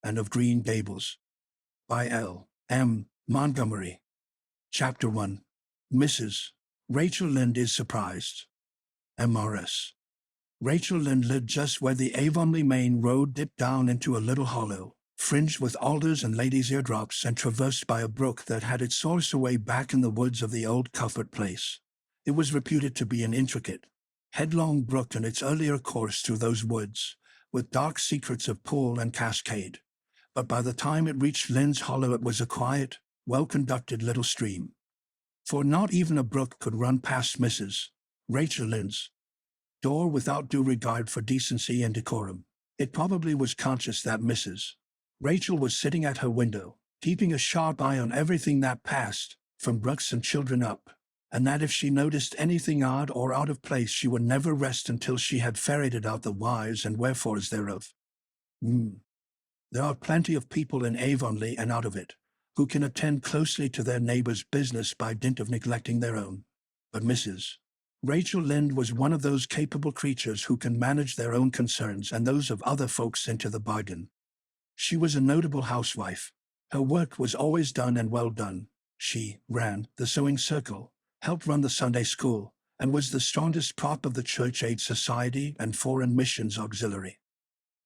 and of Green Gables. By L. M. Montgomery. Chapter 1. Mrs. Rachel Lynde is surprised. MRS. Rachel Lynde lived just where the Avonlea main road dipped down into a little hollow, fringed with alders and ladies' eardrops and traversed by a brook that had its source away back in the woods of the old Cuthbert place. It was reputed to be an intricate, headlong brook in its earlier course through those woods, with dark secrets of pool and cascade. But by the time it reached Lynde's Hollow it was a quiet, well-conducted little stream. For not even a brook could run past Mrs. Rachel Lynde's door without due regard for decency and decorum. It probably was conscious that Mrs. Rachel was sitting at her window, keeping a sharp eye on everything that passed, from brooks and children up, and that if she noticed anything odd or out of place she would never rest until she had ferreted out the whys and wherefores thereof. There are plenty of people in Avonlea and out of it, who can attend closely to their neighbor's business by dint of neglecting their own. But Mrs. Rachel Lynde was one of those capable creatures who can manage their own concerns and those of other folks into the bargain. She was a notable housewife. Her work was always done and well done. She ran the sewing circle, helped run the Sunday school, and was the strongest prop of the Church Aid Society and Foreign Missions Auxiliary.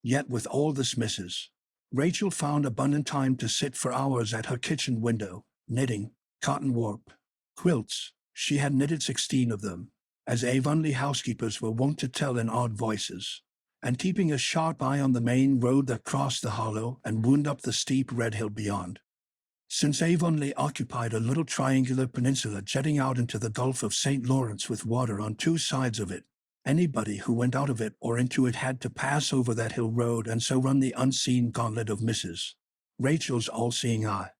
Yet with all this Mrs. Rachel found abundant time to sit for hours at her kitchen window, knitting, cotton warp, quilts. She had knitted 16 of them, as Avonlea housekeepers were wont to tell in odd voices, and keeping a sharp eye on the main road that crossed the hollow and wound up the steep red hill beyond. Since Avonlea occupied a little triangular peninsula jutting out into the Gulf of St. Lawrence with water on two sides of it, anybody who went out of it or into it had to pass over that hill road and so run the unseen gauntlet of Mrs. Rachel's all-seeing eye.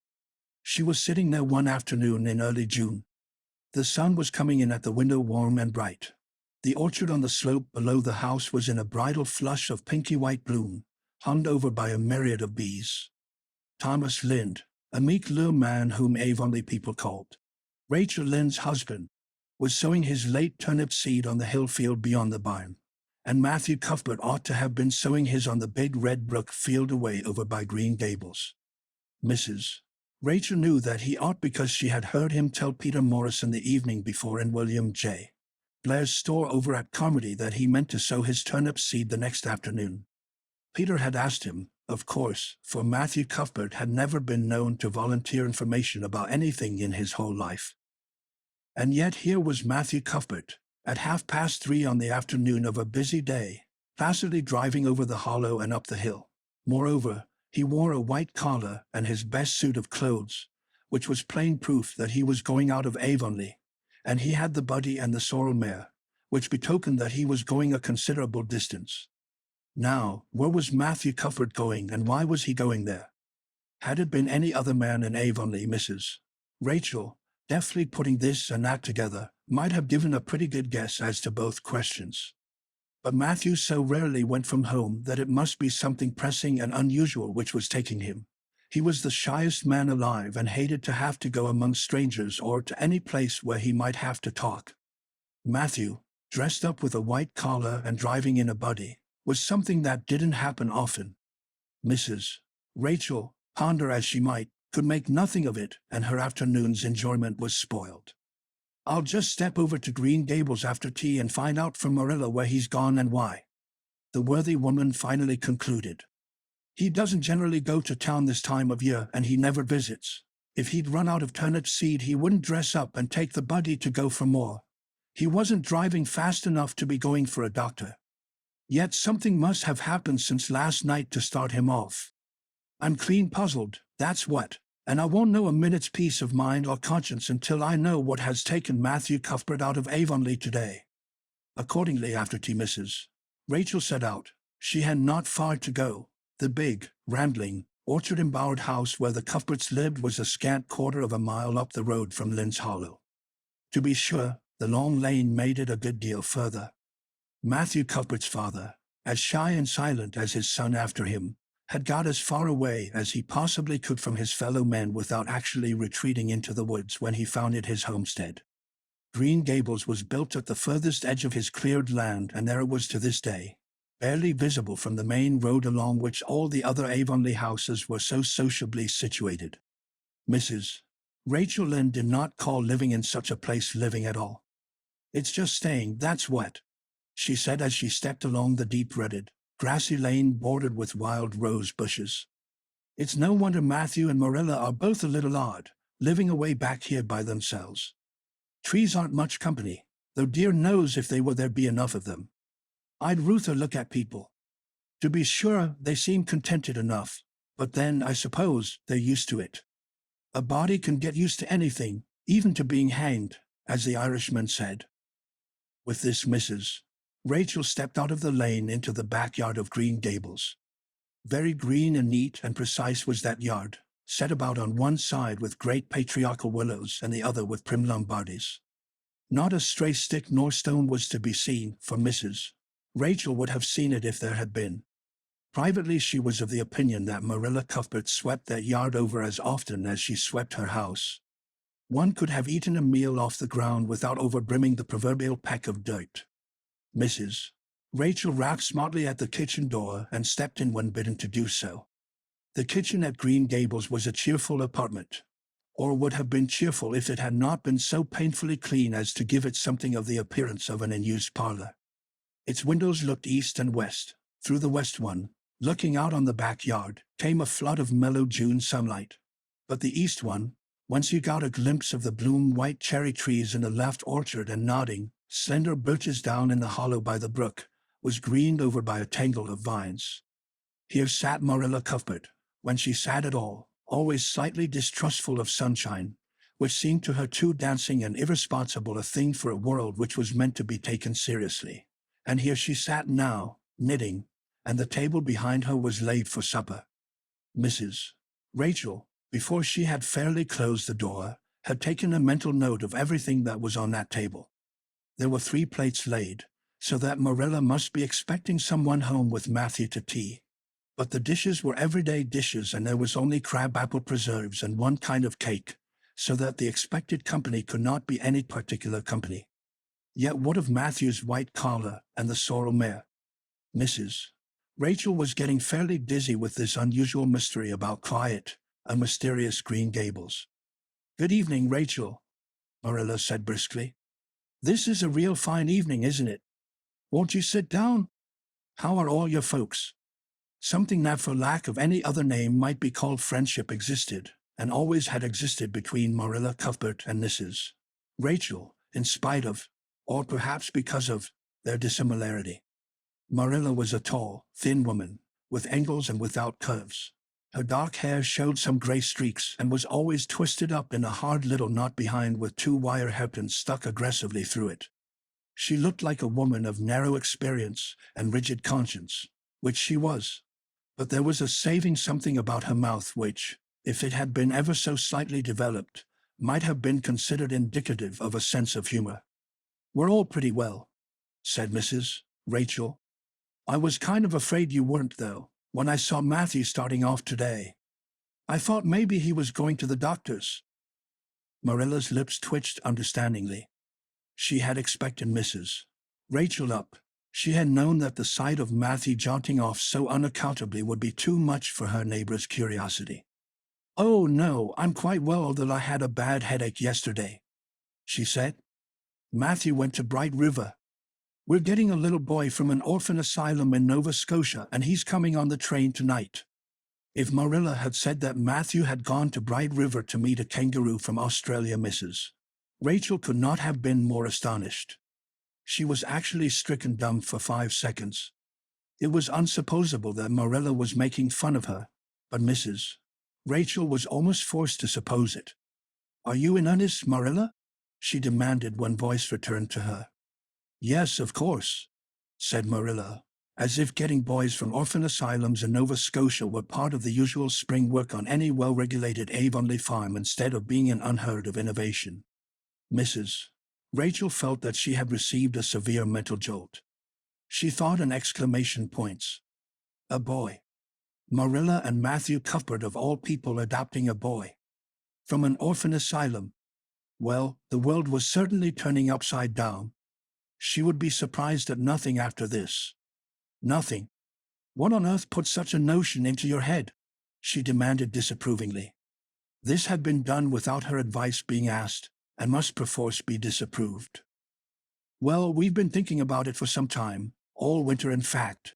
She was sitting there one afternoon in early June. The sun was coming in at the window warm and bright. The orchard on the slope below the house was in a bridal flush of pinky-white bloom, hummed over by a myriad of bees. Thomas Lynde, a meek little man whom Avonlea people called Rachel Lynde's husband, was sowing his late turnip seed on the hill field beyond the barn, and Matthew Cuthbert ought to have been sowing his on the big red brook field away over by Green Gables. Mrs. Rachel knew that he ought because she had heard him tell Peter Morrison the evening before in William J. Blair's store over at Carmody that he meant to sow his turnip seed the next afternoon. Peter had asked him, of course, for Matthew Cuthbert had never been known to volunteer information about anything in his whole life. And yet here was Matthew Cuthbert, at 3:30 on the afternoon of a busy day, placidly driving over the hollow and up the hill. Moreover, he wore a white collar and his best suit of clothes, which was plain proof that he was going out of Avonlea, and he had the buggy and the sorrel mare, which betokened that he was going a considerable distance. Now, where was Matthew Cuthbert going, and why was he going there? Had it been any other man in Avonlea, Mrs. Rachel, deftly putting this and that together, might have given a pretty good guess as to both questions. But Matthew so rarely went from home that it must be something pressing and unusual which was taking him. He was the shyest man alive and hated to have to go among strangers or to any place where he might have to talk. Matthew, dressed up with a white collar and driving in a buggy, was something that didn't happen often. Mrs. Rachel, ponder as she might, could make nothing of it, and her afternoon's enjoyment was spoiled. "I'll just step over to Green Gables after tea and find out from Marilla where he's gone and why," the worthy woman finally concluded. "He doesn't generally go to town this time of year, and he never visits. If he'd run out of turnip seed he wouldn't dress up and take the buggy to go for more. He wasn't driving fast enough to be going for a doctor. Yet something must have happened since last night to start him off. I'm clean puzzled, that's what, and I won't know a minute's peace of mind or conscience until I know what has taken Matthew Cuthbert out of Avonlea today." Accordingly, after tea, Mrs. Rachel set out. She had not far to go. The big, rambling, orchard-embowered house where the Cuthberts lived was a scant quarter of a mile up the road from Lynde's Hollow. To be sure, the long lane made it a good deal further. Matthew Cuthbert's father, as shy and silent as his son after him, had got as far away as he possibly could from his fellow men without actually retreating into the woods when he founded his homestead. Green Gables was built at the furthest edge of his cleared land, and there it was to this day. barely visible from the main road along which all the other Avonlea houses were so sociably situated. Mrs. Rachel Lynde did not call living in such a place living at all. "It's just staying, that's what," she said as she stepped along the deep-rutted, grassy lane bordered with wild rose bushes. "It's no wonder Matthew and Marilla are both a little odd, living away back here by themselves. Trees aren't much company, though dear knows if they were there'd be enough of them. I'd ruther look at people. To be sure, they seem contented enough, but then I suppose they're used to it. A body can get used to anything, even to being hanged, as the Irishman said." With this Mrs. Rachel stepped out of the lane into the backyard of Green Gables. Very green and neat and precise was that yard, set about on one side with great patriarchal willows and the other with prim Lombardies. Not a stray stick nor stone was to be seen, for Mrs. Rachel would have seen it if there had been. Privately she was of the opinion that Marilla Cuthbert swept that yard over as often as she swept her house. One could have eaten a meal off the ground without overbrimming the proverbial peck of dirt. Mrs. Rachel rapped smartly at the kitchen door and stepped in when bidden to do so. The kitchen at Green Gables was a cheerful apartment, or would have been cheerful if it had not been so painfully clean as to give it something of the appearance of an unused parlor. Its windows looked east and west. Through the west one, looking out on the backyard, came a flood of mellow June sunlight. But the east one, whence you got a glimpse of the bloom-white cherry trees in the left orchard and nodding, slender birches down in the hollow by the brook, was greened over by a tangle of vines. Here sat Marilla Cuthbert, when she sat at all, always slightly distrustful of sunshine, which seemed to her too dancing and irresponsible a thing for a world which was meant to be taken seriously. And here she sat now, knitting, and the table behind her was laid for supper. Mrs. Rachel, before she had fairly closed the door, had taken a mental note of everything that was on that table. There were 3 plates laid, so that Marilla must be expecting someone home with Matthew to tea. But the dishes were everyday dishes, and there was only crab-apple preserves and one kind of cake, so that the expected company could not be any particular company. Yet what of Matthew's white collar and the sorrel mare? Mrs. Rachel was getting fairly dizzy with this unusual mystery about quiet and mysterious Green Gables. "Good evening, Rachel," Marilla said briskly. "This is a real fine evening, isn't it? Won't you sit down? How are all your folks?" Something that for lack of any other name might be called friendship existed, and always had existed between Marilla Cuthbert and Mrs. Rachel, in spite of, or perhaps because of, their dissimilarity. Marilla was a tall, thin woman, with angles and without curves. Her dark hair showed some gray streaks and was always twisted up in a hard little knot behind with 2 wire hairpins stuck aggressively through it. She looked like a woman of narrow experience and rigid conscience, which she was. But there was a saving something about her mouth which, if it had been ever so slightly developed, might have been considered indicative of a sense of humor. "We're all pretty well," said Mrs. Rachel. "I was kind of afraid you weren't, though, when I saw Matthew starting off today. I thought maybe he was going to the doctor's." Marilla's lips twitched understandingly. She had expected Mrs. Rachel up. She had known that the sight of Matthew jaunting off so unaccountably would be too much for her neighbor's curiosity. "Oh, no, I'm quite well, although I had a bad headache yesterday," she said. "Matthew went to Bright River. We're getting a little boy from an orphan asylum in Nova Scotia, and he's coming on the train tonight." If Marilla had said that Matthew had gone to Bright River to meet a kangaroo from Australia, Mrs. Rachel could not have been more astonished. She was actually stricken dumb for 5 seconds. It was unsupposable that Marilla was making fun of her, but Mrs. Rachel was almost forced to suppose it. "Are you in earnest, Marilla?" she demanded when voice returned to her. "Yes, of course," said Marilla, as if getting boys from orphan asylums in Nova Scotia were part of the usual spring work on any well-regulated Avonlea farm instead of being an unheard-of innovation. Mrs. Rachel felt that she had received a severe mental jolt. She thought in exclamation points. A boy. Marilla and Matthew Cuthbert of all people adopting a boy. From an orphan asylum. Well, the world was certainly turning upside down. She would be surprised at nothing after this. Nothing. What on earth put such a notion into your head? She demanded disapprovingly. This had been done without her advice being asked, and must perforce be disapproved. Well, we've been thinking about it for some time, all winter in fact,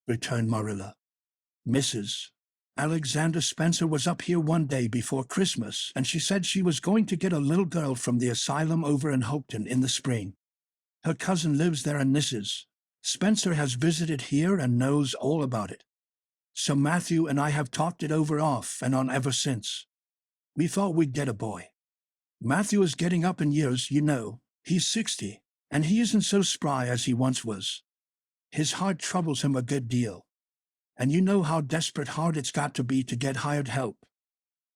returned Marilla. Mrs. Alexander Spencer was up here one day before Christmas, and she said she was going to get a little girl from the asylum over in Hopeton in the spring. Her cousin lives there, and Mrs. Spencer has visited here and knows all about it. So Matthew and I have talked it over off and on ever since. We thought we'd get a boy. Matthew is getting up in years, you know. He's 60, and he isn't so spry as he once was. His heart troubles him a good deal. And you know how desperate hard it's got to be to get hired help.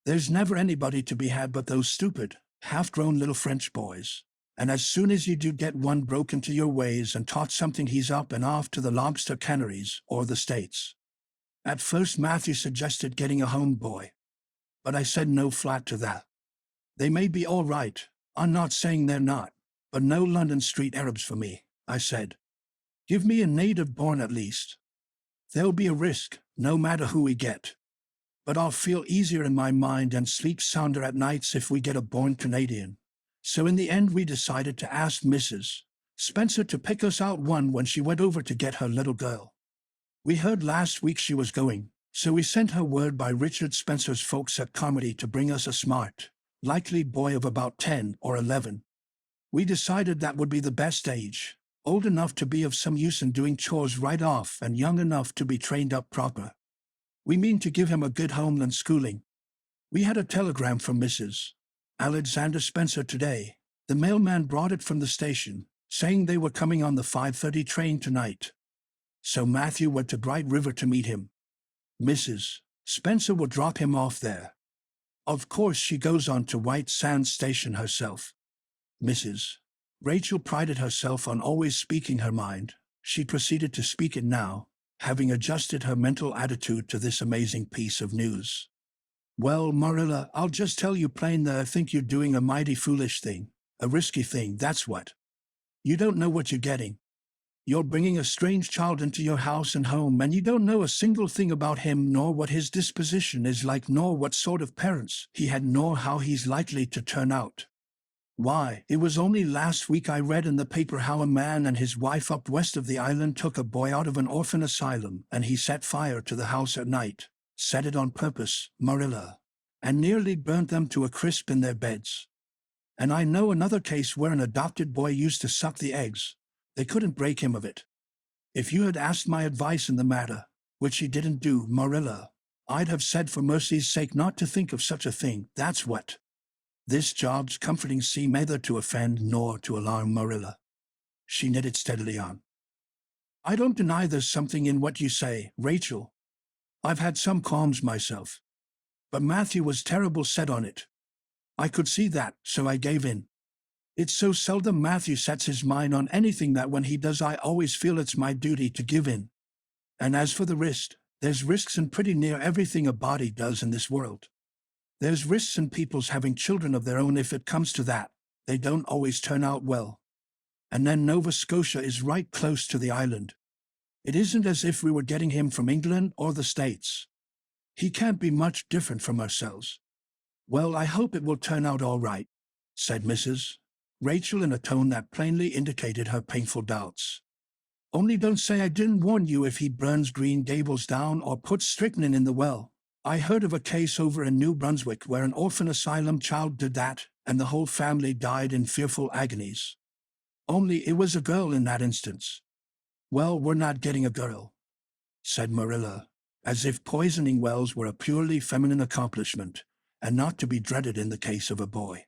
There's never anybody to be had but those stupid, half-grown little French boys. And as soon as you do get one broken to your ways and taught something, he's up and off to the lobster canneries or the States. At first Matthew suggested getting a home boy, but I said no flat to that. They may be all right, I'm not saying they're not, but no London street Arabs for me, I said. Give me a native born at least. There'll be a risk, no matter who we get. But I'll feel easier in my mind and sleep sounder at nights if we get a born Canadian. So in the end we decided to ask Mrs. Spencer to pick us out one when she went over to get her little girl. We heard last week she was going, so we sent her word by Richard Spencer's folks at Carmody to bring us a smart, likely boy of about 10 or 11. We decided that would be the best age, old enough to be of some use in doing chores right off and young enough to be trained up proper. We mean to give him a good homeland schooling. We had a telegram from Mrs. Alexander Spencer today. The mailman brought it from the station, saying they were coming on the 5:30 train tonight. So Matthew went to Bright River to meet him. Mrs. Spencer will drop him off there. Of course she goes on to White Sands Station herself. Mrs. Rachel prided herself on always speaking her mind. She proceeded to speak it now, having adjusted her mental attitude to this amazing piece of news. Well, Marilla, I'll just tell you plain that I think you're doing a mighty foolish thing, a risky thing, that's what. You don't know what you're getting. You're bringing a strange child into your house and home, and you don't know a single thing about him, nor what his disposition is like, nor what sort of parents he had, nor how he's likely to turn out. Why, it was only last week I read in the paper how a man and his wife up west of the island took a boy out of an orphan asylum, and he set fire to the house at night. Set it on purpose, Marilla, and nearly burnt them to a crisp in their beds. And I know another case where an adopted boy used to suck the eggs. They couldn't break him of it. If you had asked my advice in the matter, which you didn't do, Marilla, I'd have said for mercy's sake not to think of such a thing, that's what. This job's comforting seem neither to offend nor to alarm Marilla. She knitted steadily on. I don't deny there's something in what you say, Rachel. I've had some qualms myself. But Matthew was terrible set on it. I could see that, so I gave in. It's so seldom Matthew sets his mind on anything that when he does I always feel it's my duty to give in. And as for the risk, there's risks in pretty near everything a body does in this world. There's risks in people's having children of their own. If it comes to that, they don't always turn out well. And then Nova Scotia is right close to the island. It isn't as if we were getting him from England or the States. He can't be much different from ourselves. Well, I hope it will turn out all right, said Mrs. Rachel in a tone that plainly indicated her painful doubts. Only don't say I didn't warn you if he burns Green Gables down or puts strychnine in the well. I heard of a case over in New Brunswick where an orphan asylum child did that, and the whole family died in fearful agonies. Only it was a girl in that instance. Well, we're not getting a girl, said Marilla, as if poisoning wells were a purely feminine accomplishment, and not to be dreaded in the case of a boy.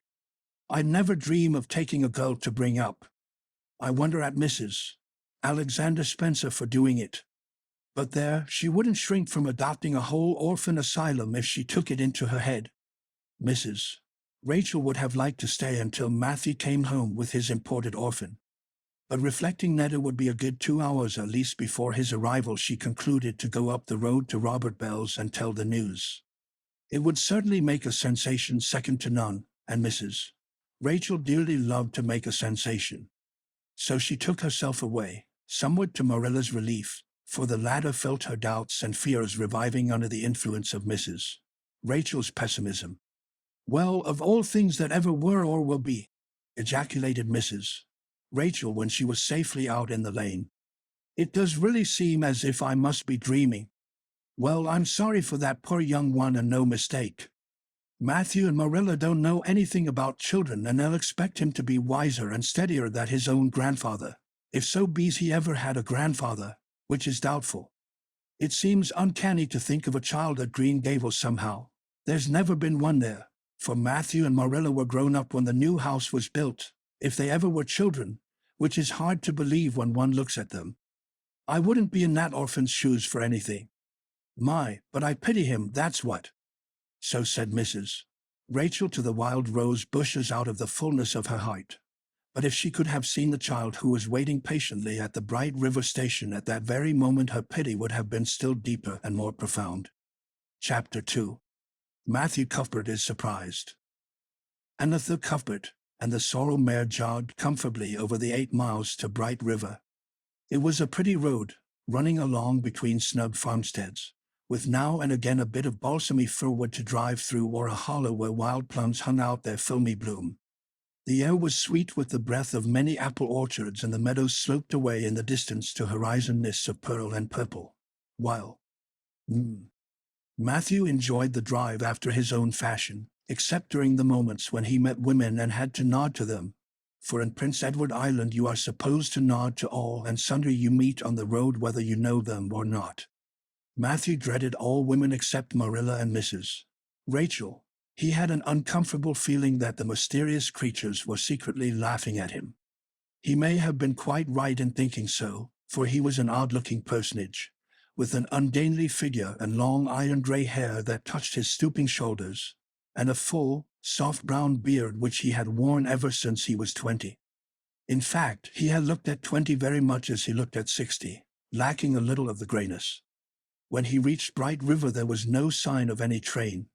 I'd never dream of taking a girl to bring up. I wonder at Mrs. Alexander Spencer for doing it. But there, she wouldn't shrink from adopting a whole orphan asylum if she took it into her head. Mrs. Rachel would have liked to stay until Matthew came home with his imported orphan. But reflecting that it would be a good 2 hours at least before his arrival, she concluded to go up the road to Robert Bell's and tell the news. It would certainly make a sensation second to none, and Mrs. Rachel dearly loved to make a sensation. So she took herself away, somewhat to Marilla's relief, for the latter felt her doubts and fears reviving under the influence of Mrs. Rachel's pessimism. "Well, of all things that ever were or will be," ejaculated Mrs. Rachel when she was safely out in the lane. "It does really seem as if I must be dreaming. Well, I'm sorry for that poor young one, and no mistake. Matthew and Marilla don't know anything about children, and they'll expect him to be wiser and steadier than his own grandfather, if so be's he ever had a grandfather, which is doubtful. It seems uncanny to think of a child at Green Gables somehow. There's never been one there, for Matthew and Marilla were grown up when the new house was built, if they ever were children, which is hard to believe when one looks at them. I wouldn't be in that orphan's shoes for anything. My, but I pity him, that's what." So said Mrs. Rachel to the wild rose bushes out of the fullness of her heart. But if she could have seen the child who was waiting patiently at the Bright River station at that very moment, her pity would have been still deeper and more profound. Chapter 2. Matthew Cuthbert is surprised. Another Cuthbert and the sorrel mare jogged comfortably over the 8 miles to Bright River. It was a pretty road, running along between snug farmsteads, with now and again a bit of balsamy firwood to drive through or a hollow where wild plums hung out their filmy bloom. The air was sweet with the breath of many apple orchards, and the meadows sloped away in the distance to horizon mists of pearl and purple, while Matthew enjoyed the drive after his own fashion, except during the moments when he met women and had to nod to them, for in Prince Edward Island you are supposed to nod to all and sundry you meet on the road whether you know them or not. Matthew dreaded all women except Marilla and Mrs. Rachel. He had an uncomfortable feeling that the mysterious creatures were secretly laughing at him. He may have been quite right in thinking so, for he was an odd-looking personage, with an ungainly figure and long iron-gray hair that touched his stooping shoulders, and a full, soft brown beard which he had worn ever since he was 20. In fact, he had looked at 20 very much as he looked at 60, lacking a little of the grayness. When he reached Bright River there was no sign of any train.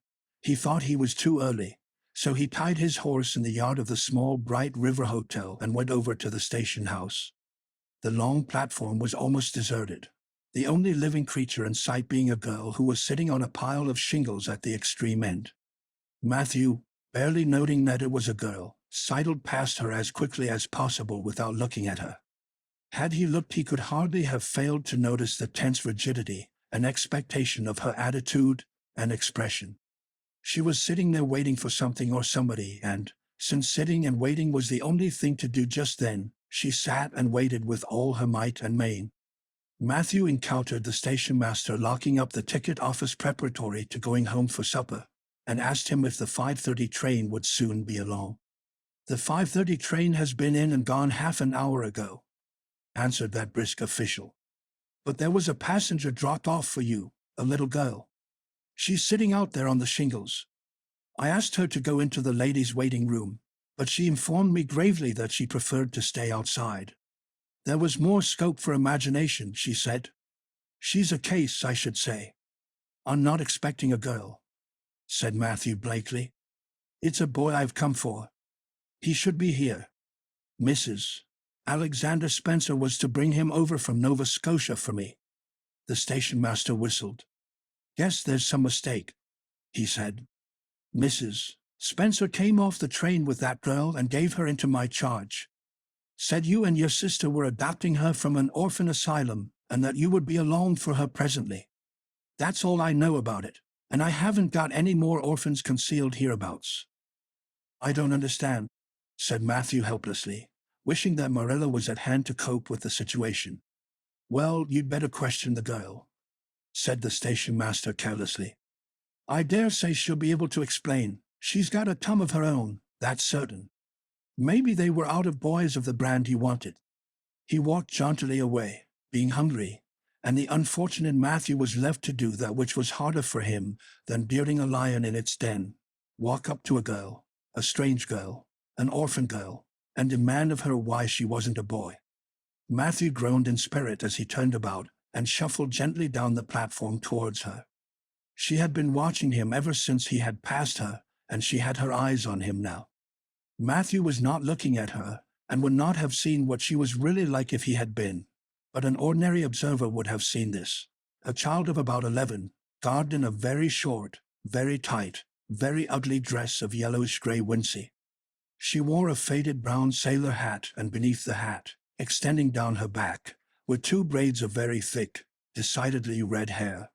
He thought he was too early, so he tied his horse in the yard of the small Bright River Hotel and went over to the station house. The long platform was almost deserted, the only living creature in sight being a girl who was sitting on a pile of shingles at the extreme end. Matthew, barely noting that it was a girl, sidled past her as quickly as possible without looking at her. Had he looked he could hardly have failed to notice the tense rigidity and expectation of her attitude and expression. She was sitting there waiting for something or somebody, and, since sitting and waiting was the only thing to do just then, she sat and waited with all her might and main. Matthew encountered the station master locking up the ticket office preparatory to going home for supper, and asked him if the 5:30 train would soon be along. "The 5:30 train has been in and gone half an hour ago," answered that brisk official. "But there was a passenger dropped off for you, a little girl. She's sitting out there on the shingles. I asked her to go into the ladies' waiting room, but she informed me gravely that she preferred to stay outside. There was more scope for imagination, she said. She's a case, I should say." "I'm not expecting a girl," said Matthew blankly. "It's a boy I've come for. He should be here. Mrs. Alexander Spencer was to bring him over from Nova Scotia for me." The station master whistled. "Guess there's some mistake," he said. "Mrs. Spencer came off the train with that girl and gave her into my charge. Said you and your sister were adopting her from an orphan asylum and that you would be along for her presently. That's all I know about it, and I haven't got any more orphans concealed hereabouts." "I don't understand," said Matthew helplessly, wishing that Marilla was at hand to cope with the situation. "Well, you'd better question the girl," said the station master carelessly. "I dare say she'll be able to explain. She's got a tongue of her own, that's certain. Maybe they were out of boys of the brand he wanted." He walked jauntily away, being hungry, and the unfortunate Matthew was left to do that which was harder for him than bearding a lion in its den: walk up to a girl, a strange girl, an orphan girl, and demand of her why she wasn't a boy. Matthew groaned in spirit as he turned about and shuffled gently down the platform towards her. She had been watching him ever since he had passed her, and she had her eyes on him now. Matthew was not looking at her, and would not have seen what she was really like if he had been, But an ordinary observer would have seen this. A child of about 11, garbed in a very short, very tight, very ugly dress of yellowish-gray wincey. She wore a faded brown sailor hat, and beneath the hat, extending down her back, were 2 braids of very thick, decidedly red hair.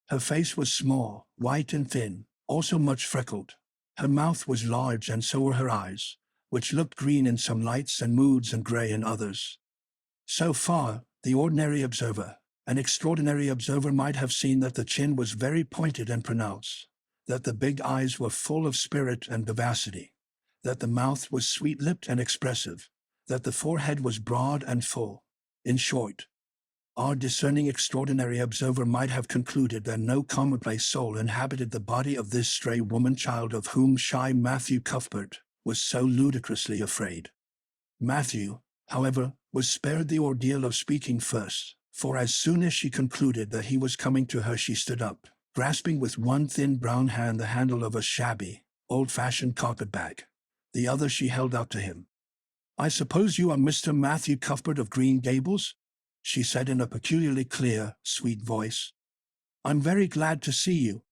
Her face was small, white and thin, also much freckled. Her mouth was large, and so were her eyes, which looked green in some lights and moods and gray in others. So far, the ordinary observer, an extraordinary observer, might have seen that the chin was very pointed and pronounced, that the big eyes were full of spirit and vivacity, that the mouth was sweet-lipped and expressive, that the forehead was broad and full. In short, our discerning extraordinary observer might have concluded that no commonplace soul inhabited the body of this stray woman-child of whom shy Matthew Cuthbert was so ludicrously afraid. Matthew, however, was spared the ordeal of speaking first, for as soon as she concluded that he was coming to her, she stood up, grasping with one thin brown hand the handle of a shabby, old-fashioned carpet-bag. The other she held out to him. "I suppose you are Mr. Matthew Cuthbert of Green Gables?" she said in a peculiarly clear, sweet voice. "I'm very glad to see you.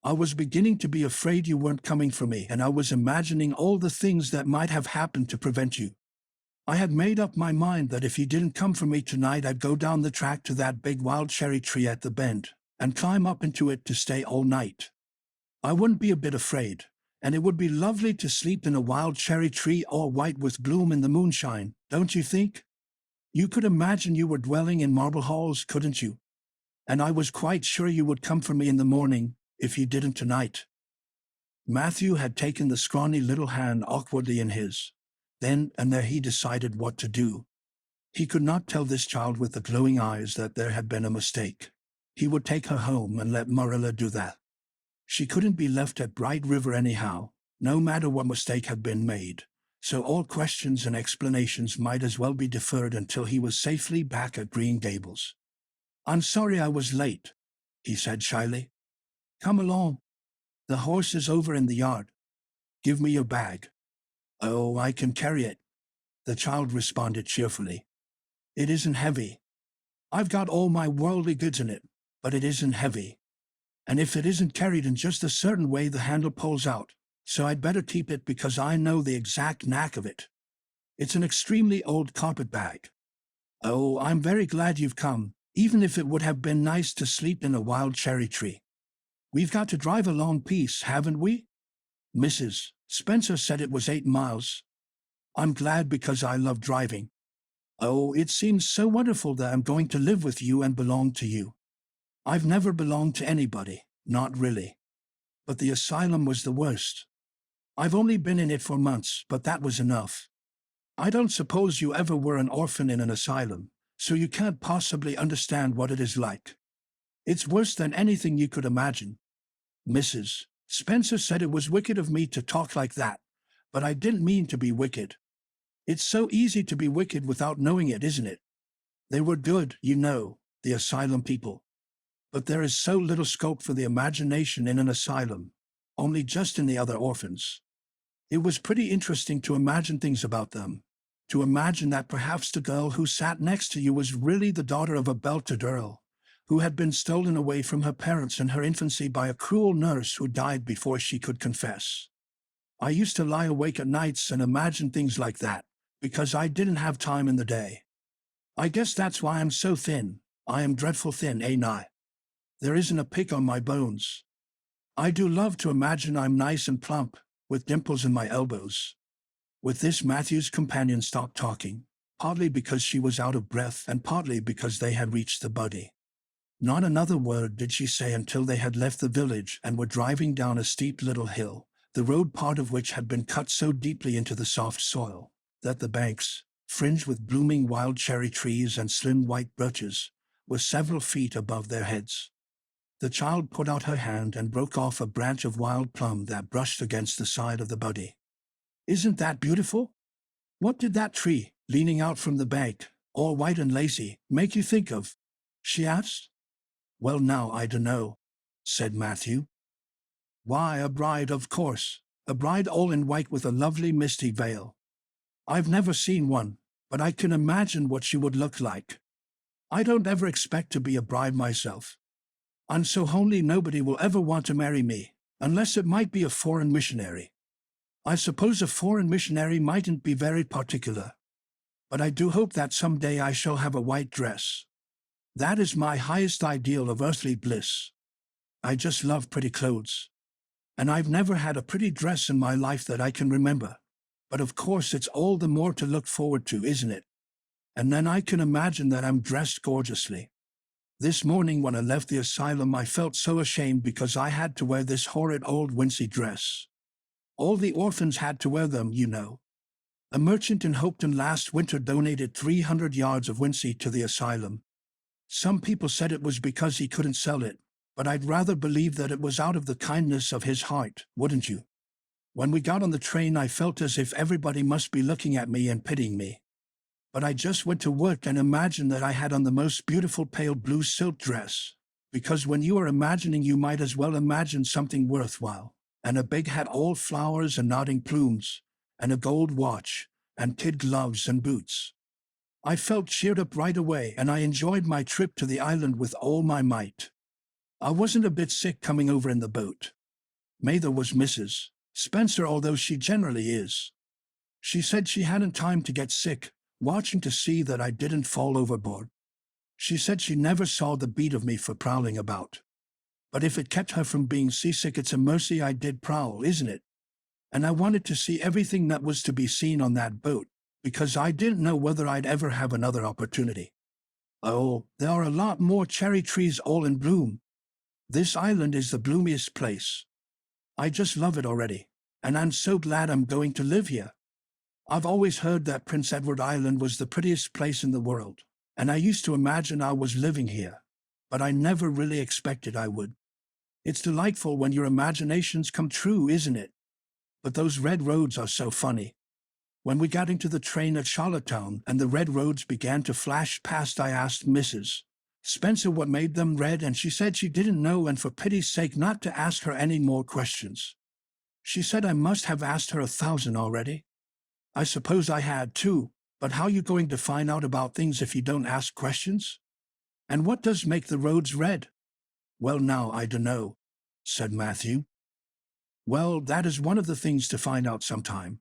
I was beginning to be afraid you weren't coming for me, and I was imagining all the things that might have happened to prevent you. I had made up my mind that if you didn't come for me tonight, I'd go down the track to that big wild cherry tree at the bend, and climb up into it to stay all night. I wouldn't be a bit afraid, and it would be lovely to sleep in a wild cherry tree all white with bloom in the moonshine, don't you think? You could imagine you were dwelling in marble halls, couldn't you? And I was quite sure you would come for me in the morning, if you didn't tonight." Matthew had taken the scrawny little hand awkwardly in his. Then and there he decided what to do. He could not tell this child with the glowing eyes that there had been a mistake. He would take her home and let Marilla do that. She couldn't be left at Bright River anyhow, no matter what mistake had been made, so all questions and explanations might as well be deferred until he was safely back at Green Gables. "I'm sorry I was late," he said shyly. "Come along. The horse is over in the yard. Give me your bag." "Oh, I can carry it," the child responded cheerfully. "It isn't heavy. I've got all my worldly goods in it, but it isn't heavy. And if it isn't carried in just a certain way, the handle pulls out, so I'd better keep it because I know the exact knack of it. It's an extremely old carpet bag. Oh, I'm very glad you've come, even if it would have been nice to sleep in a wild cherry tree. We've got to drive a long piece, haven't we? Mrs. Spencer said it was 8 miles. I'm glad because I love driving. Oh, it seems so wonderful that I'm going to live with you and belong to you. I've never belonged to anybody, not really. But the asylum was the worst. I've only been in it for months, but that was enough. I don't suppose you ever were an orphan in an asylum, so you can't possibly understand what it is like. It's worse than anything you could imagine. Mrs. Spencer said it was wicked of me to talk like that, but I didn't mean to be wicked. It's so easy to be wicked without knowing it, isn't it? They were good, you know, the asylum people. But there is so little scope for the imagination in an asylum, only just in the other orphans. It was pretty interesting to imagine things about them, to imagine that perhaps the girl who sat next to you was really the daughter of a belted earl, who had been stolen away from her parents in her infancy by a cruel nurse who died before she could confess. I used to lie awake at nights and imagine things like that, because I didn't have time in the day. I guess that's why I'm so thin. I am dreadful thin, ain't I? There isn't a pick on my bones. I do love to imagine I'm nice and plump, with dimples in my elbows. With this, Matthew's companion stopped talking, partly because she was out of breath and partly because they had reached the buggy. Not another word did she say until they had left the village and were driving down a steep little hill, the road part of which had been cut so deeply into the soft soil that the banks, fringed with blooming wild cherry trees and slim white birches, were several feet above their heads. The child put out her hand and broke off a branch of wild plum that brushed against the side of the buggy. "Isn't that beautiful? What did that tree, leaning out from the bank, all white and lacy, make you think of?" she asked. "Well, now I dunno," said Matthew. "Why, a bride, of course, a bride all in white with a lovely misty veil. I've never seen one, but I can imagine what she would look like. I don't ever expect to be a bride myself. I'm so homely nobody will ever want to marry me, unless it might be a foreign missionary. I suppose a foreign missionary mightn't be very particular. But I do hope that someday I shall have a white dress. That is my highest ideal of earthly bliss. I just love pretty clothes. And I've never had a pretty dress in my life that I can remember. But of course it's all the more to look forward to, isn't it? And then I can imagine that I'm dressed gorgeously. This morning when I left the asylum I felt so ashamed because I had to wear this horrid old wincey dress. All the orphans had to wear them, you know. A merchant in Hopeton last winter donated 300 yards of wincey to the asylum. Some people said it was because he couldn't sell it, but I'd rather believe that it was out of the kindness of his heart, wouldn't you? When we got on the train I felt as if everybody must be looking at me and pitying me. But I just went to work and imagined that I had on the most beautiful pale blue silk dress, because when you are imagining you might as well imagine something worthwhile, and a big hat all flowers and nodding plumes, and a gold watch, and kid gloves and boots. I felt cheered up right away and I enjoyed my trip to the island with all my might. I wasn't a bit sick coming over in the boat. Mather was Mrs. Spencer, although she generally is. She said she hadn't time to get sick, watching to see that I didn't fall overboard. She said she never saw the beat of me for prowling about. But if it kept her from being seasick, it's a mercy I did prowl, isn't it? And I wanted to see everything that was to be seen on that boat, because I didn't know whether I'd ever have another opportunity. Oh, there are a lot more cherry trees all in bloom. This island is the bloomiest place. I just love it already, and I'm so glad I'm going to live here. I've always heard that Prince Edward Island was the prettiest place in the world, and I used to imagine I was living here, but I never really expected I would. It's delightful when your imaginations come true, isn't it? But those red roads are so funny. When we got into the train at Charlottetown and the red roads began to flash past, I asked Mrs. Spencer what made them red, and she said she didn't know and for pity's sake not to ask her any more questions. She said I must have asked her 1,000 already. I suppose I had too, but how you going to find out about things if you don't ask questions? And what does make the roads red? Well, now I dunno, said Matthew. Well, that is one of the things to find out sometime.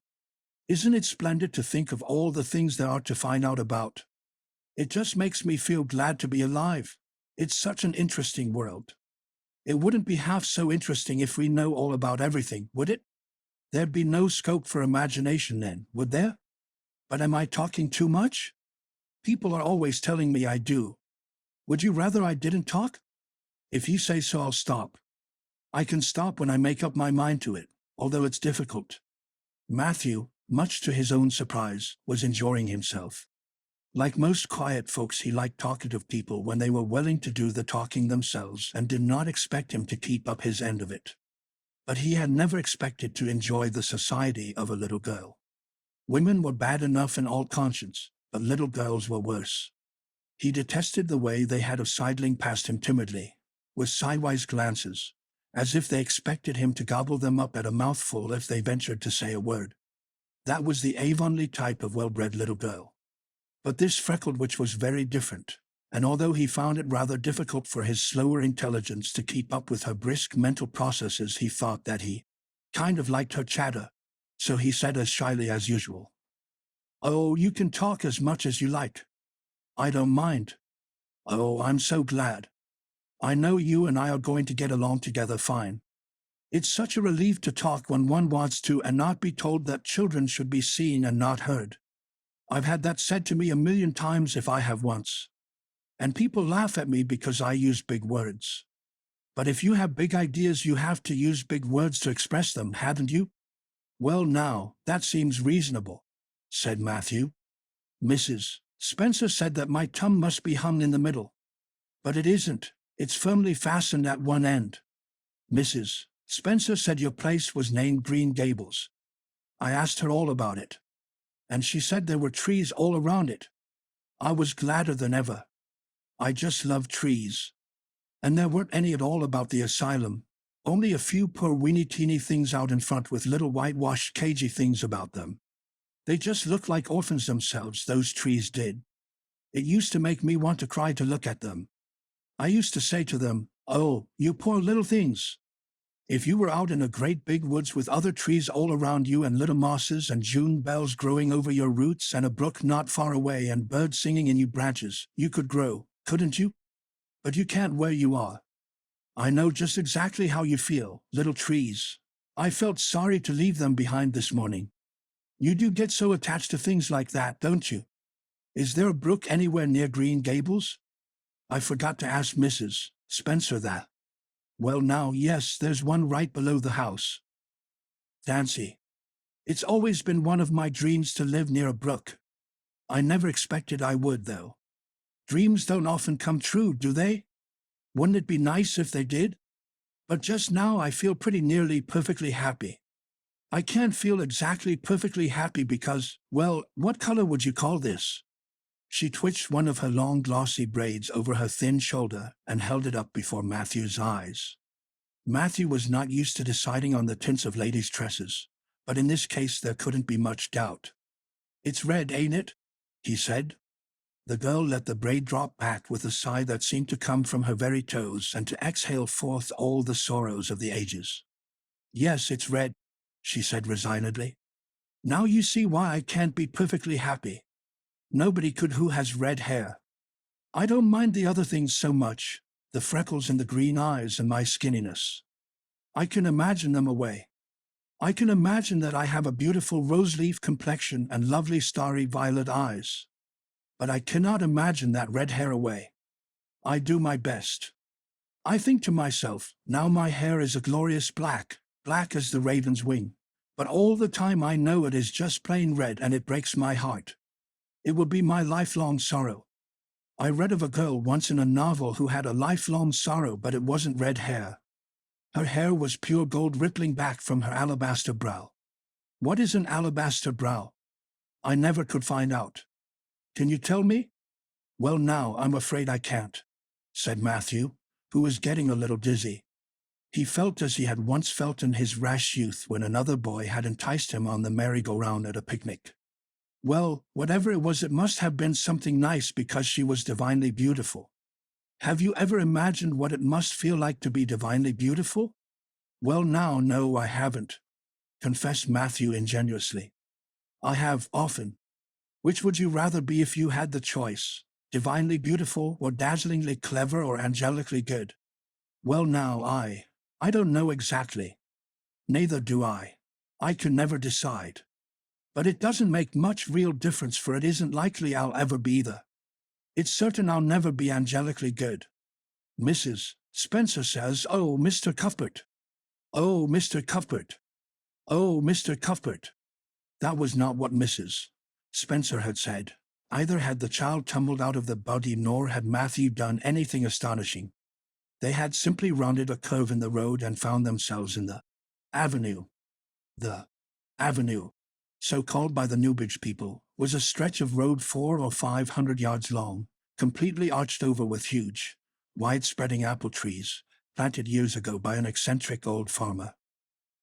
Isn't it splendid to think of all the things there are to find out about? It just makes me feel glad to be alive. It's such an interesting world. It wouldn't be half so interesting if we know all about everything, would it? There'd be no scope for imagination then, would there? But am I talking too much? People are always telling me I do. Would you rather I didn't talk? If you say so, I'll stop. I can stop when I make up my mind to it, although it's difficult. Matthew, much to his own surprise, was enjoying himself. Like most quiet folks, he liked talkative people when they were willing to do the talking themselves and did not expect him to keep up his end of it. But he had never expected to enjoy the society of a little girl. Women were bad enough in all conscience, but little girls were worse. He detested the way they had of sidling past him timidly, with sidewise glances, as if they expected him to gobble them up at a mouthful if they ventured to say a word. That was the Avonlea type of well-bred little girl. But this freckled witch was very different, and although he found it rather difficult for his slower intelligence to keep up with her brisk mental processes, he thought that he kind of liked her chatter, so he said as shyly as usual, "Oh, you can talk as much as you like. I don't mind. Oh, I'm so glad. I know you and I are going to get along together fine. It's such a relief to talk when one wants to and not be told that children should be seen and not heard. I've had that said to me 1,000,000 times if I have once. And people laugh at me because I use big words. But if you have big ideas, you have to use big words to express them, haven't you?" "Well, now, that seems reasonable," said Matthew. "Mrs. Spencer said that my tongue must be hung in the middle. But it isn't. It's firmly fastened at one end. Mrs. Spencer said your place was named Green Gables. I asked her all about it, and she said there were trees all around it. I was gladder than ever. I just love trees. And there weren't any at all about the asylum, only a few poor weeny-teeny things out in front with little whitewashed cagey things about them. They just looked like orphans themselves, those trees did. It used to make me want to cry to look at them. I used to say to them, "Oh, you poor little things. If you were out in a great big woods with other trees all around you and little mosses and June bells growing over your roots and a brook not far away and birds singing in your branches, you could grow, couldn't you? But you can't where you are. I know just exactly how you feel, little trees. I felt sorry to leave them behind this morning. You do get so attached to things like that, don't you? Is there a brook anywhere near Green Gables? I forgot to ask Mrs. Spencer that. Well now, yes, there's one right below the house. Fancy. It's always been one of my dreams to live near a brook. I never expected I would, though. Dreams don't often come true, do they? Wouldn't it be nice if they did? But just now I feel pretty nearly perfectly happy. I can't feel exactly perfectly happy because, well, what color would you call this? She twitched one of her long glossy braids over her thin shoulder and held it up before Matthew's eyes. Matthew was not used to deciding on the tints of ladies' tresses, but in this case there couldn't be much doubt. "It's red, ain't it?" he said. The girl let the braid drop back with a sigh that seemed to come from her very toes and to exhale forth all the sorrows of the ages. "Yes, it's red," she said resignedly. "Now you see why I can't be perfectly happy. Nobody could who has red hair. I don't mind the other things so much, the freckles and the green eyes and my skinniness. I can imagine them away. I can imagine that I have a beautiful rose-leaf complexion and lovely starry violet eyes. But I cannot imagine that red hair away. I do my best. I think to myself, now my hair is a glorious black, black as the raven's wing, but all the time I know it is just plain red and it breaks my heart. It will be my lifelong sorrow. I read of a girl once in a novel who had a lifelong sorrow, but it wasn't red hair. Her hair was pure gold rippling back from her alabaster brow. What is an alabaster brow? I never could find out. Can you tell me? Well now, I'm afraid I can't, said Matthew, who was getting a little dizzy. He felt as he had once felt in his rash youth when another boy had enticed him on the merry-go-round at a picnic. Well, whatever it was, it must have been something nice because she was divinely beautiful. Have you ever imagined what it must feel like to be divinely beautiful? Well now, no, I haven't, confessed Matthew ingenuously. I have, often. Which would you rather be if you had the choice, divinely beautiful or dazzlingly clever or angelically good? Well now, I don't know exactly. Neither do I. I can never decide. But it doesn't make much real difference, for it isn't likely I'll ever be either. It's certain I'll never be angelically good. Mrs. Spencer says, "Oh, Mr. Cuthbert. Oh, Mr. Cuthbert. Oh, Mr. Cuthbert." That was not what Mrs. Spencer had said. Either had the child tumbled out of the buggy, nor had Matthew done anything astonishing. They had simply rounded a curve in the road and found themselves in the avenue. The avenue, so called by the Newbridge people, was a stretch of road 400 or 500 yards long, completely arched over with huge, wide-spreading apple trees, planted years ago by an eccentric old farmer.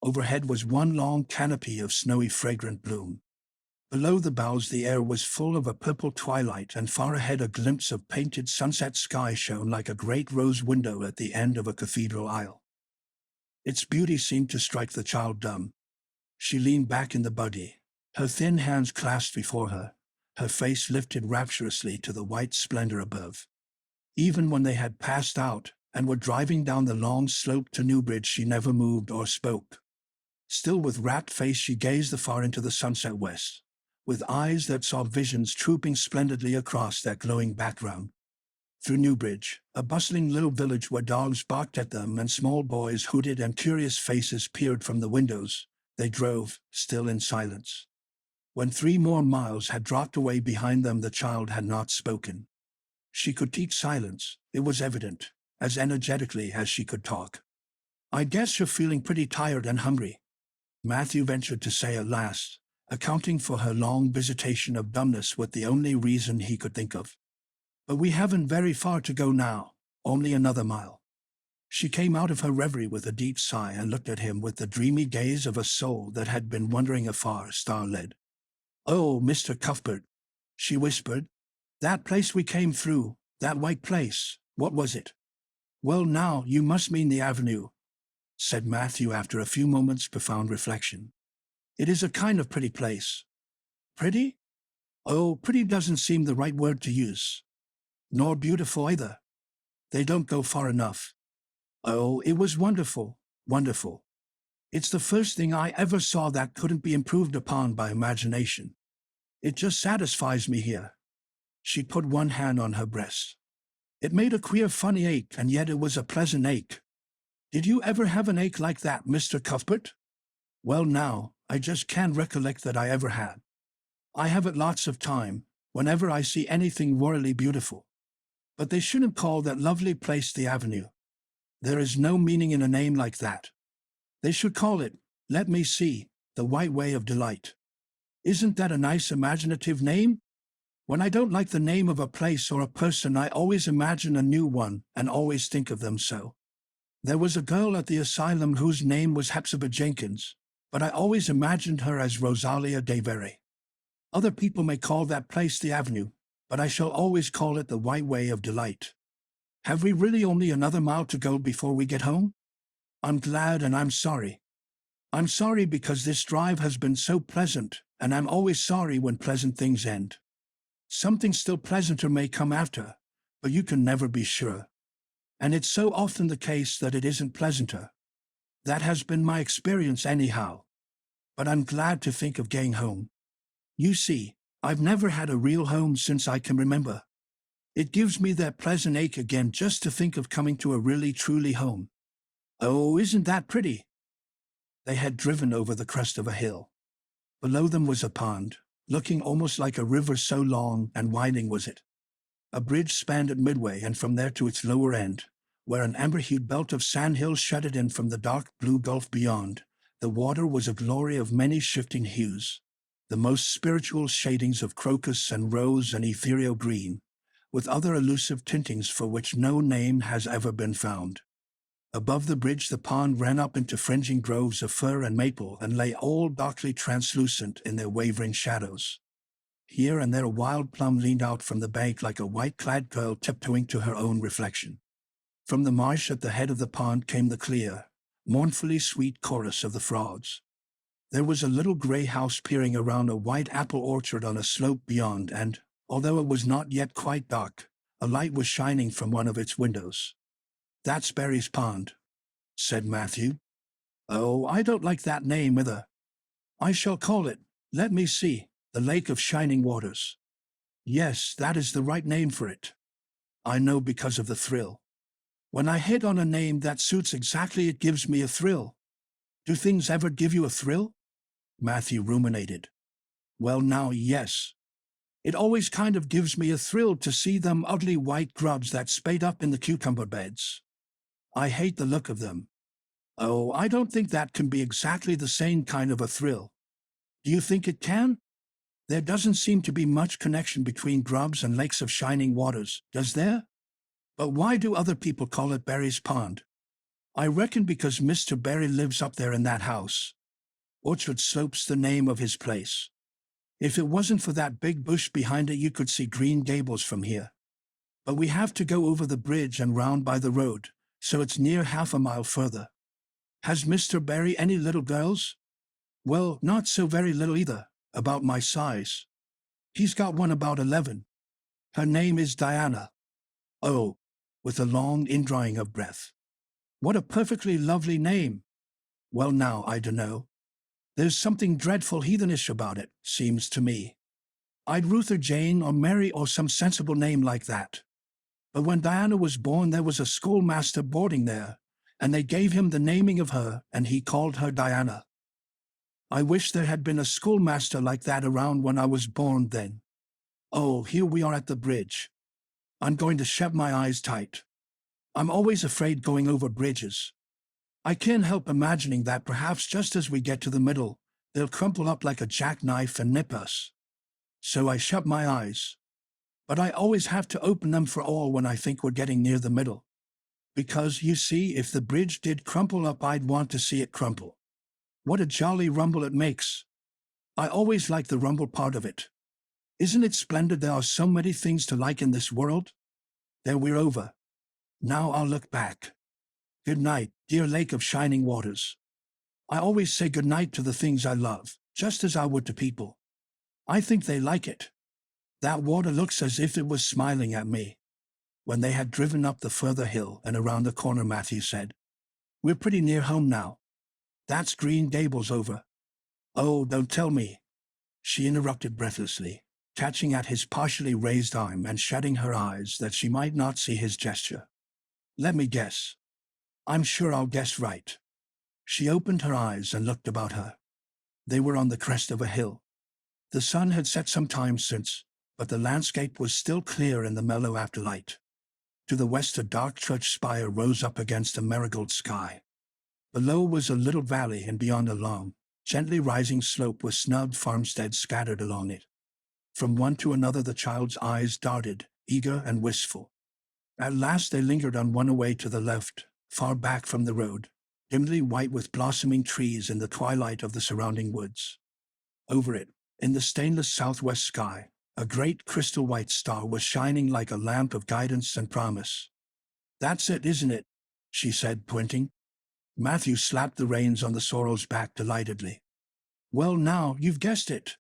Overhead was one long canopy of snowy fragrant bloom. Below the boughs the air was full of a purple twilight, and far ahead a glimpse of painted sunset sky shone like a great rose window at the end of a cathedral aisle. Its beauty seemed to strike the child dumb. She leaned back in the buggy, her thin hands clasped before her face lifted rapturously to the white splendor above. Even when they had passed out and were driving down the long slope to Newbridge, she never moved or spoke. Still with rapt face she gazed afar into the sunset west, with eyes that saw visions trooping splendidly across that glowing background. Through Newbridge, a bustling little village where dogs barked at them and small boys hooted and curious faces peered from the windows, they drove, still in silence. When 3 more miles had dropped away behind them, the child had not spoken. She could teach silence, it was evident, as energetically as she could talk. "I guess you're feeling pretty tired and hungry," Matthew ventured to say at last, accounting for her long visitation of dumbness with the only reason he could think of. "But we haven't very far to go now, only another mile." She came out of her reverie with a deep sigh and looked at him with the dreamy gaze of a soul that had been wandering afar, star-led. "Oh, Mr. Cuthbert," she whispered, That place we came through, that white place, what was it? Well, now, you must mean the avenue, said Matthew after a few moments' profound reflection. It is a kind of pretty place. Pretty? Oh, pretty doesn't seem the right word to use. Nor beautiful either. They don't go far enough. Oh, it was wonderful, wonderful. It's the first thing I ever saw that couldn't be improved upon by imagination. It just satisfies me here. She put one hand on her breast. It made a queer funny ache, and yet it was a pleasant ache. Did you ever have an ache like that, Mr. Cuthbert? Well now, I just can't recollect that I ever had. I have it lots of time, whenever I see anything royally beautiful. But they shouldn't call that lovely place the avenue. There is no meaning in a name like that. They should call it, let me see, the White Way of Delight. Isn't that a nice imaginative name? When I don't like the name of a place or a person, I always imagine a new one and always think of them so. There was a girl at the asylum whose name was Hepzibah Jenkins, but I always imagined her as Rosalia Davere. Other people may call that place the avenue, but I shall always call it the White Way of Delight. Have we really only another mile to go before we get home? I'm glad and I'm sorry. I'm sorry because this drive has been so pleasant, and I'm always sorry when pleasant things end. Something still pleasanter may come after, but you can never be sure. And it's so often the case that it isn't pleasanter. That has been my experience anyhow. But I'm glad to think of getting home. You see, I've never had a real home since I can remember. It gives me that pleasant ache again just to think of coming to a really truly home. Oh, isn't that pretty? They had driven over the crest of a hill. Below them was a pond, looking almost like a river, so long and winding was it. A bridge spanned it midway, and from there to its lower end, where an amber-hued belt of sandhills shut it in from the dark blue gulf beyond, the water was a glory of many shifting hues, the most spiritual shadings of crocus and rose and ethereal green, with other elusive tintings for which no name has ever been found. Above the bridge the pond ran up into fringing groves of fir and maple and lay all darkly translucent in their wavering shadows. Here and there a wild plum leaned out from the bank like a white-clad girl tiptoeing to her own reflection. From the marsh at the head of the pond came the clear, mournfully sweet chorus of the frogs. There was a little gray house peering around a white apple orchard on a slope beyond, and, although it was not yet quite dark, a light was shining from one of its windows. "That's Barry's Pond," said Matthew. "Oh, I don't like that name either. I shall call it, let me see, the Lake of Shining Waters. Yes, that is the right name for it. I know because of the thrill. When I hit on a name that suits exactly, it gives me a thrill. Do things ever give you a thrill?" Matthew ruminated. "Well now, yes. It always kind of gives me a thrill to see them ugly white grubs that spade up in the cucumber beds. I hate the look of them. Oh, I don't think that can be exactly the same kind of a thrill. Do you think it can? There doesn't seem to be much connection between grubs and lakes of shining waters, does there? But why do other people call it Barry's Pond? I reckon because Mr. Barry lives up there in that house. Orchard Slope's the name of his place. If it wasn't for that big bush behind it, you could see Green Gables from here. But we have to go over the bridge and round by the road, so it's near half a mile further. Has Mr. Barry any little girls? Well, not so very little either, about my size. He's got one about 11. Her name is Diana. Oh, with a long indrawing of breath. What a perfectly lovely name. Well now, I dunno. There's something dreadful heathenish about it, seems to me. I'd Ruther Jane or Mary or some sensible name like that. But when Diana was born, there was a schoolmaster boarding there, and they gave him the naming of her, and he called her Diana. I wish there had been a schoolmaster like that around when I was born then. Oh, here we are at the bridge. I'm going to shut my eyes tight. I'm always afraid going over bridges. I can't help imagining that perhaps just as we get to the middle, they'll crumple up like a jackknife and nip us. So I shut my eyes. But I always have to open them for all when I think we're getting near the middle. Because, you see, if the bridge did crumple up, I'd want to see it crumple. What a jolly rumble it makes. I always like the rumble part of it. Isn't it splendid there are so many things to like in this world? There we're over. Now I'll look back. Good night, dear lake of shining waters. I always say good night to the things I love, just as I would to people. I think they like it. That water looks as if it was smiling at me. When they had driven up the further hill and around the corner, Matthew said, "We're pretty near home now. That's Green Gables over." "Oh, don't tell me," she interrupted breathlessly, catching at his partially raised arm and shutting her eyes that she might not see his gesture. "Let me guess. I'm sure I'll guess right." She opened her eyes and looked about her. They were on the crest of a hill. The sun had set some time since, but the landscape was still clear in the mellow afterlight. To the west a dark church spire rose up against a marigold sky. Below was a little valley, and beyond a long, gently rising slope with snug farmsteads scattered along it. From one to another the child's eyes darted, eager and wistful. At last they lingered on one away to the left, far back from the road, dimly white with blossoming trees in the twilight of the surrounding woods. Over it, in the stainless southwest sky, a great crystal-white star was shining like a lamp of guidance and promise. "That's it, isn't it?" she said, pointing. Matthew slapped the reins on the sorrel's back delightedly. "Well, now, you've guessed it.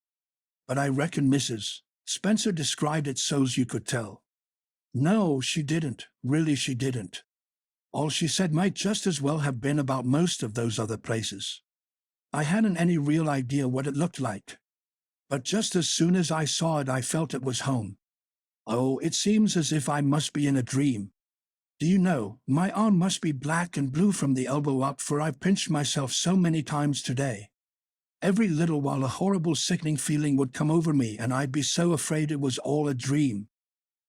But I reckon Mrs. Spencer described it so's you could tell." "No, she didn't. Really, she didn't. All she said might just as well have been about most of those other places. I hadn't any real idea what it looked like. But just as soon as I saw it, I felt it was home. Oh, it seems as if I must be in a dream. Do you know, my arm must be black and blue from the elbow up, for I've pinched myself so many times today. Every little while a horrible sickening feeling would come over me, and I'd be so afraid it was all a dream.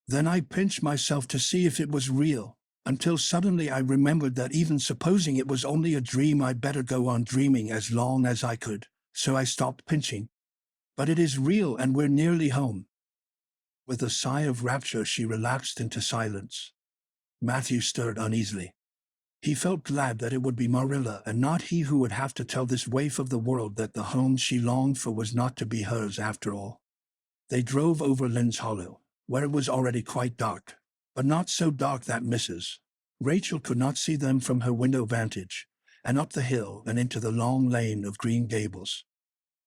Then I'd pinch myself to see if it was real, until suddenly I remembered that even supposing it was only a dream, I'd better go on dreaming as long as I could, so I stopped pinching. But it is real, and we're nearly home." With a sigh of rapture she relapsed into silence. Matthew stirred uneasily. He felt glad that it would be Marilla and not he who would have to tell this waif of the world that the home she longed for was not to be hers after all. They drove over Lynn's Hollow, where it was already quite dark, but not so dark that Mrs. Rachel could not see them from her window vantage, and up the hill and into the long lane of Green Gables.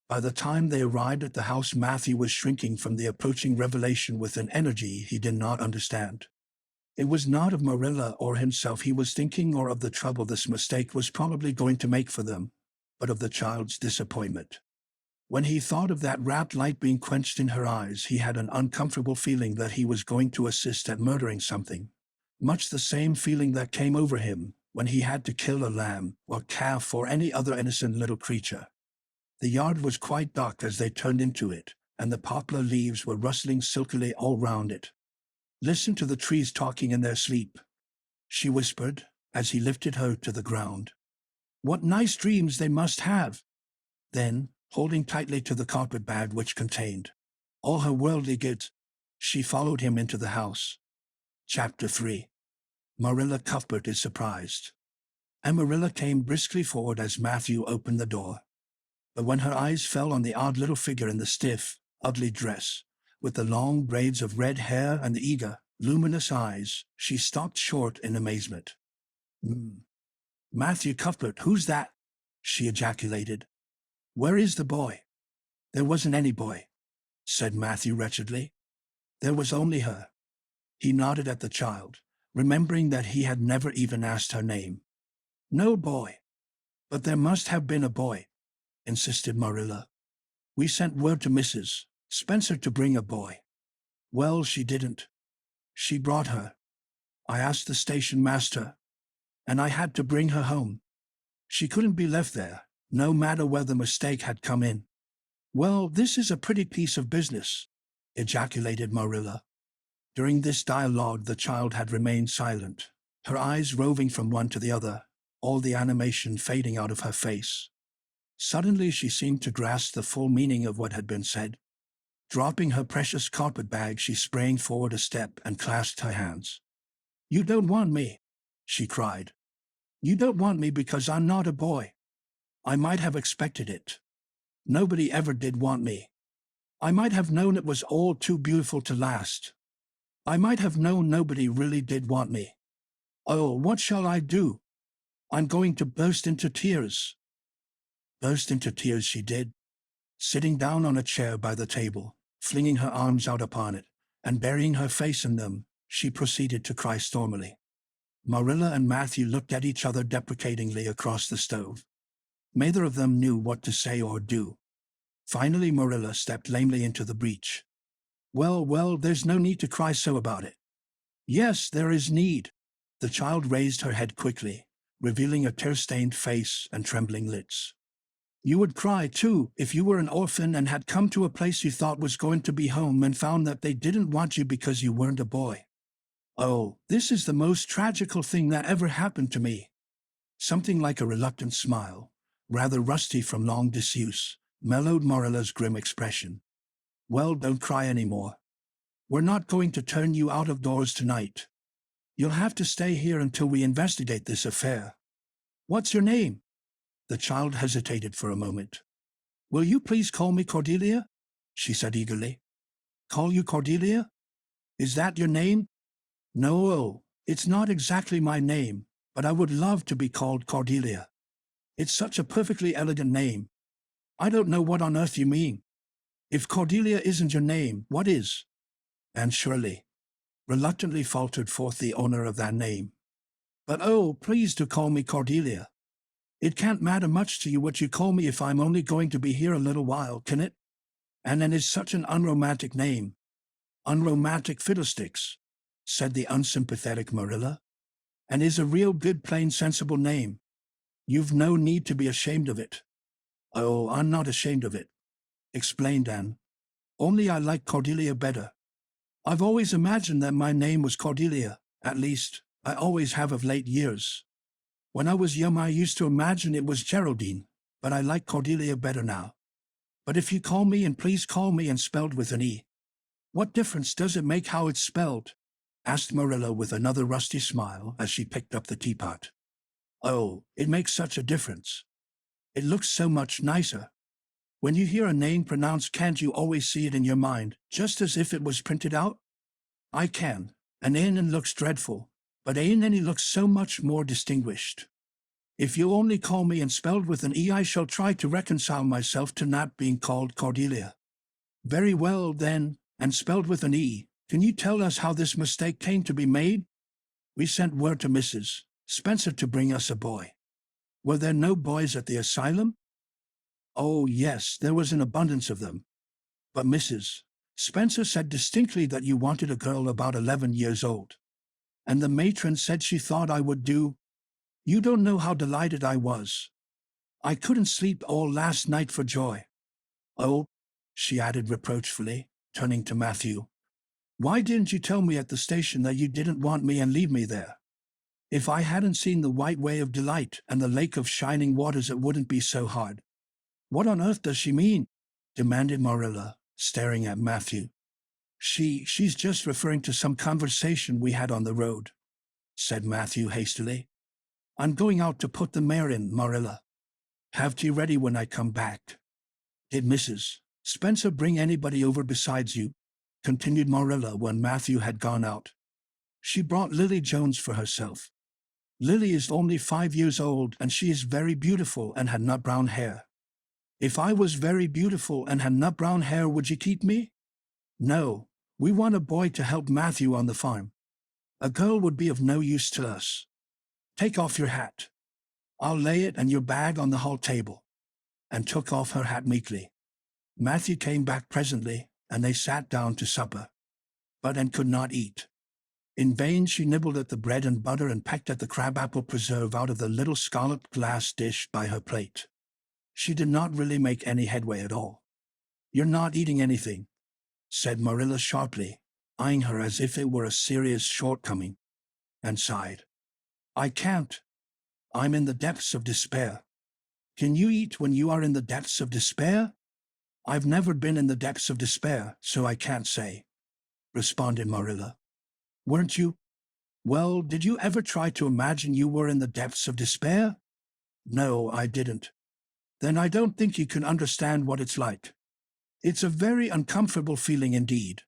By the time they arrived at the house, Matthew was shrinking from the approaching revelation with an energy he did not understand. It was not of Marilla or himself he was thinking, or of the trouble this mistake was probably going to make for them, but of the child's disappointment. When he thought of that rapt light being quenched in her eyes, he had an uncomfortable feeling that he was going to assist at murdering something, much the same feeling that came over him when he had to kill a lamb or calf or any other innocent little creature. The yard was quite dark as they turned into it, and the poplar leaves were rustling silkily all round it. "Listen to the trees talking in their sleep," she whispered, as he lifted her to the ground. "What nice dreams they must have." Then, holding tightly to the carpet bag which contained all her worldly goods, she followed him into the house. Chapter 3. Marilla Cuthbert is surprised. And Marilla came briskly forward as Matthew opened the door. But when her eyes fell on the odd little figure in the stiff, ugly dress, with the long braids of red hair and the eager, luminous eyes, she stopped short in amazement. "Matthew Cuthbert, who's that?" she ejaculated. "Where is the boy?" "There wasn't any boy," said Matthew wretchedly. "There was only her." He nodded at the child, remembering that he had never even asked her name. "No boy. But there must have been a boy," insisted Marilla. "We sent word to Mrs. Spencer to bring a boy." "Well, she didn't. She brought her. I asked the station master, and I had to bring her home. She couldn't be left there, no matter where the mistake had come in." "Well, this is a pretty piece of business," ejaculated Marilla. During this dialogue the child had remained silent, her eyes roving from one to the other, all the animation fading out of her face. Suddenly she seemed to grasp the full meaning of what had been said. Dropping her precious carpet bag, she sprang forward a step and clasped her hands. "You don't want me," she cried. "You don't want me because I'm not a boy. I might have expected it. Nobody ever did want me. I might have known it was all too beautiful to last. I might have known nobody really did want me. Oh, what shall I do? I'm going to burst into tears." Burst into tears she did, sitting down on a chair by the table, flinging her arms out upon it, and burying her face in them, she proceeded to cry stormily. Marilla and Matthew looked at each other deprecatingly across the stove. Neither of them knew what to say or do. Finally Marilla stepped lamely into the breach. Well, well, there's no need to cry so about it." "Yes, there is need." The child raised her head quickly, revealing a tear-stained face and trembling lips. "You would cry, too, if you were an orphan and had come to a place you thought was going to be home and found that they didn't want you because you weren't a boy. Oh, this is the most tragical thing that ever happened to me." Something like a reluctant smile, rather rusty from long disuse, mellowed Marilla's grim expression. "Well, don't cry any more. We're not going to turn you out of doors tonight. You'll have to stay here until we investigate this affair. What's your name?" The child hesitated for a moment. "Will you please call me Cordelia?" she said eagerly. "Call you Cordelia? Is that your name?" "No, it's not exactly my name, but I would love to be called Cordelia. It's such a perfectly elegant name. I don't know what on earth you mean. If Cordelia isn't your name, what is?" Anne Shirley reluctantly faltered forth the owner of that name. "But oh, please do call me Cordelia. It can't matter much to you what you call me if I'm only going to be here a little while, can it? And then it's such an unromantic name." "Unromantic fiddlesticks," said the unsympathetic Marilla, "and is a real good plain sensible name. You've no need to be ashamed of it." "Oh, I'm not ashamed of it," explained Anne. "Only I like Cordelia better. I've always imagined that my name was Cordelia. At least, I always have of late years. When I was young I used to imagine it was Geraldine, but I like Cordelia better now. But if you call me, and please call me and spelled with an E." "What difference does it make how it's spelled?" asked Marilla with another rusty smile as she picked up the teapot. "Oh, it makes such a difference. It looks so much nicer. When you hear a name pronounced, can't you always see it in your mind, just as if it was printed out? I can, and Anne looks dreadful, but Anne looks so much more distinguished. If you'll only call me and spelled with an E, I shall try to reconcile myself to not being called Cordelia." "Very well, then, and spelled with an E, can you tell us how this mistake came to be made?" "We sent word to Mrs. Spencer to bring us a boy." "Were there no boys at the asylum?" "Oh, yes, there was an abundance of them. But Mrs. Spencer said distinctly that you wanted a girl about 11 years old. And the matron said she thought I would do. You don't know how delighted I was. I couldn't sleep all last night for joy. Oh," she added reproachfully, turning to Matthew, "why didn't you tell me at the station that you didn't want me and leave me there? If I hadn't seen the White Way of Delight and the Lake of Shining Waters, it wouldn't be so hard." "What on earth does she mean?" demanded Marilla, staring at Matthew. She's just referring to some conversation we had on the road," said Matthew hastily. "I'm going out to put the mare in, Marilla. Have tea ready when I come back." "Did Mrs. Spencer bring anybody over besides you?" continued Marilla when Matthew had gone out. "She brought Lily Jones for herself. Lily is only 5 years old, and she is very beautiful and had nut brown hair." "If I was very beautiful and had nut brown hair, would you keep me?" "No, we want a boy to help Matthew on the farm. A girl would be of no use to us. Take off your hat. I'll lay it and your bag on the hall table," and took off her hat meekly. Matthew came back presently, and they sat down to supper. But Anne could not eat. In vain she nibbled at the bread and butter and pecked at the crabapple preserve out of the little scalloped glass dish by her plate. She did not really make any headway at all. "You're not eating anything," said Marilla sharply, eyeing her as if it were a serious shortcoming, and sighed. "I can't. I'm in the depths of despair." "Can you eat when you are in the depths of despair?" "I've never been in the depths of despair, so I can't say," responded Marilla. "Weren't you? Well, did you ever try to imagine you were in the depths of despair?" "No, I didn't." "Then I don't think you can understand what it's like. It's a very uncomfortable feeling indeed.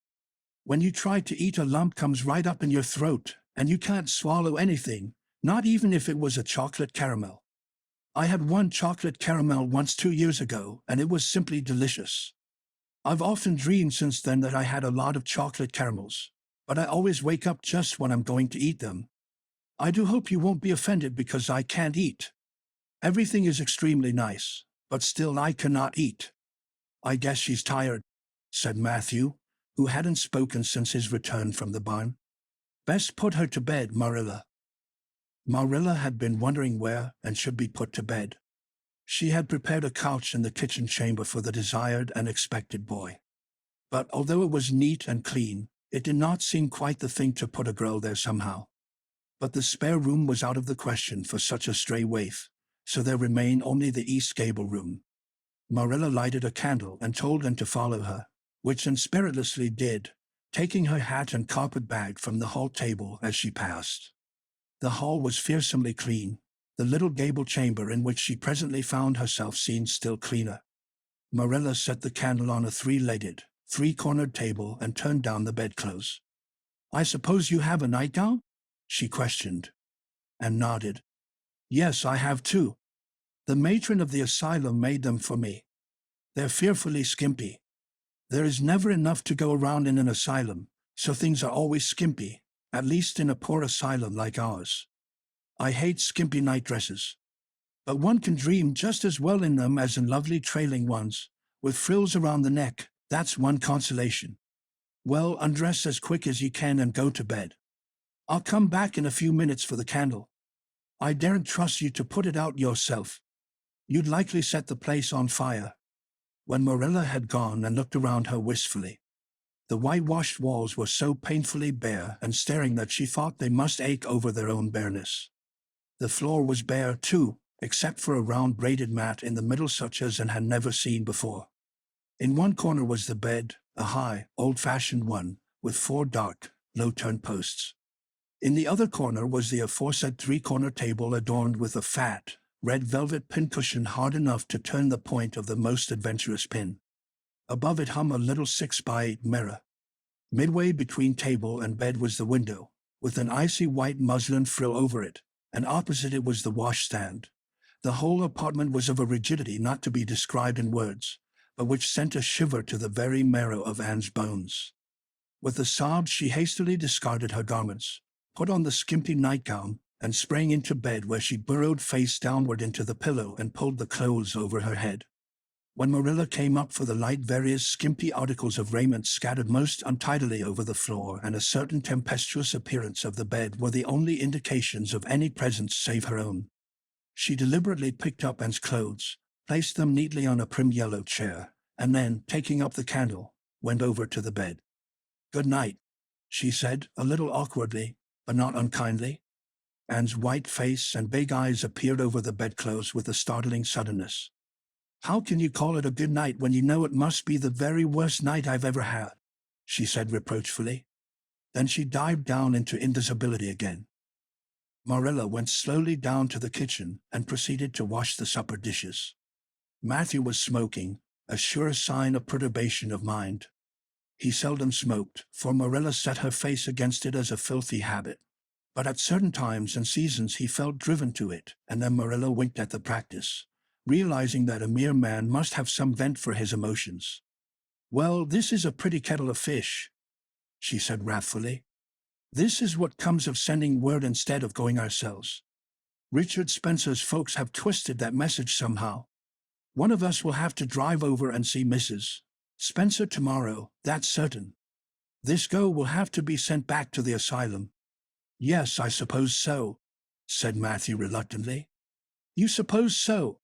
When you try to eat, a lump comes right up in your throat, and you can't swallow anything, not even if it was a chocolate caramel. I had one chocolate caramel once 2 years ago, and it was simply delicious. I've often dreamed since then that I had a lot of chocolate caramels, but I always wake up just when I'm going to eat them. I do hope you won't be offended because I can't eat. Everything is extremely nice, but still I cannot eat. I guess she's tired, said Matthew, who hadn't spoken since his return from the barn. Best put her to bed, Marilla. Marilla had been wondering where and should be put to bed. She had prepared a couch in the kitchen chamber for the desired and expected boy. But although it was neat and clean, it did not seem quite the thing to put a girl there somehow. But the spare room was out of the question for such a stray waif, so there remained only the east gable room. Marilla lighted a candle and told them to follow her, which they spiritlessly did, taking her hat and carpet bag from the hall table as she passed. The hall was fearsomely clean, the little gable chamber in which she presently found herself seemed still cleaner. Marilla set the candle on a three-legged, three-cornered table and turned down the bedclothes. "I suppose you have a nightgown?" she questioned, and nodded. "Yes, I have too. The matron of the asylum made them for me. They're fearfully skimpy. There is never enough to go around in an asylum, so things are always skimpy, at least in a poor asylum like ours. I hate skimpy nightdresses. But one can dream just as well in them as in lovely trailing ones, with frills around the neck. That's one consolation. Well, undress as quick as you can and go to bed. I'll come back in a few minutes for the candle. I daren't trust you to put it out yourself. You'd likely set the place on fire." When Marilla had gone and looked around her wistfully, the whitewashed walls were so painfully bare and staring that she thought they must ache over their own bareness. The floor was bare, too, except for a round braided mat in the middle such as Anne had never seen before. In one corner was the bed, a high, old-fashioned one, with 4 dark, low-turned posts. In the other corner was the aforesaid three-corner table adorned with a fat, red velvet pincushion hard enough to turn the point of the most adventurous pin. Above it hung a little 6x8 mirror. Midway between table and bed was the window, with an icy white muslin frill over it, and opposite it was the washstand. The whole apartment was of a rigidity not to be described in words, but which sent a shiver to the very marrow of Anne's bones. With a sob she hastily discarded her garments, put on the skimpy nightgown, and sprang into bed, where she burrowed face downward into the pillow and pulled the clothes over her head. When Marilla came up for the light, various skimpy articles of raiment scattered most untidily over the floor and a certain tempestuous appearance of the bed were the only indications of any presence save her own. She deliberately picked up Anne's clothes, placed them neatly on a prim yellow chair, and then, taking up the candle, went over to the bed. "Good night," she said, a little awkwardly, but not unkindly. Anne's white face and big eyes appeared over the bedclothes with a startling suddenness. "How can you call it a good night when you know it must be the very worst night I've ever had?" she said reproachfully. Then she dived down into invisibility again. Marilla went slowly down to the kitchen and proceeded to wash the supper dishes. Matthew was smoking, a sure sign of perturbation of mind. He seldom smoked, for Marilla set her face against it as a filthy habit. But at certain times and seasons he felt driven to it, and then Marilla winked at the practice, realizing that a mere man must have some vent for his emotions. "Well, this is a pretty kettle of fish," she said wrathfully. "This is what comes of sending word instead of going ourselves. Richard Spencer's folks have twisted that message somehow. One of us will have to drive over and see Mrs. Spencer tomorrow, that's certain. This girl will have to be sent back to the asylum." "Yes, I suppose so," said Matthew reluctantly. "You suppose so?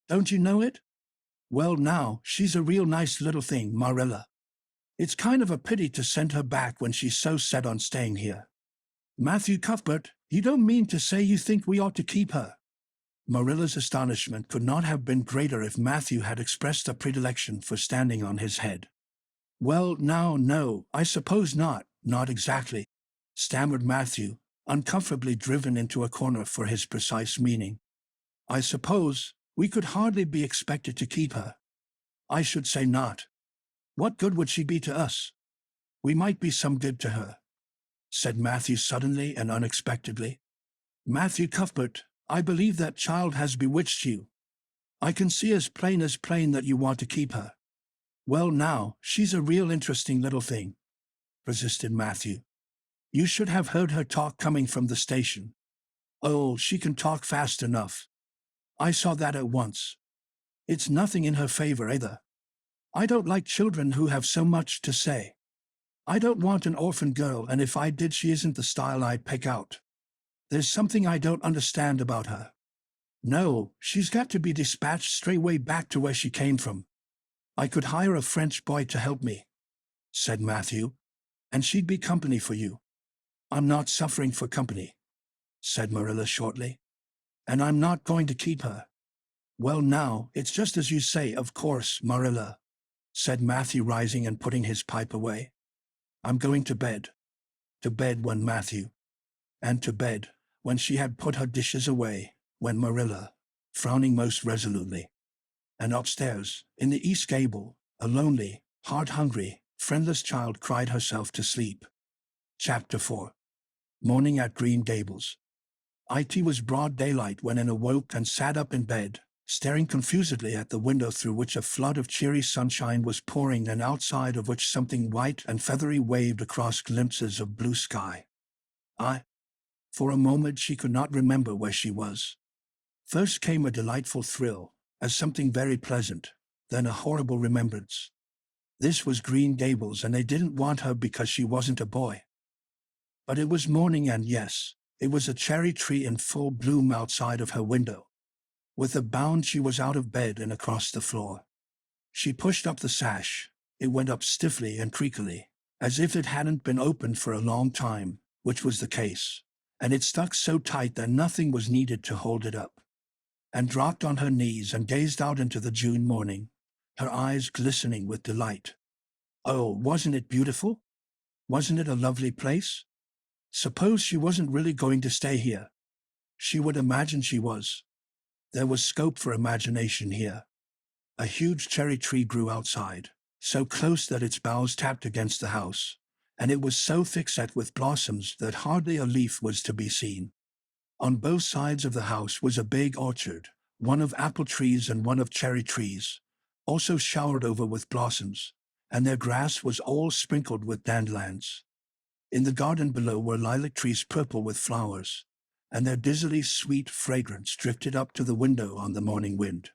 Don't you know it? Well now, she's a real nice little thing, Marilla. It's kind of a pity to send her back when she's so set on staying here. Matthew Cuthbert, you don't mean to say you think we ought to keep her?" Marilla's astonishment could not have been greater if Matthew had expressed a predilection for standing on his head. "Well, now, no, I suppose not exactly," stammered Matthew, uncomfortably driven into a corner for his precise meaning. "I suppose we could hardly be expected to keep her." "I should say not. What good would she be to us? We might be some good to her, said Matthew suddenly and unexpectedly. Matthew Cuthbert, I believe that child has bewitched you. I can see as plain that you want to keep her. Well now, she's a real interesting little thing, persisted Matthew. You should have heard her talk coming from the station. Oh, she can talk fast enough. I saw that at once. It's nothing in her favor either. I don't like children who have so much to say. I don't want an orphan girl, and if I did, she isn't the style I'd pick out. There's something I don't understand about her. No, she's got to be dispatched straightway back to where she came from. I could hire a French boy to help me, said Matthew, and she'd be company for you. I'm not suffering for company, said Marilla shortly, and I'm not going to keep her. Well now, it's just as you say, of course, Marilla, said Matthew, rising and putting his pipe away. I'm going to bed. To bed when Matthew. And to bed when she had put her dishes away, when Marilla, frowning most resolutely. And upstairs, in the east gable, a lonely, heart-hungry, friendless child cried herself to sleep. Chapter 4. Morning at Green Gables. It was broad daylight when Anne awoke and sat up in bed, staring confusedly at the window through which a flood of cheery sunshine was pouring and outside of which something white and feathery waved across glimpses of blue sky. For a moment she could not remember where she was. First came a delightful thrill, as something very pleasant, then a horrible remembrance. This was Green Gables, and they didn't want her because she wasn't a boy. But it was morning, and yes, it was a cherry tree in full bloom outside of her window. With a bound she was out of bed and across the floor. She pushed up the sash. It went up stiffly and creakily, as if it hadn't been opened for a long time, which was the case, and it stuck so tight that nothing was needed to hold it up. And dropped on her knees and gazed out into the June morning, her eyes glistening with delight. Oh, wasn't it beautiful? Wasn't it a lovely place? Suppose she wasn't really going to stay here. She would imagine she was. There was scope for imagination here. A huge cherry tree grew outside, so close that its boughs tapped against the house, and it was so thick set with blossoms that hardly a leaf was to be seen. On both sides of the house was a big orchard, one of apple trees and one of cherry trees, also showered over with blossoms, and their grass was all sprinkled with dandelions. In the garden below were lilac trees purple with flowers, and their dizzily sweet fragrance drifted up to the window on the morning wind.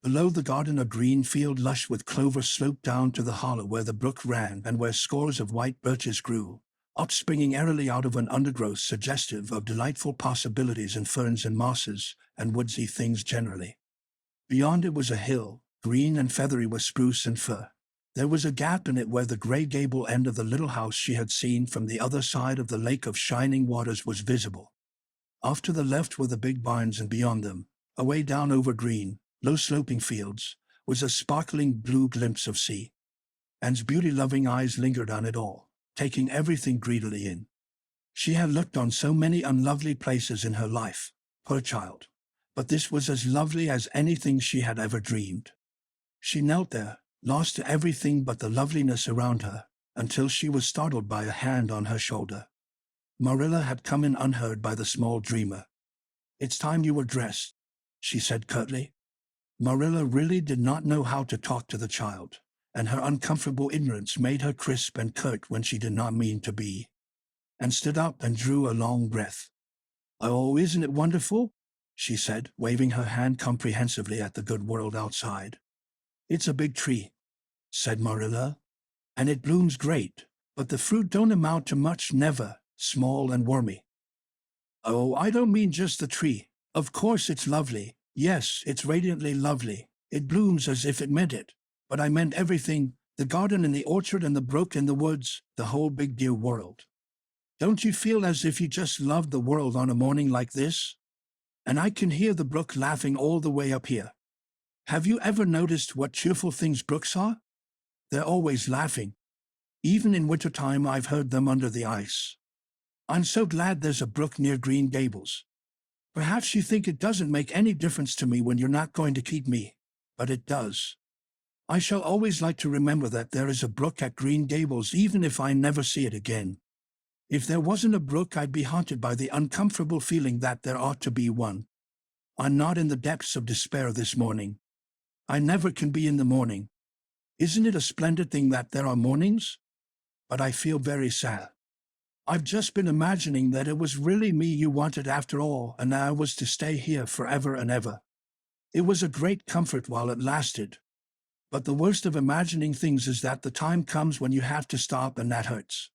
Below the garden a green field lush with clover sloped down to the hollow where the brook ran and where scores of white birches grew, upspringing airily out of an undergrowth suggestive of delightful possibilities in ferns and mosses and woodsy things generally. Beyond it was a hill, green and feathery with spruce and fir. There was a gap in it where the gray gable end of the little house she had seen from the other side of the lake of shining waters was visible. Off to the left were the big barns, and beyond them, away down over green, low-sloping fields, was a sparkling blue glimpse of sea. Anne's beauty-loving eyes lingered on it all, taking everything greedily in. She had looked on so many unlovely places in her life, poor child, but this was as lovely as anything she had ever dreamed. She knelt there, lost to everything but the loveliness around her, until she was startled by a hand on her shoulder. Marilla had come in unheard by the small dreamer. "It's time you were dressed," she said curtly. Marilla really did not know how to talk to the child, and her uncomfortable ignorance made her crisp and curt when she did not mean to be. And stood up and drew a long breath. "Oh, isn't it wonderful?" she said, waving her hand comprehensively at the good world outside. "It's a big tree," said Marilla, "and it blooms great, but the fruit don't amount to much, never, small and wormy." "Oh, I don't mean just the tree. Of course it's lovely. Yes, it's radiantly lovely. It blooms as if it meant it. But I meant everything, the garden and the orchard and the brook and the woods, the whole big dear world. Don't you feel as if you just loved the world on a morning like this? And I can hear the brook laughing all the way up here. Have you ever noticed what cheerful things brooks are? They're always laughing. Even in wintertime I've heard them under the ice. I'm so glad there's a brook near Green Gables. Perhaps you think it doesn't make any difference to me when you're not going to keep me, but it does. I shall always like to remember that there is a brook at Green Gables even if I never see it again. If there wasn't a brook, I'd be haunted by the uncomfortable feeling that there ought to be one. I'm not in the depths of despair this morning. I never can be in the morning. Isn't it a splendid thing that there are mornings? But I feel very sad. I've just been imagining that it was really me you wanted after all, and I was to stay here forever and ever. It was a great comfort while it lasted. But the worst of imagining things is that the time comes when you have to stop, and that hurts.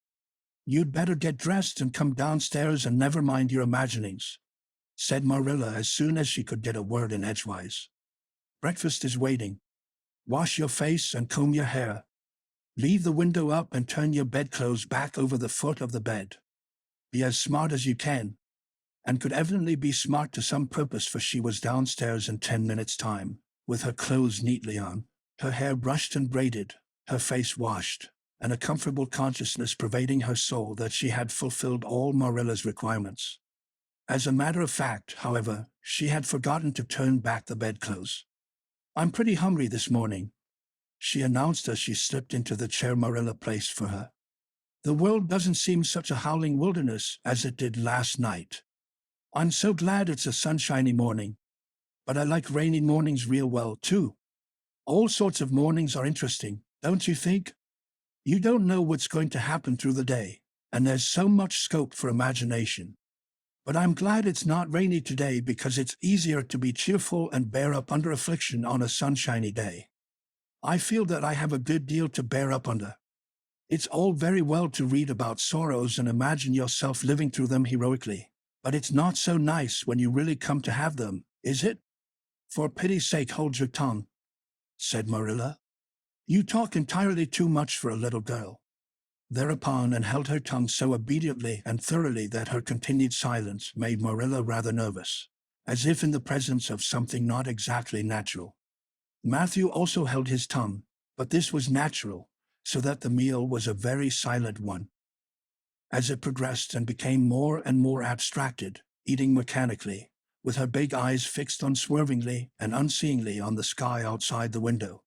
You'd better get dressed and come downstairs and never mind your imaginings, said Marilla as soon as she could get a word in edgewise. Breakfast is waiting. Wash your face and comb your hair. Leave the window up and turn your bedclothes back over the foot of the bed. Be as smart as you can. And could evidently be smart to some purpose, for she was downstairs in 10 minutes' time, with her clothes neatly on, her hair brushed and braided, her face washed, and a comfortable consciousness pervading her soul that she had fulfilled all Marilla's requirements. As a matter of fact, however, she had forgotten to turn back the bedclothes. I'm pretty hungry this morning, she announced as she slipped into the chair Marilla placed for her. The world doesn't seem such a howling wilderness as it did last night. I'm so glad it's a sunshiny morning. But I like rainy mornings real well, too. All sorts of mornings are interesting, don't you think? You don't know what's going to happen through the day, and there's so much scope for imagination. But I'm glad it's not rainy today, because it's easier to be cheerful and bear up under affliction on a sunshiny day. I feel that I have a good deal to bear up under. It's all very well to read about sorrows and imagine yourself living through them heroically, but it's not so nice when you really come to have them, is it? For pity's sake, hold your tongue, said Marilla. You talk entirely too much for a little girl. Thereupon, and held her tongue so obediently and thoroughly that her continued silence made Marilla rather nervous, as if in the presence of something not exactly natural. Matthew also held his tongue, but this was natural, so that the meal was a very silent one. As it progressed and became more and more abstracted, eating mechanically, with her big eyes fixed unswervingly and unseeingly on the sky outside the window.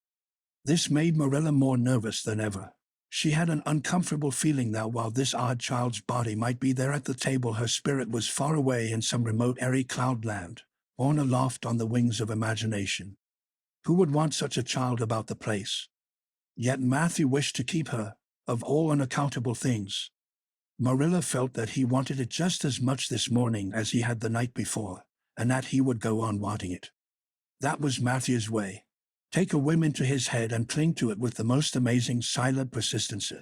This made Marilla more nervous than ever. She had an uncomfortable feeling that while this odd child's body might be there at the table, her spirit was far away in some remote airy cloudland, borne aloft on the wings of imagination. Who would want such a child about the place? Yet Matthew wished to keep her, of all unaccountable things. Marilla felt that he wanted it just as much this morning as he had the night before, and that he would go on wanting it. That was Matthew's way. Take a whim into his head and cling to it with the most amazing silent persistency,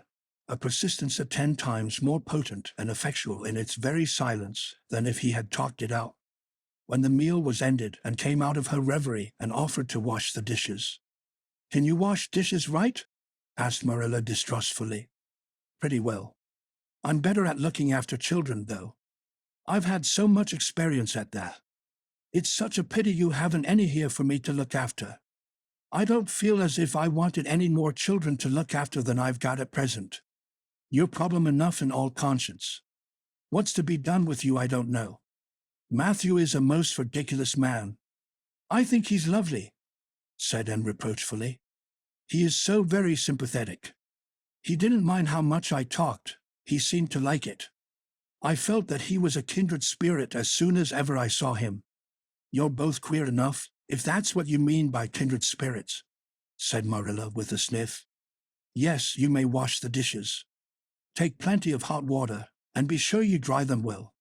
a persistence 10 times more potent and effectual in its very silence than if he had talked it out. When the meal was ended and came out of her reverie and offered to wash the dishes. Can you wash dishes right? Asked Marilla distrustfully. Pretty well. I'm better at looking after children, though. I've had so much experience at that. It's such a pity you haven't any here for me to look after. I don't feel as if I wanted any more children to look after than I've got at present. You're problem enough in all conscience. What's to be done with you I don't know. Matthew is a most ridiculous man. I think he's lovely, said Anne reproachfully. He is so very sympathetic. He didn't mind how much I talked. He seemed to like it. I felt that he was a kindred spirit as soon as ever I saw him. You're both queer enough, if that's what you mean by kindred spirits, said Marilla with a sniff. Yes, you may wash the dishes. Take plenty of hot water, and be sure you dry them well.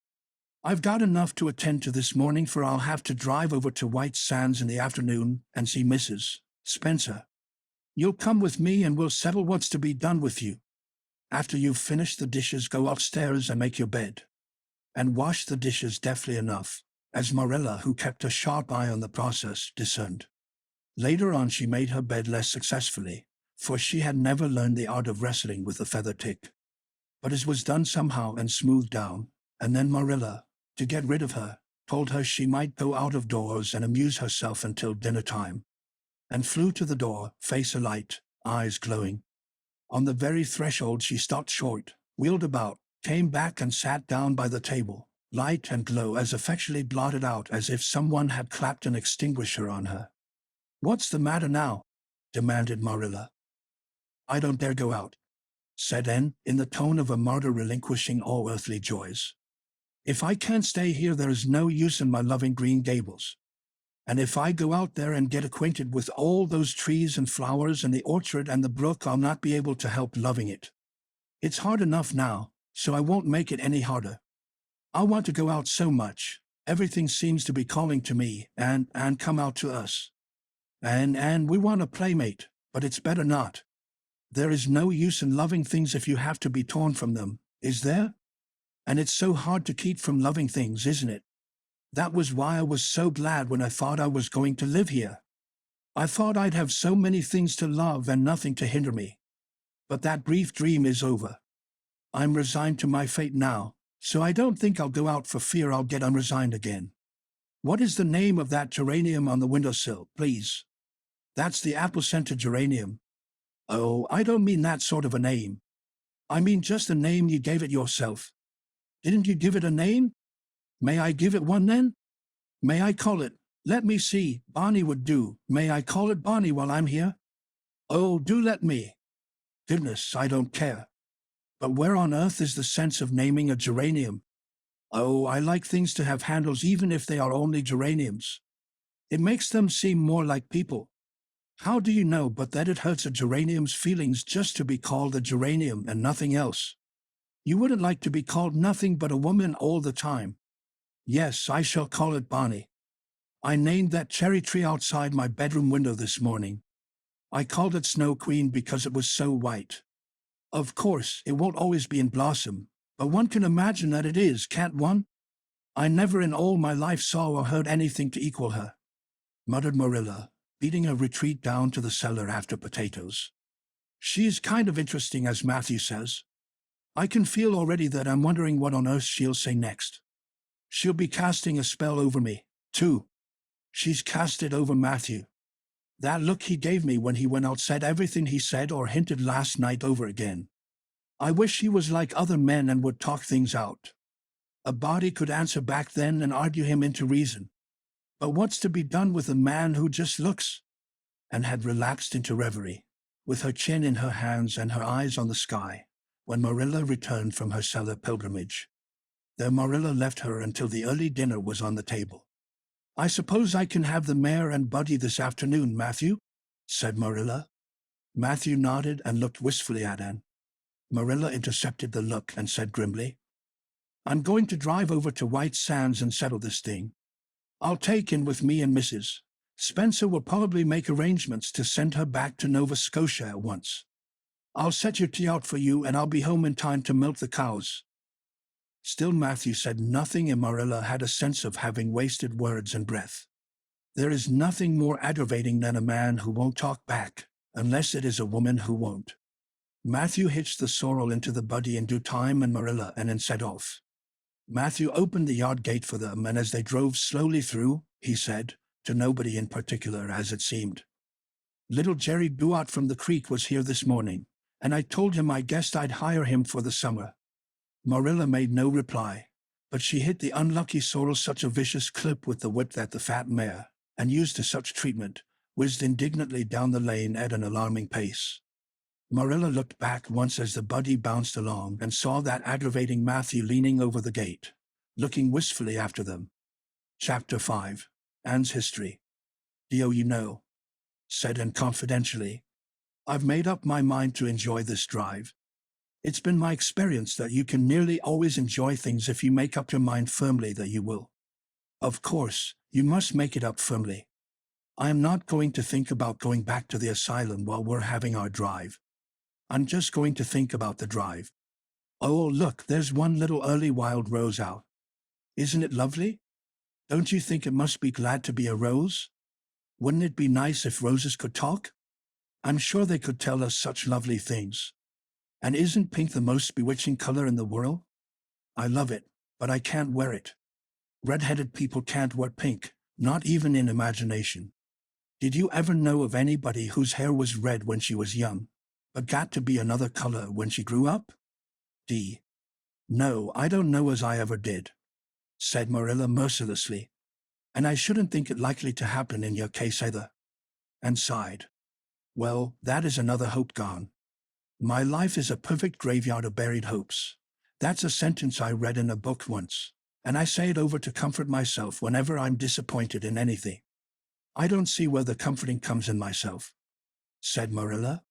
I've got enough to attend to this morning, for I'll have to drive over to White Sands in the afternoon and see Mrs. Spencer. You'll come with me and we'll settle what's to be done with you. After you've finished the dishes, go upstairs and make your bed. And wash the dishes deftly enough, as Marilla, who kept a sharp eye on the process, discerned. Later on she made her bed less successfully, for she had never learned the art of wrestling with the feather tick. But it was done somehow and smoothed down, and then Marilla, to get rid of her, told her she might go out of doors and amuse herself until dinner time, and flew to the door, face alight, eyes glowing. On the very threshold she stopped short, wheeled about, came back and sat down by the table, light and glow as effectually blotted out as if someone had clapped an extinguisher on her. What's the matter now? demanded Marilla. I don't dare go out, said Anne, in the tone of a martyr relinquishing all earthly joys. If I can't stay here, there is no use in my loving Green Gables. And if I go out there and get acquainted with all those trees and flowers and the orchard and the brook, I'll not be able to help loving it. It's hard enough now, so I won't make it any harder. I want to go out so much. Everything seems to be calling to me, and come out to us. And we want a playmate, but it's better not. There is no use in loving things if you have to be torn from them, is there? And it's so hard to keep from loving things, isn't it? That was why I was so glad when I thought I was going to live here. I thought I'd have so many things to love and nothing to hinder me. But that brief dream is over. I'm resigned to my fate now, so I don't think I'll go out for fear I'll get unresigned again. What is the name of that geranium on the windowsill, please? That's the apple-scented geranium. Oh, I don't mean that sort of a name. I mean just the name you gave it yourself. Didn't you give it a name? May I give it one then? May I call it, let me see, Bonnie would do. May I call it Bonnie while I'm here? Oh, do let me. Goodness, I don't care. But where on earth is the sense of naming a geranium? Oh, I like things to have handles even if they are only geraniums. It makes them seem more like people. How do you know but that it hurts a geranium's feelings just to be called a geranium and nothing else? You wouldn't like to be called nothing but a woman all the time. Yes, I shall call it Bonnie. I named that cherry tree outside my bedroom window this morning. I called it Snow Queen because it was so white. Of course, it won't always be in blossom, but one can imagine that it is, can't one? I never in all my life saw or heard anything to equal her, muttered Marilla, beating a retreat down to the cellar after potatoes. She's kind of interesting, as Matthew says. I can feel already that I'm wondering what on earth she'll say next. She'll be casting a spell over me, too. She's cast it over Matthew. That look he gave me when he went out said everything he said or hinted last night over again. I wish he was like other men and would talk things out. A body could answer back then and argue him into reason. But what's to be done with a man who just looks? And had relapsed into reverie, with her chin in her hands and her eyes on the sky, when Marilla returned from her cellar pilgrimage. There Marilla left her until the early dinner was on the table. I suppose I can have the mare and Buddy this afternoon, Matthew? Said Marilla. Matthew nodded and looked wistfully at Anne. Marilla intercepted the look and said grimly, I'm going to drive over to White Sands and settle this thing. I'll take in with me and Mrs. Spencer will probably make arrangements to send her back to Nova Scotia at once. I'll set your tea out for you and I'll be home in time to milk the cows. Still Matthew said nothing, and Marilla had a sense of having wasted words and breath. There is nothing more aggravating than a man who won't talk back, unless it is a woman who won't. Matthew hitched the sorrel into the buggy in due time, and Marilla and then set off. Matthew opened the yard gate for them, and as they drove slowly through, he said, to nobody in particular as it seemed, Little Jerry Duat from the creek was here this morning, and I told him I guessed I'd hire him for the summer. Marilla made no reply, but she hit the unlucky sorrel such a vicious clip with the whip that the fat mare, unused to such treatment, whizzed indignantly down the lane at an alarming pace. Marilla looked back once as the buggy bounced along and saw that aggravating Matthew leaning over the gate, looking wistfully after them. Chapter 5. Anne's History. "Do you know," said Anne confidentially, "I've made up my mind to enjoy this drive. It's been my experience that you can nearly always enjoy things if you make up your mind firmly that you will. Of course, you must make it up firmly. I am not going to think about going back to the asylum while we're having our drive. I'm just going to think about the drive. Oh, look, there's one little early wild rose out. Isn't it lovely? Don't you think it must be glad to be a rose? Wouldn't it be nice if roses could talk? I'm sure they could tell us such lovely things. And isn't pink the most bewitching color in the world? I love it, but I can't wear it. Red-headed people can't wear pink, not even in imagination. Did you ever know of anybody whose hair was red when she was young, but got to be another color when she grew up? No, I don't know as I ever did, said Marilla mercilessly, and I shouldn't think it likely to happen in your case either, and sighed. Well, that is another hope gone. My life is a perfect graveyard of buried hopes. That's a sentence I read in a book once, and I say it over to comfort myself whenever I'm disappointed in anything. I don't see where the comforting comes in myself, said Marilla.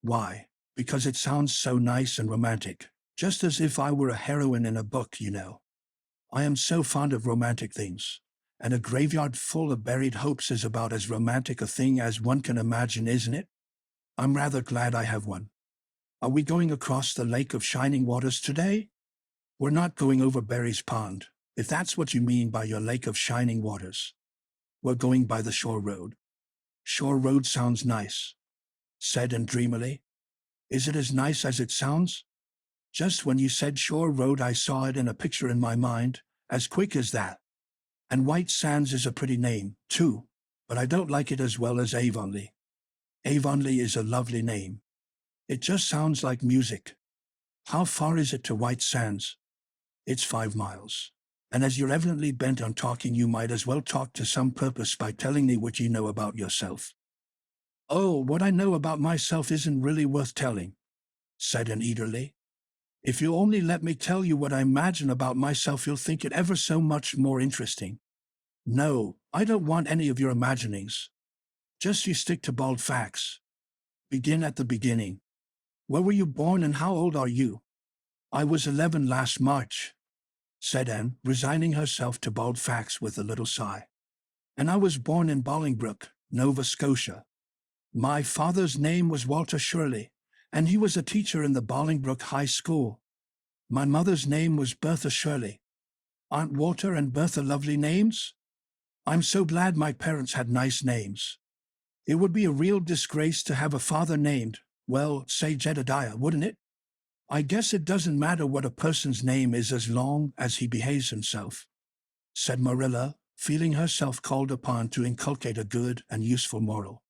Why? Because it sounds so nice and romantic, just as if I were a heroine in a book, you know. I am so fond of romantic things, and a graveyard full of buried hopes is about as romantic a thing as one can imagine, isn't it? I'm rather glad I have one. Are we going across the Lake of Shining Waters today? We're not going over Berry's Pond, if that's what you mean by your Lake of Shining Waters. We're going by the shore road. Shore road sounds nice, said Anne dreamily. Is it as nice as it sounds? Just when you said shore road, I saw it in a picture in my mind, as quick as that. And White Sands is a pretty name, too, but I don't like it as well as Avonlea. Avonlea is a lovely name. It just sounds like music. How far is it to White Sands? It's 5 miles. And as you're evidently bent on talking, you might as well talk to some purpose by telling me what you know about yourself. Oh, what I know about myself isn't really worth telling, said Anne eagerly. If you only let me tell you what I imagine about myself, you'll think it ever so much more interesting. No, I don't want any of your imaginings. Just you stick to bald facts. Begin at the beginning. Where were you born and how old are you? I was 11 last March, said Anne, resigning herself to bald facts with a little sigh. And I was born in Bolingbroke, Nova Scotia. My father's name was Walter Shirley, and he was a teacher in the Bolingbroke High School. My mother's name was Bertha Shirley. Aren't Walter and Bertha lovely names? I'm so glad my parents had nice names. It would be a real disgrace to have a father named, well, say Jedediah, wouldn't it? I guess it doesn't matter what a person's name is as long as he behaves himself, said Marilla, feeling herself called upon to inculcate a good and useful moral.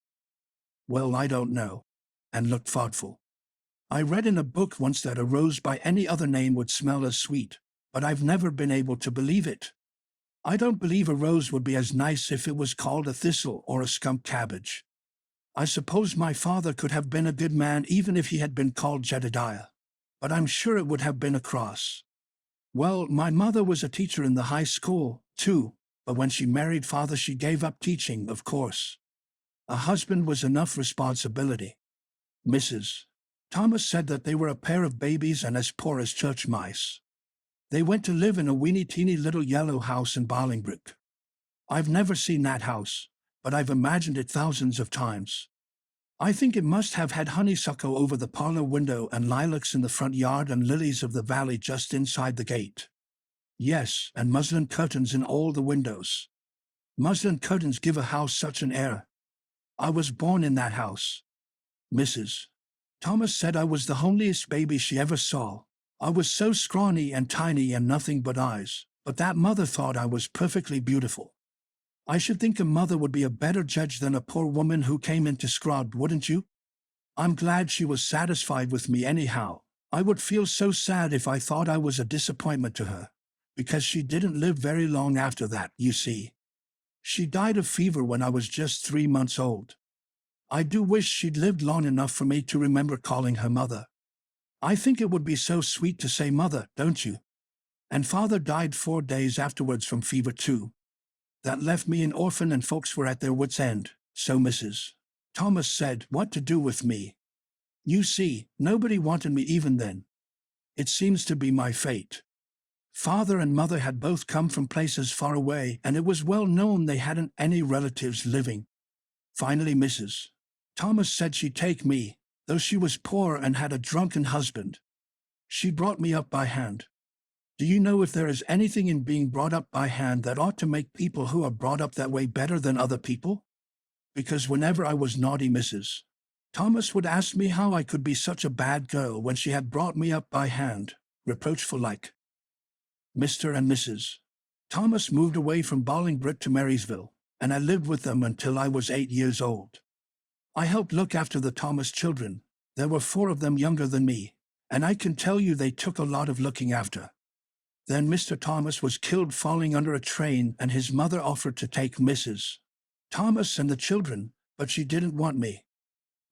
Well, I don't know, and looked thoughtful. I read in a book once that a rose by any other name would smell as sweet, but I've never been able to believe it. I don't believe a rose would be as nice if it was called a thistle or a skunk cabbage. I suppose my father could have been a good man even if he had been called Jedediah, but I'm sure it would have been a cross. Well, my mother was a teacher in the high school, too, but when she married father she gave up teaching, of course. A husband was enough responsibility. Mrs. Thomas said that they were a pair of babies and as poor as church mice. They went to live in a weeny-teeny little yellow house in Bolingbroke. I've never seen that house, but I've imagined it thousands of times. I think it must have had honeysuckle over the parlor window and lilacs in the front yard and lilies of the valley just inside the gate. Yes, and muslin curtains in all the windows. Muslin curtains give a house such an air. I was born in that house. Mrs. Thomas said I was the homeliest baby she ever saw. I was so scrawny and tiny and nothing but eyes, but that mother thought I was perfectly beautiful. I should think a mother would be a better judge than a poor woman who came into scrod, wouldn't you? I'm glad she was satisfied with me anyhow. I would feel so sad if I thought I was a disappointment to her, because she didn't live very long after that, you see. She died of fever when I was just 3 months old. I do wish she'd lived long enough for me to remember calling her mother. I think it would be so sweet to say mother, don't you? And father died 4 days afterwards from fever too. That left me an orphan and folks were at their wits' end, so Mrs. Thomas said what to do with me. You see, nobody wanted me even then. It seems to be my fate. Father and mother had both come from places far away, and it was well known they hadn't any relatives living. Finally, Mrs. Thomas said she'd take me, though she was poor and had a drunken husband. She brought me up by hand. Do you know if there is anything in being brought up by hand that ought to make people who are brought up that way better than other people? Because whenever I was naughty, Mrs. Thomas would ask me how I could be such a bad girl when she had brought me up by hand, reproachful like. Mr. and Mrs. Thomas moved away from Bolingbroke to Marysville, and I lived with them until I was 8 years old. I helped look after the Thomas children. There were 4 of them younger than me, and I can tell you they took a lot of looking after. Then Mr. Thomas was killed falling under a train, and his mother offered to take Mrs. Thomas and the children, but she didn't want me.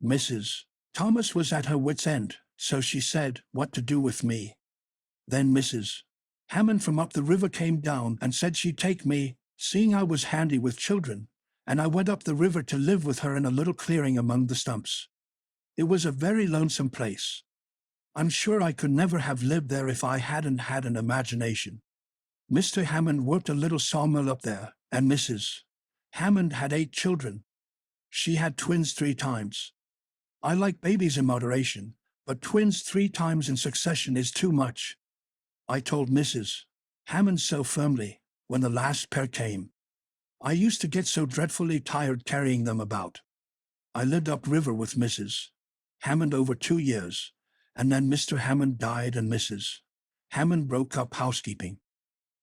Mrs. Thomas was at her wit's end, so she said what to do with me. Then Mrs. Hammond from up the river came down and said she'd take me, seeing I was handy with children, and I went up the river to live with her in a little clearing among the stumps. It was a very lonesome place. I'm sure I could never have lived there if I hadn't had an imagination. Mr. Hammond worked a little sawmill up there, and Mrs. Hammond had 8 children. She had twins 3 times. I like babies in moderation, but twins 3 times in succession is too much. I told Mrs. Hammond so firmly when the last pair came. I used to get so dreadfully tired carrying them about. I lived upriver with Mrs. Hammond over 2 years, and then Mr. Hammond died and Mrs. Hammond broke up housekeeping.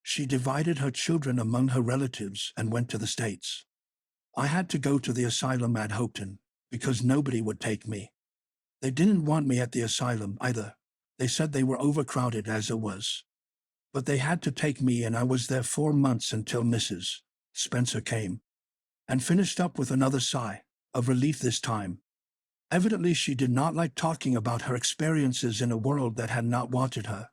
She divided her children among her relatives and went to the States. I had to go to the asylum at Hopeton, because nobody would take me. They didn't want me at the asylum either. They said they were overcrowded as it was. But they had to take me, and I was there 4 months until Mrs. Spencer came, and finished up with another sigh of relief this time. Evidently she did not like talking about her experiences in a world that had not wanted her.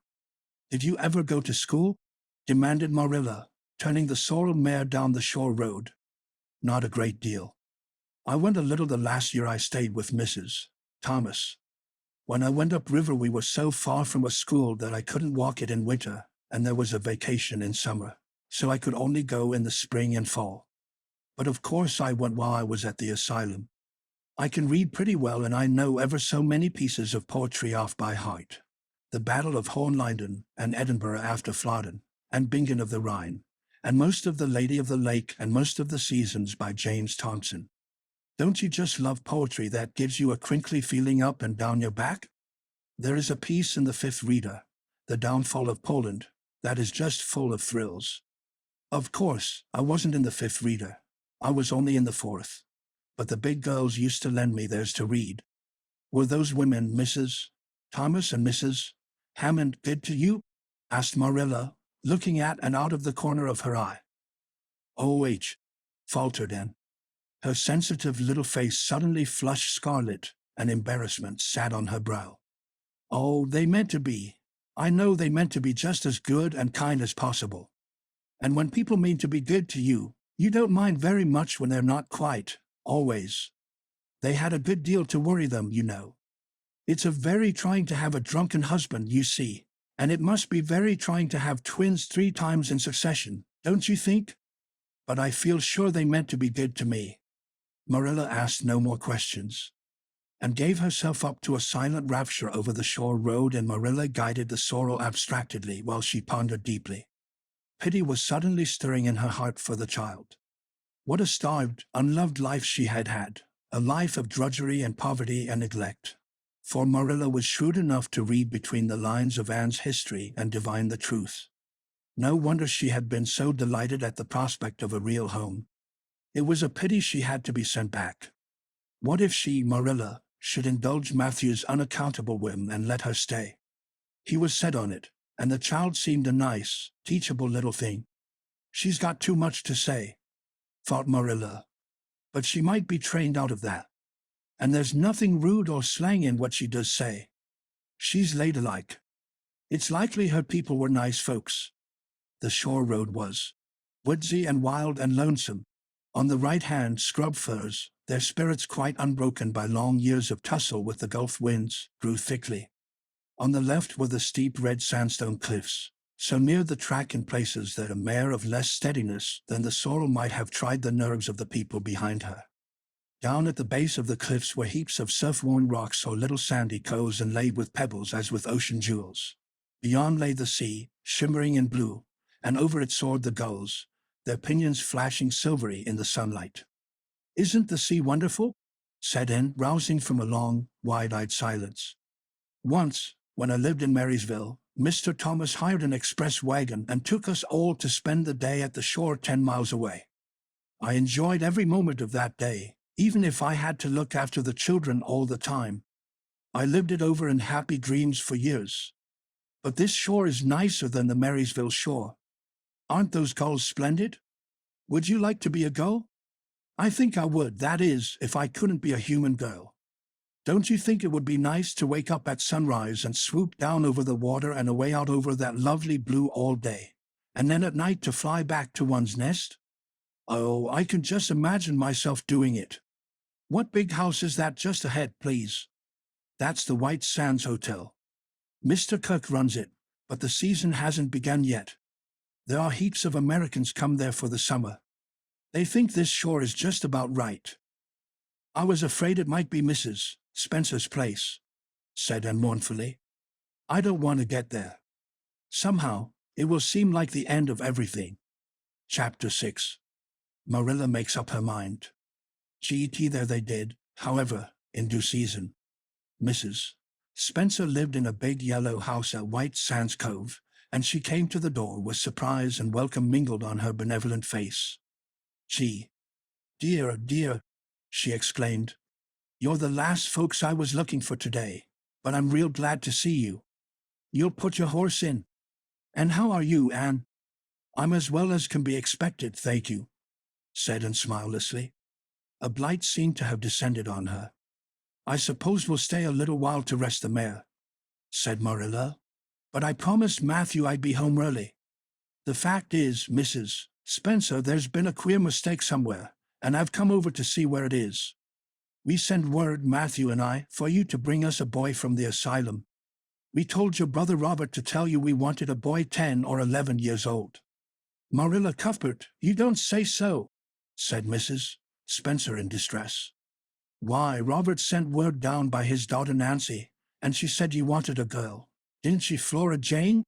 "Did you ever go to school?" demanded Marilla, turning the sorrel mare down the shore road. "Not a great deal. I went a little the last year I stayed with Mrs. Thomas. When I went upriver we were so far from a school that I couldn't walk it in winter, and there was a vacation in summer, so I could only go in the spring and fall. But of course I went while I was at the asylum. I can read pretty well, and I know ever so many pieces of poetry off by heart. The Battle of Hohenlinden and Edinburgh after Flodden, and Bingen of the Rhine, and most of The Lady of the Lake and most of the Seasons by James Thompson. Don't you just love poetry that gives you a crinkly feeling up and down your back? There is a piece in the 5th Reader, The Downfall of Poland, that is just full of thrills. Of course, I wasn't in the 5th Reader. I was only in the 4th. But the big girls used to lend me theirs to read. Were those women, Mrs. Thomas and Mrs. Hammond, good to you?" asked Marilla, looking at and out of the corner of her eye. "Oh," faltered Anne. Her sensitive little face suddenly flushed scarlet, and embarrassment sat on her brow. "Oh, they meant to be. I know they meant to be just as good and kind as possible. And when people mean to be good to you, you don't mind very much when they're not quite, always. They had a good deal to worry them, you know. It's a very trying to have a drunken husband, you see, and it must be very trying to have twins 3 times in succession, don't you think? But I feel sure they meant to be good to me." Marilla asked no more questions, and gave herself up to a silent rapture over the shore road, and Marilla guided the sorrel abstractedly while she pondered deeply. Pity was suddenly stirring in her heart for the child. What a starved, unloved life she had had, a life of drudgery and poverty and neglect. For Marilla was shrewd enough to read between the lines of Anne's history and divine the truth. No wonder she had been so delighted at the prospect of a real home. It was a pity she had to be sent back. What if she, Marilla, should indulge Matthew's unaccountable whim and let her stay? He was set on it, and the child seemed a nice, teachable little thing. "She's got too much to say," thought Marilla, "but she might be trained out of that. And there's nothing rude or slang in what she does say. She's ladylike. It's likely her people were nice folks." The shore road was woodsy and wild and lonesome. On the right hand, scrub firs, their spirits quite unbroken by long years of tussle with the Gulf winds, grew thickly. On the left were the steep red sandstone cliffs, so near the track in places that a mare of less steadiness than the sorrel might have tried the nerves of the people behind her. Down at the base of the cliffs were heaps of surf-worn rocks or little sandy coves inlaid with pebbles as with ocean jewels. Beyond lay the sea, shimmering in blue, and over it soared the gulls, their pinions flashing silvery in the sunlight. "Isn't the sea wonderful?" said Anne, rousing from a long, wide-eyed silence. "Once, when I lived in Marysville, Mr. Thomas hired an express wagon and took us all to spend the day at the shore 10 miles away. I enjoyed every moment of that day, even if I had to look after the children all the time. I lived it over in happy dreams for years. But this shore is nicer than the Marysville shore. Aren't those gulls splendid? Would you like to be a gull?" "I think I would, that is, if I couldn't be a human girl." Don't you think it would be nice to wake up at sunrise and swoop down over the water and away out over that lovely blue all day, and then at night to fly back to one's nest? Oh, I can just imagine myself doing it. What big house is that just ahead, please? That's the White Sands Hotel. Mr. Kirk runs it, but the season hasn't begun yet. There are heaps of Americans come there for the summer. They think this shore is just about right. I was afraid it might be Mrs. Spencer's place, said Anne mournfully. I don't want to get there. Somehow, it will seem like the end of everything. Chapter 6. Marilla makes up her mind. There they did, however, in due season. Mrs. Spencer lived in a big yellow house at White Sands Cove, and she came to the door with surprise and welcome mingled on her benevolent face. Dear, dear, she exclaimed. You're the last folks I was looking for today, but I'm real glad to see you. You'll put your horse in. And how are you, Anne? I'm as well as can be expected, thank you, said Anne smilelessly. A blight seemed to have descended on her. I suppose we'll stay a little while to rest the mare, said Marilla, but I promised Matthew I'd be home early. The fact is, Mrs. Spencer, there's been a queer mistake somewhere, and I've come over to see where it is. We sent word, Matthew and I, for you to bring us a boy from the asylum. We told your brother Robert to tell you we wanted a boy 10 or 11 years old. Marilla Cuthbert, you don't say so, said Mrs. Spencer in distress. Why, Robert sent word down by his daughter Nancy, and she said you wanted a girl. Didn't she, Flora Jane?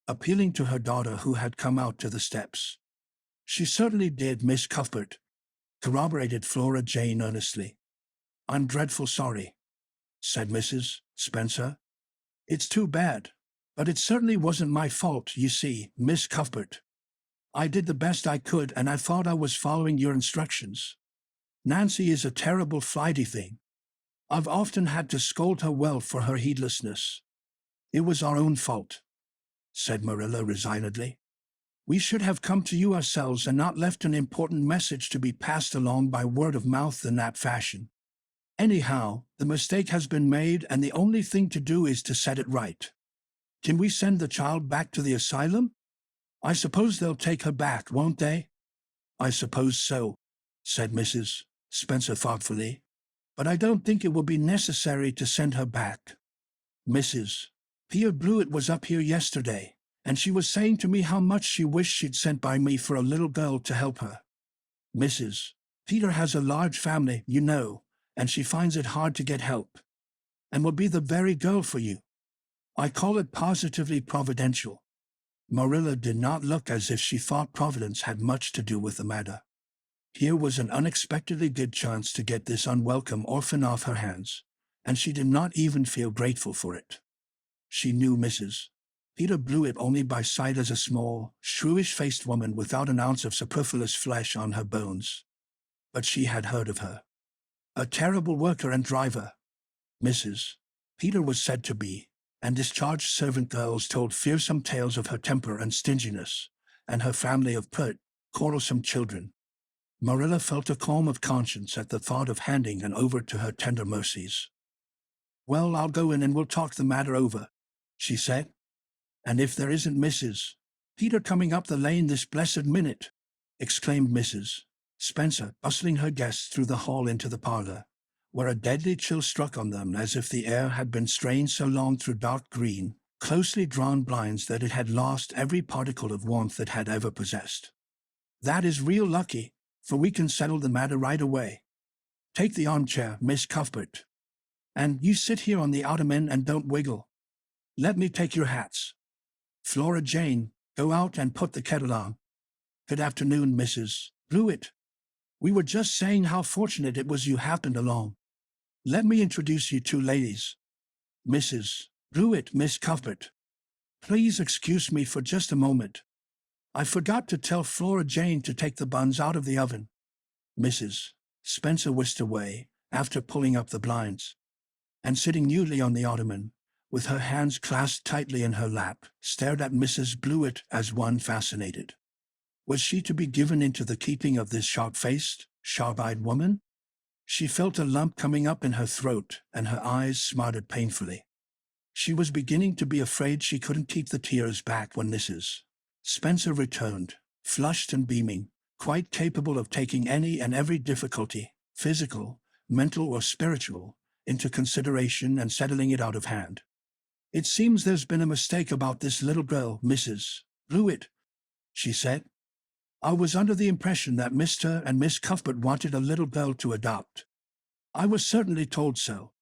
Appealing to her daughter who had come out to the steps. She certainly did, Miss Cuthbert, corroborated Flora Jane earnestly. I'm dreadful sorry, said Mrs. Spencer. It's too bad, but it certainly wasn't my fault, you see, Miss Cuthbert. I did the best I could, and I thought I was following your instructions. Nancy is a terrible flighty thing. I've often had to scold her well for her heedlessness. It was our own fault, said Marilla resignedly. We should have come to you ourselves and not left an important message to be passed along by word of mouth in that fashion. Anyhow, the mistake has been made, and the only thing to do is to set it right. Can we send the child back to the asylum? I suppose they'll take her back, won't they? I suppose so, said Mrs. Spencer thoughtfully, but I don't think it will be necessary to send her back. Mrs. Pia Blewett was up here yesterday, and she was saying to me how much she wished she'd sent by me for a little girl to help her. Mrs. Peter has a large family, you know, and she finds it hard to get help, and will be the very girl for you. I call it positively providential. Marilla did not look as if she thought Providence had much to do with the matter. Here was an unexpectedly good chance to get this unwelcome orphan off her hands, and she did not even feel grateful for it. She knew Mrs. Peter Blewett only by sight as a small, shrewish-faced woman without an ounce of superfluous flesh on her bones. But she had heard of her. A terrible worker and driver, Mrs. Peter was said to be, and discharged servant girls told fearsome tales of her temper and stinginess, and her family of pert, quarrelsome children. Marilla felt a qualm of conscience at the thought of handing an over to her tender mercies. Well, I'll go in and we'll talk the matter over, she said. And if there isn't Mrs. Peter coming up the lane this blessed minute, exclaimed Mrs. Spencer, bustling her guests through the hall into the parlor, where a deadly chill struck on them as if the air had been strained so long through dark green, closely drawn blinds that it had lost every particle of warmth it had ever possessed. That is real lucky, for we can settle the matter right away. Take the armchair, Miss Cuthbert. And you sit here on the ottoman and don't wiggle. Let me take your hats. Flora Jane, go out and put the kettle on. Good afternoon, Mrs. Blewett. We were just saying how fortunate it was you happened along. Let me introduce you two ladies. Mrs. Blewett, Miss Cuthbert. Please excuse me for just a moment. I forgot to tell Flora Jane to take the buns out of the oven. Mrs. Spencer whisked away, after pulling up the blinds, and sitting newly on the ottoman, with her hands clasped tightly in her lap, stared at Mrs. Blewett as one fascinated. Was she to be given into the keeping of this sharp-faced, sharp-eyed woman? She felt a lump coming up in her throat, and her eyes smarted painfully. She was beginning to be afraid she couldn't keep the tears back when Mrs. Spencer returned, flushed and beaming, quite capable of taking any and every difficulty, physical, mental or spiritual, into consideration and settling it out of hand. "It seems there's been a mistake about this little girl, Mrs. Blewett," she said. "I was under the impression that Mr. and Miss Cuthbert wanted a little girl to adopt. I was certainly told so.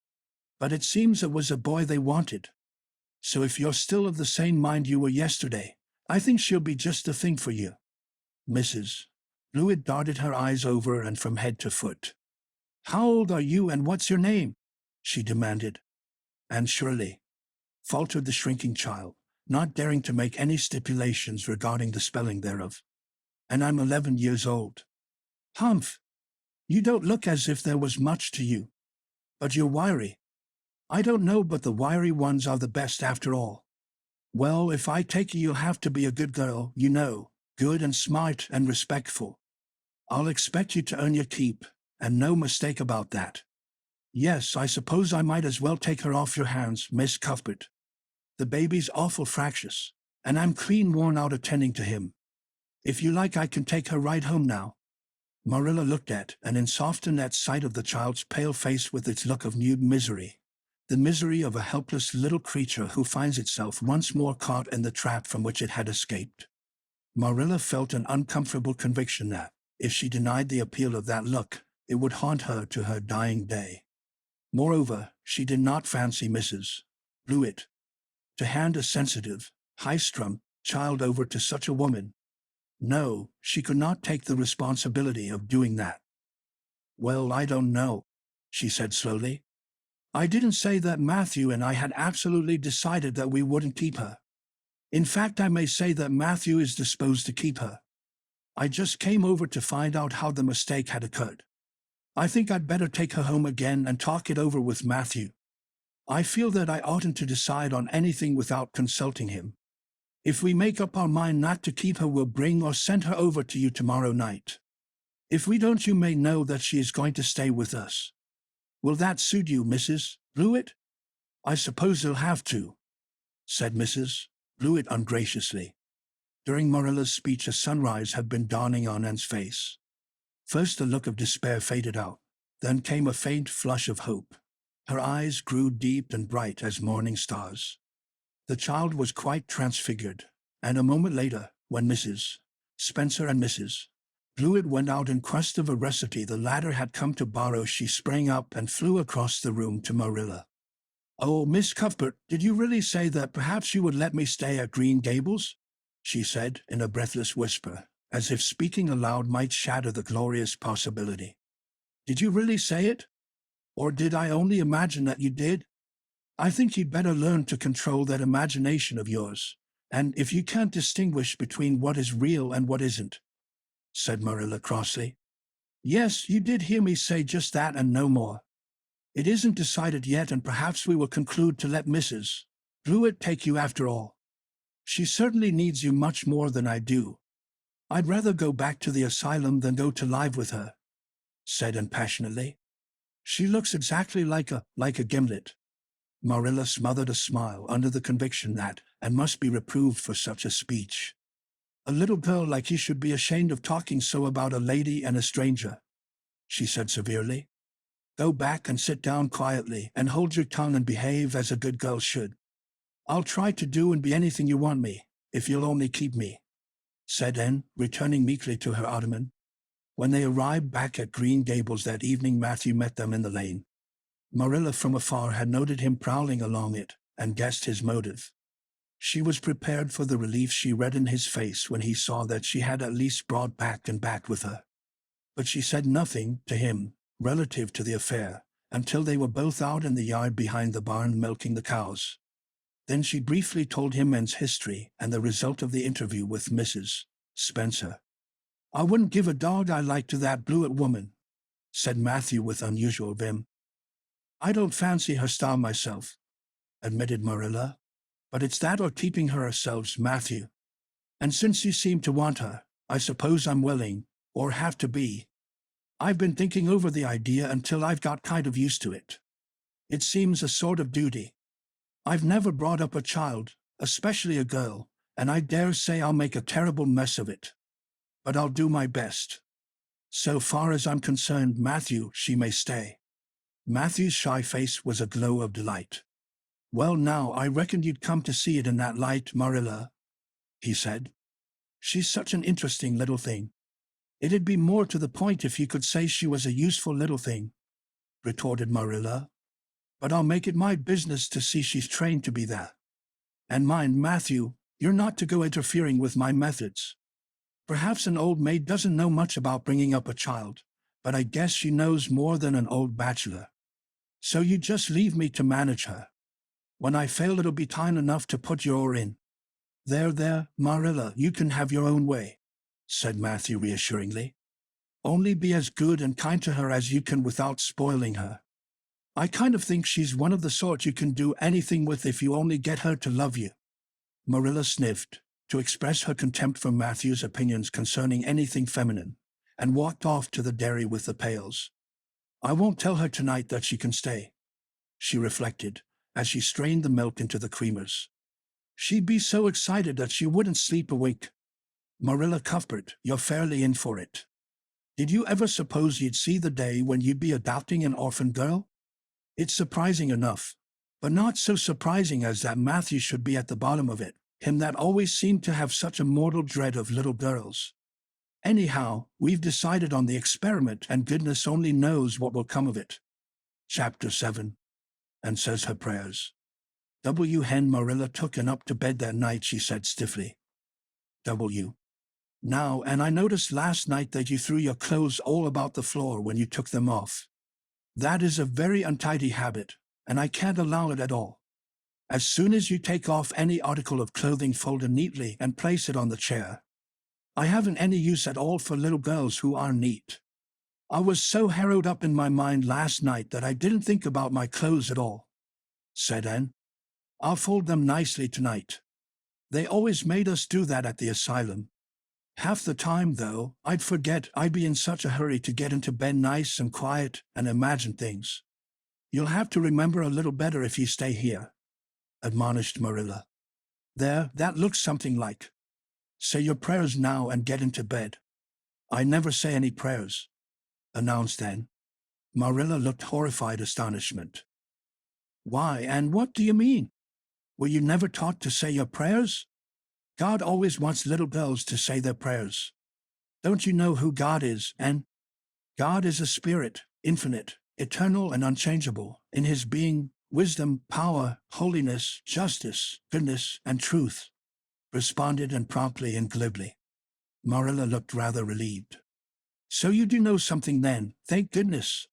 But it seems it was a boy they wanted. So if you're still of the same mind you were yesterday, I think she'll be just the thing for you." Mrs. Blewett darted her eyes over and from head to foot. "How old are you and what's your name?" she demanded. "Anne Shirley," faltered the shrinking child, not daring to make any stipulations regarding the spelling thereof. "And I'm 11 years old." "Humph! You don't look as if there was much to you. But you're wiry." "I don't know, but the wiry ones are the best after all." "Well, if I take you, you'll have to be a good girl, you know, good and smart and respectful. I'll expect you to earn your keep, and no mistake about that." "Yes, I suppose I might as well take her off your hands, Miss Cuthbert. The baby's awful fractious, and I'm clean worn out attending to him. If you like, I can take her right home now." Marilla looked at and then softened at sight of the child's pale face with its look of new misery, the misery of a helpless little creature who finds itself once more caught in the trap from which it had escaped. Marilla felt an uncomfortable conviction that, if she denied the appeal of that look, it would haunt her to her dying day. Moreover, she did not fancy Mrs. Blewett. To hand a sensitive, high-strung child over to such a woman. No, she could not take the responsibility of doing that. "Well, I don't know," she said slowly. "I didn't say that Matthew and I had absolutely decided that we wouldn't keep her. In fact, I may say that Matthew is disposed to keep her. I just came over to find out how the mistake had occurred. I think I'd better take her home again and talk it over with Matthew. I feel that I oughtn't to decide on anything without consulting him. If we make up our mind not to keep her, we'll bring or send her over to you tomorrow night. If we don't, you may know that she is going to stay with us. Will that suit you, Mrs. Blewett?" "I suppose you'll have to," said Mrs. Blewett ungraciously. During Marilla's speech, a sunrise had been dawning on Anne's face. First the look of despair faded out, then came a faint flush of hope. Her eyes grew deep and bright as morning stars. The child was quite transfigured, and a moment later, when Mrs. Spencer and Mrs. Blewett went out in quest of a recipe the latter had come to borrow, she sprang up and flew across the room to Marilla. "Oh, Miss Cuthbert, did you really say that perhaps you would let me stay at Green Gables?" she said in a breathless whisper, as if speaking aloud might shatter the glorious possibility. "Did you really say it? Or did I only imagine that you did? I think you'd better learn to control that imagination of yours, and if you can't distinguish between what is real and what isn't," said Marilla crossly. "Yes, you did hear me say just that and no more. It isn't decided yet, and perhaps we will conclude to let Mrs. Blewett take you after all. She certainly needs you much more than I do. I'd rather go back to the asylum than go to live with her," said Anne passionately. "She looks exactly like a gimlet." Marilla smothered a smile under the conviction that Anne must be reproved for such a speech. "A little girl like you should be ashamed of talking so about a lady and a stranger," she said severely. "Go back and sit down quietly and hold your tongue and behave as a good girl should." "I'll try to do and be anything you want me, if you'll only keep me," said Anne, returning meekly to her ottoman. When they arrived back at Green Gables that evening, Matthew met them in the lane. Marilla from afar had noted him prowling along it and guessed his motive. She was prepared for the relief she read in his face when he saw that she had at least brought back and back with her. But she said nothing to him relative to the affair until they were both out in the yard behind the barn milking the cows. Then she briefly told him Anne's history and the result of the interview with Mrs. Spencer. "I wouldn't give a dog I like to that Blewett woman," said Matthew with unusual vim. "I don't fancy her style myself," admitted Marilla. "But it's that or keeping her ourselves, Matthew. And since you seem to want her, I suppose I'm willing, or have to be." I've been thinking over the idea until I've got kind of used to it. It seems a sort of duty. I've never brought up a child, especially a girl, and I dare say I'll make a terrible mess of it. But I'll do my best. So far as I'm concerned, Matthew, she may stay. Matthew's shy face was a glow of delight. Well, now, I reckoned you'd come to see it in that light, Marilla, he said. She's such an interesting little thing. It'd be more to the point if you could say she was a useful little thing, retorted Marilla. But I'll make it my business to see she's trained to be that. And mind, Matthew, you're not to go interfering with my methods. Perhaps an old maid doesn't know much about bringing up a child, but I guess she knows more than an old bachelor. So you just leave me to manage her. When I fail, it'll be time enough to put your oar in. There, Marilla, you can have your own way, said Matthew reassuringly. Only be as good and kind to her as you can without spoiling her. I kind of think she's one of the sort you can do anything with if you only get her to love you. Marilla sniffed, to express her contempt for Matthew's opinions concerning anything feminine, and walked off to the dairy with the pails. I won't tell her tonight that she can stay, she reflected, as she strained the milk into the creamers. She'd be so excited that she wouldn't sleep a wink. Marilla Cuthbert, you're fairly in for it. Did you ever suppose you'd see the day when you'd be adopting an orphan girl? It's surprising enough, but not so surprising as that Matthew should be at the bottom of it, him that always seemed to have such a mortal dread of little girls. Anyhow, we've decided on the experiment, and goodness only knows what will come of it. Chapter 7. And says her prayers. Hen Marilla took and up to bed that night, she said stiffly. Now, and I noticed last night that you threw your clothes all about the floor when you took them off. That is a very untidy habit, and I can't allow it at all. As soon as you take off any article of clothing, fold it neatly and place it on the chair. I haven't any use at all for little girls who are neat. I was so harrowed up in my mind last night that I didn't think about my clothes at all, said Anne. I'll fold them nicely tonight. They always made us do that at the asylum. Half the time, though, I'd forget. I'd be in such a hurry to get into bed nice and quiet and imagine things. You'll have to remember a little better if you stay here, admonished Marilla. There, that looks something like. Say your prayers now and get into bed. I never say any prayers, announced Anne. Marilla looked horrified astonishment. Why, and what do you mean? Were you never taught to say your prayers? God always wants little girls to say their prayers. Don't you know who God is, Anne? God is a spirit, infinite, eternal, and unchangeable, in his being, wisdom, power, holiness, justice, goodness, and truth, responded Anne promptly and glibly. Marilla looked rather relieved. So you do know something then, thank goodness.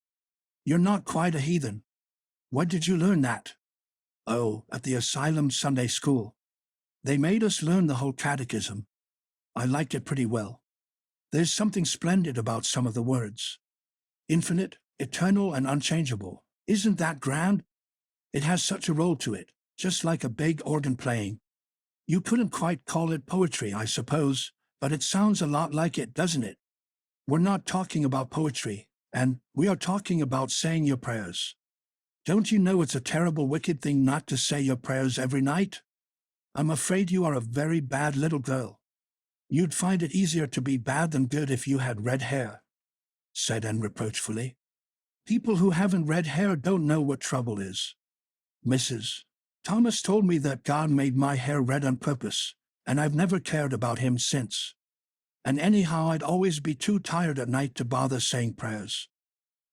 You're not quite a heathen. Where did you learn that? Oh, at the asylum Sunday school. They made us learn the whole catechism. I liked it pretty well. There's something splendid about some of the words. Infinite, eternal, and unchangeable. Isn't that grand? It has such a roll to it, just like a big organ playing. You couldn't quite call it poetry, I suppose, but it sounds a lot like it, doesn't it? We're not talking about poetry, and we are talking about saying your prayers. Don't you know it's a terrible wicked thing not to say your prayers every night? I'm afraid you are a very bad little girl. You'd find it easier to be bad than good if you had red hair, said Anne reproachfully. People who haven't red hair don't know what trouble is. Mrs. Thomas told me that God made my hair red on purpose, and I've never cared about him since. And anyhow, I'd always be too tired at night to bother saying prayers.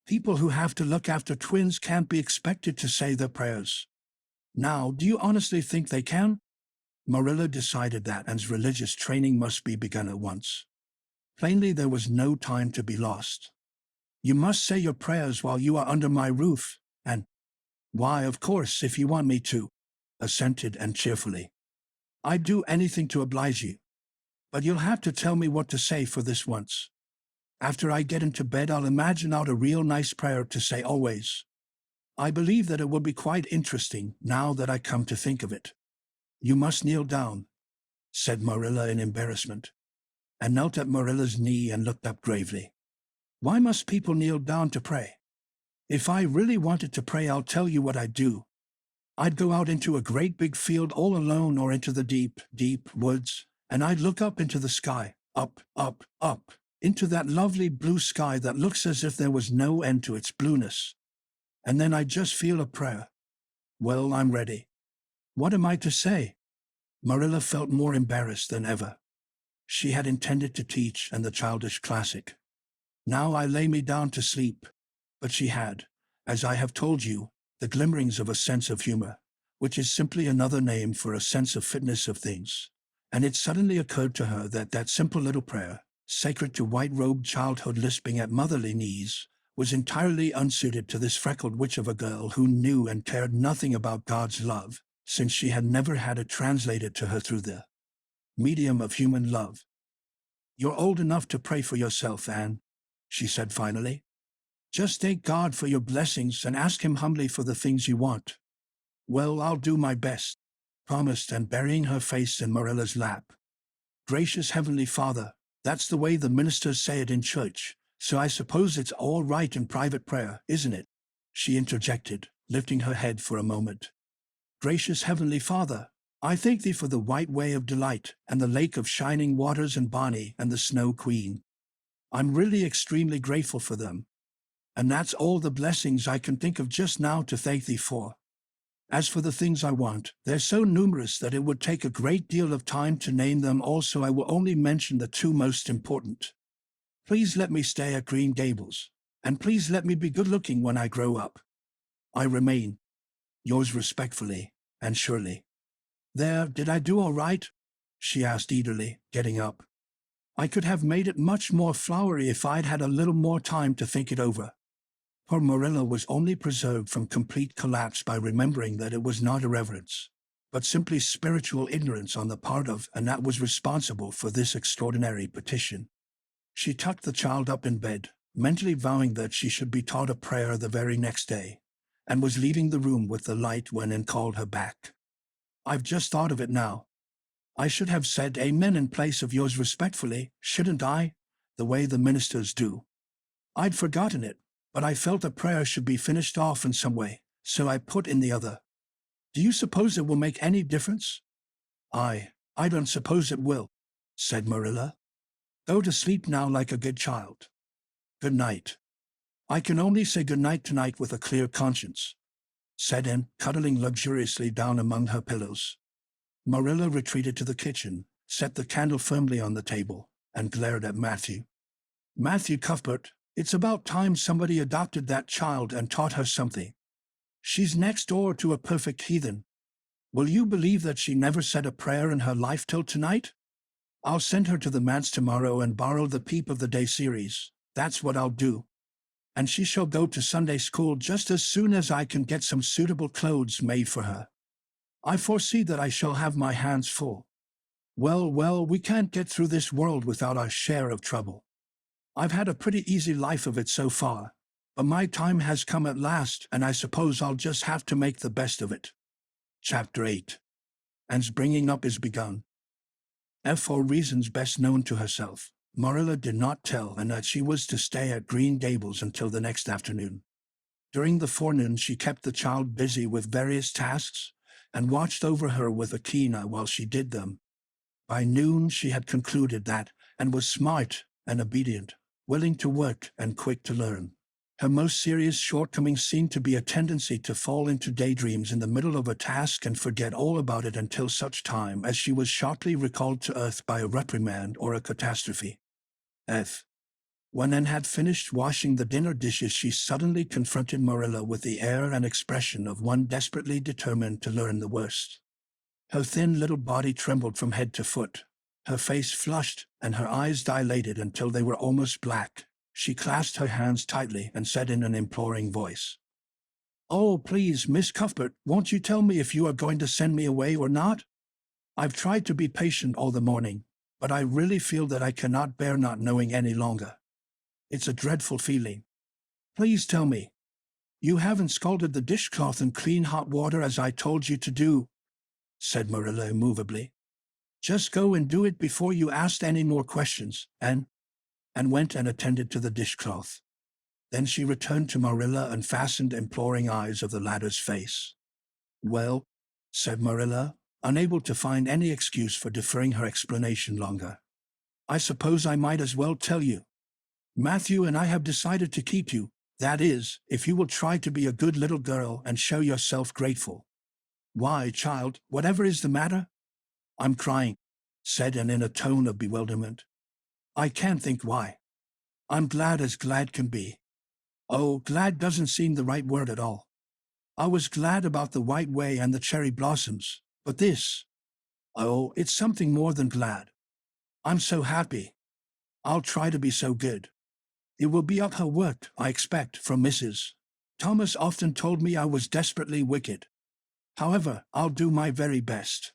People who have to look after twins can't be expected to say their prayers. Now, do you honestly think they can? Marilla decided that Anne's religious training must be begun at once. Plainly, there was no time to be lost. You must say your prayers while you are under my roof, and, why, of course, if you want me to, assented Anne cheerfully. I'd do anything to oblige you. But you'll have to tell me what to say for this once. After I get into bed, I'll imagine out a real nice prayer to say always. I believe that it will be quite interesting, now that I come to think of it. You must kneel down, said Marilla in embarrassment, and knelt at Marilla's knee and looked up gravely. Why must people kneel down to pray? If I really wanted to pray, I'll tell you what I'd do. I'd go out into a great big field all alone or into the deep, deep woods, and I'd look up into the sky, up, up, up, into that lovely blue sky that looks as if there was no end to its blueness. And then I'd just feel a prayer. Well, I'm ready. What am I to say? Marilla felt more embarrassed than ever. She had intended to teach and the childish classic. Now I lay me down to sleep. But she had, as I have told you, the glimmerings of a sense of humor, which is simply another name for a sense of fitness of things. And it suddenly occurred to her that that simple little prayer, sacred to white-robed childhood lisping at motherly knees, was entirely unsuited to this freckled witch of a girl who knew and cared nothing about God's love, since she had never had it translated to her through the medium of human love. "You're old enough to pray for yourself, Anne," she said finally. "Just thank God for your blessings and ask him humbly for the things you want." "Well, I'll do my best," promised Anne, burying her face in Marilla's lap. "Gracious Heavenly Father, that's the way the ministers say it in church, so I suppose it's all right in private prayer, isn't it?" she interjected, lifting her head for a moment. "Gracious Heavenly Father, I thank thee for the white way of delight, and the lake of shining waters and Bonnie and the Snow Queen. I'm really extremely grateful for them. And that's all the blessings I can think of just now to thank thee for. As for the things I want, they're so numerous that it would take a great deal of time to name them all, so I will only mention the two most important. Please let me stay at Green Gables, and please let me be good-looking when I grow up. I remain, yours respectfully, Anne Shirley." "There, did I do all right?" she asked eagerly, getting up. "I could have made it much more flowery if I'd had a little more time to think it over." Poor Marilla was only preserved from complete collapse by remembering that it was not irreverence, but simply spiritual ignorance on the part of and that was responsible for this extraordinary petition. She tucked the child up in bed, mentally vowing that she should be taught a prayer the very next day, and was leaving the room with the light when Anne called her back. "I've just thought of it now. I should have said amen in place of yours respectfully, shouldn't I? The way the ministers do. I'd forgotten it, but I felt a prayer should be finished off in some way, so I put in the other. Do you suppose it will make any difference?" I don't suppose it will," said Marilla. "Go to sleep now like a good child. Good night." "I can only say good night tonight with a clear conscience," said Anne, cuddling luxuriously down among her pillows. Marilla retreated to the kitchen, set the candle firmly on the table, and glared at Matthew. "Matthew Cuthbert, it's about time somebody adopted that child and taught her something. She's next door to a perfect heathen. Will you believe that she never said a prayer in her life till tonight? I'll send her to the manse tomorrow and borrow the Peep of the Day series. That's what I'll do. And she shall go to Sunday school just as soon as I can get some suitable clothes made for her. I foresee that I shall have my hands full. Well, we can't get through this world without our share of trouble. I've had a pretty easy life of it so far, but my time has come at last, and I suppose I'll just have to make the best of it." Chapter 8. Anne's bringing up is begun. For reasons best known to herself, Marilla did not tell Anne that she was to stay at Green Gables until the next afternoon. During the forenoon she kept the child busy with various tasks, and watched over her with a keen eye while she did them. By noon she had concluded that Anne was smart and obedient, willing to work and quick to learn. Her most serious shortcoming seemed to be a tendency to fall into daydreams in the middle of a task and forget all about it until such time as she was sharply recalled to earth by a reprimand or a catastrophe. When Anne had finished washing the dinner dishes, she suddenly confronted Marilla with the air and expression of one desperately determined to learn the worst. Her thin little body trembled from head to foot. Her face flushed, and her eyes dilated until they were almost black. She clasped her hands tightly and said in an imploring voice, "Oh, please, Miss Cuthbert, won't you tell me if you are going to send me away or not? I've tried to be patient all the morning, but I really feel that I cannot bear not knowing any longer. It's a dreadful feeling. Please tell me. You haven't scalded the dishcloth in clean hot water as I told you to do," said Marilla immovably. "Just go and do it before you ask any more questions, Anne." and went and attended to the dishcloth. Then she returned to Marilla and fastened imploring eyes of the latter's face. "Well," said Marilla, unable to find any excuse for deferring her explanation longer, "I suppose I might as well tell you. Matthew and I have decided to keep you, that is, if you will try to be a good little girl and show yourself grateful." "Why, child, whatever is the matter?" "I'm crying," said Anne in a tone of bewilderment. "I can't think why. I'm glad as glad can be. Oh, glad doesn't seem the right word at all. I was glad about the white way and the cherry blossoms, but this, oh, it's something more than glad. I'm so happy. I'll try to be so good. It will be up her work, I expect, from Mrs. Thomas often told me I was desperately wicked. However, I'll do my very best.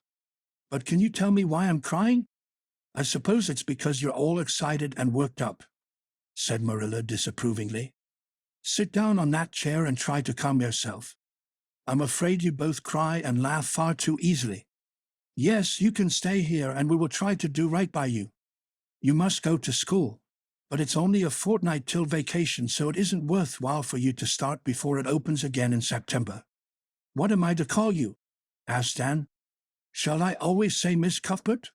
But can you tell me why I'm crying?" "I suppose it's because you're all excited and worked up," said Marilla disapprovingly. "Sit down on that chair and try to calm yourself. I'm afraid you both cry and laugh far too easily. Yes, you can stay here and we will try to do right by you. You must go to school, but it's only a fortnight till vacation, so it isn't worthwhile for you to start before it opens again in September." "What am I to call you?" asked Anne. "Shall I always say Miss Cuthbert?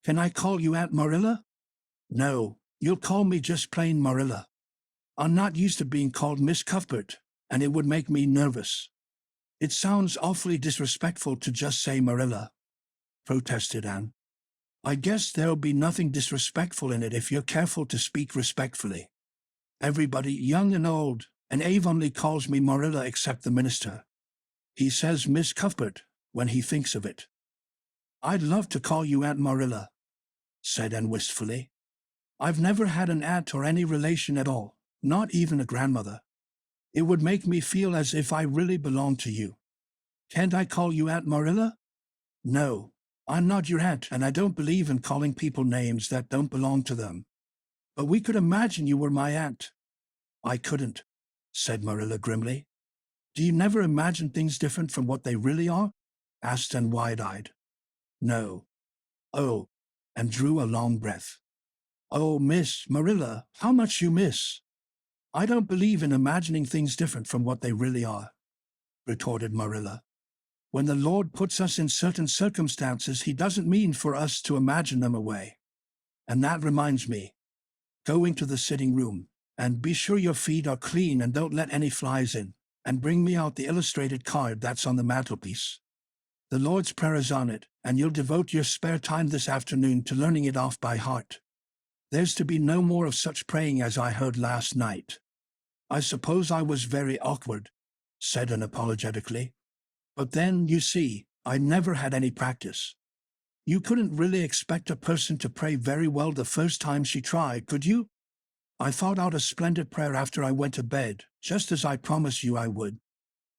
Can I call you Aunt Marilla?" "No, you'll call me just plain Marilla. I'm not used to being called Miss Cuthbert, and it would make me nervous." "It sounds awfully disrespectful to just say Marilla," protested Anne. "I guess there'll be nothing disrespectful in it if you're careful to speak respectfully. Everybody, young and old, and Avonlea calls me Marilla except the minister. He says Miss Cuthbert when he thinks of it." "I'd love to call you Aunt Marilla," said Anne wistfully. "I've never had an aunt or any relation at all, not even a grandmother. It would make me feel as if I really belonged to you. Can't I call you Aunt Marilla?" "No, I'm not your aunt, and I don't believe in calling people names that don't belong to them. But we could imagine you were my aunt." "I couldn't," said Marilla grimly. "Do you never imagine things different from what they really are?" asked Anne wide-eyed. "No." "Oh," and drew a long breath. "Oh, Miss Marilla, how much you miss." "I don't believe in imagining things different from what they really are," retorted Marilla. "When the Lord puts us in certain circumstances, he doesn't mean for us to imagine them away. And that reminds me, go into the sitting room, and be sure your feet are clean and don't let any flies in, and bring me out the illustrated card that's on the mantelpiece. The Lord's Prayer is on it, and you'll devote your spare time this afternoon to learning it off by heart. There's to be no more of such praying as I heard last night." "I suppose I was very awkward," said Anne apologetically. "But then, you see, I never had any practice. You couldn't really expect a person to pray very well the first time she tried, could you? I thought out a splendid prayer after I went to bed, just as I promised you I would.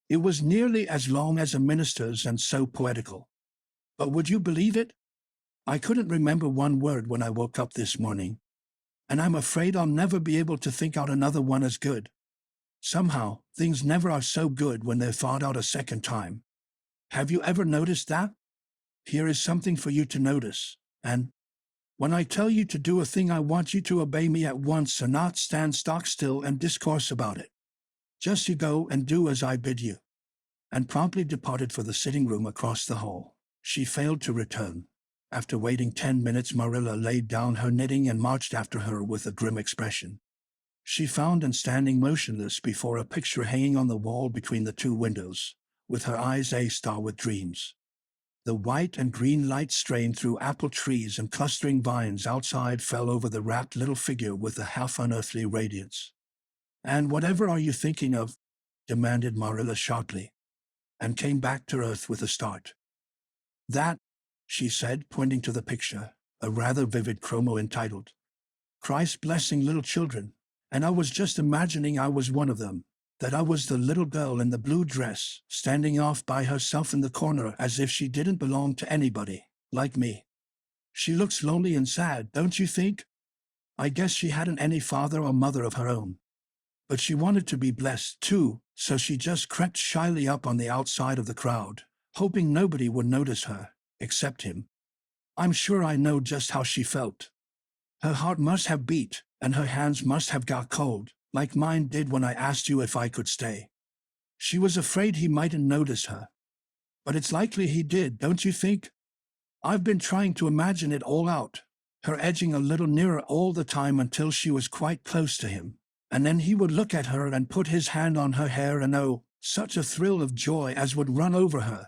It was nearly as long as a minister's and so poetical. But would you believe it? I couldn't remember one word when I woke up this morning, and I'm afraid I'll never be able to think out another one as good. Somehow, things never are so good when they're thought out a second time. Have you ever noticed that? Here is something for you to notice, and when I tell you to do a thing, I want you to obey me at once and not stand stock still and discourse about it. Just you go and do as I bid you." And promptly departed for the sitting room across the hall. She failed to return. After waiting 10 minutes, Marilla laid down her knitting and marched after her with a grim expression. She found Anne standing motionless before a picture hanging on the wall between the two windows, with her eyes a-star with dreams. The white and green light strained through apple trees and clustering vines outside fell over the rapt little figure with a half-unearthly radiance. "And whatever are you thinking of?" demanded Marilla sharply, and came back to earth with a start. "That," she said, pointing to the picture, a rather vivid chromo entitled, "Christ Blessing Little Children," and I was just imagining I was one of them, that I was the little girl in the blue dress, standing off by herself in the corner as if she didn't belong to anybody, like me. She looks lonely and sad, don't you think? I guess she hadn't any father or mother of her own. But she wanted to be blessed, too, so she just crept shyly up on the outside of the crowd, hoping nobody would notice her, except him. I'm sure I know just how she felt. Her heart must have beat, and her hands must have got cold, like mine did when I asked you if I could stay. She was afraid he mightn't notice her. But it's likely he did, don't you think? I've been trying to imagine it all out, her edging a little nearer all the time until she was quite close to him, and then he would look at her and put his hand on her hair, and oh, such a thrill of joy as would run over her.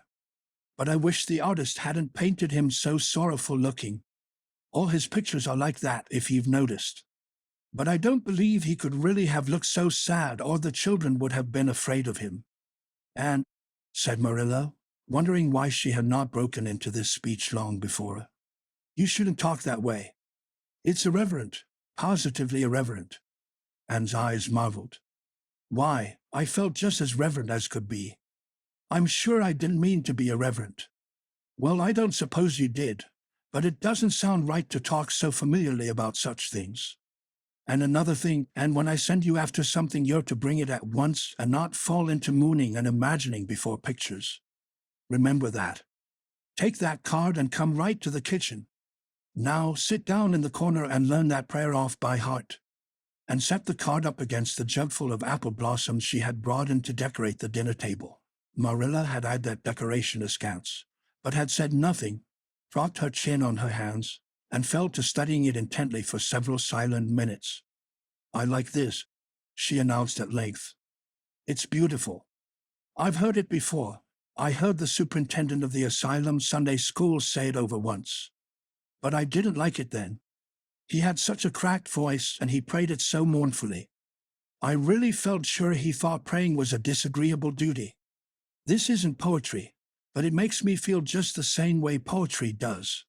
But I wish the artist hadn't painted him so sorrowful looking. All his pictures are like that, if you've noticed. But I don't believe he could really have looked so sad, or the children would have been afraid of him. And, said Marilla, wondering why she had not broken into this speech long before, you shouldn't talk that way. It's irreverent, positively irreverent. Anne's eyes marveled. Why, I felt just as reverent as could be. I'm sure I didn't mean to be irreverent. Well, I don't suppose you did, but it doesn't sound right to talk so familiarly about such things. And another thing, and when I send you after something, you're to bring it at once and not fall into mooning and imagining before pictures. Remember that. Take that card and come right to the kitchen. Now sit down in the corner and learn that prayer off by heart. And set the card up against the jugful of apple blossoms she had brought in to decorate the dinner table. Marilla had eyed that decoration askance, but had said nothing, dropped her chin on her hands, and fell to studying it intently for several silent minutes. I like this, she announced at length. It's beautiful. I've heard it before. I heard the superintendent of the asylum Sunday school say it over once. But I didn't like it then. He had such a cracked voice, and he prayed it so mournfully. I really felt sure he thought praying was a disagreeable duty. This isn't poetry, but it makes me feel just the same way poetry does.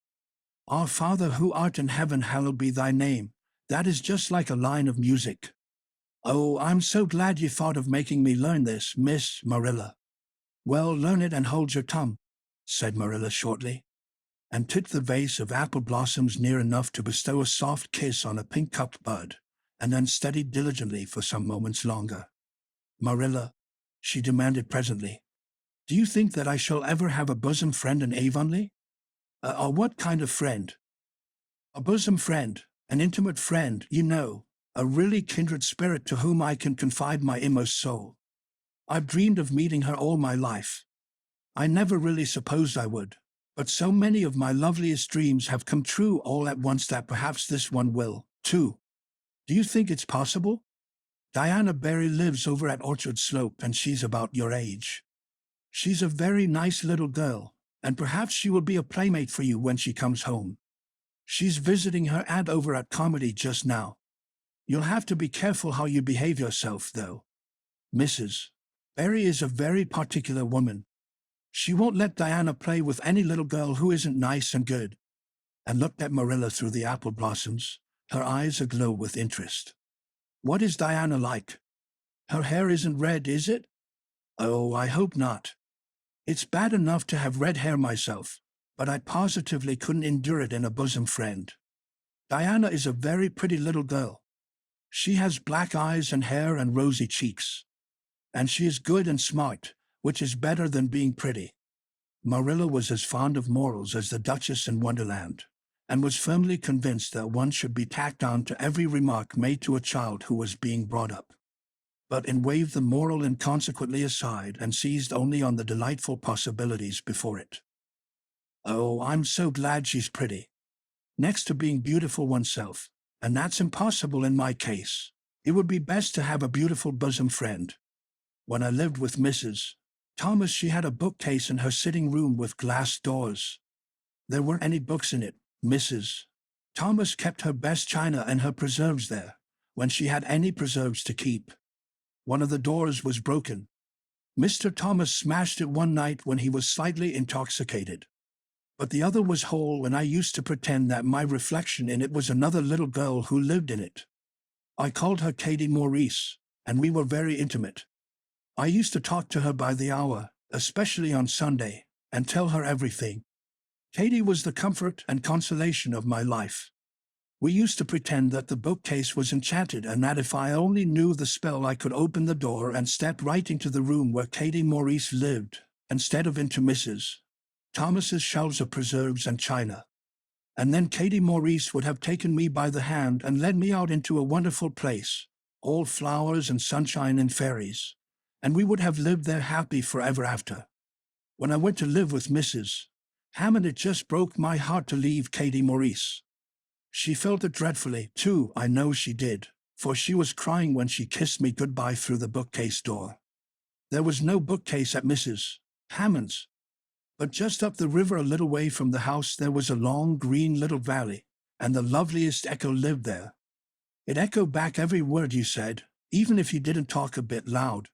Our Father who art in heaven, hallowed be thy name. That is just like a line of music. Oh, I'm so glad you thought of making me learn this, Miss Marilla. Well, learn it and hold your tongue, said Marilla shortly, and took the vase of apple blossoms near enough to bestow a soft kiss on a pink-cupped bud, and then studied diligently for some moments longer. Marilla, she demanded presently, do you think that I shall ever have a bosom friend in Avonlea? What kind of friend? A bosom friend, an intimate friend, you know, a really kindred spirit to whom I can confide my inmost soul. I've dreamed of meeting her all my life. I never really supposed I would, but so many of my loveliest dreams have come true all at once that perhaps this one will, too. Do you think it's possible? Diana Barry lives over at Orchard Slope, and she's about your age. She's a very nice little girl, and perhaps she will be a playmate for you when she comes home. She's visiting her aunt over at Carmody just now. You'll have to be careful how you behave yourself, though. Mrs. Barry is a very particular woman. She won't let Diana play with any little girl who isn't nice and good. And looked at Marilla through the apple blossoms, her eyes aglow with interest. What is Diana like? Her hair isn't red, is it? Oh, I hope not. It's bad enough to have red hair myself, but I positively couldn't endure it in a bosom friend. Diana is a very pretty little girl. She has black eyes and hair and rosy cheeks. And she is good and smart, which is better than being pretty. Marilla was as fond of morals as the Duchess in Wonderland, and was firmly convinced that one should be tacked on to every remark made to a child who was being brought up. But Anne waved the moral inconsequently aside and seized only on the delightful possibilities before it. Oh, I'm so glad she's pretty. Next to being beautiful oneself, and that's impossible in my case, it would be best to have a beautiful bosom friend. When I lived with Mrs. Thomas, she had a bookcase in her sitting room with glass doors. There weren't any books in it. Mrs. Thomas kept her best china and her preserves there, when she had any preserves to keep. One of the doors was broken. Mr. Thomas smashed it one night when he was slightly intoxicated. But the other was whole, and I used to pretend that my reflection in it was another little girl who lived in it. I called her Katie Maurice, and we were very intimate. I used to talk to her by the hour, especially on Sunday, and tell her everything. Katie was the comfort and consolation of my life. We used to pretend that the bookcase was enchanted, and that if I only knew the spell I could open the door and step right into the room where Katie Maurice lived, instead of into Mrs. Thomas's shelves of preserves and china. And then Katie Maurice would have taken me by the hand and led me out into a wonderful place, all flowers and sunshine and fairies, and we would have lived there happy forever after. When I went to live with Mrs. Hammond, it just broke my heart to leave Katie Maurice. She felt it dreadfully, too, I know she did, for she was crying when she kissed me goodbye through the bookcase door. There was no bookcase at Mrs. Hammond's, but just up the river a little way from the house there was a long green little valley, and the loveliest echo lived there. It echoed back every word you said, even if you didn't talk a bit loud.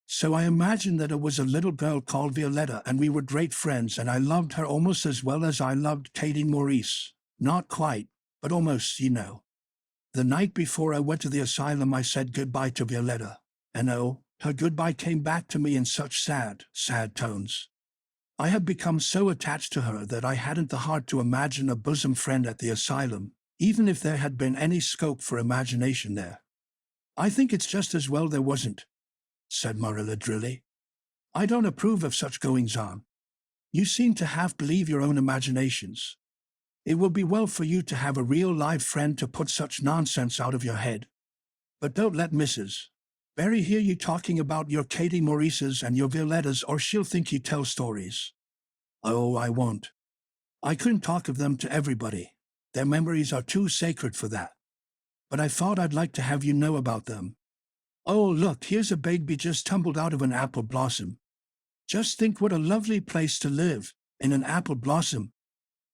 So I imagined that it was a little girl called Violetta, and we were great friends, and I loved her almost as well as I loved Katie Maurice. Not quite, but almost, you know. The night before I went to the asylum I said goodbye to Violetta, and oh, her goodbye came back to me in such sad, sad tones. I had become so attached to her that I hadn't the heart to imagine a bosom friend at the asylum, even if there had been any scope for imagination there. I think it's just as well there wasn't, said Marilla drily. I don't approve of such goings-on. You seem to half believe your own imaginations. It will be well for you to have a real live friend to put such nonsense out of your head. But don't let Mrs. Barry hear you talking about your Katie Maurices and your Violettas, or she'll think you tell stories. Oh, I won't. I couldn't talk of them to everybody. Their memories are too sacred for that. But I thought I'd like to have you know about them. Oh, look, here's a baby just tumbled out of an apple blossom. Just think what a lovely place to live, in an apple blossom.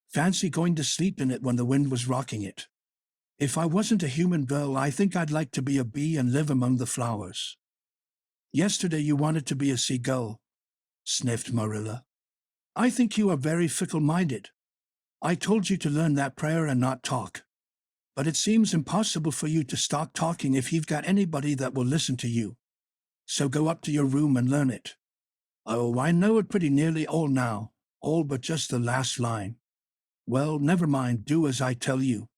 Fancy going to sleep in it when the wind was rocking it. If I wasn't a human girl, I think I'd like to be a bee and live among the flowers. Yesterday you wanted to be a seagull, sniffed Marilla. I think you are very fickle-minded. I told you to learn that prayer and not talk. But it seems impossible for you to stop talking if you've got anybody that will listen to you. So go up to your room and learn it. Oh, I know it pretty nearly all now, all but just the last line. Well, never mind, do as I tell you.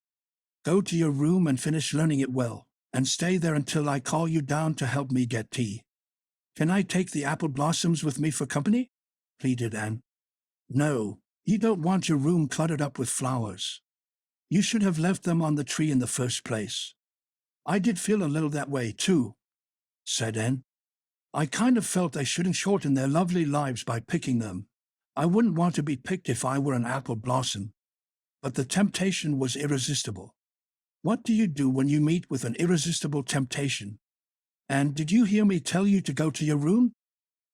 Go to your room and finish learning it well, and stay there until I call you down to help me get tea. Can I take the apple blossoms with me for company? Pleaded Anne. No, you don't want your room cluttered up with flowers. You should have left them on the tree in the first place. I did feel a little that way, too, said Anne. I kind of felt I shouldn't shorten their lovely lives by picking them. I wouldn't want to be picked if I were an apple blossom. But the temptation was irresistible. What do you do when you meet with an irresistible temptation? And did you hear me tell you to go to your room?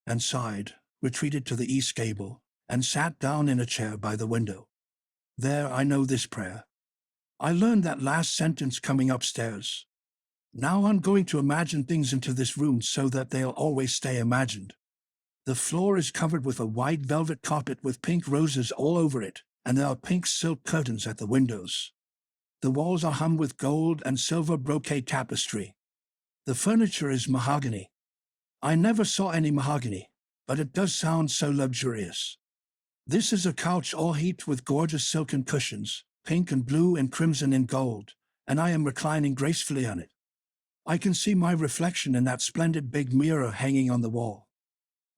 And sighed, retreated to the east gable, and sat down in a chair by the window. There, I know this prayer. I learned that last sentence coming upstairs. Now I'm going to imagine things into this room so that they'll always stay imagined. The floor is covered with a white velvet carpet with pink roses all over it, and there are pink silk curtains at the windows. The walls are hung with gold and silver brocade tapestry. The furniture is mahogany. I never saw any mahogany, but it does sound so luxurious. This is a couch all heaped with gorgeous silken cushions, pink and blue and crimson and gold, and I am reclining gracefully on it. I can see my reflection in that splendid big mirror hanging on the wall.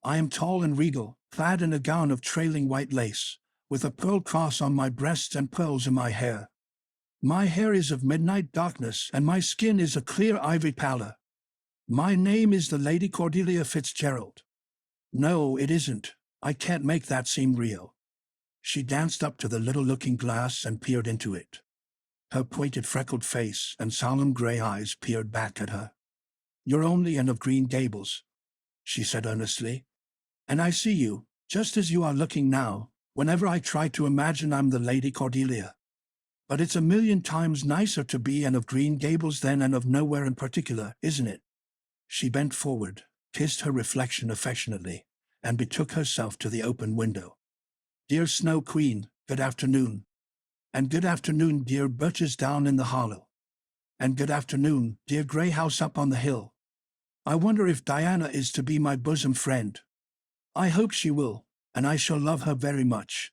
I am tall and regal, clad in a gown of trailing white lace, with a pearl cross on my breast and pearls in my hair. My hair is of midnight darkness, and my skin is a clear ivory pallor. My name is the Lady Cordelia Fitzgerald. No, it isn't. I can't make that seem real. She danced up to the little looking-glass and peered into it. Her pointed freckled face and solemn gray eyes peered back at her. You're only Anne of Green Gables, she said earnestly. And I see you, just as you are looking now, whenever I try to imagine I'm the Lady Cordelia. But it's a million times nicer to be Anne of Green Gables than Anne of Nowhere in particular, isn't it? She bent forward, kissed her reflection affectionately, and betook herself to the open window. Dear Snow Queen, good afternoon. And good afternoon, dear birches down in the hollow. And good afternoon, dear gray house up on the hill. I wonder if Diana is to be my bosom friend. I hope she will, and I shall love her very much.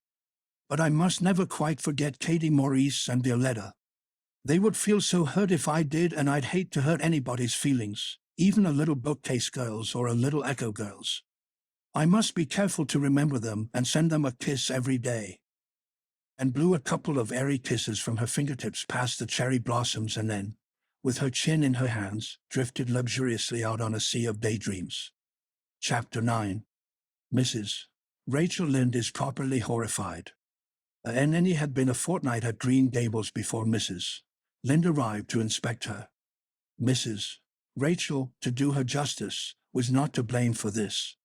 But I must never quite forget Katie Maurice and Violetta. They would feel so hurt if I did, and I'd hate to hurt anybody's feelings, even a little bookcase girl's or a little echo girl's. I must be careful to remember them and send them a kiss every day. and blew a couple of airy kisses from her fingertips past the cherry blossoms and then, with her chin in her hands, drifted luxuriously out on a sea of daydreams. Chapter 9. Mrs. Rachel Lynde is properly horrified. Annie had been a fortnight at Green Gables before Mrs. Lynde arrived to inspect her. Mrs. Rachel, to do her justice, was not to blame for this.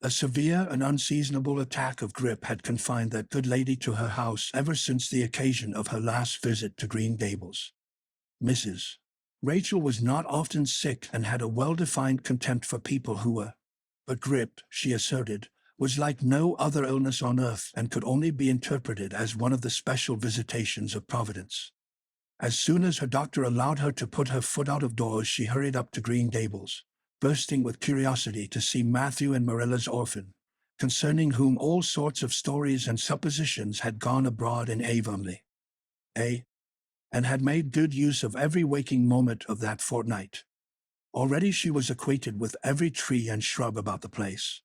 A severe and unseasonable attack of grippe had confined that good lady to her house ever since the occasion of her last visit to Green Gables. Mrs. Rachel was not often sick and had a well-defined contempt for people who were, but grippe, she asserted, was like no other illness on earth and could only be interpreted as one of the special visitations of Providence. As soon as her doctor allowed her to put her foot out of doors, she hurried up to Green Gables, bursting with curiosity to see Matthew and Marilla's orphan, concerning whom all sorts of stories and suppositions had gone abroad in Avonlea, and had made good use of every waking moment of that fortnight. Already she was acquainted with every tree and shrub about the place.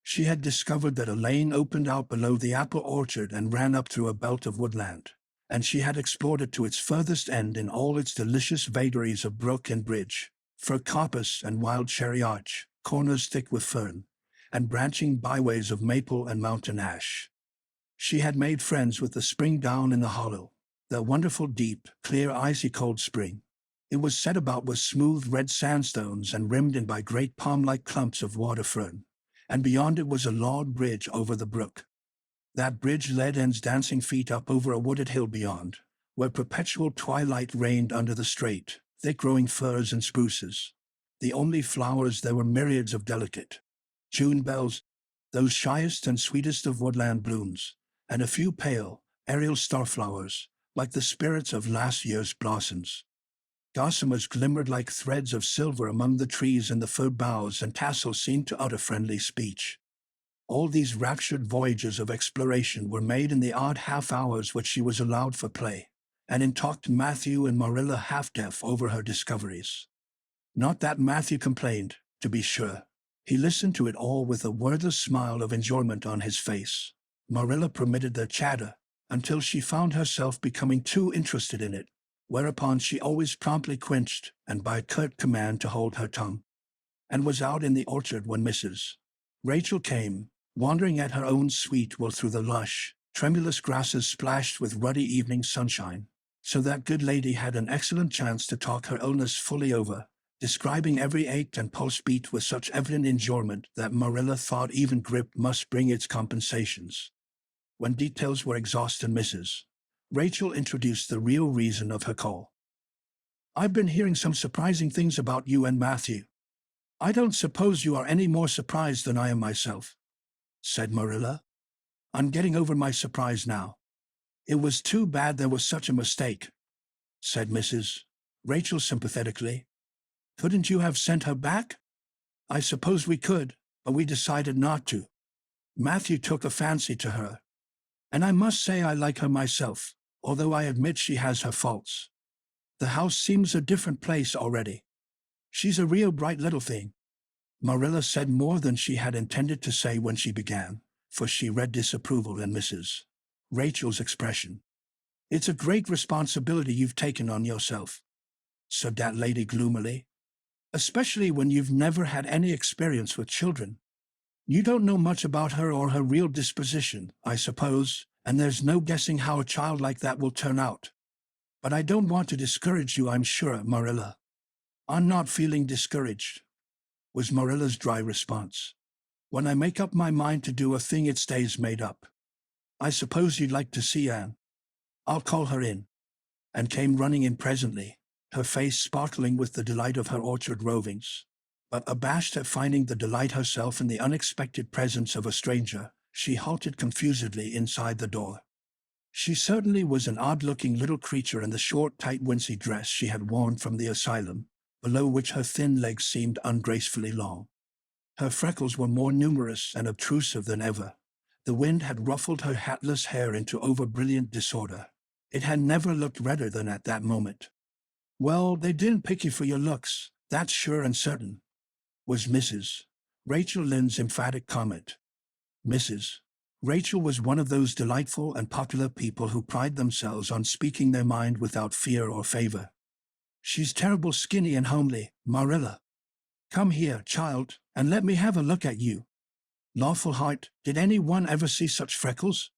She had discovered that a lane opened out below the apple orchard and ran up through a belt of woodland, and she had explored it to its furthest end in all its delicious vagaries of brook and bridge, fir coppice and wild cherry arch, corners thick with fern, and branching byways of maple and mountain ash. She had made friends with the spring down in the hollow, the wonderful deep, clear, icy-cold spring. It was set about with smooth red sandstones and rimmed in by great palm-like clumps of water fern, and beyond it was a log bridge over the brook. That bridge led Anne's dancing feet up over a wooded hill beyond, where perpetual twilight reigned under the straight, thick-growing firs and spruces. The only flowers there were myriads of delicate June bells, those shyest and sweetest of woodland blooms, and a few pale, aerial starflowers, like the spirits of last year's blossoms. Gossamers glimmered like threads of silver among the trees, and the fir boughs and tassels seemed to utter friendly speech. All these raptured voyages of exploration were made in the odd half-hours which she was allowed for play, and in talked Matthew and Marilla half-deaf over her discoveries. Not that Matthew complained, to be sure. He listened to it all with a wordless smile of enjoyment on his face. Marilla permitted their chatter, until she found herself becoming too interested in it, whereupon she always promptly quenched, and by curt command to hold her tongue, and was out in the orchard when Mrs. Rachel came, wandering at her own sweet will through the lush, tremulous grasses splashed with ruddy evening sunshine, so that good lady had an excellent chance to talk her illness fully over, describing every ache and pulse beat with such evident enjoyment that Marilla thought even grippe must bring its compensations. When details were exhausted, Mrs. Rachel introduced the real reason of her call. "I've been hearing some surprising things about you and Matthew. I don't suppose you are any more surprised than I am myself," said Marilla. "I'm getting over my surprise now." "It was too bad there was such a mistake," said Mrs. Rachel sympathetically. "Couldn't you have sent her back?" "I suppose we could, but we decided not to. Matthew took a fancy to her, and I must say I like her myself, although I admit she has her faults. The house seems a different place already. She's a real bright little thing." Marilla said more than she had intended to say when she began, for she read disapproval in Mrs. Rachel's expression. "It's a great responsibility you've taken on yourself," said that lady gloomily, "especially when you've never had any experience with children. You don't know much about her or her real disposition, I suppose, and there's no guessing how a child like that will turn out. But I don't want to discourage you, I'm sure, Marilla." "I'm not feeling discouraged," was Marilla's dry response. "When I make up my mind to do a thing, it stays made up. I suppose you'd like to see Anne. I'll call her in," and came running in presently, her face sparkling with the delight of her orchard rovings. But abashed at finding the delight herself in the unexpected presence of a stranger, she halted confusedly inside the door. She certainly was an odd-looking little creature in the short, tight wincey dress she had worn from the asylum, below which her thin legs seemed ungracefully long. Her freckles were more numerous and obtrusive than ever. The wind had ruffled her hatless hair into over-brilliant disorder. It had never looked redder than at that moment. "Well, they didn't pick you for your looks, that's sure and certain," was Mrs. Rachel Lynde's emphatic comment. Mrs. Rachel was one of those delightful and popular people who pride themselves on speaking their mind without fear or favor. "She's terrible skinny and homely, Marilla. Come here, child, and let me have a look at you. Lawful heart, did anyone ever see such freckles?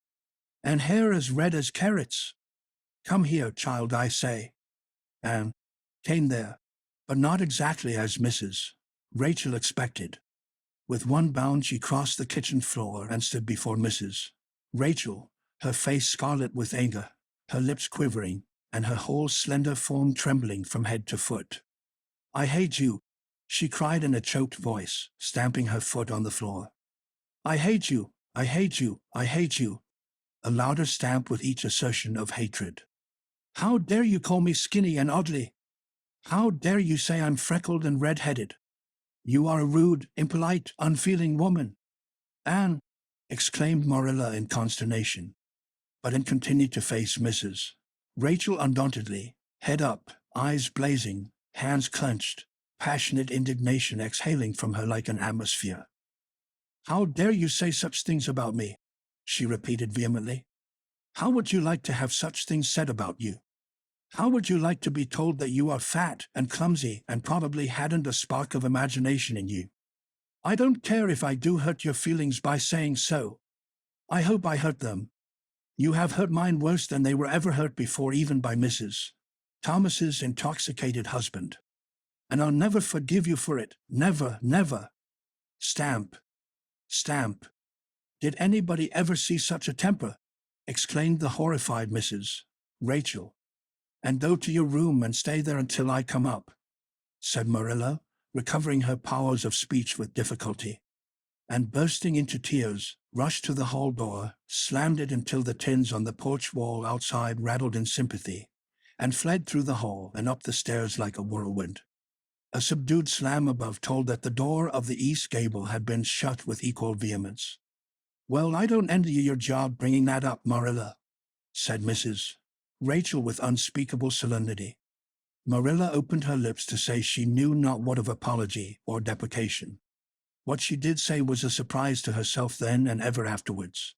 And hair as red as carrots? Come here, child, I say." Anne came there, but not exactly as Mrs. Rachel expected. With one bound she crossed the kitchen floor and stood before Mrs. Rachel, her face scarlet with anger, her lips quivering, and her whole slender form trembling from head to foot. "I hate you," she cried in a choked voice, stamping her foot on the floor. "I hate you, I hate you, I hate you," a louder stamp with each assertion of hatred. "How dare you call me skinny and ugly? How dare you say I'm freckled and red-headed? You are a rude, impolite, unfeeling woman." "Anne," exclaimed Marilla in consternation, but Anne continued to face Mrs. Rachel undauntedly, head up, eyes blazing, hands clenched, passionate indignation exhaling from her like an atmosphere. "How dare you say such things about me?" she repeated vehemently. "How would you like to have such things said about you? How would you like to be told that you are fat and clumsy and probably hadn't a spark of imagination in you? I don't care if I do hurt your feelings by saying so. I hope I hurt them. You have hurt mine worse than they were ever hurt before, even by Mrs. Thomas's intoxicated husband. And I'll never forgive you for it, never, never." "Stamp! Stamp! Did anybody ever see such a temper?" exclaimed the horrified Mrs. Rachel. "And go to your room and stay there until I come up," said Marilla, recovering her powers of speech with difficulty, and bursting into tears, rushed to the hall door, slammed it until the tins on the porch wall outside rattled in sympathy, and fled through the hall and up the stairs like a whirlwind. A subdued slam above told that the door of the east gable had been shut with equal vehemence. "Well, I don't envy you your job bringing that up, Marilla," said Mrs. Rachel with unspeakable solemnity. Marilla opened her lips to say she knew not what of apology or deprecation. What she did say was a surprise to herself then and ever afterwards.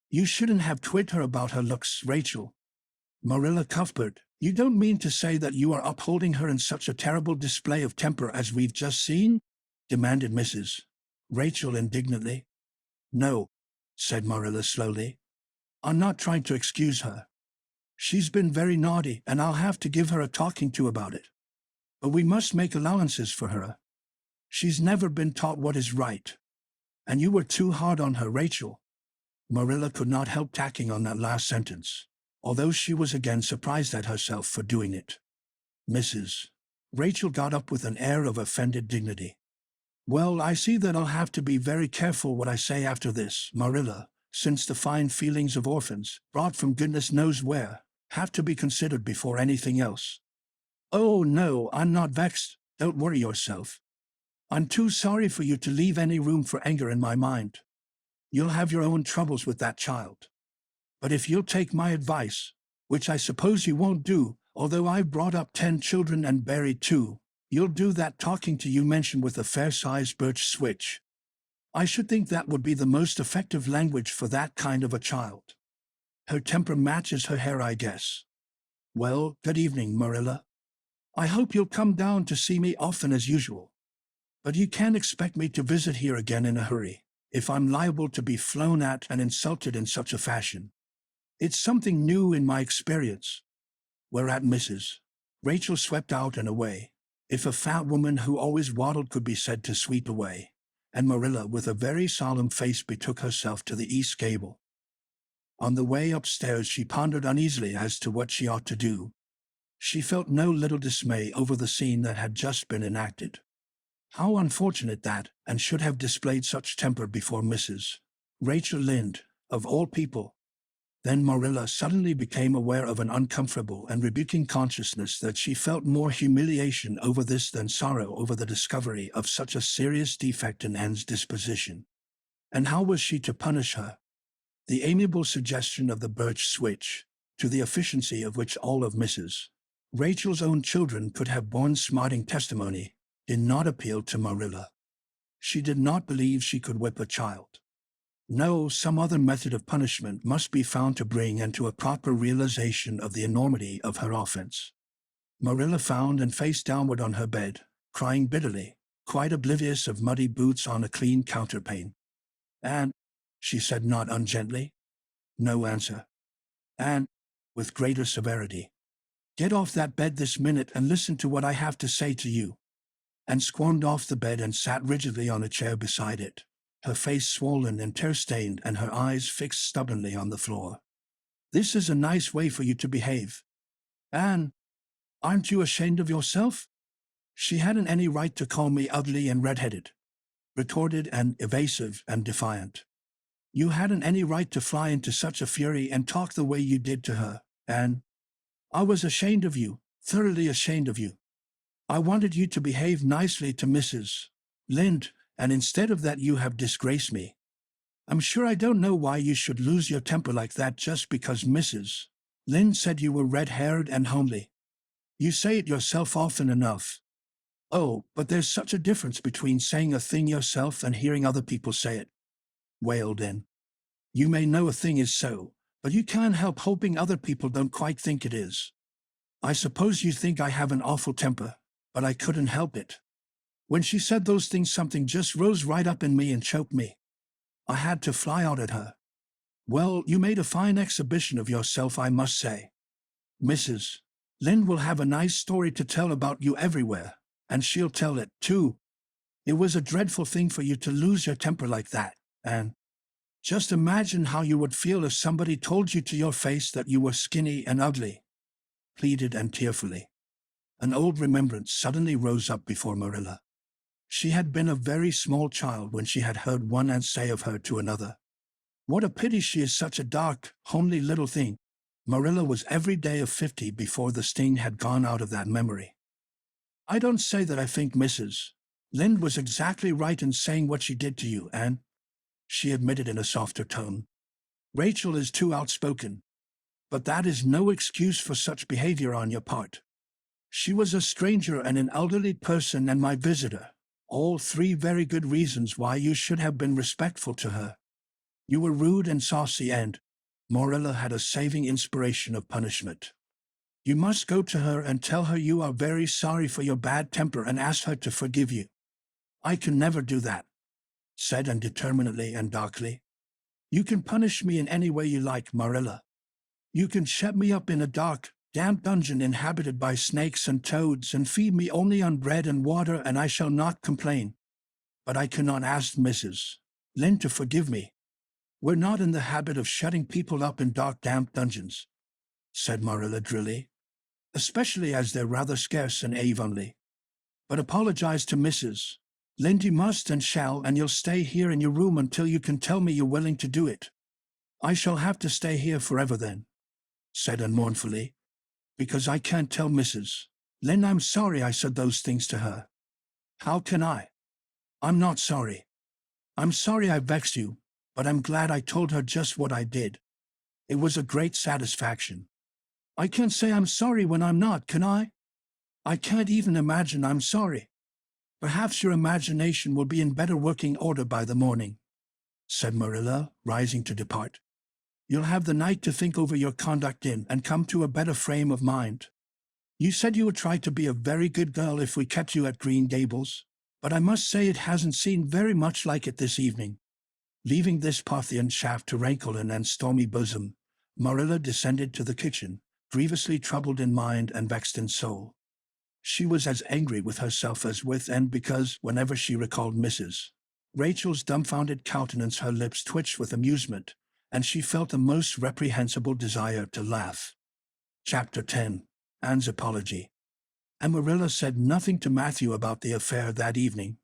"You shouldn't have twit her about her looks, Rachel. Marilla Cuthbert, you don't mean to say that you are upholding her in such a terrible display of temper as we've just seen?" demanded Mrs. Rachel indignantly. "No," said Marilla slowly. "I'm not trying to excuse her. She's been very naughty, and I'll have to give her a talking to about it. But we must make allowances for her. She's never been taught what is right. And you were too hard on her, Rachel." Marilla could not help tacking on that last sentence, although she was again surprised at herself for doing it. Mrs. Rachel got up with an air of offended dignity. "Well, I see that I'll have to be very careful what I say after this, Marilla, since the fine feelings of orphans, brought from goodness knows where, have to be considered before anything else." "Oh, no, I'm not vexed. Don't worry yourself. I'm too sorry for you to leave any room for anger in my mind. You'll have your own troubles with that child. But if you'll take my advice, which I suppose you won't do, although I've brought up 10 children and buried 2, you'll do that talking to you mentioned with a fair-sized birch switch. I should think that would be the most effective language for that kind of a child. Her temper matches her hair, I guess. Well, good evening, Marilla. I hope you'll come down to see me often as usual. But you can't expect me to visit here again in a hurry, if I'm liable to be flown at and insulted in such a fashion. It's something new in my experience." Whereat Mrs. Rachel swept out and away, if a fat woman who always waddled could be said to sweep away, and Marilla with a very solemn face betook herself to the east gable. On the way upstairs she pondered uneasily as to what she ought to do. She felt no little dismay over the scene that had just been enacted. How unfortunate that Anne should have displayed such temper before Mrs. Rachel Lynde, of all people. Then Marilla suddenly became aware of an uncomfortable and rebuking consciousness that she felt more humiliation over this than sorrow over the discovery of such a serious defect in Anne's disposition. And how was she to punish her? The amiable suggestion of the birch switch, to the efficiency of which all of Mrs. Rachel's own children could have borne smarting testimony, did not appeal to Marilla. She did not believe she could whip a child. No, some other method of punishment must be found to bring Anne to a proper realization of the enormity of her offense. Marilla found and faced downward on her bed, crying bitterly, quite oblivious of muddy boots on a clean counterpane. "Anne," she said not ungently. No answer. "Anne," with greater severity, "get off that bed this minute and listen to what I have to say to you." Anne squirmed off the bed and sat rigidly on a chair beside it, her face swollen and tear-stained and her eyes fixed stubbornly on the floor. "This is a nice way for you to behave. Anne, aren't you ashamed of yourself?" "She hadn't any right to call me ugly and red-headed," retorted Anne, evasive and defiant. "You hadn't any right to fly into such a fury and talk the way you did to her, Anne. I was ashamed of you, thoroughly ashamed of you. I wanted you to behave nicely to Mrs. Lynde, and instead of that you have disgraced me. I'm sure I don't know why you should lose your temper like that just because Mrs. Lynde said you were red-haired and homely. You say it yourself often enough." "Oh, but there's such a difference between saying a thing yourself and hearing other people say it," wailed Anne. "You may know a thing is so, but you can't help hoping other people don't quite think it is. I suppose you think I have an awful temper, but I couldn't help it. When she said those things, something just rose right up in me and choked me. I had to fly out at her. Well, you made a fine exhibition of yourself, I must say. Mrs. Lynde will have a nice story to tell about you everywhere, and she'll tell it, too. It was a dreadful thing for you to lose your temper like that, and just imagine how you would feel if somebody told you to your face that you were skinny and ugly," pleaded Anne tearfully. An old remembrance suddenly rose up before Marilla. She had been a very small child when she had heard one aunt say of her to another, "What a pity she is such a dark, homely little thing." Marilla was every day of 50 before the sting had gone out of that memory. "I don't say that I think Mrs. Lynde was exactly right in saying what she did to you, Anne," she admitted in a softer tone. "Rachel is too outspoken. But that is no excuse for such behavior on your part. She was a stranger and an elderly person and my visitor, all three very good reasons why you should have been respectful to her. You were rude and saucy and—" Marilla had a saving inspiration of punishment. "You must go to her and tell her you are very sorry for your bad temper and ask her to forgive you." "I can never do that," said Anne determinedly and darkly. "You can punish me in any way you like, Marilla. You can shut me up in a dark, damp dungeon inhabited by snakes and toads and feed me only on bread and water, and I shall not complain. But I cannot ask Mrs. Lynde to forgive me. We're not in the habit of shutting people up in dark, damp dungeons," said Marilla drily, "especially as they're rather scarce in Avonlea. But apologize to Mrs. Lynde you must and shall, and you'll stay here in your room until you can tell me you're willing to do it." "I shall have to stay here forever then," said Anne mournfully, "because I can't tell Mrs. Lynde I'm sorry I said those things to her. How can I? I'm not sorry. I'm sorry I vexed you, but I'm glad I told her just what I did. It was a great satisfaction. I can't say I'm sorry when I'm not, can I? I can't even imagine I'm sorry. Perhaps your imagination will be in better working order by the morning," said Marilla, rising to depart. "You'll have the night to think over your conduct in and come to a better frame of mind. You said you would try to be a very good girl if we kept you at Green Gables, but I must say it hasn't seemed very much like it this evening." Leaving this Parthian shaft to rankle in Anne's stormy bosom, Marilla descended to the kitchen, grievously troubled in mind and vexed in soul. She was as angry with herself as with Anne because, whenever she recalled Mrs. Rachel's dumbfounded countenance, her lips twitched with amusement, and she felt a most reprehensible desire to laugh. Chapter 10. Anne's Apology. And Marilla said nothing to Matthew about the affair that evening,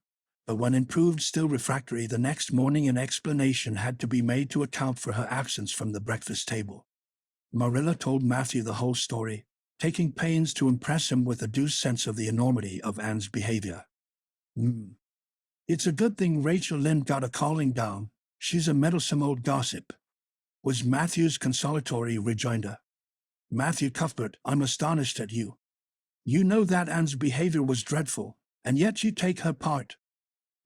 but when it proved still refractory the next morning an explanation had to be made to account for her absence from the breakfast table. Marilla told Matthew the whole story, taking pains to impress him with a due sense of the enormity of Anne's behavior. "It's a good thing Rachel Lynde got a calling down. She's a meddlesome old gossip," was Matthew's consolatory rejoinder. "Matthew Cuthbert, I'm astonished at you. You know that Anne's behavior was dreadful, and yet you take her part.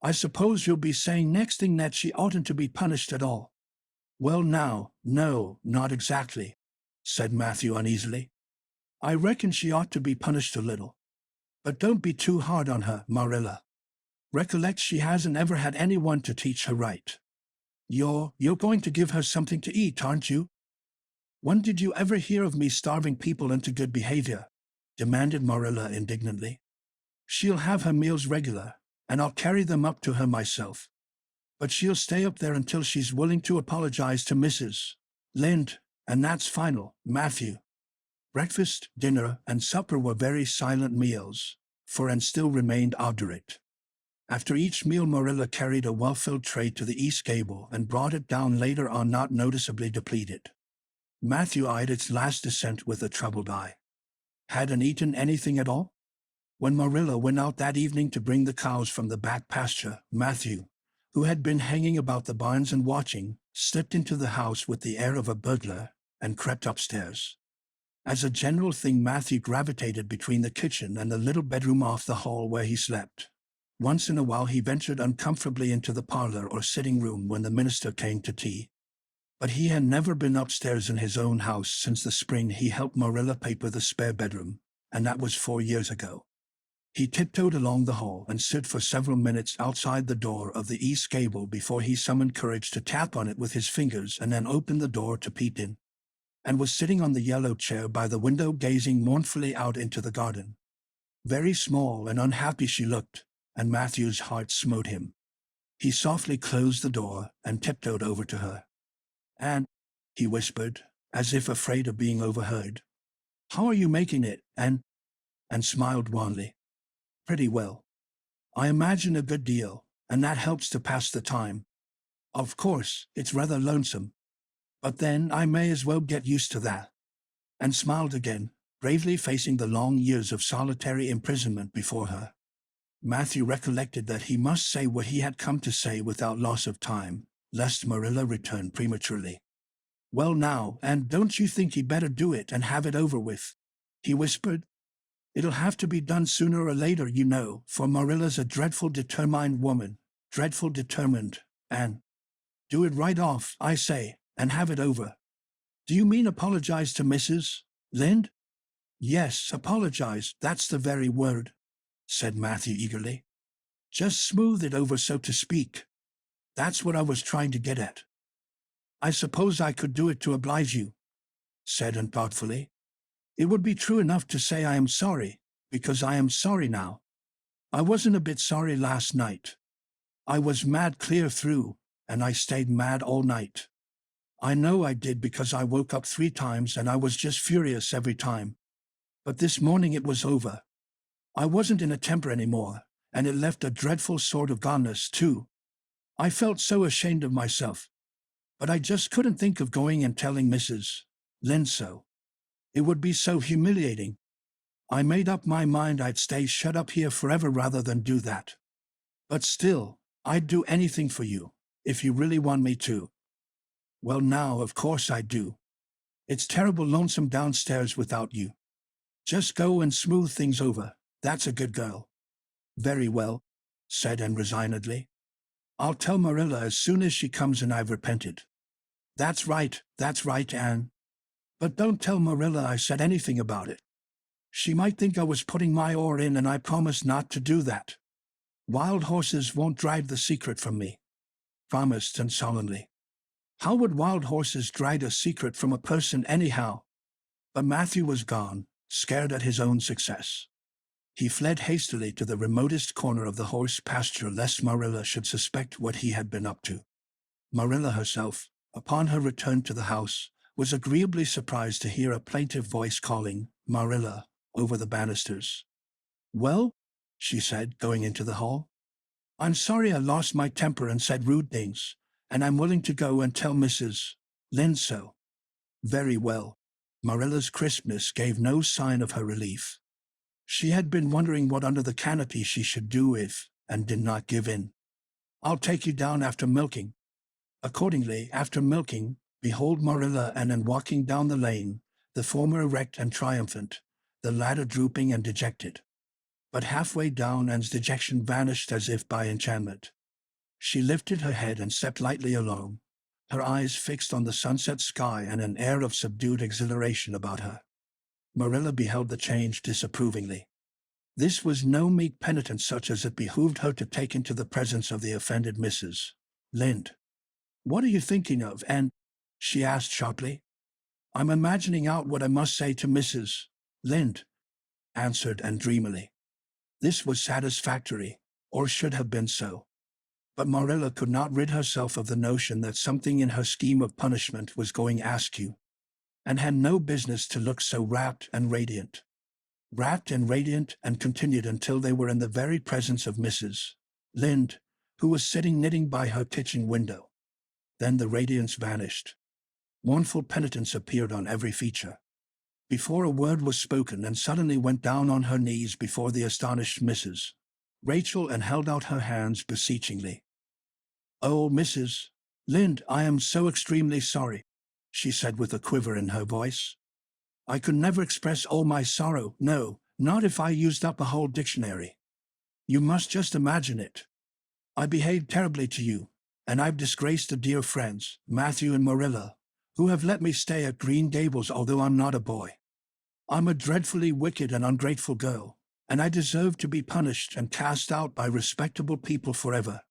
I suppose you'll be saying next thing that she oughtn't to be punished at all." Well now, no, not exactly, said Matthew uneasily. I reckon she ought to be punished a little. But don't be too hard on her, Marilla. Recollect she hasn't ever had anyone to teach her right. You're going to give her something to eat, aren't you? When did you ever hear of me starving people into good behavior? Demanded Marilla indignantly. She'll have her meals regular, and I'll carry them up to her myself. But she'll stay up there until she's willing to apologize to Mrs. Lynde, and that's final, Matthew. Breakfast, dinner, and supper were very silent meals, for Anne still remained obdurate. After each meal Marilla carried a well-filled tray to the east gable and brought it down later on not noticeably depleted. Matthew eyed its last descent with a troubled eye. Hadn't eaten anything at all? When Marilla went out that evening to bring the cows from the back pasture, Matthew, who had been hanging about the barns and watching, slipped into the house with the air of a burglar and crept upstairs. As a general thing, Matthew gravitated between the kitchen and the little bedroom off the hall where he slept. Once in a while he ventured uncomfortably into the parlor or sitting room when the minister came to tea. But he had never been upstairs in his own house since the spring he helped Marilla paper the spare bedroom, and that was 4 years ago. He tiptoed along the hall and stood for several minutes outside the door of the east gable before he summoned courage to tap on it with his fingers and then opened the door to peep in, and was sitting on the yellow chair by the window gazing mournfully out into the garden. Very small and unhappy she looked, and Matthew's heart smote him. He softly closed the door and tiptoed over to her. "Anne," he whispered, as if afraid of being overheard. "How are you making it, Anne?" And smiled wanly. "Pretty well. I imagine a good deal, and that helps to pass the time. Of course, it's rather lonesome. But then I may as well get used to that." And smiled again, bravely facing the long years of solitary imprisonment before her. Matthew recollected that he must say what he had come to say without loss of time, lest Marilla return prematurely. "Well now, and don't you think he'd better do it and have it over with?" he whispered. "It'll have to be done sooner or later, you know, for Marilla's a dreadful determined woman, dreadful determined, and do it right off, I say, and have it over." "Do you mean apologize to Mrs. Lynde?" "Yes, apologize, that's the very word," said Matthew eagerly. "Just smooth it over, so to speak. That's what I was trying to get at." "I suppose I could do it to oblige you," said Anne thoughtfully. "It would be true enough to say I am sorry, because I am sorry now. I wasn't a bit sorry last night. I was mad clear through, and I stayed mad all night. I know I did because I woke up 3 times and I was just furious every time. But this morning it was over. I wasn't in a temper anymore, and it left a dreadful sort of goneness, too. I felt so ashamed of myself. But I just couldn't think of going and telling Mrs. Lynde so. It would be so humiliating. I made up my mind I'd stay shut up here forever rather than do that. But still, I'd do anything for you, if you really want me to." "Well now, of course I do. It's terrible lonesome downstairs without you. Just go and smooth things over, that's a good girl." "Very well," said Anne resignedly. "I'll tell Marilla as soon as she comes and I've repented." That's right, Anne. But don't tell Marilla I said anything about it. She might think I was putting my oar in, and I promised not to do that. Wild horses won't drive the secret from me," promised Anne solemnly. How would wild horses drive a secret from a person anyhow? But Matthew was gone, scared at his own success. He fled hastily to the remotest corner of the horse pasture lest Marilla should suspect what he had been up to. Marilla herself, upon her return to the house, was agreeably surprised to hear a plaintive voice calling Marilla over the banisters. "Well," she said, going into the hall, "I'm sorry I lost my temper and said rude things, and I'm willing to go and tell Mrs. Lynde so." "Very well." Marilla's crispness gave no sign of her relief. She had been wondering what under the canopy she should do if, and did not give in. "I'll take you down after milking." Accordingly, after milking, behold Marilla and Anne walking down the lane, the former erect and triumphant, the latter drooping and dejected. But halfway down Anne's dejection vanished as if by enchantment. She lifted her head and stepped lightly along, her eyes fixed on the sunset sky and an air of subdued exhilaration about her. Marilla beheld the change disapprovingly. This was no meek penitence such as it behooved her to take into the presence of the offended Mrs. Lynde. "What are you thinking of, Anne?" she asked sharply. "I'm imagining out what I must say to Mrs. Lynde," answered Anne dreamily. This was satisfactory, or should have been so. But Marilla could not rid herself of the notion that something in her scheme of punishment was going askew, and had no business to look so rapt and radiant. Rapt and radiant, and continued until they were in the very presence of Mrs. Lynde, who was sitting knitting by her kitchen window. Then the radiance vanished. Mournful penitence appeared on every feature. Before a word was spoken, and suddenly went down on her knees before the astonished Mrs. Rachel and held out her hands beseechingly. "Oh, Mrs. Lynde, I am so extremely sorry," she said with a quiver in her voice. "I could never express all my sorrow, no, not if I used up a whole dictionary. You must just imagine it. I behaved terribly to you, and I've disgraced the dear friends, Matthew and Marilla, who have let me stay at Green Gables although I'm not a boy. I'm a dreadfully wicked and ungrateful girl, and I deserve to be punished and cast out by respectable people forever.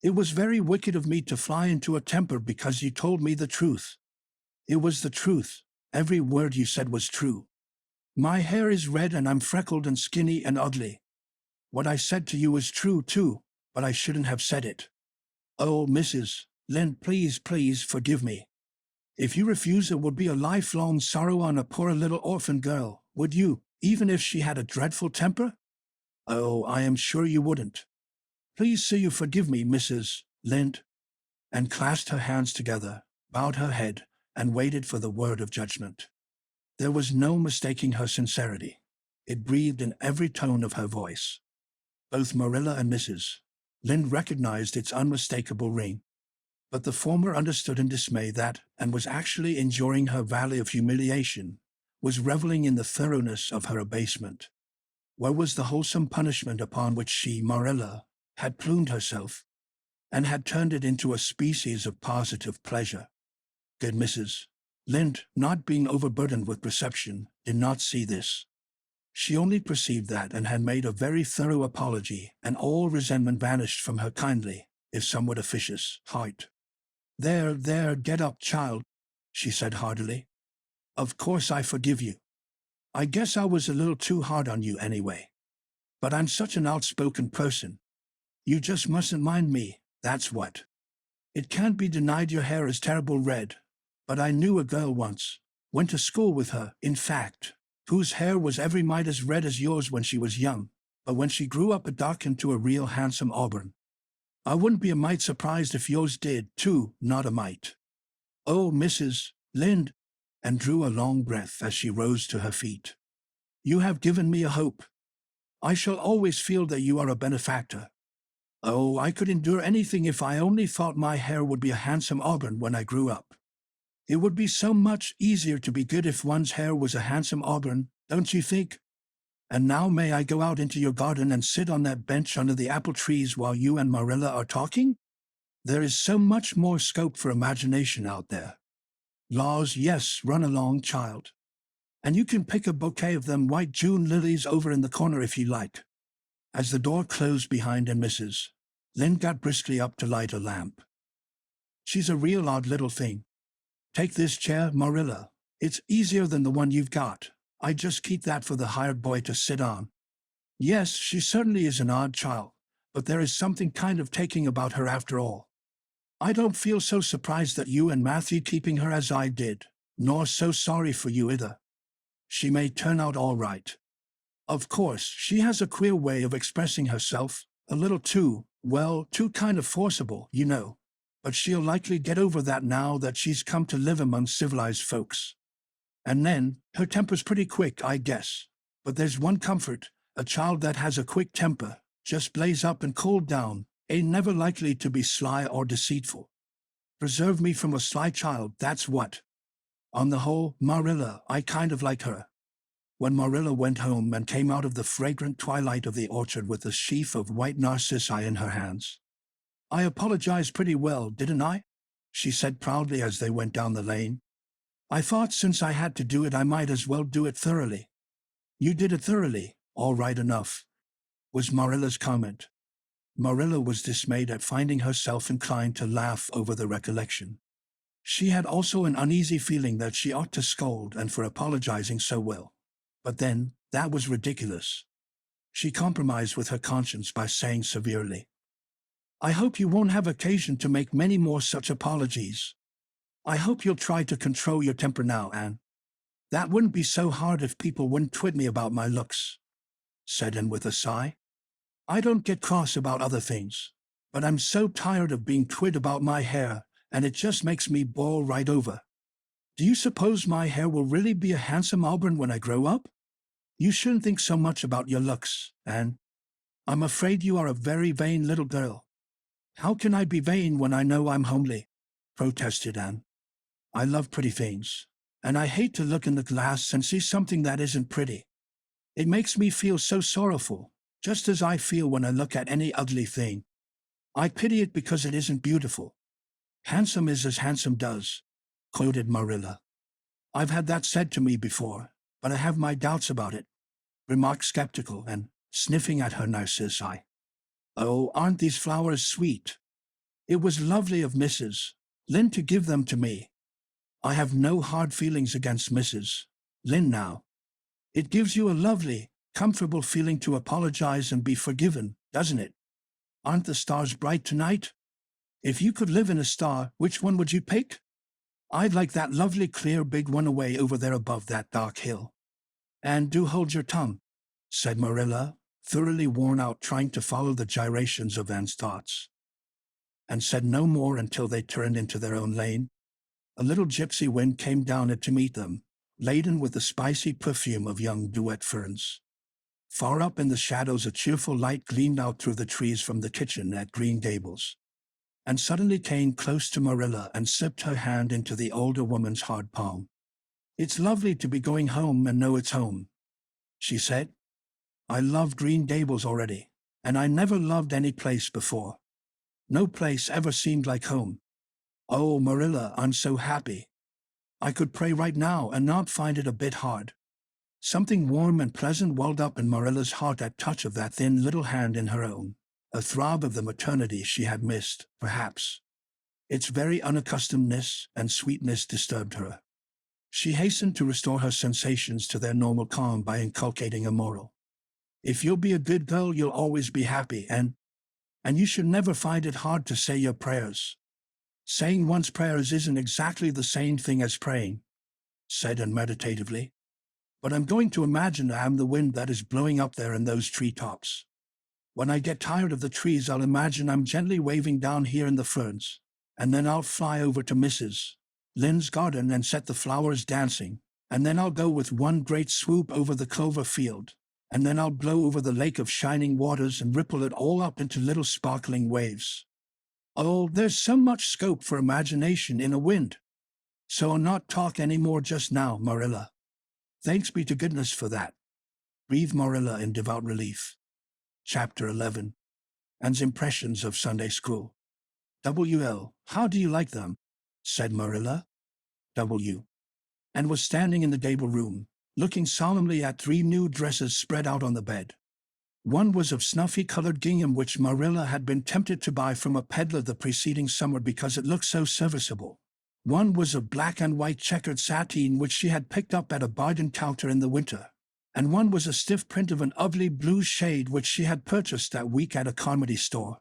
It was very wicked of me to fly into a temper because you told me the truth. It was the truth. Every word you said was true. My hair is red and I'm freckled and skinny and ugly. What I said to you is true, too, but I shouldn't have said it. Oh, Mrs. Lynde, please, please forgive me. If you refuse, it would be a lifelong sorrow on a poor little orphan girl, would you, even if she had a dreadful temper? Oh, I am sure you wouldn't. Please say you forgive me, Mrs. Lynde," and clasped her hands together, bowed her head, and waited for the word of judgment. There was no mistaking her sincerity. It breathed in every tone of her voice. Both Marilla and Mrs. Lynde recognized its unmistakable ring, but the former understood in dismay that, and was actually enjoying her valley of humiliation, was reveling in the thoroughness of her abasement. Where was the wholesome punishment upon which she, Marilla, had plumed herself, and had turned it into a species of positive pleasure? Good Mrs. Lynde, not being overburdened with perception, did not see this. She only perceived that, and had made a very thorough apology, and all resentment vanished from her kindly, if somewhat officious, heart. "There, there, get up, child," she said heartily. "Of course I forgive you. I guess I was a little too hard on you anyway. But I'm such an outspoken person. You just mustn't mind me, that's what. It can't be denied your hair is terrible red, but I knew a girl once, went to school with her, in fact, whose hair was every mite as red as yours when she was young, but when she grew up it darkened to a real handsome auburn. I wouldn't be a mite surprised if yours did, too, not a mite. Oh, Mrs. Lynde," and drew a long breath as she rose to her feet. "You have given me a hope. I shall always feel that you are a benefactor. Oh, I could endure anything if I only thought my hair would be a handsome auburn when I grew up. It would be so much easier to be good if one's hair was a handsome auburn, don't you think? And now may I go out into your garden and sit on that bench under the apple trees while you and Marilla are talking? There is so much more scope for imagination out there. Laws, yes, run along, child. And you can pick a bouquet of them white June lilies over in the corner if you like." As the door closed behind and Mrs. Lynde got briskly up to light a lamp. "She's a real odd little thing. Take this chair, Marilla. It's easier than the one you've got. I just keep that for the hired boy to sit on. Yes, she certainly is an odd child, but there is something kind of taking about her after all. I don't feel so surprised that you and Matthew keeping her as I did, nor so sorry for you either. She may turn out all right. Of course, she has a queer way of expressing herself, a little too, well, too kind of forcible, you know. But she'll likely get over that now that she's come to live among civilized folks. And then, her temper's pretty quick, I guess. But there's one comfort, a child that has a quick temper, just blaze up and cool down, ain't never likely to be sly or deceitful. Preserve me from a sly child, that's what. On the whole, Marilla, I kind of like her." When Marilla went home and came out of the fragrant twilight of the orchard with a sheaf of white narcissi in her hands. "I apologized pretty well, didn't I?" she said proudly as they went down the lane. I thought since I had to do it I might as well do it thoroughly. You did it thoroughly, all right enough, was Marilla's comment. Marilla was dismayed at finding herself inclined to laugh over the recollection. She had also an uneasy feeling that she ought to scold and for apologizing so well. But then, that was ridiculous. She compromised with her conscience by saying severely, I hope you won't have occasion to make many more such apologies. I hope you'll try to control your temper now, Anne. That wouldn't be so hard if people wouldn't twit me about my looks, said Anne with a sigh. I don't get cross about other things, but I'm so tired of being twit about my hair, and it just makes me boil right over. Do you suppose my hair will really be a handsome auburn when I grow up? You shouldn't think so much about your looks, Anne. I'm afraid you are a very vain little girl. How can I be vain when I know I'm homely? Protested Anne. I love pretty things, and I hate to look in the glass and see something that isn't pretty. It makes me feel so sorrowful, just as I feel when I look at any ugly thing. I pity it because it isn't beautiful. Handsome is as handsome does, quoted Marilla. I've had that said to me before, but I have my doubts about it, remarked skeptical and sniffing at her narcissi. Oh, aren't these flowers sweet? It was lovely of Mrs. Lynde to give them to me. I have no hard feelings against Mrs. Lynde now. It gives you a lovely, comfortable feeling to apologize and be forgiven, doesn't it? Aren't the stars bright tonight? If you could live in a star, which one would you pick? I'd like that lovely clear big one away over there above that dark hill. And do hold your tongue, said Marilla, thoroughly worn out trying to follow the gyrations of Anne's thoughts, and said no more until they turned into their own lane. A little gypsy wind came down it to meet them, laden with the spicy perfume of young duet ferns. Far up in the shadows a cheerful light gleamed out through the trees from the kitchen at Green Gables, and suddenly came close to Marilla and slipped her hand into the older woman's hard palm. It's lovely to be going home and know it's home, she said. I love Green Gables already, and I never loved any place before. No place ever seemed like home. Oh, Marilla, I'm so happy. I could pray right now and not find it a bit hard. Something warm and pleasant welled up in Marilla's heart at touch of that thin little hand in her own, a throb of the maternity she had missed, perhaps. Its very unaccustomedness and sweetness disturbed her. She hastened to restore her sensations to their normal calm by inculcating a moral. If you'll be a good girl, you'll always be happy, and you should never find it hard to say your prayers. Saying one's prayers isn't exactly the same thing as praying, said Anne meditatively. But I'm going to imagine I'm the wind that is blowing up there in those treetops. When I get tired of the trees, I'll imagine I'm gently waving down here in the ferns, and then I'll fly over to Mrs. Lynde's garden and set the flowers dancing, and then I'll go with one great swoop over the clover field, and then I'll blow over the lake of shining waters and ripple it all up into little sparkling waves. Oh, there's so much scope for imagination in a wind. So I'll not talk any more just now, Marilla. Thanks be to goodness for that, breathed Marilla in devout relief. Chapter 11. Anne's Impressions of Sunday School. W.L. How do you like them? Said Marilla. W. Anne was standing in the gable room, looking solemnly at 3 new dresses spread out on the bed. One was of snuffy-colored gingham which Marilla had been tempted to buy from a peddler the preceding summer because it looked so serviceable. One was of black and white checkered sateen which she had picked up at a bargain counter in the winter, and one was a stiff print of an ugly blue shade which she had purchased that week at a comedy store.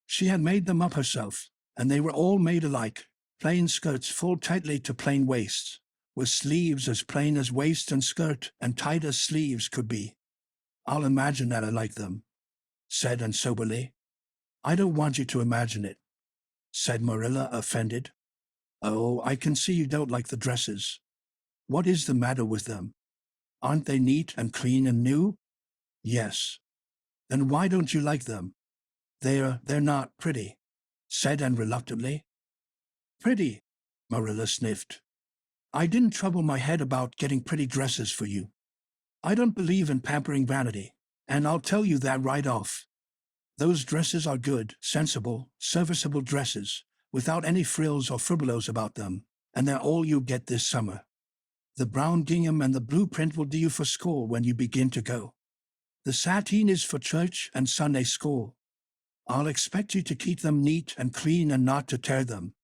She had made them up herself, and they were all made alike, plain skirts full tightly to plain waists, with sleeves as plain as waist and skirt and tight as sleeves could be. I'll imagine that I like them, said Anne soberly. I don't want you to imagine it, said Marilla, offended. Oh, I can see you don't like the dresses. What is the matter with them? Aren't they neat and clean and new? Yes. Then why don't you like them? They're not pretty, said Anne reluctantly. Pretty, Marilla sniffed. I didn't trouble my head about getting pretty dresses for you. I don't believe in pampering vanity, and I'll tell you that right off. Those dresses are good, sensible, serviceable dresses, without any frills or furbelows about them, and they're all you get this summer. The brown gingham and the blue print will do you for school when you begin to go. The sateen is for church and Sunday school. I'll expect you to keep them neat and clean and not to tear them.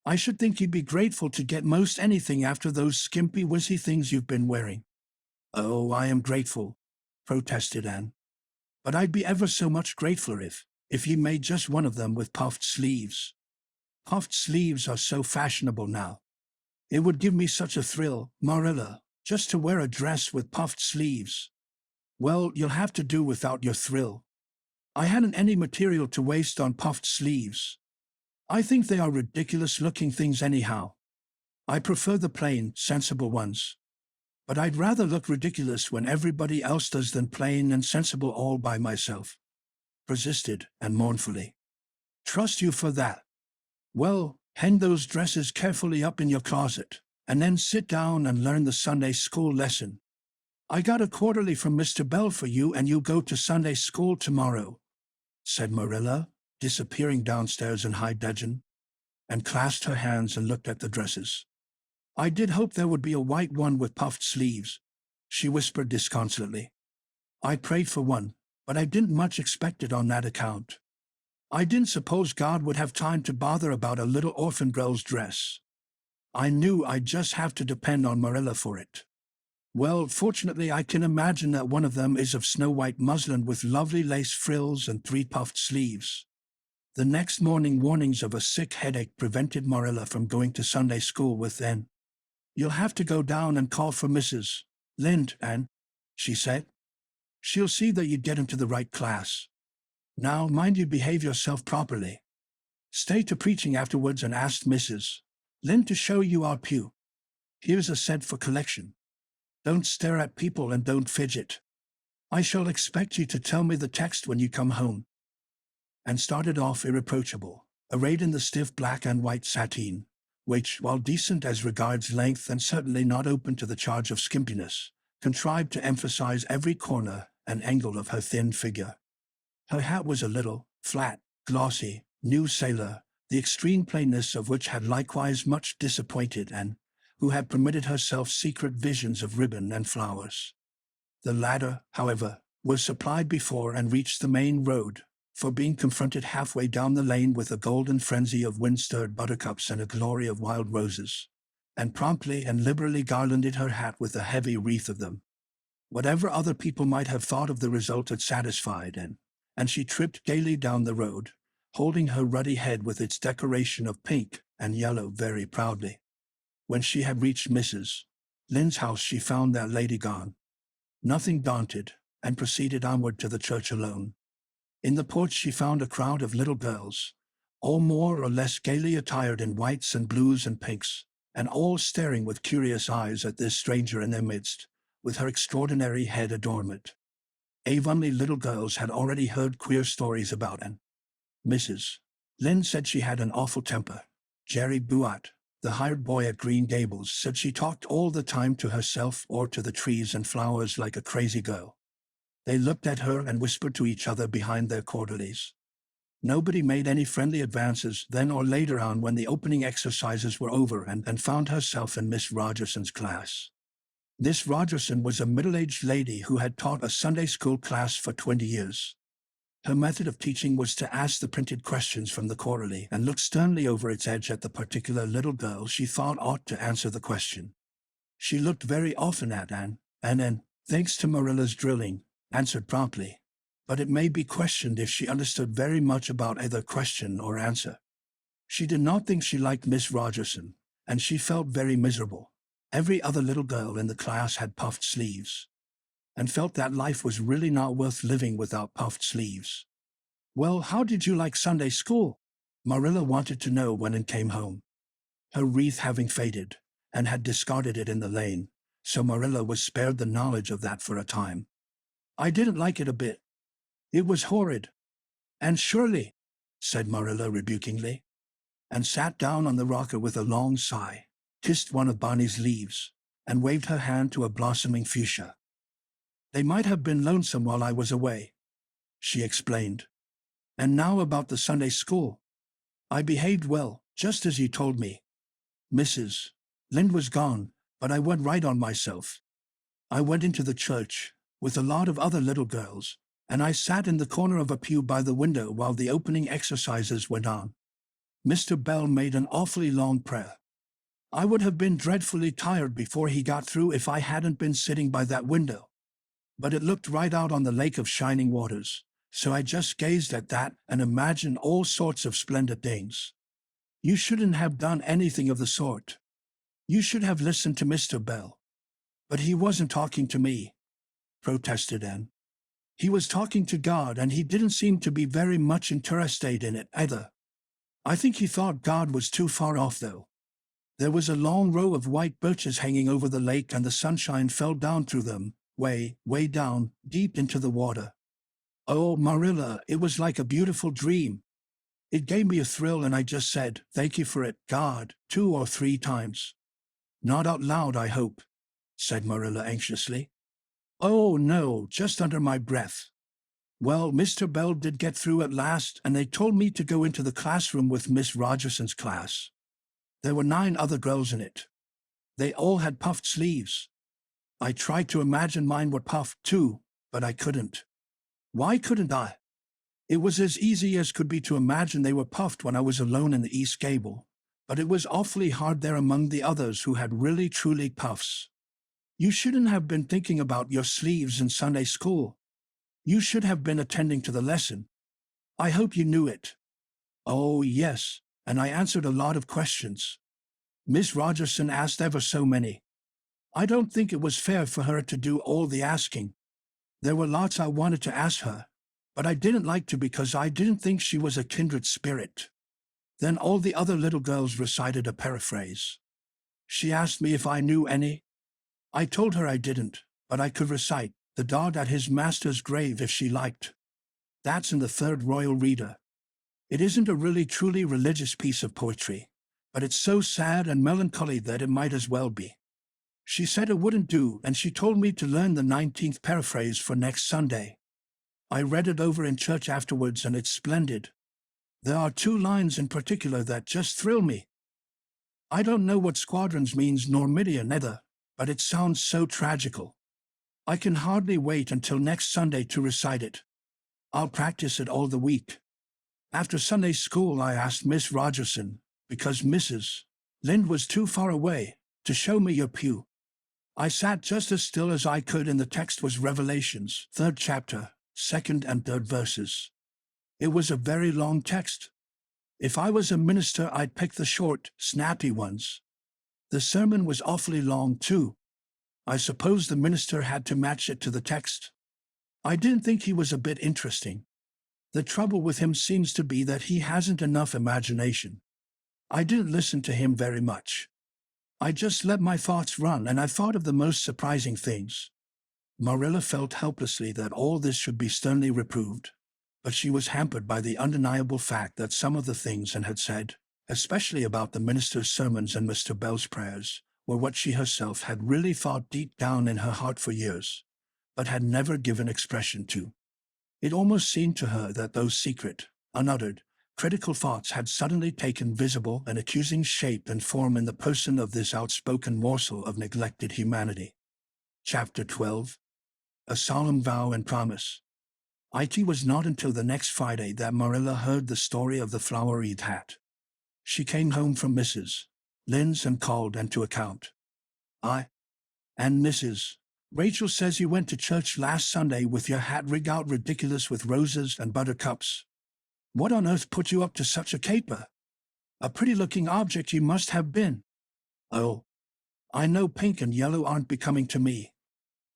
I should think you'd be grateful to get most anything after those skimpy, wizzy things you've been wearing." "Oh, I am grateful," protested Anne. "But I'd be ever so much grateful if you made just one of them with puffed sleeves. Puffed sleeves are so fashionable now. It would give me such a thrill, Marilla, just to wear a dress with puffed sleeves." "Well, you'll have to do without your thrill. I hadn't any material to waste on puffed sleeves. I think they are ridiculous-looking things anyhow. I prefer the plain, sensible ones. But I'd rather look ridiculous when everybody else does than plain and sensible all by myself," persisted Anne mournfully. "Trust you for that. Well, hang those dresses carefully up in your closet, and then sit down and learn the Sunday school lesson. I got a quarterly from Mr. Bell for you, and you go to Sunday school tomorrow," said Marilla, disappearing downstairs in high dudgeon, and clasped her hands and looked at the dresses. "I did hope there would be a white one with puffed sleeves," she whispered disconsolately. "I prayed for one, but I didn't much expect it on that account. I didn't suppose God would have time to bother about a little orphan girl's dress. I knew I'd just have to depend on Marilla for it. Well, fortunately I can imagine that one of them is of snow-white muslin with lovely lace frills and 3 puffed sleeves." The next morning warnings of a sick headache prevented Marilla from going to Sunday school with Anne. "You'll have to go down and call for Mrs. Lynde, Anne," she said. "She'll see that you get into the right class. Now mind you behave yourself properly. Stay to preaching afterwards and ask Mrs. Lynde to show you our pew. Here's a cent for collection. Don't stare at people and don't fidget. I shall expect you to tell me the text when you come home." And started off irreproachable, arrayed in the stiff black and white sateen, which, while decent as regards length and certainly not open to the charge of skimpiness, contrived to emphasize every corner and angle of her thin figure. Her hat was a little, flat, glossy, new sailor, the extreme plainness of which had likewise much disappointed Anne, who had permitted herself secret visions of ribbon and flowers. The latter, however, was supplied before and reached the main road, for being confronted halfway down the lane with a golden frenzy of wind-stirred buttercups and a glory of wild roses, and promptly and liberally garlanded her hat with a heavy wreath of them. Whatever other people might have thought of the result had satisfied Anne, and she tripped gaily down the road, holding her ruddy head with its decoration of pink and yellow very proudly. When she had reached Mrs. Lynde's house she found that lady gone. Nothing daunted, and proceeded onward to the church alone. In the porch she found a crowd of little girls, all more or less gaily attired in whites and blues and pinks, and all staring with curious eyes at this stranger in their midst, with her extraordinary head adornment. Avonlea little girls had already heard queer stories about Anne. Mrs. Lynde said she had an awful temper. Jerry Buat, the hired boy at Green Gables, said she talked all the time to herself or to the trees and flowers like a crazy girl. They looked at her and whispered to each other behind their quarterlies. Nobody made any friendly advances then or later on when the opening exercises were over and found herself in Miss Rogerson's class. Miss Rogerson was a middle-aged lady who had taught a Sunday school class for 20 years. Her method of teaching was to ask the printed questions from the quarterly and look sternly over its edge at the particular little girl she thought ought to answer the question. She looked very often at Anne, and then, thanks to Marilla's drilling, answered promptly, but it may be questioned if she understood very much about either question or answer. She did not think she liked Miss Rogerson, and she felt very miserable. Every other little girl in the class had puffed sleeves, and felt that life was really not worth living without puffed sleeves. "Well, how did you like Sunday school?" Marilla wanted to know when Anne came home. Her wreath having faded, and had discarded it in the lane, so Marilla was spared the knowledge of that for a time. "I didn't like it a bit. It was horrid." "Anne Shirley," said Marilla rebukingly, and sat down on the rocker with a long sigh, kissed one of Bonnie's leaves, and waved her hand to a blossoming fuchsia. "They might have been lonesome while I was away," she explained. "And now about the Sunday school. I behaved well, Just as you told me. Mrs. Lind was gone, but I went right on myself. I went into the church, with a lot of other little girls, and I sat in the corner of a pew by the window while the opening exercises went on. Mr. Bell made an awfully long prayer. I would have been dreadfully tired before he got through if I hadn't been sitting by that window. But it looked right out on the lake of shining waters, so I just gazed at that and imagined all sorts of splendid things. You shouldn't have done anything of the sort. You should have listened to Mr. Bell. But he wasn't talking to me, protested Anne. He was talking to God, and he didn't seem to be very much interested in it either. I think he thought God was too far off, though. There was a long row of white birches hanging over the lake, and the sunshine fell down through them, way, way down, deep into the water. Oh, Marilla, it was like a beautiful dream. It gave me a thrill, and I just said, "Thank you for it, God," 2 or 3 times. Not out loud, I hope, said Marilla anxiously. Oh, no, just under my breath. Well, Mr. Bell did get through at last, and they told me to go into the classroom with Miss Rogerson's class. There were 9 other girls in it. They all had puffed sleeves. I tried to imagine mine were puffed too, but I couldn't. Why couldn't I? It was as easy as could be to imagine they were puffed when I was alone in the East Gable, but it was awfully hard there among the others who had really truly puffs. You shouldn't have been thinking about your sleeves in Sunday school. You should have been attending to the lesson. I hope you knew it. Oh, yes, and I answered a lot of questions. Miss Rogerson asked ever so many. I don't think it was fair for her to do all the asking. There were lots I wanted to ask her, but I didn't like to because I didn't think she was a kindred spirit. Then all the other little girls recited a paraphrase. She asked me if I knew any. I told her I didn't, but I could recite "The Dog at His Master's Grave" if she liked. That's in the Third Royal Reader. It isn't a really truly religious piece of poetry, but it's so sad and melancholy that it might as well be. She said it wouldn't do, and she told me to learn the 19th paraphrase for next Sunday. I read it over in church afterwards, and it's splendid. There are 2 lines in particular that just thrill me. I don't know what squadrons means nor Midian either, but it sounds so tragical. I can hardly wait until next Sunday to recite it. I'll practice it all the week. After Sunday school, I asked Miss Rogerson, because Mrs. Lind was too far away, to show me your pew. I sat just as still as I could, and the text was Revelations, 3rd chapter, 2nd and 3rd verses. It was a very long text. If I was a minister, I'd pick the short, snappy ones. The sermon was awfully long, too. I suppose the minister had to match it to the text. I didn't think he was a bit interesting. The trouble with him seems to be that he hasn't enough imagination. I didn't listen to him very much. I just let my thoughts run, and I thought of the most surprising things. Marilla felt helplessly that all this should be sternly reproved, but she was hampered by the undeniable fact that some of the things Anne had said, especially about the minister's sermons and Mr. Bell's prayers, were what she herself had really thought deep down in her heart for years, but had never given expression to. It almost seemed to her that those secret, unuttered, critical thoughts had suddenly taken visible and accusing shape and form in the person of this outspoken morsel of neglected humanity. Chapter 12. A Solemn Vow and Promise. It was not until the next Friday that Marilla heard the story of the flower-wreathed hat. She came home from Mrs. Lind's and called Anne to account. And Mrs. Rachel says you went to church last Sunday with your hat rigged out ridiculous with roses and buttercups. What on earth put you up to such a caper? A pretty-looking object you must have been. Oh, I know pink and yellow aren't becoming to me,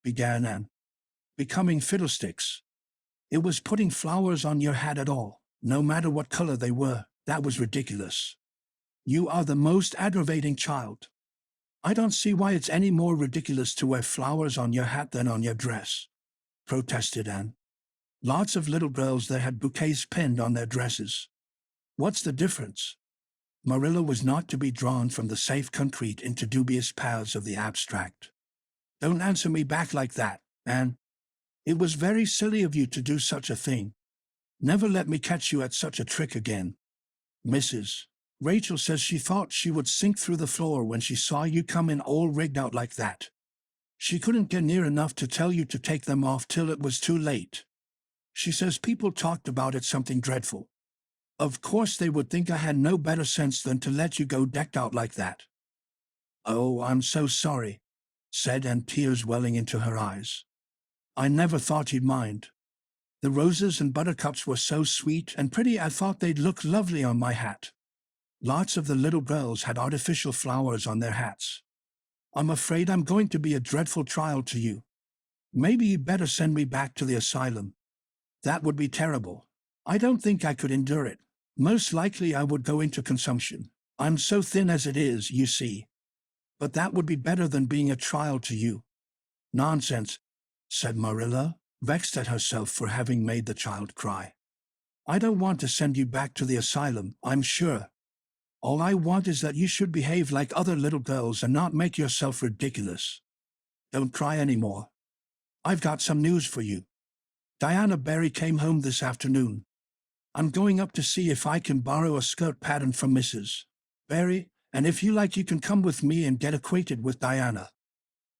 began Anne. Becoming fiddlesticks. It was putting flowers on your hat at all, no matter what color they were. That was ridiculous. You are the most aggravating child. I don't see why it's any more ridiculous to wear flowers on your hat than on your dress, protested Anne. Lots of little girls there had bouquets pinned on their dresses. What's the difference? Marilla was not to be drawn from the safe concrete into dubious paths of the abstract. Don't answer me back like that, Anne. It was very silly of you to do such a thing. Never let me catch you at such a trick again. Mrs. Rachel says she thought she would sink through the floor when she saw you come in all rigged out like that. She couldn't get near enough to tell you to take them off till it was too late. She says people talked about it something dreadful. Of course they would think I had no better sense than to let you go decked out like that." "Oh, I'm so sorry," said Anne, tears welling into her eyes. "I never thought you'd mind. The roses and buttercups were so sweet and pretty I thought they'd look lovely on my hat. Lots of the little girls had artificial flowers on their hats. I'm afraid I'm going to be a dreadful trial to you. Maybe you'd better send me back to the asylum. That would be terrible. I don't think I could endure it. Most likely I would go into consumption. I'm so thin as it is, you see. But that would be better than being a trial to you." "Nonsense," said Marilla, vexed at herself for having made the child cry. "I don't want to send you back to the asylum, I'm sure. All I want is that you should behave like other little girls and not make yourself ridiculous. Don't cry any more. I've got some news for you. Diana Barry came home this afternoon. I'm going up to see if I can borrow a skirt pattern from Mrs. Barry, and if you like you can come with me and get acquainted with Diana."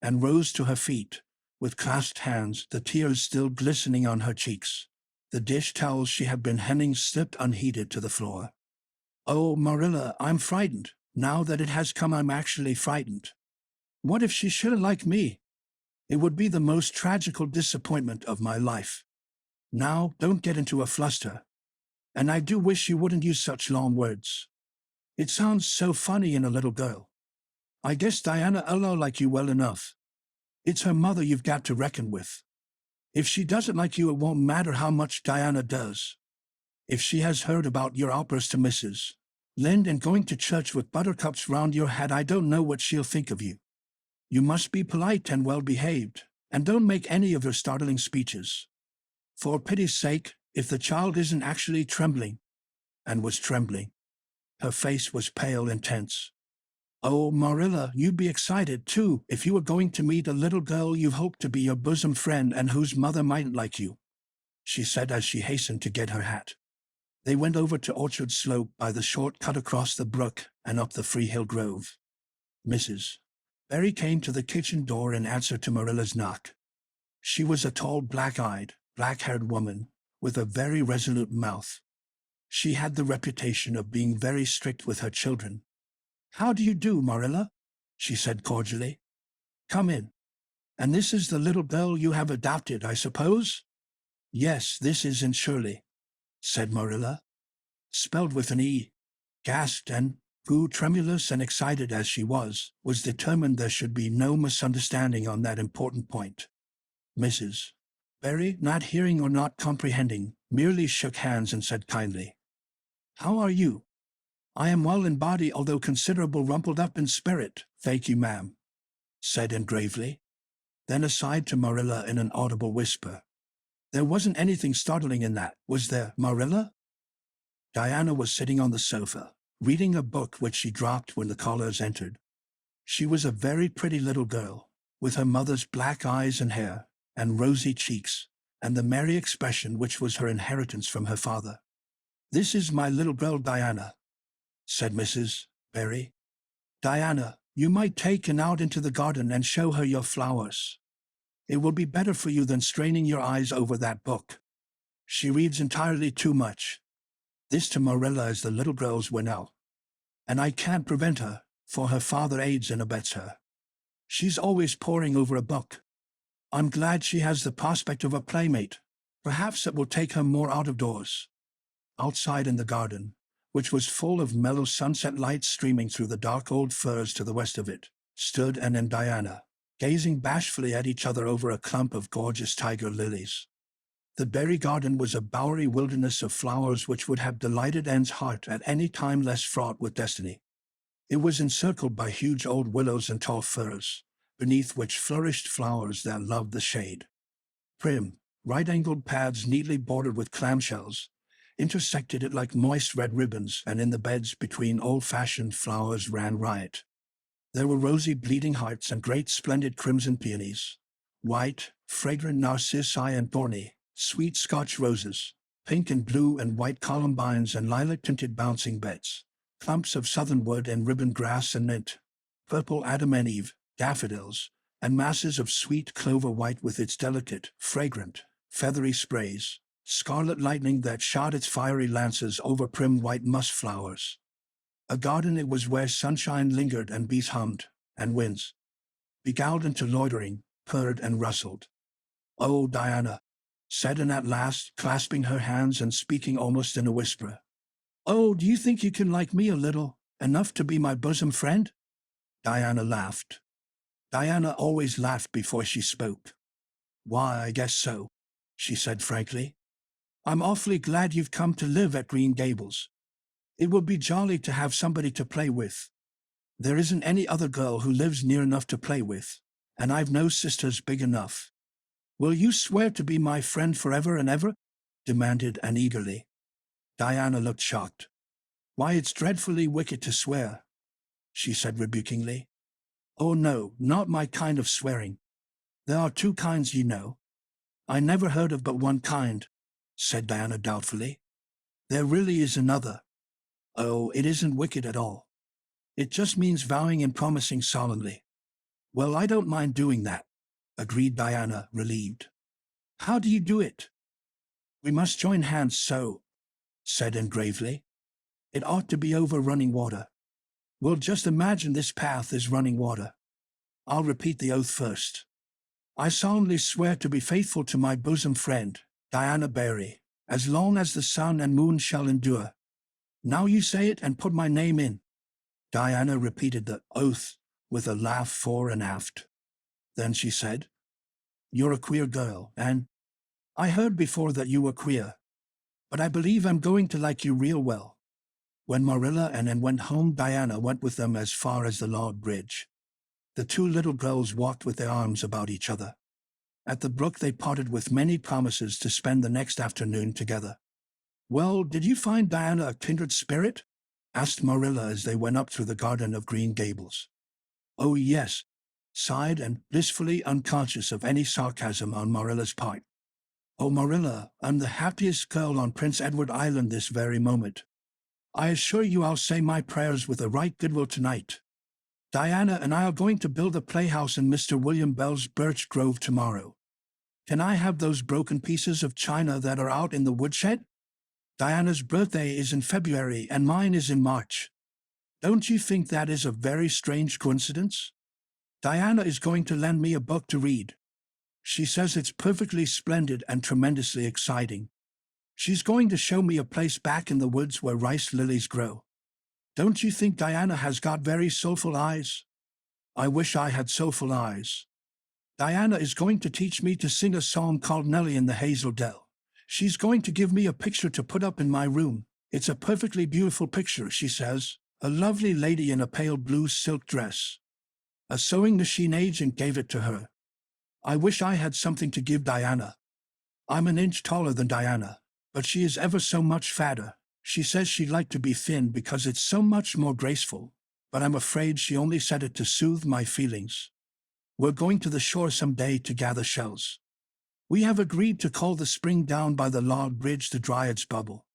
And rose to her feet, with clasped hands, the tears still glistening on her cheeks. The dish towels she had been hemming slipped unheeded to the floor. "Oh, Marilla, I'm frightened. Now that it has come, I'm actually frightened. What if she shouldn't like me? It would be the most tragical disappointment of my life. Now, don't get into a fluster. And I do wish you wouldn't use such long words. It sounds so funny in a little girl. I guess Diana'll like you well enough. It's her mother you've got to reckon with. If she doesn't like you, it won't matter how much Diana does. If she has heard about your outburst to Mrs. Lynde and going to church with buttercups round your hat, I don't know what she'll think of you. You must be polite and well-behaved, and don't make any of your startling speeches. For pity's sake, if the child isn't actually trembling," and was trembling. Her face was pale and tense. "Oh, Marilla, you'd be excited, too, if you were going to meet a little girl you hoped to be your bosom friend and whose mother mightn't like you," she said as she hastened to get her hat. They went over to Orchard Slope by the short cut across the brook and up the Freehill Grove. Mrs. Barry came to the kitchen door in answer to Marilla's knock. She was a tall, black-eyed, black-haired woman with a very resolute mouth. She had the reputation of being very strict with her children. "How do you do, Marilla?" she said cordially. "Come in. And this is the little girl you have adopted, I suppose?" "Yes, this is Anne Shirley," said Marilla. "Spelled with an E," gasped and, grew tremulous and excited as she was determined there should be no misunderstanding on that important point. Mrs. Barry, not hearing or not comprehending, merely shook hands and said kindly, "How are you?" "I am well in body, although considerable rumpled up in spirit, thank you, ma'am," said Anne gravely. Then aside to Marilla in an audible whisper, "There wasn't anything startling in that, was there, Marilla?" Diana was sitting on the sofa, reading a book which she dropped when the callers entered. She was a very pretty little girl, with her mother's black eyes and hair, and rosy cheeks, and the merry expression which was her inheritance from her father. "This is my little girl Diana," said Mrs. Barry. "Diana, you might take Anne out into the garden and show her your flowers. It will be better for you than straining your eyes over that book. She reads entirely too much." This to Marilla as the little girls went out. "And I can't prevent her, for her father aids and abets her. She's always poring over a book. I'm glad she has the prospect of a playmate. Perhaps it will take her more out of doors." Outside in the garden, which was full of mellow sunset lights streaming through the dark old firs to the west of it, stood Anne and Diana, gazing bashfully at each other over a clump of gorgeous tiger lilies. The berry garden was a bowery wilderness of flowers which would have delighted Anne's heart at any time less fraught with destiny. It was encircled by huge old willows and tall firs, beneath which flourished flowers that loved the shade. Prim, right-angled paths neatly bordered with clamshells intersected it like moist red ribbons, and in the beds between old-fashioned flowers ran riot. There were rosy bleeding hearts and great splendid crimson peonies, white, fragrant narcissi and thorny, sweet Scotch roses, pink and blue and white columbines and lilac-tinted bouncing beds, clumps of southernwood and ribbon grass and mint, purple Adam and Eve, daffodils, and masses of sweet clover white with its delicate, fragrant, feathery sprays, scarlet lightning that shot its fiery lances over prim white musk flowers. A garden it was where sunshine lingered and bees hummed, and winds, beguiled into loitering, purred and rustled. "Oh, Diana," said Anne at last, clasping her hands and speaking almost in a whisper. "Oh, do you think you can like me a little, enough to be my bosom friend?" Diana laughed. Diana always laughed before she spoke. "Why, I guess so," she said frankly. "I'm awfully glad you've come to live at Green Gables. It will be jolly to have somebody to play with. There isn't any other girl who lives near enough to play with, and I've no sisters big enough." "Will you swear to be my friend forever and ever?" demanded Anne eagerly. Diana looked shocked. "Why, it's dreadfully wicked to swear," she said rebukingly. "Oh no, not my kind of swearing. There are two kinds, you know." "I never heard of but one kind," said Diana doubtfully. "There really is another." "Oh, it isn't wicked at all. It just means vowing and promising solemnly." "Well, I don't mind doing that," agreed Diana, relieved. "How do you do it?" "We must join hands so," said Anne gravely. "It ought to be over running water. Well, just imagine this path is running water. I'll repeat the oath first. I solemnly swear to be faithful to my bosom friend, Diana Barry, as long as the sun and moon shall endure. Now you say it and put my name in." Diana repeated the oath with a laugh fore and aft. Then she said, "You're a queer girl, Anne. I heard before that you were queer, but I believe I'm going to like you real well." When Marilla and Anne went home, Diana went with them as far as the log bridge. The two little girls walked with their arms about each other. At the brook they parted with many promises to spend the next afternoon together. "Well, did you find Diana a kindred spirit?" asked Marilla as they went up through the garden of Green Gables. "Oh, yes," sighed Anne, blissfully unconscious of any sarcasm on Marilla's part. "Oh, Marilla, I'm the happiest girl on Prince Edward Island this very moment. I assure you I'll say my prayers with a right good will tonight. Diana and I are going to build a playhouse in Mr. William Bell's birch grove tomorrow. Can I have those broken pieces of china that are out in the woodshed? Diana's birthday is in February and mine is in March. Don't you think that is a very strange coincidence? Diana is going to lend me a book to read. She says it's perfectly splendid and tremendously exciting. She's going to show me a place back in the woods where rice lilies grow. Don't you think Diana has got very soulful eyes? I wish I had soulful eyes. Diana is going to teach me to sing a song called Nellie in the Hazel Dell. She's going to give me a picture to put up in my room. It's a perfectly beautiful picture, she says. A lovely lady in a pale blue silk dress. A sewing machine agent gave it to her. I wish I had something to give Diana. I'm an inch taller than Diana, but she is ever so much fatter. She says she'd like to be thin because it's so much more graceful, but I'm afraid she only said it to soothe my feelings. We're going to the shore some day to gather shells. We have agreed to call the spring down by the log bridge the Dryad's Bubble.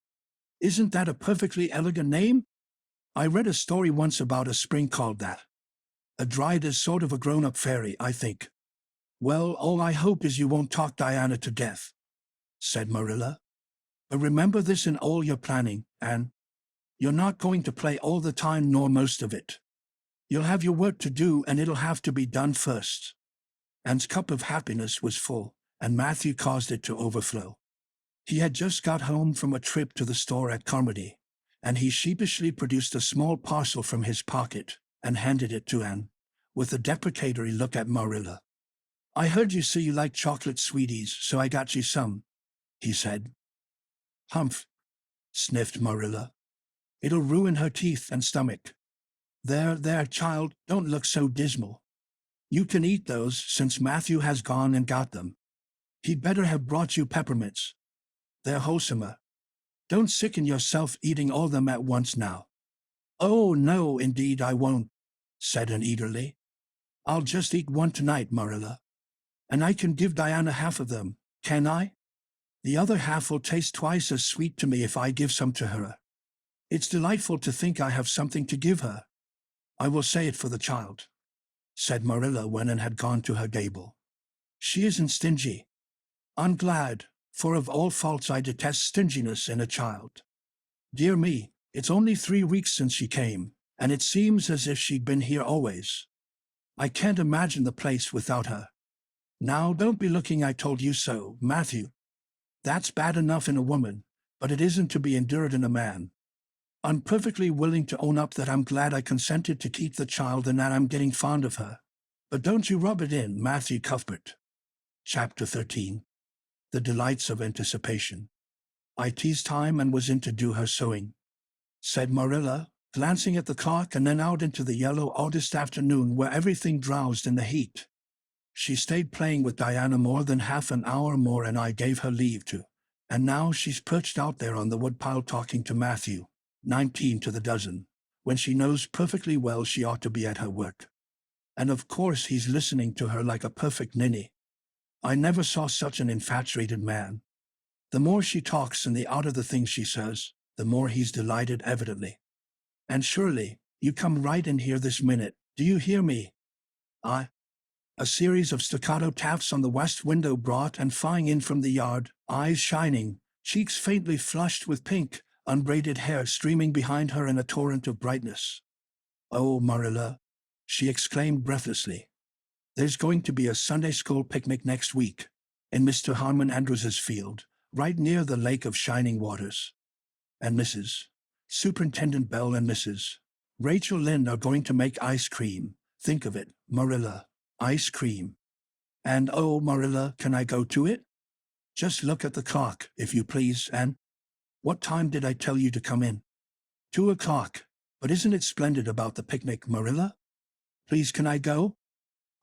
Isn't that a perfectly elegant name? I read a story once about a spring called that. A dryad is sort of a grown-up fairy, I think. Well, all I hope is you won't talk Diana to death," said Marilla. "But remember this in all your planning, Anne. You're not going to play all the time nor most of it. You'll have your work to do and it'll have to be done first." Anne's cup of happiness was full, and Matthew caused it to overflow. He had just got home from a trip to the store at Carmody, and he sheepishly produced a small parcel from his pocket and handed it to Anne, with a deprecatory look at Marilla. "I heard you say you like chocolate sweeties, so I got you some," he said. "Humph," sniffed Marilla. "It'll ruin her teeth and stomach." There, child, don't look so dismal. You can eat those since Matthew has gone and got them. He'd better have brought you peppermints. They're wholesomer. Don't sicken yourself eating all them at once now." "Oh, no, indeed I won't," said Anne eagerly. "I'll just eat one tonight, Marilla. And I can give Diana half of them, can I? The other half will taste twice as sweet to me if I give some to her." It's delightful to think I have something to give her. I will say it for the child," said Marilla when Anne had gone to her gable. "She isn't stingy. I'm glad, for of all faults I detest stinginess in a child. Dear me, it's only 3 weeks since she came, and it seems as if she'd been here always. I can't imagine the place without her. Now don't be looking I told you so, Matthew. That's bad enough in a woman, but it isn't to be endured in a man. I'm perfectly willing to own up that I'm glad I consented to keep the child and that I'm getting fond of her. But don't you rub it in, Matthew Cuthbert." Chapter 13. The Delights of Anticipation. "I teased time and was in to do her sewing," said Marilla, glancing at the clock and then out into the yellow August afternoon where everything drowsed in the heat. "She stayed playing with Diana more than half an hour more and I gave her leave to, and now she's perched out there on the woodpile talking to Matthew, 19 to the dozen, when she knows perfectly well she ought to be at her work. And of course he's listening to her like a perfect ninny. I never saw such an infatuated man. The more she talks and the odder the things she says, the more he's delighted evidently. Anne Shirley, you come right in here this minute, do you hear me? I—" A series of staccato taps on the west window brought Anne flying in from the yard, eyes shining, cheeks faintly flushed with pink, unbraided hair streaming behind her in a torrent of brightness. "Oh, Marilla," she exclaimed breathlessly. "There's going to be a Sunday school picnic next week, in Mr. Harmon Andrews's field, right near the Lake of Shining Waters. And Mrs. Superintendent Bell and Mrs. Rachel Lynde are going to make ice cream. Think of it, Marilla, ice cream. And oh, Marilla, can I go to it? Just look at the clock, if you please, Anne. What time did I tell you to come in? 2 o'clock. But isn't it splendid about the picnic, Marilla? Please, can I go?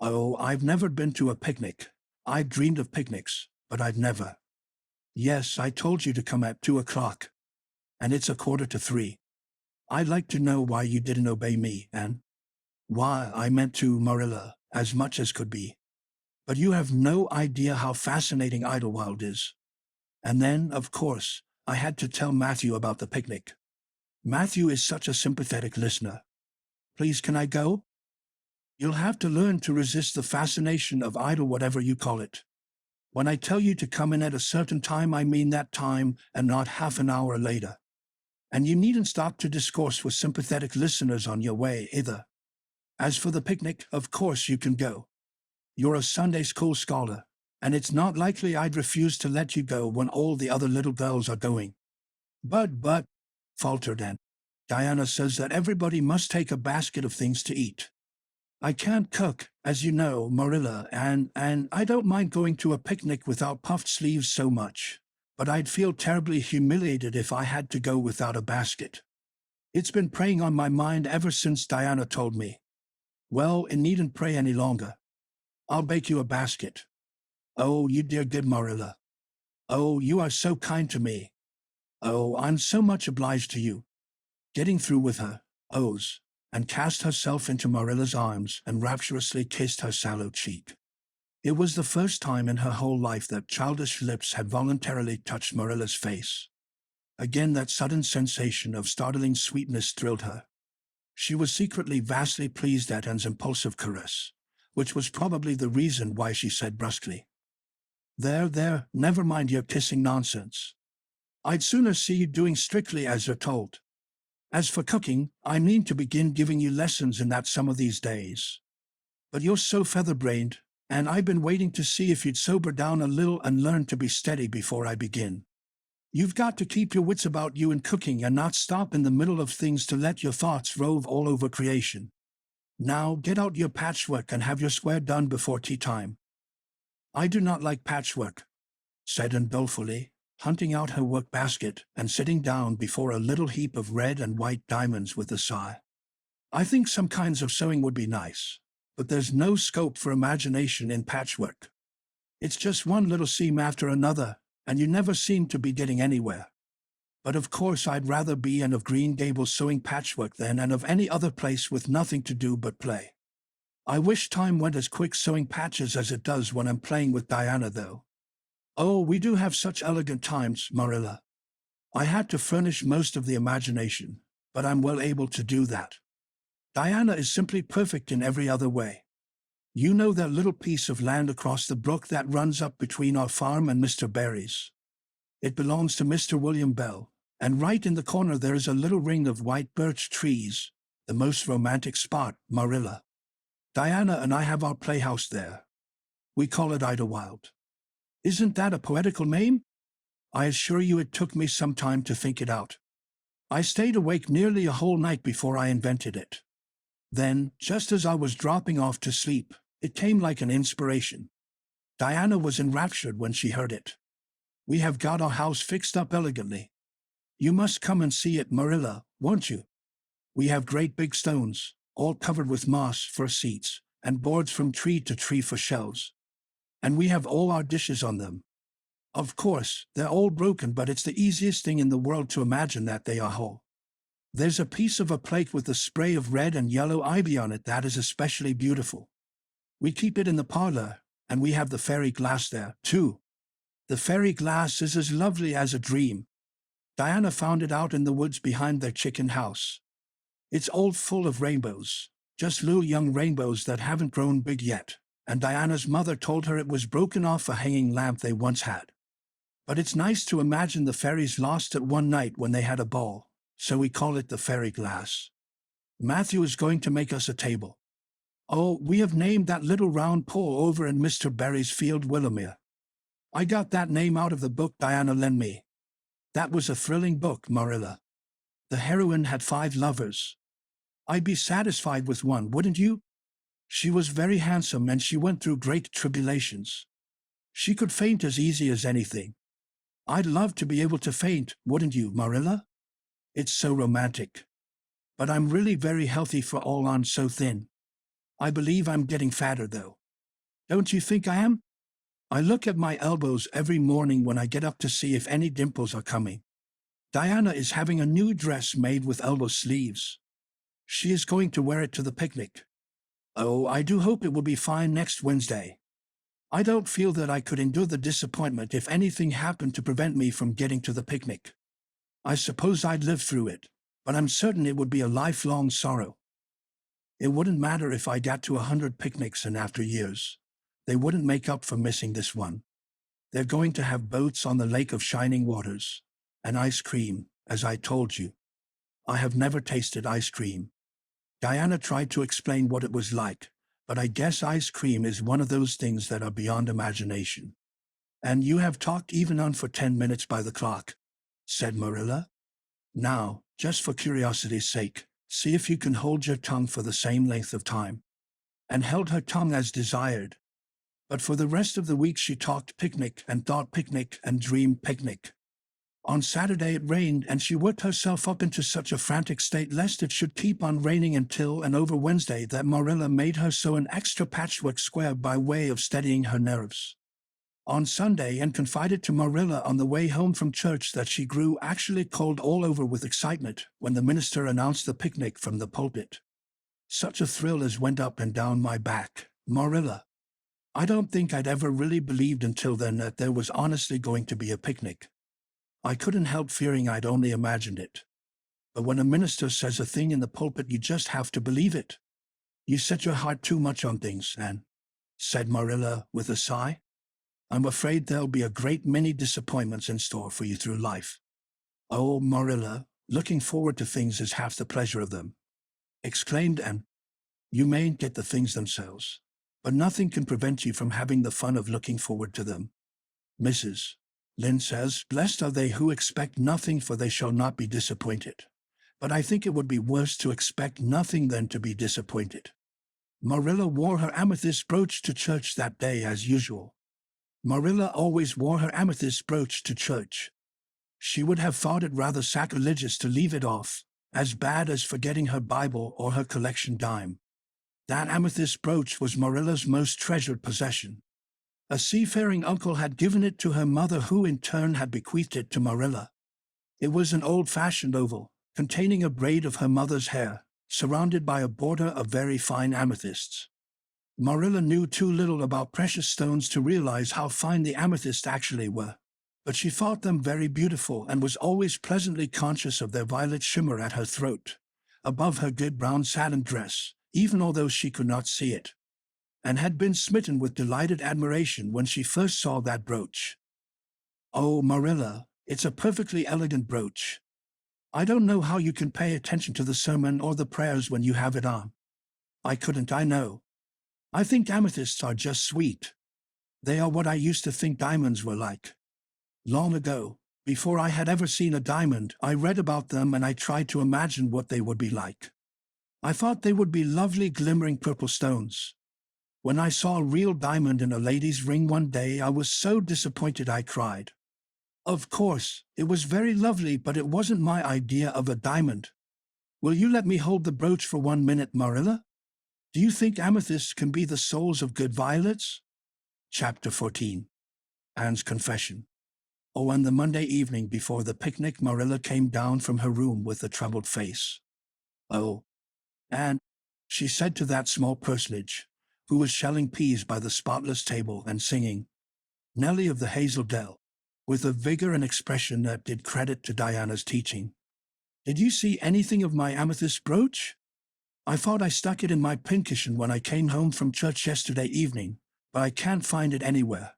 Oh, I've never been to a picnic. I've dreamed of picnics, but I've never. Yes, I told you to come at 2 o'clock. And it's 2:45. I'd like to know why you didn't obey me, Anne. Why, I meant to, Marilla, as much as could be. But you have no idea how fascinating Idlewild is. And then, of course, I had to tell Matthew about the picnic. Matthew is such a sympathetic listener. Please, can I go? You'll have to learn to resist the fascination of idle whatever you call it. When I tell you to come in at a certain time, I mean that time and not half an hour later. And you needn't stop to discourse with sympathetic listeners on your way, either. As for the picnic, of course you can go. You're a Sunday school scholar, and it's not likely I'd refuse to let you go when all the other little girls are going. But, faltered Anne, Diana says that everybody must take a basket of things to eat. I can't cook, as you know, Marilla, and I don't mind going to a picnic without puffed sleeves so much, but I'd feel terribly humiliated if I had to go without a basket. It's been preying on my mind ever since Diana told me. Well, it needn't prey any longer. I'll bake you a basket. Oh, you dear good Marilla. Oh, you are so kind to me. Oh, I'm so much obliged to you. Getting through with her, ohs, and cast herself into Marilla's arms and rapturously kissed her sallow cheek. It was the first time in her whole life that childish lips had voluntarily touched Marilla's face. Again that sudden sensation of startling sweetness thrilled her. She was secretly vastly pleased at Anne's impulsive caress, which was probably the reason why she said brusquely, There, never mind your kissing nonsense. I'd sooner see you doing strictly as you're told. As for cooking, I mean to begin giving you lessons in that some of these days. But you're so feather-brained, and I've been waiting to see if you'd sober down a little and learn to be steady before I begin. You've got to keep your wits about you in cooking and not stop in the middle of things to let your thoughts rove all over creation. Now get out your patchwork and have your square done before tea time. I do not like patchwork, said Anne dolefully, hunting out her work basket and sitting down before a little heap of red and white diamonds with a sigh. I think some kinds of sewing would be nice, but there's no scope for imagination in patchwork. It's just one little seam after another, and you never seem to be getting anywhere. But of course I'd rather be Anne of Green Gables sewing patchwork than Anne of any other place with nothing to do but play. I wish time went as quick sewing patches as it does when I'm playing with Diana, though. Oh, we do have such elegant times, Marilla. I had to furnish most of the imagination, but I'm well able to do that. Diana is simply perfect in every other way. You know that little piece of land across the brook that runs up between our farm and Mr. Barry's? It belongs to Mr. William Bell, and right in the corner there is a little ring of white birch trees, the most romantic spot, Marilla. Diana and I have our playhouse there. We call it Idlewild. Isn't that a poetical name? I assure you it took me some time to think it out. I stayed awake nearly a whole night before I invented it. Then, just as I was dropping off to sleep, it came like an inspiration. Diana was enraptured when she heard it. We have got our house fixed up elegantly. You must come and see it, Marilla, won't you? We have great big stones, all covered with moss for seats, and boards from tree to tree for shelves. And we have all our dishes on them. Of course, they're all broken, but it's the easiest thing in the world to imagine that they are whole. There's a piece of a plate with a spray of red and yellow ivy on it that is especially beautiful. We keep it in the parlor, and we have the fairy glass there, too. The fairy glass is as lovely as a dream. Diana found it out in the woods behind their chicken house. It's all full of rainbows, just little young rainbows that haven't grown big yet, and Diana's mother told her it was broken off a hanging lamp they once had. But it's nice to imagine the fairies lost it one night when they had a ball, so we call it the fairy glass. Matthew is going to make us a table. Oh, we have named that little round pole over in Mr. Barry's field Willamere. I got that name out of the book Diana lent me. That was a thrilling book, Marilla. The heroine had 5 lovers. I'd be satisfied with one, wouldn't you? She was very handsome and she went through great tribulations. She could faint as easy as anything. I'd love to be able to faint, wouldn't you, Marilla? It's so romantic. But I'm really very healthy for all I'm so thin. I believe I'm getting fatter, though. Don't you think I am? I look at my elbows every morning when I get up to see if any dimples are coming. Diana is having a new dress made with elbow sleeves. She is going to wear it to the picnic. Oh, I do hope it will be fine next Wednesday. I don't feel that I could endure the disappointment if anything happened to prevent me from getting to the picnic. I suppose I'd live through it, but I'm certain it would be a lifelong sorrow. It wouldn't matter if I got to 100 picnics and after years. They wouldn't make up for missing this one. They're going to have boats on the Lake of Shining Waters, and ice cream, as I told you. I have never tasted ice cream. Diana tried to explain what it was like, but I guess ice cream is one of those things that are beyond imagination. And you have talked even on for 10 minutes by the clock, said Marilla. Now, just for curiosity's sake, see if you can hold your tongue for the same length of time. And held her tongue as desired. But for the rest of the week she talked picnic and thought picnic and dreamed picnic. On Saturday it rained and she worked herself up into such a frantic state lest it should keep on raining until and over Wednesday that Marilla made her sew an extra patchwork square by way of steadying her nerves. On Sunday and confided to Marilla on the way home from church that she grew actually cold all over with excitement when the minister announced the picnic from the pulpit. Such a thrill as went up and down my back, Marilla. I don't think I'd ever really believed until then that there was honestly going to be a picnic. I couldn't help fearing I'd only imagined it. But when a minister says a thing in the pulpit, you just have to believe it. You set your heart too much on things, Anne, said Marilla with a sigh. I'm afraid there'll be a great many disappointments in store for you through life. Oh, Marilla, looking forward to things is half the pleasure of them, exclaimed Anne. You mayn't get the things themselves, but nothing can prevent you from having the fun of looking forward to them. Mrs. Lynde says, blessed are they who expect nothing, for they shall not be disappointed. But I think it would be worse to expect nothing than to be disappointed. Marilla wore her amethyst brooch to church that day as usual. Marilla always wore her amethyst brooch to church. She would have thought it rather sacrilegious to leave it off, as bad as forgetting her Bible or her collection dime. That amethyst brooch was Marilla's most treasured possession. A seafaring uncle had given it to her mother, who in turn had bequeathed it to Marilla. It was an old-fashioned oval, containing a braid of her mother's hair, surrounded by a border of very fine amethysts. Marilla knew too little about precious stones to realize how fine the amethysts actually were, but she thought them very beautiful and was always pleasantly conscious of their violet shimmer at her throat, above her good brown satin dress, even although she could not see it, and had been smitten with delighted admiration when she first saw that brooch. "Oh, Marilla, it's a perfectly elegant brooch. I don't know how you can pay attention to the sermon or the prayers when you have it on." "I couldn't, I know. I think amethysts are just sweet. They are what I used to think diamonds were like. Long ago, before I had ever seen a diamond, I read about them and I tried to imagine what they would be like. I thought they would be lovely glimmering purple stones. When I saw a real diamond in a lady's ring one day, I was so disappointed I cried. Of course, it was very lovely, but it wasn't my idea of a diamond. Will you let me hold the brooch for 1 minute, Marilla? Do you think amethysts can be the souls of good violets?" Chapter 14. Anne's Confession. On the Monday evening before the picnic, Marilla came down from her room with a troubled face. "Oh, Anne," she said to that small personage, who was shelling peas by the spotless table and singing "Nellie of the Hazel Dell," with a vigor and expression that did credit to Diana's teaching. "Did you see anything of my amethyst brooch? I thought I stuck it in my pincushion when I came home from church yesterday evening, but I can't find it anywhere."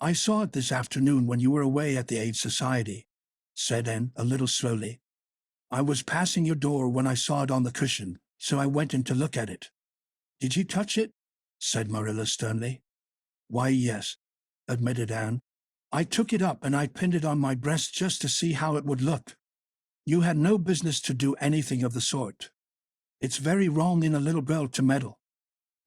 I saw it this afternoon when you were away at the Aid Society," said Anne a little slowly. "I was passing your door when I saw it on the cushion, so I went in to look at it." "Did you touch it?" said Marilla sternly. "Why, yes," admitted Anne. "I took it up and I pinned it on my breast just to see how it would look. You had no business to do anything of the sort. It's very wrong in a little girl to meddle.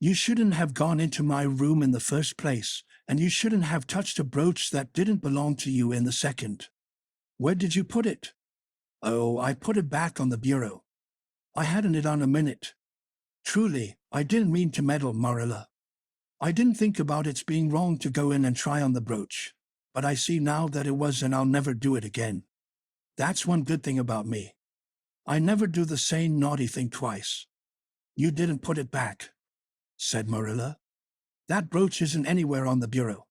You shouldn't have gone into my room in the first place, and you shouldn't have touched a brooch that didn't belong to you in the second. Where did you put it?" "Oh, I put it back on the bureau. I hadn't it on a minute. Truly, I didn't mean to meddle, Marilla. I didn't think about its being wrong to go in and try on the brooch, but I see now that it was, and I'll never do it again. That's one good thing about me. I never do the same naughty thing twice." "You didn't put it back," said Marilla. "That brooch isn't anywhere on the bureau.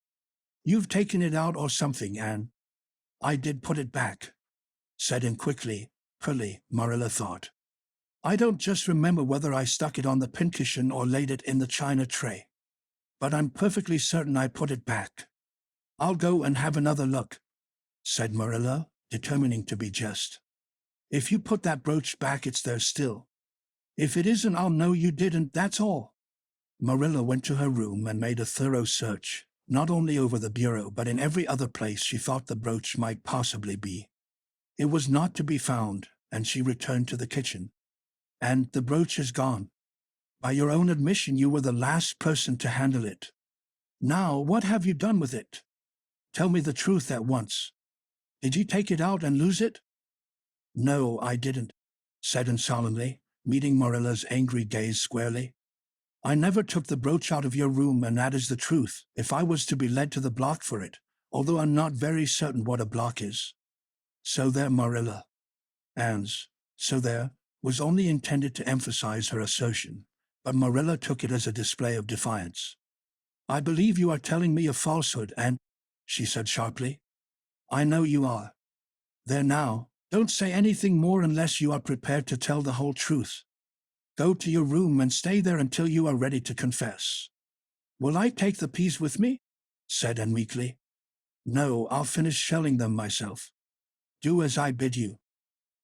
You've taken it out or something, Anne." "I did put it back," said Anne quickly, curly, Marilla thought. "I don't just remember whether I stuck it on the pincushion or laid it in the china tray. But I'm perfectly certain I put it back." "I'll go and have another look," said Marilla, determining to be just. "If you put that brooch back, it's there still. If it isn't, I'll know you didn't, that's all." Marilla went to her room and made a thorough search, not only over the bureau but in every other place she thought the brooch might possibly be. It was not to be found, and she returned to the kitchen. "And the brooch is gone. By your own admission, you were the last person to handle it. Now, what have you done with it? Tell me the truth at once. Did you take it out and lose it?" "No, I didn't," said Anne solemnly, meeting Marilla's angry gaze squarely. "I never took the brooch out of your room, and that is the truth, if I was to be led to the block for it, although I'm not very certain what a block is. So there, Marilla." Anne's "so there" was only intended to emphasize her assertion, but Marilla took it as a display of defiance. "I believe you are telling me a falsehood, Anne," she said sharply. "I know you are. There now, don't say anything more unless you are prepared to tell the whole truth. Go to your room and stay there until you are ready to confess." "Will I take the peas with me?" said Anne meekly. "No, I'll finish shelling them myself. Do as I bid you."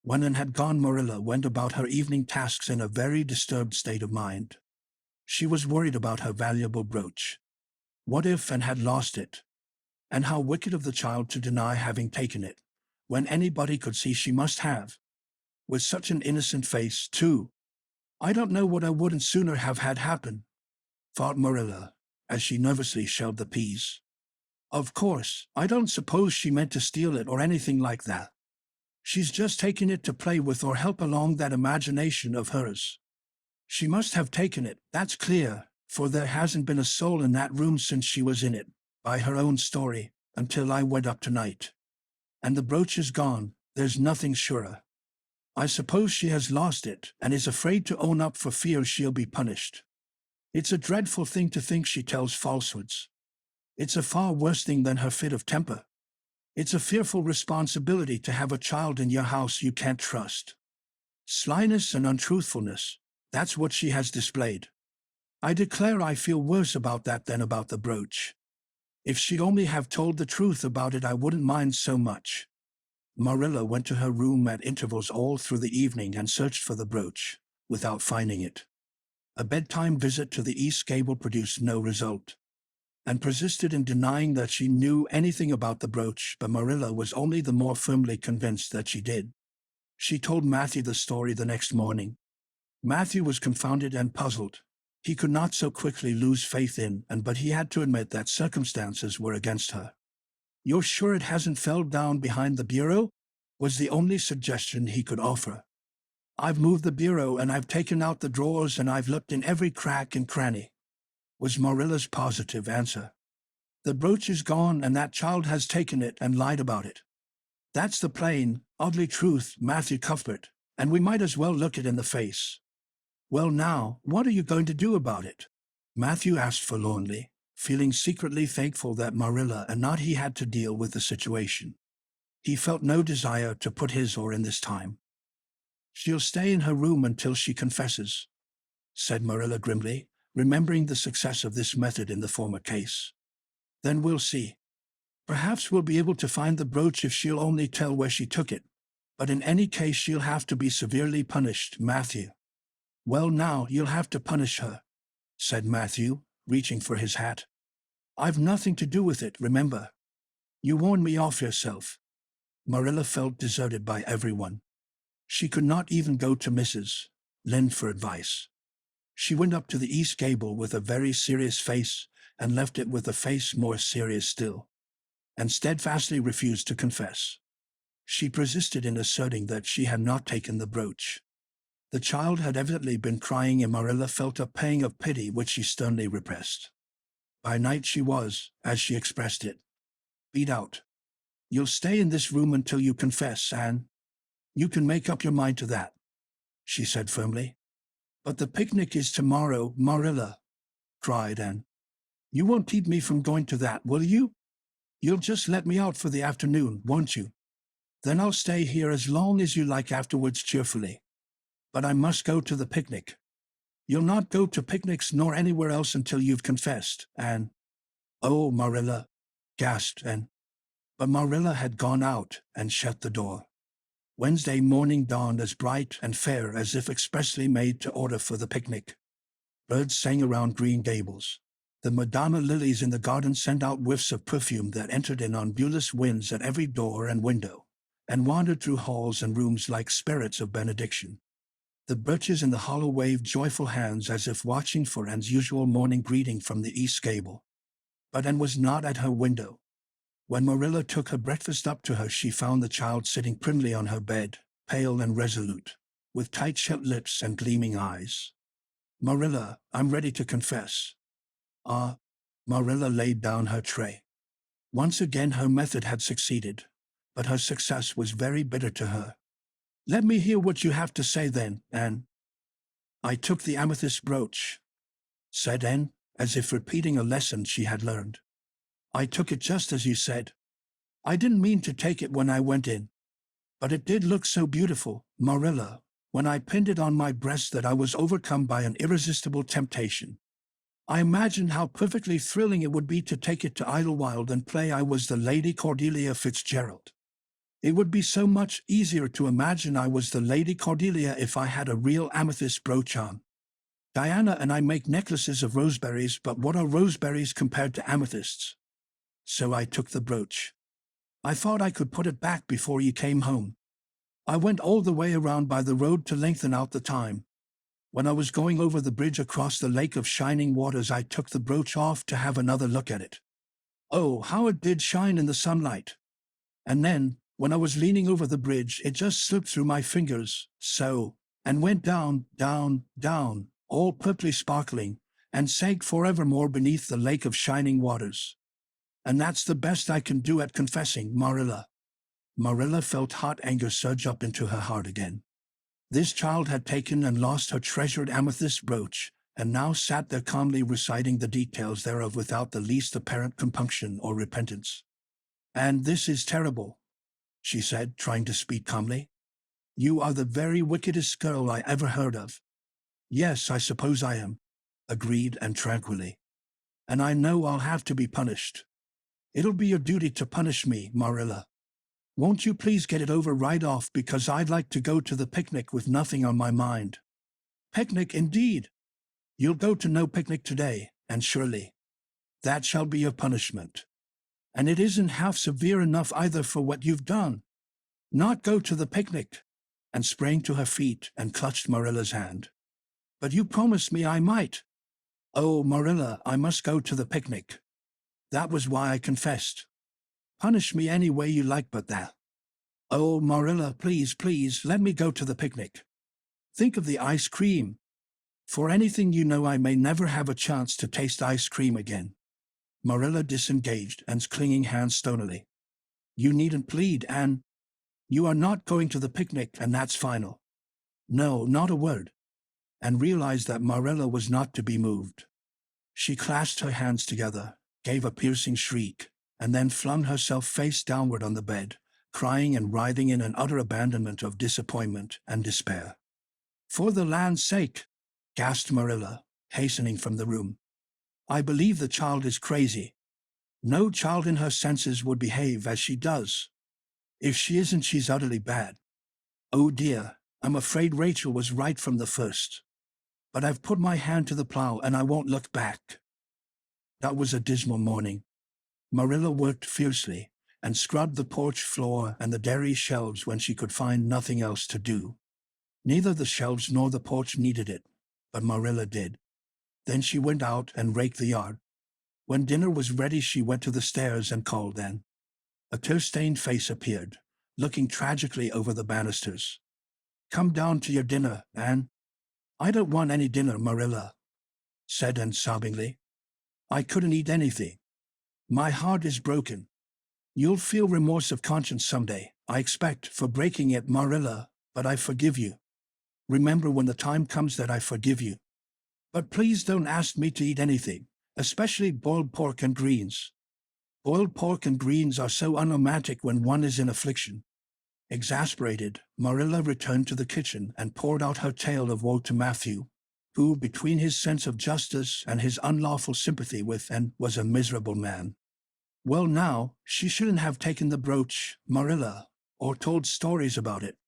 When Anne had gone, Marilla went about her evening tasks in a very disturbed state of mind. She was worried about her valuable brooch. What if Anne had lost it? And how wicked of the child to deny having taken it, when anybody could see she must have. With such an innocent face, too. "I don't know what I wouldn't sooner have had happen," thought Marilla, as she nervously shelled the peas. "Of course, I don't suppose she meant to steal it or anything like that. She's just taken it to play with or help along that imagination of hers. She must have taken it, that's clear, for there hasn't been a soul in that room since she was in it, by her own story, until I went up tonight. And the brooch is gone, there's nothing surer. I suppose she has lost it and is afraid to own up for fear she'll be punished. It's a dreadful thing to think she tells falsehoods. It's a far worse thing than her fit of temper, It's a fearful responsibility to have a child in your house you can't trust. Slyness and untruthfulness, that's what she has displayed. I declare I feel worse about that than about the brooch. If she'd only have told the truth about it, I wouldn't mind so much. Marilla went to her room at intervals all through the evening and searched for the brooch, without finding it. A bedtime visit to the East Gable produced no result, and persisted in denying that she knew anything about the brooch, but Marilla was only the more firmly convinced that she did. She told Matthew the story the next morning. Matthew was confounded and puzzled. He could not so quickly lose faith in, but he had to admit that circumstances were against her. "You're sure it hasn't fell down behind the bureau?" was the only suggestion he could offer. "I've moved the bureau and I've taken out the drawers and I've looked in every crack and cranny," was Marilla's positive answer. "The brooch is gone and that child has taken it and lied about it. That's the plain, ugly truth, Matthew Cuthbert, and we might as well look it in the face." "Well now, what are you going to do about it?" Matthew asked forlornly, feeling secretly thankful that Marilla and not he had to deal with the situation. He felt no desire to put his oar in this time. "She'll stay in her room until she confesses," said Marilla grimly, remembering the success of this method in the former case. "Then we'll see. Perhaps we'll be able to find the brooch if she'll only tell where she took it. But in any case she'll have to be severely punished, Matthew." "Well now, you'll have to punish her," said Matthew, reaching for his hat. "I've nothing to do with it, remember. You warned me off yourself." Marilla felt deserted by everyone. She could not even go to Mrs. Lynde for advice. She went up to the East Gable with a very serious face and left it with a face more serious still, and steadfastly refused to confess. She persisted in asserting that she had not taken the brooch. The child had evidently been crying, and Marilla felt a pang of pity which she sternly repressed. By night she was, as she expressed it, beat out. "You'll stay in this room until you confess, Anne. You can make up your mind to that," she said firmly. "But the picnic is tomorrow, Marilla," cried Anne. "You won't keep me from going to that, will you? You'll just let me out for the afternoon, won't you? Then I'll stay here as long as you like afterwards cheerfully. But I must go to the picnic." "You'll not go to picnics nor anywhere else until you've confessed, Anne." "Oh, Marilla," gasped Anne. But Marilla had gone out and shut the door. Wednesday morning dawned as bright and fair as if expressly made to order for the picnic. Birds sang around Green Gables. The Madonna lilies in the garden sent out whiffs of perfume that entered in on viewless winds at every door and window, and wandered through halls and rooms like spirits of benediction. The birches in the hollow waved joyful hands as if watching for Anne's usual morning greeting from the East Gable. But Anne was not at her window. When Marilla took her breakfast up to her, she found the child sitting primly on her bed, pale and resolute, with tight-shut lips and gleaming eyes. "Marilla, I'm ready to confess." "Ah." Marilla laid down her tray. Once again her method had succeeded, but her success was very bitter to her. "Let me hear what you have to say then, Anne." "I took the amethyst brooch," said Anne, as if repeating a lesson she had learned. "I took it just as you said. I didn't mean to take it when I went in. But it did look so beautiful, Marilla, when I pinned it on my breast that I was overcome by an irresistible temptation. I imagined how perfectly thrilling it would be to take it to Idlewild and play I was the Lady Cordelia Fitzgerald. It would be so much easier to imagine I was the Lady Cordelia if I had a real amethyst brooch on. Diana and I make necklaces of roseberries, but what are roseberries compared to amethysts? So I took the brooch. I thought I could put it back before you came home. I went all the way around by the road to lengthen out the time. When I was going over the bridge across the lake of shining waters, I took the brooch off to have another look at it. Oh, how it did shine in the sunlight! And then, when I was leaning over the bridge, it just slipped through my fingers, so, and went down, down, down, all purply sparkling, and sank forevermore beneath the lake of shining waters. And that's the best I can do at confessing, Marilla." Marilla felt hot anger surge up into her heart again. This child had taken and lost her treasured amethyst brooch, and now sat there calmly reciting the details thereof without the least apparent compunction or repentance. "And this is terrible," she said, trying to speak calmly. "You are the very wickedest girl I ever heard of." "Yes, I suppose I am," agreed Anne tranquilly. "And I know I'll have to be punished. It'll be your duty to punish me, Marilla. Won't you please get it over right off, because I'd like to go to the picnic with nothing on my mind." "Picnic indeed! You'll go to no picnic today, Anne Shirley. That shall be your punishment. And it isn't half severe enough either for what you've done. Not go to the picnic," and sprang to her feet and clutched Marilla's hand. "But you promised me I might." "Oh, Marilla, I must go to the picnic. That was why I confessed. Punish me any way you like but that." "Oh, Marilla, please, please, let me go to the picnic. Think of the ice cream. For anything you know, I may never have a chance to taste ice cream again." Marilla disengaged Anne's clinging hand stonily. "You needn't plead, Anne. You are not going to the picnic, and that's final. No, not a word." And realized that Marilla was not to be moved. She clasped her hands together, gave a piercing shriek, and then flung herself face downward on the bed, crying and writhing in an utter abandonment of disappointment and despair. "For the land's sake," gasped Marilla, hastening from the room. "I believe the child is crazy. No child in her senses would behave as she does. If she isn't, she's utterly bad. Oh dear, I'm afraid Rachel was right from the first. But I've put my hand to the plow and I won't look back." That was a dismal morning. Marilla worked fiercely and scrubbed the porch floor and the dairy shelves when she could find nothing else to do. Neither the shelves nor the porch needed it, but Marilla did. Then she went out and raked the yard. When dinner was ready, she went to the stairs and called Anne. A tear-stained face appeared, looking tragically over the banisters. "Come down to your dinner, Anne." "I don't want any dinner, Marilla," said Anne sobbingly. "I couldn't eat anything. My heart is broken. You'll feel remorse of conscience someday, I expect, for breaking it, Marilla, but I forgive you. Remember when the time comes that I forgive you. But please don't ask me to eat anything, especially boiled pork and greens. Boiled pork and greens are so unromantic when one is in affliction." Exasperated, Marilla returned to the kitchen and poured out her tale of woe to Matthew, who, between his sense of justice and his unlawful sympathy with Anne, was a miserable man. "Well now, she shouldn't have taken the brooch, Marilla, or told stories about it,"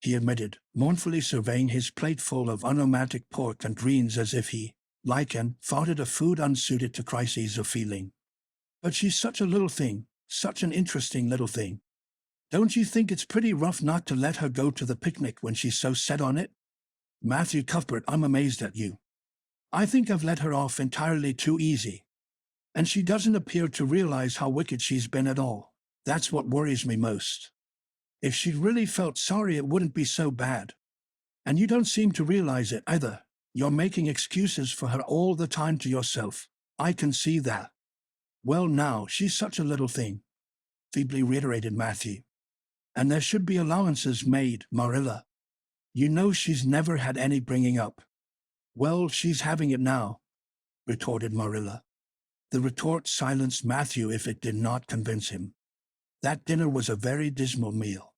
he admitted, mournfully surveying his plate full of unromantic pork and greens as if he, like Anne, thought it a food unsuited to crises of feeling. "But she's such a little thing, such an interesting little thing. Don't you think it's pretty rough not to let her go to the picnic when she's so set on it? Matthew Cuthbert, I'm amazed at you. I think I've let her off entirely too easy. And she doesn't appear to realize how wicked she's been at all. That's what worries me most. If she really felt sorry, it wouldn't be so bad. And you don't seem to realize it either. You're making excuses for her all the time to yourself. I can see that." "Well now, she's such a little thing," feebly reiterated Matthew. "And there should be allowances made, Marilla. You know she's never had any bringing up." "Well, she's having it now," retorted Marilla. The retort silenced Matthew if it did not convince him. That dinner was a very dismal meal.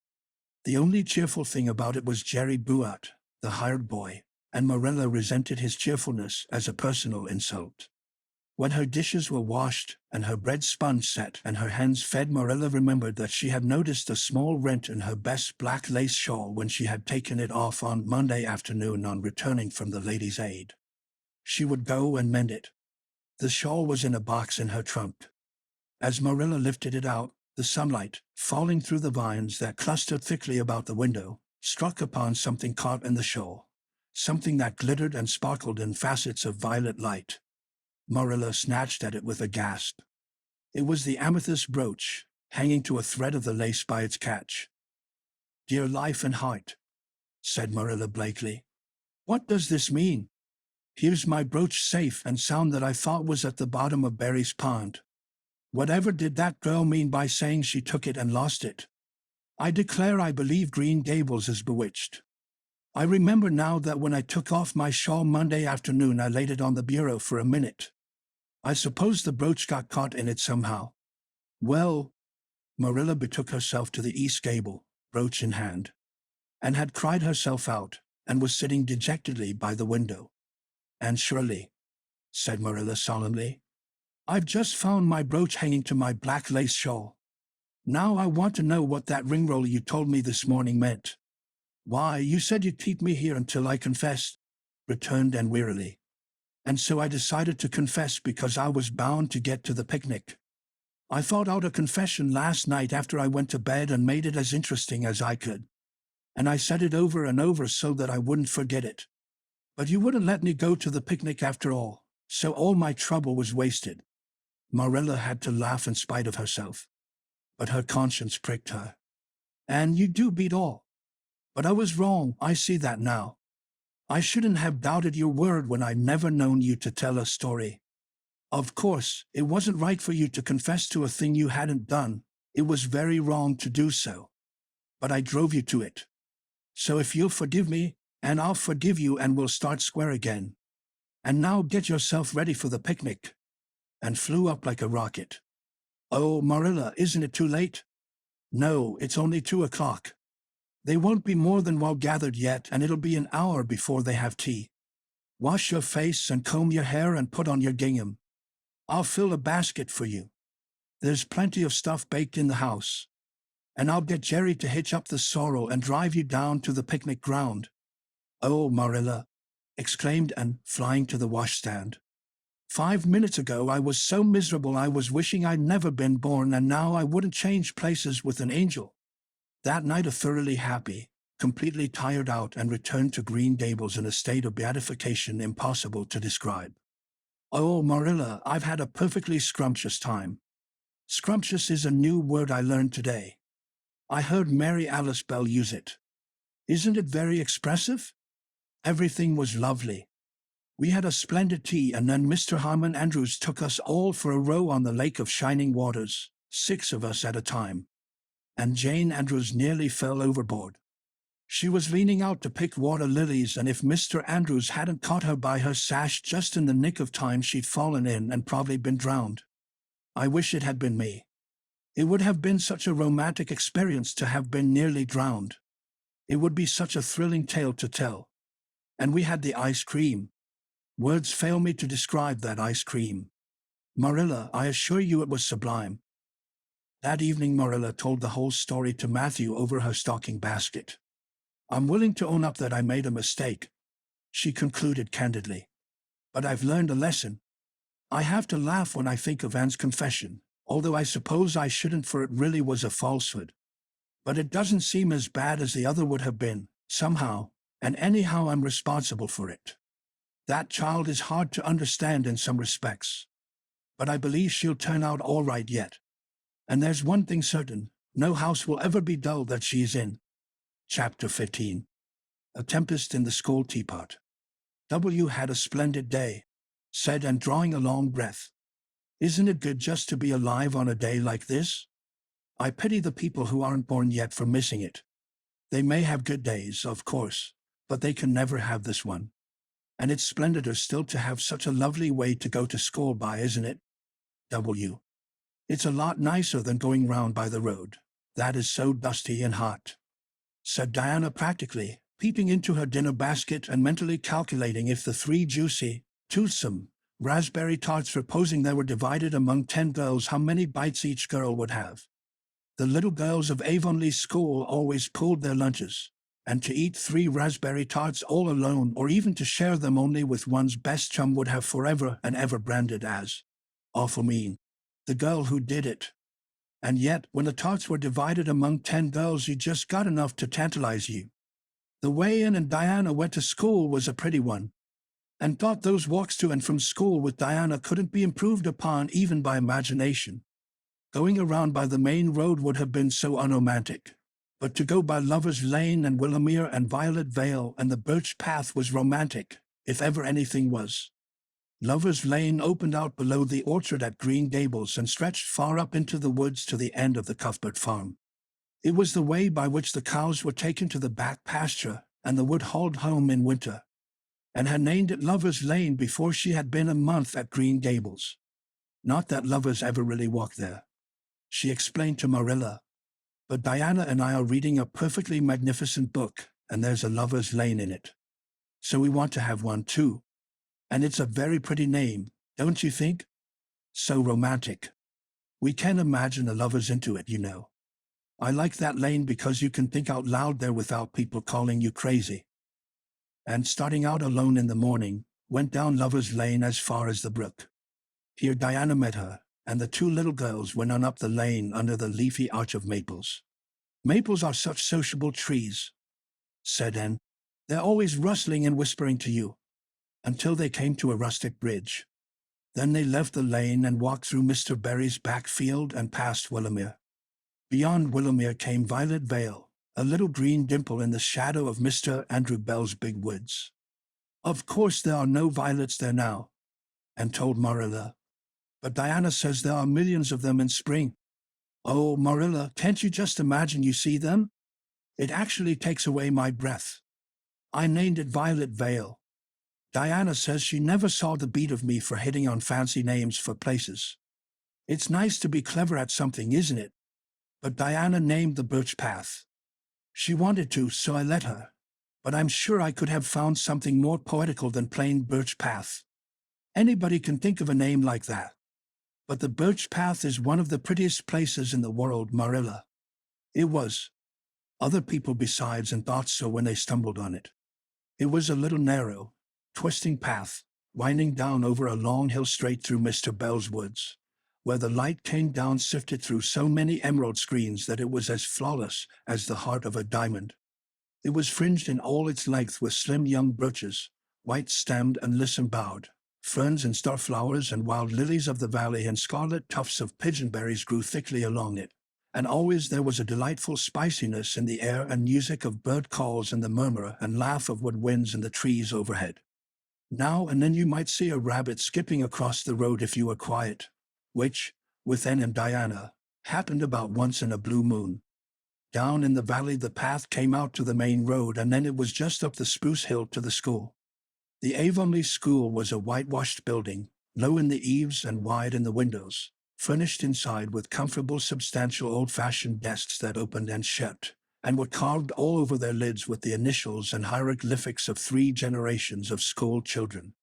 The only cheerful thing about it was Jerry Buat, the hired boy, and Marilla resented his cheerfulness as a personal insult. When her dishes were washed and her bread sponge set and her hands fed, Marilla remembered that she had noticed a small rent in her best black lace shawl when she had taken it off on Monday afternoon on returning from the Ladies' Aid. She would go and mend it. The shawl was in a box in her trunk. As Marilla lifted it out, the sunlight, falling through the vines that clustered thickly about the window, struck upon something caught in the shawl, something that glittered and sparkled in facets of violet light. Marilla snatched at it with a gasp. It was the amethyst brooch, hanging to a thread of the lace by its catch. "Dear life and heart," said Marilla blankly. "What does this mean? Here's my brooch safe and sound that I thought was at the bottom of Barry's pond. Whatever did that girl mean by saying she took it and lost it? I declare I believe Green Gables is bewitched. I remember now that when I took off my shawl Monday afternoon, I laid it on the bureau for a minute. I suppose the brooch got caught in it somehow. Well, Marilla betook herself to the east gable, brooch in hand, and had cried herself out, and was sitting dejectedly by the window. "Anne Shirley," said Marilla solemnly, "I've just found my brooch hanging to my black lace shawl. Now I want to know what that ringroll you told me this morning meant." "Why, you said you'd keep me here until I confessed," returned Anne wearily. "And so I decided to confess because I was bound to get to the picnic. I thought out a confession last night after I went to bed and made it as interesting as I could. And I said it over and over so that I wouldn't forget it. But you wouldn't let me go to the picnic after all, so all my trouble was wasted." Marilla had to laugh in spite of herself, but her conscience pricked her. "And you do beat all. But I was wrong, I see that now. I shouldn't have doubted your word when I'd never known you to tell a story. Of course, it wasn't right for you to confess to a thing you hadn't done. It was very wrong to do so. But I drove you to it. So if you'll forgive me, and I'll forgive you, and we'll start square again. And now get yourself ready for the picnic." And flew up like a rocket. "Oh, Marilla, isn't it too late?" "No, it's only 2 o'clock. They won't be more than well gathered yet, and it'll be an hour before they have tea. Wash your face and comb your hair and put on your gingham. I'll fill a basket for you. There's plenty of stuff baked in the house. And I'll get Jerry to hitch up the sorrel and drive you down to the picnic ground." "Oh, Marilla," exclaimed Anne, flying to the washstand. "5 minutes ago I was so miserable I was wishing I'd never been born, and now I wouldn't change places with an angel." That night, thoroughly happy, completely tired out, and returned to Green Gables in a state of beatification impossible to describe. "Oh, Marilla, I've had a perfectly scrumptious time. Scrumptious is a new word I learned today. I heard Mary Alice Bell use it. Isn't it very expressive? Everything was lovely. We had a splendid tea, and then Mr. Harmon Andrews took us all for a row on the Lake of Shining Waters, 6 of us at a time. And Jane Andrews nearly fell overboard. She was leaning out to pick water lilies, and if Mr. Andrews hadn't caught her by her sash just in the nick of time, she'd fallen in and probably been drowned. I wish it had been me. It would have been such a romantic experience to have been nearly drowned. It would be such a thrilling tale to tell. And we had the ice cream. Words fail me to describe that ice cream. Marilla, I assure you it was sublime." That evening Marilla told the whole story to Matthew over her stocking basket. "I'm willing to own up that I made a mistake," she concluded candidly. "But I've learned a lesson. I have to laugh when I think of Anne's confession, although I suppose I shouldn't, for it really was a falsehood. But it doesn't seem as bad as the other would have been, somehow, and anyhow I'm responsible for it. That child is hard to understand in some respects. But I believe she'll turn out all right yet. And there's one thing certain, no house will ever be dull that she is in." Chapter 15. A Tempest in the School Teapot. "W had a splendid day," said Anne, drawing a long breath. "Isn't it good just to be alive on a day like this? I pity the people who aren't born yet for missing it. They may have good days, of course, but they can never have this one. And it's splendider still to have such a lovely way to go to school by, isn't it? W. It's a lot nicer than going round by the road. That is so dusty and hot," said Diana practically, peeping into her dinner basket and mentally calculating if the 3 juicy, toothsome raspberry tarts reposing there were divided among 10 girls, how many bites each girl would have. The little girls of Avonlea school always pooled their lunches, and to eat 3 raspberry tarts all alone, or even to share them only with one's best chum, would have forever and ever branded as awful mean the girl who did it. And yet, when the tarts were divided among 10 girls, you just got enough to tantalize you. The way Anne and Diana went to school was a pretty one, and thought those walks to and from school with Diana couldn't be improved upon even by imagination. Going around by the main road would have been so unromantic, but to go by Lover's Lane and Willamere and Violet Vale and the Birch Path was romantic, if ever anything was. Lover's Lane opened out below the orchard at Green Gables and stretched far up into the woods to the end of the Cuthbert farm. It was the way by which the cows were taken to the back pasture and the wood hauled home in winter, and had named it Lover's Lane before she had been a month at Green Gables. Not that lovers ever really walked there. she explained to Marilla. "But Diana and I are reading a perfectly magnificent book, and there's a lover's lane in it. So we want to have one too. And it's a very pretty name, don't you think? So romantic. We can imagine a lover's into it, you know. I like that lane because you can think out loud there without people calling you crazy." And starting out alone in the morning, went down Lover's Lane as far as the brook. Here Diana met her, and the two little girls went on up the lane under the leafy arch of maples. "Maples are such sociable trees," said Anne. "They're always rustling and whispering to you," until they came to a rustic bridge. Then they left the lane and walked through Mr. Berry's back field and past Willowmere. Beyond Willowmere came Violet Vale, a little green dimple in the shadow of Mr. Andrew Bell's big woods. "Of course there are no violets there now," Anne told Marilla, "but Diana says there are millions of them in spring. Oh, Marilla, can't you just imagine you see them? It actually takes away my breath. I named it Violet Vale. Diana says she never saw the beat of me for hitting on fancy names for places. It's nice to be clever at something, isn't it? But Diana named the Birch Path. She wanted to, so I let her. But I'm sure I could have found something more poetical than plain Birch Path. Anybody can think of a name like that. But the Birch Path is one of the prettiest places in the world, Marilla." It was. Other people besides and thought so when they stumbled on it. It was a little narrow, twisting path, winding down over a long hill straight through Mr. Bell's woods, where the light came down sifted through so many emerald screens that it was as flawless as the heart of a diamond. It was fringed in all its length with slim young birches, white-stemmed and listen-boughed. Ferns and starflowers and wild lilies of the valley and scarlet tufts of pigeonberries grew thickly along it, and always there was a delightful spiciness in the air and music of bird calls and the murmur and laugh of woodwinds in the trees overhead. Now and then you might see a rabbit skipping across the road if you were quiet, which, with Anne and Diana, happened about once in a blue moon. Down in the valley the path came out to the main road, and then it was just up the spruce hill to the school. The Avonlea school was a whitewashed building, low in the eaves and wide in the windows, furnished inside with comfortable, substantial old-fashioned desks that opened and shut, and were carved all over their lids with the initials and hieroglyphics of 3 generations of school children.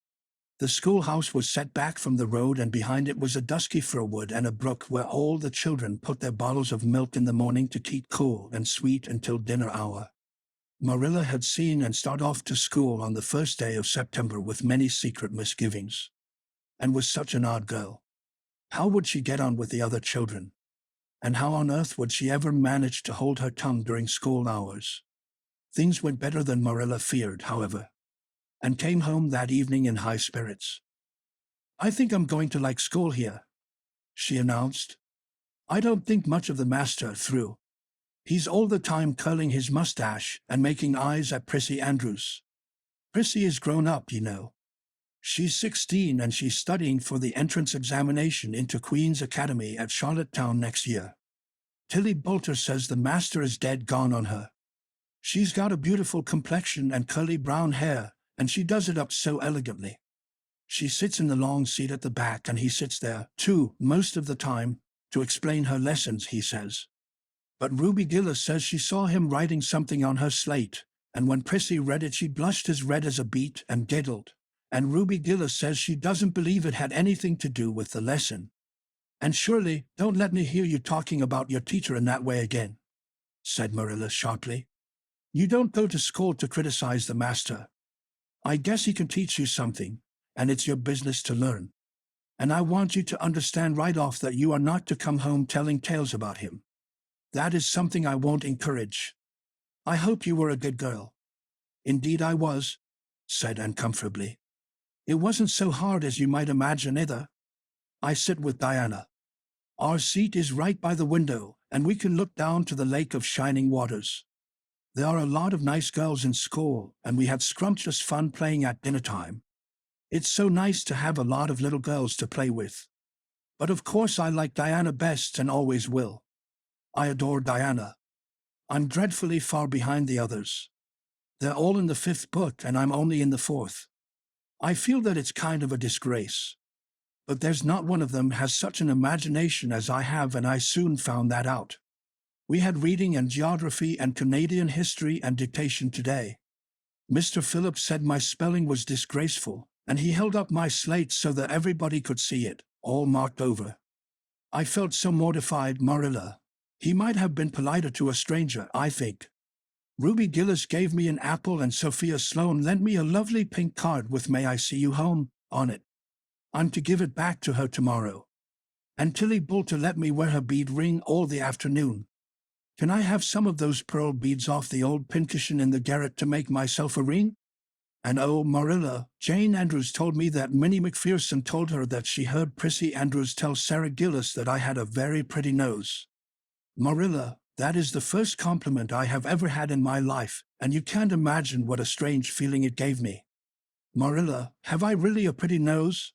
The schoolhouse was set back from the road, and behind it was a dusky fir wood and a brook where all the children put their bottles of milk in the morning to keep cool and sweet until dinner hour. Marilla had seen Anne start off to school on the first day of September with many secret misgivings. And was such an odd girl. How would she get on with the other children? And how on earth would she ever manage to hold her tongue during school hours? Things went better than Marilla feared, however, and came home that evening in high spirits. "I think I'm going to like school here," she announced. "I don't think much of the master through. He's all the time curling his mustache and making eyes at Prissy Andrews. Prissy is grown up, you know. She's 16 and she's studying for the entrance examination into Queen's Academy at Charlottetown next year. Tilly Boulter says the master is dead gone on her. She's got a beautiful complexion and curly brown hair, and she does it up so elegantly. She sits in the long seat at the back, and he sits there, too, most of the time, to explain her lessons, he says. But Ruby Gillis says she saw him writing something on her slate, and when Prissy read it she blushed as red as a beet and giggled, and Ruby Gillis says she doesn't believe it had anything to do with the lesson. And Shirley, don't let me hear you talking about your teacher in that way again," said Marilla sharply. "You don't go to school to criticize the master. I guess he can teach you something, and it's your business to learn. And I want you to understand right off that you are not to come home telling tales about him. That is something I won't encourage. I hope you were a good girl." "Indeed I was," said Anne comfortably. "It wasn't so hard as you might imagine either. I sit with Diana. Our seat is right by the window, and we can look down to the lake of shining waters. There are a lot of nice girls in school, and we had scrumptious fun playing at dinner time. It's so nice to have a lot of little girls to play with. But of course I like Diana best and always will. I adore Diana. I'm dreadfully far behind the others. They're all in the 5th book, and I'm only in the 4th. I feel that it's kind of a disgrace. But there's not one of them has such an imagination as I have, and I soon found that out. We had reading and geography and Canadian history and dictation today. Mr. Phillips said my spelling was disgraceful, and he held up my slate so that everybody could see it, all marked over. I felt so mortified, Marilla. He might have been politer to a stranger, I think. Ruby Gillis gave me an apple, and Sophia Sloane lent me a lovely pink card with "May I see you home" on it. I'm to give it back to her tomorrow. And Tilly Boulter let me wear her bead ring all the afternoon. Can I have some of those pearl beads off the old pincushion in the garret to make myself a ring? And oh, Marilla, Jane Andrews told me that Minnie Macpherson told her that she heard Prissy Andrews tell Sarah Gillis that I had a very pretty nose. Marilla, that is the first compliment I have ever had in my life, and you can't imagine what a strange feeling it gave me. Marilla, have I really a pretty nose?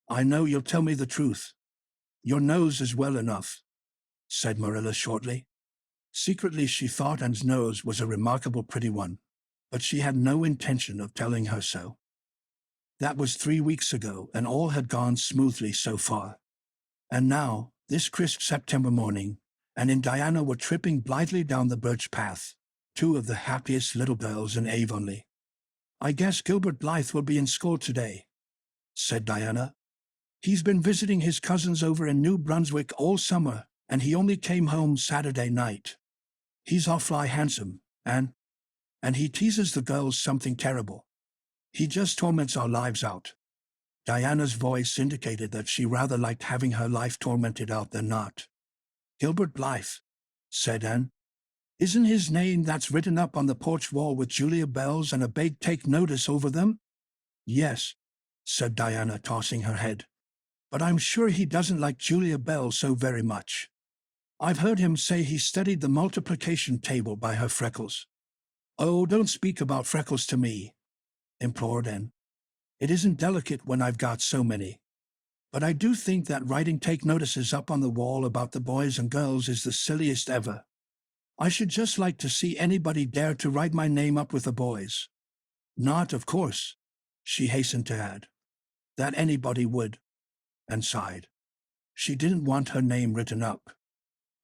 I know you'll tell me the truth. Your nose is well enough, said Marilla shortly. Secretly she thought Anne's nose was a remarkable pretty one, but she had no intention of telling her so. That was 3 weeks ago, and all had gone smoothly so far. And now, this crisp September morning, Anne and Diana were tripping blithely down the birch path, two of the happiest little girls in Avonlea. I guess Gilbert Blythe will be in school today, said Diana. He's been visiting his cousins over in New Brunswick all summer, and he only came home Saturday night. He's awfully handsome, and he teases the girls something terrible. He just torments our lives out. Diana's voice indicated that she rather liked having her life tormented out than not. Gilbert Blythe, said Anne. Isn't his name that's written up on the porch wall with Julia Bell's and a big "Take Notice" over them? Yes, said Diana, tossing her head. But I'm sure he doesn't like Julia Bell so very much. I've heard him say he studied the multiplication table by her freckles. Oh, don't speak about freckles to me, implored Anne. It isn't delicate when I've got so many. But I do think that writing "Take Notices" up on the wall about the boys and girls is the silliest ever. I should just like to see anybody dare to write my name up with the boys. Not, of course, she hastened to add, that anybody would, and sighed. She didn't want her name written up,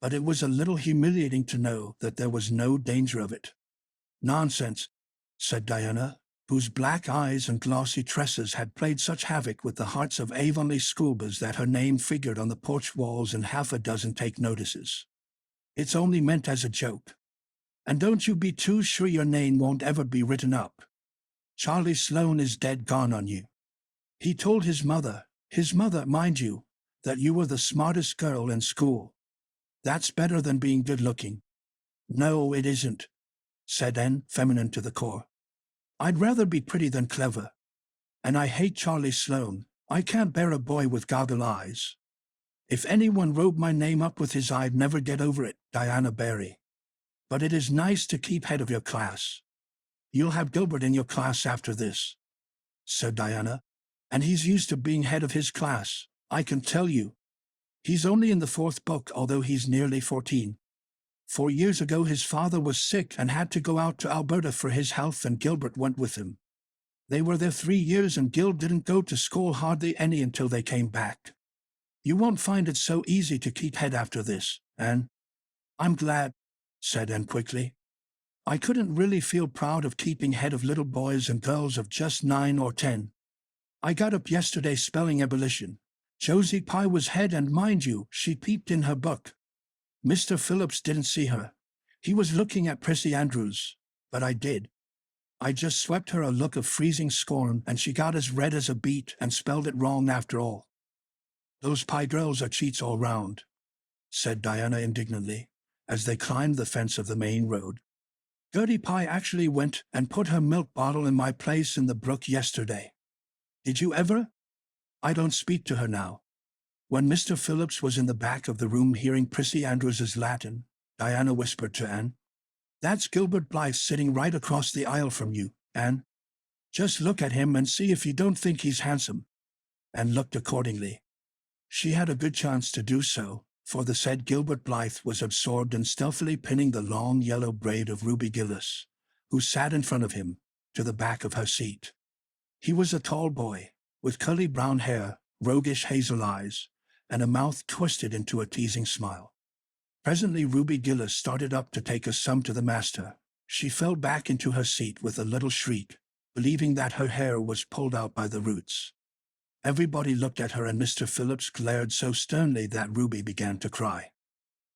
but it was a little humiliating to know that there was no danger of it. Nonsense, said Diana, whose black eyes and glossy tresses had played such havoc with the hearts of Avonlea schoolboys that her name figured on the porch walls in half a dozen take notices. It's only meant as a joke. And don't you be too sure your name won't ever be written up. Charlie Sloane is dead gone on you. He told his mother, mind you, that you were the smartest girl in school. That's better than being good-looking. No, it isn't, said Anne, feminine to the core. I'd rather be pretty than clever. And I hate Charlie Sloane. I can't bear a boy with goggle eyes. If anyone wrote my name up with his I'd never get over it, Diana Barry. But it is nice to keep head of your class. You'll have Gilbert in your class after this, said Diana, and he's used to being head of his class, I can tell you. He's only in the 4th book, although he's nearly 14. 4 years ago his father was sick and had to go out to Alberta for his health, and Gilbert went with him. They were there 3 years, and Gil didn't go to school hardly any until they came back. You won't find it so easy to keep head after this, Anne. I'm glad, said Anne quickly. I couldn't really feel proud of keeping head of little boys and girls of just 9 or 10. I got up yesterday spelling abolition. Josie Pye was head, and mind you, she peeped in her book. Mr. Phillips didn't see her. He was looking at Prissy Andrews, but I did. I just swept her a look of freezing scorn, and she got as red as a beet and spelled it wrong after all. Those Pye girls are cheats all round, said Diana indignantly, as they climbed the fence of the main road. Gertie Pye actually went and put her milk bottle in my place in the brook yesterday. Did you ever? I don't speak to her now. When Mr. Phillips was in the back of the room hearing Prissy Andrews's Latin, Diana whispered to Anne, That's Gilbert Blythe sitting right across the aisle from you, Anne. Just look at him and see if you don't think he's handsome. Anne looked accordingly. She had a good chance to do so, for the said Gilbert Blythe was absorbed in stealthily pinning the long yellow braid of Ruby Gillis, who sat in front of him, to the back of her seat. He was a tall boy, with curly brown hair, roguish hazel eyes, and a mouth twisted into a teasing smile. Presently Ruby Gillis started up to take a sum to the master. She fell back into her seat with a little shriek, believing that her hair was pulled out by the roots. Everybody looked at her, and Mr. Phillips glared so sternly that Ruby began to cry.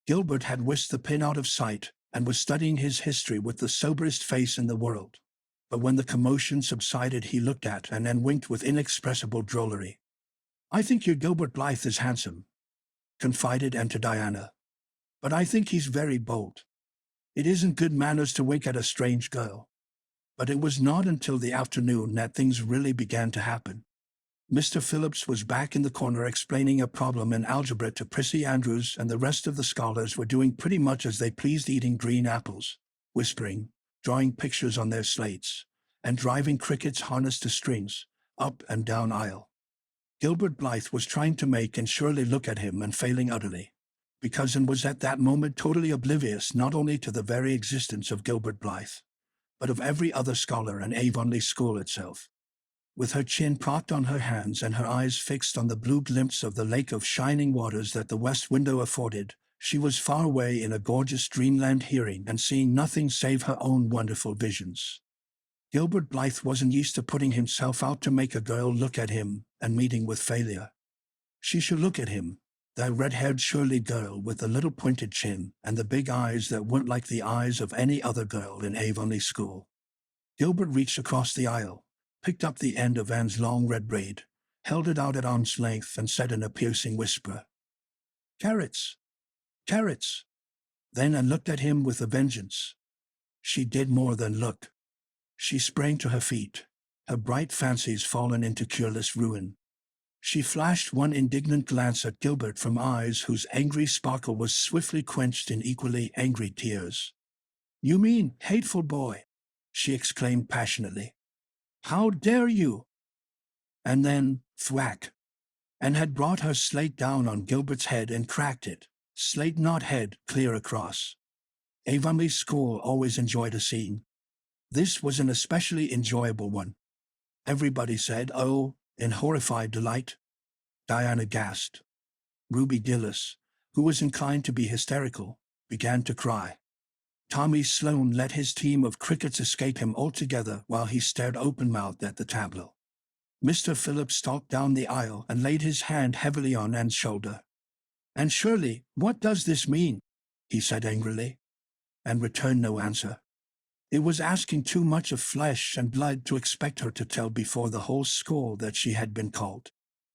Gilbert had whisked the pin out of sight and was studying his history with the soberest face in the world. But when the commotion subsided, he looked at and then winked with inexpressible drollery. "I think your Gilbert Blythe is handsome," confided Anne to Diana. "But I think he's very bold. It isn't good manners to wink at a strange girl." But it was not until the afternoon that things really began to happen. Mr. Phillips was back in the corner explaining a problem in algebra to Prissy Andrews, and the rest of the scholars were doing pretty much as they pleased, eating green apples, whispering, drawing pictures on their slates, and driving crickets harnessed to strings, up and down aisle. Gilbert Blythe was trying to make Anne Shirley look at him and failing utterly, because Anne was at that moment totally oblivious not only to the very existence of Gilbert Blythe, but of every other scholar in Avonlea school itself. With her chin propped on her hands and her eyes fixed on the blue glimpse of the lake of shining waters that the west window afforded, she was far away in a gorgeous dreamland, hearing and seeing nothing save her own wonderful visions. Gilbert Blythe wasn't used to putting himself out to make a girl look at him and meeting with failure. She should look at him, that red-haired Shirley girl with the little pointed chin and the big eyes that weren't like the eyes of any other girl in Avonlea school. Gilbert reached across the aisle, picked up the end of Anne's long red braid, held it out at arm's length, and said in a piercing whisper, "Carrots! Carrots!" Then Anne looked at him with a vengeance. She did more than look. She sprang to her feet, her bright fancies fallen into cureless ruin. She flashed one indignant glance at Gilbert from eyes whose angry sparkle was swiftly quenched in equally angry tears. "You mean, hateful boy!" she exclaimed passionately. "How dare you?" And then, thwack! Anne had brought her slate down on Gilbert's head and cracked it, slate not head, clear across. Avonlea school always enjoyed a scene. This was an especially enjoyable one. Everybody said, "Oh," in horrified delight. Diana gasped. Ruby Gillis, who was inclined to be hysterical, began to cry. Tommy Sloane let his team of crickets escape him altogether while he stared open-mouthed at the tableau. Mr. Phillips stalked down the aisle and laid his hand heavily on Anne's shoulder. "Anne Shirley, what does this mean?" he said angrily, and returned no answer. It was asking too much of flesh and blood to expect her to tell before the whole school that she had been called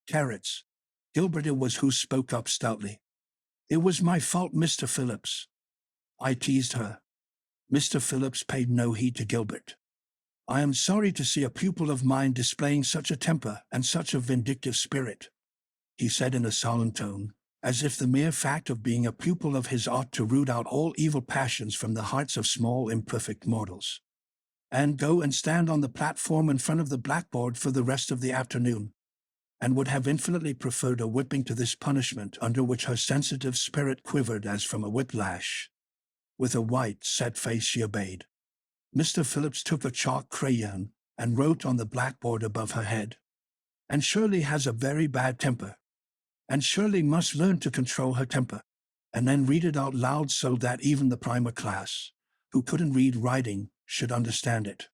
carrots. Gilbert it was who spoke up stoutly. "It was my fault, Mr. Phillips. I teased her." Mr. Phillips paid no heed to Gilbert. "I am sorry to see a pupil of mine displaying such a temper and such a vindictive spirit," he said in a solemn tone, as if the mere fact of being a pupil of his ought to root out all evil passions from the hearts of small imperfect mortals. "And go and stand on the platform in front of the blackboard for the rest of the afternoon," and would have infinitely preferred a whipping to this punishment, under which her sensitive spirit quivered as from a whiplash. With a white, set face she obeyed. Mr. Phillips took a chalk crayon and wrote on the blackboard above her head, "And Shirley has a very bad temper. And Shirley must learn to control her temper," and then read it out loud so that even the primer class, who couldn't read writing, should understand it,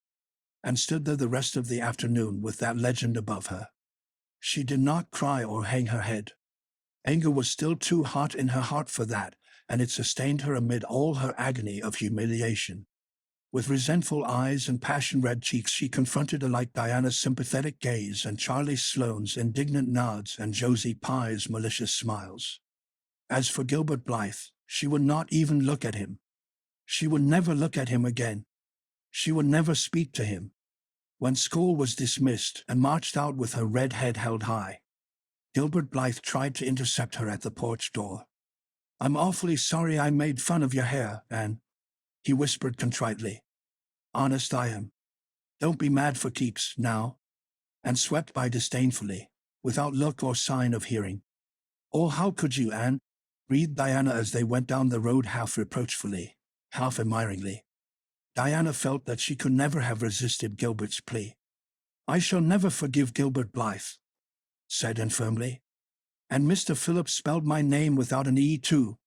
and stood there the rest of the afternoon with that legend above her. She did not cry or hang her head. Anger was still too hot in her heart for that, and it sustained her amid all her agony of humiliation. With resentful eyes and passion-red cheeks she confronted alike Diana's sympathetic gaze and Charlie Sloane's indignant nods and Josie Pye's malicious smiles. As for Gilbert Blythe, she would not even look at him. She would never look at him again. She would never speak to him. When school was dismissed and marched out with her red head held high, Gilbert Blythe tried to intercept her at the porch door. "I'm awfully sorry I made fun of your hair, Anne," he whispered contritely. "Honest I am. Don't be mad for keeps, now," and swept by disdainfully, without look or sign of hearing. "Oh, how could you, Anne?" breathed Diana as they went down the road, half reproachfully, half admiringly. Diana felt that she could never have resisted Gilbert's plea. "I shall never forgive Gilbert Blythe." said Anne firmly. And Mr. Phillips spelled my name without an E too.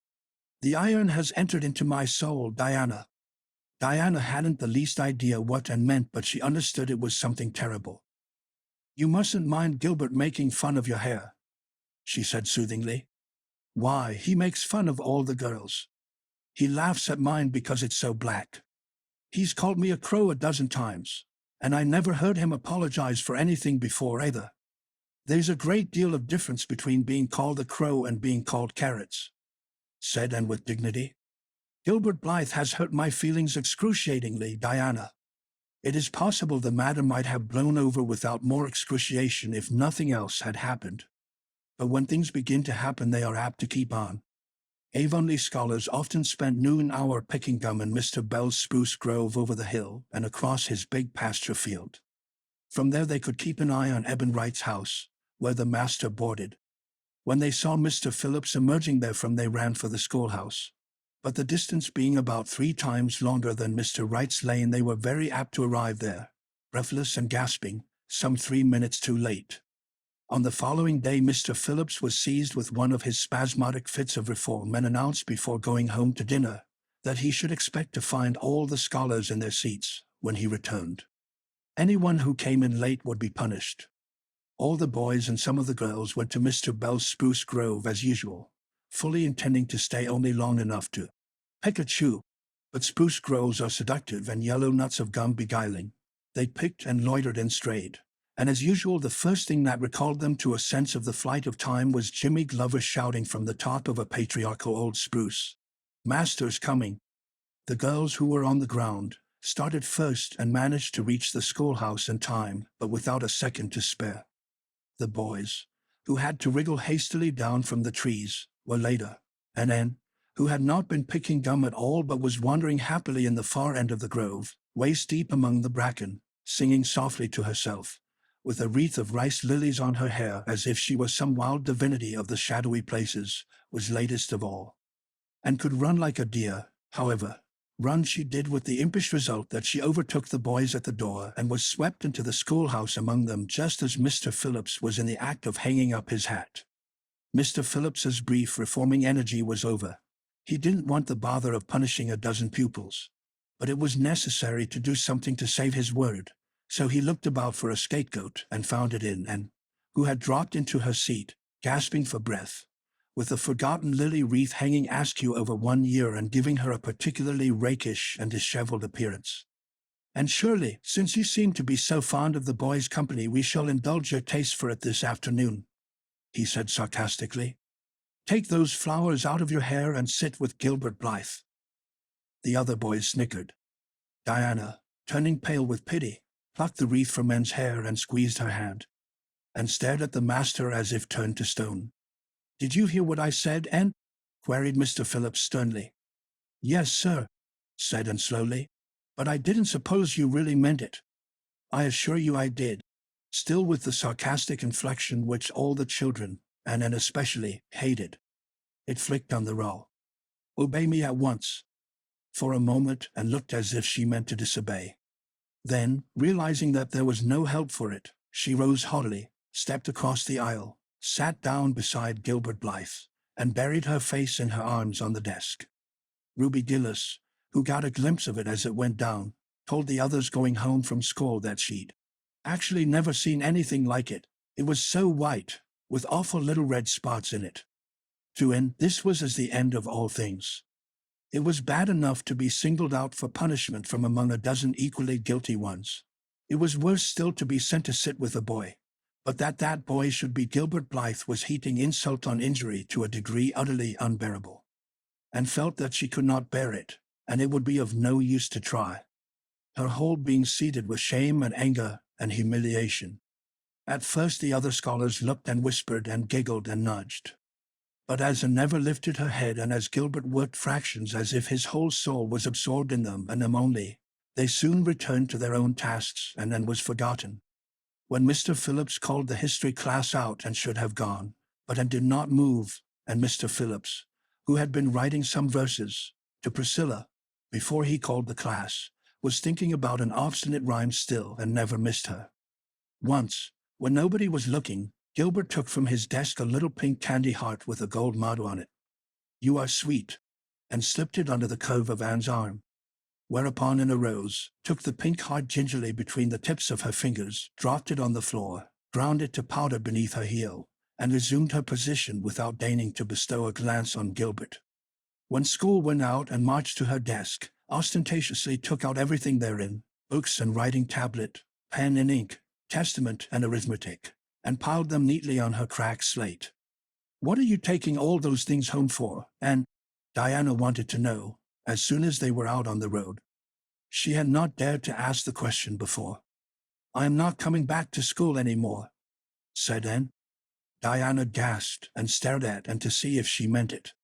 The iron has entered into my soul, Diana. Diana hadn't the least idea what Anne meant, but she understood it was something terrible. You mustn't mind Gilbert making fun of your hair, she said soothingly. Why, he makes fun of all the girls. He laughs at mine because it's so black. He's called me a crow a dozen times, and I never heard him apologize for anything before either. There's a great deal of difference between being called a crow and being called carrots, said Anne with dignity. Gilbert Blythe has hurt my feelings excruciatingly, Diana. It is possible the matter might have blown over without more excruciation if nothing else had happened. But when things begin to happen, they are apt to keep on. Avonlea scholars often spent noon hour picking gum in Mr. Bell's spruce grove over the hill and across his big pasture field. From there they could keep an eye on Eben Wright's house, where the master boarded. When they saw Mr. Phillips emerging therefrom, they ran for the schoolhouse. But the distance being about 3 times longer than Mr. Wright's lane, they were very apt to arrive there, breathless and gasping, some 3 minutes too late. On the following day Mr. Phillips was seized with one of his spasmodic fits of reform and announced before going home to dinner that he should expect to find all the scholars in their seats when he returned. Anyone who came in late would be punished. All the boys and some of the girls went to Mr. Bell's spruce grove as usual, fully intending to stay only long enough to pick a chew. But spruce groves are seductive and yellow nuts of gum beguiling. They picked and loitered and strayed. And as usual, the first thing that recalled them to a sense of the flight of time was Jimmy Glover shouting from the top of a patriarchal old spruce, "Master's coming!" The girls who were on the ground started first and managed to reach the schoolhouse in time, but without a second to spare. The boys, who had to wriggle hastily down from the trees, were later, and Anne, who had not been picking gum at all but was wandering happily in the far end of the grove, waist-deep among the bracken, singing softly to herself, with a wreath of rice lilies on her hair as if she was some wild divinity of the shadowy places, was latest of all. And could run like a deer, however. Run she did, with the impish result that she overtook the boys at the door and was swept into the schoolhouse among them just as Mr. Phillips was in the act of hanging up his hat. Mr. Phillips's brief reforming energy was over. He didn't want the bother of punishing a dozen pupils, but it was necessary to do something to save his word. So he looked about for a scapegoat and found it in Anne, who had dropped into her seat, gasping for breath, with a forgotten lily wreath hanging askew over one ear and giving her a particularly rakish and disheveled appearance. "And surely, since you seem to be so fond of the boys' company, we shall indulge your taste for it this afternoon," he said sarcastically. "Take those flowers out of your hair and sit with Gilbert Blythe." The other boys snickered. Diana, turning pale with pity, plucked the wreath from Anne's hair and squeezed her hand, and stared at the master as if turned to stone. "Did you hear what I said, Anne?" queried Mr. Phillips sternly. "Yes, sir," said Anne slowly, "but I didn't suppose you really meant it." "I assure you I did," still with the sarcastic inflection which all the children, and Anne especially, hated. It flicked on the roll. "Obey me at once." For a moment Anne looked as if she meant to disobey. Then, realizing that there was no help for it, she rose haughtily, stepped across the aisle, sat down beside Gilbert Blythe, and buried her face in her arms on the desk. Ruby Gillis, who got a glimpse of it as it went down, told the others going home from school that she'd actually never seen anything like it. It was so white, with awful little red spots in it. To Anne, this was as the end of all things. It was bad enough to be singled out for punishment from among a dozen equally guilty ones. It was worse still to be sent to sit with a boy. But that boy should be Gilbert Blythe was heaping insult on injury to a degree utterly unbearable. And felt that she could not bear it, and it would be of no use to try. Her whole being seething with shame and anger and humiliation. At first the other scholars looked and whispered and giggled and nudged. But as Anne never lifted her head, and as Gilbert worked fractions as if his whole soul was absorbed in them and them only, they soon returned to their own tasks, and Anne was forgotten. When Mr. Phillips called the history class out and should have gone, but Anne did not move, and Mr. Phillips, who had been writing some verses to Priscilla before he called the class, was thinking about an obstinate rhyme still and never missed her. Once, when nobody was looking, Gilbert took from his desk a little pink candy heart with a gold motto on it. "You are sweet," and slipped it under the curve of Anne's arm. Whereupon Anne arose, took the pink heart gingerly between the tips of her fingers, dropped it on the floor, ground it to powder beneath her heel, and resumed her position without deigning to bestow a glance on Gilbert. When school went out and marched to her desk, ostentatiously took out everything therein, books and writing tablet, pen and ink, testament and arithmetic, and piled them neatly on her cracked slate. "What are you taking all those things home for?" And Diana wanted to know, as soon as they were out on the road. She had not dared to ask the question before. "I am not coming back to school any more," said Anne. Diana gasped and stared at Anne to see if she meant it.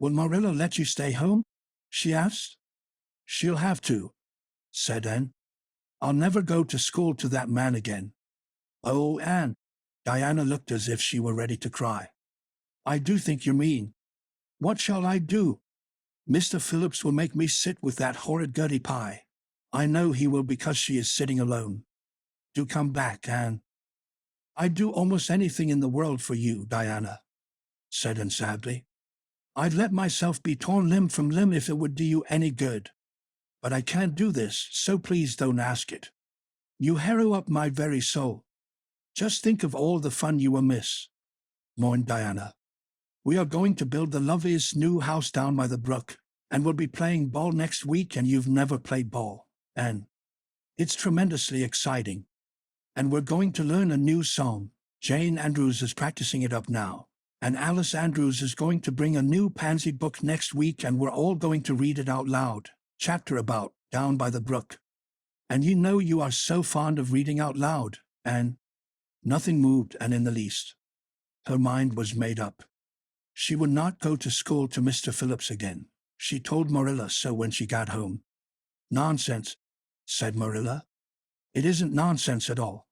"Will Marilla let you stay home?" she asked. "She'll have to," said Anne. "I'll never go to school to that man again." "Oh, Anne." Diana looked as if she were ready to cry. "I do think you're mean. What shall I do? Mr. Phillips will make me sit with that horrid Gertie Pye. I know he will because she is sitting alone. Do come back, Anne." "I'd do almost anything in the world for you, Diana," said Anne sadly. "I'd let myself be torn limb from limb if it would do you any good. But I can't do this, so please don't ask it. You harrow up my very soul. Just think of all the fun you will miss," mourned Diana. "We are going to build the loveliest new house down by the brook, and we'll be playing ball next week, and you've never played ball, and it's tremendously exciting. And we're going to learn a new song. Jane Andrews is practicing it up now, and Alice Andrews is going to bring a new pansy book next week, and we're all going to read it out loud, chapter about Down by the Brook. And you know you are so fond of reading out loud, and—" Nothing moved Anne in the least. Her mind was made up. She would not go to school to Mr. Phillips again. She told Marilla so when she got home. "Nonsense," said Marilla. "It isn't nonsense at all,"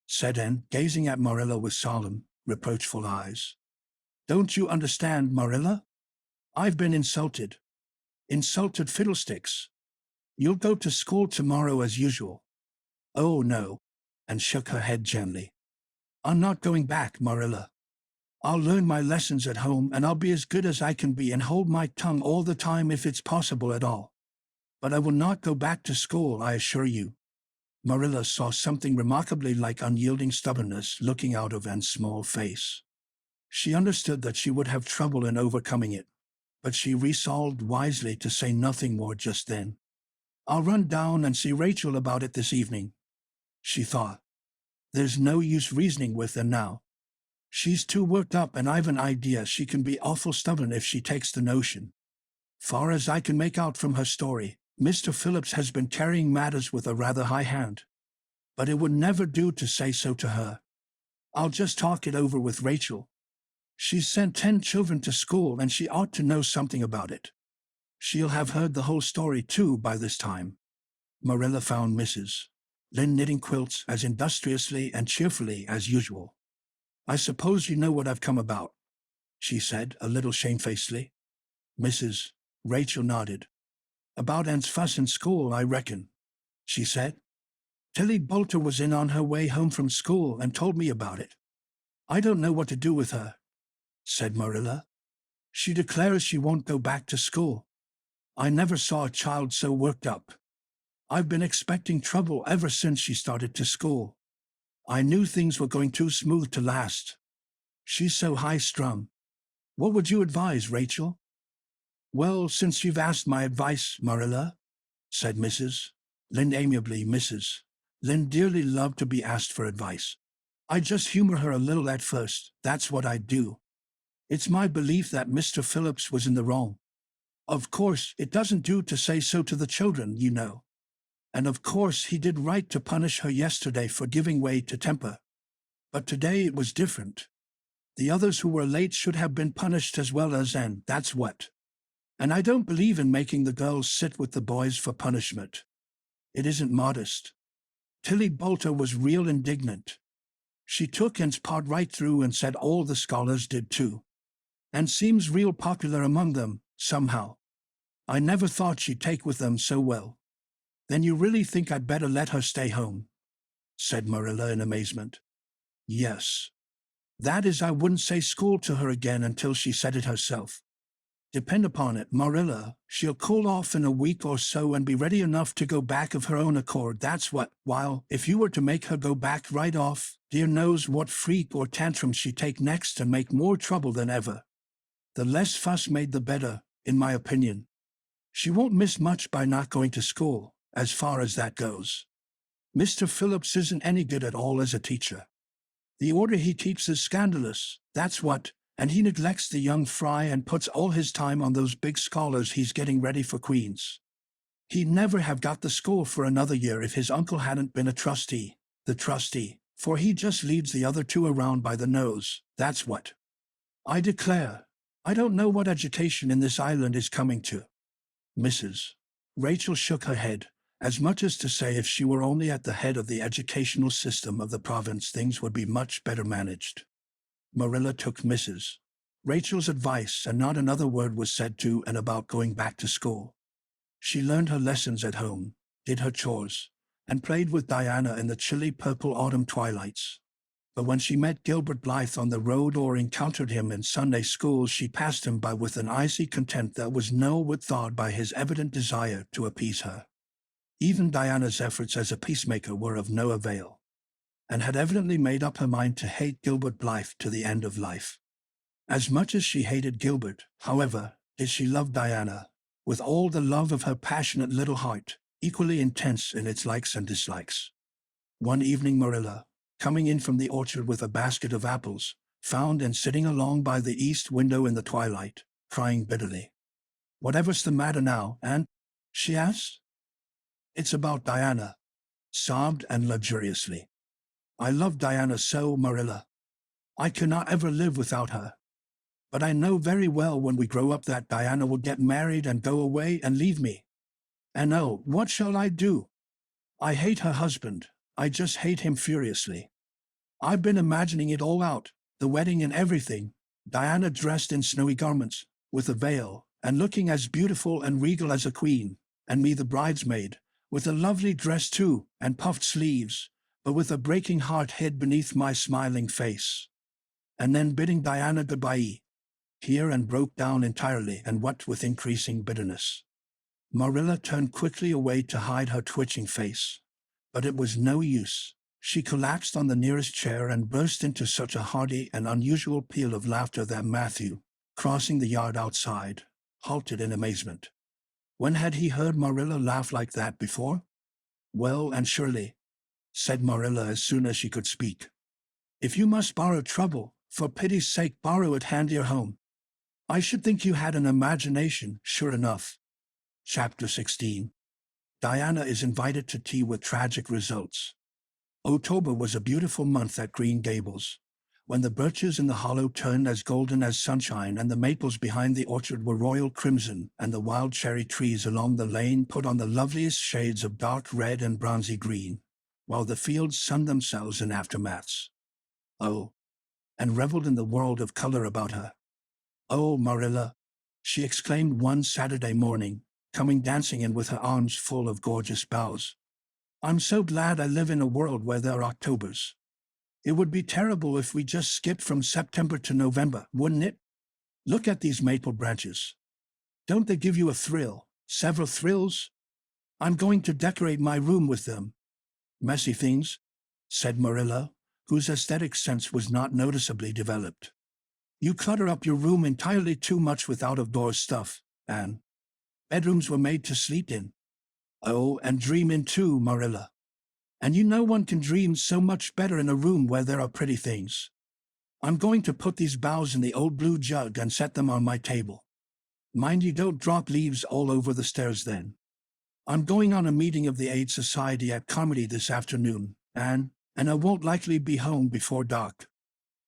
said Anne, gazing at Marilla with solemn, reproachful eyes. "Don't you understand, Marilla? I've been insulted. Insulted fiddlesticks. You'll go to school tomorrow as usual." "Oh, no," and shook her head gently. "I'm not going back, Marilla. I'll learn my lessons at home, and I'll be as good as I can be and hold my tongue all the time if it's possible at all. But I will not go back to school, I assure you." Marilla saw something remarkably like unyielding stubbornness looking out of Anne's small face. She understood that she would have trouble in overcoming it, but she resolved wisely to say nothing more just then. "I'll run down and see Rachel about it this evening," she thought. "There's no use reasoning with her now. She's too worked up, and I've an idea she can be awful stubborn if she takes the notion. Far as I can make out from her story, Mr. Phillips has been carrying matters with a rather high hand. But it would never do to say so to her. I'll just talk it over with Rachel. She's sent 10 children to school, and she ought to know something about it. She'll have heard the whole story, too, by this time." Marilla found Mrs. Lynde knitting quilts as industriously and cheerfully as usual. "I suppose you know what I've come about," she said, a little shamefacedly. Mrs. Rachel nodded. "About Anne's fuss in school, I reckon," she said. "Tilly Boulter was in on her way home from school and told me about it. I don't know what to do with her," said Marilla. "She declares she won't go back to school. I never saw a child so worked up. I've been expecting trouble ever since she started to school. I knew things were going too smooth to last. She's so high-strung. What would you advise, Rachel?" "Well, since you've asked my advice, Marilla," said Mrs. Lynde amiably. Mrs. Lynde dearly loved to be asked for advice. "I'd just humor her a little at first, that's what I'd do. It's my belief that Mr. Phillips was in the wrong. Of course, it doesn't do to say so to the children, you know. And of course he did right to punish her yesterday for giving way to temper. But today it was different. The others who were late should have been punished as well as Anne, that's what. And I don't believe in making the girls sit with the boys for punishment. It isn't modest. Tilly Boulter was real indignant. She took Anne's part right through and said all the scholars did too. And seems real popular among them, somehow. I never thought she'd take with them so well." "Then you really think I'd better let her stay home?" said Marilla in amazement. "Yes," That is, I wouldn't say school to her again until she said it herself. Depend upon it, Marilla, she'll cool off in a week or so and be ready enough to go back of her own accord, that's what. While, if you were to make her go back right off, dear knows what freak or tantrum she'd take next and make more trouble than ever. The less fuss made the better, in my opinion. She won't miss much by not going to school, as far as that goes. Mr. Phillips isn't any good at all as a teacher. The order he keeps is scandalous, that's what, and he neglects the young fry and puts all his time on those big scholars he's getting ready for Queen's. He'd never have got the school for another year if his uncle hadn't been a trustee, for he just leads the other two around by the nose, that's what. I declare, I don't know what education in this island is coming to. Mrs. Rachel shook her head, as much as to say if she were only at the head of the educational system of the province things would be much better managed. Marilla took Mrs. Rachel's advice, and not another word was said to and about going back to school. She learned her lessons at home, did her chores, and played with Diana in the chilly purple autumn twilights. But when she met Gilbert Blythe on the road or encountered him in Sunday school, she passed him by with an icy contempt that was no whit thawed by his evident desire to appease her. Even Diana's efforts as a peacemaker were of no avail, and had evidently made up her mind to hate Gilbert Blythe to the end of life. As much as she hated Gilbert, however, did she love Diana, with all the love of her passionate little heart, equally intense in its likes and dislikes. One evening Marilla, coming in from the orchard with a basket of apples, found Anne sitting along by the east window in the twilight, crying bitterly. "Whatever's the matter now, Anne?" she asked. "It's about Diana," sobbed Anne luxuriously. "I love Diana so, Marilla. I cannot ever live without her. But I know very well when we grow up that Diana will get married and go away and leave me. And oh, what shall I do? I hate her husband. I just hate him furiously. I've been imagining it all out, the wedding and everything, Diana dressed in snowy garments, with a veil, and looking as beautiful and regal as a queen, and me the bridesmaid, with a lovely dress too, and puffed sleeves, but with a breaking heart hid beneath my smiling face. And then bidding Diana goodbye, here, and broke down entirely and wept with increasing bitterness. Marilla turned quickly away to hide her twitching face. But it was no use. She collapsed on the nearest chair and burst into such a hearty and unusual peal of laughter that Matthew, crossing the yard outside, halted in amazement. When had he heard Marilla laugh like that before? "Well, Anne Shirley," said Marilla as soon as she could speak, "if you must borrow trouble, for pity's sake borrow it handier home. I should think you had an imagination, sure enough." Chapter 16. Diana is invited to tea with tragic results. October was a beautiful month at Green Gables, when the birches in the hollow turned as golden as sunshine and the maples behind the orchard were royal crimson and the wild cherry trees along the lane put on the loveliest shades of dark red and bronzy green, while the fields sunned themselves in aftermaths. Oh, and reveled in the world of color about her. "Oh, Marilla," she exclaimed one Saturday morning, coming dancing in with her arms full of gorgeous boughs. "I'm so glad I live in a world where there are Octobers. It would be terrible if we just skipped from September to November, wouldn't it? Look at these maple branches. Don't they give you a thrill, several thrills? I'm going to decorate my room with them." "Messy things," said Marilla, whose aesthetic sense was not noticeably developed. "You clutter up your room entirely too much with out-of-doors stuff, Anne. Bedrooms were made to sleep in. Oh, and dream in too, Marilla. And you know one can dream so much better in a room where there are pretty things. I'm going to put these boughs in the old blue jug and set them on my table. Mind you don't drop leaves all over the stairs then. I'm going on a meeting of the Aid Society at Carmody this afternoon, Anne, and I won't likely be home before dark.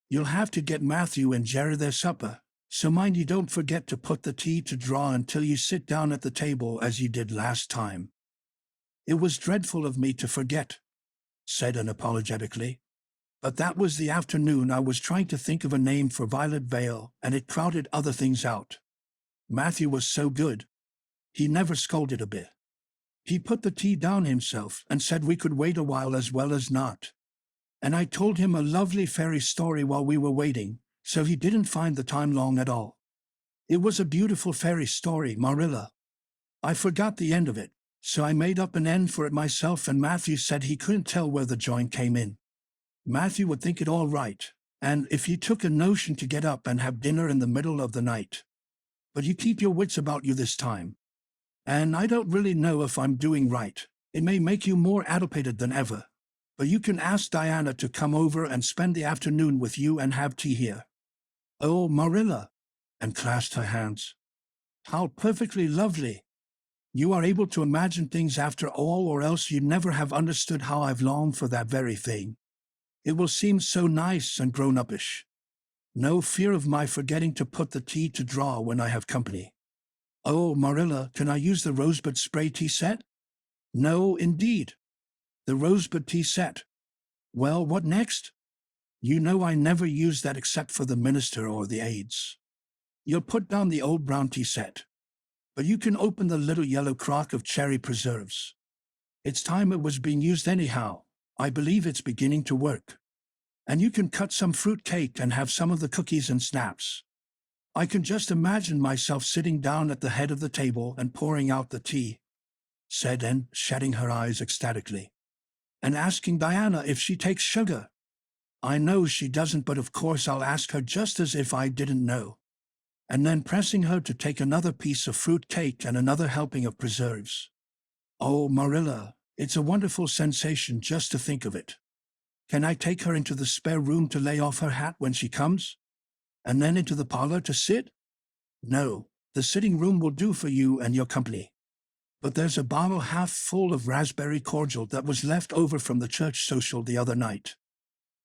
You'll have to get Matthew and Jerry their supper, so mind you don't forget to put the tea to draw until you sit down at the table as you did last time." "It was dreadful of me to forget," said Anne apologetically. "But that was the afternoon I was trying to think of a name for Violet Vale, and it crowded other things out. Matthew was so good. He never scolded a bit. He put the tea down himself and said we could wait a while as well as not. And I told him a lovely fairy story while we were waiting, so he didn't find the time long at all. It was a beautiful fairy story, Marilla. I forgot the end of it, so I made up an end for it myself, and Matthew said he couldn't tell where the joint came in. Matthew would think it all right, and if he took a notion to get up and have dinner in the middle of the night. But you keep your wits about you this time. And I don't really know if I'm doing right. It may make you more agitated than ever. But you can ask Diana to come over and spend the afternoon with you and have tea here. Oh, Marilla, and clasped her hands. How perfectly lovely. You are able to imagine things after all, or else you'd never have understood how I've longed for that very thing. It will seem so nice and grown-uppish. No fear of my forgetting to put the tea to draw when I have company. Oh, Marilla, can I use the rosebud spray tea set? No, indeed. The rosebud tea set. Well, what next? You know I never use that except for the minister or the aides. You'll put down the old brown tea set. But you can open the little yellow crock of cherry preserves. It's time it was being used anyhow. I believe it's beginning to work. And you can cut some fruit cake and have some of the cookies and snaps. I can just imagine myself sitting down at the head of the table and pouring out the tea, said Anne, shutting her eyes ecstatically, and asking Diana if she takes sugar. I know she doesn't, but of course I'll ask her just as if I didn't know. And then pressing her to take another piece of fruit cake and another helping of preserves. Oh, Marilla, it's a wonderful sensation just to think of it. Can I take her into the spare room to lay off her hat when she comes? And then into the parlor to sit? No, the sitting room will do for you and your company. But there's a bottle half full of raspberry cordial that was left over from the church social the other night.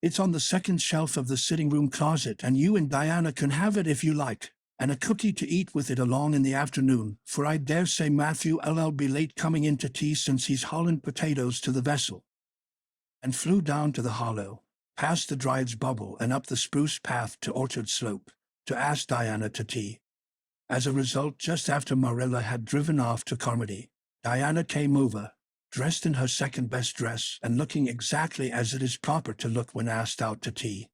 It's on the second shelf of the sitting room closet, and you and Diana can have it if you like, and a cookie to eat with it along in the afternoon, for I dare say Matthew'll be late coming in to tea since he's hauling potatoes to the vessel. And flew down to the hollow, past the Dryad's Bubble and up the spruce path to Orchard Slope, to ask Diana to tea. As a result, just after Marilla had driven off to Carmody, Diana came over, dressed in her second-best dress and looking exactly as it is proper to look when asked out to tea.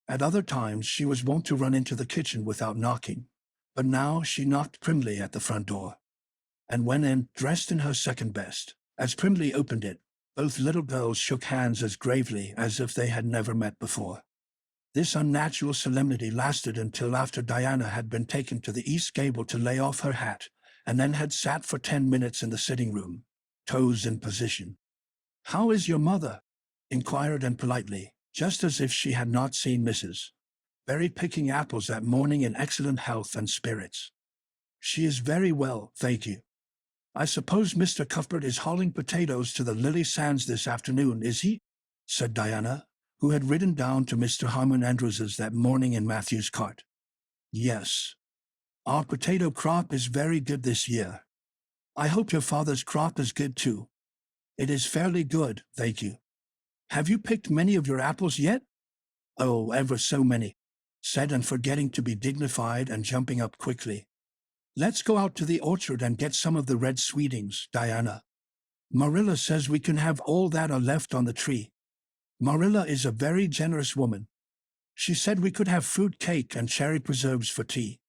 At other times she was wont to run into the kitchen without knocking, but now she knocked primly at the front door, and went in, dressed in her second-best. As primly opened it, both little girls shook hands as gravely as if they had never met before. This unnatural solemnity lasted until after Diana had been taken to the east gable to lay off her hat, and then had sat for 10 minutes in the sitting room, toes in position. "How is your mother?" inquired Anne politely, just as if she had not seen Mrs. Berry picking apples that morning, in excellent health and spirits. "She is very well, thank you. I suppose Mr. Cuthbert is hauling potatoes to the Lily Sands this afternoon, is he?" said Diana, who had ridden down to Mr. Harmon Andrews's that morning in Matthew's cart. "Yes. Our potato crop is very good this year. I hope your father's crop is good too." "It is fairly good, thank you." "Have you picked many of your apples yet?" "Oh, ever so many," said Anne, forgetting to be dignified and jumping up quickly. "Let's go out to the orchard and get some of the red sweetings, Diana. Marilla says we can have all that are left on the tree. Marilla is a very generous woman. She said we could have fruit cake and cherry preserves for tea.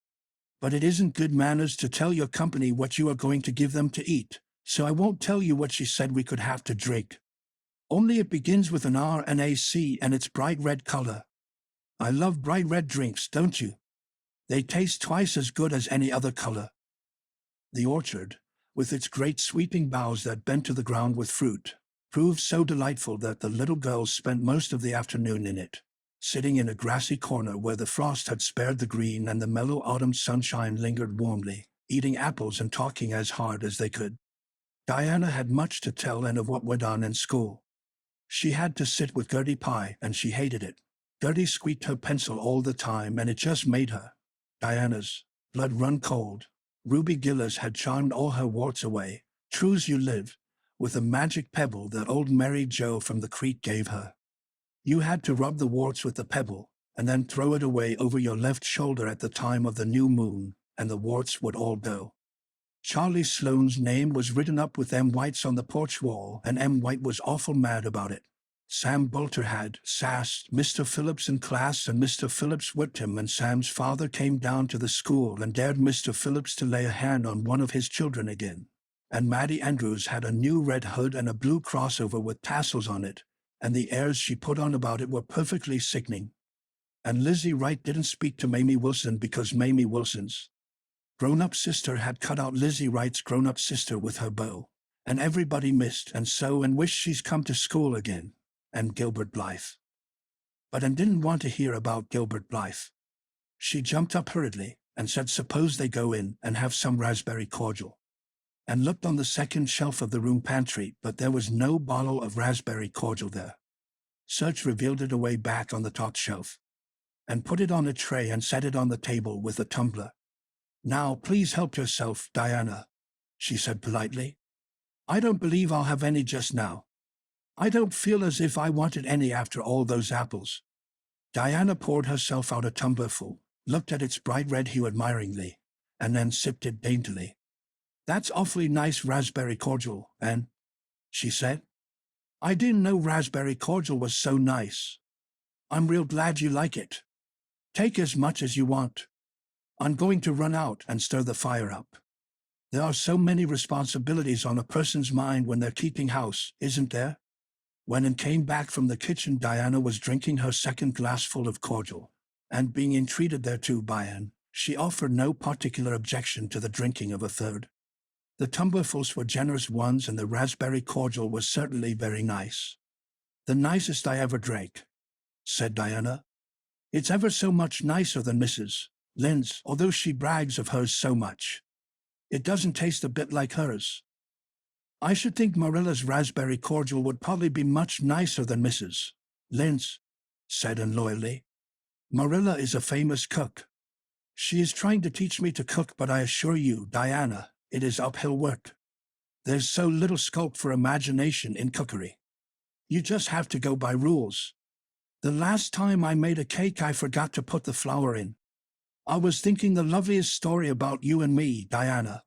But it isn't good manners to tell your company what you are going to give them to eat, so I won't tell you what she said we could have to drink. Only it begins with an R and a C and it's bright red color. I love bright red drinks, don't you? They taste twice as good as any other color." The orchard, with its great sweeping boughs that bent to the ground with fruit, proved so delightful that the little girls spent most of the afternoon in it, sitting in a grassy corner where the frost had spared the green and the mellow autumn sunshine lingered warmly, eating apples and talking as hard as they could. Diana had much to tell Anne of what went on in school. She had to sit with Gertie Pye, and she hated it. Gertie squeaked her pencil all the time, and it just made her, Diana's, blood run cold. Ruby Gillis had charmed all her warts away, true's you live, with a magic pebble that old Mary Joe from the creek gave her. You had to rub the warts with the pebble, and then throw it away over your left shoulder at the time of the new moon, and the warts would all go. Charlie Sloane's name was written up with M. White's on the porch wall, and M. White was awful mad about it. Sam Bolter had sassed Mr. Phillips in class, and Mr. Phillips whipped him, and Sam's father came down to the school and dared Mr. Phillips to lay a hand on one of his children again. And Maddie Andrews had a new red hood and a blue crossover with tassels on it, and the airs she put on about it were perfectly sickening. And Lizzie Wright didn't speak to Mamie Wilson because Mamie Wilson's grown-up sister had cut out Lizzie Wright's grown-up sister with her bow, and everybody missed and wished she's come to school again. And Gilbert Blythe. But Anne didn't want to hear about Gilbert Blythe. She jumped up hurriedly and said, "Suppose they go in and have some raspberry cordial," and looked on the second shelf of the room pantry, but there was no bottle of raspberry cordial there. Search revealed it away back on the top shelf, and put it on a tray and set it on the table with a tumbler. "Now, please help yourself, Diana," she said politely. "I don't believe I'll have any just now. I don't feel as if I wanted any after all those apples." Diana poured herself out a tumblerful, looked at its bright red hue admiringly, and then sipped it daintily. "That's awfully nice raspberry cordial, Anne," she said. "I didn't know raspberry cordial was so nice. I'm real glad you like it. Take as much as you want. I'm going to run out and stir the fire up. There are so many responsibilities on a person's mind when they're keeping house, isn't there?" When Anne came back from the kitchen, Diana was drinking her second glassful of cordial, and being entreated thereto by Anne, she offered no particular objection to the drinking of a third. The tumblerfuls were generous ones, and the raspberry cordial was certainly very nice. "The nicest I ever drank," said Diana. "It's ever so much nicer than Mrs. Lynde's, although she brags of hers so much. It doesn't taste a bit like hers. I should think Marilla's raspberry cordial would probably be much nicer than Mrs. Lynde's," said Anne loyally. "Marilla is a famous cook. She is trying to teach me to cook, but I assure you, Diana, it is uphill work. There's so little scope for imagination in cookery. You just have to go by rules. The last time I made a cake, I forgot to put the flour in. I was thinking the loveliest story about you and me, Diana.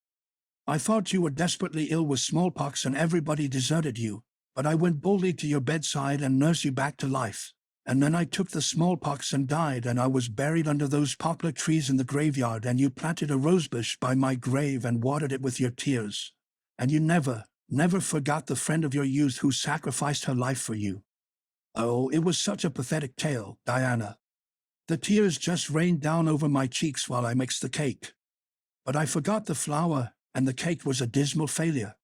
I thought you were desperately ill with smallpox and everybody deserted you, but I went boldly to your bedside and nursed you back to life. And then I took the smallpox and died, and I was buried under those poplar trees in the graveyard, and you planted a rosebush by my grave and watered it with your tears. And you never forgot the friend of your youth who sacrificed her life for you. Oh, it was such a pathetic tale, Diana. The tears just rained down over my cheeks while I mixed the cake. But I forgot the flour, and the cake was a dismal failure.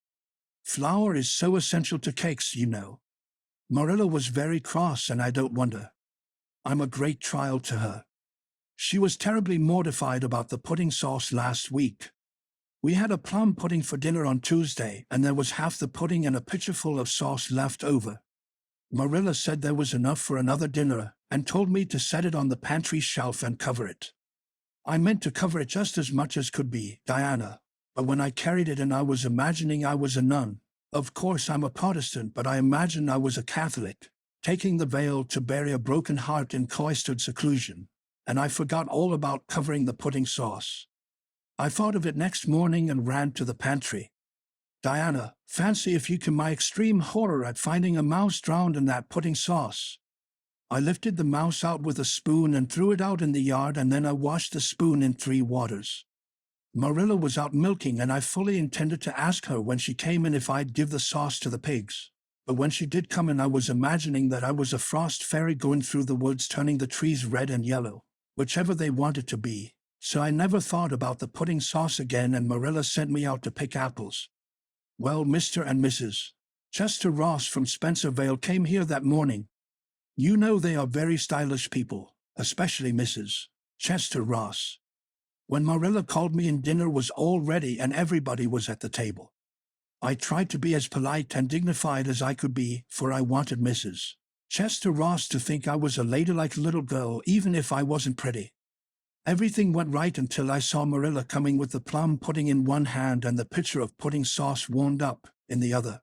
Flour is so essential to cakes, you know. Marilla was very cross, and I don't wonder. I'm a great trial to her. She was terribly mortified about the pudding sauce last week. We had a plum pudding for dinner on Tuesday, and there was half the pudding and a pitcherful of sauce left over. Marilla said there was enough for another dinner, and told me to set it on the pantry shelf and cover it. I meant to cover it just as much as could be, Diana, but when I carried it in I was imagining I was a nun. Of course I'm a Protestant, but I imagined I was a Catholic, taking the veil to bury a broken heart in cloistered seclusion, and I forgot all about covering the pudding sauce. I thought of it next morning and ran to the pantry. Diana, fancy if you can my extreme horror at finding a mouse drowned in that pudding sauce. I lifted the mouse out with a spoon and threw it out in the yard, and then I washed the spoon in 3 waters. Marilla was out milking, and I fully intended to ask her when she came in if I'd give the sauce to the pigs. But when she did come in, I was imagining that I was a frost fairy going through the woods turning the trees red and yellow, whichever they wanted to be. So I never thought about the pudding sauce again, and Marilla sent me out to pick apples. Well, Mr. and Mrs. Chester Ross from Spencervale came here that morning. You know they are very stylish people, especially Mrs. Chester Ross. When Marilla called me in, dinner was all ready and everybody was at the table. I tried to be as polite and dignified as I could be, for I wanted Mrs. Chester Ross to think I was a ladylike little girl, even if I wasn't pretty. Everything went right until I saw Marilla coming with the plum pudding in one hand and the pitcher of pudding sauce warmed up in the other.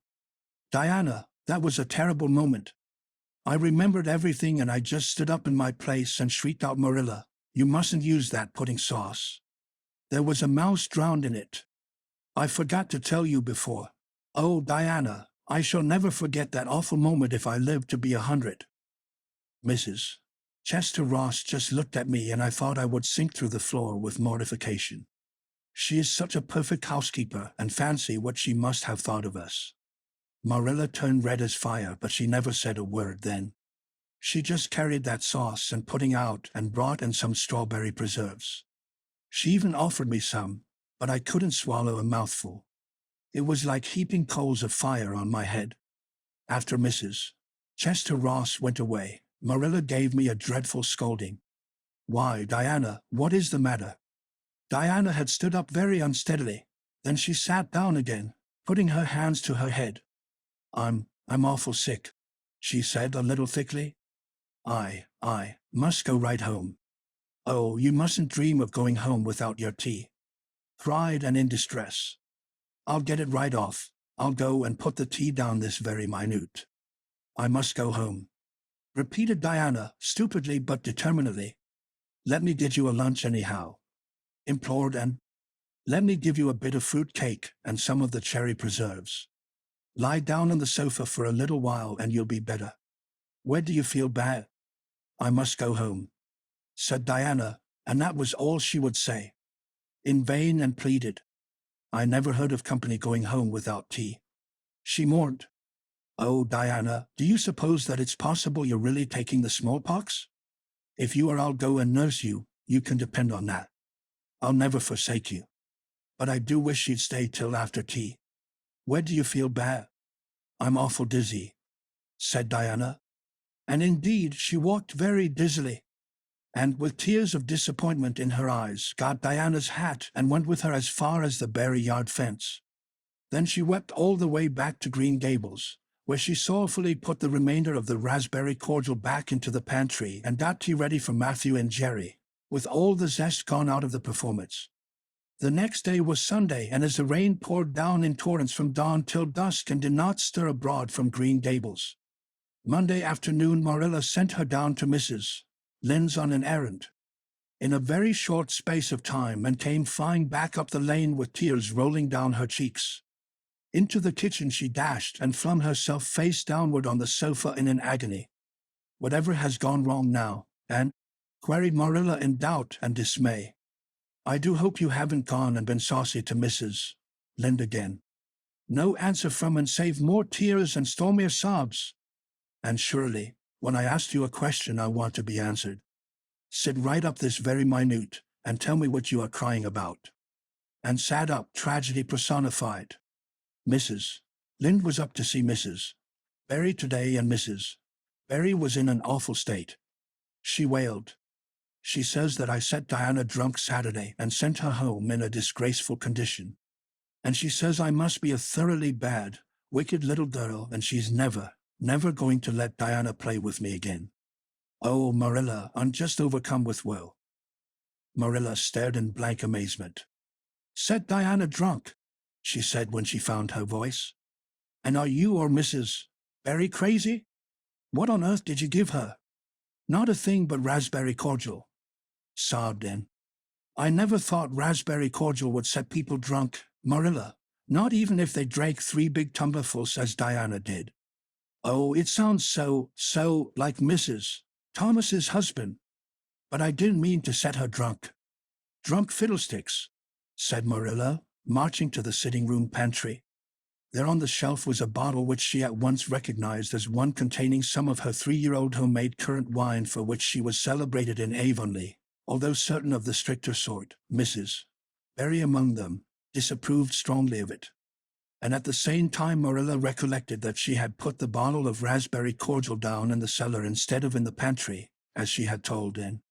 Diana, that was a terrible moment. I remembered everything, and I just stood up in my place and shrieked out, "Marilla, you mustn't use that pudding sauce. There was a mouse drowned in it. I forgot to tell you before." "Oh, Diana, I shall never forget that awful moment if I live to be 100. Mrs. Chester Ross just looked at me and I thought I would sink through the floor with mortification. She is such a perfect housekeeper, and fancy what she must have thought of us. Marilla turned red as fire, but she never said a word then. She just carried that sauce and pudding out and brought in some strawberry preserves. She even offered me some, but I couldn't swallow a mouthful. It was like heaping coals of fire on my head. After Mrs. Chester Ross went away, Marilla gave me a dreadful scolding. "Why, Diana, what is the matter?" Diana had stood up very unsteadily. Then she sat down again, putting her hands to her head. I'm awful sick," she said a little thickly. I must go right home." "Oh, you mustn't dream of going home without your tea." Cried and in distress. "I'll get it right off. I'll go and put the tea down this very minute." "I must go home," repeated Diana, stupidly but determinedly. "Let me get you a lunch anyhow," implored Anne. "Let me give you a bit of fruit cake and some of the cherry preserves. Lie down on the sofa for a little while and you'll be better. Where do you feel bad?" "I must go home," said Diana, and that was all she would say. In vain Anne pleaded. "I never heard of company going home without tea," she mourned. "Oh, Diana, do you suppose that it's possible you're really taking the smallpox? If you are, I'll go and nurse you. You can depend on that. I'll never forsake you. But I do wish you'd stay till after tea. Where do you feel bad?" "I'm awful dizzy," said Diana. And indeed she walked very dizzily, and with tears of disappointment in her eyes got Diana's hat and went with her as far as the Berry Yard fence. Then she wept all the way back to Green Gables, where she sorrowfully put the remainder of the raspberry cordial back into the pantry and got tea ready for Matthew and Jerry, with all the zest gone out of the performance. The next day was Sunday, and as the rain poured down in torrents from dawn till dusk and did not stir abroad from Green Gables, Monday afternoon Marilla sent her down to Mrs. Lynde's on an errand. In a very short space of time, and came flying back up the lane with tears rolling down her cheeks. Into the kitchen she dashed and flung herself face downward on the sofa in an agony. "Whatever has gone wrong now, Anne?" queried Marilla in doubt and dismay. "I do hope you haven't gone and been saucy to Mrs. Lynde again." No answer from Anne save more tears and stormier sobs. "Anne Shirley, when I asked you a question I want to be answered. Sit right up this very minute and tell me what you are crying about." And sat up, tragedy personified. Mrs. Lynde was up to see Mrs. Berry today, and Mrs. Berry was in an awful state. She wailed. "She says that I set Diana drunk Saturday and sent her home in a disgraceful condition. And she says I must be a thoroughly bad, wicked little girl, and she's never going to let Diana play with me again." "Oh, Marilla, I'm just overcome with woe." Marilla stared in blank amazement. "Set Diana drunk," she said when she found her voice. "And are you or Mrs. Berry crazy? What on earth did you give her?" "Not a thing but raspberry cordial," sobbed Anne. "I never thought raspberry cordial would set people drunk, Marilla, not even if they drank 3 big tumblerfuls as Diana did." "Oh, it sounds so like Mrs. Thomas's husband. But I didn't mean to set her drunk." "Drunk fiddlesticks," said Marilla, marching to the sitting-room pantry. There on the shelf was a bottle which she at once recognized as one containing some of her 3-year-old homemade currant wine for which she was celebrated in Avonlea, although certain of the stricter sort, Mrs. Berry among them, disapproved strongly of it. And at the same time Marilla recollected that she had put the bottle of raspberry cordial down in the cellar instead of in the pantry, as she had told Anne.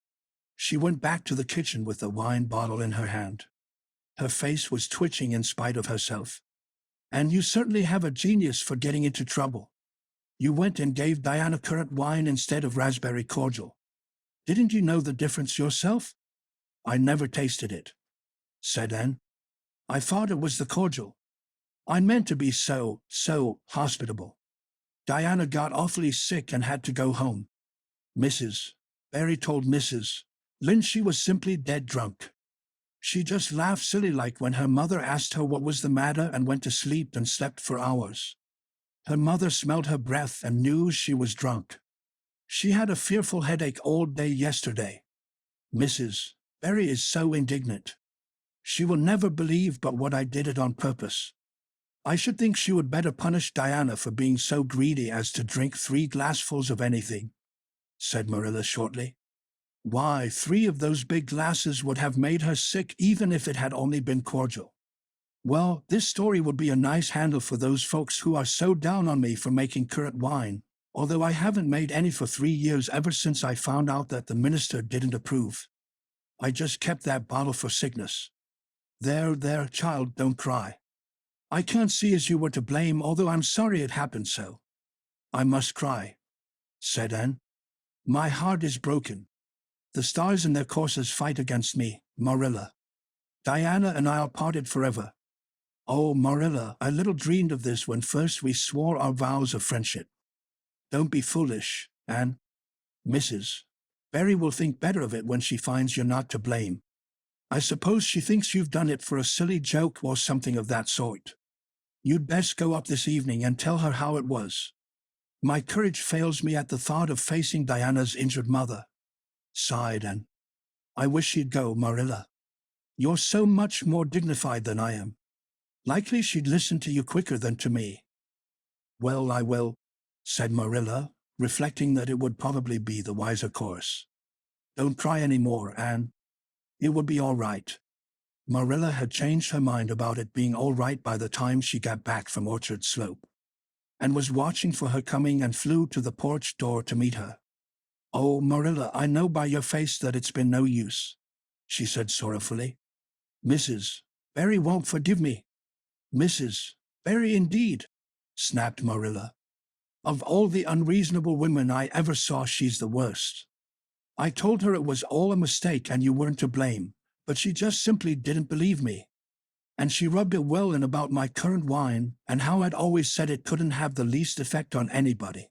She went back to the kitchen with the wine bottle in her hand. Her face was twitching in spite of herself. "And you certainly have a genius for getting into trouble. You went and gave Diana currant wine instead of raspberry cordial. Didn't you know the difference yourself?" "I never tasted it," said Anne. "I thought it was the cordial. I meant to be so hospitable. Diana got awfully sick and had to go home. Mrs. Berry told Mrs. Lynde she was simply dead drunk. She just laughed silly like when her mother asked her what was the matter and went to sleep and slept for hours. Her mother smelled her breath and knew she was drunk. She had a fearful headache all day yesterday. Mrs. Berry is so indignant. She will never believe but what I did it on purpose. I should think she would better punish Diana for being so greedy as to drink 3 glassfuls of anything, said Marilla shortly. Why, 3 of those big glasses would have made her sick even if it had only been cordial. Well, this story would be a nice handle for those folks who are so down on me for making currant wine, although I haven't made any for 3 years ever since I found out that the minister didn't approve. I just kept that bottle for sickness. There, child, don't cry. I can't see as you were to blame, although I'm sorry it happened so. I must cry, said Anne. My heart is broken. The stars in their courses fight against me, Marilla. Diana and I are parted forever. Oh, Marilla, I little dreamed of this when first we swore our vows of friendship. Don't be foolish, Anne. Mrs. Berry will think better of it when she finds you're not to blame. I suppose she thinks you've done it for a silly joke or something of that sort. You'd best go up this evening and tell her how it was. My courage fails me at the thought of facing Diana's injured mother, sighed Anne. I wish she'd go, Marilla. You're so much more dignified than I am. Likely she'd listen to you quicker than to me. Well, I will, said Marilla, reflecting that it would probably be the wiser course. Don't cry any more, Anne. It will be all right. Marilla had changed her mind about it being all right by the time she got back from Orchard Slope, and was watching for her coming and flew to the porch door to meet her. Oh, Marilla, I know by your face that it's been no use, she said sorrowfully. Mrs. Berry won't forgive me. Mrs. Berry indeed, snapped Marilla. Of all the unreasonable women I ever saw, she's the worst. I told her it was all a mistake and you weren't to blame, but she just simply didn't believe me. And she rubbed it well in about my currant wine and how I'd always said it couldn't have the least effect on anybody.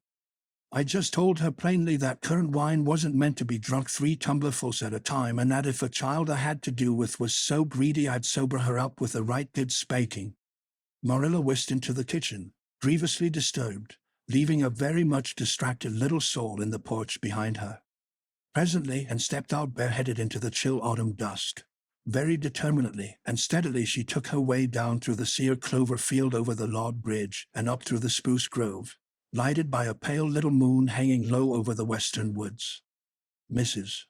I just told her plainly that currant wine wasn't meant to be drunk 3 tumblerfuls at a time, and that if a child I had to do with was so greedy I'd sober her up with a right good spanking. Marilla whisked into the kitchen, grievously disturbed, leaving a very much distracted little soul in the porch behind her. Presently, and stepped out bareheaded into the chill autumn dusk. Very determinedly and steadily she took her way down through the sere clover field over the log bridge and up through the spruce grove, lighted by a pale little moon hanging low over the western woods. Mrs.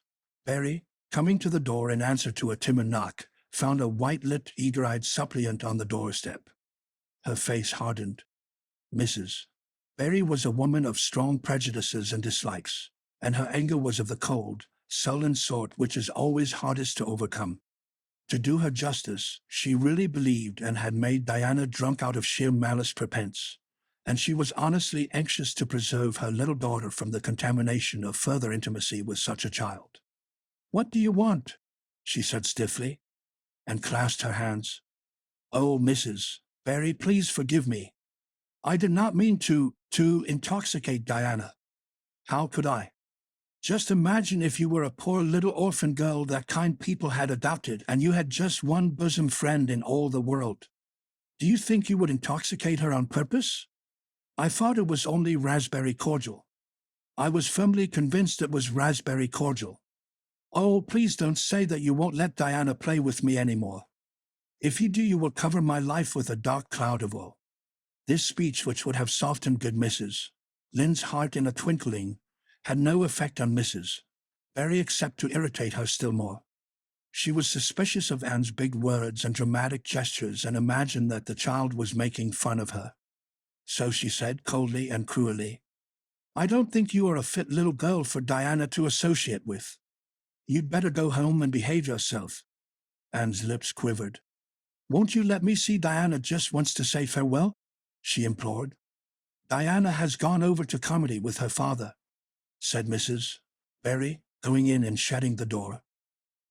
Berry, coming to the door in answer to a timid knock, found a white-lipped, eager-eyed suppliant on the doorstep. Her face hardened. Mrs. Berry was a woman of strong prejudices and dislikes, and her anger was of the cold, sullen sort which is always hardest to overcome. To do her justice, she really believed and had made Diana drunk out of sheer malice prepense, and she was honestly anxious to preserve her little daughter from the contamination of further intimacy with such a child. What do you want? She said stiffly, and clasped her hands. Oh, Mrs. Berry, please forgive me. I did not mean to intoxicate Diana. How could I? Just imagine if you were a poor little orphan girl that kind people had adopted and you had just one bosom friend in all the world. Do you think you would intoxicate her on purpose? I thought it was only raspberry cordial. I was firmly convinced it was raspberry cordial. Oh, please don't say that you won't let Diana play with me anymore. If you do, you will cover my life with a dark cloud of woe. This speech, which would have softened good Mrs. Lynde's heart in a twinkling, had no effect on Mrs. Berry except to irritate her still more. She was suspicious of Anne's big words and dramatic gestures and imagined that the child was making fun of her. So she said coldly and cruelly, I don't think you are a fit little girl for Diana to associate with. You'd better go home and behave yourself. Anne's lips quivered. Won't you let me see Diana just once to say farewell? She implored. Diana has gone over to Carmody with her father, said Mrs. Berry, going in and shutting the door,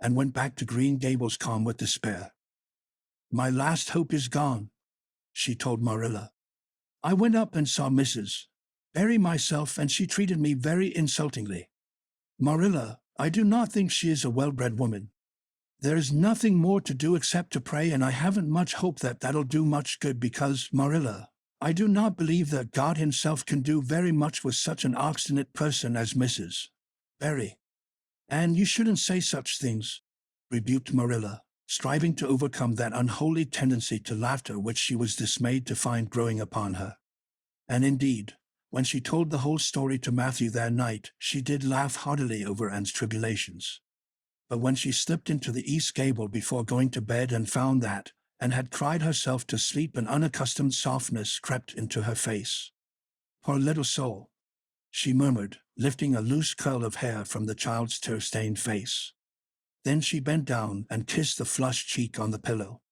and went back to Green Gables calm with despair. My last hope is gone, she told Marilla. I went up and saw Mrs. Berry myself, and she treated me very insultingly. Marilla, I do not think she is a well-bred woman. There is nothing more to do except to pray, and I haven't much hope that that'll do much good because, Marilla, I do not believe that God himself can do very much with such an obstinate person as Mrs. Barry. And you shouldn't say such things, rebuked Marilla, striving to overcome that unholy tendency to laughter which she was dismayed to find growing upon her. And indeed, when she told the whole story to Matthew that night, she did laugh heartily over Anne's tribulations. But when she slipped into the east gable before going to bed and found that, and had cried herself to sleep, an unaccustomed softness crept into her face. Poor little soul, she murmured, lifting a loose curl of hair from the child's tear-stained face. Then she bent down and kissed the flushed cheek on the pillow.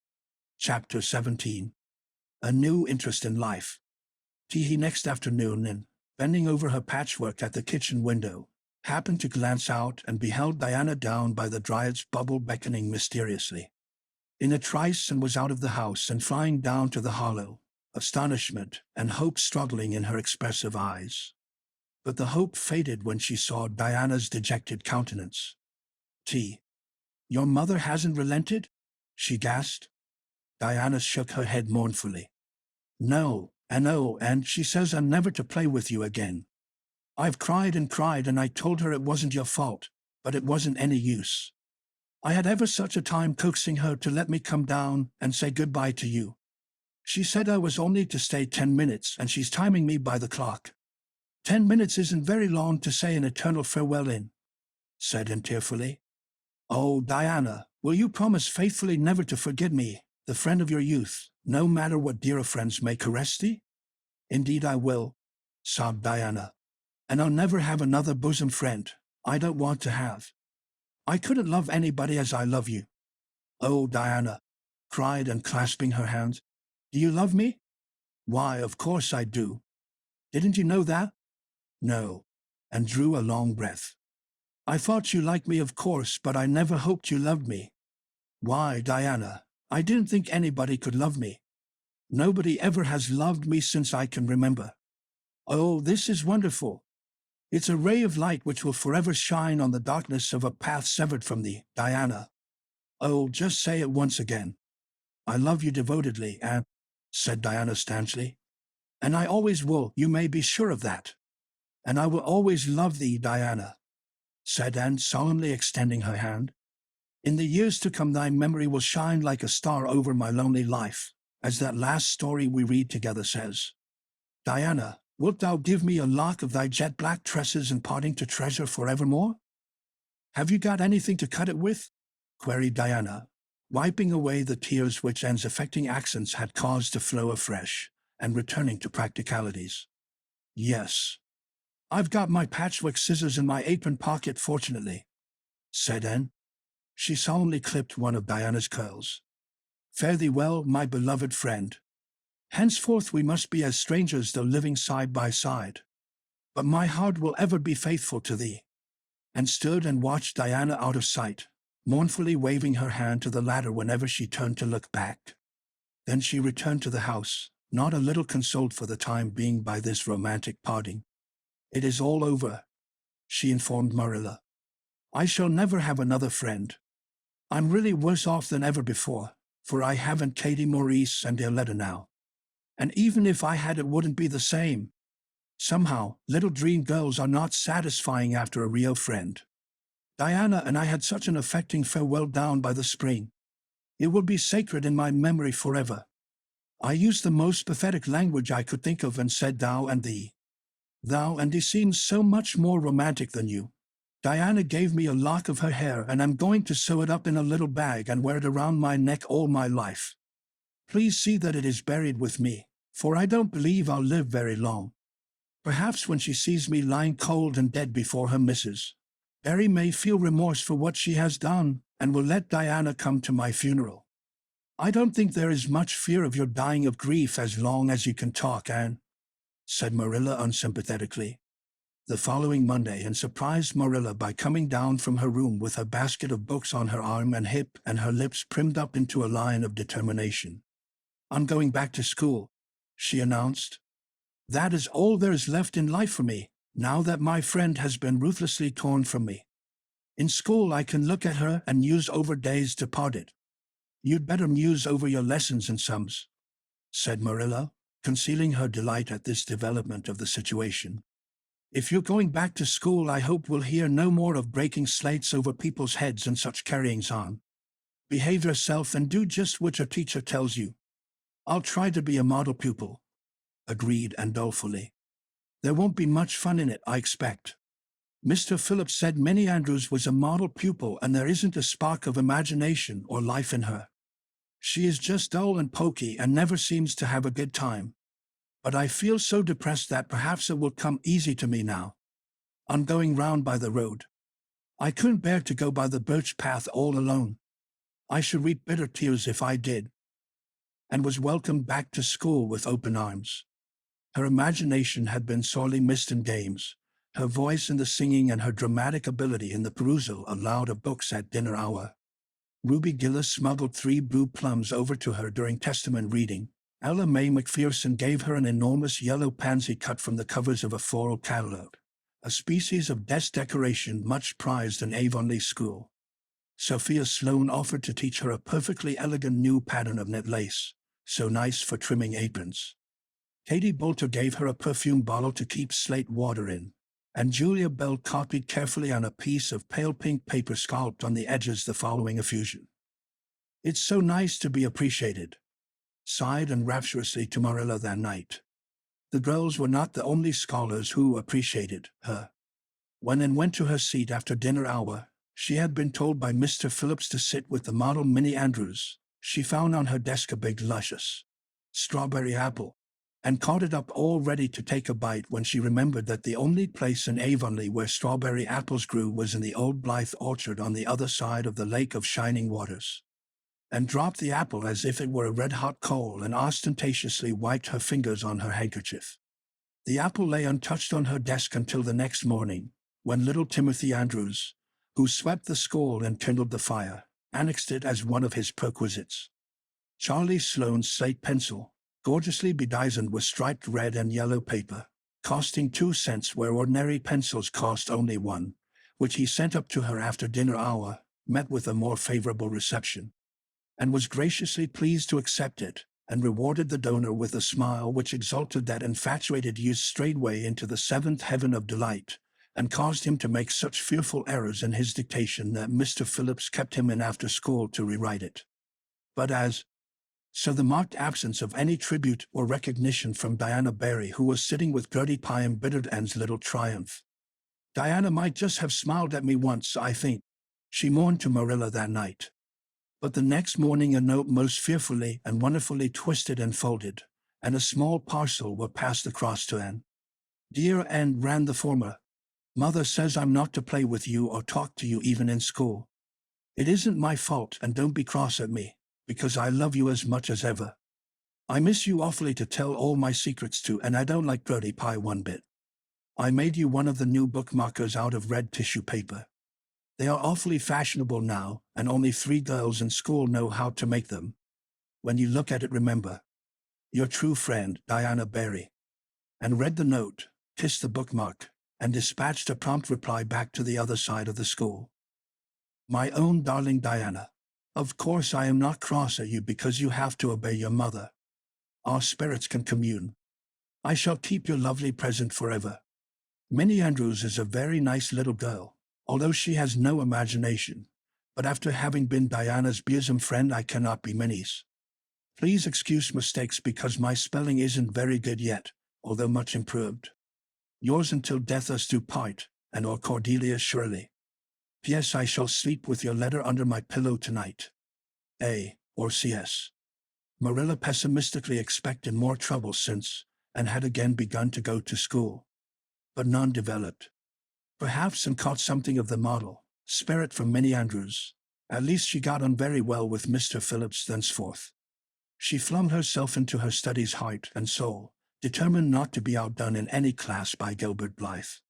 Chapter 17. A new interest in life. He next afternoon, and, bending over her patchwork at the kitchen window, happened to glance out and beheld Diana down by the Dryad's bubble beckoning mysteriously. In a trice and was out of the house and flying down to the hollow, astonishment and hope struggling in her expressive eyes. But the hope faded when she saw Diana's dejected countenance. Your mother hasn't relented? She gasped. Diana shook her head mournfully. No, and she says I'm never to play with you again. I've cried and I told her it wasn't your fault, but it wasn't any use. I had ever such a time coaxing her to let me come down and say goodbye to you. She said I was only to stay 10 minutes, and she's timing me by the clock. 10 minutes isn't very long to say an eternal farewell in, said Anne tearfully. Oh, Diana, will you promise faithfully never to forget me, the friend of your youth, no matter what dearer friends may caress thee? Indeed I will, sobbed Diana. And I'll never have another bosom friend. I don't want to have. I couldn't love anybody as I love you. Oh, Diana, cried Anne, clasping her hands. Do you love me? Why, of course I do. Didn't you know that? No, and drew a long breath. I thought you liked me, of course, but I never hoped you loved me. Why, Diana, I didn't think anybody could love me. Nobody ever has loved me since I can remember. Oh, this is wonderful. It's a ray of light which will forever shine on the darkness of a path severed from thee, Diana. Oh, just say it once again. I love you devotedly, Anne, said Diana stanchly. And I always will, you may be sure of that. And I will always love thee, Diana, said Anne, solemnly extending her hand. In the years to come thy memory will shine like a star over my lonely life, as that last story we read together says. Diana, wilt thou give me a lock of thy jet-black tresses and parting to treasure forevermore? Have you got anything to cut it with? Queried Diana, wiping away the tears which Anne's affecting accents had caused to flow afresh, and returning to practicalities. Yes. I've got my patchwork scissors in my apron pocket, fortunately, said Anne. She solemnly clipped one of Diana's curls. Fare thee well, my beloved friend. Henceforth we must be as strangers though living side by side. But my heart will ever be faithful to thee. And stood and watched Diana out of sight, mournfully waving her hand to the latter whenever she turned to look back. Then she returned to the house, not a little consoled for the time being by this romantic parting. It is all over, she informed Marilla. I shall never have another friend. I'm really worse off than ever before, for I haven't Katie, Maurice, and Arletta now. And even if I had, it wouldn't be the same. Somehow, little dream girls are not satisfying after a real friend. Diana and I had such an affecting farewell down by the spring. It will be sacred in my memory forever. I used the most pathetic language I could think of and said thou and thee. Thou and thee seems so much more romantic than you. Diana gave me a lock of her hair, and I'm going to sew it up in a little bag and wear it around my neck all my life. Please see that it is buried with me, for I don't believe I'll live very long. Perhaps when she sees me lying cold and dead before her missus, Barry may feel remorse for what she has done, and will let Diana come to my funeral. I don't think there is much fear of your dying of grief as long as you can talk, Anne, said Marilla unsympathetically. The following Monday Anne surprised Marilla by coming down from her room with a basket of books on her arm and hip and her lips primmed up into a line of determination. I'm going back to school, she announced. That is all there is left in life for me, now that my friend has been ruthlessly torn from me. In school I can look at her and muse over days departed. You'd better muse over your lessons and sums, said Marilla, concealing her delight at this development of the situation. "If you're going back to school, I hope we'll hear no more of breaking slates over people's heads and such carryings on. Behave yourself and do just what your teacher tells you." "I'll try to be a model pupil," agreed Anne dolefully. "There won't be much fun in it, I expect." Mr. Phillips said Minnie Andrews was a model pupil and there isn't a spark of imagination or life in her. She is just dull and poky and never seems to have a good time. But I feel so depressed that perhaps it will come easy to me now. I'm going round by the road. I couldn't bear to go by the birch path all alone. I should weep bitter tears if I did. And was welcomed back to school with open arms. Her imagination had been sorely missed in games, her voice in the singing and her dramatic ability in the perusal aloud of books at dinner hour. Ruby Gillis smuggled 3 blue plums over to her during Testament reading. Ella Mae McPherson gave her an enormous yellow pansy cut from the covers of a floral catalogue, a species of desk decoration much prized in Avonlea school. Sophia Sloane offered to teach her a perfectly elegant new pattern of net lace, so nice for trimming aprons. Katie Bolter gave her a perfume bottle to keep slate water in, and Julia Bell copied carefully on a piece of pale pink paper sculpted on the edges the following effusion. "It's so nice to be appreciated," sighed Anne rapturously to Marilla that night. The girls were not the only scholars who appreciated her. When Anne went to her seat after dinner hour, she had been told by Mr. Phillips to sit with the model Minnie Andrews. She found on her desk a big luscious strawberry apple, and caught it up all ready to take a bite when she remembered that the only place in Avonlea where strawberry apples grew was in the old Blythe orchard on the other side of the Lake of Shining Waters. And dropped the apple as if it were a red-hot coal and ostentatiously wiped her fingers on her handkerchief. The apple lay untouched on her desk until the next morning, when little Timothy Andrews, who swept the school and kindled the fire, annexed it as one of his perquisites. Charlie Sloane's slate pencil, gorgeously bedizened with striped red and yellow paper, costing 2 cents where ordinary pencils cost only 1, which he sent up to her after dinner hour, met with a more favorable reception, and was graciously pleased to accept it, and rewarded the donor with a smile which exalted that infatuated youth straightway into the 7th heaven of delight, and caused him to make such fearful errors in his dictation that Mr. Phillips kept him in after school to rewrite it. So the marked absence of any tribute or recognition from Diana Barry, who was sitting with Gertie Pye, embittered Anne's little triumph. "Diana might just have smiled at me once, I think," she mourned to Marilla that night. But the next morning a note most fearfully and wonderfully twisted and folded, and a small parcel were passed across to Anne. "Dear Anne," ran the former, "Mother says I'm not to play with you or talk to you even in school. It isn't my fault, and don't be cross at me, because I love you as much as ever. I miss you awfully to tell all my secrets to, and I don't like Gertie Pye one bit. I made you one of the new bookmarkers out of red tissue paper. They are awfully fashionable now, and only 3 girls in school know how to make them. When you look at it, remember, your true friend, Diana Barry." And read the note, kissed the bookmark, and dispatched a prompt reply back to the other side of the school. "My own darling Diana, of course I am not cross at you because you have to obey your mother. Our spirits can commune. I shall keep your lovely present forever. Minnie Andrews is a very nice little girl, although she has no imagination, but after having been Diana's bosom friend I cannot be Minnie's. Please excuse mistakes because my spelling isn't very good yet, although much improved. Yours until death us do part, and or Cordelia Shirley. P.S. I shall sleep with your letter under my pillow tonight. A. or C.S." Marilla pessimistically expected more trouble since, and had again begun to go to school. But none developed. Perhaps Anne caught something of the model spirit from Minnie Andrews. At least she got on very well with Mr. Phillips thenceforth. She flung herself into her studies heart and soul, determined not to be outdone in any class by Gilbert Blythe.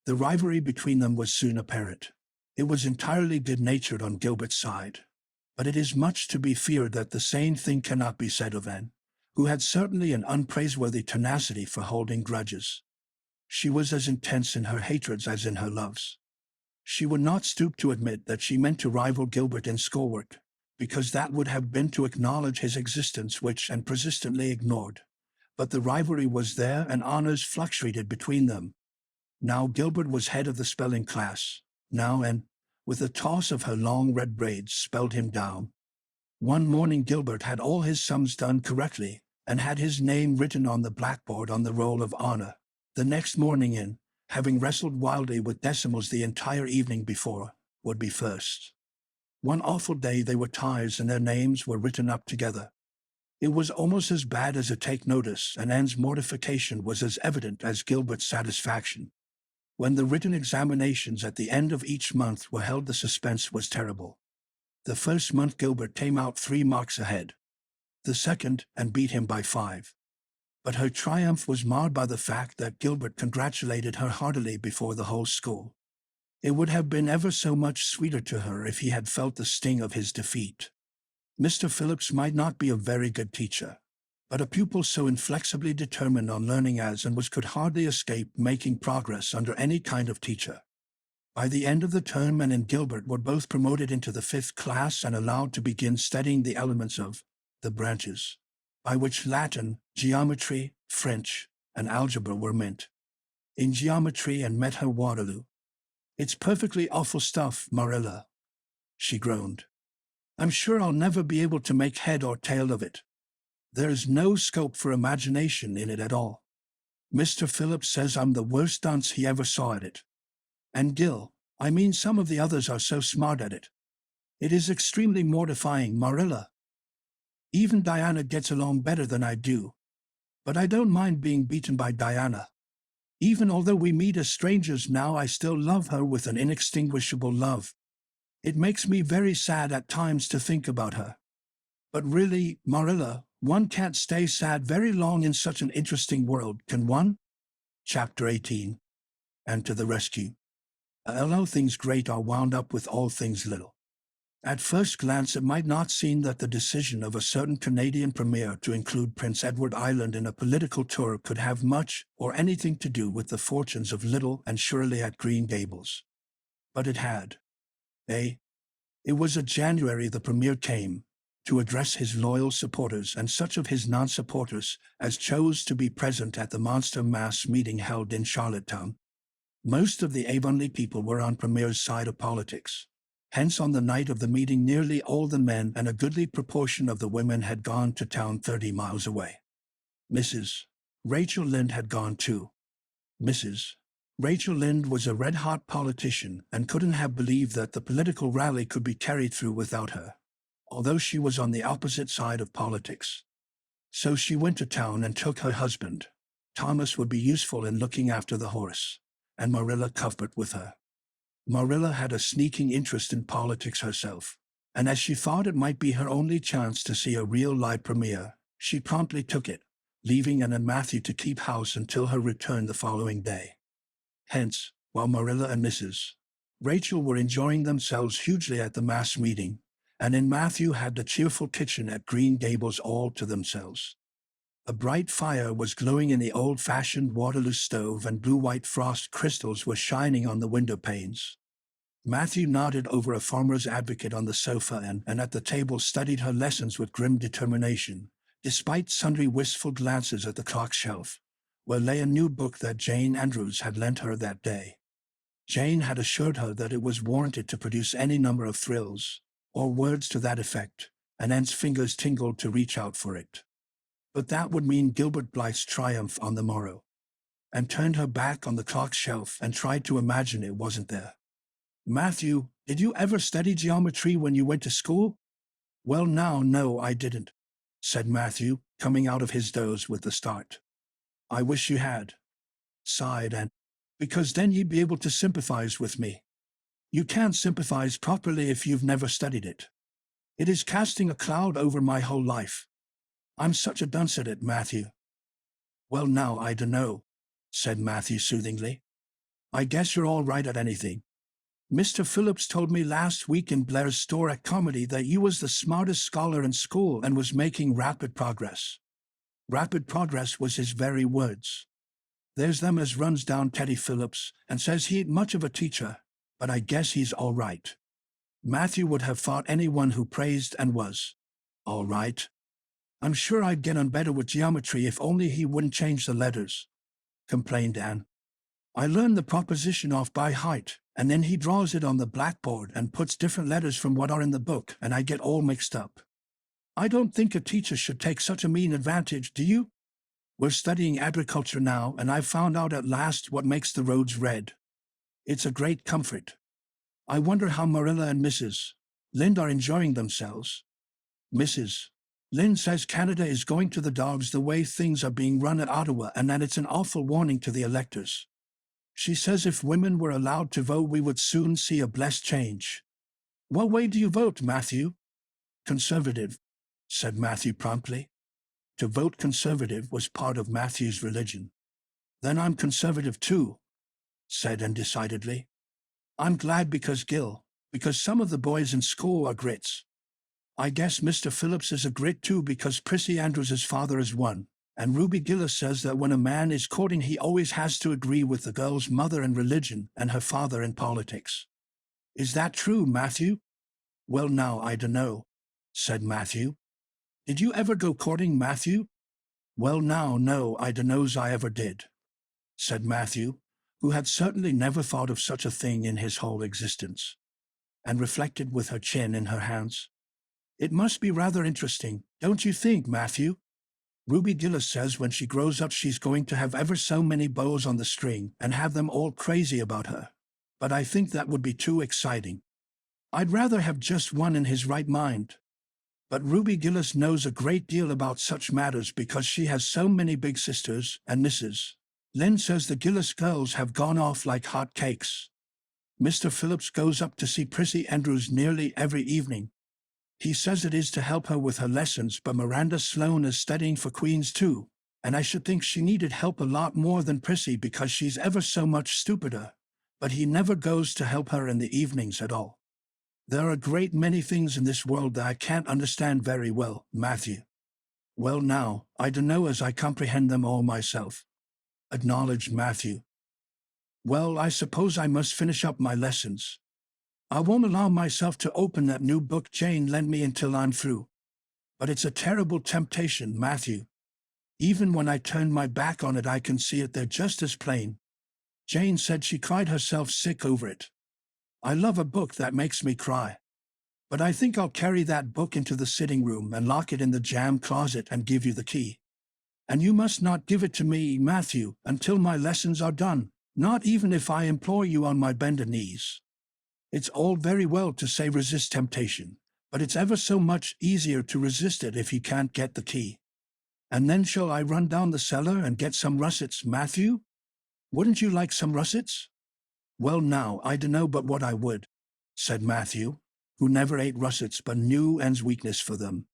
The rivalry between them was soon apparent. It was entirely good-natured on Gilbert's side, but it is much to be feared that the same thing cannot be said of Anne, who had certainly an unpraiseworthy tenacity for holding grudges. She was as intense in her hatreds as in her loves. She would not stoop to admit that she meant to rival Gilbert in schoolwork, because that would have been to acknowledge his existence, which Anne persistently ignored. But the rivalry was there and honors fluctuated between them. Now Gilbert was head of the spelling class. Now Anne, with a toss of her long red braids, spelled him down. One morning Gilbert had all his sums done correctly, and had his name written on the blackboard on the roll of honor. The next morning Anne, having wrestled wildly with decimals the entire evening before, would be first. One awful day they were ties and their names were written up together. It was almost as bad as a take notice, and Anne's mortification was as evident as Gilbert's satisfaction. When the written examinations at the end of each month were held, the suspense was terrible. The first month Gilbert came out 3 marks ahead. The second, and beat him by 5. But her triumph was marred by the fact that Gilbert congratulated her heartily before the whole school. It would have been ever so much sweeter to her if he had felt the sting of his defeat. Mr. Phillips might not be a very good teacher, but a pupil so inflexibly determined on learning as Anne was could hardly escape making progress under any kind of teacher. By the end of the term, Anne and Gilbert were both promoted into the 5th class and allowed to begin studying the elements of the branches, by which Latin, geometry, French, and algebra were meant. In geometry Anne met her Waterloo. "It's perfectly awful stuff, Marilla," she groaned. "I'm sure I'll never be able to make head or tail of it. There's no scope for imagination in it at all. Mr. Phillips says I'm the worst dunce he ever saw at it. And Gil, I mean some of the others are so smart at it. It is extremely mortifying, Marilla. Even Diana gets along better than I do. But I don't mind being beaten by Diana. Even although we meet as strangers now, I still love her with an inextinguishable love. It makes me very sad at times to think about her. But really, Marilla, one can't stay sad very long in such an interesting world, can one?" Chapter 18. And to the rescue. All things great are wound up with all things little. At first glance it might not seem that the decision of a certain Canadian premier to include Prince Edward Island in a political tour could have much or anything to do with the fortunes of little Anne Shirley at Green Gables. But it had. It was in January the premier came, to address his loyal supporters and such of his non-supporters as chose to be present at the monster mass meeting held in Charlottetown. Most of the Avonlea people were on Premier's side of politics. Hence on the night of the meeting nearly all the men and a goodly proportion of the women had gone to town 30 miles away. Mrs. Rachel Lynde had gone too. Mrs. Rachel Lynde was a red-hot politician and couldn't have believed that the political rally could be carried through without her, although she was on the opposite side of politics. So she went to town and took her husband. Thomas would be useful in looking after the horse, and Marilla Cuthbert with her. Marilla had a sneaking interest in politics herself, and as she thought it might be her only chance to see a real live premier, she promptly took it, leaving Anne and Matthew to keep house until her return the following day. Hence, while Marilla and Mrs. Rachel were enjoying themselves hugely at the mass meeting, Anne and Matthew had the cheerful kitchen at Green Gables all to themselves. A bright fire was glowing in the old-fashioned Waterloo stove, and blue-white frost crystals were shining on the window panes. Matthew nodded over a farmer's advocate on the sofa and at the table studied her lessons with grim determination, despite sundry wistful glances at the clock shelf, where lay a new book that Jane Andrews had lent her that day. Jane had assured her that it was warranted to produce any number of thrills, or words to that effect, and Anne's fingers tingled to reach out for it. But that would mean Gilbert Blythe's triumph on the morrow. Anne turned her back on the clock shelf and tried to imagine it wasn't there. "Matthew, did you ever study geometry when you went to school?" "Well now, no, I didn't," said Matthew, coming out of his doze with a start. "I wish you had," sighed Anne, "because then you'd be able to sympathize with me. You can't sympathize properly if you've never studied it. It is casting a cloud over my whole life. I'm such a dunce at it, Matthew." "Well now, I dunno," said Matthew soothingly. "I guess you're all right at anything. Mr. Phillips told me last week in Blair's store at Comedy that you was the smartest scholar in school and was making rapid progress. Rapid progress was his very words. There's them as runs down Teddy Phillips and says he ain't much of a teacher, but I guess he's all right." Matthew would have fought anyone who praised and was all right. I'm sure I'd get on better with geometry if only he wouldn't change the letters, complained Anne. I learned the proposition off by height, and then he draws it on the blackboard and puts different letters from what are in the book, and I get all mixed up. I don't think a teacher should take such a mean advantage, do you? We're studying agriculture now, and I've found out at last what makes the roads red. It's a great comfort. I wonder how Marilla and Mrs. Lynde are enjoying themselves. Mrs. Lynde says Canada is going to the dogs the way things are being run at Ottawa, and that it's an awful warning to the electors. She says if women were allowed to vote, we would soon see a blessed change. What way do you vote, Matthew? Conservative, said Matthew promptly. To vote Conservative was part of Matthew's religion. Then I'm Conservative too, said Anne decidedly. I'm glad because some of the boys in school are grits. I guess Mr. Phillips is a grit too because Prissy Andrews's father is one, and Ruby Gillis says that when a man is courting he always has to agree with the girl's mother in religion and her father in politics. Is that true, Matthew? Well now, I dunno, said Matthew. Did you ever go courting, Matthew? Well now, no, I dunno's I ever did, said Matthew, who had certainly never thought of such a thing in his whole existence, and reflected with her chin in her hands. It must be rather interesting, don't you think, Matthew? Ruby Gillis says when she grows up she's going to have ever so many bows on the string and have them all crazy about her. But I think that would be too exciting. I'd rather have just one in his right mind. But Ruby Gillis knows a great deal about such matters because she has so many big sisters, and Mrs. Lynde says the Gillis girls have gone off like hot cakes. Mr. Phillips goes up to see Prissy Andrews nearly every evening. He says it is to help her with her lessons, but Miranda Sloane is studying for Queen's too, and I should think she needed help a lot more than Prissy because she's ever so much stupider, but he never goes to help her in the evenings at all. There are a great many things in this world that I can't understand very well, Matthew. Well now, I dunno as I comprehend them all myself, acknowledged Matthew. Well, I suppose I must finish up my lessons. I won't allow myself to open that new book Jane lent me until I'm through. But it's a terrible temptation, Matthew. Even when I turn my back on it I can see it there just as plain. Jane said she cried herself sick over it. I love a book that makes me cry. But I think I'll carry that book into the sitting room and lock it in the jam closet and give you the key. And you must not give it to me, Matthew, until my lessons are done, not even if I implore you on my bended knees. It's all very well to say resist temptation, but it's ever so much easier to resist it if you can't get the key. And then shall I run down the cellar and get some russets, Matthew? Wouldn't you like some russets? Well now, I dunno but what I would, said Matthew, who never ate russets but knew Anne's weakness for them.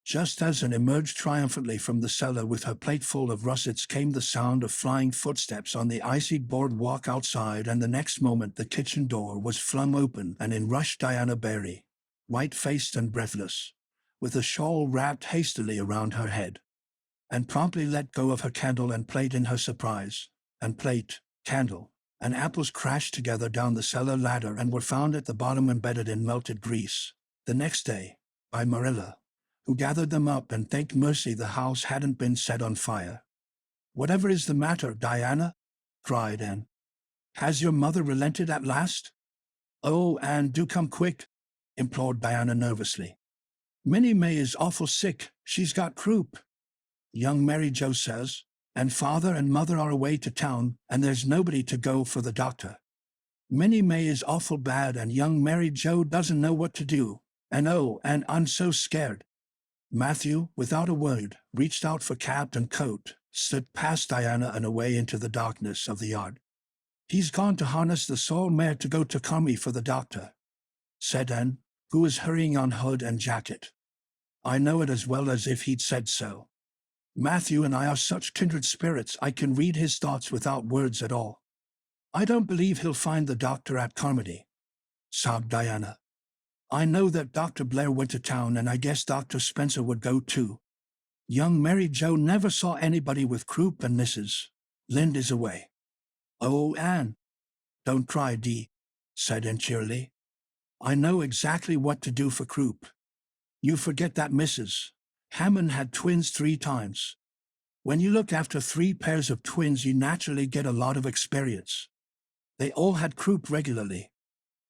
Just as Anne emerged triumphantly from the cellar with her plate full of russets came the sound of flying footsteps on the icy boardwalk outside, and the next moment the kitchen door was flung open and in rushed Diana Barry, white-faced and breathless, with a shawl wrapped hastily around her head, and promptly let go of her candle and plate in her surprise, and plate, candle, and apples crashed together down the cellar ladder and were found at the bottom embedded in melted grease, the next day, by Marilla, who gathered them up and thanked mercy the house hadn't been set on fire. Whatever is the matter, Diana? Cried Anne. Has your mother relented at last? Oh, Anne, do come quick, implored Diana nervously. Minnie May is awful sick. She's got croup. Young Mary Joe says, and father and mother are away to town, and there's nobody to go for the doctor. Minnie May is awful bad, and young Mary Joe doesn't know what to do. And oh, and I'm so scared. Matthew, without a word, reached out for cap and coat, slid past Diana and away into the darkness of the yard. He's gone to harness the sorrel mare to go to Carmy for the doctor, said Anne, who was hurrying on hood and jacket. I know it as well as if he'd said so. Matthew and I are such kindred spirits I can read his thoughts without words at all. I don't believe he'll find the doctor at Carmody, sobbed Diana. I know that Dr. Blair went to town, and I guess Dr. Spencer would go too. Young Mary Joe never saw anybody with croup, and Mrs. Lynde is away. Oh, Anne, don't cry, Dee, said Anne cheerily. I know exactly what to do for croup. You forget that Mrs. Hammond had twins 3 times. When you look after 3 pairs of twins, you naturally get a lot of experience. They all had croup regularly.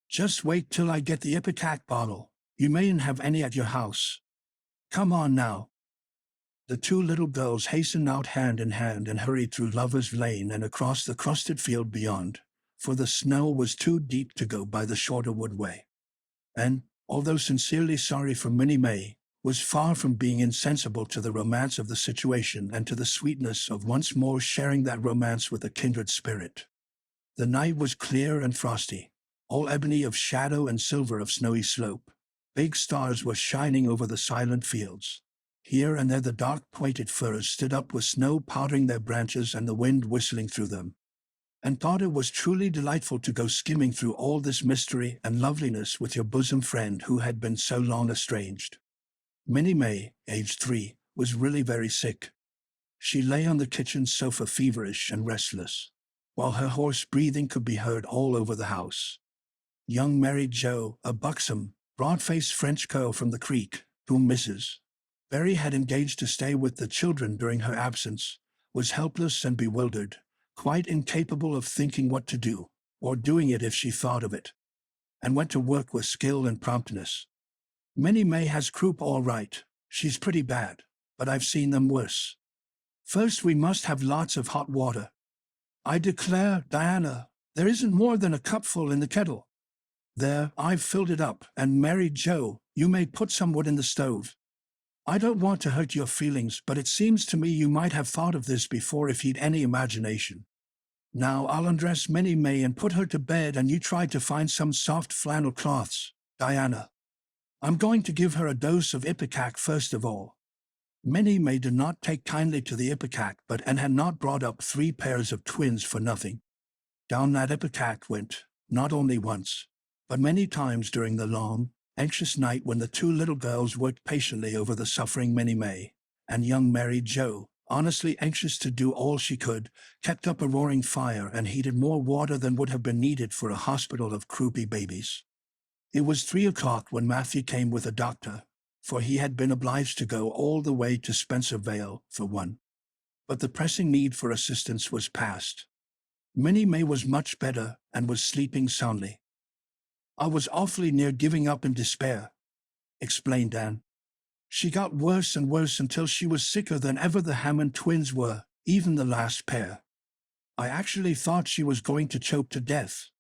Just wait till I get the ipecac bottle. You mayn't have any at your house. Come on now. The 2 little girls hastened out hand in hand and hurried through Lover's Lane and across the crusted field beyond, for the snow was too deep to go by the shorter wood way. And, although sincerely sorry for Minnie May, was far from being insensible to the romance of the situation and to the sweetness of once more sharing that romance with a kindred spirit. The night was clear and frosty, all ebony of shadow and silver of snowy slope. Big stars were shining over the silent fields. Here and there the dark pointed firs stood up with snow powdering their branches and the wind whistling through them. And thought it was truly delightful to go skimming through all this mystery and loveliness with your bosom friend who had been so long estranged. Minnie May, aged 3, was really very sick. She lay on the kitchen sofa feverish and restless, while her hoarse breathing could be heard all over the house. Young married Joe, a buxom, broad-faced French girl from the creek, whom Mrs. Berry had engaged to stay with the children during her absence, was helpless and bewildered, quite incapable of thinking what to do, or doing it if she thought of it, and went to work with skill and promptness. Minnie May has croup all right. She's pretty bad, but I've seen them worse. First we must have lots of hot water. I declare, Diana, there isn't more than a cupful in the kettle. There, I've filled it up, and Mary Joe, you may put some wood in the stove. I don't want to hurt your feelings, but it seems to me you might have thought of this before if you'd any imagination. Now I'll undress Minnie May and put her to bed, and you try to find some soft flannel cloths, Diana. I'm going to give her a dose of ipecac first of all. Minnie May did not take kindly to the ipecac, and had not brought up 3 pairs of twins for nothing. Down that ipecac went, not only once, but many times during the long, anxious night when the 2 little girls worked patiently over the suffering Minnie May, and young married Joe, honestly anxious to do all she could, kept up a roaring fire and heated more water than would have been needed for a hospital of croupy babies. It was 3 o'clock when Matthew came with a doctor, for he had been obliged to go all the way to Spencervale for one. But the pressing need for assistance was past. Minnie May was much better and was sleeping soundly. I was awfully near giving up in despair, explained Anne. She got worse and worse until she was sicker than ever the Hammond twins were, even the last pair. I actually thought she was going to choke to death.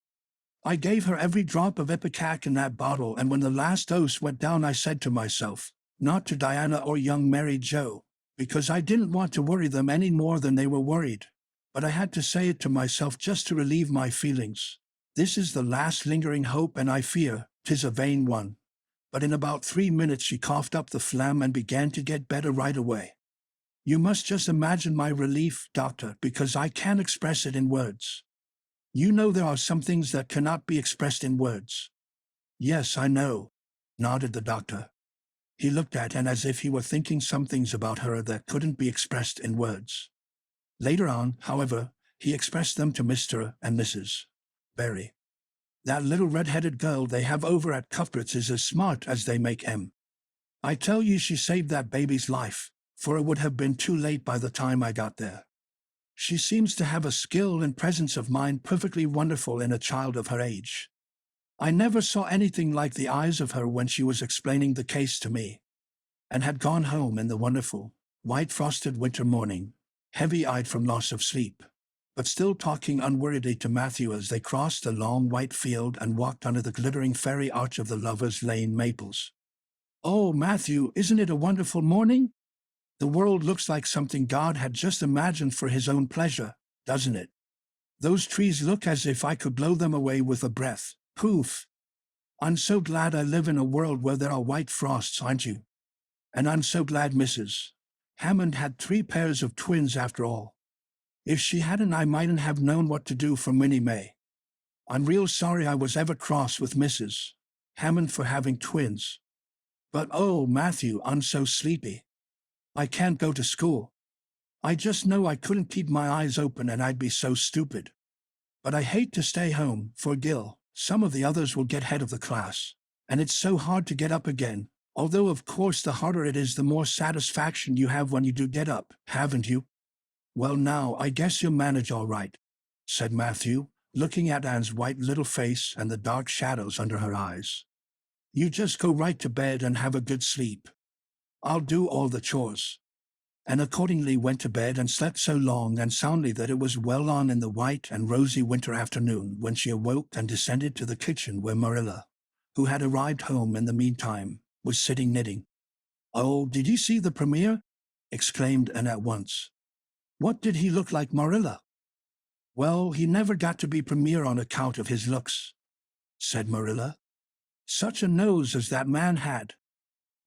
I gave her every drop of ipecac in that bottle, and when the last dose went down I said to myself, not to Diana or young Mary Joe, because I didn't want to worry them any more than they were worried, but I had to say it to myself just to relieve my feelings. This is the last lingering hope, and I fear 'tis a vain one. But in about 3 minutes she coughed up the phlegm and began to get better right away. You must just imagine my relief, doctor, because I can't express it in words. You know there are some things that cannot be expressed in words. Yes, I know, nodded the doctor. He looked at Anne as if he were thinking some things about her that couldn't be expressed in words. Later on, however, he expressed them to Mr. and Mrs. Berry. That little red-headed girl they have over at Cuthberts is as smart as they make 'em. I tell you she saved that baby's life, for it would have been too late by the time I got there. She seems to have a skill and presence of mind perfectly wonderful in a child of her age. I never saw anything like the eyes of her when she was explaining the case to me, and had gone home in the wonderful, white-frosted winter morning, heavy-eyed from loss of sleep, but still talking unworriedly to Matthew as they crossed the long white field and walked under the glittering fairy arch of the Lover's Lane maples. Oh, Matthew, isn't it a wonderful morning? The world looks like something God had just imagined for his own pleasure, doesn't it? Those trees look as if I could blow them away with a breath. Poof! I'm so glad I live in a world where there are white frosts, aren't you? And I'm so glad Mrs. Hammond had 3 pairs of twins after all. If she hadn't, I mightn't have known what to do for Minnie May. I'm real sorry I was ever cross with Mrs. Hammond for having twins. But oh, Matthew, I'm so sleepy. I can't go to school. I just know I couldn't keep my eyes open and I'd be so stupid. But I hate to stay home, for Gil, some of the others will get head of the class, and it's so hard to get up again, Although of course the harder it is, the more satisfaction you have when you do get up, haven't you? Well now, I guess you'll manage all right, said Matthew, looking at Anne's white little face and the dark shadows under her eyes. You just go right to bed and have a good sleep. I'll do all the chores. And accordingly went to bed and slept so long and soundly that it was well on in the white and rosy winter afternoon when she awoke and descended to the kitchen where Marilla, who had arrived home in the meantime, was sitting knitting. "Oh, did you see the premier?" exclaimed Anne at once. "What did he look like, Marilla?" "Well, he never got to be premier on account of his looks," said Marilla. "Such a nose as that man had.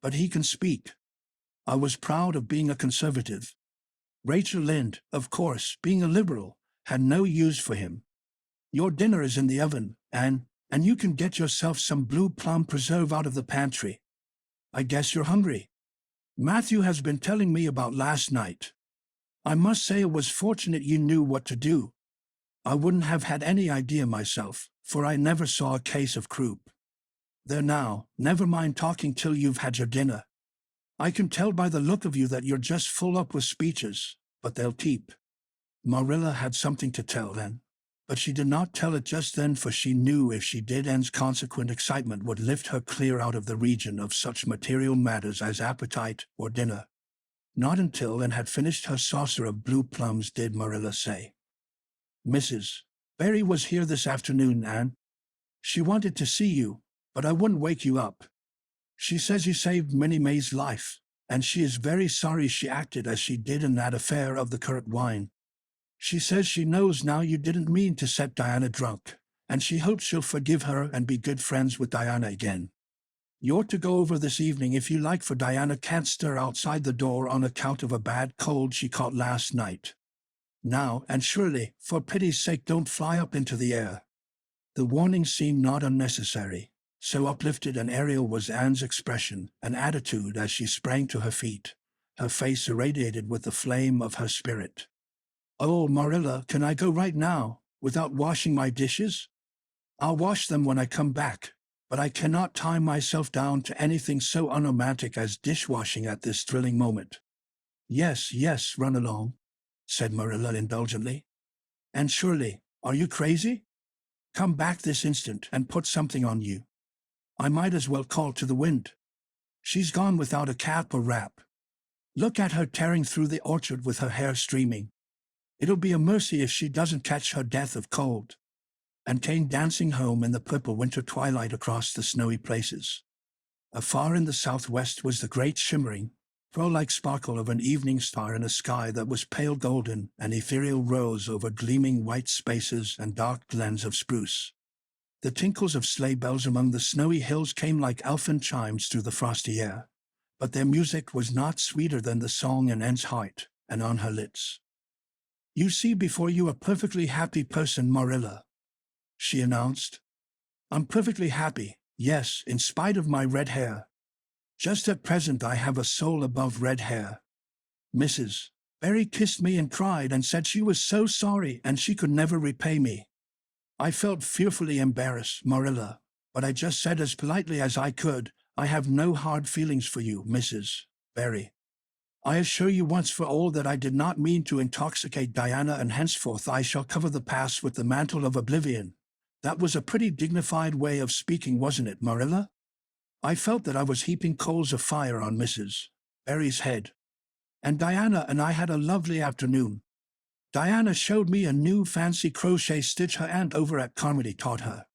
But he can speak. I was proud of being a conservative. Rachel Lynde, of course, being a liberal, had no use for him. Your dinner is in the oven, and you can get yourself some blue plum preserve out of the pantry. I guess you're hungry. Matthew has been telling me about last night. I must say it was fortunate you knew what to do. I wouldn't have had any idea myself, for I never saw a case of croup. There now, never mind talking till you've had your dinner. I can tell by the look of you that you're just full up with speeches, but they'll keep." Marilla had something to tell then, but she did not tell it just then, for she knew if she did, Anne's consequent excitement would lift her clear out of the region of such material matters as appetite or dinner. Not until Anne had finished her saucer of blue plums did Marilla say, "Mrs. Barry was here this afternoon, Anne. She wanted to see you, but I wouldn't wake you up. She says you saved Minnie May's life, and she is very sorry she acted as she did in that affair of the currant wine. She says she knows now you didn't mean to set Diana drunk, and she hopes she'll forgive her and be good friends with Diana again. You're to go over this evening if you like, for Diana can't stir outside the door on account of a bad cold she caught last night. Now, Anne Shirley, for pity's sake don't fly up into the air." The warning seemed not unnecessary. So uplifted and aerial was Anne's expression and attitude as she sprang to her feet, her face irradiated with the flame of her spirit. "Oh, Marilla, can I go right now, without washing my dishes? I'll wash them when I come back, but I cannot tie myself down to anything so unromantic as dishwashing at this thrilling moment." "Yes, yes, run along," said Marilla indulgently. "And Shirley, are you crazy? Come back this instant and put something on you. I might as well call to the wind. She's gone without a cap or wrap. Look at her tearing through the orchard with her hair streaming. It'll be a mercy if she doesn't catch her death of cold," and came dancing home in the purple winter twilight across the snowy places. Afar in the southwest was the great shimmering, pearl-like sparkle of an evening star in a sky that was pale golden and ethereal rose over gleaming white spaces and dark glens of spruce. The tinkles of sleigh bells among the snowy hills came like elfin chimes through the frosty air, but their music was not sweeter than the song in Anne's heart and on her lips. "You see before you a perfectly happy person, Marilla," she announced. "I'm perfectly happy, yes, in spite of my red hair. Just at present I have a soul above red hair. Mrs. Barry kissed me and cried and said she was so sorry and she could never repay me. I felt fearfully embarrassed, Marilla, but I just said as politely as I could, 'I have no hard feelings for you, Mrs. Barry. I assure you once for all that I did not mean to intoxicate Diana, and henceforth I shall cover the past with the mantle of oblivion.' That was a pretty dignified way of speaking, wasn't it, Marilla?" I felt that I was heaping coals of fire on Mrs. Barry's head. "And Diana and I had a lovely afternoon. Diana showed me a new fancy crochet stitch her aunt over at Carmody taught her.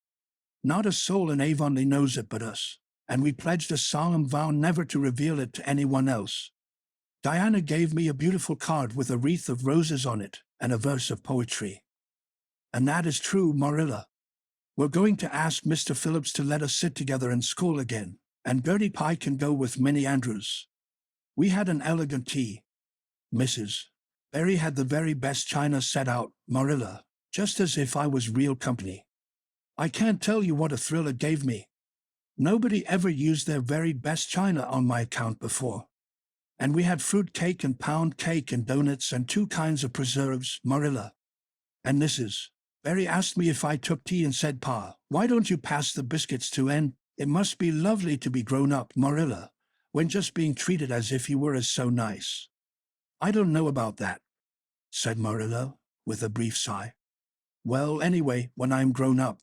Not a soul in Avonlea knows it but us, and we pledged a solemn vow never to reveal it to anyone else. Diana gave me a beautiful card with a wreath of roses on it and a verse of poetry. And that is true, Marilla. We're going to ask Mr. Phillips to let us sit together in school again, and Gertie Pye can go with Minnie Andrews. We had an elegant tea. Mrs. Barry had the very best china set out, Marilla, just as if I was real company. I can't tell you what a thrill it gave me. Nobody ever used their very best china on my account before. And we had fruit cake and pound cake and donuts and 2 kinds of preserves, Marilla. And Mrs. Barry asked me if I took tea and said, 'Pa, why don't you pass the biscuits to Anne? It must be lovely to be grown up, Marilla, when just being treated as if you were so nice. I don't know about that, said Marilla, with a brief sigh. Well, anyway, when I'm grown up,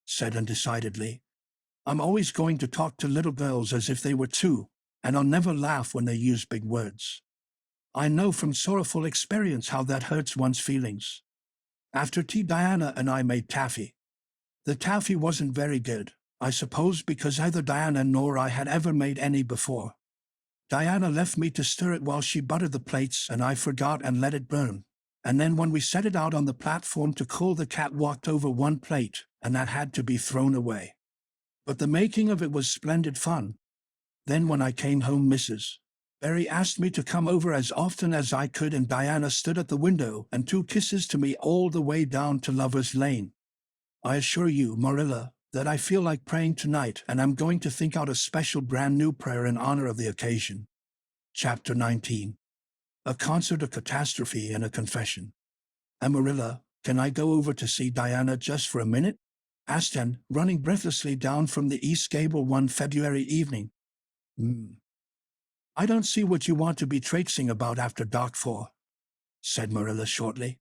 said Anne decidedly, I'm always going to talk to little girls as if they were two, and I'll never laugh when they use big words. I know from sorrowful experience how that hurts one's feelings. After tea, Diana and I made taffy. The taffy wasn't very good, I suppose because either Diana nor I had ever made any before. Diana left me to stir it while she buttered the plates, and I forgot and let it burn. And then when we set it out on the platform to cool, the cat walked over one plate, and that had to be thrown away. But the making of it was splendid fun. Then when I came home, Mrs. Barry asked me to come over as often as I could, and Diana stood at the window and threw kisses to me all the way down to Lover's Lane. I assure you, Marilla, that I feel like praying tonight, and I'm going to think out a special brand new prayer in honor of the occasion. Chapter 19. A Concert, a Catastrophe, and a Confession. And Marilla, can I go over to see Diana just for a minute? Asked Anne, running breathlessly down from the East Gable one February evening. I don't see what you want to be traipsing about after dark for, said Marilla shortly.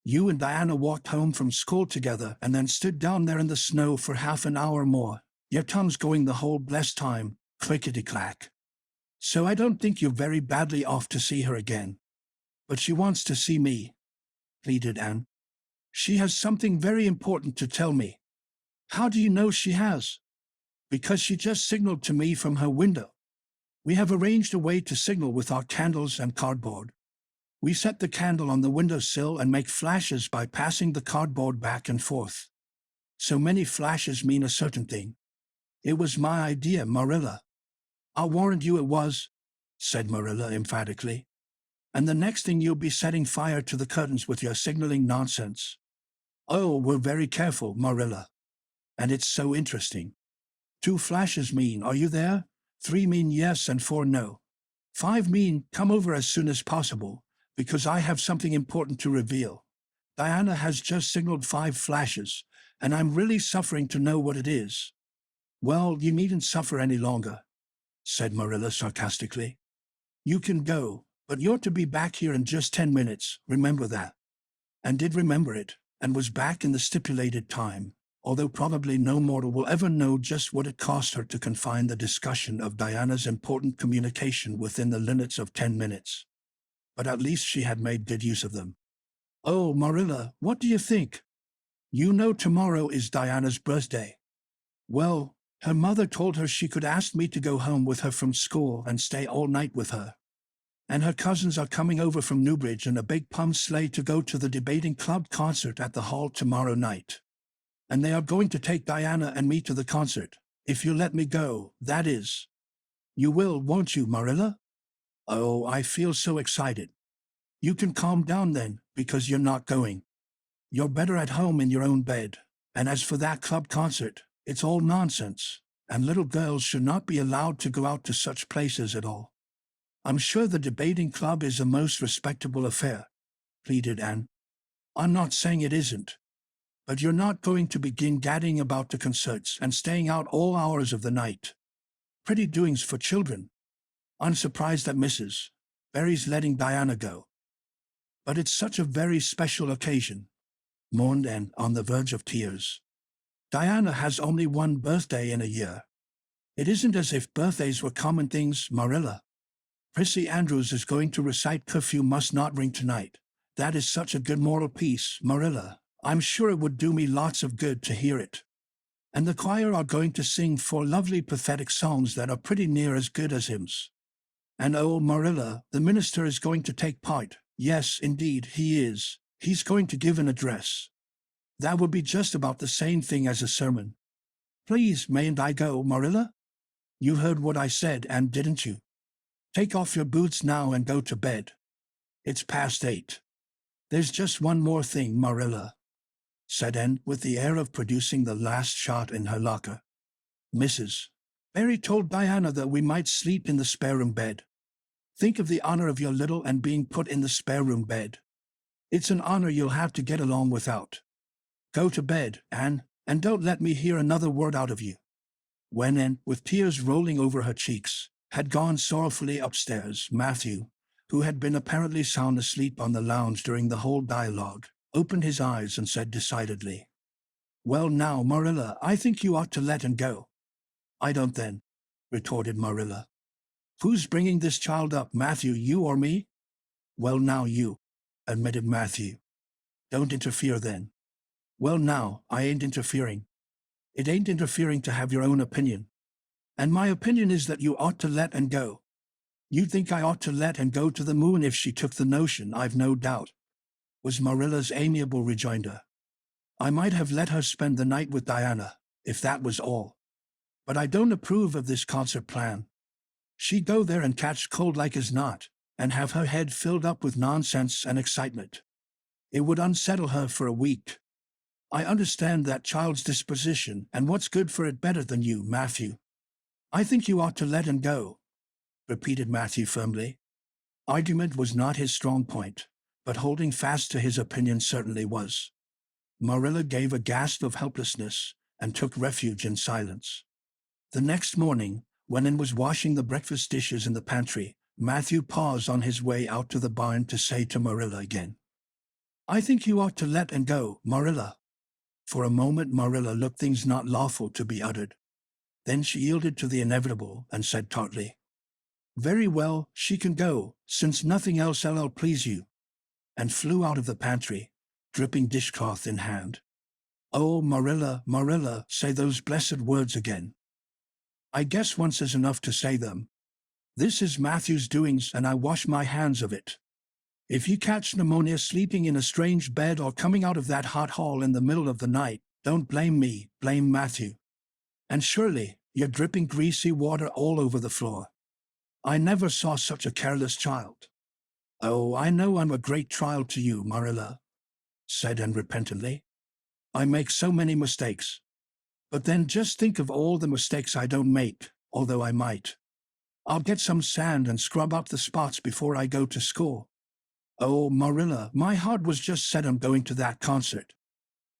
You and Diana walked home from school together and then stood down there in the snow for half an hour more, your tongues going the whole blessed time, clickety-clack. So I don't think you're very badly off to see her again. But she wants to see me, pleaded Anne. She has something very important to tell me. How do you know she has? Because she just signaled to me from her window. We have arranged a way to signal with our candles and cardboard. We set the candle on the windowsill and make flashes by passing the cardboard back and forth. So many flashes mean a certain thing. It was my idea, Marilla. I'll warrant you it was, said Marilla emphatically. And the next thing you'll be setting fire to the curtains with your signaling nonsense. Oh, we're very careful, Marilla. And it's so interesting. 2 flashes mean, are you there? 3 mean yes and 4 no. 5 mean, come over as soon as possible, because I have something important to reveal. Diana has just signaled 5 flashes, and I'm really suffering to know what it is. Well, you needn't suffer any longer, said Marilla sarcastically. You can go, but you're to be back here in just 10 minutes, remember that. And did remember it, and was back in the stipulated time, although probably no mortal will ever know just what it cost her to confine the discussion of Diana's important communication within the limits of 10 minutes. But at least she had made good use of them. Oh, Marilla, what do you think? You know tomorrow is Diana's birthday. Well, her mother told her she could ask me to go home with her from school and stay all night with her. And her cousins are coming over from Newbridge in a big pump sleigh to go to the debating club concert at the hall tomorrow night. And they are going to take Diana and me to the concert, if you let me go, that is. You will, won't you, Marilla? Oh, I feel so excited. You can calm down then, because you're not going. You're better at home in your own bed, and as for that club concert, it's all nonsense, and little girls should not be allowed to go out to such places at all. I'm sure the debating club is a most respectable affair, pleaded Anne. I'm not saying it isn't. But you're not going to begin gadding about to concerts and staying out all hours of the night. Pretty doings for children. I'm surprised that Mrs. Barry's letting Diana go. But it's such a very special occasion, mourned Anne on the verge of tears. Diana has only one birthday in a year. It isn't as if birthdays were common things, Marilla. Prissy Andrews is going to recite Curfew Must Not Ring tonight. That is such a good moral piece, Marilla. I'm sure it would do me lots of good to hear it. And the choir are going to sing 4 lovely pathetic songs that are pretty near as good as hymns. And oh, Marilla, the minister is going to take part. Yes, indeed, he is. He's going to give an address. That would be just about the same thing as a sermon. Please, mayn't I go, Marilla? You heard what I said, and didn't you? Take off your boots now and go to bed. It's past 8. There's just one more thing, Marilla, said Anne with the air of producing the last shot in her locker. Mrs. Barry told Diana that we might sleep in the spare-room bed. Think of the honor of your little and being put in the spare-room bed. It's an honor you'll have to get along without. Go to bed, Anne, and don't let me hear another word out of you. When Anne, with tears rolling over her cheeks, had gone sorrowfully upstairs. Matthew, who had been apparently sound asleep on the lounge during the whole dialogue, opened his eyes and said decidedly, "Well now, Marilla, I think you ought to let him go." "I don't then," retorted Marilla. "Who's bringing this child up, Matthew, you or me?" "Well now, you," admitted Matthew. "Don't interfere then." "Well now, I ain't interfering. It ain't interfering to have your own opinion. And my opinion is that you ought to let and go. You'd think I ought to let and go to the moon if she took the notion, I've no doubt," was Marilla's amiable rejoinder. "I might have let her spend the night with Diana, if that was all. But I don't approve of this concert plan. She'd go there and catch cold like as not, and have her head filled up with nonsense and excitement. It would unsettle her for a week. I understand that child's disposition, and what's good for it better than you, Matthew. I think you ought to let him go," repeated Matthew firmly. Argument was not his strong point, but holding fast to his opinion certainly was. Marilla gave a gasp of helplessness and took refuge in silence. The next morning, when Anne was washing the breakfast dishes in the pantry, Matthew paused on his way out to the barn to say to Marilla again, "I think you ought to let and go, Marilla." For a moment Marilla looked things not lawful to be uttered. Then she yielded to the inevitable and said tartly, "Very well, she can go, since nothing else'll please you," and flew out of the pantry, dripping dishcloth in hand. "Oh, Marilla, Marilla, say those blessed words again." "I guess once is enough to say them. This is Matthew's doings, and I wash my hands of it. If you catch pneumonia sleeping in a strange bed or coming out of that hot hall in the middle of the night, don't blame me, blame Matthew. And Shirley, you're dripping greasy water all over the floor. I never saw such a careless child." "Oh, I know I'm a great trial to you, Marilla," said Anne repentantly. "I make so many mistakes. But then just think of all the mistakes I don't make, although I might. I'll get some sand and scrub up the spots before I go to school. Oh, Marilla, my heart was just set on going to that concert.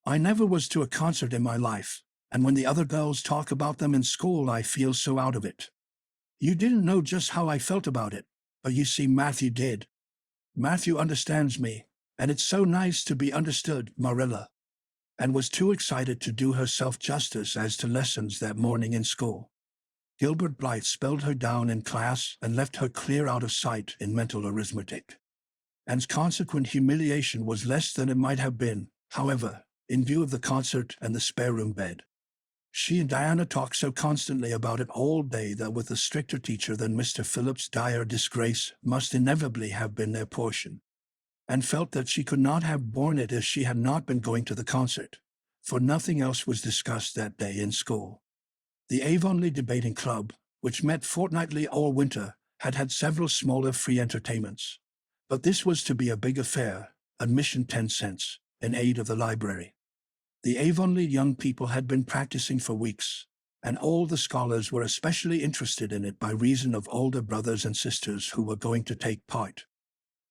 I never was to a concert in my life, and when the other girls talk about them in school I feel so out of it. You didn't know just how I felt about it, but you see Matthew did. Matthew understands me, and it's so nice to be understood, Marilla," and was too excited to do herself justice as to lessons that morning in school. Gilbert Blythe spelled her down in class and left her clear out of sight in mental arithmetic. Anne's consequent humiliation was less than it might have been, however, in view of the concert and the spare room bed. She and Diana talked so constantly about it all day that with a stricter teacher than Mr. Phillips, dire disgrace must inevitably have been their portion, and felt that she could not have borne it if she had not been going to the concert, for nothing else was discussed that day in school. The Avonlea Debating Club, which met fortnightly all winter, had had several smaller free entertainments, but this was to be a big affair, admission 10 cents, in aid of the library. The Avonlea young people had been practicing for weeks, and all the scholars were especially interested in it by reason of older brothers and sisters who were going to take part.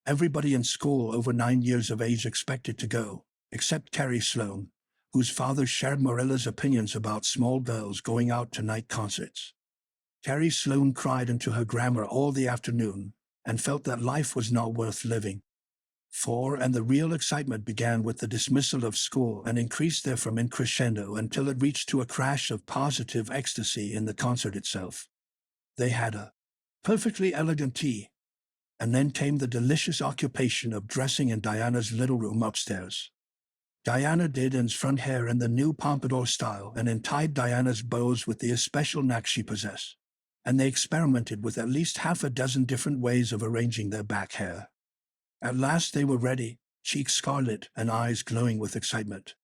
Everybody in school over 9 years of age expected to go, except Carrie Sloane, whose father shared Marilla's opinions about small girls going out to night concerts. Carrie Sloane cried into her grammar all the afternoon, and felt that life was not worth living. And the real excitement began with the dismissal of school and increased therefrom in crescendo until it reached to a crash of positive ecstasy in the concert itself. They had a perfectly elegant tea, and then came the delicious occupation of dressing in Diana's little room upstairs. Diana did Anne's front hair in the new pompadour style and untied Diana's bows with the especial knack she possessed, and they experimented with at least half a dozen different ways of arranging their back hair. At last they were ready, cheeks scarlet and eyes glowing with excitement.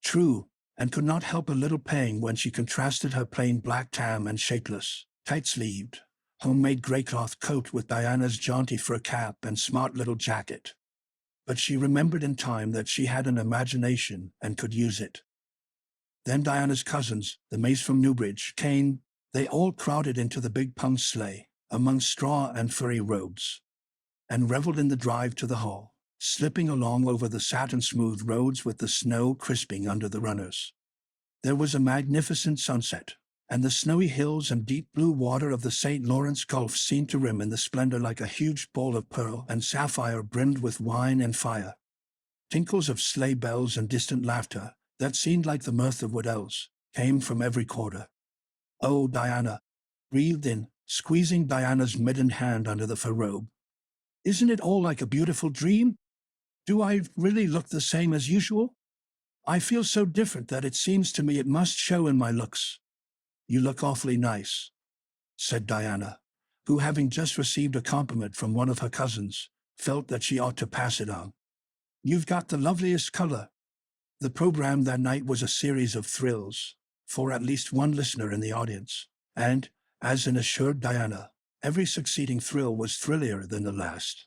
True, and could not help a little pang when she contrasted her plain black tam and shapeless, tight-sleeved, homemade grey-cloth coat with Diana's jaunty fur cap and smart little jacket. But she remembered in time that she had an imagination and could use it. Then Diana's cousins, the Mays from Newbridge, came. They all crowded into the big pung sleigh, among straw and furry robes, and reveled in the drive to the hall, slipping along over the satin-smooth roads with the snow crisping under the runners. There was a magnificent sunset, and the snowy hills and deep blue water of the St. Lawrence Gulf seemed to rim in the splendor like a huge bowl of pearl and sapphire brimmed with wine and fire. Tinkles of sleigh bells and distant laughter, that seemed like the mirth of wood elves, came from every quarter. "Oh, Diana," breathed in, squeezing Diana's mittened hand under the fur robe. "Isn't it all like a beautiful dream? Do I really look the same as usual? I feel so different that it seems to me it must show in my looks." "You look awfully nice," said Diana, who, having just received a compliment from one of her cousins, felt that she ought to pass it on. "You've got the loveliest color." The program that night was a series of thrills, for at least one listener in the audience, and, as Anne assured Diana, every succeeding thrill was thrillier than the last.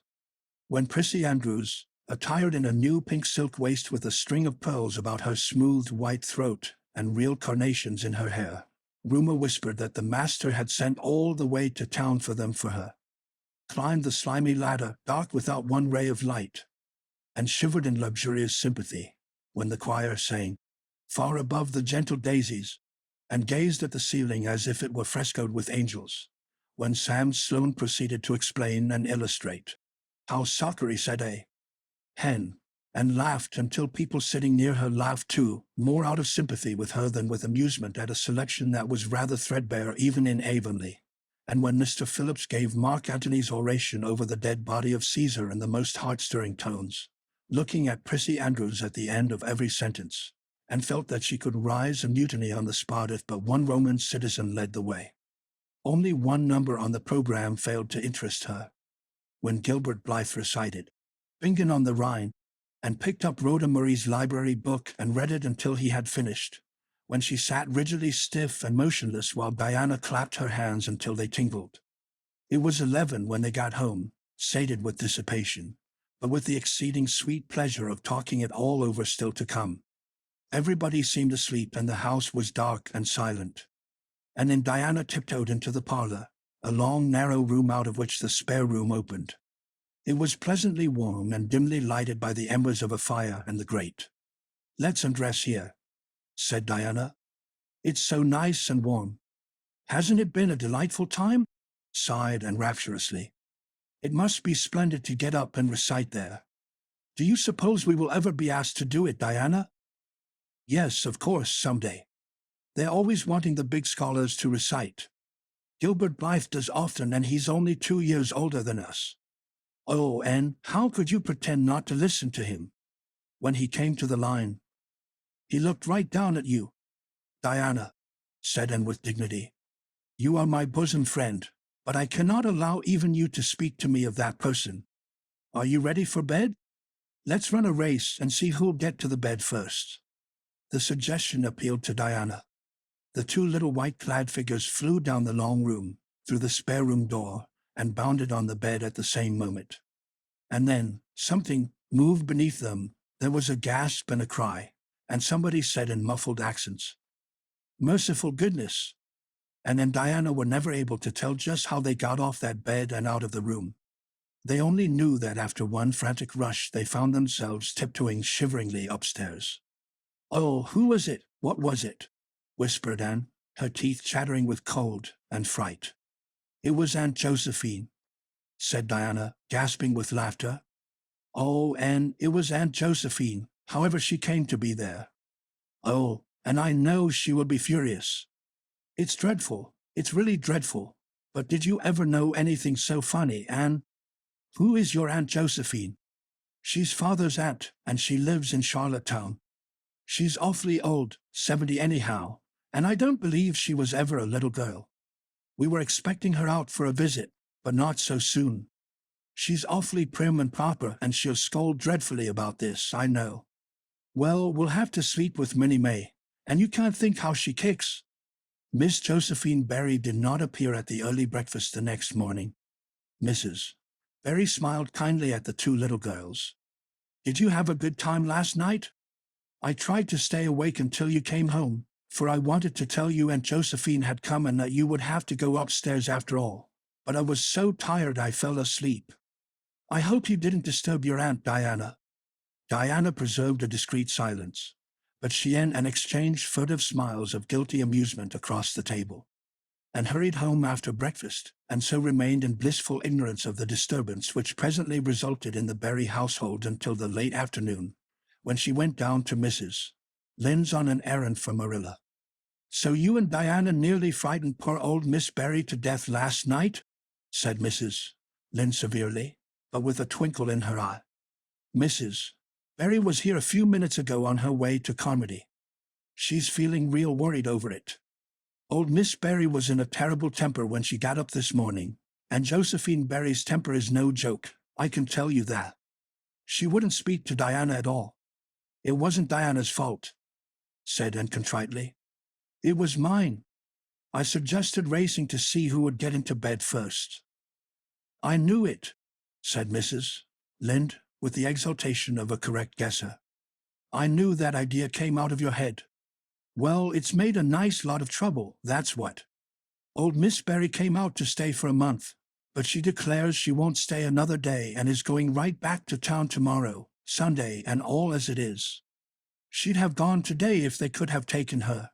When Prissy Andrews, attired in a new pink silk waist with a string of pearls about her smooth white throat and real carnations in her hair, rumor whispered that the master had sent all the way to town for them for her, climbed the slimy ladder, dark without one ray of light, and shivered in luxurious sympathy when the choir sang, "Far above the gentle daisies," and gazed at the ceiling as if it were frescoed with angels, when Sam Sloane proceeded to explain and illustrate how Sockery said a hen, and laughed until people sitting near her laughed too, more out of sympathy with her than with amusement at a selection that was rather threadbare even in Avonlea. And when Mr. Phillips gave Mark Antony's oration over the dead body of Caesar in the most heart-stirring tones, looking at Prissy Andrews at the end of every sentence, and felt that she could rise and mutiny on the spot if but one Roman citizen led the way. Only one number on the program failed to interest her. When Gilbert Blythe recited Bingen on the Rhine, and picked up Rhoda Murray's library book and read it until he had finished, when she sat rigidly stiff and motionless while Diana clapped her hands until they tingled. It was 11 when they got home, sated with dissipation, but with the exceeding sweet pleasure of talking it all over still to come. Everybody seemed asleep and the house was dark and silent. And then Diana tiptoed into the parlor, a long narrow room out of which the spare room opened. It was pleasantly warm and dimly lighted by the embers of a fire and the grate. "Let's undress here," said Diana. "It's so nice and warm." "Hasn't it been a delightful time?" sighed Anne rapturously. "It must be splendid to get up and recite there. Do you suppose we will ever be asked to do it, Diana?" "Yes, of course, someday. They're always wanting the big scholars to recite. Gilbert Blythe does often, and he's only 2 years older than us." "Oh, Anne, how could you pretend not to listen to him?" When he came to the line, "He looked right down at you." "Diana," said Anne with dignity, "you are my bosom friend, but I cannot allow even you to speak to me of that person. Are you ready for bed? Let's run a race and see who'll get to the bed first." The suggestion appealed to Diana. The two little white-clad figures flew down the long room, through the spare room door, and bounded on the bed at the same moment. And then something moved beneath them. There was a gasp and a cry, and somebody said in muffled accents, "Merciful goodness!" And then Diana were never able to tell just how they got off that bed and out of the room. They only knew that after one frantic rush they found themselves tiptoeing shiveringly upstairs. "Oh, who was it? What was it?" whispered Anne, her teeth chattering with cold and fright. "It was Aunt Josephine," said Diana, gasping with laughter. "Oh, Anne, it was Aunt Josephine, however she came to be there. Oh, and I know she will be furious. It's dreadful, it's really dreadful, but did you ever know anything so funny, Anne? Who is your Aunt Josephine?" "She's father's aunt, and she lives in Charlottetown. She's awfully old, 70 anyhow, and I don't believe she was ever a little girl. We were expecting her out for a visit, but not so soon. She's awfully prim and proper, and she'll scold dreadfully about this, I know. Well, we'll have to sleep with Minnie May, and you can't think how she kicks." Miss Josephine Barry did not appear at the early breakfast the next morning. Mrs. Barry smiled kindly at the two little girls. "Did you have a good time last night? I tried to stay awake until you came home, for I wanted to tell you Aunt Josephine had come and that you would have to go upstairs after all, but I was so tired I fell asleep. I hope you didn't disturb your Aunt Diana." Diana preserved a discreet silence, but she and exchanged furtive smiles of guilty amusement across the table, and hurried home after breakfast, and so remained in blissful ignorance of the disturbance which presently resulted in the Barry household until the late afternoon, when she went down to Mrs. Lynde's on an errand for Marilla. "So you and Diana nearly frightened poor old Miss Barry to death last night?" said Mrs. Lynde severely, but with a twinkle in her eye. "Mrs. Barry was here a few minutes ago on her way to Carmody. She's feeling real worried over it. Old Miss Barry was in a terrible temper when she got up this morning, and Josephine Barry's temper is no joke, I can tell you that. She wouldn't speak to Diana at all. It wasn't Diana's fault," said Anne contritely. "It was mine. I suggested racing to see who would get into bed first." "I knew it," said Mrs. Lynde, with the exultation of a correct guesser. "I knew that idea came out of your head. Well, it's made a nice lot of trouble, that's what. Old Miss Barry came out to stay for a month, but she declares she won't stay another day and is going right back to town tomorrow, Sunday and all as it is. She'd have gone today if they could have taken her.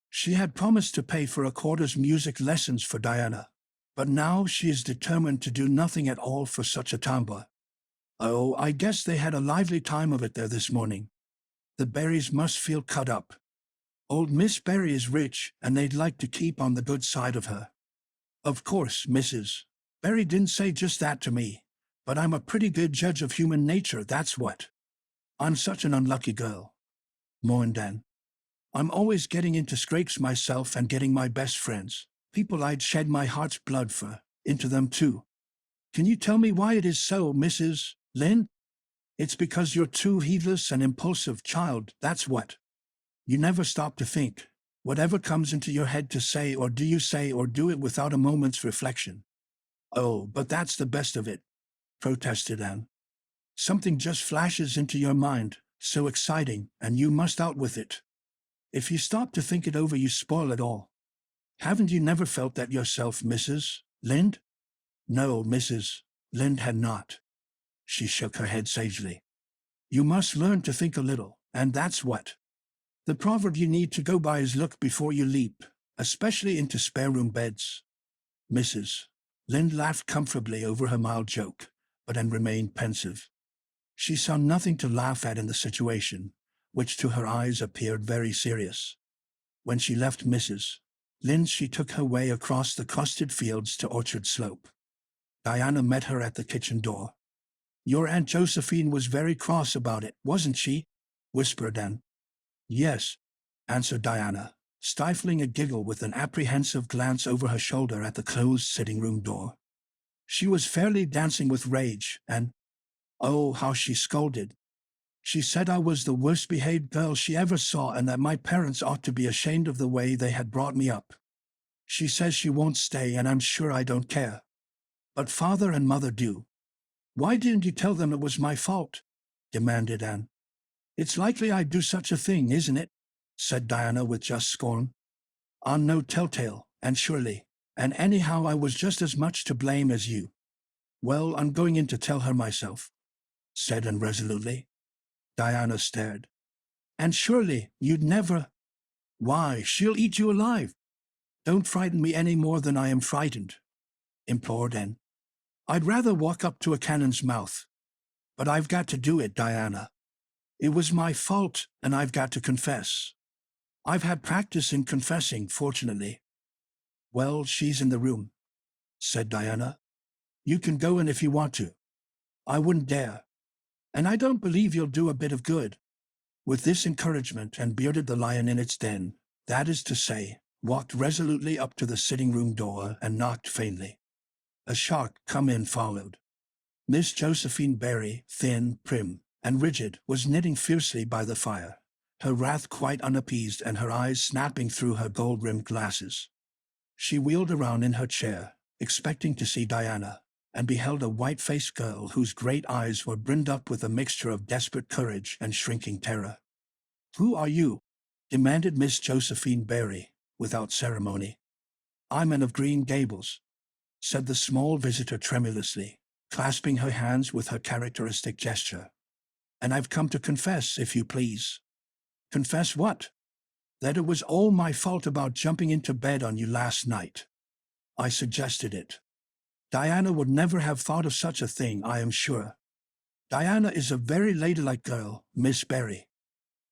She had promised to pay for a quarter's music lessons for Diana, but now she is determined to do nothing at all for such a tomboy. Oh, I guess they had a lively time of it there this morning. The Barrys must feel cut up. Old Miss Barry is rich, and they'd like to keep on the good side of her. Of course, Mrs. Barry didn't say just that to me, but I'm a pretty good judge of human nature, that's what. I'm such an unlucky girl," mourned Anne. "I'm always getting into scrapes myself and getting my best friends, people I'd shed my heart's blood for, into them too. Can you tell me why it is so, Mrs. Lynde? It's because you're too heedless and impulsive, child, that's what. You never stop to think. Whatever comes into your head to say or do it without a moment's reflection." "Oh, but that's the best of it," protested Anne. "Something just flashes into your mind, so exciting, and you must out with it. If you stop to think it over, you spoil it all. Haven't you never felt that yourself, Mrs. Lynde?" No, Mrs. Lynde had not. She shook her head sagely. "You must learn to think a little, and that's what. The proverb you need to go by is look before you leap, especially into spare-room beds." Mrs. Lynde laughed comfortably over her mild joke, but then remained pensive. She saw nothing to laugh at in the situation, which to her eyes appeared very serious. When she left Mrs. Lynde, she took her way across the crusted fields to Orchard Slope. Diana met her at the kitchen door. "Your Aunt Josephine was very cross about it, wasn't she?" whispered Anne. "Yes," answered Diana, stifling a giggle with an apprehensive glance over her shoulder at the closed sitting-room door. "She was fairly dancing with rage, and, oh, how she scolded. She said I was the worst-behaved girl she ever saw and that my parents ought to be ashamed of the way they had brought me up. She says she won't stay, and I'm sure I don't care. But father and mother do." "Why didn't you tell them it was my fault?" demanded Anne. "It's likely I'd do such a thing, isn't it?" said Diana with just scorn. "I'm no telltale, Anne Shirley, and anyhow I was just as much to blame as you." "Well, I'm going in to tell her myself," said Anne resolutely. Diana stared. "And surely you'd never—" "Why, she'll eat you alive. Don't frighten me any more than I am frightened," implored Anne. "I'd rather walk up to a cannon's mouth. But I've got to do it, Diana. It was my fault, and I've got to confess. I've had practice in confessing, fortunately." "Well, she's in the room," said Diana. "You can go in if you want to. I wouldn't dare. And I don't believe you'll do a bit of good." With this encouragement, Anne bearded the lion in its den, that is to say, walked resolutely up to the sitting-room door and knocked faintly. A sharp come-in followed. Miss Josephine Barry, thin, prim, and rigid, was knitting fiercely by the fire, her wrath quite unappeased and her eyes snapping through her gold-rimmed glasses. She wheeled around in her chair, expecting to see Diana, and beheld a white-faced girl whose great eyes were brimmed up with a mixture of desperate courage and shrinking terror. "Who are you?" demanded Miss Josephine Barry, without ceremony. "I'm Anne of Green Gables," said the small visitor tremulously, clasping her hands with her characteristic gesture. "And I've come to confess, if you please." Confess what? That it was all my fault about jumping into bed on you last night. I suggested it. Diana would never have thought of such a thing, I am sure. Diana is a very ladylike girl, Miss Barry.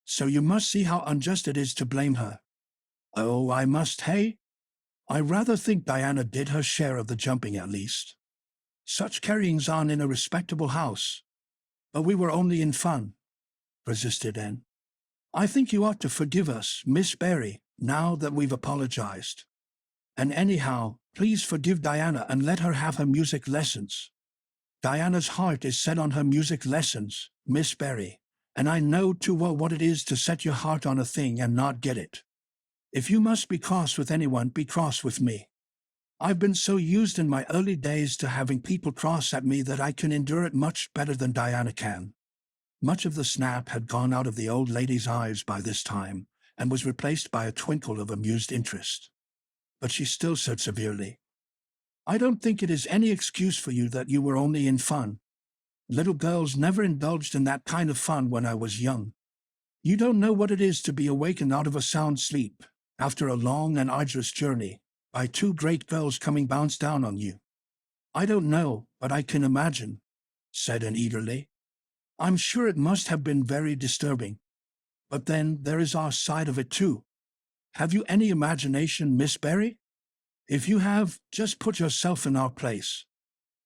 So you must see how unjust it is to blame her. Oh, I must, hey? I rather think Diana did her share of the jumping at least. Such carryings on in a respectable house. But we were only in fun, persisted Anne. I think you ought to forgive us, Miss Barry, now that we've apologized. And anyhow, please forgive Diana and let her have her music lessons. Diana's heart is set on her music lessons, Miss Barry, and I know too well what it is to set your heart on a thing and not get it. If you must be cross with anyone, be cross with me. I've been so used in my early days to having people cross at me that I can endure it much better than Diana can. Much of the snap had gone out of the old lady's eyes by this time, and was replaced by a twinkle of amused interest. But she still said severely, I don't think it is any excuse for you that you were only in fun. Little girls never indulged in that kind of fun when I was young. You don't know what it is to be awakened out of a sound sleep, after a long and arduous journey, by two great girls coming bounce down on you. I don't know, but I can imagine, said Anne eagerly. I'm sure it must have been very disturbing. But then there is our side of it too. Have you any imagination, Miss Barry? If you have, just put yourself in our place.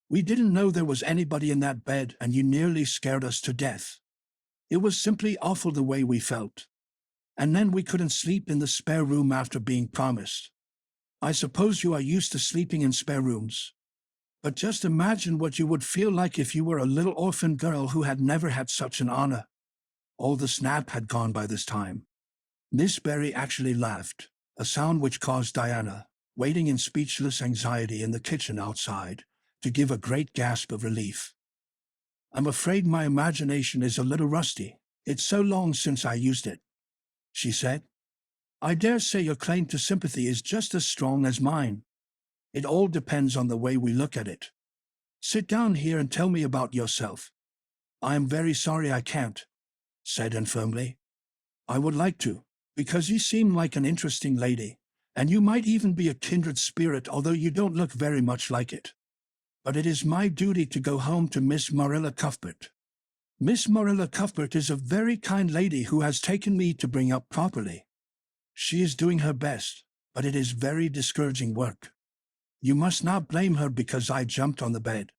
We didn't know there was anybody in that bed and you nearly scared us to death. It was simply awful the way we felt. And then we couldn't sleep in the spare room after being promised. I suppose you are used to sleeping in spare rooms. But just imagine what you would feel like if you were a little orphan girl who had never had such an honor. All the snap had gone by this time. Miss Barry actually laughed, a sound which caused Diana, waiting in speechless anxiety in the kitchen outside, to give a great gasp of relief. I'm afraid my imagination is a little rusty. It's so long since I used it, she said. I dare say your claim to sympathy is just as strong as mine. It all depends on the way we look at it. Sit down here and tell me about yourself. I am very sorry I can't, said Anne firmly. I would like to, because you seem like an interesting lady, and you might even be a kindred spirit, although you don't look very much like it. But it is my duty to go home to Miss Marilla Cuthbert. Miss Marilla Cuthbert is a very kind lady who has taken me to bring up properly. She is doing her best, but it is very discouraging work. You must not blame her because I jumped on the bed.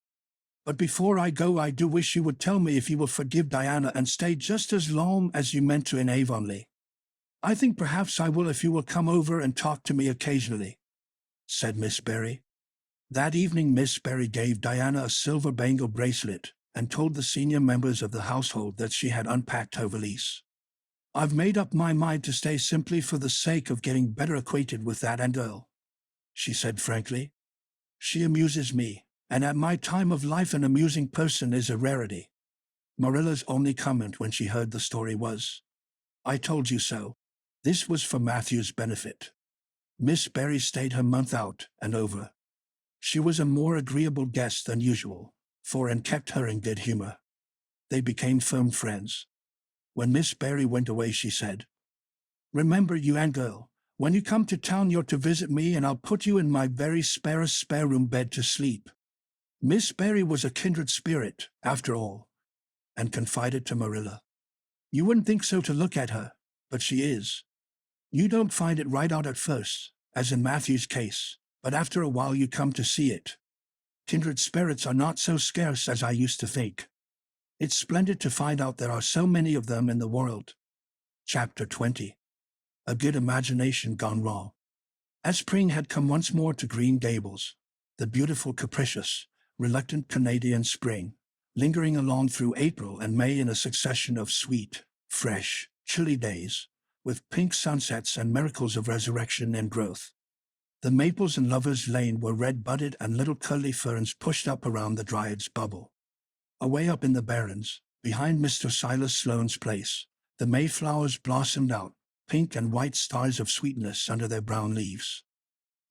But before I go, I do wish you would tell me if you will forgive Diana and stay just as long as you meant to in Avonlea. I think perhaps I will if you will come over and talk to me occasionally, said Miss Barry. That evening Miss Barry gave Diana a silver bangle bracelet and told the senior members of the household that she had unpacked her valise. I've made up my mind to stay simply for the sake of getting better acquainted with that Anne girl, she said frankly. She amuses me, and at my time of life an amusing person is a rarity. Marilla's only comment when she heard the story was, I told you so. This was for Matthew's benefit. Miss Barry stayed her month out and over. She was a more agreeable guest than usual, for Anne kept her in good humor. They became firm friends. When Miss Barry went away, she said, Remember, you Anne girl, when you come to town you're to visit me and I'll put you in my very spare room bed to sleep. Miss Barry was a kindred spirit, after all, and confided to Marilla. You wouldn't think so to look at her, but she is. You don't find it right out at first, as in Matthew's case, but after a while you come to see it. Kindred spirits are not so scarce as I used to think. It's splendid to find out there are so many of them in the world. Chapter 20. A good imagination gone wrong. As spring had come once more to Green Gables, the beautiful, capricious, reluctant Canadian spring, lingering along through April and May in a succession of sweet, fresh, chilly days, with pink sunsets and miracles of resurrection and growth. The maples in Lover's Lane were red-budded and little curly ferns pushed up around the Dryad's bubble. Away up in the barrens, behind Mr. Silas Sloane's place, the mayflowers blossomed out, pink and white stars of sweetness under their brown leaves.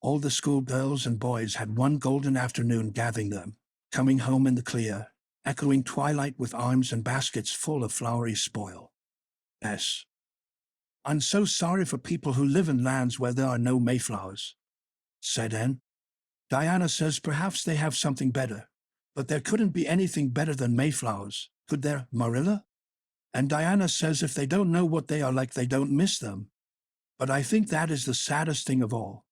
All the schoolgirls and boys had one golden afternoon gathering them, coming home in the clear, echoing twilight with arms and baskets full of flowery spoil. I'm so sorry for people who live in lands where there are no mayflowers, said Anne. Diana says perhaps they have something better, but there couldn't be anything better than mayflowers, could there, Marilla? And Diana says if they don't know what they are like, they don't miss them. But I think that is the saddest thing of all.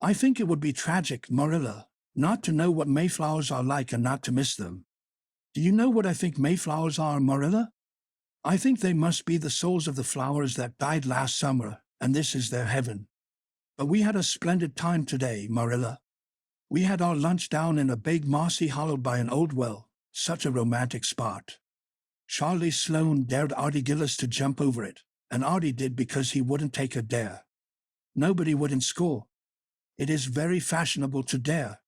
I think it would be tragic, Marilla, not to know what mayflowers are like and not to miss them. Do you know what I think mayflowers are, Marilla? I think they must be the souls of the flowers that died last summer, and this is their heaven. But we had a splendid time today, Marilla. We had our lunch down in a big mossy hollow by an old well, such a romantic spot. Charlie Sloane dared Artie Gillis to jump over it, and Artie did because he wouldn't take a dare. Nobody would in school. It is very fashionable to dare.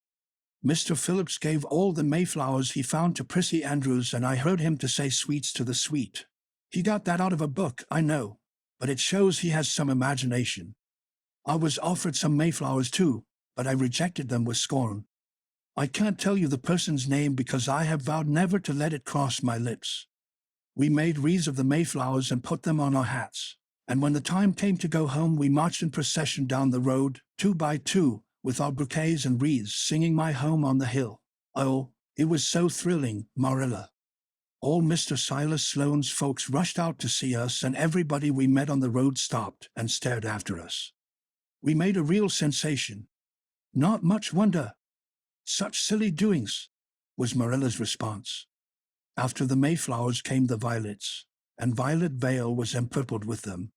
Mr. Phillips gave all the mayflowers he found to Prissy Andrews, and I heard him to say sweets to the sweet. He got that out of a book, I know, but it shows he has some imagination. I was offered some mayflowers too, but I rejected them with scorn. I can't tell you the person's name because I have vowed never to let it cross my lips. We made wreaths of the mayflowers and put them on our hats, and when the time came to go home we marched in procession down the road, 2 by 2, with our bouquets and wreaths, singing My Home on the Hill. Oh, it was so thrilling, Marilla. All Mr. Silas Sloane's folks rushed out to see us, and everybody we met on the road stopped and stared after us. We made a real sensation. Not much wonder. Such silly doings, was Marilla's response. After the mayflowers came the violets, and Violet Vale was empurpled with them,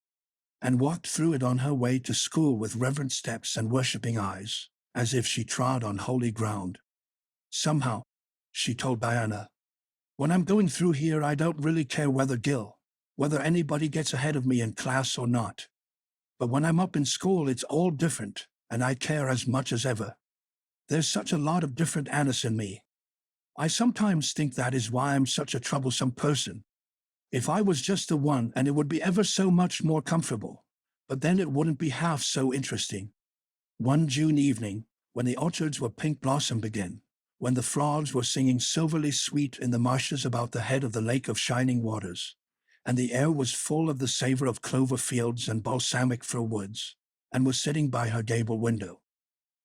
and walked through it on her way to school with reverent steps and worshipping eyes, as if she trod on holy ground. Somehow, she told Diana, when I'm going through here I don't really care whether anybody gets ahead of me in class or not. But when I'm up in school it's all different, and I care as much as ever. There's such a lot of different Annis in me. I sometimes think that is why I'm such a troublesome person. If I was just the one, and it would be ever so much more comfortable, but then it wouldn't be half so interesting. One June evening, when the orchards were pink blossomed again, when the frogs were singing silverly sweet in the marshes about the head of the lake of shining waters, and the air was full of the savor of clover fields and balsamic fir woods, and was sitting by her gable window.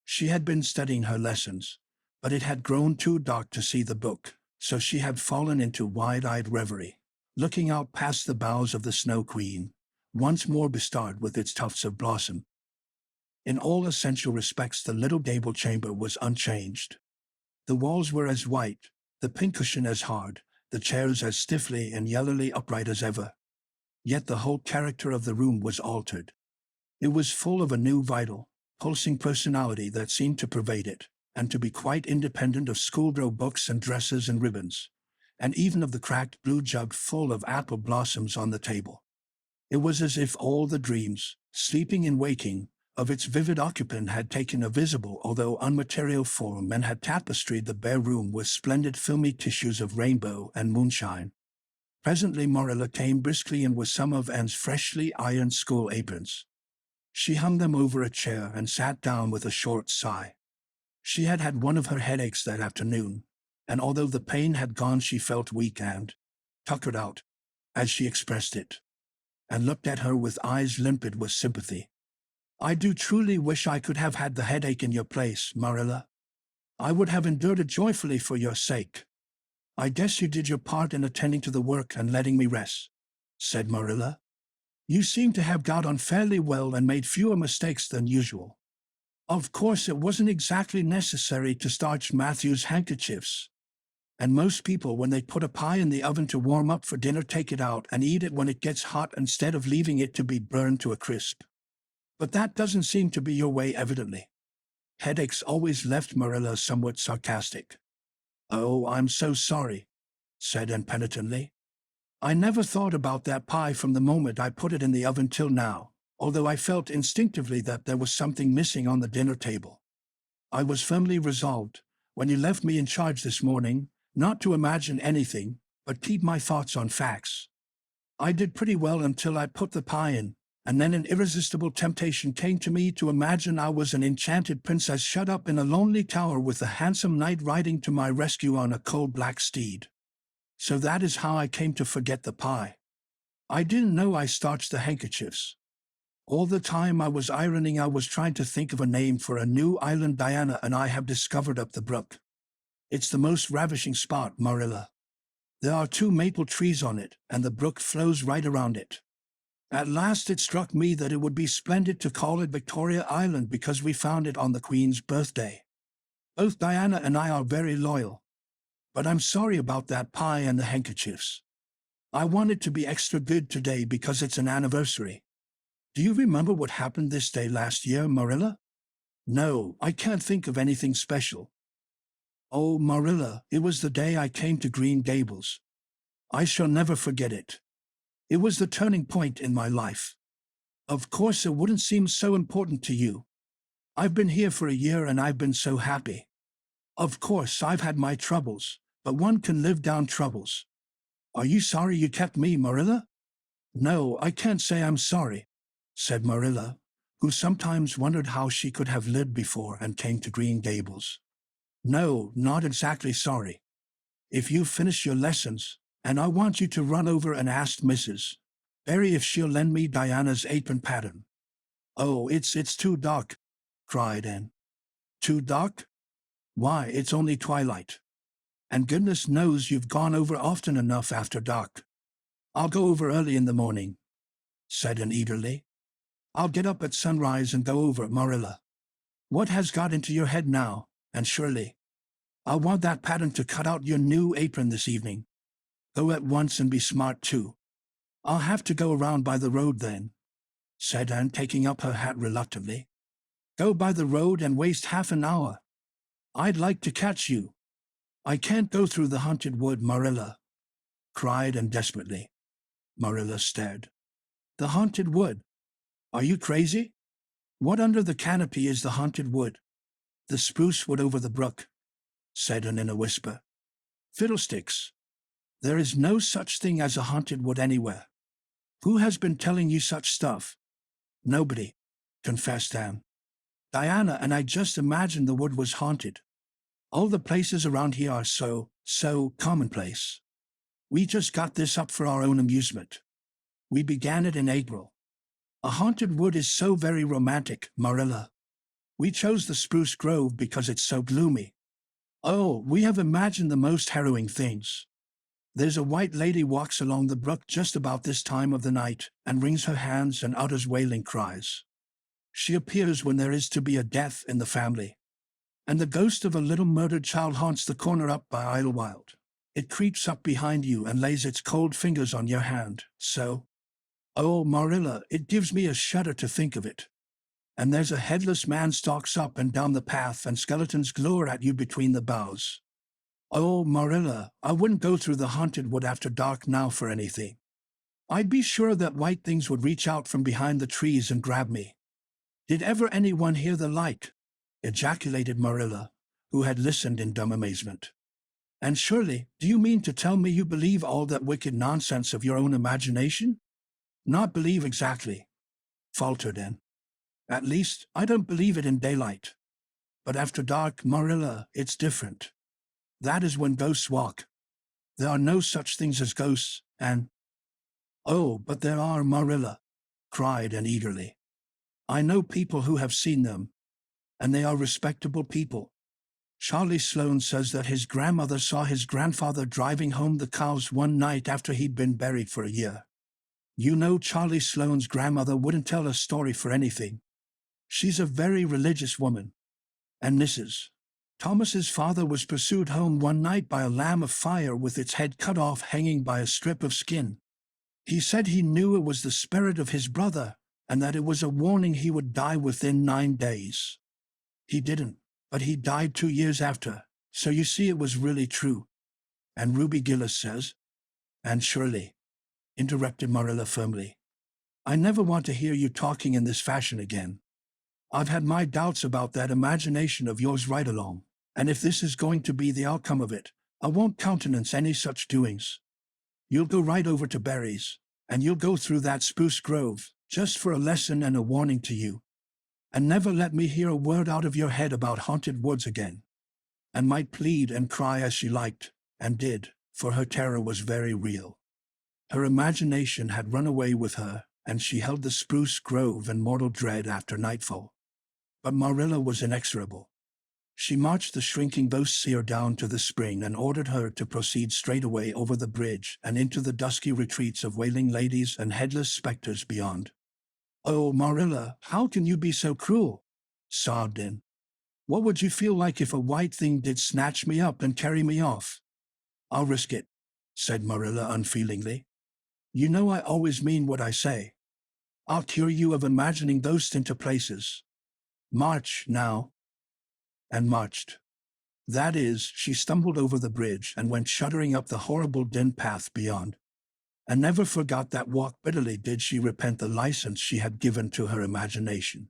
She had been studying her lessons, but it had grown too dark to see the book, so she had fallen into wide-eyed reverie, looking out past the boughs of the Snow Queen, once more bestarred with its tufts of blossom. In all essential respects the little gable chamber was unchanged. The walls were as white, the pincushion as hard, the chairs as stiffly and yellowly upright as ever. Yet the whole character of the room was altered. It was full of a new vital, pulsing personality that seemed to pervade it, and to be quite independent of schoolgirl books and dresses and ribbons, and even of the cracked blue jug full of apple blossoms on the table. It was as if all the dreams, sleeping and waking, of its vivid occupant had taken a visible although unmaterial form and had tapestried the bare room with splendid filmy tissues of rainbow and moonshine. Presently Marilla came briskly in with some of Anne's freshly ironed school aprons. She hung them over a chair and sat down with a short sigh. She had had one of her headaches that afternoon, and although the pain had gone she felt weak and tuckered out, as she expressed it, and looked at her with eyes limpid with sympathy. I do truly wish I could have had the headache in your place, Marilla. I would have endured it joyfully for your sake. I guess you did your part in attending to the work and letting me rest, said Marilla. You seem to have got on fairly well and made fewer mistakes than usual. Of course it wasn't exactly necessary to starch Matthew's handkerchiefs, and most people when they put a pie in the oven to warm up for dinner take it out and eat it when it gets hot instead of leaving it to be burned to a crisp. But that doesn't seem to be your way evidently. Headaches always left Marilla somewhat sarcastic. Oh, I'm so sorry, said Anne penitently. I never thought about that pie from the moment I put it in the oven till now, although I felt instinctively that there was something missing on the dinner table. I was firmly resolved, when you left me in charge this morning, not to imagine anything, but keep my thoughts on facts. I did pretty well until I put the pie in, and then an irresistible temptation came to me to imagine I was an enchanted princess shut up in a lonely tower with a handsome knight riding to my rescue on a coal-black steed. So that is how I came to forget the pie. I didn't know I starched the handkerchiefs, All the time I was ironing, I was trying to think of a name for a new island Diana and I have discovered up the brook. It's the most ravishing spot, Marilla. There are 2 maple trees on it, and the brook flows right around it. At last it struck me that it would be splendid to call it Victoria Island because we found it on the Queen's birthday. Both Diana and I are very loyal. But I'm sorry about that pie and the handkerchiefs. I wanted to be extra good today because it's an anniversary. Do you remember what happened this day last year, Marilla? No, I can't think of anything special. Oh, Marilla, it was the day I came to Green Gables. I shall never forget it. It was the turning point in my life. Of course it wouldn't seem so important to you. I've been here for a year and I've been so happy. Of course I've had my troubles, but one can live down troubles. Are you sorry you kept me, Marilla? No, I can't say I'm sorry, said Marilla, who sometimes wondered how she could have lived before and came to Green Gables. No, not exactly sorry. If you've finished your lessons, and I want you to run over and ask Mrs. Barry if she'll lend me Diana's apron pattern. Oh, it's too dark, cried Anne. Too dark? Why, it's only twilight. And goodness knows you've gone over often enough after dark. I'll go over early in the morning, said Anne eagerly. I'll get up at sunrise and go over, Marilla. What has got into your head now, Anne Shirley? I'll want that pattern to cut out your new apron this evening. Go at once and be smart too. I'll have to go around by the road then, said Anne, taking up her hat reluctantly. Go by the road and waste half an hour. I'd like to catch you. I can't go through the haunted wood, Marilla, cried Anne desperately. Marilla stared. The haunted wood? Are you crazy? What under the canopy is the haunted wood? The spruce wood over the brook, said Anne in a whisper. Fiddlesticks! There is no such thing as a haunted wood anywhere. Who has been telling you such stuff? Nobody, confessed Anne. Diana and I just imagined the wood was haunted. All the places around here are so commonplace. We just got this up for our own amusement. We began it in April. A haunted wood is so very romantic, Marilla. We chose the spruce grove because it's so gloomy. Oh, we have imagined the most harrowing things. There's a white lady walks along the brook just about this time of the night and wrings her hands and utters wailing cries. She appears when there is to be a death in the family. And the ghost of a little murdered child haunts the corner up by Idlewild. It creeps up behind you and lays its cold fingers on your hand, so. Oh, Marilla, it gives me a shudder to think of it. And there's a headless man stalks up and down the path and skeletons glare at you between the boughs. Oh, Marilla, I wouldn't go through the haunted wood after dark now for anything. I'd be sure that white things would reach out from behind the trees and grab me. Did ever anyone hear the like? Ejaculated Marilla, who had listened in dumb amazement. And surely, do you mean to tell me you believe all that wicked nonsense of your own imagination? Not believe exactly, faltered Anne. At least, I don't believe it in daylight. But after dark, Marilla, it's different. That is when ghosts walk. There are no such things as ghosts, and— Oh, but there are, Marilla, cried Anne eagerly. I know people who have seen them, and they are respectable people. Charlie Sloane says that his grandmother saw his grandfather driving home the cows one night after he'd been buried for a year. You know Charlie Sloane's grandmother wouldn't tell a story for anything. She's a very religious woman. And Mrs. Thomas's father was pursued home one night by a lamb of fire with its head cut off hanging by a strip of skin. He said he knew it was the spirit of his brother and that it was a warning he would die within 9 days. He didn't, but he died 2 years after, so you see it was really true. And Ruby Gillis says— Anne Shirley, interrupted Marilla firmly, I never want to hear you talking in this fashion again. I've had my doubts about that imagination of yours right along, and if this is going to be the outcome of it, I won't countenance any such doings. You'll go right over to Barry's, and you'll go through that spruce grove, just for a lesson and a warning to you. And never let me hear a word out of your head about haunted woods again. And might plead and cry as she liked, and did, for her terror was very real. Her imagination had run away with her, and she held the spruce grove in mortal dread after nightfall. But Marilla was inexorable. She marched the shrinking Boseer down to the spring and ordered her to proceed straightway over the bridge and into the dusky retreats of wailing ladies and headless specters beyond. "Oh, Marilla, how can you be so cruel?" sobbed Anne. "What would you feel like if a white thing did snatch me up and carry me off?" "I'll risk it," said Marilla unfeelingly. "You know I always mean what I say. I'll cure you of imagining ghosts into places. March, now." And marched. That is, she stumbled over the bridge and went shuddering up the horrible dim path beyond. And never forgot that walk. Bitterly did she repent the license she had given to her imagination.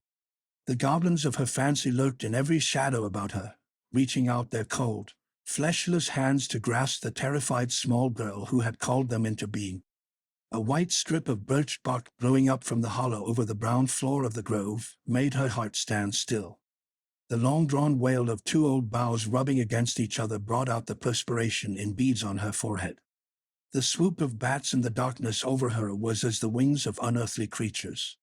The goblins of her fancy lurked in every shadow about her, reaching out their cold, fleshless hands to grasp the terrified small girl who had called them into being. A white strip of birch bark blowing up from the hollow over the brown floor of the grove made her heart stand still. The long-drawn wail of two old boughs rubbing against each other brought out the perspiration in beads on her forehead. The swoop of bats in the darkness over her was as the wings of unearthly creatures.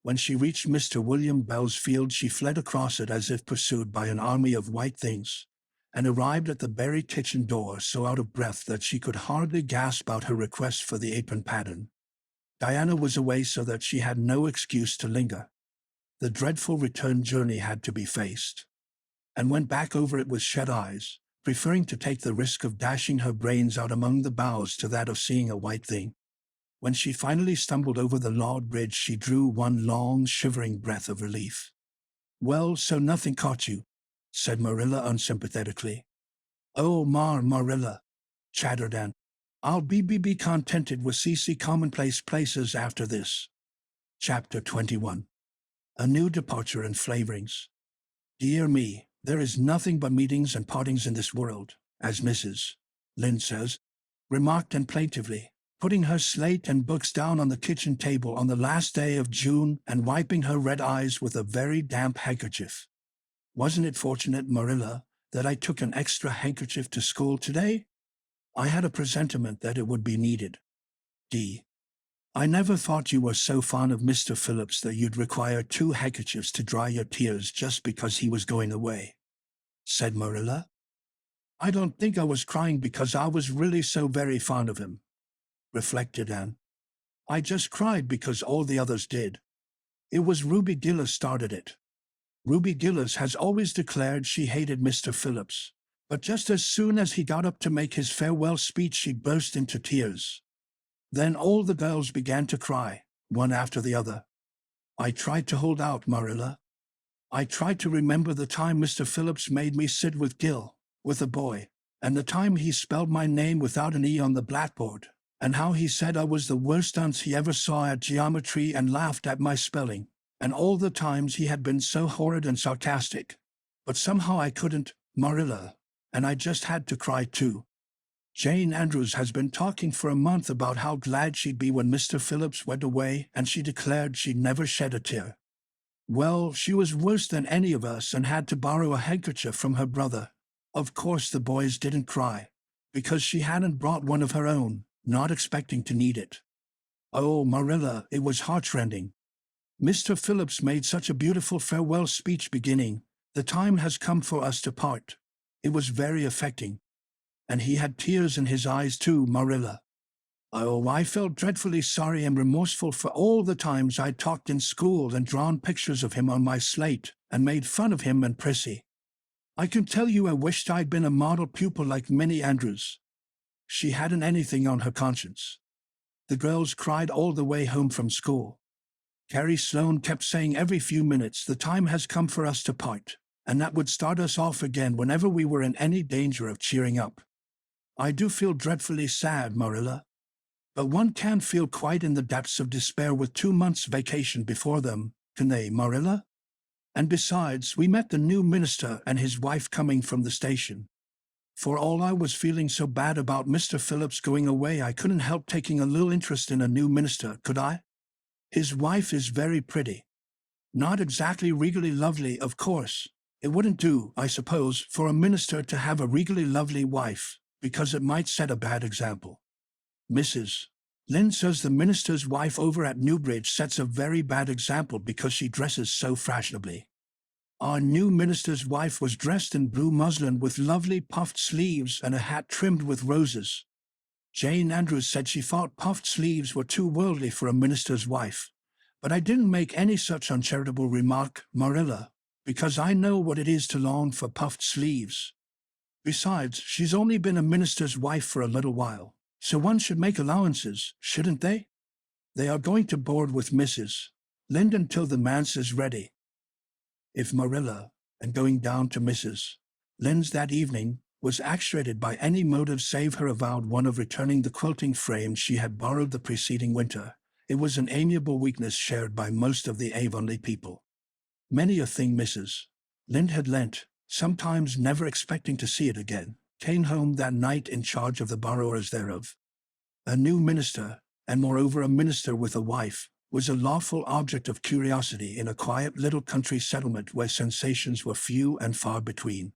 When she reached Mr. William Bell's field, she fled across it as if pursued by an army of white things, and arrived at the buried kitchen door so out of breath that she could hardly gasp out her request for the apron pattern. Diana was away, so that she had no excuse to linger. The dreadful return journey had to be faced, and went back over it with shut eyes, preferring to take the risk of dashing her brains out among the boughs to that of seeing a white thing. When she finally stumbled over the log bridge, she drew one long, shivering breath of relief. "Well, so nothing caught you," said Marilla unsympathetically. "Oh, Marilla," chattered Anne. "I'll be contented with CC commonplace places after this." Chapter 21. A New Departure and Flavorings. "Dear me, there is nothing but meetings and partings in this world, as Mrs. Lynde says," remarked Anne plaintively, putting her slate and books down on the kitchen table on the last day of June and wiping her red eyes with a very damp handkerchief. "Wasn't it fortunate, Marilla, that I took an extra handkerchief to school today? I had a presentiment that it would be needed. D. I never thought you were so fond of Mr. Phillips that you'd require 2 handkerchiefs to dry your tears just because he was going away," said Marilla. "I don't think I was crying because I was really so very fond of him," reflected Anne. "I just cried because all the others did. It was Ruby Gillis started it. Ruby Gillis has always declared she hated Mr. Phillips, but just as soon as he got up to make his farewell speech, she burst into tears. Then all the girls began to cry, one after the other. I tried to hold out, Marilla. I tried to remember the time Mr. Phillips made me sit with Gil, with a boy, and the time he spelled my name without an E on the blackboard, and how he said I was the worst dunce he ever saw at geometry and laughed at my spelling, and all the times he had been so horrid and sarcastic. But somehow I couldn't, Marilla, and I just had to cry too. Jane Andrews has been talking for a month about how glad she'd be when Mr. Phillips went away, and she declared she'd never shed a tear. Well, she was worse than any of us and had to borrow a handkerchief from her brother. Of course the boys didn't cry, because she hadn't brought one of her own, not expecting to need it. Oh, Marilla, it was heartrending. Mr. Phillips made such a beautiful farewell speech beginning, 'The time has come for us to part.' It was very affecting. And he had tears in his eyes too, Marilla. Oh, I felt dreadfully sorry and remorseful for all the times I'd talked in school and drawn pictures of him on my slate and made fun of him and Prissy. I can tell you I wished I'd been a model pupil like Minnie Andrews. She hadn't anything on her conscience." The girls cried all the way home from school. Carrie Sloane kept saying every few minutes, "The time has come for us to part," and that would start us off again whenever we were in any danger of cheering up. I do feel dreadfully sad, Marilla. But one can't feel quite in the depths of despair with 2 months' vacation before them, can they, Marilla? And besides, we met the new minister and his wife coming from the station. For all I was feeling so bad about Mr. Phillips going away, I couldn't help taking a little interest in a new minister, could I? His wife is very pretty. Not exactly regally lovely, of course. It wouldn't do, I suppose, for a minister to have a regally lovely wife, because it might set a bad example. Mrs. Lynn says the minister's wife over at Newbridge sets a very bad example because she dresses so fashionably. Our new minister's wife was dressed in blue muslin with lovely puffed sleeves and a hat trimmed with roses. Jane Andrews said she thought puffed sleeves were too worldly for a minister's wife. But I didn't make any such uncharitable remark, Marilla, because I know what it is to long for puffed sleeves. Besides, she's only been a minister's wife for a little while, so one should make allowances, shouldn't they? They are going to board with Mrs. Linden till the manse is ready. If Marilla, and going down to Mrs. Lynn's that evening, was actuated by any motive save her avowed one of returning the quilting frame she had borrowed the preceding winter, it was an amiable weakness shared by most of the Avonlea people. Many a thing Mrs. Lind had lent, sometimes never expecting to see it again, came home that night in charge of the borrowers thereof. A new minister, and moreover a minister with a wife, was a lawful object of curiosity in a quiet little country settlement where sensations were few and far between.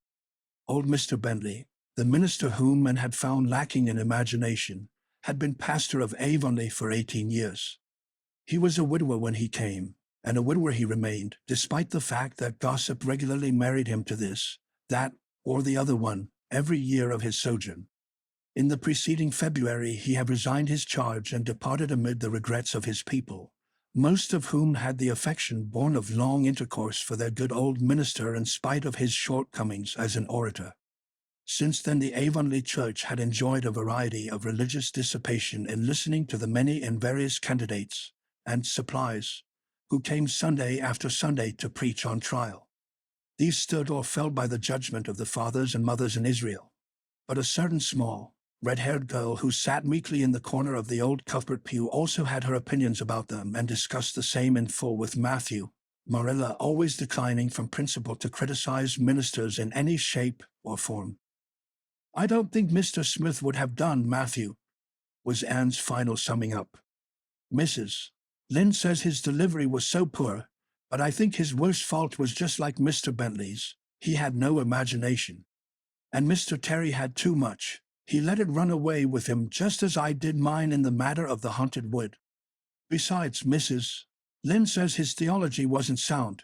Old Mr. Bentley, the minister whom Anne had found lacking in imagination, had been pastor of Avonlea for 18 years. He was a widower when he came, and a widower he remained, despite the fact that gossip regularly married him to this, that, or the other one, every year of his sojourn. In the preceding February he had resigned his charge and departed amid the regrets of his people, most of whom had the affection born of long intercourse for their good old minister in spite of his shortcomings as an orator. Since then the Avonlea church had enjoyed a variety of religious dissipation in listening to the many and various candidates and supplies who came Sunday after Sunday to preach on trial. These stood or fell by the judgment of the fathers and mothers in Israel. But a certain small, red-haired girl who sat meekly in the corner of the old Cuthbert pew also had her opinions about them and discussed the same in full with Matthew, Marilla always declining from principle to criticize ministers in any shape or form. "I don't think Mr. Smith would have done, Matthew," was Anne's final summing up. "Mrs. Lind says his delivery was so poor, but I think his worst fault was just like Mr. Bentley's. He had no imagination. And Mr. Terry had too much. He let it run away with him just as I did mine in the matter of the haunted wood. Besides, Mrs. Lind says his theology wasn't sound.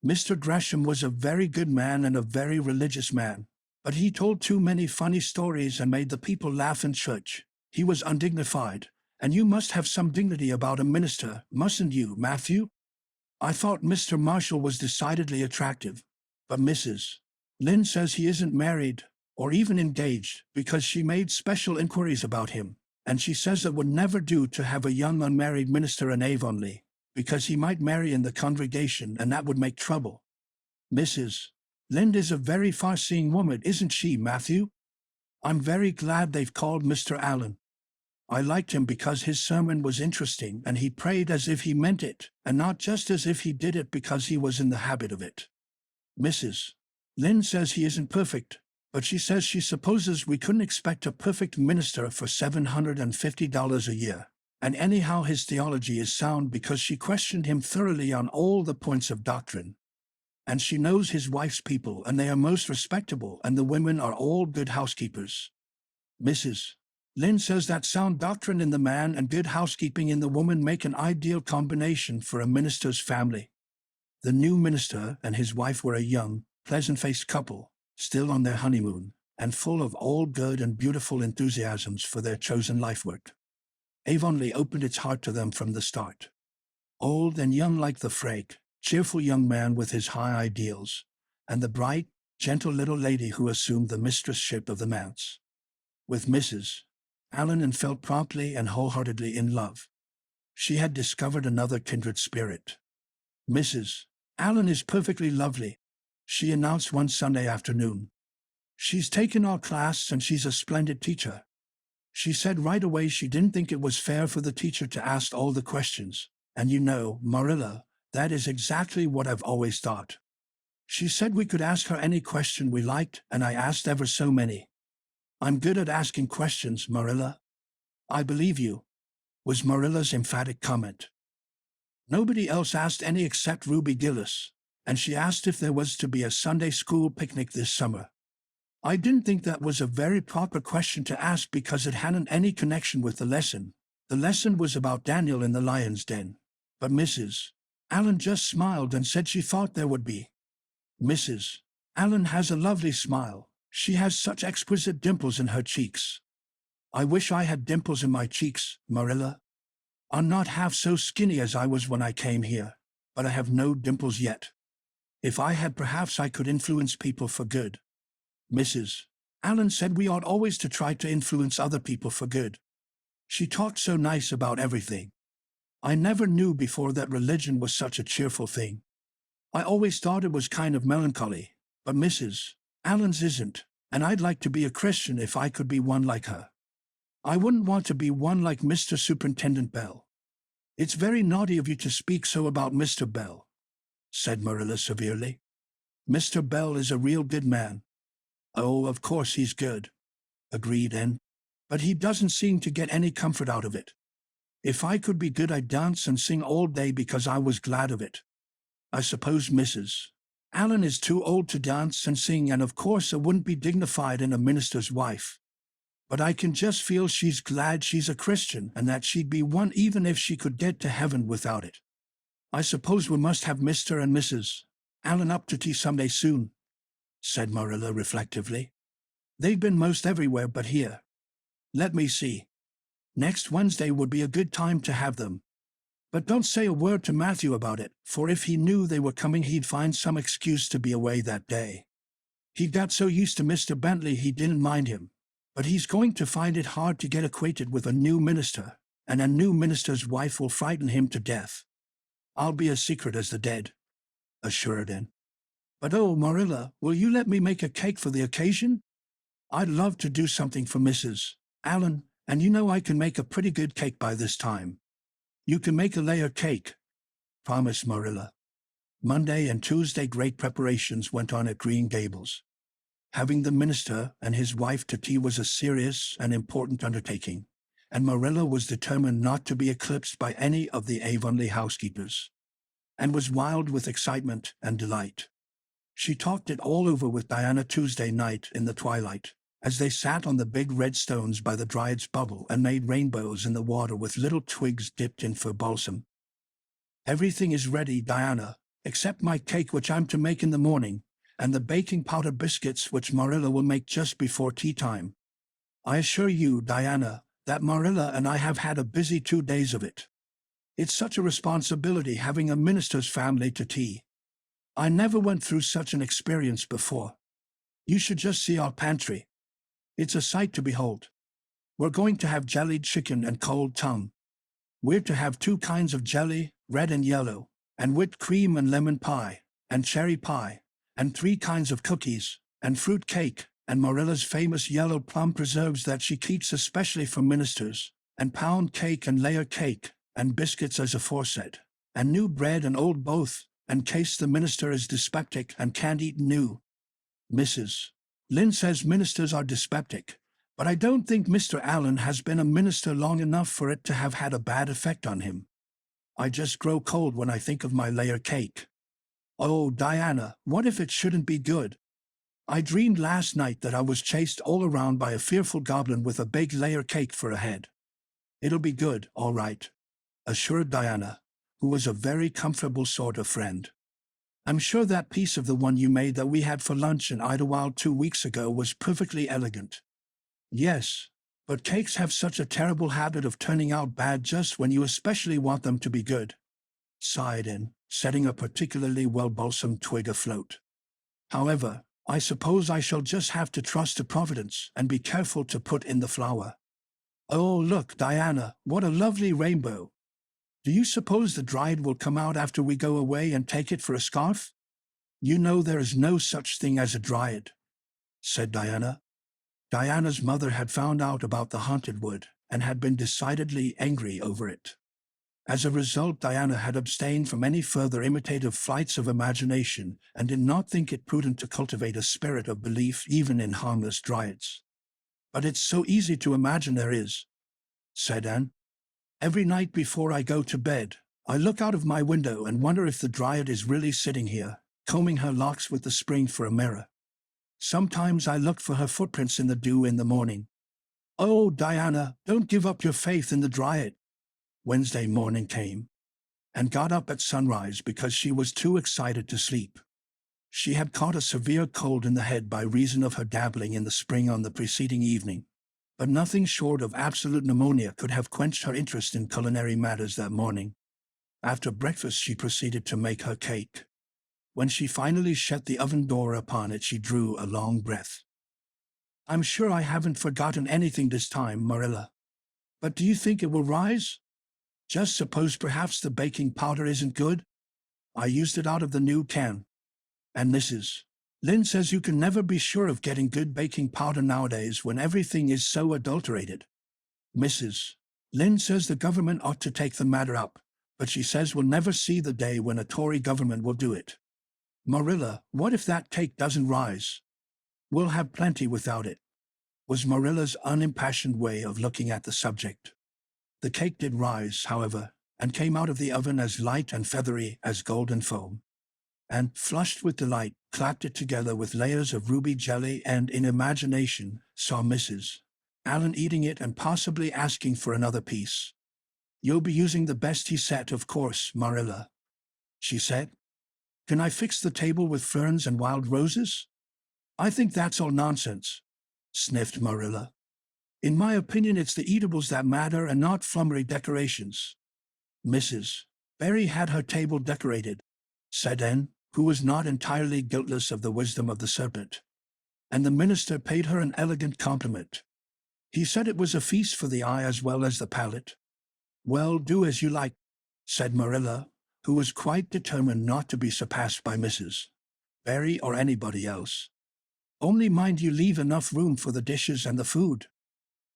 Mr. Gresham was a very good man and a very religious man, but he told too many funny stories and made the people laugh in church. He was undignified, and you must have some dignity about a minister, mustn't you, Matthew? I thought Mr. Marshall was decidedly attractive, but Mrs. Lind says he isn't married, or even engaged, because she made special inquiries about him, and she says it would never do to have a young unmarried minister in Avonlea, because he might marry in the congregation and that would make trouble. Mrs. Lind is a very far-seeing woman, isn't she, Matthew? I'm very glad they've called Mr. Allen. I liked him because his sermon was interesting and he prayed as if he meant it, and not just as if he did it because he was in the habit of it. Mrs. Lind says he isn't perfect, but she says she supposes we couldn't expect a perfect minister for $750 a year, and anyhow his theology is sound because she questioned him thoroughly on all the points of doctrine. And she knows his wife's people, and they are most respectable, and the women are all good housekeepers. Mrs. Lind says that sound doctrine in the man and good housekeeping in the woman make an ideal combination for a minister's family. The new minister and his wife were a young, pleasant-faced couple, still on their honeymoon, and full of all good and beautiful enthusiasms for their chosen life work. Avonlea opened its heart to them from the start. Old and young like the frank, cheerful young man with his high ideals, and the bright, gentle little lady who assumed the mistressship of the manse. With Mrs. Allen and felt promptly and wholeheartedly in love. She had discovered another kindred spirit. "Mrs. Allen is perfectly lovely," she announced one Sunday afternoon. "She's taken our class and she's a splendid teacher. She said right away she didn't think it was fair for the teacher to ask all the questions, and you know, Marilla, that is exactly what I've always thought. She said we could ask her any question we liked, and I asked ever so many. I'm good at asking questions, Marilla." "I believe you," was Marilla's emphatic comment. Nobody else asked any except Ruby Gillis, and she asked if there was to be a Sunday school picnic this summer. I didn't think that was a very proper question to ask because it hadn't any connection with the lesson, The lesson was about Daniel in the lion's den, but Mrs. Allen just smiled and said she thought there would be. Mrs. Allen has a lovely smile. She has such exquisite dimples in her cheeks. I wish I had dimples in my cheeks, Marilla. I'm not half so skinny as I was when I came here, but I have no dimples yet. If I had, perhaps I could influence people for good. Mrs. Allen said we ought always to try to influence other people for good. She talked so nice about everything. I never knew before that religion was such a cheerful thing. I always thought it was kind of melancholy, but Mrs. Allen's isn't, and I'd like to be a Christian if I could be one like her. I wouldn't want to be one like Mr. Superintendent Bell. It's very naughty of you to speak so about Mr. Bell, said Marilla severely. Mr. Bell is a real good man. Oh, of course he's good, agreed Anne, but he doesn't seem to get any comfort out of it. If I could be good, I'd dance and sing all day because I was glad of it. I suppose Mrs. Allen is too old to dance and sing, and of course it wouldn't be dignified in a minister's wife. But I can just feel she's glad she's a Christian and that she'd be one even if she could get to heaven without it. I suppose we must have Mr. and Mrs. Allen up to tea someday soon, said Marilla reflectively. They've been most everywhere but here. Let me see. Next Wednesday would be a good time to have them. But don't say a word to Matthew about it, for if he knew they were coming he'd find some excuse to be away that day. He got so used to Mr. Bentley he didn't mind him, but he's going to find it hard to get acquainted with a new minister, and a new minister's wife will frighten him to death. I'll be as secret as the dead, assured Anne. But oh, Marilla, will you let me make a cake for the occasion? I'd love to do something for Mrs. Allen, and you know I can make a pretty good cake by this time. You can make a layer cake, promised Marilla. Monday and Tuesday great preparations went on at Green Gables. Having the minister and his wife to tea was a serious and important undertaking, and Marilla was determined not to be eclipsed by any of the Avonlea housekeepers, and was wild with excitement and delight. She talked it all over with Diana Tuesday night in the twilight, as they sat on the big red stones by the Dryad's Bubble and made rainbows in the water with little twigs dipped in fir balsam. Everything is ready, Diana, except my cake which I'm to make in the morning, and the baking powder biscuits which Marilla will make just before tea time. I assure you, Diana, that Marilla and I have had a busy 2 days of it. It's such a responsibility having a minister's family to tea. I never went through such an experience before. You should just see our pantry. It's a sight to behold. We're going to have jellied chicken and cold tongue. We're to have 2 kinds of jelly, red and yellow, and whipped cream and lemon pie, and cherry pie, and 3 kinds of cookies, and fruit cake, and Marilla's famous yellow plum preserves that she keeps especially for ministers, and pound cake and layer cake, and biscuits as aforesaid, and new bread and old both, in case the minister is dyspeptic and can't eat new. Mrs. Lynde says ministers are dyspeptic, but I don't think Mr. Allen has been a minister long enough for it to have had a bad effect on him. I just grow cold when I think of my layer cake. Oh, Diana, what if it shouldn't be good? I dreamed last night that I was chased all around by a fearful goblin with a big layer cake for a head. It'll be good, all right, assured Diana, who was a very comfortable sort of friend. I'm sure that piece of the one you made that we had for lunch in Idlewild 2 weeks ago was perfectly elegant. Yes, but cakes have such a terrible habit of turning out bad just when you especially want them to be good, sighed Anne, setting a particularly well-balsamed twig afloat. However, I suppose I shall just have to trust to Providence and be careful to put in the flour. Oh, look, Diana, what a lovely rainbow! Do you suppose the Dryad will come out after we go away and take it for a scarf? You know there is no such thing as a Dryad, said Diana. Diana's mother had found out about the haunted wood and had been decidedly angry over it. As a result, Diana had abstained from any further imitative flights of imagination and did not think it prudent to cultivate a spirit of belief even in harmless Dryads. But it's so easy to imagine there is, said Anne. Every night before I go to bed, I look out of my window and wonder if the Dryad is really sitting here, combing her locks with the spring for a mirror. Sometimes I look for her footprints in the dew in the morning. Oh, Diana, don't give up your faith in the Dryad. Wednesday morning came, and got up at sunrise because she was too excited to sleep. She had caught a severe cold in the head by reason of her dabbling in the spring on the preceding evening, but nothing short of absolute pneumonia could have quenched her interest in culinary matters that morning. After breakfast she proceeded to make her cake. When she finally shut the oven door upon it, she drew a long breath. "I'm sure I haven't forgotten anything this time, Marilla. But do you think it will rise? Just suppose perhaps the baking powder isn't good? I used it out of the new can. And Mrs. Lynde says you can never be sure of getting good baking powder nowadays when everything is so adulterated. Mrs. Lynde says the government ought to take the matter up, but she says we'll never see the day when a Tory government will do it. Marilla, what if that cake doesn't rise? We'll have plenty without it," was Marilla's unimpassioned way of looking at the subject. The cake did rise, however, and came out of the oven as light and feathery as golden foam. And, flushed with delight, clapped it together with layers of ruby jelly and, in imagination, saw Mrs. Allen eating it and possibly asking for another piece. "You'll be using the best tea set, of course, Marilla," she said. "Can I fix the table with ferns and wild roses?" "I think that's all nonsense," sniffed Marilla. "In my opinion, it's the eatables that matter and not flummery decorations." "Mrs. Barry had her table decorated," said Anne, who was not entirely guiltless of the wisdom of the serpent. "And the minister paid her an elegant compliment. He said it was a feast for the eye as well as the palate." "Well, do as you like," said Marilla, who was quite determined not to be surpassed by Mrs. Barry or anybody else. "Only mind you leave enough room for the dishes and the food,"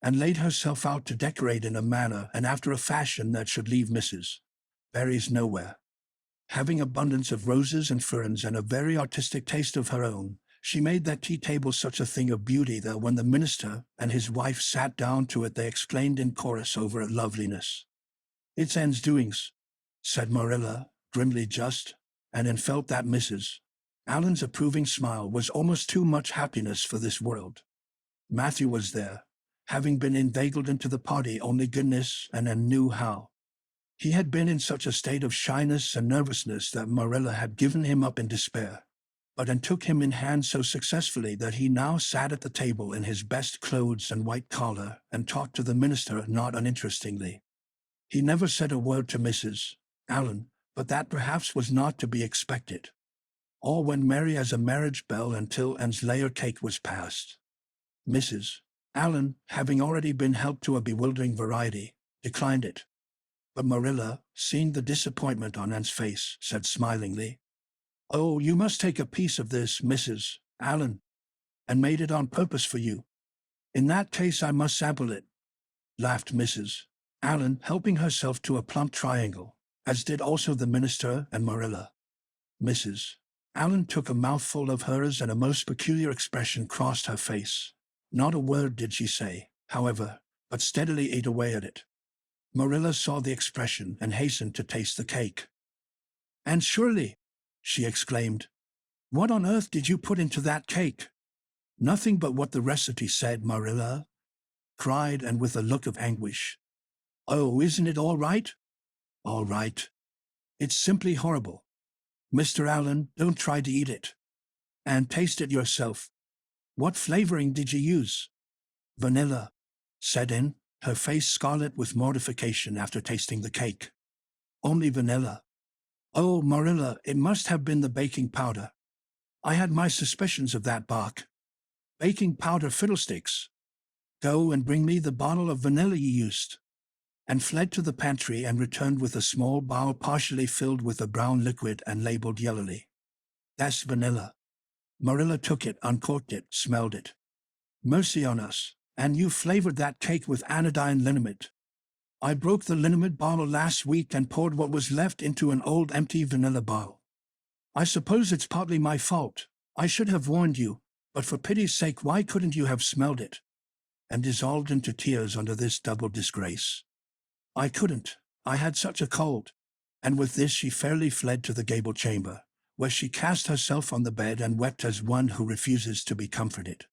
and laid herself out to decorate in a manner and after a fashion that should leave Mrs. Barry's nowhere. Having abundance of roses and ferns and a very artistic taste of her own, she made that tea table such a thing of beauty that when the minister and his wife sat down to it they exclaimed in chorus over its loveliness. "It's Anne's doings," said Marilla, grimly just, and then felt that Mrs. Allen's approving smile was almost too much happiness for this world. Matthew was there, having been inveigled into the party only goodness and Anne knew how. He had been in such a state of shyness and nervousness that Marilla had given him up in despair, but Anne took him in hand so successfully that he now sat at the table in his best clothes and white collar and talked to the minister not uninterestingly. He never said a word to Mrs. Allen, but that perhaps was not to be expected. All went merry as a marriage bell until Anne's layer cake was passed. Mrs. Allen, having already been helped to a bewildering variety, declined it. But Marilla, seeing the disappointment on Anne's face, said smilingly, "Oh, you must take a piece of this, Mrs. Allen, and made it on purpose for you." "In that case I must sample it," laughed Mrs. Allen, helping herself to a plump triangle, as did also the minister and Marilla. Mrs. Allen took a mouthful of hers and a most peculiar expression crossed her face. Not a word did she say, however, but steadily ate away at it. Marilla saw the expression and hastened to taste the cake. "Anne Shirley," she exclaimed, "what on earth did you put into that cake?" "Nothing but what the recipe said," Marilla cried, and with a look of anguish. "Oh, isn't it all right?" "All right. It's simply horrible. Mr. Allen, don't try to eat it. And taste it yourself. What flavoring did you use?" "Vanilla," said Anne, her face scarlet with mortification after tasting the cake. "Only vanilla." "Oh, Marilla, it must have been the baking powder. I had my suspicions of that bark. Baking powder fiddlesticks. Go and bring me the bottle of vanilla you used." And fled to the pantry and returned with a small bowl partially filled with a brown liquid and labeled yellowly, "That's vanilla." Marilla took it, uncorked it, smelled it. "Mercy on us, and you flavored that cake with anodyne liniment. I broke the liniment bottle last week and poured what was left into an old empty vanilla bottle. I suppose it's partly my fault. I should have warned you, but for pity's sake why couldn't you have smelled it?" And dissolved into tears under this double disgrace. "I couldn't. I had such a cold." And with this she fairly fled to the gable chamber, where she cast herself on the bed and wept as one who refuses to be comforted.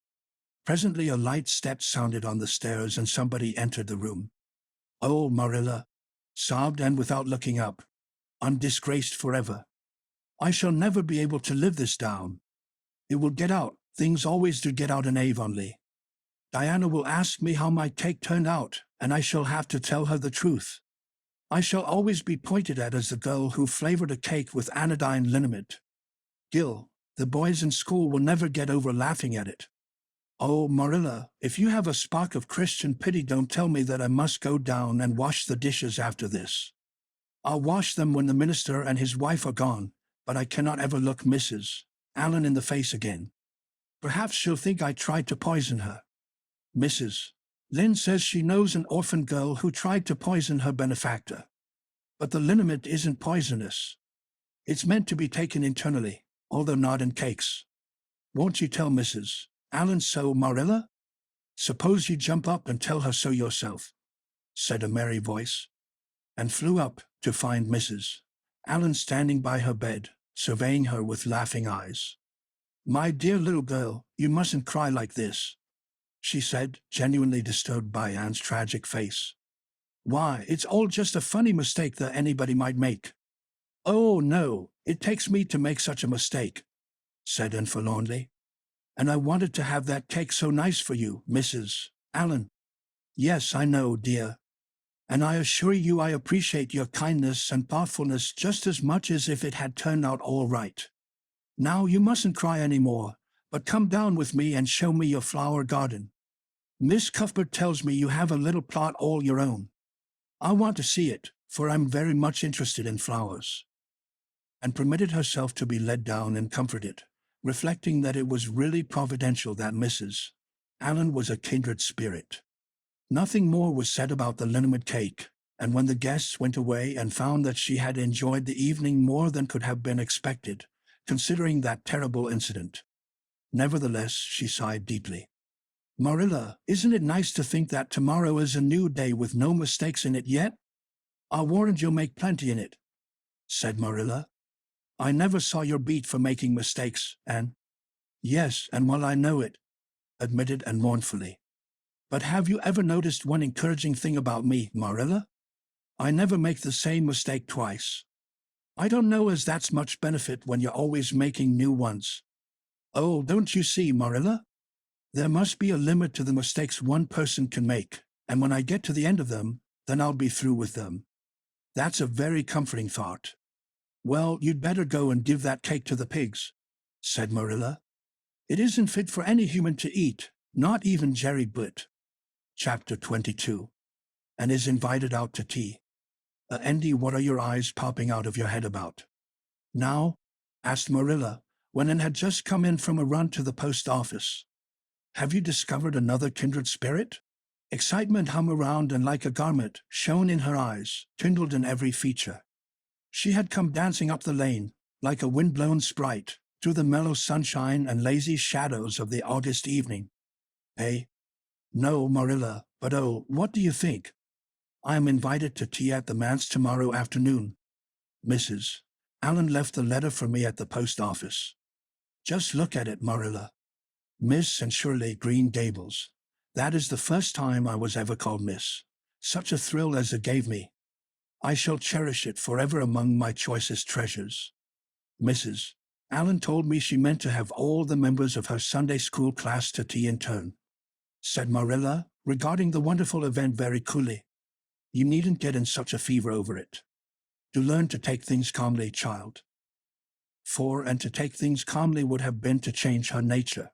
Presently a light step sounded on the stairs and somebody entered the room. "Oh, Marilla," sobbed Anne without looking up. "I'm disgraced forever. I shall never be able to live this down. It will get out. Things always do get out in Avonlea. Diana will ask me how my cake turned out, and I shall have to tell her the truth. I shall always be pointed at as the girl who flavored a cake with anodyne liniment. Gil, the boys in school will never get over laughing at it. Oh, Marilla, if you have a spark of Christian pity, don't tell me that I must go down and wash the dishes after this. I'll wash them when the minister and his wife are gone, but I cannot ever look Mrs. Allen in the face again. Perhaps she'll think I tried to poison her. Mrs. Lynde says she knows an orphan girl who tried to poison her benefactor. But the liniment isn't poisonous. It's meant to be taken internally, although not in cakes. Won't you tell Mrs. Allen so, Marilla? Suppose you jump up and tell her so yourself," said a merry voice, and flew up to find Mrs. Allen standing by her bed, surveying her with laughing eyes. "My dear little girl, you mustn't cry like this," she said, genuinely disturbed by Anne's tragic face. "Why, it's all just a funny mistake that anybody might make." "Oh, no, it takes me to make such a mistake," said Anne forlornly. "And I wanted to have that cake so nice for you, Mrs. Allen." "Yes, I know, dear. And I assure you I appreciate your kindness and thoughtfulness just as much as if it had turned out all right. Now you mustn't cry any more, but come down with me and show me your flower garden. Miss Cuthbert tells me you have a little plot all your own. I want to see it, for I'm very much interested in flowers." And permitted herself to be led down and comforted, reflecting that it was really providential that Mrs. Allen was a kindred spirit. Nothing more was said about the liniment cake, and when the guests went away and found that she had enjoyed the evening more than could have been expected, considering that terrible incident. Nevertheless, she sighed deeply. "Marilla, isn't it nice to think that tomorrow is a new day with no mistakes in it yet? I'll warrant you'll make plenty in it," said Marilla. "I never saw your beat for making mistakes, Anne." "Yes, and well I know it," admitted Anne mournfully. "But have you ever noticed one encouraging thing about me, Marilla? I never make the same mistake twice. I don't know as that's much benefit when you're always making new ones. Oh, don't you see, Marilla? There must be a limit to the mistakes one person can make, and when I get to the end of them, then I'll be through with them. That's a very comforting thought." "Well, you'd better go and give that cake to the pigs," said Marilla. "It isn't fit for any human to eat, not even Jerry Blitt." Chapter 22. And is invited out to tea. Andy, what are your eyes popping out of your head about?" "Now?" asked Marilla, when Anne had just come in from a run to the post office. "Have you discovered another kindred spirit?" Excitement hung around and like a garment shone in her eyes, kindled in every feature. She had come dancing up the lane, like a wind-blown sprite, through the mellow sunshine and lazy shadows of the August evening. "Eh? No, Marilla, but oh, what do you think? I am invited to tea at the manse tomorrow afternoon. Mrs. Allen left the letter for me at the post office. Just look at it, Marilla. Miss and Shirley, Green Gables. That is the first time I was ever called Miss. Such a thrill as it gave me. I shall cherish it forever among my choicest treasures. Mrs. Allen told me she meant to have all the members of her Sunday school class to tea in turn," said Marilla, regarding the wonderful event very coolly. "You needn't get in such a fever over it. Do learn to take things calmly, child." And to take things calmly would have been to change her nature.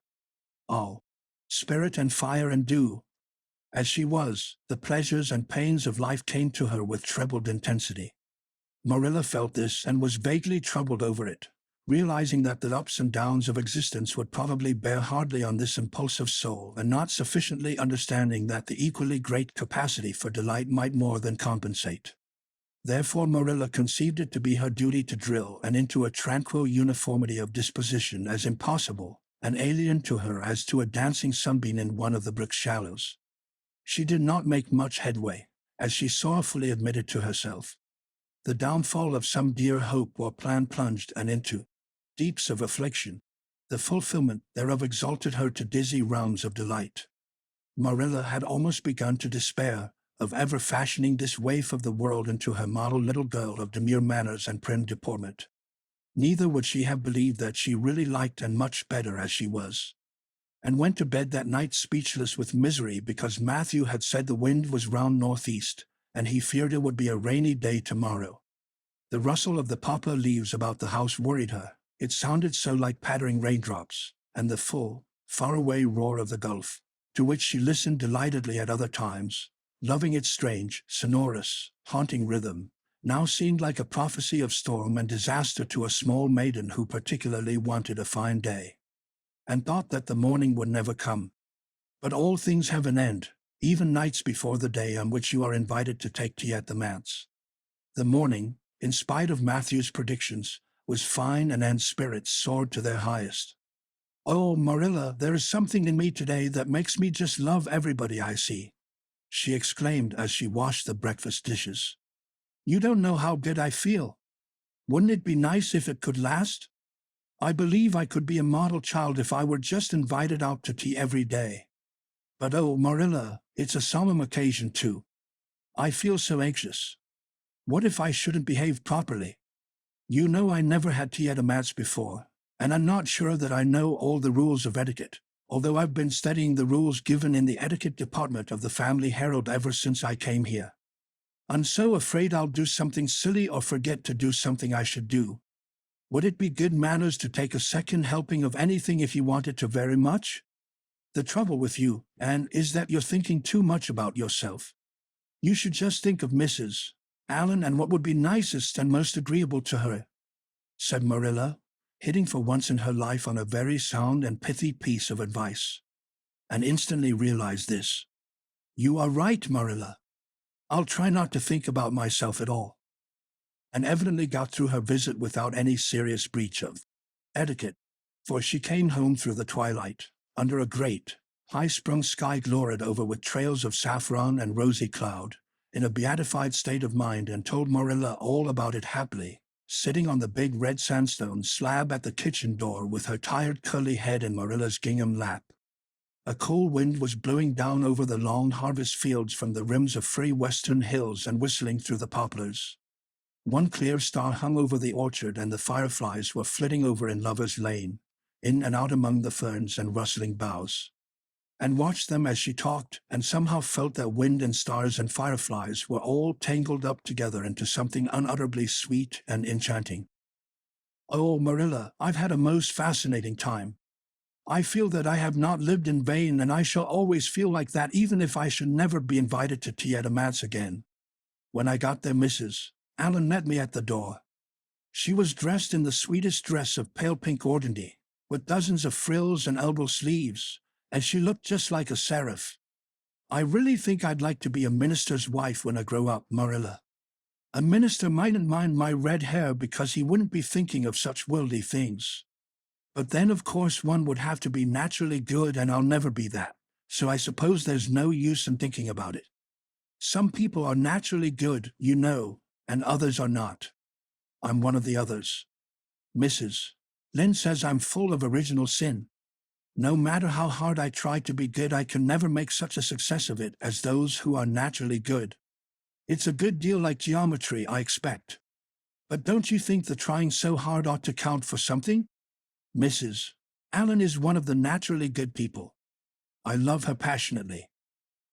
All spirit and fire and dew. As she was, the pleasures and pains of life came to her with trebled intensity. Marilla felt this and was vaguely troubled over it, realizing that the ups and downs of existence would probably bear hardly on this impulsive soul, and not sufficiently understanding that the equally great capacity for delight might more than compensate. Therefore Marilla conceived it to be her duty to drill and into a tranquil uniformity of disposition as impossible and alien to her as to a dancing sunbeam in one of the brook shallows. She did not make much headway, as she sorrowfully admitted to herself. The downfall of some dear hope or plan plunged Anne into deeps of affliction. The fulfillment thereof exalted her to dizzy realms of delight. Marilla had almost begun to despair of ever fashioning this waif of the world into her model little girl of demure manners and prim deportment. Neither would she have believed that she really liked and much better as she was, and went to bed that night speechless with misery because Matthew had said the wind was round northeast, and he feared it would be a rainy day tomorrow. The rustle of the poplar leaves about the house worried her. It sounded so like pattering raindrops, and the full, faraway roar of the Gulf, to which she listened delightedly at other times, loving its strange, sonorous, haunting rhythm, now seemed like a prophecy of storm and disaster to a small maiden who particularly wanted a fine day, and thought that the morning would never come. But all things have an end, even nights before the day on which you are invited to take tea at the manse. The morning, in spite of Matthew's predictions, was fine, and Anne's spirits soared to their highest. "Oh, Marilla, there is something in me today that makes me just love everybody I see," she exclaimed as she washed the breakfast dishes. "You don't know how good I feel. Wouldn't it be nice if it could last? I believe I could be a model child if I were just invited out to tea every day. But oh, Marilla, it's a solemn occasion too. I feel so anxious. What if I shouldn't behave properly? You know I never had tea at a manse before, and I'm not sure that I know all the rules of etiquette, although I've been studying the rules given in the etiquette department of the Family Herald ever since I came here. I'm so afraid I'll do something silly or forget to do something I should do. Would it be good manners to take a second helping of anything if you wanted to very much? The trouble with you, Anne, is that you're thinking too much about yourself. You should just think of Mrs. Allen and what would be nicest and most agreeable to her," said Marilla, hitting for once in her life on a very sound and pithy piece of advice, and instantly realized this. "You are right, Marilla. I'll try not to think about myself at all," and evidently got through her visit without any serious breach of etiquette, for she came home through the twilight, under a great, high-sprung sky glored over with trails of saffron and rosy cloud, in a beatified state of mind, and told Marilla all about it happily, sitting on the big red sandstone slab at the kitchen door with her tired curly head in Marilla's gingham lap. A cool wind was blowing down over the long harvest fields from the rims of free western hills and whistling through the poplars. One clear star hung over the orchard, and the fireflies were flitting over in Lover's Lane, in and out among the ferns and rustling boughs. And watched them as she talked, and somehow felt that wind and stars and fireflies were all tangled up together into something unutterably sweet and enchanting. "Oh, Marilla, I've had a most fascinating time. I feel that I have not lived in vain, and I shall always feel like that even if I should never be invited to tea at a manse again." When I got there, Mrs. Allen met me at the door. She was dressed in the sweetest dress of pale pink organdy, with dozens of frills and elbow sleeves, and she looked just like a seraph. "I really think I'd like to be a minister's wife when I grow up, Marilla. A minister mightn't mind my red hair because he wouldn't be thinking of such worldly things. But then, of course, one would have to be naturally good, and I'll never be that, so I suppose there's no use in thinking about it. Some people are naturally good, you know, and others are not. I'm one of the others. Mrs. Lynde says I'm full of original sin. No matter how hard I try to be good, I can never make such a success of it as those who are naturally good. It's a good deal like geometry, I expect. But don't you think the trying so hard ought to count for something? Mrs. Allen is one of the naturally good people. I love her passionately.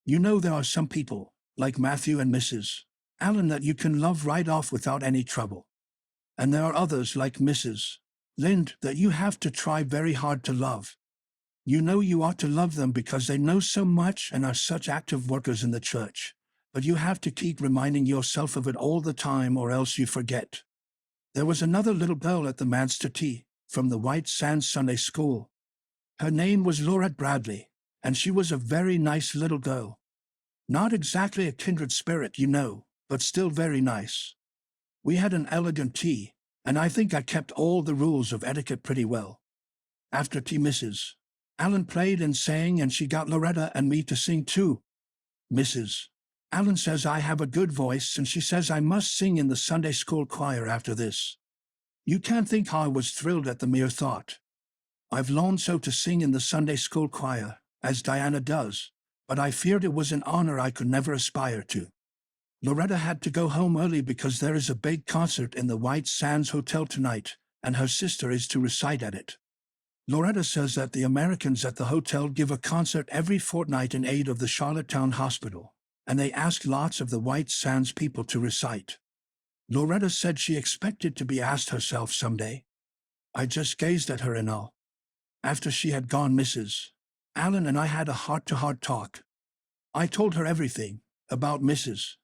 You know there are some people, like Matthew and Mrs. Allen, that you can love right off without any trouble. And there are others, like Mrs. Lynde, that you have to try very hard to love. You know you ought to love them because they know so much and are such active workers in the church, but you have to keep reminding yourself of it all the time or else you forget. There was another little girl at the manse to tea, from the White Sands Sunday School. Her name was Laurette Bradley, and she was a very nice little girl. Not exactly a kindred spirit, you know, but still very nice. We had an elegant tea, and I think I kept all the rules of etiquette pretty well. After tea, Mrs. Allen played and sang, and she got Loretta and me to sing too. Mrs. Allen says I have a good voice, and she says I must sing in the Sunday school choir after this. You can't think how I was thrilled at the mere thought. I've longed so to sing in the Sunday school choir, as Diana does, but I feared it was an honor I could never aspire to. Loretta had to go home early because there is a big concert in the White Sands Hotel tonight, and her sister is to recite at it. Loretta says that the Americans at the hotel give a concert every fortnight in aid of the Charlottetown Hospital, and they ask lots of the White Sands people to recite. Loretta said she expected to be asked herself someday. I just gazed at her in awe. After she had gone, Mrs. Allen and I had a heart-to-heart talk. I told her everything about Mrs.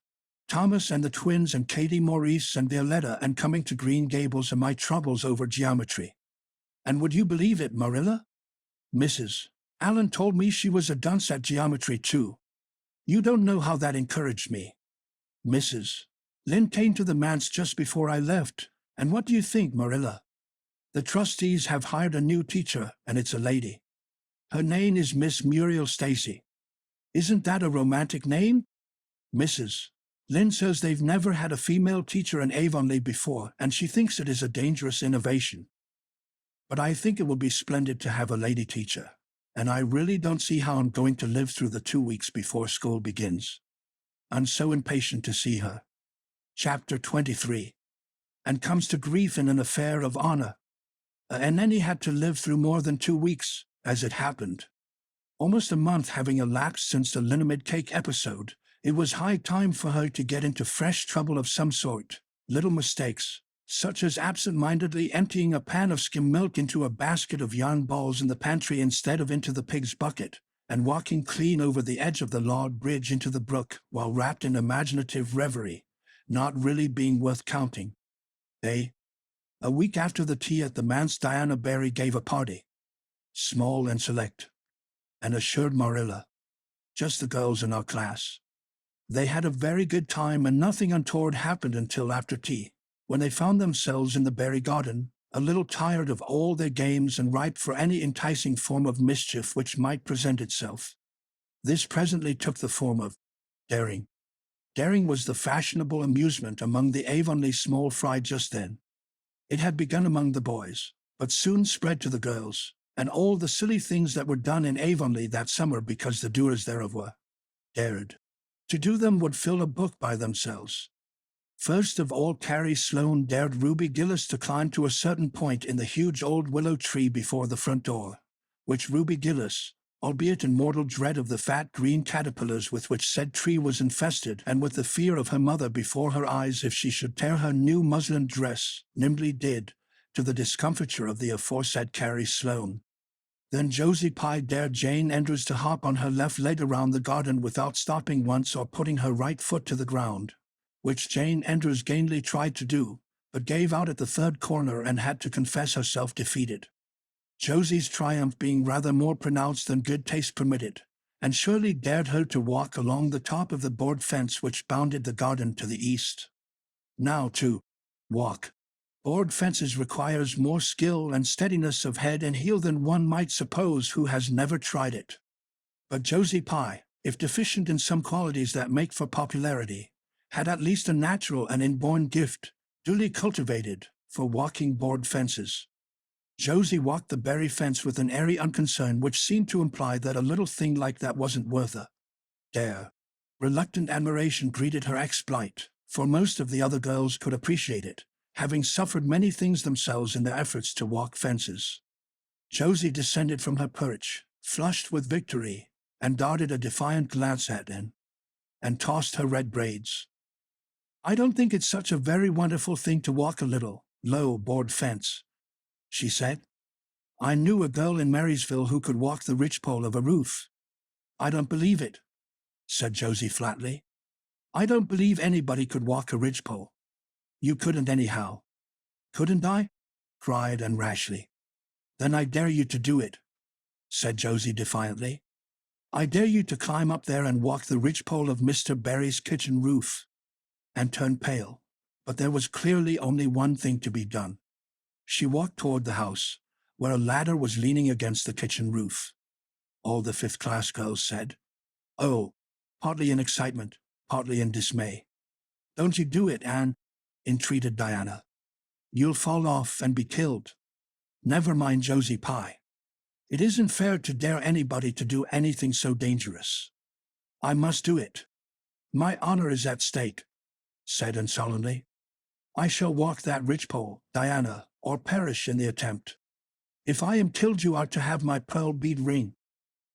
Thomas and the twins and Katie Maurice and Violetta and coming to Green Gables and my troubles over geometry. And would you believe it, Marilla? Mrs. Allen told me she was a dunce at geometry too. You don't know how that encouraged me. Mrs. Lynn came to the manse just before I left, and what do you think, Marilla? The trustees have hired a new teacher, and it's a lady. Her name is Miss Muriel Stacy. Isn't that a romantic name? Mrs. Lynn says they've never had a female teacher in Avonlea before, and she thinks it is a dangerous innovation. But I think it will be splendid to have a lady teacher, and I really don't see how I'm going to live through the 2 weeks before school begins. I'm so impatient to see her. Chapter 23. And comes to grief in an affair of honor. And then he had to live through more than 2 weeks, as it happened. Almost a month having elapsed since the liniment cake episode, it was high time for her to get into fresh trouble of some sort. Little mistakes, such as absent-mindedly emptying a pan of skim milk into a basket of yarn balls in the pantry instead of into the pig's bucket, and walking clean over the edge of the log bridge into the brook while wrapped in imaginative reverie, not really being worth counting. A week after the tea at the manse, Diana Barry gave a party. Small and select. And assured Marilla. Just the girls in our class. They had a very good time and nothing untoward happened until after tea, when they found themselves in the berry garden, a little tired of all their games and ripe for any enticing form of mischief which might present itself. This presently took the form of daring. Daring was the fashionable amusement among the Avonlea small fry just then. It had begun among the boys, but soon spread to the girls, and all the silly things that were done in Avonlea that summer because the doers thereof were dared. To do them would fill a book by themselves. First of all, Carrie Sloane dared Ruby Gillis to climb to a certain point in the huge old willow tree before the front door, which Ruby Gillis, albeit in mortal dread of the fat green caterpillars with which said tree was infested and with the fear of her mother before her eyes if she should tear her new muslin dress, nimbly did, to the discomfiture of the aforesaid Carrie Sloane. Then Josie Pye dared Jane Andrews to hop on her left leg around the garden without stopping once or putting her right foot to the ground, which Jane Andrews gainly tried to do, but gave out at the third corner and had to confess herself defeated. Josie's triumph being rather more pronounced than good taste permitted, and Shirley dared her to walk along the top of the board fence which bounded the garden to the east. Now, to walk board fences requires more skill and steadiness of head and heel than one might suppose who has never tried it. But Josie Pye, if deficient in some qualities that make for popularity, had at least a natural and inborn gift, duly cultivated, for walking board fences. Josie walked the berry fence with an airy unconcern which seemed to imply that a little thing like that wasn't worth a dare. Reluctant admiration greeted her exploit, for most of the other girls could appreciate it, having suffered many things themselves in their efforts to walk fences. Josie descended from her perch, flushed with victory, and darted a defiant glance at Anne, and tossed her red braids. "I don't think it's such a very wonderful thing to walk a little, low board fence," she said. "I knew a girl in Marysville who could walk the ridgepole of a roof." "I don't believe it," said Josie flatly. "I don't believe anybody could walk a ridgepole." "You couldn't anyhow." "Couldn't I?" cried Anne rashly. "Then I dare you to do it," said Josie defiantly. "I dare you to climb up there and walk the ridgepole of Mr. Barry's kitchen roof." Anne turned pale, but there was clearly only one thing to be done. She walked toward the house, where a ladder was leaning against the kitchen roof. All the fifth-class girls said, "Oh," partly in excitement, partly in dismay. "Don't you do it, Anne," entreated Diana. "You'll fall off and be killed." "Never mind Josie Pye," It isn't fair to dare anybody to do anything so dangerous. I must do it. My honor is at stake, said Anne solemnly. I shall walk that ridgepole, Diana, or perish in the attempt. If I am killed, you are to have my pearl bead ring.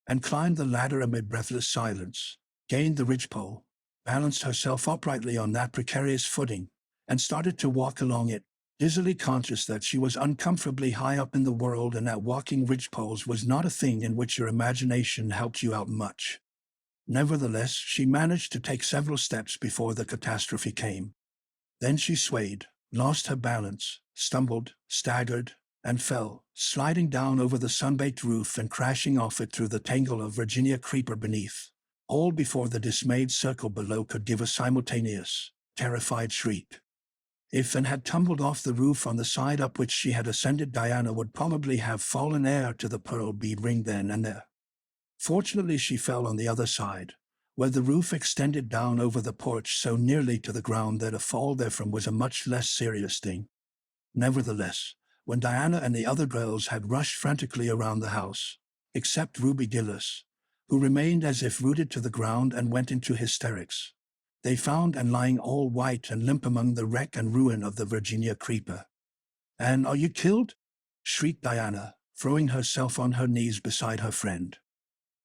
And climbed the ladder amid breathless silence, gained the ridgepole, balanced herself uprightly on that precarious footing, and started to walk along it, dizzily conscious that she was uncomfortably high up in the world and that walking ridgepoles was not a thing in which your imagination helped you out much. Nevertheless, she managed to take several steps before the catastrophe came. Then she swayed, lost her balance, stumbled, staggered, and fell, sliding down over the sun-baked roof and crashing off it through the tangle of Virginia creeper beneath, all before the dismayed circle below could give a simultaneous, terrified shriek. If Anne had tumbled off the roof on the side up which she had ascended, Diana would probably have fallen heir to the pearl bead ring then and there. Fortunately, she fell on the other side, where the roof extended down over the porch so nearly to the ground that a fall therefrom was a much less serious thing. Nevertheless, when Diana and the other girls had rushed frantically around the house, except Ruby Gillis, who remained as if rooted to the ground and went into hysterics, they found Anne lying all white and limp among the wreck and ruin of the Virginia creeper. "Anne, are you killed?" shrieked Diana, throwing herself on her knees beside her friend.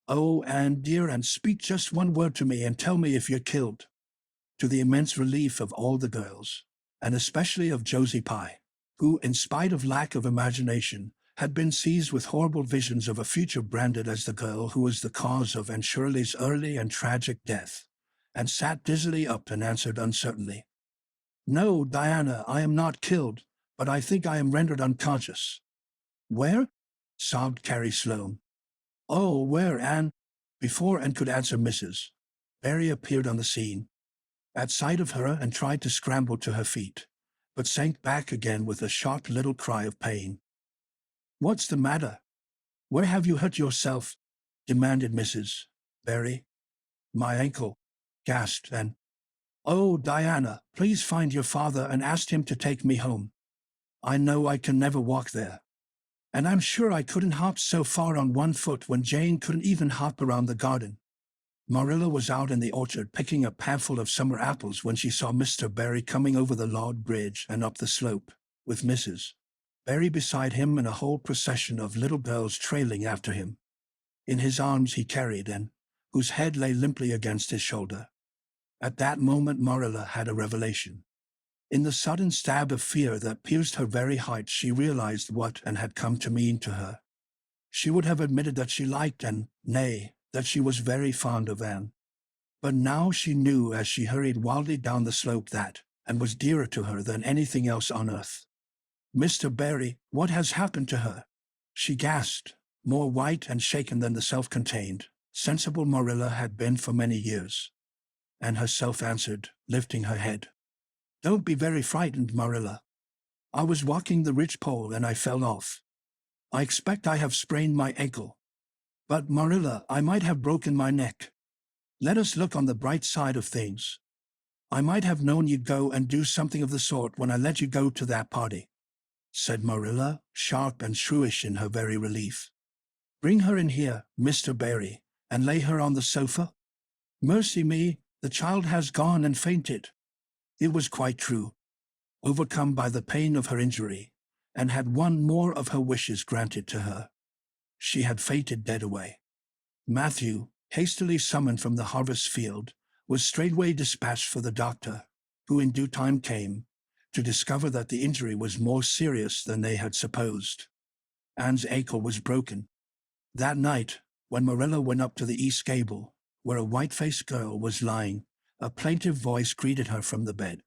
"Oh, Anne, dear, and speak just one word to me and tell me if you're killed." To the immense relief of all the girls, and especially of Josie Pye, who, in spite of lack of imagination, had been seized with horrible visions of a future branded as the girl who was the cause of Anne Shirley's early and tragic death, and sat dizzily up and answered uncertainly, "No, Diana, I am not killed, but I think I am rendered unconscious." "Where?" sobbed Carrie Sloane. "Oh, where, Anne?" Before Anne could answer, Mrs. Barry appeared on the scene, at sight of her, and tried to scramble to her feet, but sank back again with a sharp little cry of pain. "What's the matter? Where have you hurt yourself?" demanded Mrs. Barry. "My ankle," gasped Anne. "Oh, Diana, please find your father and ask him to take me home. I know I can never walk there. And I'm sure I couldn't hop so far on one foot when Jane couldn't even hop around the garden." Marilla was out in the orchard picking a handful of summer apples when she saw Mr. Barry coming over the log bridge and up the slope, with Mrs. Barry beside him and a whole procession of little girls trailing after him. In his arms he carried Anne, whose head lay limply against his shoulder. At that moment Marilla had a revelation. In the sudden stab of fear that pierced her very heart, she realized what Anne had come to mean to her. She would have admitted that she liked Anne, nay, that she was very fond of Anne. But now she knew as she hurried wildly down the slope that Anne was dearer to her than anything else on earth. "Mr. Barry, what has happened to her?" she gasped, more white and shaken than the self-contained, sensible Marilla had been for many years. Anne herself answered, lifting her head, "Don't be very frightened, Marilla. I was walking the ridgepole and I fell off. I expect I have sprained my ankle. But, Marilla, I might have broken my neck. Let us look on the bright side of things. I might have known you'd go and do something of the sort when I let you go to that party," said Marilla, sharp and shrewish in her very relief. "Bring her in here, Mr. Barry, and lay her on the sofa. Mercy me, the child has gone and fainted." It was quite true. Overcome by the pain of her injury, and had one more of her wishes granted to her. She had fainted dead away. Matthew, hastily summoned from the harvest field, was straightway dispatched for the doctor, who in due time came, to discover that the injury was more serious than they had supposed. Anne's ankle was broken. That night, when Marilla went up to the east gable, where a white-faced girl was lying, a plaintive voice greeted her from the bed.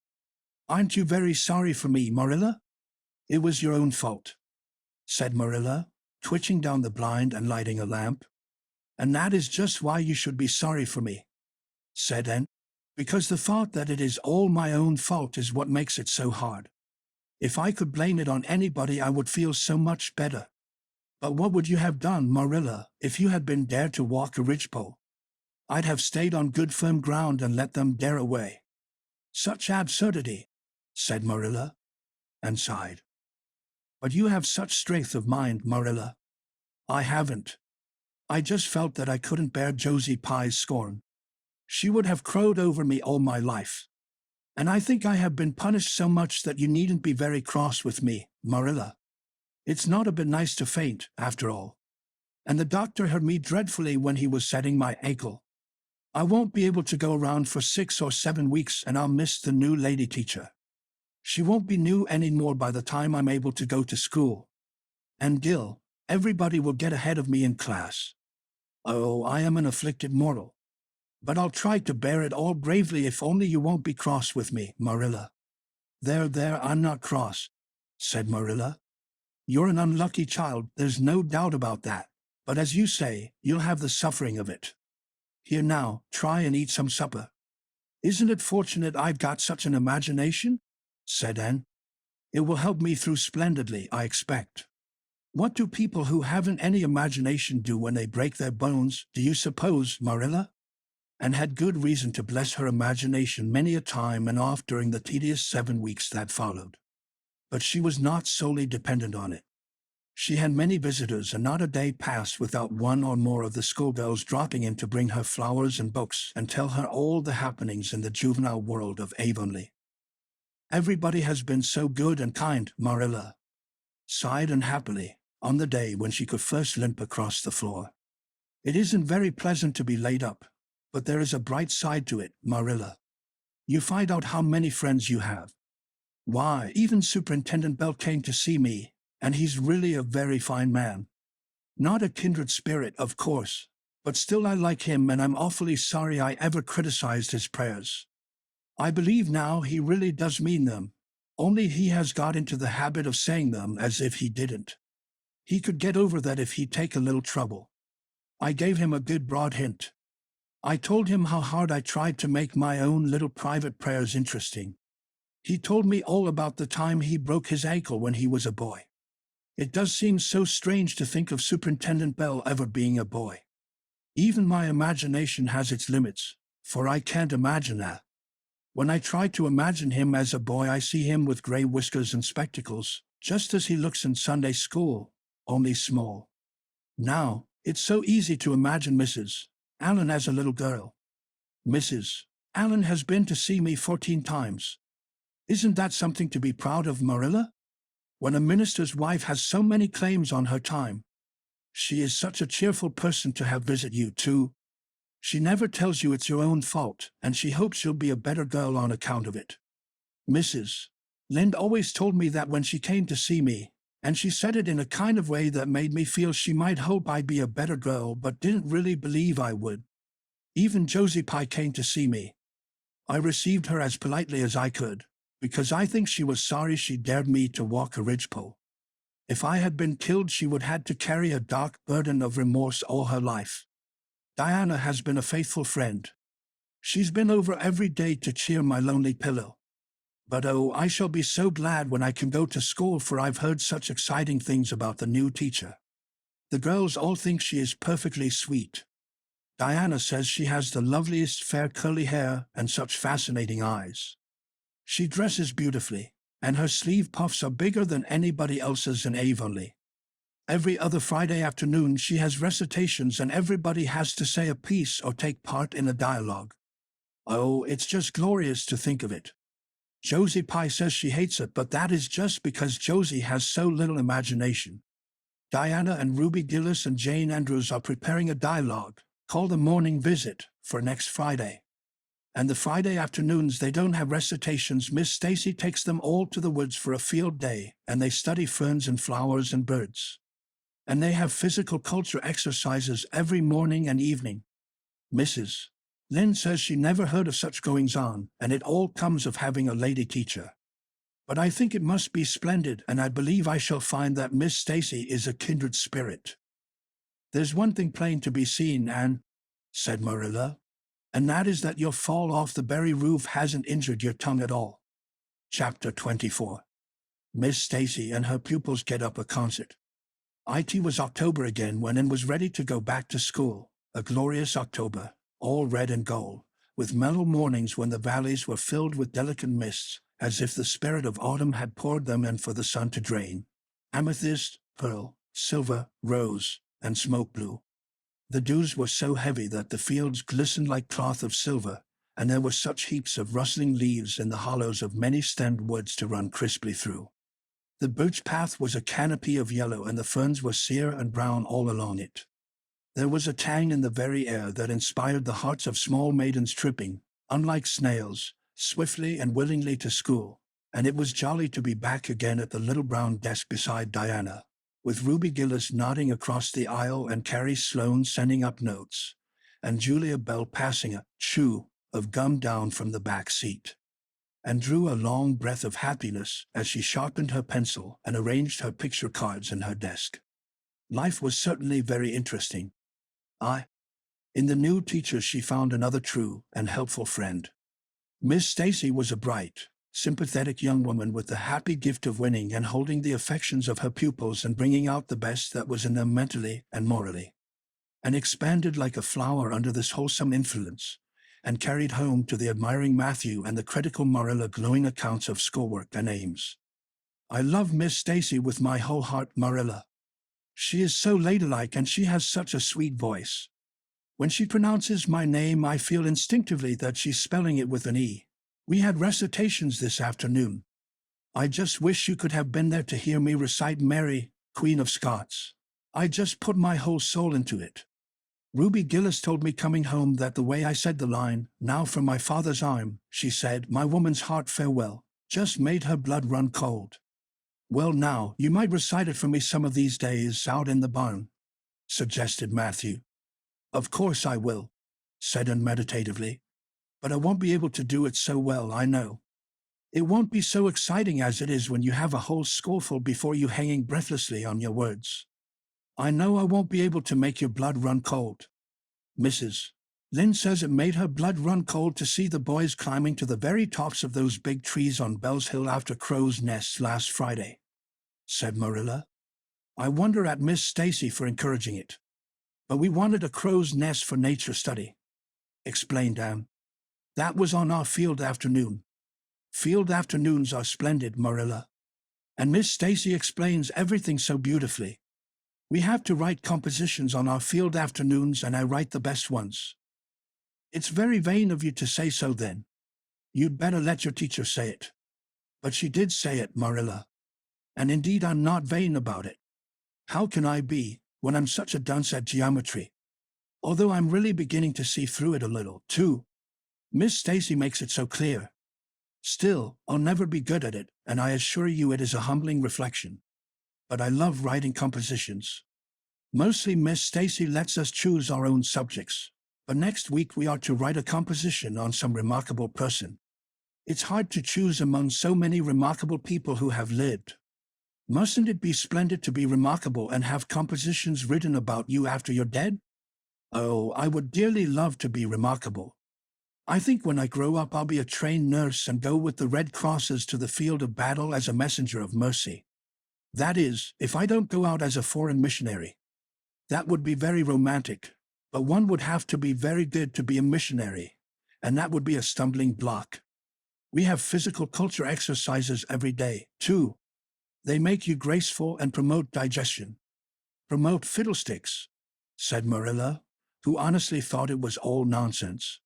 "Aren't you very sorry for me, Marilla?" "It was your own fault," said Marilla, twitching down the blind and lighting a lamp. "And that is just why you should be sorry for me," said Anne, "because the thought that it is all my own fault is what makes it so hard. If I could blame it on anybody, I would feel so much better. But what would you have done, Marilla, if you had been dared to walk a ridgepole? I'd have stayed on good firm ground and let them dare away." "Such absurdity," said Marilla, and sighed. "But you have such strength of mind, Marilla. I haven't. I just felt that I couldn't bear Josie Pye's scorn. She would have crowed over me all my life. And I think I have been punished so much that you needn't be very cross with me, Marilla. It's not a bit nice to faint, after all. And the doctor hurt me dreadfully when he was setting my ankle. I won't be able to go around for 6 or 7 weeks, and I'll miss the new lady teacher. She won't be new anymore by the time I'm able to go to school. And Gil, everybody will get ahead of me in class. Oh, I am an afflicted mortal. But I'll try to bear it all bravely if only you won't be cross with me, Marilla. There, I'm not cross, said Marilla. You're an unlucky child, there's no doubt about that. But as you say, you'll have the suffering of it. Here now, try and eat some supper. Isn't it fortunate I've got such an imagination? Said Anne. It will help me through splendidly, I expect. What do people who haven't any imagination do when they break their bones, do you suppose, Marilla? And had good reason to bless her imagination many a time and oft during the tedious 7 weeks that followed. But she was not solely dependent on it. She had many visitors, and not a day passed without one or more of the schoolgirls dropping in to bring her flowers and books and tell her all the happenings in the juvenile world of Avonlea. Everybody has been so good and kind, Marilla sighed unhappily on the day when she could first limp across the floor. It isn't very pleasant to be laid up, but there is a bright side to it, Marilla. You find out how many friends you have. Why, even Superintendent Bell came to see me, and he's really a very fine man. Not a kindred spirit, of course, but still I like him, and I'm awfully sorry I ever criticized his prayers. I believe now he really does mean them, only he has got into the habit of saying them as if he didn't. He could get over that if he'd take a little trouble. I gave him a good broad hint. I told him how hard I tried to make my own little private prayers interesting. He told me all about the time he broke his ankle when he was a boy. It does seem so strange to think of Superintendent Bell ever being a boy. Even my imagination has its limits, for I can't imagine that. When I try to imagine him as a boy, I see him with gray whiskers and spectacles, just as he looks in Sunday school, only small. Now, it's so easy to imagine Mrs. Allen as a little girl. Mrs. Allen has been to see me 14 times. Isn't that something to be proud of, Marilla? When a minister's wife has so many claims on her time. She is such a cheerful person to have visit you, too. She never tells you it's your own fault, and she hopes you'll be a better girl on account of it. Mrs. Lynde always told me that when she came to see me, and she said it in a kind of way that made me feel she might hope I'd be a better girl but didn't really believe I would. Even Josie Pye came to see me. I received her as politely as I could, because I think she was sorry she dared me to walk a ridgepole. If I had been killed, she would have had to carry a dark burden of remorse all her life. Diana has been a faithful friend. She's been over every day to cheer my lonely pillow. But oh, I shall be so glad when I can go to school, for I've heard such exciting things about the new teacher. The girls all think she is perfectly sweet. Diana says she has the loveliest fair curly hair and such fascinating eyes. She dresses beautifully, and her sleeve puffs are bigger than anybody else's in Avonlea. Every other Friday afternoon she has recitations, and everybody has to say a piece or take part in a dialogue. Oh, it's just glorious to think of it. Josie Pye says she hates it, but that is just because Josie has so little imagination. Diana and Ruby Gillis and Jane Andrews are preparing a dialogue, called The Morning Visit, for next Friday. And the Friday afternoons they don't have recitations. Miss Stacy takes them all to the woods for a field day, and they study ferns and flowers and birds. And they have physical culture exercises every morning and evening. Mrs. Lynde says she never heard of such goings-on, and it all comes of having a lady teacher. But I think it must be splendid, and I believe I shall find that Miss Stacy is a kindred spirit. There's one thing plain to be seen, Anne, said Marilla, and that is that your fall off the berry roof hasn't injured your tongue at all. Chapter 24. Miss Stacy and her pupils get up a concert. It was October again when Anne was ready to go back to school, a glorious October, all red and gold, with mellow mornings when the valleys were filled with delicate mists, as if the spirit of autumn had poured them in for the sun to drain. Amethyst, pearl, silver, rose, and smoke blue. The dews were so heavy that the fields glistened like cloth of silver, and there were such heaps of rustling leaves in the hollows of many-stemmed woods to run crisply through. The birch path was a canopy of yellow, and the ferns were sere and brown all along it. There was a tang in the very air that inspired the hearts of small maidens tripping, unlike snails, swiftly and willingly to school, and it was jolly to be back again at the little brown desk beside Diana, with Ruby Gillis nodding across the aisle and Carrie Sloane sending up notes, and Julia Bell passing a chew of gum down from the back seat, and drew a long breath of happiness as she sharpened her pencil and arranged her picture cards in her desk. Life was certainly very interesting. In the new teacher she found another true and helpful friend. Miss Stacy was a bright, sympathetic young woman with the happy gift of winning and holding the affections of her pupils and bringing out the best that was in them mentally and morally, and expanded like a flower under this wholesome influence, and carried home to the admiring Matthew and the critical Marilla glowing accounts of schoolwork and aims. I love Miss Stacy with my whole heart, Marilla. She is so ladylike and she has such a sweet voice. When she pronounces my name, I feel instinctively that she's spelling it with an E. We had recitations this afternoon. I just wish you could have been there to hear me recite Mary, Queen of Scots. I just put my whole soul into it. Ruby Gillis told me coming home that the way I said the line, "Now for my father's arm," she said, "my woman's heart farewell," just made her blood run cold. Well now, you might recite it for me some of these days out in the barn, suggested Matthew. Of course I will, said Anne meditatively, but I won't be able to do it so well, I know. It won't be so exciting as it is when you have a whole schoolful before you hanging breathlessly on your words. I know I won't be able to make your blood run cold. Mrs. Lynde says it made her blood run cold to see the boys climbing to the very tops of those big trees on Bell's Hill after crow's nests last Friday, said Marilla. I wonder at Miss Stacy for encouraging it. But we wanted a crow's nest for nature study, explained Anne. That was on our field afternoon. Field afternoons are splendid, Marilla. And Miss Stacy explains everything so beautifully. We have to write compositions on our field afternoons, and I write the best ones. It's very vain of you to say so then. You'd better let your teacher say it. But she did say it, Marilla. And indeed I'm not vain about it. How can I be, when I'm such a dunce at geometry? Although I'm really beginning to see through it a little, too. Miss Stacy makes it so clear. Still, I'll never be good at it, and I assure you it is a humbling reflection. But I love writing compositions. Mostly Miss Stacy lets us choose our own subjects, but next week we are to write a composition on some remarkable person. It's hard to choose among so many remarkable people who have lived. Mustn't it be splendid to be remarkable and have compositions written about you after you're dead? Oh, I would dearly love to be remarkable. I think when I grow up I'll be a trained nurse and go with the Red Crosses to the field of battle as a messenger of mercy. That is, if I don't go out as a foreign missionary. That would be very romantic, but one would have to be very good to be a missionary, and that would be a stumbling block. We have physical culture exercises every day, too. They make you graceful and promote digestion. Promote fiddlesticks, said Marilla, who honestly thought it was all nonsense.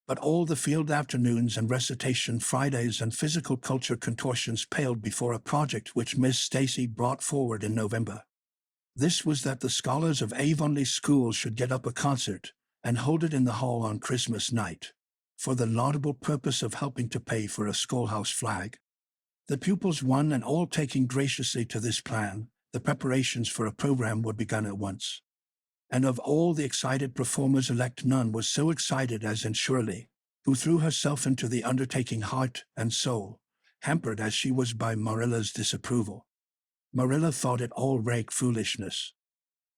But all the field afternoons and recitation Fridays and physical culture contortions paled before a project which Miss Stacy brought forward in November. This was that the scholars of Avonlea School should get up a concert and hold it in the hall on Christmas night, for the laudable purpose of helping to pay for a schoolhouse flag. The pupils, one and all taking graciously to this plan, the preparations for a program were begun at once. And of all the excited performers-elect none was so excited as Anne Shirley, who threw herself into the undertaking heart and soul, hampered as she was by Marilla's disapproval. Marilla thought it all rank foolishness.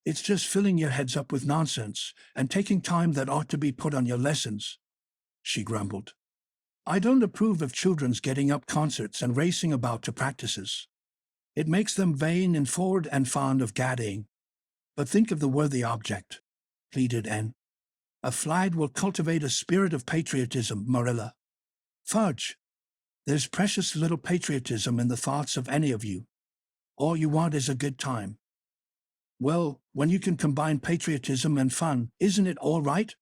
It's just filling your heads up with nonsense and taking time that ought to be put on your lessons, she grumbled. I don't approve of children's getting up concerts and racing about to practices. It makes them vain and forward and fond of gadding. But think of the worthy object, pleaded Anne. A flag will cultivate a spirit of patriotism, Marilla. Fudge! There's precious little patriotism in the thoughts of any of you. All you want is a good time. Well, when you can combine patriotism and fun, isn't it all right?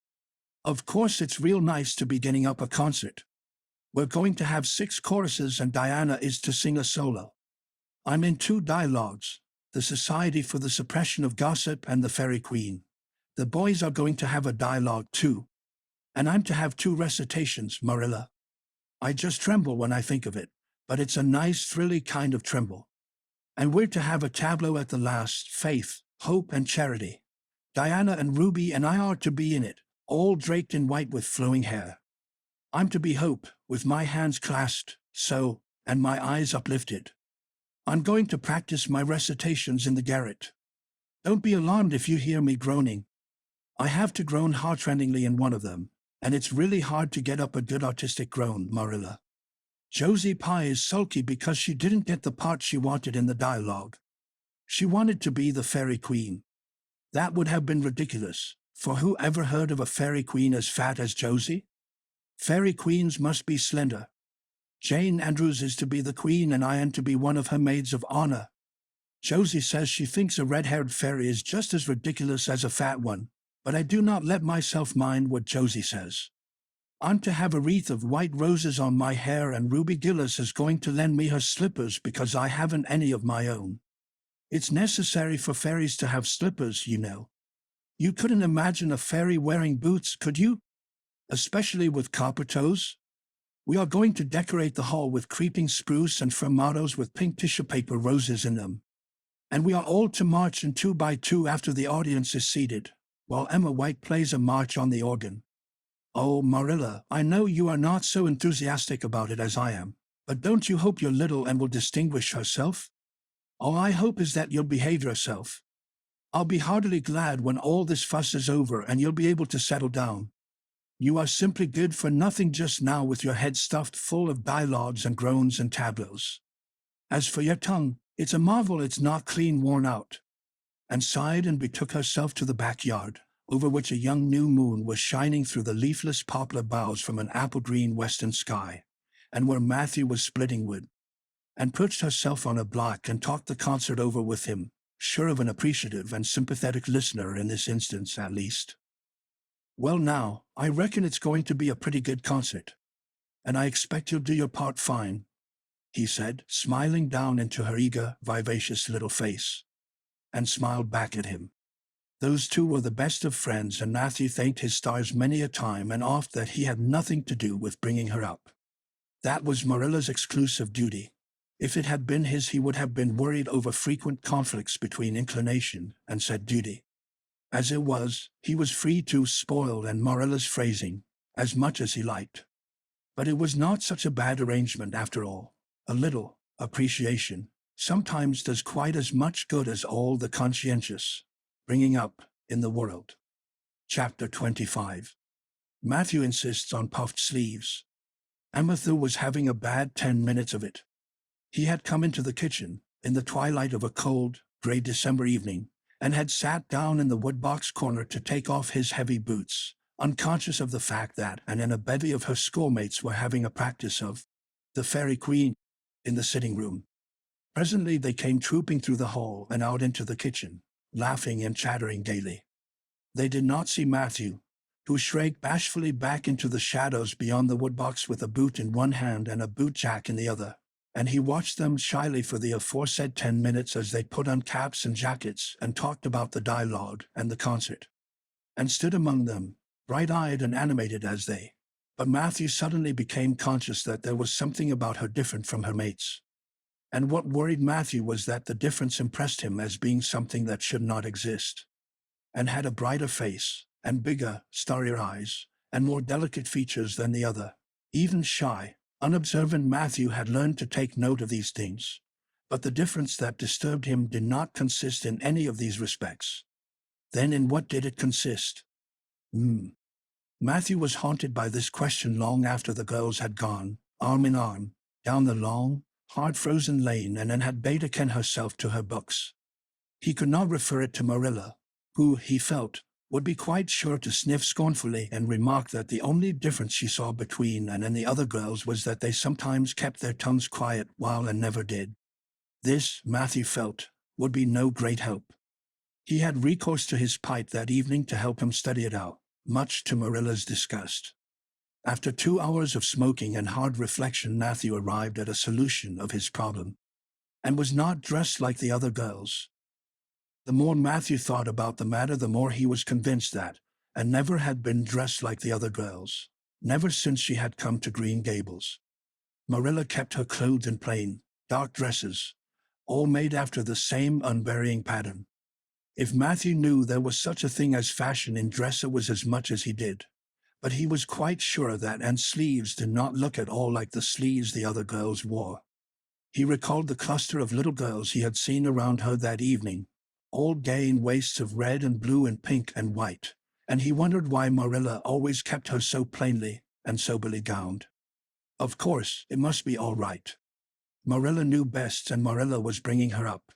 Of course it's real nice to be getting up a concert. We're going to have 6 choruses and Diana is to sing a solo. I'm in 2 dialogues, the Society for the Suppression of Gossip and the Fairy Queen. The boys are going to have a dialogue too. And I'm to have 2 recitations, Marilla. I just tremble when I think of it, but it's a nice, thrilly kind of tremble. And we're to have a tableau at the last, faith, hope, and charity. Diana and Ruby and I are to be in it, all draped in white with flowing hair. I'm to be Hope, with my hands clasped, so, and my eyes uplifted. I'm going to practice my recitations in the garret. Don't be alarmed if you hear me groaning. I have to groan heartrendingly in one of them, and it's really hard to get up a good artistic groan, Marilla. Josie Pye is sulky because she didn't get the part she wanted in the dialogue. She wanted to be the Fairy Queen. That would have been ridiculous, for who ever heard of a Fairy Queen as fat as Josie? Fairy Queens must be slender. Jane Andrews is to be the Queen and I am to be one of her maids of honor. Josie says she thinks a red-haired fairy is just as ridiculous as a fat one, but I do not let myself mind what Josie says. I'm to have a wreath of white roses on my hair and Ruby Gillis is going to lend me her slippers because I haven't any of my own. It's necessary for fairies to have slippers, you know. You couldn't imagine a fairy wearing boots, could you? Especially with copper toes? We are going to decorate the hall with creeping spruce and firmatos with pink tissue paper roses in them. And we are all to march in 2 by 2 after the audience is seated, while Emma White plays a march on the organ. Oh, Marilla, I know you are not so enthusiastic about it as I am, but don't you hope you're little and will distinguish herself? All I hope is that you'll behave yourself. I'll be heartily glad when all this fuss is over and you'll be able to settle down. You are simply good for nothing just now with your head stuffed full of dialogues and groans and tableaus. As for your tongue, it's a marvel it's not clean worn out. And sighed and betook herself to the backyard, over which a young new moon was shining through the leafless poplar boughs from an apple-green western sky, and where Matthew was splitting wood, and perched herself on a block and talked the concert over with him, sure of an appreciative and sympathetic listener in this instance at least. Well now, I reckon it's going to be a pretty good concert. And I expect you'll do your part fine, he said, smiling down into her eager, vivacious little face. And smiled back at him. Those 2 were the best of friends and Matthew thanked his stars many a time and oft that he had nothing to do with bringing her up. That was Marilla's exclusive duty. If it had been his he would have been worried over frequent conflicts between inclination and said duty. As it was, he was free to spoil and Marilla's phrasing, as much as he liked. But it was not such a bad arrangement after all. A little appreciation sometimes does quite as much good as all the conscientious bringing up in the world. Chapter 25. Matthew insists on puffed sleeves. Amathu was having a bad 10 minutes of it. He had come into the kitchen, in the twilight of a cold, gray December evening, and had sat down in the woodbox corner to take off his heavy boots, unconscious of the fact that Anne and a bevy of her schoolmates were having a practice of the Fairy Queen in the sitting room. Presently they came trooping through the hall and out into the kitchen, laughing and chattering gaily. They did not see Matthew, who shrank bashfully back into the shadows beyond the woodbox with a boot in one hand and a boot-jack in the other, and he watched them shyly for the aforesaid 10 minutes as they put on caps and jackets and talked about the dialogue and the concert, and stood among them, bright-eyed and animated as they. But Matthew suddenly became conscious that there was something about her different from her mates. And what worried Matthew was that the difference impressed him as being something that should not exist, and had a brighter face, and bigger, starrier eyes, and more delicate features than the other. Even shy, unobservant Matthew had learned to take note of these things, but the difference that disturbed him did not consist in any of these respects. Then in what did it consist? Matthew was haunted by this question long after the girls had gone, arm in arm, down the long, hard-frozen lane and then had betaken herself to her books. He could not refer it to Marilla, who, he felt, would be quite sure to sniff scornfully and remark that the only difference she saw between Anne and the other girls was that they sometimes kept their tongues quiet while Anne never did. This, Matthew felt, would be no great help. He had recourse to his pipe that evening to help him study it out, much to Marilla's disgust. After 2 hours of smoking and hard reflection, Matthew arrived at a solution of his problem, and was not dressed like the other girls. The more Matthew thought about the matter, the more he was convinced that, and never had been dressed like the other girls, never since she had come to Green Gables. Marilla kept her clothed in plain, dark dresses, all made after the same unvarying pattern. If Matthew knew there was such a thing as fashion in dress, it was as much as he did. But he was quite sure that Anne's sleeves did not look at all like the sleeves the other girls wore. He recalled the cluster of little girls he had seen around her that evening, all gay in waists of red and blue and pink and white, and he wondered why Marilla always kept her so plainly and soberly gowned. Of course, it must be all right. Marilla knew best, and Marilla was bringing her up.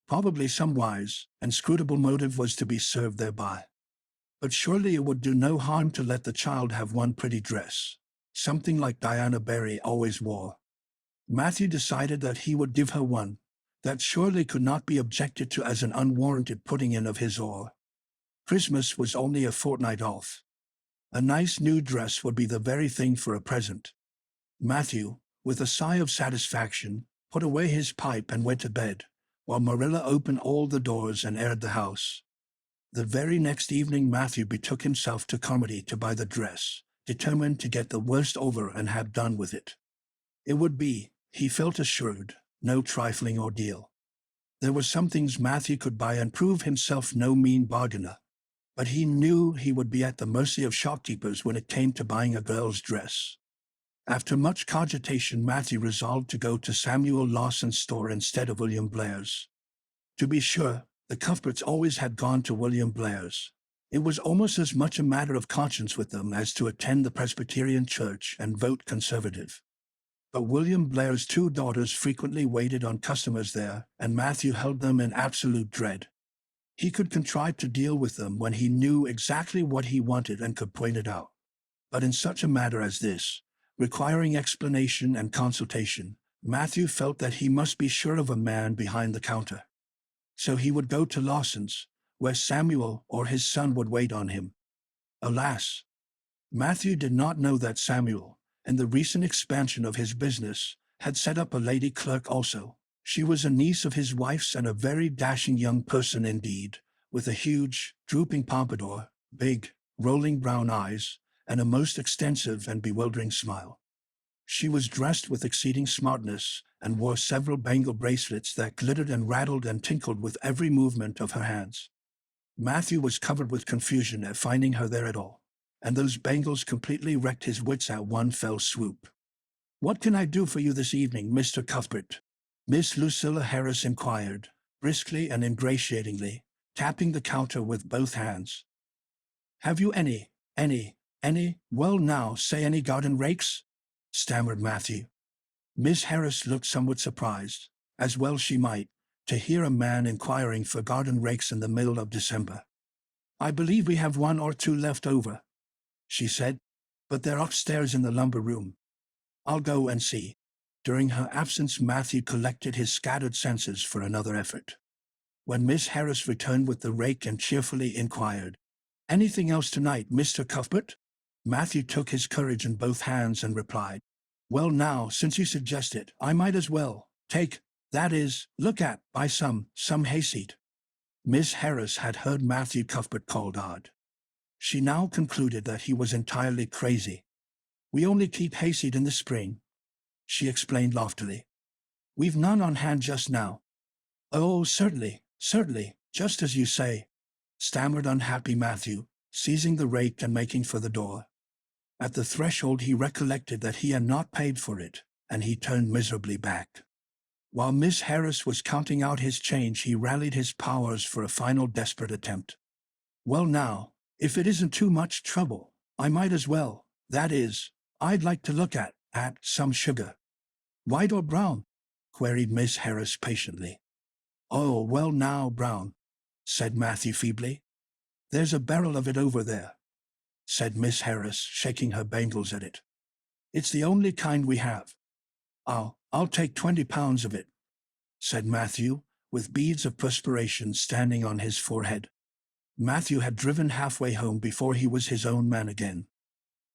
Probably some wise, inscrutable motive was to be served thereby. But surely it would do no harm to let the child have one pretty dress, something like Diana Barry always wore. Matthew decided that he would give her one, that surely could not be objected to as an unwarranted putting in of his oar. Christmas was only a fortnight off. A nice new dress would be the very thing for a present. Matthew, with a sigh of satisfaction, put away his pipe and went to bed, while Marilla opened all the doors and aired the house. The very next evening Matthew betook himself to Carmody to buy the dress, determined to get the worst over and have done with it. It would be, he felt assured, no trifling ordeal. There were some things Matthew could buy and prove himself no mean bargainer, but he knew he would be at the mercy of shopkeepers when it came to buying a girl's dress. After much cogitation, Matthew resolved to go to Samuel Lawson's store instead of William Blair's. To be sure, the Cuthberts always had gone to William Blair's. It was almost as much a matter of conscience with them as to attend the Presbyterian church and vote Conservative. But William Blair's 2 daughters frequently waited on customers there, and Matthew held them in absolute dread. He could contrive to deal with them when he knew exactly what he wanted and could point it out. But in such a matter as this, requiring explanation and consultation, Matthew felt that he must be sure of a man behind the counter. So he would go to Lawson's, where Samuel or his son would wait on him. Alas! Matthew did not know that Samuel, in the recent expansion of his business, had set up a lady clerk also. She was a niece of his wife's and a very dashing young person indeed, with a huge, drooping pompadour, big, rolling brown eyes, and a most extensive and bewildering smile. She was dressed with exceeding smartness, and wore several bangle bracelets that glittered and rattled and tinkled with every movement of her hands. Matthew was covered with confusion at finding her there at all, and those bangles completely wrecked his wits at one fell swoop. "What can I do for you this evening, Mr. Cuthbert?" Miss Lucilla Harris inquired, briskly and ingratiatingly, tapping the counter with both hands. "Have you any, well now, say any garden rakes?" stammered Matthew. Miss Harris looked somewhat surprised, as well she might, to hear a man inquiring for garden rakes in the middle of December. "I believe we have 1 or 2 left over," she said, "but they're upstairs in the lumber room. I'll go and see." During her absence, Matthew collected his scattered senses for another effort. When Miss Harris returned with the rake and cheerfully inquired, "Anything else tonight, Mr. Cuthbert?" Matthew took his courage in both hands and replied, "Well now, since you suggest it, I might as well buy some hayseed." Miss Harris had heard Matthew Cuthbert called odd. She now concluded that he was entirely crazy. "We only keep hayseed in the spring," she explained loftily. "We've none on hand just now." "Oh, certainly, just as you say," stammered unhappy Matthew, seizing the rake and making for the door. At the threshold he recollected that he had not paid for it, and he turned miserably back. While Miss Harris was counting out his change, he rallied his powers for a final desperate attempt. "Well now, if it isn't too much trouble, I might as well, I'd like to look at some sugar." "White or brown?" queried Miss Harris patiently. "Oh, well now, brown," said Matthew feebly. "There's a barrel of it over there," said Miss Harris, shaking her bangles at it. "It's the only kind we have." I'll take 20 pounds of it," said Matthew, with beads of perspiration standing on his forehead. Matthew had driven halfway home before he was his own man again.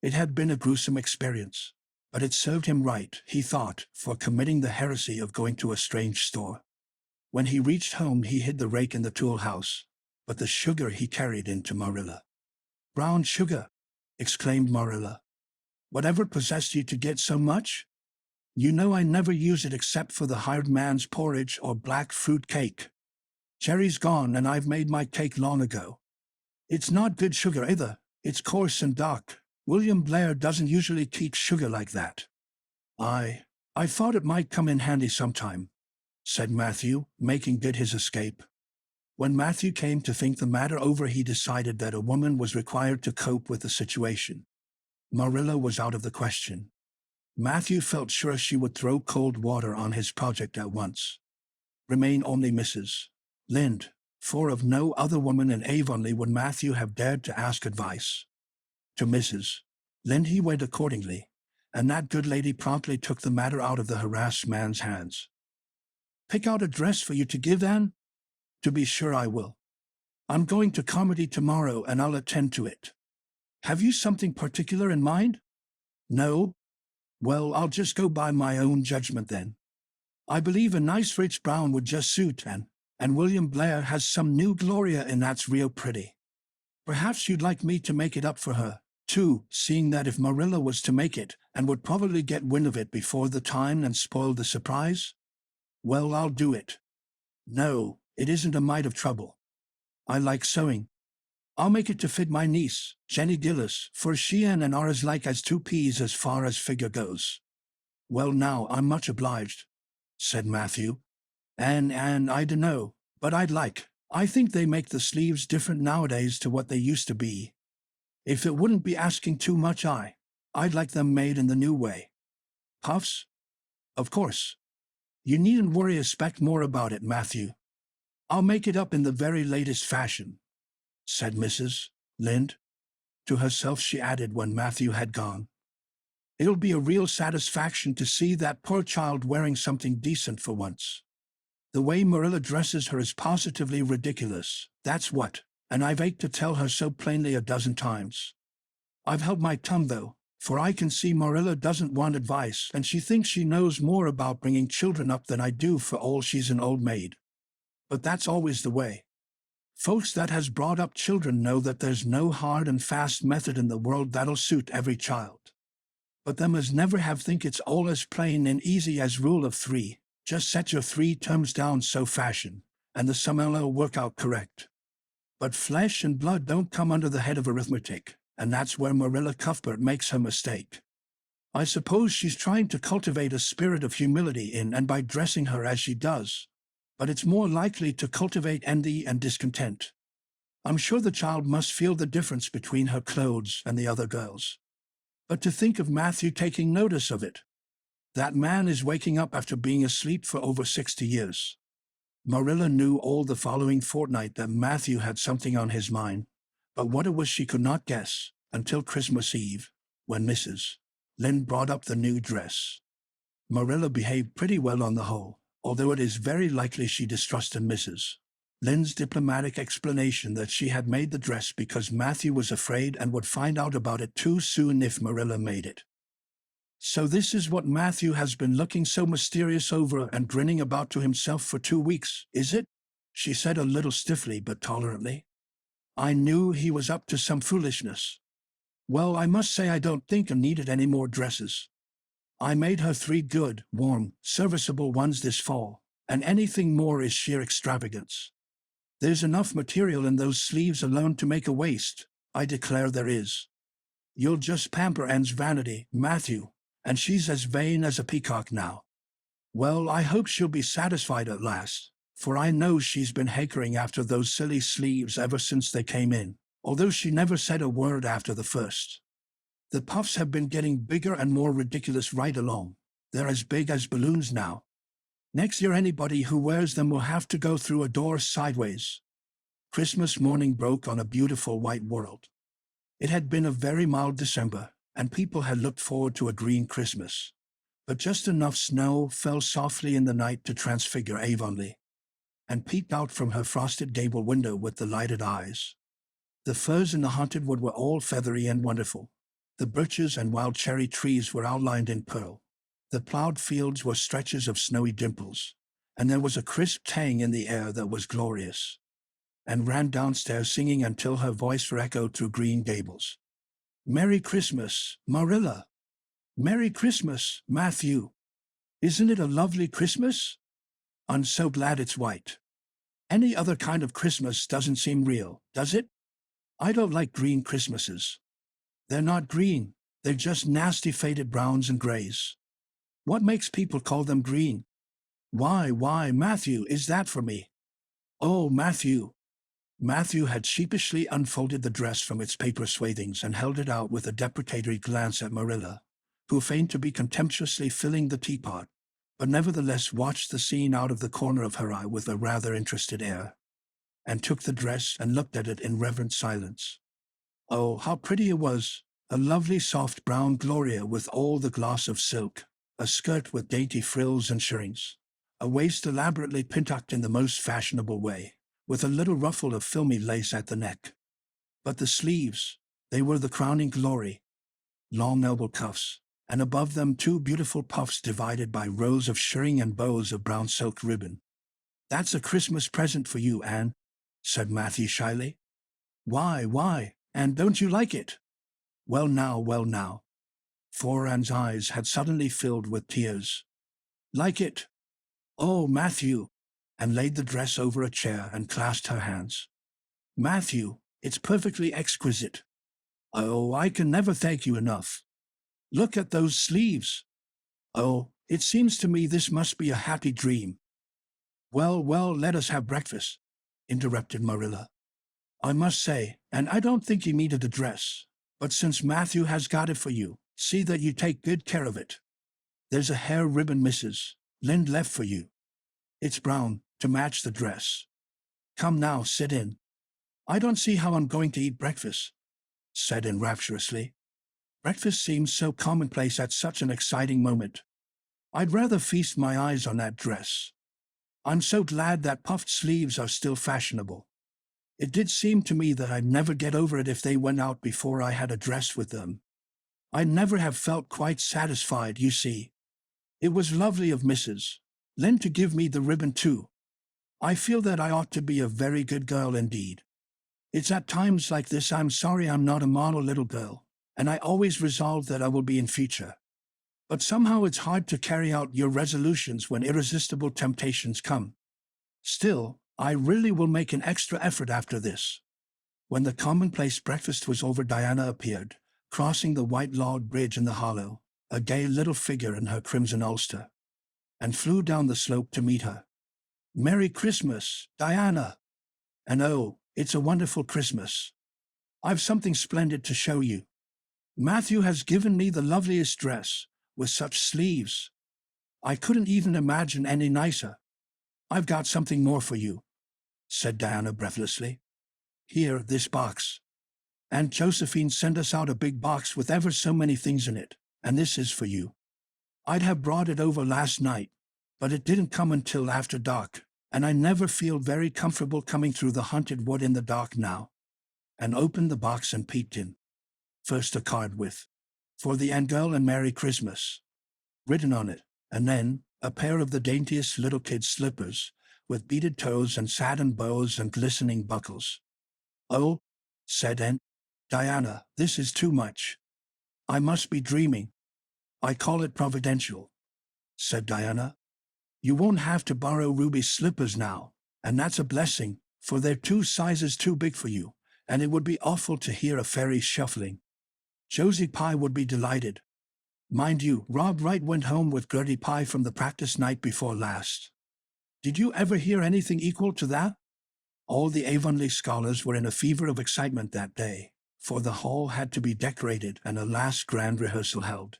It had been a gruesome experience, but it served him right, he thought, for committing the heresy of going to a strange store. When he reached home, he hid the rake in the tool house, but the sugar he carried into Marilla. "Brown sugar!" exclaimed Marilla. "Whatever possessed you to get so much? You know I never use it except for the hired man's porridge or black fruit cake. Jerry's gone and I've made my cake long ago. It's not good sugar either, it's coarse and dark. William Blair doesn't usually keep sugar like that." I thought it might come in handy sometime," said Matthew, making good his escape. When Matthew came to think the matter over, he decided that a woman was required to cope with the situation. Marilla was out of the question. Matthew felt sure she would throw cold water on his project at once. Remain only Mrs. Lynde, for of no other woman in Avonlea would Matthew have dared to ask advice. To Mrs. Lynde he went accordingly, and that good lady promptly took the matter out of the harassed man's hands. "Pick out a dress for you to give, Anne?" "To be sure I will. I'm going to Carmody tomorrow and I'll attend to it." "Have you something particular in mind?" "No." "Well, I'll just go by my own judgment then. I believe a nice rich brown would just suit Anne, and William Blair has some new Gloria in that's real pretty. Perhaps you'd like me to make it up for her, too, seeing that if Marilla was to make it, and would probably get wind of it before the time and spoil the surprise." "Well, I'll do it." "No, it isn't a mite of trouble. I like sewing. I'll make it to fit my niece, Jenny Gillis, for she and Anne are as like as two peas as far as figure goes." "Well now, I'm much obliged," said Matthew. And I dunno, but I think they make the sleeves different nowadays to what they used to be. If it wouldn't be asking too much, I'd like them made in the new way." "Puffs?" "Of course. You needn't worry a speck more about it, Matthew. I'll make it up in the very latest fashion," said Mrs. Lynde. To herself she added when Matthew had gone, "It'll be a real satisfaction to see that poor child wearing something decent for once. The way Marilla dresses her is positively ridiculous, that's what, and I've ached to tell her so plainly a dozen times. I've held my tongue, though, for I can see Marilla doesn't want advice, and she thinks she knows more about bringing children up than I do, for all she's an old maid. But that's always the way. Folks that has brought up children know that there's no hard and fast method in the world that'll suit every child. But them as never have think it's all as plain and easy as rule of 3. Just set your 3 terms down so fashion, and the summ'll work out correct. But flesh and blood don't come under the head of arithmetic, and that's where Marilla Cuthbert makes her mistake. I suppose she's trying to cultivate a spirit of humility in and by dressing her as she does, but it's more likely to cultivate envy and discontent. I'm sure the child must feel the difference between her clothes and the other girls. But to think of Matthew taking notice of it! That man is waking up after being asleep for over 60 years. Marilla knew all the following fortnight that Matthew had something on his mind, but what it was she could not guess until Christmas Eve, when Mrs. Lynde brought up the new dress. Marilla behaved pretty well on the whole, although it is very likely she distrusted Mrs. Lynde's diplomatic explanation that she had made the dress because Matthew was afraid and would find out about it too soon if Marilla made it. "So this is what Matthew has been looking so mysterious over and grinning about to himself for 2 weeks, is it?" she said a little stiffly but tolerantly. "I knew he was up to some foolishness. Well, I must say I don't think I needed any more dresses. I made her 3 good, warm, serviceable ones this fall, and anything more is sheer extravagance. There's enough material in those sleeves alone to make a waist, I declare there is. You'll just pamper Anne's vanity, Matthew, and she's as vain as a peacock now. Well, I hope she'll be satisfied at last, for I know she's been hankering after those silly sleeves ever since they came in, although she never said a word after the first. The puffs have been getting bigger and more ridiculous right along. They're as big as balloons now. Next year anybody who wears them will have to go through a door sideways." Christmas morning broke on a beautiful white world. It had been a very mild December, and people had looked forward to a green Christmas. But just enough snow fell softly in the night to transfigure Avonlea. and peeked out from her frosted gable window with delighted eyes. The firs in the haunted wood were all feathery and wonderful. The birches and wild cherry trees were outlined in pearl. The plowed fields were stretches of snowy dimples, and there was a crisp tang in the air that was glorious. Anne ran downstairs singing until her voice echoed through Green Gables. "Merry Christmas, Marilla! Merry Christmas, Matthew! Isn't it a lovely Christmas? I'm so glad it's white. Any other kind of Christmas doesn't seem real, does it? I don't like green Christmases. They're not green, they're just nasty faded browns and grays. What makes people call them green? Why, Matthew, is that for me? Oh, Matthew!" Matthew had sheepishly unfolded the dress from its paper swathings and held it out with a deprecatory glance at Marilla, who feigned to be contemptuously filling the teapot, but nevertheless watched the scene out of the corner of her eye with a rather interested air, and took the dress and looked at it in reverent silence. Oh, how pretty it was! A lovely soft brown gloria with all the gloss of silk, a skirt with dainty frills and shirrings, a waist elaborately pintucked in the most fashionable way, with a little ruffle of filmy lace at the neck. But the sleeves, they were the crowning glory. Long elbow cuffs, and above them 2 beautiful puffs divided by rows of shirring and bows of brown silk ribbon. "That's a Christmas present for you, Anne," said Matthew shyly. Why, and don't you like it?" Well now. For Anne's eyes had suddenly filled with tears. "Like it? Oh, Matthew," and laid the dress over a chair and clasped her hands. "Matthew, it's perfectly exquisite. Oh, I can never thank you enough. Look at those sleeves. Oh, it seems to me this must be a happy dream." Well, let us have breakfast," interrupted Marilla. "I must say, and I don't think you needed a dress, but since Matthew has got it for you, see that you take good care of it. There's a hair ribbon Mrs. Lynde left for you. It's brown, to match the dress. Come now, sit in." "I don't see how I'm going to eat breakfast," said Anne rapturously. "Breakfast seems so commonplace at such an exciting moment. I'd rather feast my eyes on that dress. I'm so glad that puffed sleeves are still fashionable. It did seem to me that I'd never get over it if they went out before I had a dress with them. I'd never have felt quite satisfied, you see. It was lovely of Mrs. Lynde to give me the ribbon too. I feel that I ought to be a very good girl indeed. It's at times like this I'm sorry I'm not a model little girl, and I always resolve that I will be in future. But somehow it's hard to carry out your resolutions when irresistible temptations come. Still, I really will make an extra effort after this." When the commonplace breakfast was over, Diana appeared, crossing the white log bridge in the hollow, a gay little figure in her crimson ulster, and flew down the slope to meet her. "Merry Christmas, Diana! And oh, it's a wonderful Christmas. I've something splendid to show you. Matthew has given me the loveliest dress, with such sleeves. I couldn't even imagine any nicer. I've got something more for you," said Diana breathlessly. "Here, this box. Aunt Josephine sent us out a big box with ever so many things in it, and this is for you. I'd have brought it over last night, but it didn't come until after dark, and I never feel very comfortable coming through the haunted wood in the dark now." And opened the box and peeked in. First a card with, "For the Anne girl and Merry Christmas," written on it, and then a pair of the daintiest little kid slippers, with beaded toes and satin bows and glistening buckles. "Oh," said Aunt Diana, "this is too much. I must be dreaming." "I call it providential," said Diana. "You won't have to borrow Ruby's slippers now, and that's a blessing, for they're 2 sizes too big for you, and it would be awful to hear a fairy shuffling. Josie Pye would be delighted. Mind you, Rob Wright went home with Gertie Pye from the practice night before last. Did you ever hear anything equal to that?" All the Avonlea scholars were in a fever of excitement that day, for the hall had to be decorated and a last grand rehearsal held.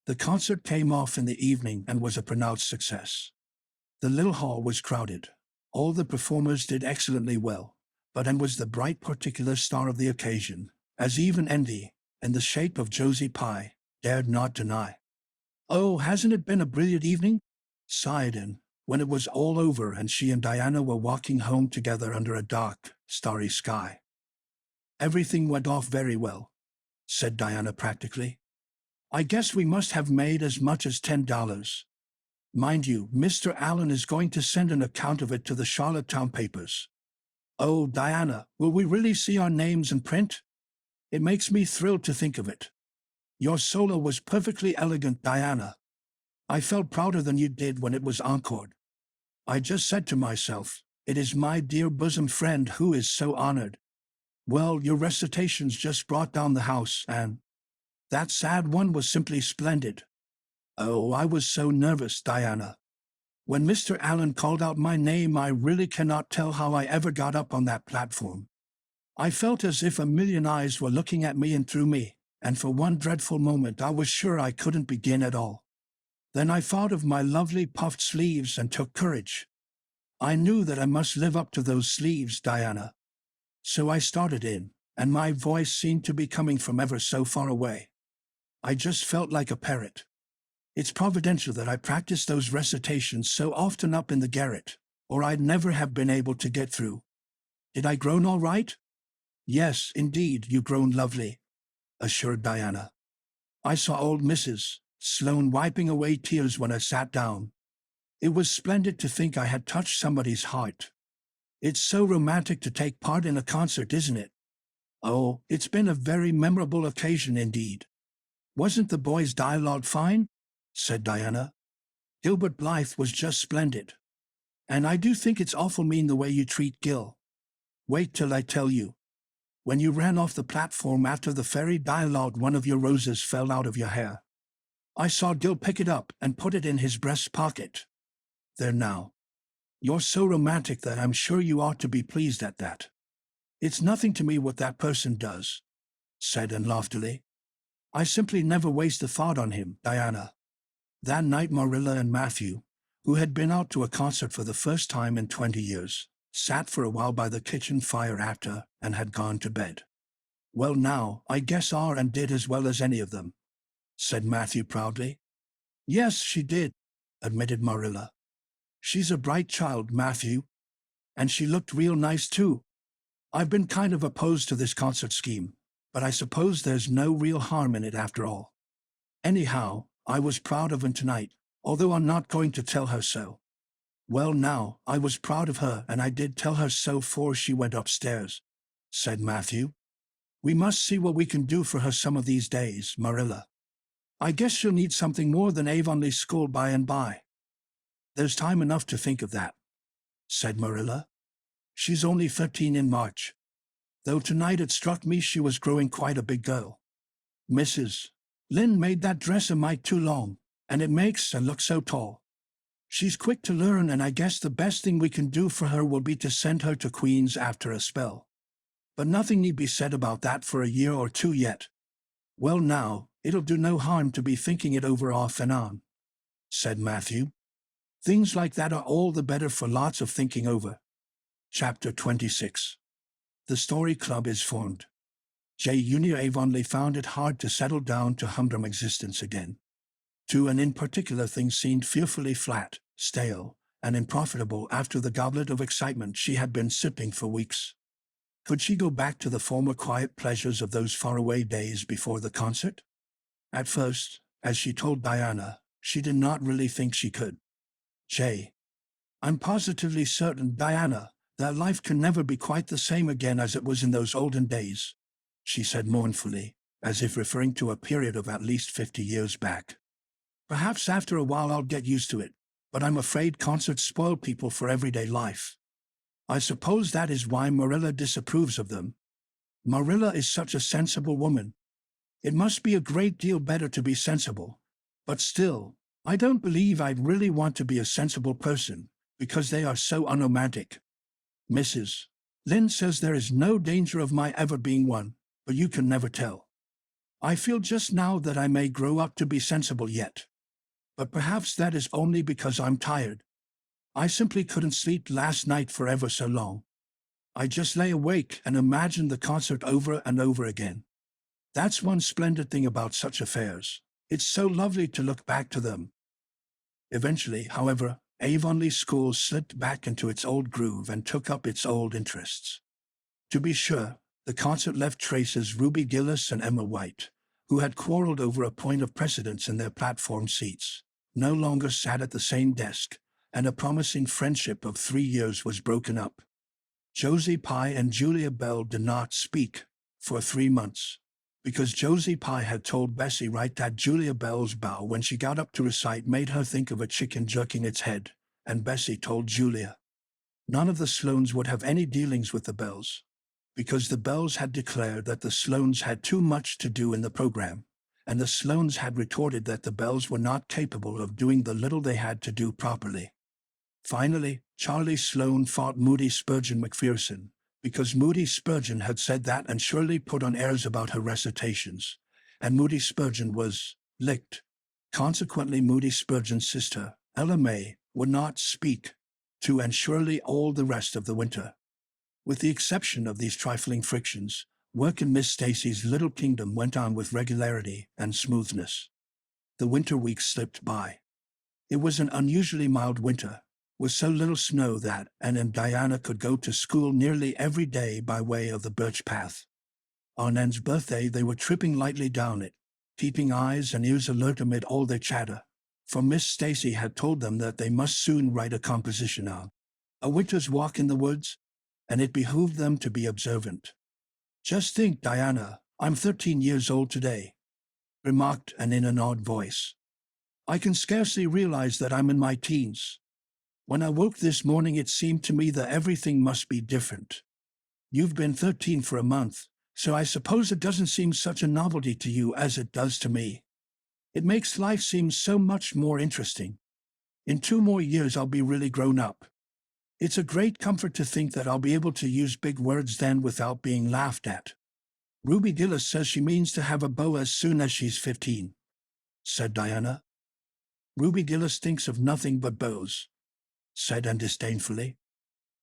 The concert came off in the evening and was a pronounced success. The little hall was crowded. All the performers did excellently well, but Anne was the bright particular star of the occasion, as even Endy, in the shape of Josie Pye, dared not deny. "Oh, hasn't it been a brilliant evening?" sighed Anne, when it was all over and she and Diana were walking home together under a dark, starry sky. "Everything went off very well," said Diana practically. "I guess we must have made as much as $10. Mind you, Mr. Allen is going to send an account of it to the Charlottetown papers. Oh, Diana, will we really see our names in print? It makes me thrilled to think of it. Your solo was perfectly elegant, Diana. I felt prouder than you did when it was encored. I just said to myself, it is my dear bosom friend who is so honored. Well, your recitations just brought down the house, and that sad one was simply splendid. Oh, I was so nervous, Diana. When Mr. Allen called out my name, I really cannot tell how I ever got up on that platform. I felt as if a million eyes were looking at me and through me, and for one dreadful moment I was sure I couldn't begin at all. Then I thought of my lovely puffed sleeves and took courage. I knew that I must live up to those sleeves, Diana. So I started in, and my voice seemed to be coming from ever so far away. I just felt like a parrot. It's providential that I practiced those recitations so often up in the garret, or I'd never have been able to get through. Did I groan all right? Yes, indeed, you groaned lovely, assured Diana. I saw old Mrs. Sloane wiping away tears when I sat down. It was splendid to think I had touched somebody's heart. It's so romantic to take part in a concert, isn't it? Oh, it's been a very memorable occasion indeed. Wasn't the boys' dialogue fine? Said Diana. Gilbert Blythe was just splendid. And I do think it's awful mean the way you treat Gil. Wait till I tell you. When you ran off the platform after the fairy dialogue, one of your roses fell out of your hair. I saw Gil pick it up and put it in his breast pocket. There now. You're so romantic that I'm sure you ought to be pleased at that. It's nothing to me what that person does, said Anne loftily. I simply never waste a thought on him, Diana. That night Marilla and Matthew, who had been out to a concert for the first time in 20 years, sat for a while by the kitchen fire after and had gone to bed. Well now, I guess Anne did as well as any of them, said Matthew proudly. Yes, she did, admitted Marilla. She's a bright child, Matthew. And she looked real nice too. I've been kind of opposed to this concert scheme, but I suppose there's no real harm in it after all. Anyhow, I was proud of her tonight, although I'm not going to tell her so. Well now, I was proud of her and I did tell her so 'fore she went upstairs, said Matthew. We must see what we can do for her some of these days, Marilla. I guess she'll need something more than Avonlea school by and by. There's time enough to think of that, said Marilla. She's only 13 in March, though tonight it struck me she was growing quite a big girl. Mrs. Lynde made that dress a mite too long, and it makes her look so tall. She's quick to learn, and I guess the best thing we can do for her will be to send her to Queen's after a spell. But nothing need be said about that for a year or two yet. Well now, it'll do no harm to be thinking it over off and on, said Matthew. Things like that are all the better for lots of thinking over. Chapter 26. The Story Club is formed. Junior Avonlea found it hard to settle down to humdrum existence again. And in particular things seemed fearfully flat, stale, and unprofitable after the goblet of excitement she had been sipping for weeks. Could she go back to the former quiet pleasures of those faraway days before the concert? At first, as she told Diana, she did not really think she could. I'm positively certain, Diana, that life can never be quite the same again as it was in those olden days, she said mournfully, as if referring to a period of at least 50 years back. Perhaps after a while I'll get used to it, but I'm afraid concerts spoil people for everyday life. I suppose that is why Marilla disapproves of them. Marilla is such a sensible woman. It must be a great deal better to be sensible, but still, I don't believe I'd really want to be a sensible person, because they are so unromantic. Mrs. Lynde says there is no danger of my ever being one, but you can never tell. I feel just now that I may grow up to be sensible yet. But perhaps that is only because I'm tired. I simply couldn't sleep last night for ever so long. I just lay awake and imagined the concert over and over again. That's one splendid thing about such affairs. It's so lovely to look back to them. Eventually, however, Avonlea school slipped back into its old groove and took up its old interests. To be sure, the concert left traces Ruby Gillis and Emma White, who had quarreled over a point of precedence in their platform seats, no longer sat at the same desk, and a promising friendship of 3 years was broken up. Josie Pye and Julia Bell did not speak for 3 months, because Josie Pye had told Bessie Wright that Julia Bell's bow when she got up to recite made her think of a chicken jerking its head, and Bessie told Julia none of the Sloanes would have any dealings with the Bells, because the Bells had declared that the Sloanes had too much to do in the program, and the Sloanes had retorted that the Bells were not capable of doing the little they had to do properly. Finally, Charlie Sloane fought Moody Spurgeon McPherson, because Moody Spurgeon had said that Anne Shirley put on airs about her recitations, and Moody Spurgeon was licked. Consequently, Moody Spurgeon's sister, Ella May, would not speak to Anne Shirley all the rest of the winter. With the exception of these trifling frictions, work in Miss Stacy's little kingdom went on with regularity and smoothness. The winter weeks slipped by. It was an unusually mild winter, with so little snow that Anne and Diana could go to school nearly every day by way of the birch path. On Anne's birthday they were tripping lightly down it, keeping eyes and ears alert amid all their chatter, for Miss Stacy had told them that they must soon write a composition on a winter's walk in the woods, and it behooved them to be observant. "Just think, Diana, I'm 13 years old today," remarked Anne in an odd voice. "I can scarcely realize that I'm in my teens. When I woke this morning it seemed to me that everything must be different. You've been 13 for a month, so I suppose it doesn't seem such a novelty to you as it does to me. It makes life seem so much more interesting. In 2 more years I'll be really grown up. It's a great comfort to think that I'll be able to use big words then without being laughed at. Ruby Gillis says she means to have a beau as soon as she's 15, said Diana. Ruby Gillis thinks of nothing but beaux, said Anne disdainfully.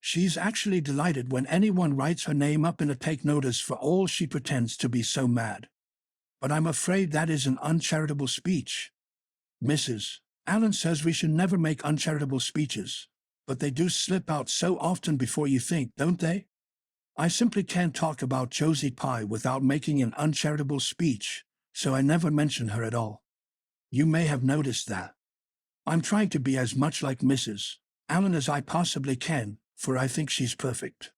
She's actually delighted when anyone writes her name up in a take notice for all she pretends to be so mad. But I'm afraid that is an uncharitable speech. Mrs. Allen says we should never make uncharitable speeches, but they do slip out so often before you think, don't they? I simply can't talk about Josie Pye without making an uncharitable speech, so I never mention her at all. You may have noticed that. I'm trying to be as much like Mrs. Allen as I possibly can, for I think she's perfect.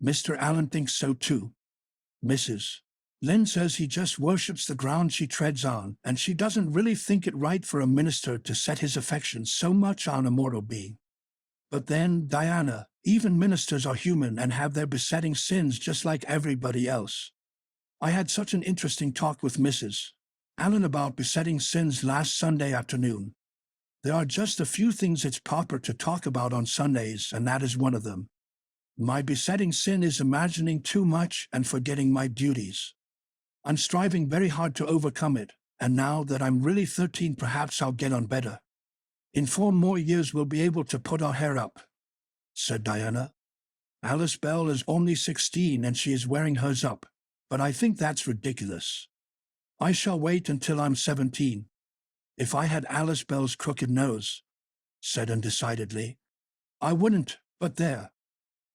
Mr. Allen thinks so too. Mrs. Lynn says he just worships the ground she treads on, and she doesn't really think it right for a minister to set his affections so much on a mortal being. But then, Diana, even ministers are human and have their besetting sins just like everybody else. I had such an interesting talk with Mrs. Allen about besetting sins last Sunday afternoon. There are just a few things it's proper to talk about on Sundays, and that is one of them. My besetting sin is imagining too much and forgetting my duties. I'm striving very hard to overcome it, and now that I'm really 13 perhaps I'll get on better. In 4 more years we'll be able to put our hair up, said Diana. Alice Bell is only 16 and she is wearing hers up, but I think that's ridiculous. I shall wait until I'm 17. If I had Alice Bell's crooked nose, said Anne decidedly, I wouldn't, but there.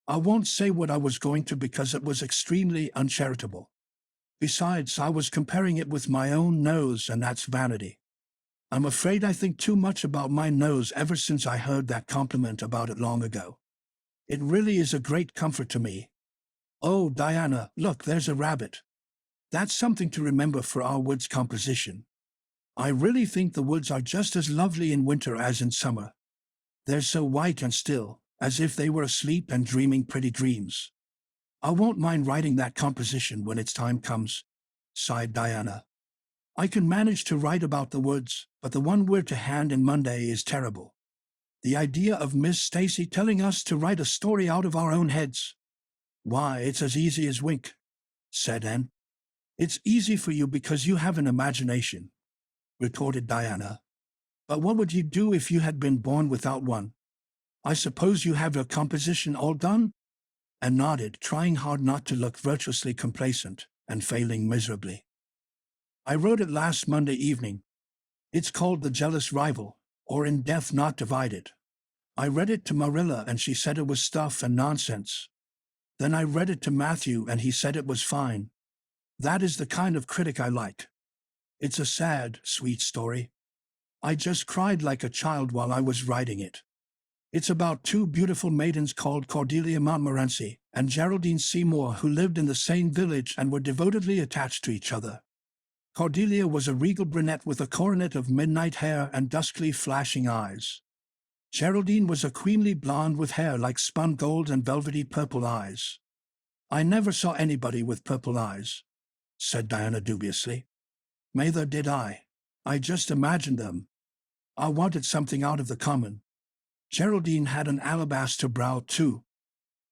I won't say what I was going to because it was extremely uncharitable. Besides, I was comparing it with my own nose, and that's vanity. I'm afraid I think too much about my nose ever since I heard that compliment about it long ago. It really is a great comfort to me. Oh, Diana, look, there's a rabbit. That's something to remember for our woods composition. I really think the woods are just as lovely in winter as in summer. They're so white and still, as if they were asleep and dreaming pretty dreams. I won't mind writing that composition when its time comes, sighed Diana. I can manage to write about the woods, but the one we're to hand in Monday is terrible. The idea of Miss Stacy telling us to write a story out of our own heads. Why, it's as easy as wink, said Anne. It's easy for you because you have an imagination, retorted Diana. But what would you do if you had been born without one? I suppose you have your composition all done? Anne nodded, trying hard not to look virtuously complacent, and failing miserably. I wrote it last Monday evening. It's called The Jealous Rival, or In Death Not Divided. I read it to Marilla and she said it was stuff and nonsense. Then I read it to Matthew and he said it was fine. That is the kind of critic I like. It's a sad, sweet story. I just cried like a child while I was writing it. It's about two beautiful maidens called Cordelia Montmorency and Geraldine Seymour who lived in the same village and were devotedly attached to each other. Cordelia was a regal brunette with a coronet of midnight hair and duskly flashing eyes. Geraldine was a queenly blonde with hair like spun gold and velvety purple eyes. I never saw anybody with purple eyes, said Diana dubiously. Neither did I. I just imagined them. I wanted something out of the common. Geraldine had an alabaster brow, too.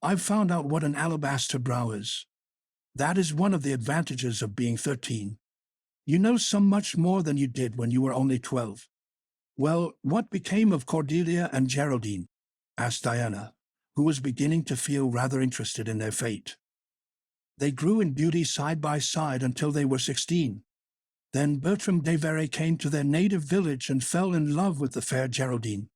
I've found out what an alabaster brow is. That is one of the advantages of being 13. You know so much more than you did when you were only 12. Well, what became of Cordelia and Geraldine? Asked Diana, who was beginning to feel rather interested in their fate. They grew in beauty side by side until they were 16. Then Bertram Devereux came to their native village and fell in love with the fair Geraldine.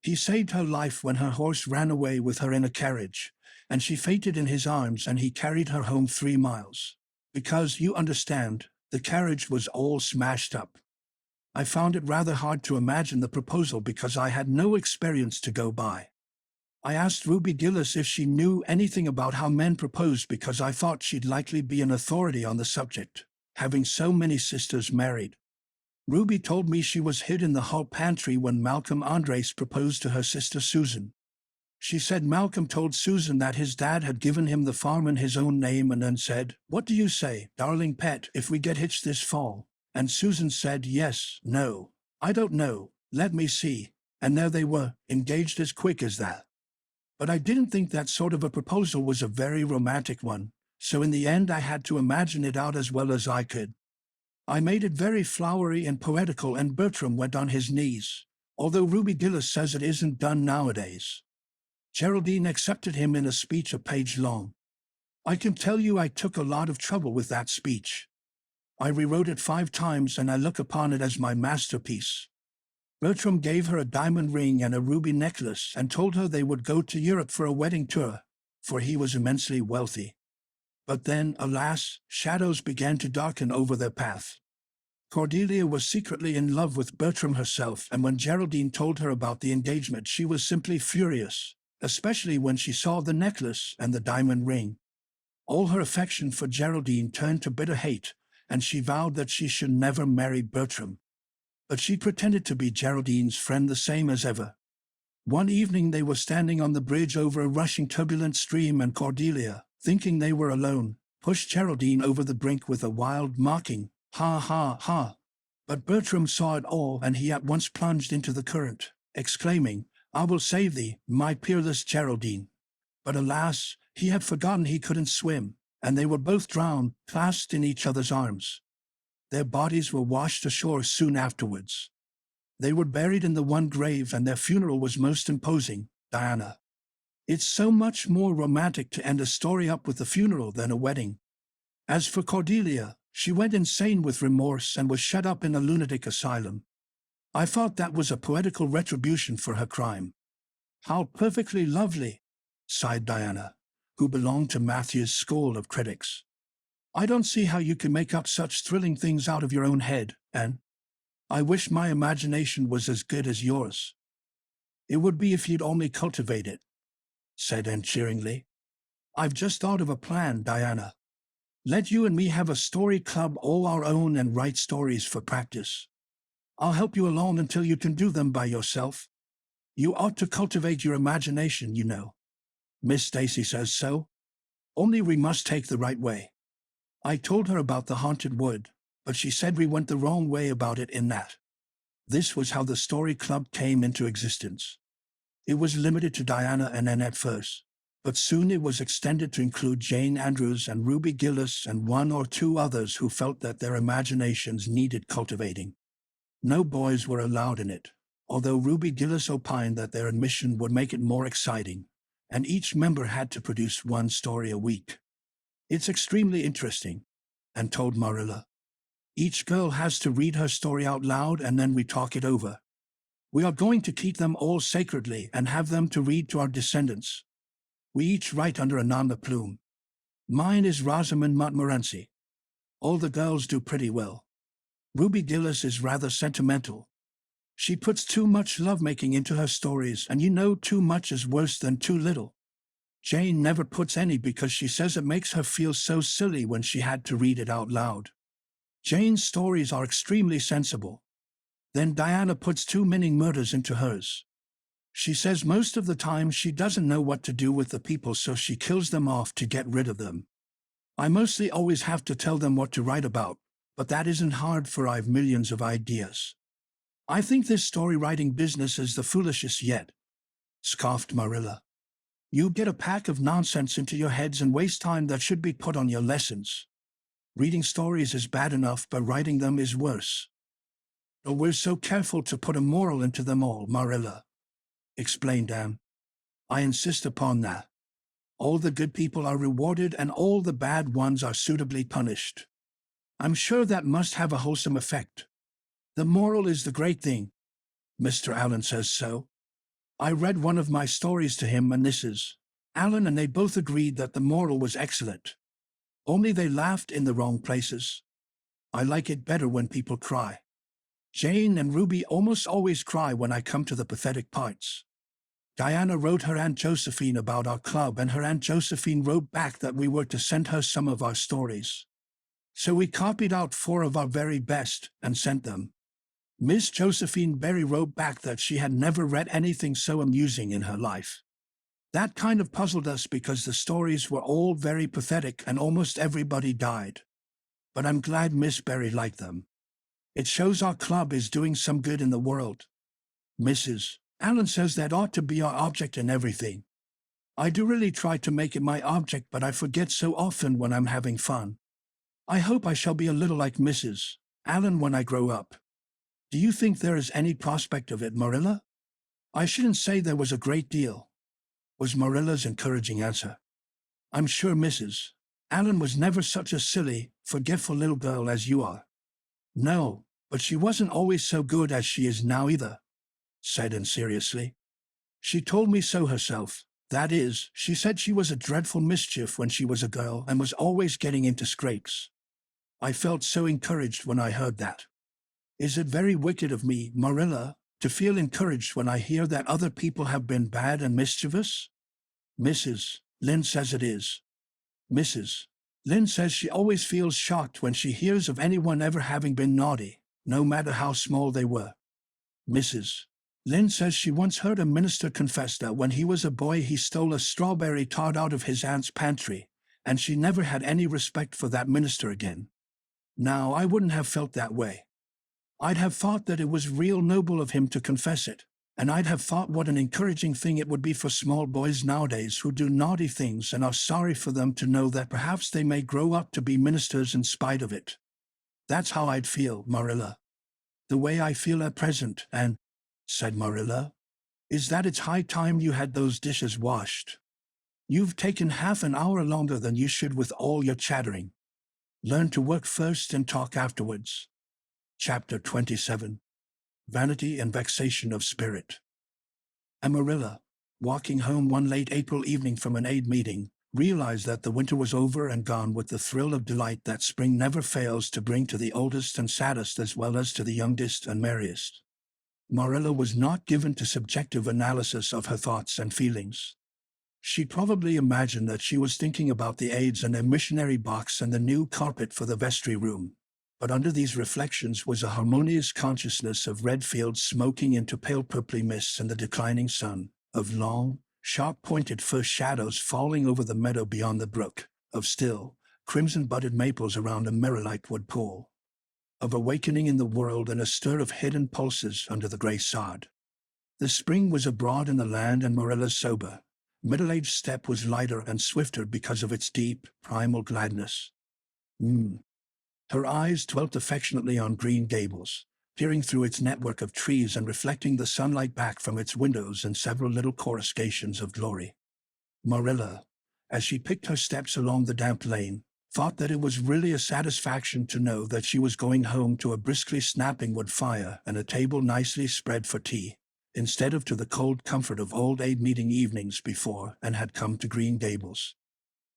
He saved her life when her horse ran away with her in a carriage, and she fainted in his arms and he carried her home 3 miles. Because, you understand, the carriage was all smashed up. I found it rather hard to imagine the proposal because I had no experience to go by. I asked Ruby Gillis if she knew anything about how men proposed because I thought she'd likely be an authority on the subject, having so many sisters married. Ruby told me she was hid in the hall pantry when Malcolm Andres proposed to her sister Susan. She said Malcolm told Susan that his dad had given him the farm in his own name and then said, "What do you say, darling pet, if we get hitched this fall?" And Susan said yes, no, I don't know, let me see, and there they were, engaged as quick as that. But I didn't think that sort of a proposal was a very romantic one, so in the end I had to imagine it out as well as I could. I made it very flowery and poetical and Bertram went on his knees, although Ruby Gillis says it isn't done nowadays. Geraldine accepted him in a speech a page long. I can tell you I took a lot of trouble with that speech. I rewrote it 5 times and I look upon it as my masterpiece. Bertram gave her a diamond ring and a ruby necklace and told her they would go to Europe for a wedding tour, for he was immensely wealthy. But then, alas, shadows began to darken over their path. Cordelia was secretly in love with Bertram herself, and when Geraldine told her about the engagement she was simply furious, especially when she saw the necklace and the diamond ring. All her affection for Geraldine turned to bitter hate, and she vowed that she should never marry Bertram. But she pretended to be Geraldine's friend the same as ever. One evening they were standing on the bridge over a rushing turbulent stream and Cordelia, thinking they were alone, pushed Geraldine over the brink with a wild, mocking, "Ha ha ha." But Bertram saw it all and he at once plunged into the current, exclaiming, "I will save thee, my peerless Geraldine." But alas, he had forgotten he couldn't swim, and they were both drowned, clasped in each other's arms. Their bodies were washed ashore soon afterwards. They were buried in the one grave and their funeral was most imposing, Diana. It's so much more romantic to end a story up with a funeral than a wedding. As for Cordelia, she went insane with remorse and was shut up in a lunatic asylum. I thought that was a poetical retribution for her crime. How perfectly lovely, sighed Diana, who belonged to Matthew's school of critics. I don't see how you can make up such thrilling things out of your own head, Anne. I wish my imagination was as good as yours. It would be if you'd only cultivate it, said Anne cheeringly. I've just thought of a plan, Diana. Let you and me have a story club all our own and write stories for practice. I'll help you along until you can do them by yourself. You ought to cultivate your imagination, you know. Miss Stacy says so. Only we must take the right way. I told her about the haunted wood, but she said we went the wrong way about it in that. This was how the story club came into existence. It was limited to Diana and Anne at first, but soon it was extended to include Jane Andrews and Ruby Gillis and 1 or 2 others who felt that their imaginations needed cultivating. No boys were allowed in it, although Ruby Gillis opined that their admission would make it more exciting, and each member had to produce 1 story a week. It's extremely interesting, Anne told Marilla. Each girl has to read her story out loud and then we talk it over. We are going to keep them all sacredly and have them to read to our descendants. We each write under a nom de plume. Mine is Rosamond Montmorency. All the girls do pretty well. Ruby Gillis is rather sentimental. She puts too much lovemaking into her stories, and you know too much is worse than too little. Jane never puts any because she says it makes her feel so silly when she had to read it out loud. Jane's stories are extremely sensible. Then Diana puts too many murders into hers. She says most of the time she doesn't know what to do with the people, so she kills them off to get rid of them. I mostly always have to tell them what to write about, but that isn't hard for I've millions of ideas. I think this story-writing business is the foolishest yet, scoffed Marilla. You get a pack of nonsense into your heads and waste time that should be put on your lessons. Reading stories is bad enough, but writing them is worse. Oh, we're so careful to put a moral into them all, Marilla, explained Anne. I insist upon that. All the good people are rewarded and all the bad ones are suitably punished. I'm sure that must have a wholesome effect. The moral is the great thing. Mr. Allen says so. I read one of my stories to him and Mrs. Allen, and they both agreed that the moral was excellent. Only they laughed in the wrong places. I like it better when people cry. Jane and Ruby almost always cry when I come to the pathetic parts. Diana wrote her Aunt Josephine about our club, and her Aunt Josephine wrote back that we were to send her some of our stories. So we copied out 4 of our very best and sent them. Miss Josephine Berry wrote back that she had never read anything so amusing in her life. That kind of puzzled us because the stories were all very pathetic and almost everybody died. But I'm glad Miss Berry liked them. It shows our club is doing some good in the world. Mrs. Allen says that ought to be our object in everything. I do really try to make it my object, but I forget so often when I'm having fun. I hope I shall be a little like Mrs. Allen when I grow up. Do you think there is any prospect of it, Marilla? I shouldn't say there was a great deal, was Marilla's encouraging answer. I'm sure Mrs. Allen was never such a silly, forgetful little girl as you are. No, but she wasn't always so good as she is now either, said Anne seriously. She told me so herself. That is, she said she was a dreadful mischief when she was a girl and was always getting into scrapes. I felt so encouraged when I heard that. Is it very wicked of me, Marilla, to feel encouraged when I hear that other people have been bad and mischievous? Mrs. Lynde says it is. Mrs. Lynde says she always feels shocked when she hears of anyone ever having been naughty, no matter how small they were. Mrs. Lynde says she once heard a minister confess that when he was a boy he stole a strawberry tart out of his aunt's pantry, and she never had any respect for that minister again. Now, I wouldn't have felt that way. I'd have thought that it was real noble of him to confess it, and I'd have thought what an encouraging thing it would be for small boys nowadays who do naughty things and are sorry for them to know that perhaps they may grow up to be ministers in spite of it. That's how I'd feel, Marilla. The way I feel at present, and, said Marilla, is that it's high time you had those dishes washed. You've taken half an hour longer than you should with all your chattering. Learn to work first and talk afterwards. Chapter 27. Vanity and Vexation of Spirit. And Marilla, walking home one late April evening from an aid meeting, realized that the winter was over and gone with the thrill of delight that spring never fails to bring to the oldest and saddest as well as to the youngest and merriest. Marilla was not given to subjective analysis of her thoughts and feelings. She probably imagined that she was thinking about the aids and their missionary box and the new carpet for the vestry room. But under these reflections was a harmonious consciousness of red fields smoking into pale purply mists and the declining sun, of long, sharp-pointed first shadows falling over the meadow beyond the brook, of still, crimson-budded maples around a mirror-like wood pool, of awakening in the world and a stir of hidden pulses under the gray sod. The spring was abroad in the land, and Marilla's sober, middle-aged step was lighter and swifter because of its deep, primal gladness. Her eyes dwelt affectionately on Green Gables, peering through its network of trees and reflecting the sunlight back from its windows in several little coruscations of glory. Marilla, as she picked her steps along the damp lane, thought that it was really a satisfaction to know that she was going home to a briskly snapping wood fire and a table nicely spread for tea, instead of to the cold comfort of old aid meeting evenings before, and had come to Green Gables.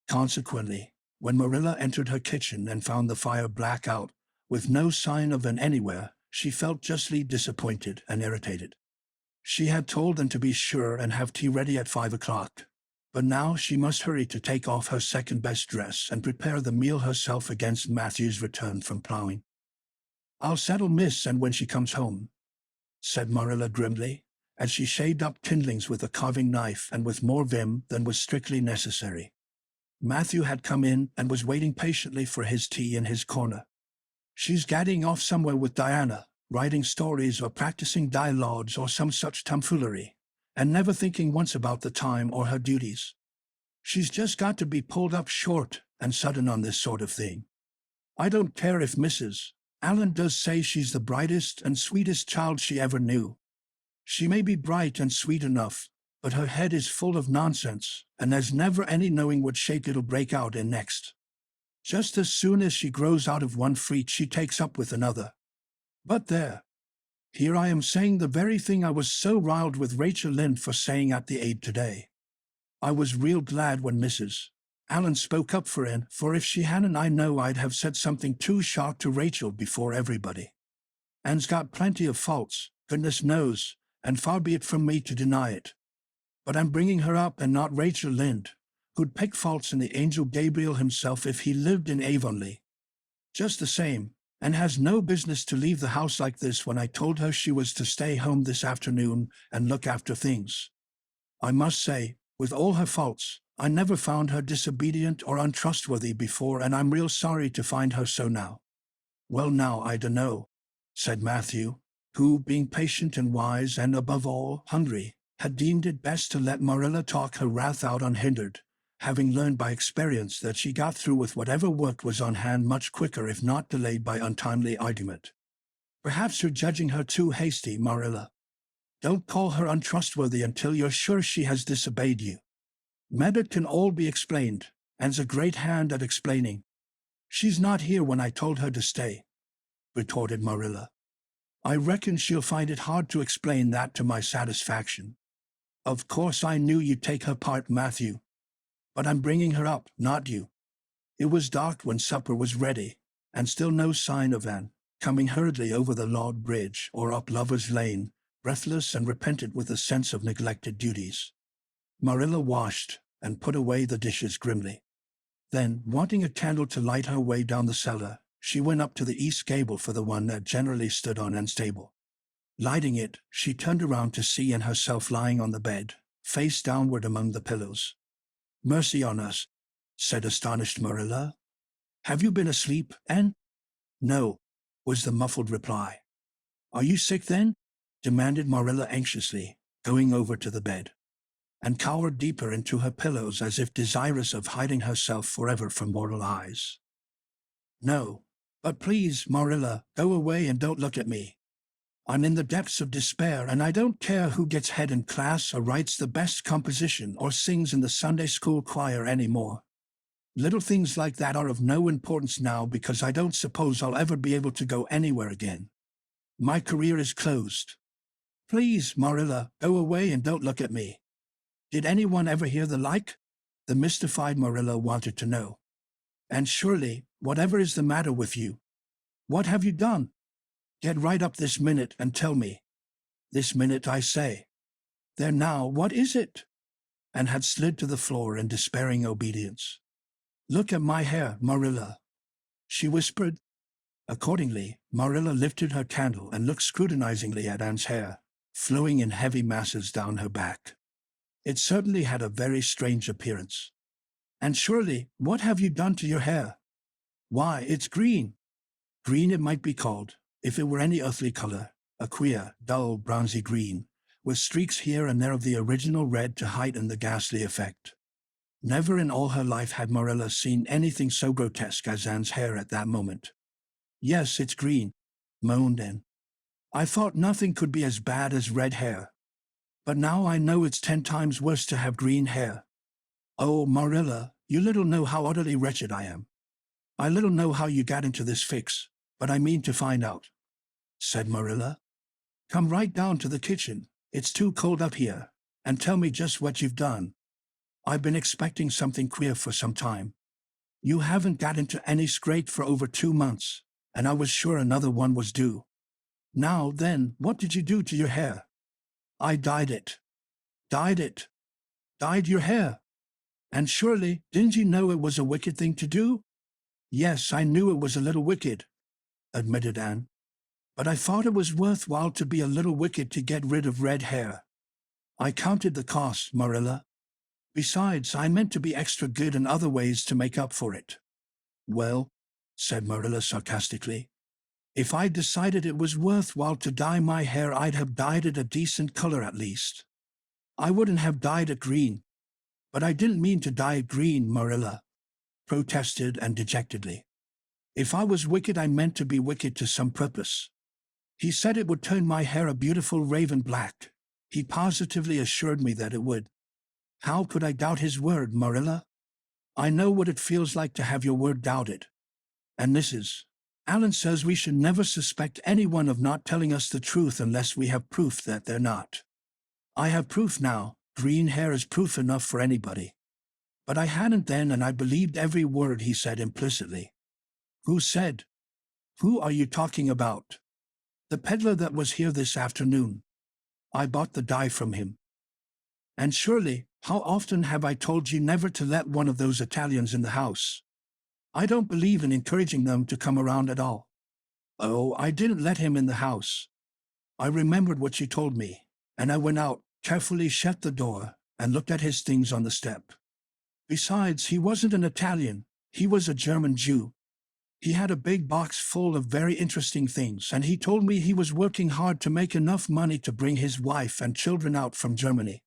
Consequently, when Marilla entered her kitchen and found the fire black out, with no sign of an anywhere, she felt justly disappointed and irritated. She had told them to be sure and have tea ready at 5 o'clock, but now she must hurry to take off her second-best dress and prepare the meal herself against Matthew's return from plowing. "I'll settle Miss and when she comes home," said Marilla grimly, as she shaved up kindlings with a carving knife and with more vim than was strictly necessary. Matthew had come in and was waiting patiently for his tea in his corner. "She's gadding off somewhere with Diana, writing stories or practicing dialogues or some such tomfoolery, and never thinking once about the time or her duties. She's just got to be pulled up short and sudden on this sort of thing. I don't care if Mrs. Allen does say she's the brightest and sweetest child she ever knew. She may be bright and sweet enough, but her head is full of nonsense, and there's never any knowing what shape it'll break out in next. Just as soon as she grows out of one freak, she takes up with another. But there. Here I am saying the very thing I was so riled with Rachel Lynde for saying at the aid today. I was real glad when Mrs. Allen spoke up for Anne, for if she hadn't, I know I'd have said something too sharp to Rachel before everybody. Anne's got plenty of faults, goodness knows, and far be it from me to deny it. But I'm bringing her up and not Rachel Lynde, who'd pick faults in the angel Gabriel himself if he lived in Avonlea. Just the same, and has no business to leave the house like this when I told her she was to stay home this afternoon and look after things. I must say, with all her faults, I never found her disobedient or untrustworthy before, and I'm real sorry to find her so now." "Well now, I dunno," said Matthew, who, being patient and wise and, above all, hungry, had deemed it best to let Marilla talk her wrath out unhindered, having learned by experience that she got through with whatever work was on hand much quicker if not delayed by untimely argument. "Perhaps you're judging her too hasty, Marilla. Don't call her untrustworthy until you're sure she has disobeyed you. It can all be explained, and's a great hand at explaining." "She's not here when I told her to stay," retorted Marilla. "I reckon she'll find it hard to explain that to my satisfaction. Of course I knew you'd take her part, Matthew. But I'm bringing her up, not you." It was dark when supper was ready, and still no sign of Anne, coming hurriedly over the log bridge or up Lover's Lane, breathless and repentant with a sense of neglected duties. Marilla washed and put away the dishes grimly. Then, wanting a candle to light her way down the cellar, she went up to the east gable for the one that generally stood on Anne's table. Lighting it, she turned around to see Anne herself lying on the bed, face downward among the pillows. "Mercy on us," said astonished Marilla. "Have you been asleep, Anne?" "No," was the muffled reply. "Are you sick then?" demanded Marilla anxiously, going over to the bed, and cowered deeper into her pillows as if desirous of hiding herself forever from mortal eyes. "No, but please, Marilla, go away and don't look at me. I'm in the depths of despair, and I don't care who gets head in class or writes the best composition or sings in the Sunday school choir anymore. Little things like that are of no importance now because I don't suppose I'll ever be able to go anywhere again. My career is closed. Please, Marilla, go away and don't look at me." "Did anyone ever hear the like?" the mystified Marilla wanted to know. "And surely, whatever is the matter with you? What have you done? Get right up this minute and tell me. This minute, I say. There now, what is it?" And had slid to the floor in despairing obedience. "Look at my hair, Marilla," she whispered. Accordingly, Marilla lifted her candle and looked scrutinizingly at Anne's hair, flowing in heavy masses down her back. It certainly had a very strange appearance. "And surely, what have you done to your hair?" "Why, it's green. Green it might be called, if it were any earthly color, a queer, dull, bronzy green, with streaks here and there of the original red to heighten the ghastly effect." Never in all her life had Marilla seen anything so grotesque as Anne's hair at that moment. "Yes, it's green," moaned Anne. "I thought nothing could be as bad as red hair. But now I know it's 10 times worse to have green hair. Oh, Marilla, you little know how utterly wretched I am. I little know how you got into this fix, but I mean to find out," said Marilla. "Come right down to the kitchen. It's too cold up here, and tell me just what you've done. I've been expecting something queer for some time. You haven't got into any scrape for over 2 months, and I was sure another one was due. Now then, what did you do to your hair? I dyed it. Dyed it? Dyed your hair? And surely, didn't you know it was a wicked thing to do? Yes, I knew it was a little wicked, admitted Anne. But I thought it was worthwhile to be a little wicked to get rid of red hair. I counted the cost, Marilla. Besides, I meant to be extra good in other ways to make up for it. Well, said Marilla sarcastically, if I'd decided it was worthwhile to dye my hair, I'd have dyed it a decent color at least. I wouldn't have dyed it green. But I didn't mean to dye it green, Marilla protested and dejectedly. If I was wicked, I meant to be wicked to some purpose. He said it would turn my hair a beautiful raven black. He positively assured me that it would. How could I doubt his word, Marilla? I know what it feels like to have your word doubted. And Alan says we should never suspect anyone of not telling us the truth unless we have proof that they're not. I have proof now. Green hair is proof enough for anybody. But I hadn't then, and I believed every word he said implicitly. Who said? Who are you talking about? The peddler that was here this afternoon. I bought the dye from him. And surely, how often have I told you never to let one of those Italians in the house? I don't believe in encouraging them to come around at all. Oh, I didn't let him in the house. I remembered what you told me, and I went out, carefully shut the door, and looked at his things on the step. Besides, he wasn't an Italian, he was a German Jew. He had a big box full of very interesting things, and he told me he was working hard to make enough money to bring his wife and children out from Germany.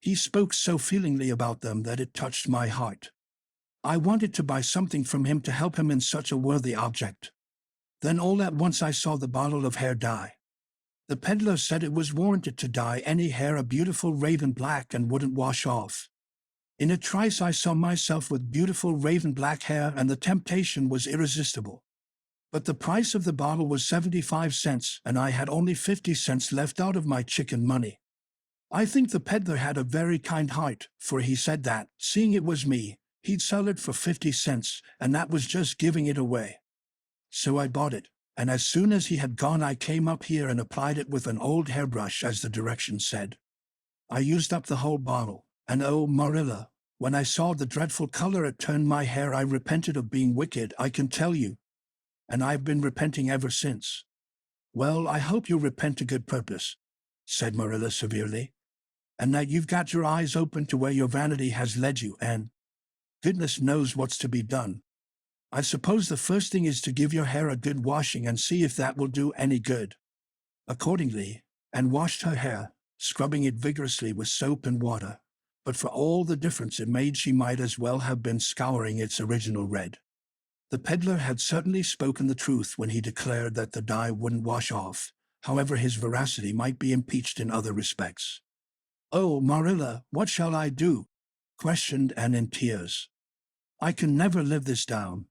He spoke so feelingly about them that it touched my heart. I wanted to buy something from him to help him in such a worthy object. Then all at once I saw the bottle of hair dye. The peddler said it was warranted to dye any hair a beautiful raven black and wouldn't wash off. In a trice I saw myself with beautiful raven black hair, and the temptation was irresistible. But the price of the bottle was 75 cents, and I had only 50 cents left out of my chicken money. I think the peddler had a very kind heart, for he said that, seeing it was me, he'd sell it for 50 cents, and that was just giving it away. So I bought it, and as soon as he had gone I came up here and applied it with an old hairbrush as the directions said. I used up the whole bottle, and oh, Marilla, when I saw the dreadful color it turned my hair, I repented of being wicked, I can tell you. And I've been repenting ever since. Well, I hope you'll repent to good purpose, said Marilla severely, and that you've got your eyes open to where your vanity has led you, and goodness knows what's to be done. I suppose the first thing is to give your hair a good washing and see if that will do any good. Accordingly, Anne washed her hair, scrubbing it vigorously with soap and water, but for all the difference it made she might as well have been scouring its original red. The peddler had certainly spoken the truth when he declared that the dye wouldn't wash off, however his veracity might be impeached in other respects. "Oh, Marilla, what shall I do?" questioned Anne in tears. "I can never live this down.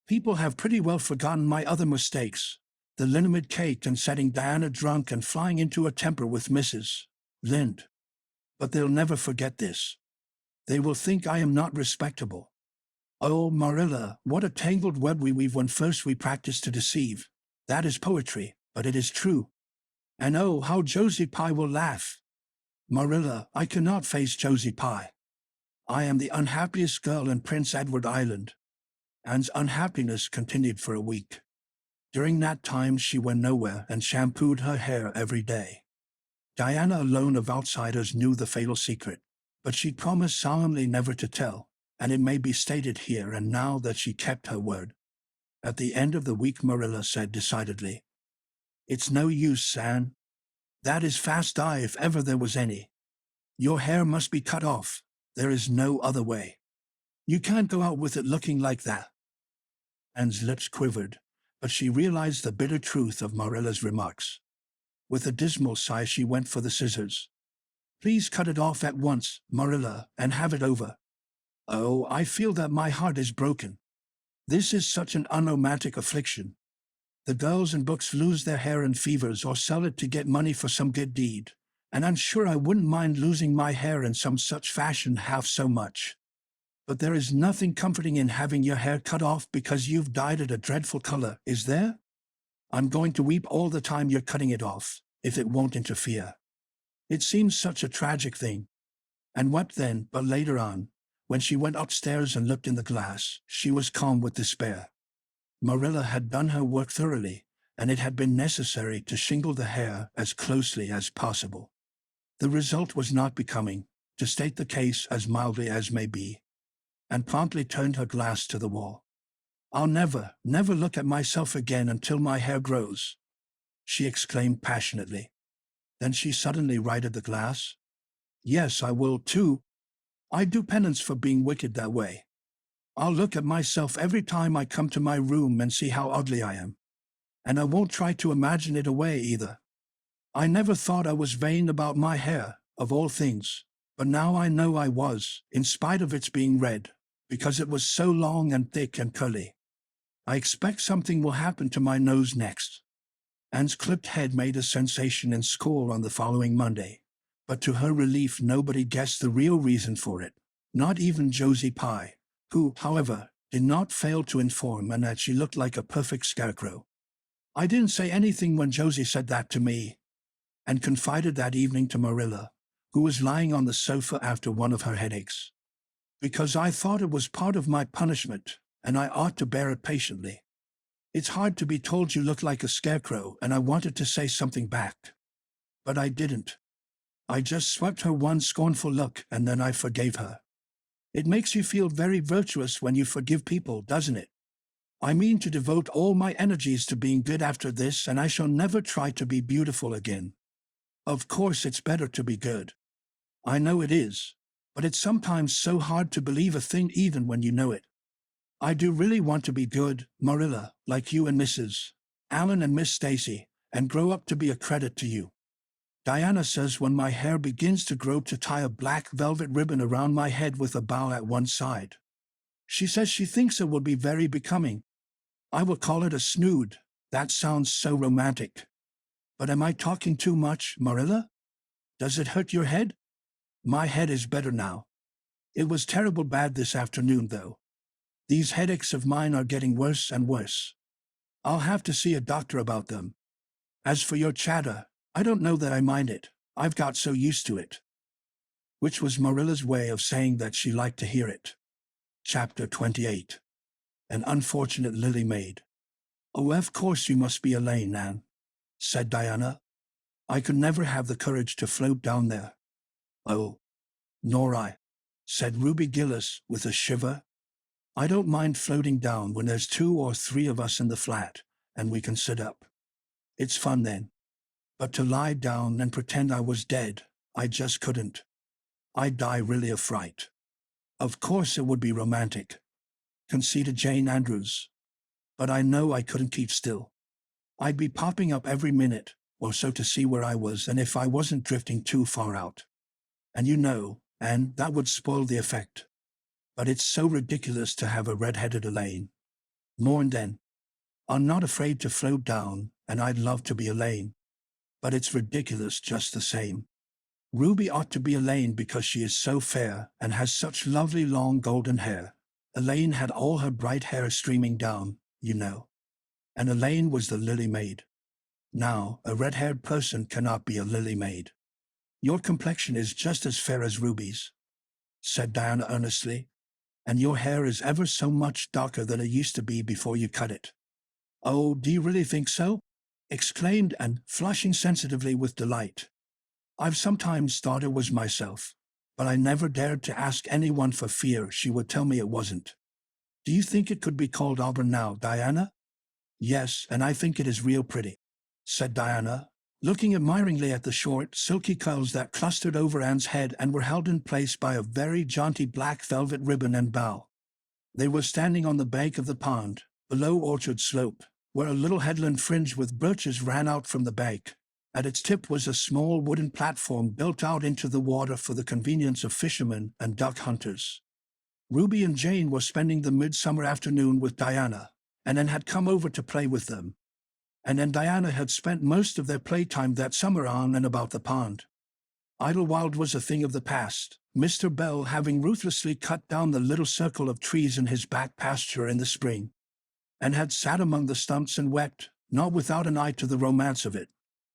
People have pretty well forgotten my other mistakes, the liniment cake and setting Diana drunk and flying into a temper with Mrs. Lynde. But they'll never forget this. They will think I am not respectable. Oh, Marilla, what a tangled web we weave when first we practice to deceive. That is poetry, but it is true. And oh, how Josie Pye will laugh. Marilla, I cannot face Josie Pye. I am the unhappiest girl in Prince Edward Island." Anne's unhappiness continued for a week. During that time she went nowhere and shampooed her hair every day. Diana alone of outsiders knew the fatal secret, but she promised solemnly never to tell, and it may be stated here and now that she kept her word. At the end of the week Marilla said decidedly, "It's no use, Anne. That is fast dye if ever there was any. Your hair must be cut off. There is no other way. You can't go out with it looking like that." Anne's lips quivered, but she realized the bitter truth of Marilla's remarks. With a dismal sigh she went for the scissors. "Please cut it off at once, Marilla, and have it over. Oh, I feel that my heart is broken. This is such an unromantic affliction. The girls in books lose their hair in fevers or sell it to get money for some good deed, and I'm sure I wouldn't mind losing my hair in some such fashion half so much. But there is nothing comforting in having your hair cut off because you've dyed it a dreadful color, is there? I'm going to weep all the time you're cutting it off, if it won't interfere. It seems such a tragic thing. And wept then, but later on, when she went upstairs and looked in the glass, she was calm with despair. Marilla had done her work thoroughly, and it had been necessary to shingle the hair as closely as possible. The result was not becoming, to state the case as mildly as may be, and promptly turned her glass to the wall. I'll never, never look at myself again until my hair grows, she exclaimed passionately. Then she suddenly righted the glass. Yes, I will too. I do penance for being wicked that way. I'll look at myself every time I come to my room and see how ugly I am. And I won't try to imagine it away either. I never thought I was vain about my hair, of all things, but now I know I was, in spite of its being red, because it was so long and thick and curly. I expect something will happen to my nose next. Anne's clipped head made a sensation in school on the following Monday, but to her relief nobody guessed the real reason for it, not even Josie Pye, who, however, did not fail to inform Anne that she looked like a perfect scarecrow. I didn't say anything when Josie said that to me, and confided that evening to Marilla, who was lying on the sofa after one of her headaches, because I thought it was part of my punishment, and I ought to bear it patiently. It's hard to be told you look like a scarecrow, and I wanted to say something back. But I didn't. I just swept her one scornful look, and then I forgave her. It makes you feel very virtuous when you forgive people, doesn't it? I mean to devote all my energies to being good after this, and I shall never try to be beautiful again. Of course it's better to be good. I know it is, but it's sometimes so hard to believe a thing even when you know it. I do really want to be good, Marilla, like you and Mrs. Allen and Miss Stacy, and grow up to be a credit to you. Diana says when my hair begins to grow to tie a black velvet ribbon around my head with a bow at one side. She says she thinks it will be very becoming. I will call it a snood. That sounds so romantic. But am I talking too much, Marilla? Does it hurt your head? My head is better now. It was terrible bad this afternoon, though. These headaches of mine are getting worse and worse. I'll have to see a doctor about them. As for your chatter, I don't know that I mind it. I've got so used to it. Which was Marilla's way of saying that she liked to hear it. Chapter 28. An Unfortunate Lily Maid. Oh, of course you must be Elaine, Anne, said Diana. I could never have the courage to float down there. Oh, nor I, said Ruby Gillis with a shiver. I don't mind floating down when there's 2 or 3 of us in the flat, and we can sit up. It's fun then. But to lie down and pretend I was dead, I just couldn't. I'd die really of fright. Of course it would be romantic, conceded Jane Andrews. But I know I couldn't keep still. I'd be popping up every minute or so to see where I was and if I wasn't drifting too far out. And you know, Anne, that would spoil the effect. But it's so ridiculous to have a red-headed Elaine. Mourn then. I'm not afraid to float down, and I'd love to be Elaine. But it's ridiculous just the same. Ruby ought to be Elaine because she is so fair and has such lovely long golden hair. Elaine had all her bright hair streaming down, you know. And Elaine was the lily maid. Now, a red-haired person cannot be a lily maid. Your complexion is just as fair as Ruby's, said Diana earnestly. And your hair is ever so much darker than it used to be before you cut it. Oh, do you really think so? Exclaimed Anne, flushing sensitively with delight. I've sometimes thought it was myself, but I never dared to ask anyone for fear she would tell me it wasn't. Do you think it could be called auburn now, Diana? Yes, and I think it is real pretty, said Diana, looking admiringly at the short, silky curls that clustered over Anne's head and were held in place by a very jaunty black velvet ribbon and bow. They were standing on the bank of the pond, below Orchard Slope, where a little headland fringed with birches ran out from the bank. At its tip was a small wooden platform built out into the water for the convenience of fishermen and duck hunters. Ruby and Jane were spending the midsummer afternoon with Diana, and Anne had come over to play with them. And then Diana had spent most of their playtime that summer on and about the pond. Idlewild was a thing of the past, Mr. Bell having ruthlessly cut down the little circle of trees in his back pasture in the spring, and had sat among the stumps and wept, not without an eye to the romance of it.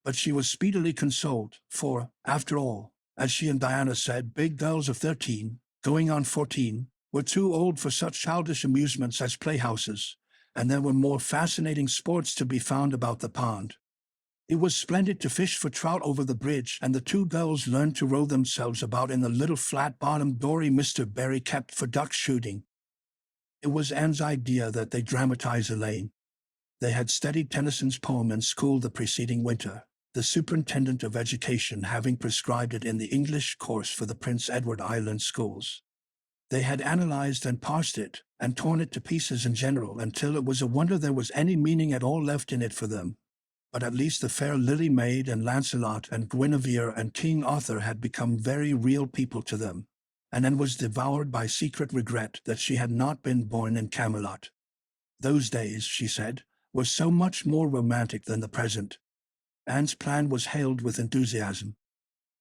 But she was speedily consoled, for, after all, as she and Diana said, big girls of 13, going on 14, were too old for such childish amusements as playhouses, and there were more fascinating sports to be found about the pond. It was splendid to fish for trout over the bridge, and the two girls learned to row themselves about in the little flat-bottomed dory Mr. Barry kept for duck shooting. It was Anne's idea that they dramatize Elaine. They had studied Tennyson's poem in school the preceding winter, the superintendent of education having prescribed it in the English course for the Prince Edward Island schools. They had analyzed and parsed it, and torn it to pieces in general, until it was a wonder there was any meaning at all left in it for them. But at least the fair Lily Maid and Lancelot and Guinevere and King Arthur had become very real people to them, and Anne was devoured by secret regret that she had not been born in Camelot. Those days, she said, were so much more romantic than the present. Anne's plan was hailed with enthusiasm.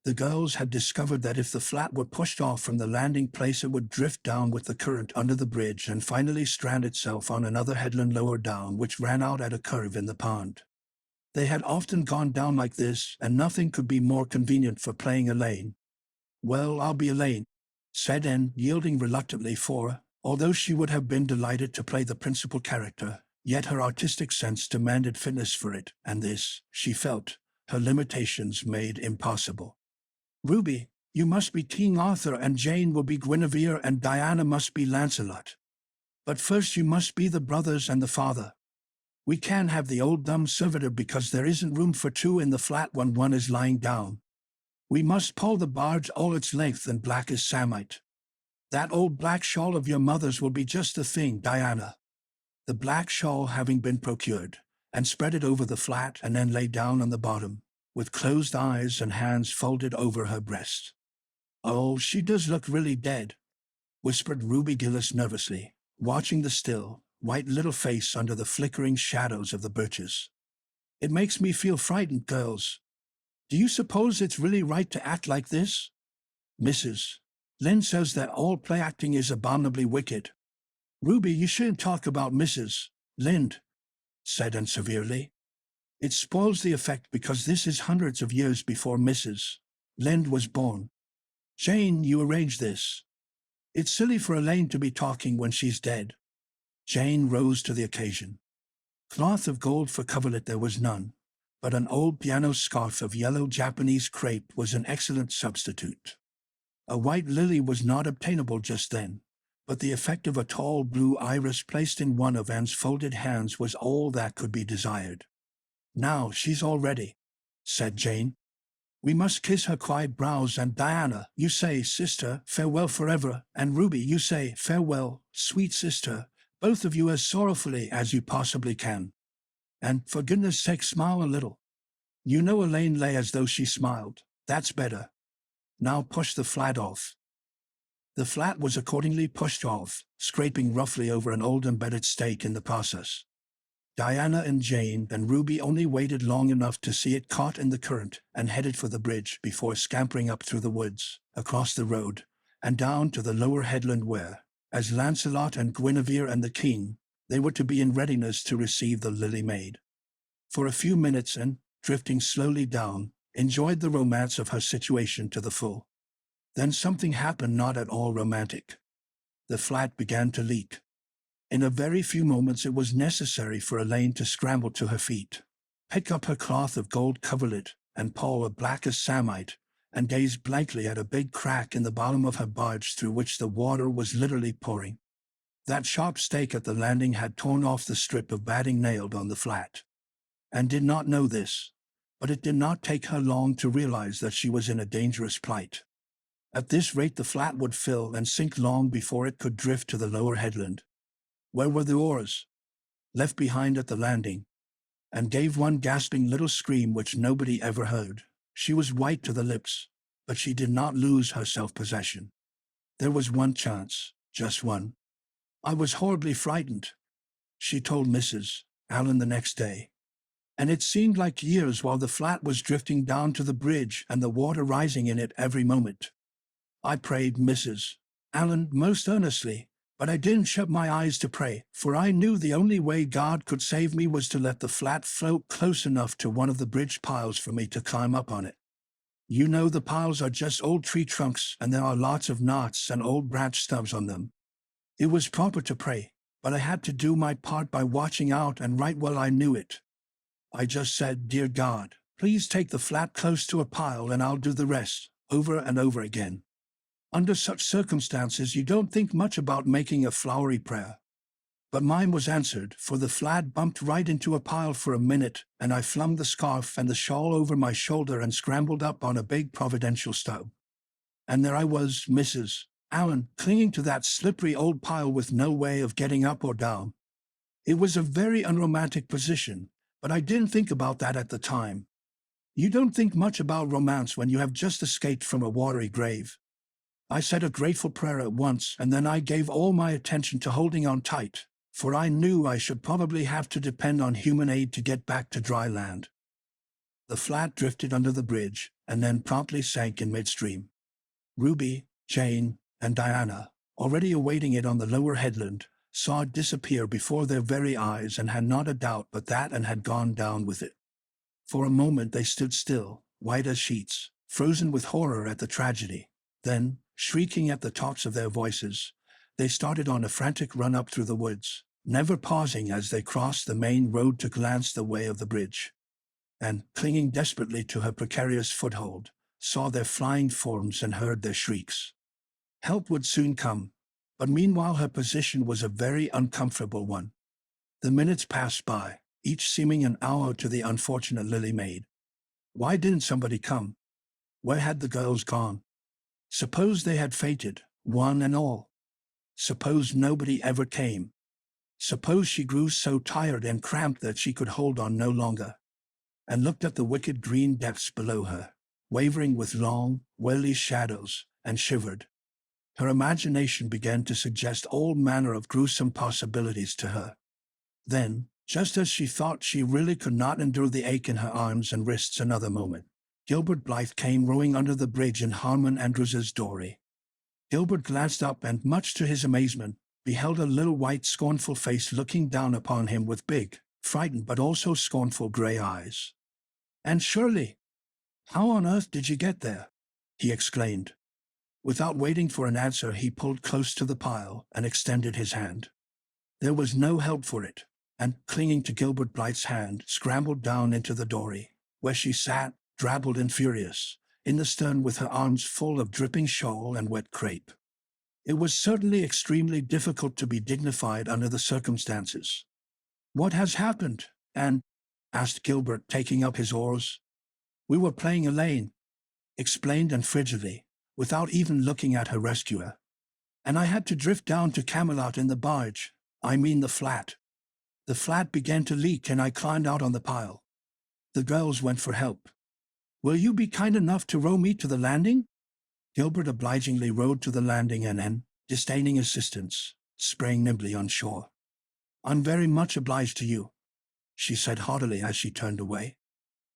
The girls had discovered that if the flat were pushed off from the landing place it would drift down with the current under the bridge and finally strand itself on another headland lower down which ran out at a curve in the pond. They had often gone down like this, and nothing could be more convenient for playing Elaine. "Well, I'll be Elaine," said Anne, yielding reluctantly, for, although she would have been delighted to play the principal character, yet her artistic sense demanded fitness for it, and this, she felt, her limitations made impossible. "Ruby, you must be King Arthur, and Jane will be Guinevere, and Diana must be Lancelot. But first you must be the brothers and the father. We can't have the old dumb servitor because there isn't room for two in the flat when one is lying down. We must pull the barge all its length and black as samite. That old black shawl of your mother's will be just the thing, Diana." The black shawl having been procured, and spread it over the flat and then lay down on the bottom, with closed eyes and hands folded over her breast. "Oh, she does look really dead," whispered Ruby Gillis nervously, watching the still, white little face under the flickering shadows of the birches. "It makes me feel frightened, girls. Do you suppose it's really right to act like this? Mrs. Lynde says that all play acting is abominably wicked." "Ruby, you shouldn't talk about Mrs. Lynde," said Anne severely. "It spoils the effect because this is hundreds of years before Mrs. Lynde was born. Jane, you arrange this. It's silly for Elaine to be talking when she's dead." Jane rose to the occasion. Cloth of gold for coverlet there was none, but an old piano scarf of yellow Japanese crepe was an excellent substitute. A white lily was not obtainable just then, but the effect of a tall blue iris placed in one of Anne's folded hands was all that could be desired. "Now she's all ready," said Jane. "We must kiss her quiet brows, and Diana, you say, 'Sister, farewell forever,' and Ruby, you say, 'Farewell, sweet sister,' both of you as sorrowfully as you possibly can. And for goodness sake smile a little. You know Elaine lay as though she smiled. That's better. Now push the flat off." The flat was accordingly pushed off, scraping roughly over an old embedded stake in the process. Diana and Jane and Ruby only waited long enough to see it caught in the current and headed for the bridge before scampering up through the woods, across the road, and down to the lower headland where, as Lancelot and Guinevere and the king, they were to be in readiness to receive the Lily Maid. For a few minutes Anne, drifting slowly down, enjoyed the romance of her situation to the full. Then something happened not at all romantic. The flat began to leak. In a very few moments it was necessary for Elaine to scramble to her feet, pick up her cloth of gold coverlet, and pull a black as samite, and gaze blankly at a big crack in the bottom of her barge through which the water was literally pouring. That sharp stake at the landing had torn off the strip of batting nailed on the flat. Anne did not know this, but it did not take her long to realize that she was in a dangerous plight. At this rate the flat would fill and sink long before it could drift to the lower headland. Where were the oars? Left behind at the landing. Anne gave one gasping little scream which nobody ever heard. She was white to the lips, but she did not lose her self-possession. There was one chance, just one. "I was horribly frightened," she told Mrs. Allen the next day. and it seemed like years while the flat was drifting down to the bridge and the water rising in it every moment. I prayed, Mrs. Allen, most earnestly, but I didn't shut my eyes to pray, for I knew the only way God could save me was to let the flat float close enough to one of the bridge piles for me to climb up on it. You know, the piles are just old tree trunks, and there are lots of knots and old branch stubs on them. It was proper to pray, but I had to do my part by watching out, and right well I knew it. I just said, Dear God, please take the flat close to a pile and I'll do the rest, over and over again. Under such circumstances, you don't think much about making a flowery prayer. But mine was answered, for the flat bumped right into a pile for a minute, and I flung the scarf and the shawl over my shoulder and scrambled up on a big providential stub. And there I was, Mrs. Allen, clinging to that slippery old pile with no way of getting up or down. It was a very unromantic position, but I didn't think about that at the time. You don't think much about romance when you have just escaped from a watery grave. I said a grateful prayer at once, and then I gave all my attention to holding on tight, for I knew I should probably have to depend on human aid to get back to dry land. The flat drifted under the bridge, and then promptly sank in midstream. Ruby, Jane, and Diana, already awaiting it on the lower headland, saw it disappear before their very eyes and had not a doubt but that and had gone down with it. For a moment they stood still, white as sheets, frozen with horror at the tragedy. Then, shrieking at the tops of their voices, they started on a frantic run up through the woods, never pausing as they crossed the main road to glance the way of the bridge. And, clinging desperately to her precarious foothold, saw their flying forms and heard their shrieks. Help would soon come, but meanwhile her position was a very uncomfortable one. The minutes passed by, each seeming an hour to the unfortunate Lily Maid. Why didn't somebody come? Where had the girls gone? Suppose they had fainted, one and all. Suppose nobody ever came. Suppose she grew so tired and cramped that she could hold on no longer, and looked at the wicked green depths below her, wavering with long, welly shadows, and shivered. Her imagination began to suggest all manner of gruesome possibilities to her. Then, just as she thought she really could not endure the ache in her arms and wrists another moment, Gilbert Blythe came rowing under the bridge in Harmon Andrews's dory. Gilbert glanced up and, much to his amazement, beheld a little white, scornful face looking down upon him with big, frightened but also scornful gray eyes. "Anne Shirley, how on earth did you get there?" he exclaimed. Without waiting for an answer, he pulled close to the pile and extended his hand. There was no help for it, and, clinging to Gilbert Blythe's hand, scrambled down into the dory, where she sat, drabbled and furious, in the stern with her arms full of dripping shawl and wet crepe. It was certainly extremely difficult to be dignified under the circumstances. "What has happened, Anne?" asked Gilbert, taking up his oars. "We were playing Elaine," explained Anne frigidly, without even looking at her rescuer. "And I had to drift down to Camelot in the barge, I mean the flat. The flat began to leak and I climbed out on the pile. The girls went for help. Will you be kind enough to row me to the landing?" Gilbert obligingly rowed to the landing and then, disdaining assistance, sprang nimbly on shore. "I'm very much obliged to you," she said haughtily as she turned away.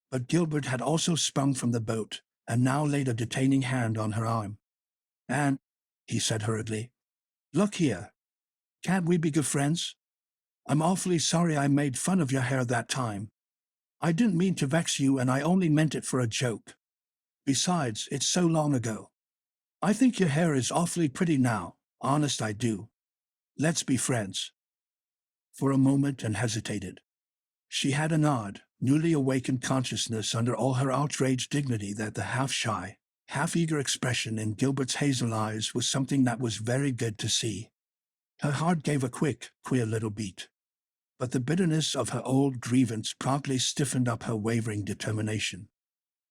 But Gilbert had also sprung from the boat, and now laid a detaining hand on her arm. "Anne," he said hurriedly, "look here. Can't we be good friends? I'm awfully sorry I made fun of your hair that time. I didn't mean to vex you, and I only meant it for a joke. Besides, it's so long ago. I think your hair is awfully pretty now, honest I do. Let's be friends." For a moment Anne hesitated. She had an odd, newly awakened consciousness under all her outraged dignity that the half-shy, half-eager expression in Gilbert's hazel eyes was something that was very good to see. Her heart gave a quick, queer little beat. But the bitterness of her old grievance promptly stiffened up her wavering determination.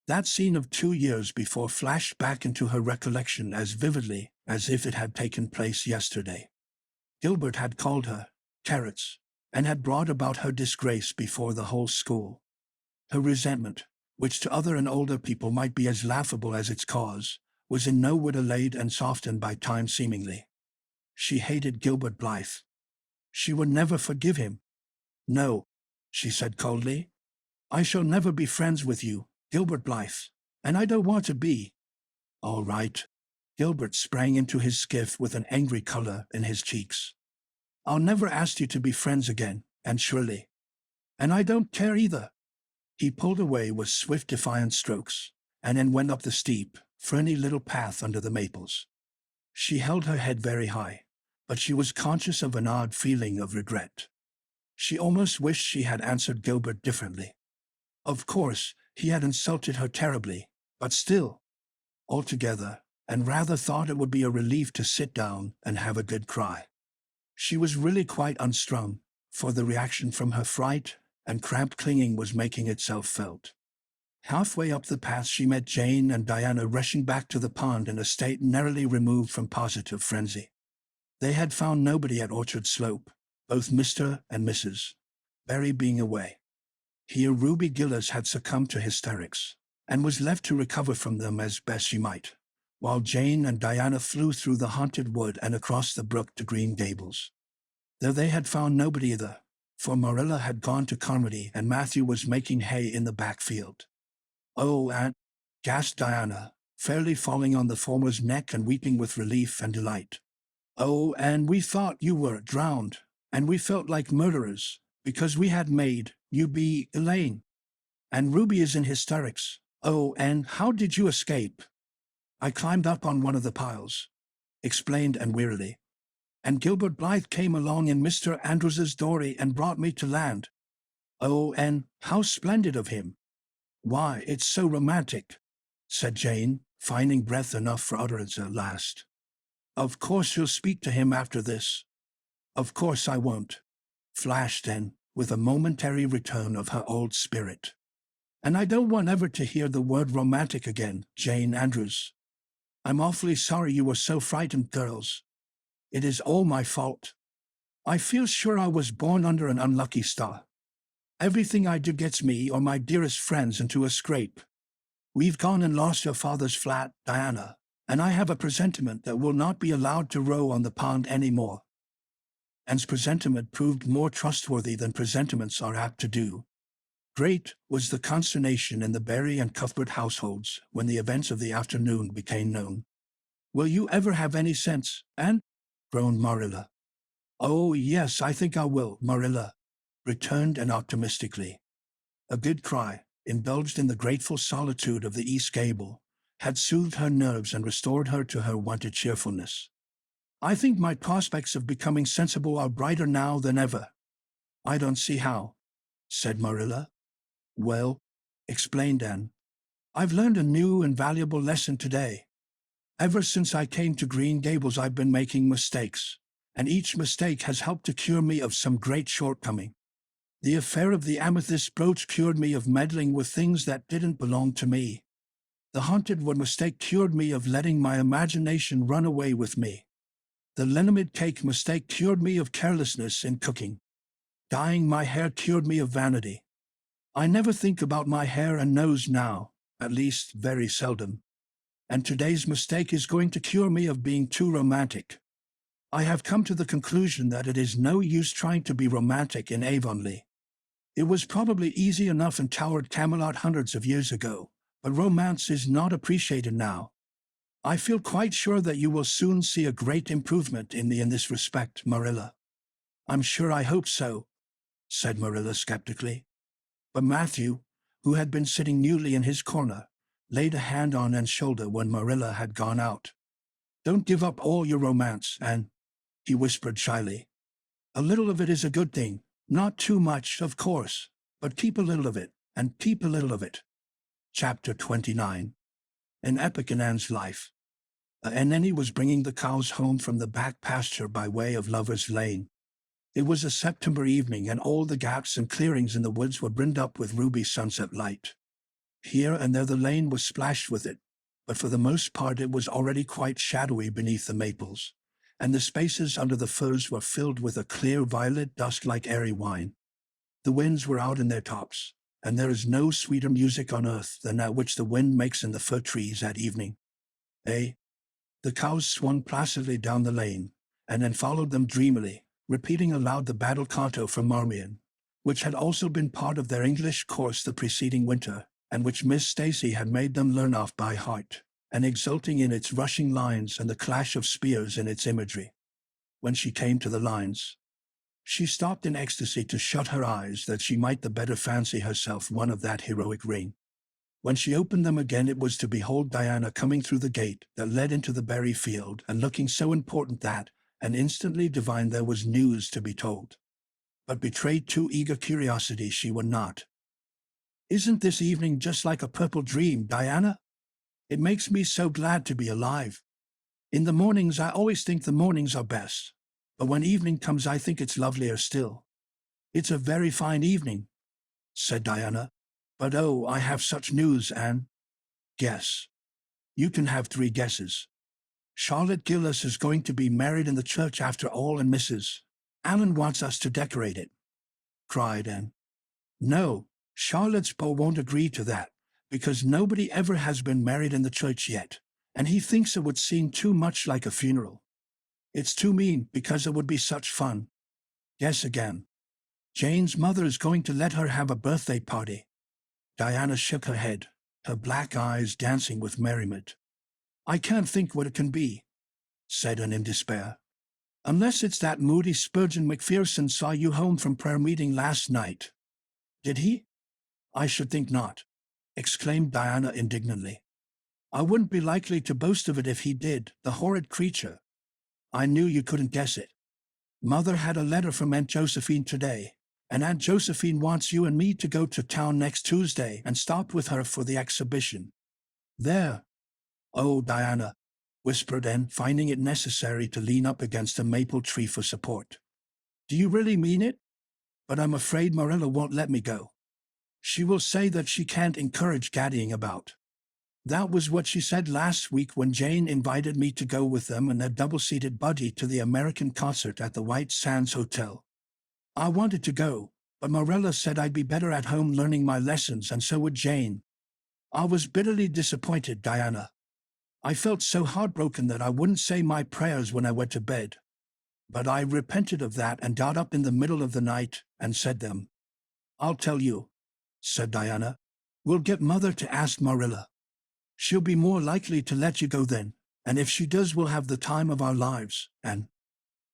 That scene of 2 years before flashed back into her recollection as vividly as if it had taken place yesterday. Gilbert had called her carrots, and had brought about her disgrace before the whole school. Her resentment, which to other and older people might be as laughable as its cause, was in no whit allayed and softened by time seemingly. She hated Gilbert Blythe. She would never forgive him. "No," she said coldly. I shall never be friends with you, Gilbert Blythe, and I don't want to be. All right. Gilbert sprang into his skiff with an angry color in his cheeks. I'll never ask you to be friends again, Anne Shirley. And I don't care either. He pulled away with swift, defiant strokes, and then went up the steep, ferny little path under the maples. She held her head very high, but she was conscious of an odd feeling of regret. She almost wished she had answered Gilbert differently. Of course, he had insulted her terribly, but still, altogether, and rather thought it would be a relief to sit down and have a good cry. She was really quite unstrung, for the reaction from her fright and cramped clinging was making itself felt. Halfway up the path she met Jane and Diana rushing back to the pond in a state narrowly removed from positive frenzy. They had found nobody at Orchard Slope, both Mr. and Mrs. Barry being away. Here Ruby Gillis had succumbed to hysterics, and was left to recover from them as best she might, while Jane and Diana flew through the haunted wood and across the brook to Green Gables. There they had found nobody either, for Marilla had gone to Carmody and Matthew was making hay in the back field. Oh, Aunt, gasped Diana, fairly falling on the former's neck and weeping with relief and delight. Oh, and we thought you were drowned, and we felt like murderers, because we had made you be Elaine. And Ruby is in hysterics. Oh, and how did you escape? I climbed up on one of the piles, explained Anne wearily. And Gilbert Blythe came along in Mr. Andrews's dory and brought me to land. Oh, and how splendid of him! Why, it's so romantic, said Jane, finding breath enough for utterance at last. Of course you'll speak to him after this. Of course I won't, flashed Anne, with a momentary return of her old spirit. And I don't want ever to hear the word romantic again, Jane Andrews. I'm awfully sorry you were so frightened, girls. It is all my fault. I feel sure I was born under an unlucky star. Everything I do gets me or my dearest friends into a scrape. We've gone and lost your father's flat, Diana, and I have a presentiment that we'll not be allowed to row on the pond any more. Anne's presentiment proved more trustworthy than presentiments are apt to do. Great was the consternation in the Barry and Cuthbert households when the events of the afternoon became known. Will you ever have any sense, Anne? Groaned Marilla. Oh, yes, I think I will, Marilla, returned Anne optimistically. A good cry, indulged in the grateful solitude of the East Gable, had soothed her nerves and restored her to her wonted cheerfulness. I think my prospects of becoming sensible are brighter now than ever. I don't see how, said Marilla. Well, explained Anne, I've learned a new and valuable lesson today. Ever since I came to Green Gables I've been making mistakes, and each mistake has helped to cure me of some great shortcoming. The affair of the amethyst brooch cured me of meddling with things that didn't belong to me. The haunted wood mistake cured me of letting my imagination run away with me. The liniment cake mistake cured me of carelessness in cooking. Dyeing my hair cured me of vanity. I never think about my hair and nose now, at least very seldom. And today's mistake is going to cure me of being too romantic. I have come to the conclusion that it is no use trying to be romantic in Avonlea. It was probably easy enough in towered Camelot hundreds of years ago, but romance is not appreciated now. I feel quite sure that you will soon see a great improvement in me in this respect, Marilla. I'm sure I hope so, said Marilla skeptically. But Matthew, who had been sitting newly in his corner, laid a hand on Anne's shoulder when Marilla had gone out. Don't give up all your romance, Anne, he whispered shyly. A little of it is a good thing, not too much, of course, but keep a little of it, and keep a little of it. Chapter 29. An epoch in Anne's life. And then he was bringing the cows home from the back pasture by way of Lover's Lane. It was a September evening, and all the gaps and clearings in the woods were brimmed up with ruby sunset light. Here and there the lane was splashed with it, but for the most part it was already quite shadowy beneath the maples, and the spaces under the firs were filled with a clear violet dusk like airy wine. The winds were out in their tops, and there is no sweeter music on earth than that which the wind makes in the fir trees at evening. The cows swung placidly down the lane, and then followed them dreamily, repeating aloud the battle canto from Marmion, which had also been part of their English course the preceding winter, and which Miss Stacy had made them learn off by heart, and exulting in its rushing lines and the clash of spears in its imagery. When she came to the lines, she stopped in ecstasy to shut her eyes that she might the better fancy herself one of that heroic ring. When she opened them again, it was to behold Diana coming through the gate that led into the berry field, and looking so important that, and instantly divined there was news to be told. But betrayed too eager curiosity, she would not. "Isn't this evening just like a purple dream, Diana? It makes me so glad to be alive. In the mornings I always think the mornings are best, but when evening comes I think it's lovelier still." "It's a very fine evening," said Diana. "But oh, I have such news, Anne." "Guess." "You can have 3 guesses. Charlotte Gillis is going to be married in the church after all, and Mrs. Allen wants us to decorate it," cried Anne. "No, Charlotte's beau won't agree to that, because nobody ever has been married in the church yet, and he thinks it would seem too much like a funeral. It's too mean, because it would be such fun." "Guess again." "Jane's mother is going to let her have a birthday party." Diana shook her head, her black eyes dancing with merriment. "I can't think what it can be," said Anne in despair. "Unless it's that moody Spurgeon McPherson saw you home from prayer meeting last night." "Did he?" "I should think not," exclaimed Diana indignantly. "I wouldn't be likely to boast of it if he did, the horrid creature." "I knew you couldn't guess it. Mother had a letter from Aunt Josephine today, and Aunt Josephine wants you and me to go to town next Tuesday and stop with her for the exhibition." "There." "Oh, Diana," whispered Anne, finding it necessary to lean up against a maple tree for support. "Do you really mean it? But I'm afraid Marilla won't let me go. She will say that she can't encourage gaddying about. That was what she said last week when Jane invited me to go with them in a double-seated buggy to the American concert at the White Sands Hotel. I wanted to go, but Marilla said I'd be better at home learning my lessons, and so would Jane. I was bitterly disappointed, Diana. I felt so heartbroken that I wouldn't say my prayers when I went to bed. But I repented of that and got up in the middle of the night and said them." "I'll tell you," said Diana. "We'll get Mother to ask Marilla. She'll be more likely to let you go then, and if she does we'll have the time of our lives. And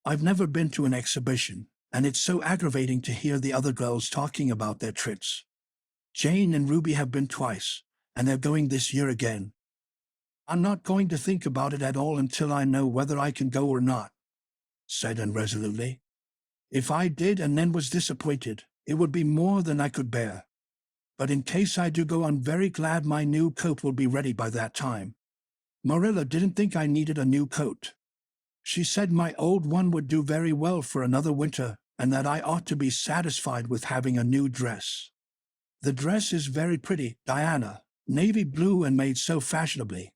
I've never been to an exhibition, and it's so aggravating to hear the other girls talking about their trips. Jane and Ruby have been twice, and they're going this year again. I'm not going to think about it at all until I know whether I can go or not," said Anne resolutely. "If I did and then was disappointed, it would be more than I could bear. But in case I do go, I'm very glad my new coat will be ready by that time. Marilla didn't think I needed a new coat. She said my old one would do very well for another winter, and that I ought to be satisfied with having a new dress. The dress is very pretty, Diana, navy blue and made so fashionably.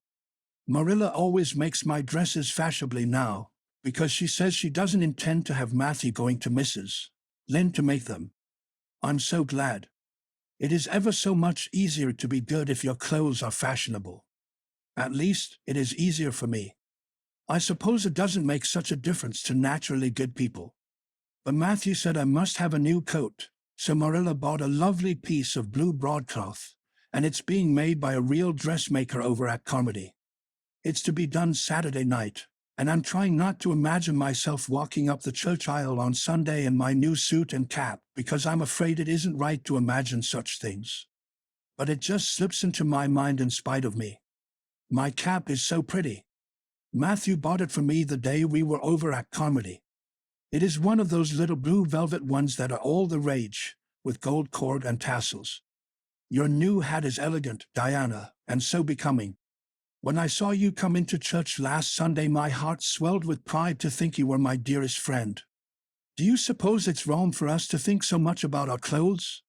Marilla always makes my dresses fashionably now, because she says she doesn't intend to have Matthew going to Mrs. Lynde to make them. I'm so glad. It is ever so much easier to be good if your clothes are fashionable. At least, it is easier for me. I suppose it doesn't make such a difference to naturally good people. But Matthew said I must have a new coat, so Marilla bought a lovely piece of blue broadcloth, and it's being made by a real dressmaker over at Carmody. It's to be done Saturday night, and I'm trying not to imagine myself walking up the church aisle on Sunday in my new suit and cap, because I'm afraid it isn't right to imagine such things. But it just slips into my mind in spite of me. My cap is so pretty. Matthew bought it for me the day we were over at Carmody. It is one of those little blue velvet ones that are all the rage, with gold cord and tassels. Your new hat is elegant, Diana, and so becoming. When I saw you come into church last Sunday, my heart swelled with pride to think you were my dearest friend. Do you suppose it's wrong for us to think so much about our clothes?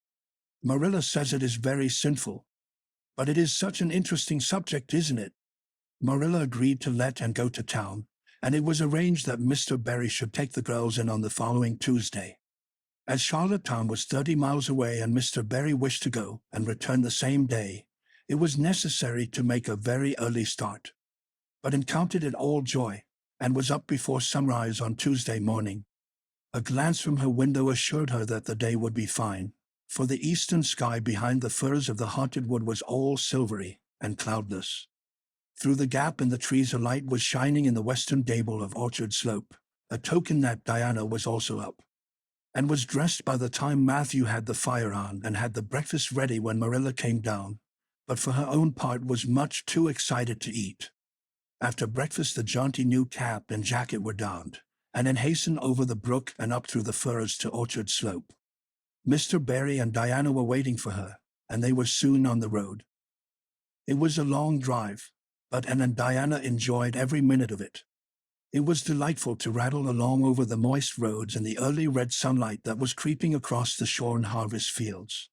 Marilla says it is very sinful. But it is such an interesting subject, isn't it? Marilla agreed to let Anne go to town, and it was arranged that Mr. Barry should take the girls in on the following Tuesday. As Charlottetown was 30 miles away and Mr. Barry wished to go and return the same day, it was necessary to make a very early start. But Anne counted it all joy, and was up before sunrise on Tuesday morning. A glance from her window assured her that the day would be fine, for the eastern sky behind the firs of the haunted wood was all silvery and cloudless. Through the gap in the trees a light was shining in the western gable of Orchard Slope, a token that Diana was also up, and was dressed by the time Matthew had the fire on and had the breakfast ready when Marilla came down, but for her own part was much too excited to eat. After breakfast the jaunty new cap and jacket were donned, and then hastened over the brook and up through the firs to Orchard Slope. Mr. Barry and Diana were waiting for her, and they were soon on the road. It was a long drive, but Anne and Diana enjoyed every minute of it. It was delightful to rattle along over the moist roads in the early red sunlight that was creeping across the shorn harvest fields.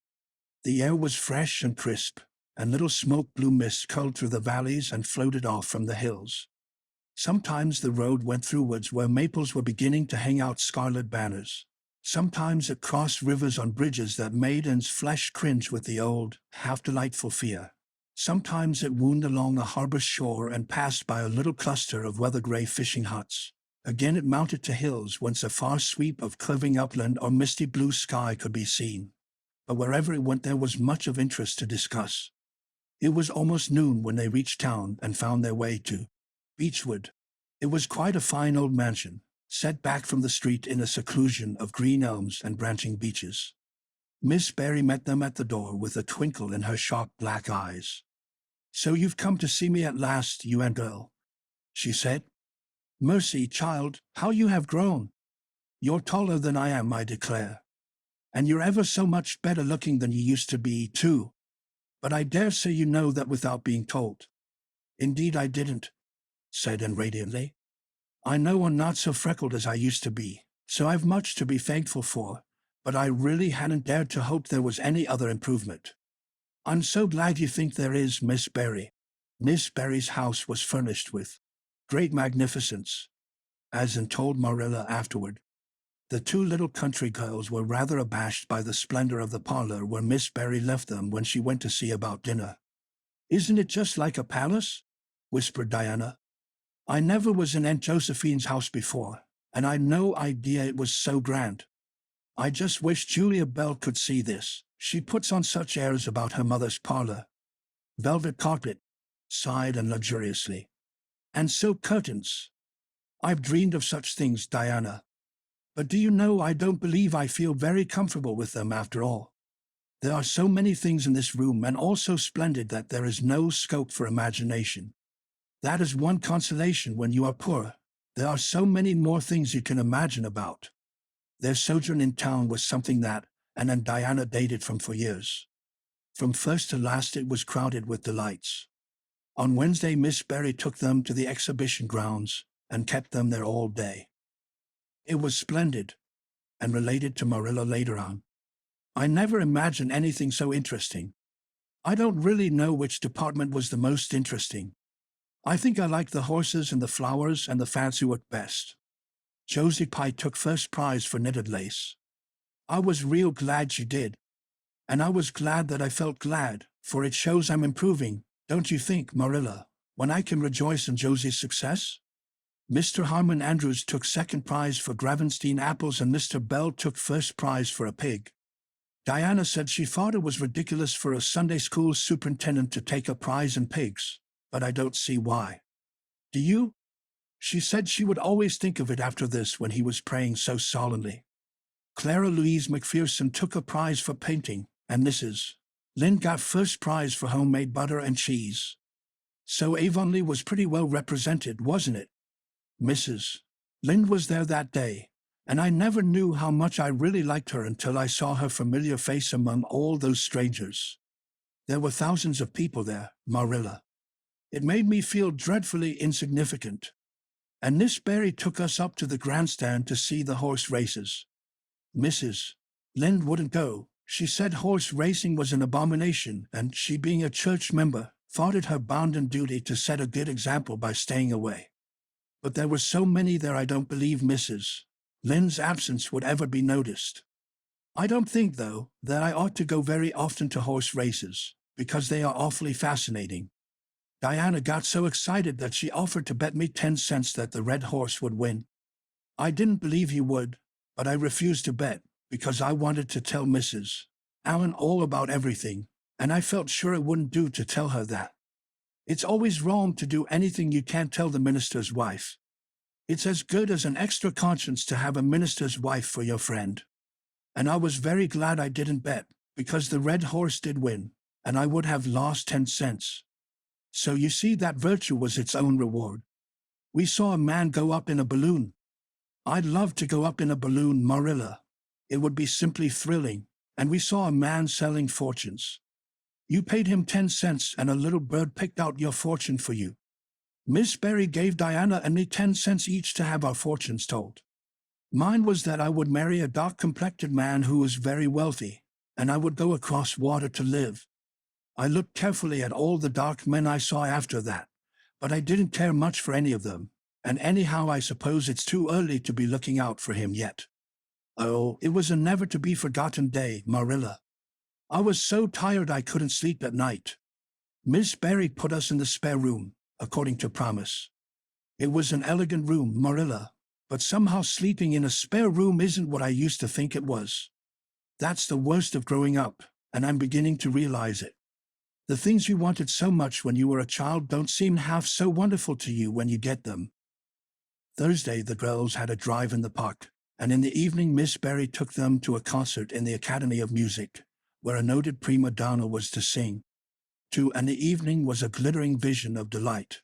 The air was fresh and crisp, and little smoke-blue mists curled through the valleys and floated off from the hills. Sometimes the road went through woods where maples were beginning to hang out scarlet banners. Sometimes it crossed rivers on bridges that made Anne's flesh cringe with the old, half-delightful fear. Sometimes it wound along the harbor shore and passed by a little cluster of weather-gray fishing huts. Again it mounted to hills whence a far sweep of curving upland or misty blue sky could be seen. But wherever it went there was much of interest to discuss. It was almost noon when they reached town and found their way to Beechwood. It was quite a fine old mansion, set back from the street in a seclusion of green elms and branching beeches. Miss Barry met them at the door with a twinkle in her sharp black eyes. "So you've come to see me at last, you and girl," she said. "Mercy, child, how you have grown! You're taller than I am, I declare. And you're ever so much better looking than you used to be, too. But I dare say you know that without being told." "Indeed I didn't," said Anne radiantly. "I know I'm not so freckled as I used to be, so I've much to be thankful for, but I really hadn't dared to hope there was any other improvement." "I'm so glad you think there is, Miss Barry." Miss Barry's house was furnished with great magnificence, as Anne told Marilla afterward. The two little country girls were rather abashed by the splendor of the parlor where Miss Barry left them when she went to see about dinner. "Isn't it just like a palace?" whispered Diana. "I never was in Aunt Josephine's house before, and I'd no idea it was so grand. I just wish Julia Bell could see this. She puts on such airs about her mother's parlor. Velvet carpet," sighed Anne luxuriously, "and silk curtains. I've dreamed of such things, Diana. But do you know, I don't believe I feel very comfortable with them after all. There are so many things in this room and all so splendid that there is no scope for imagination. That is one consolation when you are poor. There are so many more things you can imagine about." Their sojourn in town was something that Anne and Diana dated from for years. From first to last it was crowded with delights. On Wednesday Miss Barry took them to the exhibition grounds and kept them there all day. It was splendid, and related to Marilla later on. "I never imagined anything so interesting. I don't really know which department was the most interesting. I think I liked the horses and the flowers and the fancy work best. Josie Pye took first prize for knitted lace. I was real glad she did. And I was glad that I felt glad, for it shows I'm improving, don't you think, Marilla, when I can rejoice in Josie's success? Mr. Harmon Andrews took second prize for Gravenstein apples and Mr. Bell took first prize for a pig. Diana said she thought it was ridiculous for a Sunday school superintendent to take a prize in pigs, but I don't see why. Do you? She said she would always think of it after this when he was praying so solemnly. Clara Louise McPherson took a prize for painting, and Mrs. Lynde got first prize for homemade butter and cheese. So Avonlea was pretty well represented, wasn't it? Mrs. Lynde was there that day, and I never knew how much I really liked her until I saw her familiar face among all those strangers. There were thousands of people there, Marilla. It made me feel dreadfully insignificant. And Miss Barry took us up to the grandstand to see the horse races. Mrs. Lynde wouldn't go. She said horse racing was an abomination, and she, being a church member, thought it her bounden duty to set a good example by staying away. But there were so many there I don't believe Mrs. Lynde's absence would ever be noticed. I don't think, though, that I ought to go very often to horse races, because they are awfully fascinating. Diana got so excited that she offered to bet me 10 cents that the red horse would win. I didn't believe he would, but I refused to bet because I wanted to tell Mrs. Allen all about everything, and I felt sure it wouldn't do to tell her that. It's always wrong to do anything you can't tell the minister's wife. It's as good as an extra conscience to have a minister's wife for your friend. And I was very glad I didn't bet, because the red horse did win, and I would have lost 10 cents. So you see, that virtue was its own reward. We saw a man go up in a balloon. I'd love to go up in a balloon, Marilla. It would be simply thrilling. And we saw a man selling fortunes. You paid him 10 cents and a little bird picked out your fortune for you. Miss Barry gave Diana and me 10 cents each to have our fortunes told. Mine was that I would marry a dark-complected man who was very wealthy, and I would go across water to live. I looked carefully at all the dark men I saw after that, but I didn't care much for any of them, and anyhow I suppose it's too early to be looking out for him yet. Oh, it was a never-to-be-forgotten day, Marilla. I was so tired I couldn't sleep at night. Miss Barry put us in the spare room, according to promise. It was an elegant room, Marilla, but somehow sleeping in a spare room isn't what I used to think it was. That's the worst of growing up, and I'm beginning to realize it. The things you wanted so much when you were a child don't seem half so wonderful to you when you get them. Thursday the girls had a drive in the park, and in the evening Miss Barry took them to a concert in the Academy of Music, where a noted prima donna was to sing. And the evening was a glittering vision of delight.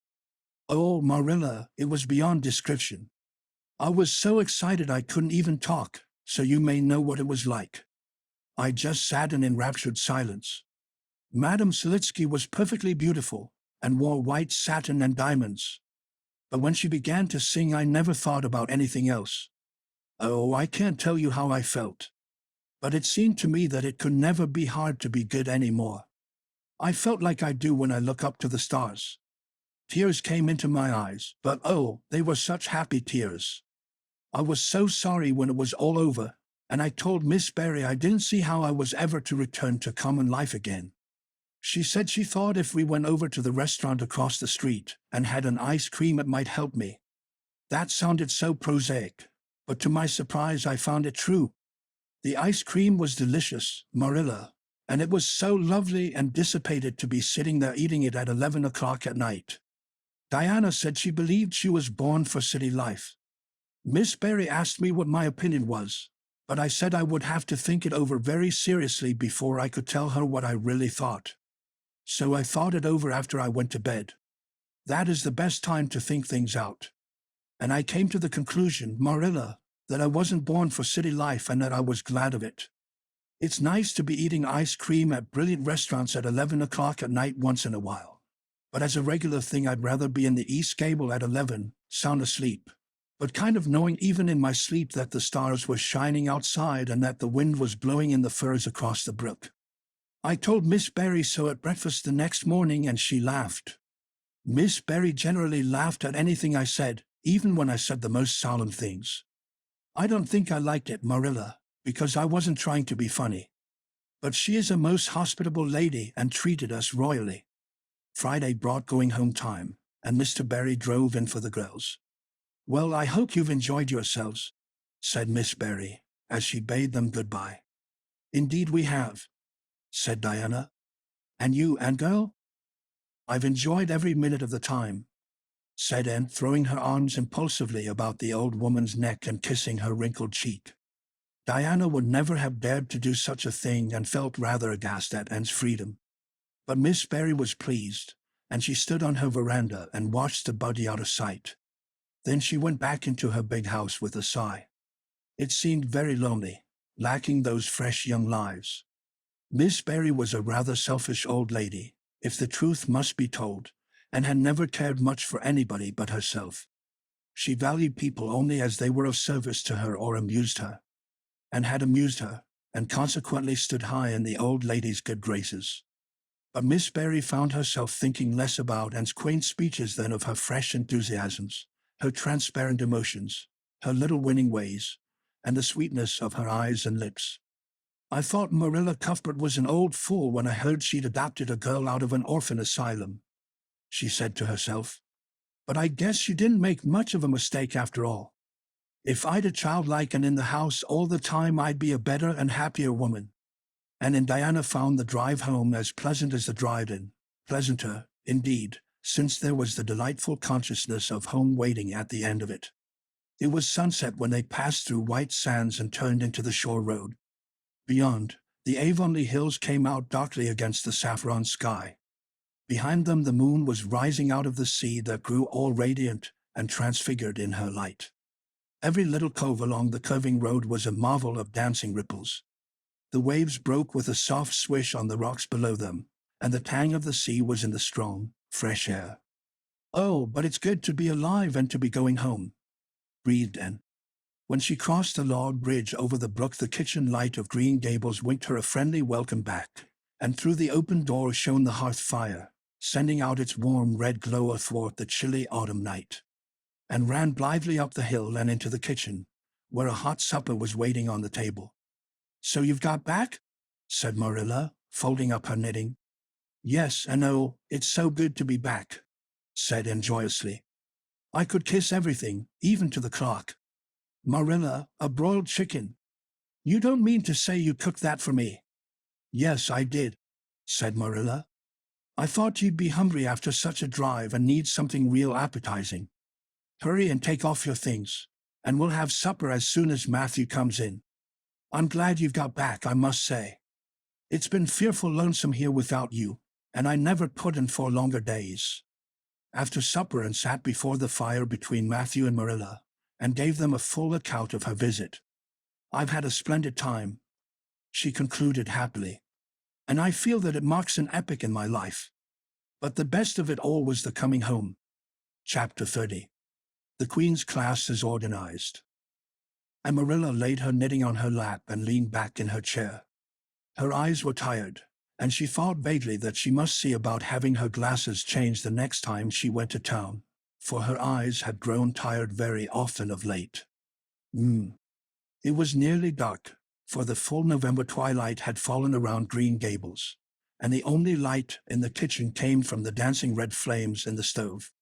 Oh, Marilla, it was beyond description. I was so excited I couldn't even talk, so you may know what it was like. I just sat in enraptured silence. Madame Selitsky was perfectly beautiful, and wore white satin and diamonds. But when she began to sing I never thought about anything else. Oh, I can't tell you how I felt. But it seemed to me that it could never be hard to be good anymore. I felt like I do when I look up to the stars. Tears came into my eyes, but oh, they were such happy tears. I was so sorry when it was all over, and I told Miss Barry I didn't see how I was ever to return to common life again. She said she thought if we went over to the restaurant across the street and had an ice cream it might help me. That sounded so prosaic, but to my surprise I found it true. The ice cream was delicious, Marilla, and it was so lovely and dissipated to be sitting there eating it at 11 o'clock at night. Diana said she believed she was born for city life. Miss Barry asked me what my opinion was, but I said I would have to think it over very seriously before I could tell her what I really thought. So I thought it over after I went to bed. That is the best time to think things out. And I came to the conclusion, Marilla, that I wasn't born for city life and that I was glad of it. It's nice to be eating ice cream at brilliant restaurants at 11 o'clock at night once in a while. But as a regular thing I'd rather be in the East Gable at 11, sound asleep. But kind of knowing even in my sleep that the stars were shining outside and that the wind was blowing in the firs across the brook. I told Miss Barry so at breakfast the next morning and she laughed. Miss Barry generally laughed at anything I said, even when I said the most solemn things. I don't think I liked it, Marilla, because I wasn't trying to be funny. But she is a most hospitable lady and treated us royally. Friday brought going home time, and Mr. Barry drove in for the girls. Well, I hope you've enjoyed yourselves, said Miss Barry, as she bade them goodbye. Indeed we have, said Diana. And you, Anne girl? I've enjoyed every minute of the time, said Anne, throwing her arms impulsively about the old woman's neck and kissing her wrinkled cheek. Diana would never have dared to do such a thing and felt rather aghast at Anne's freedom. But Miss Barry was pleased, and she stood on her veranda and watched the buggy out of sight. Then she went back into her big house with a sigh. It seemed very lonely, lacking those fresh young lives. Miss Barry was a rather selfish old lady, if the truth must be told, and had never cared much for anybody but herself. She valued people only as they were of service to her or amused her, and had amused her, and consequently stood high in the old lady's good graces. But Miss Barry found herself thinking less about Anne's quaint speeches than of her fresh enthusiasms, her transparent emotions, her little winning ways, and the sweetness of her eyes and lips. I thought Marilla Cuthbert was an old fool when I heard she'd adopted a girl out of an orphan asylum, she said to herself. But I guess she didn't make much of a mistake after all. If I'd a child like and in the house all the time, I'd be a better and happier woman. And Diana found the drive home as pleasant as the drive in, pleasanter, indeed, since there was the delightful consciousness of home waiting at the end of it. It was sunset when they passed through white sands and turned into the shore road. Beyond, the Avonlea hills came out darkly against the saffron sky. Behind them the moon was rising out of the sea that grew all radiant and transfigured in her light. Every little cove along the curving road was a marvel of dancing ripples. The waves broke with a soft swish on the rocks below them, and the tang of the sea was in the strong, fresh air. "Oh, but it's good to be alive and to be going home," breathed Anne. When she crossed the log bridge over the brook, the kitchen light of Green Gables winked her a friendly welcome back, and through the open door shone the hearth fire, sending out its warm red glow athwart the chilly autumn night, and ran blithely up the hill and into the kitchen, where a hot supper was waiting on the table. "So you've got back?" said Marilla, folding up her knitting. "Yes, and oh, it's so good to be back," said Anne joyously. "I could kiss everything, even to the clock. Marilla, a broiled chicken. You don't mean to say you cooked that for me?" "Yes, I did," said Marilla. "I thought you'd be hungry after such a drive and need something real appetizing. Hurry and take off your things, and we'll have supper as soon as Matthew comes in. I'm glad you've got back, I must say. It's been fearful lonesome here without you, and I never put in for longer days." After supper Anne sat before the fire between Matthew and Marilla, and gave them a full account of her visit. "I've had a splendid time," she concluded happily, "and I feel that it marks an epoch in my life. But the best of it all was the coming home." Chapter 30. The Queen's Class is Organized. And Marilla laid her knitting on her lap and leaned back in her chair. Her eyes were tired, and she thought vaguely that she must see about having her glasses changed the next time she went to town, for her eyes had grown tired very often of late. It was nearly dark, for the full November twilight had fallen around Green Gables, and the only light in the kitchen came from the dancing red flames in the stove,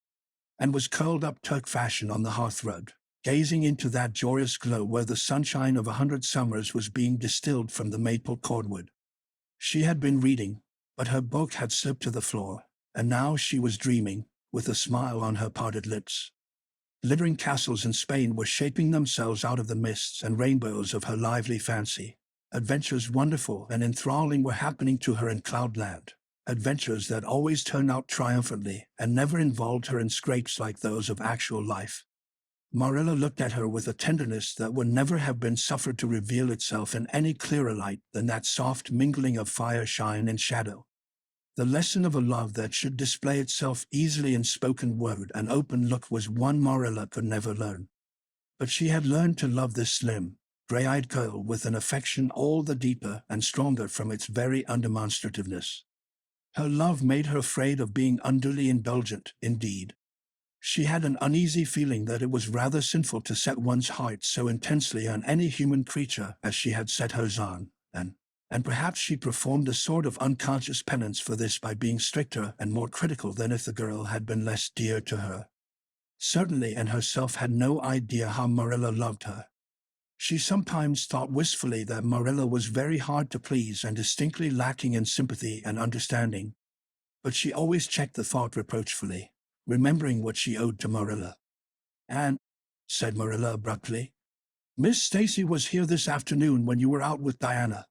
and was curled up Turk fashion on the hearthrug, gazing into that joyous glow where the sunshine of 100 summers was being distilled from the maple cordwood. She had been reading, but her book had slipped to the floor, and now she was dreaming, with a smile on her parted lips. Glittering castles in Spain were shaping themselves out of the mists and rainbows of her lively fancy. Adventures wonderful and enthralling were happening to her in Cloudland, adventures that always turned out triumphantly and never involved her in scrapes like those of actual life. Marilla looked at her with a tenderness that would never have been suffered to reveal itself in any clearer light than that soft mingling of fire, shine, and shadow. The lesson of a love that should display itself easily in spoken word and open look was one Marilla could never learn. But she had learned to love this slim, gray-eyed girl with an affection all the deeper and stronger from its very undemonstrativeness. Her love made her afraid of being unduly indulgent, indeed. She had an uneasy feeling that it was rather sinful to set one's heart so intensely on any human creature as she had set hers on, and perhaps she performed a sort of unconscious penance for this by being stricter and more critical than if the girl had been less dear to her. Certainly Anne herself had no idea how Marilla loved her. She sometimes thought wistfully that Marilla was very hard to please and distinctly lacking in sympathy and understanding, but she always checked the thought reproachfully, remembering what she owed to Marilla. "Anne," said Marilla abruptly, "Miss Stacy was here this afternoon when you were out with Diana,"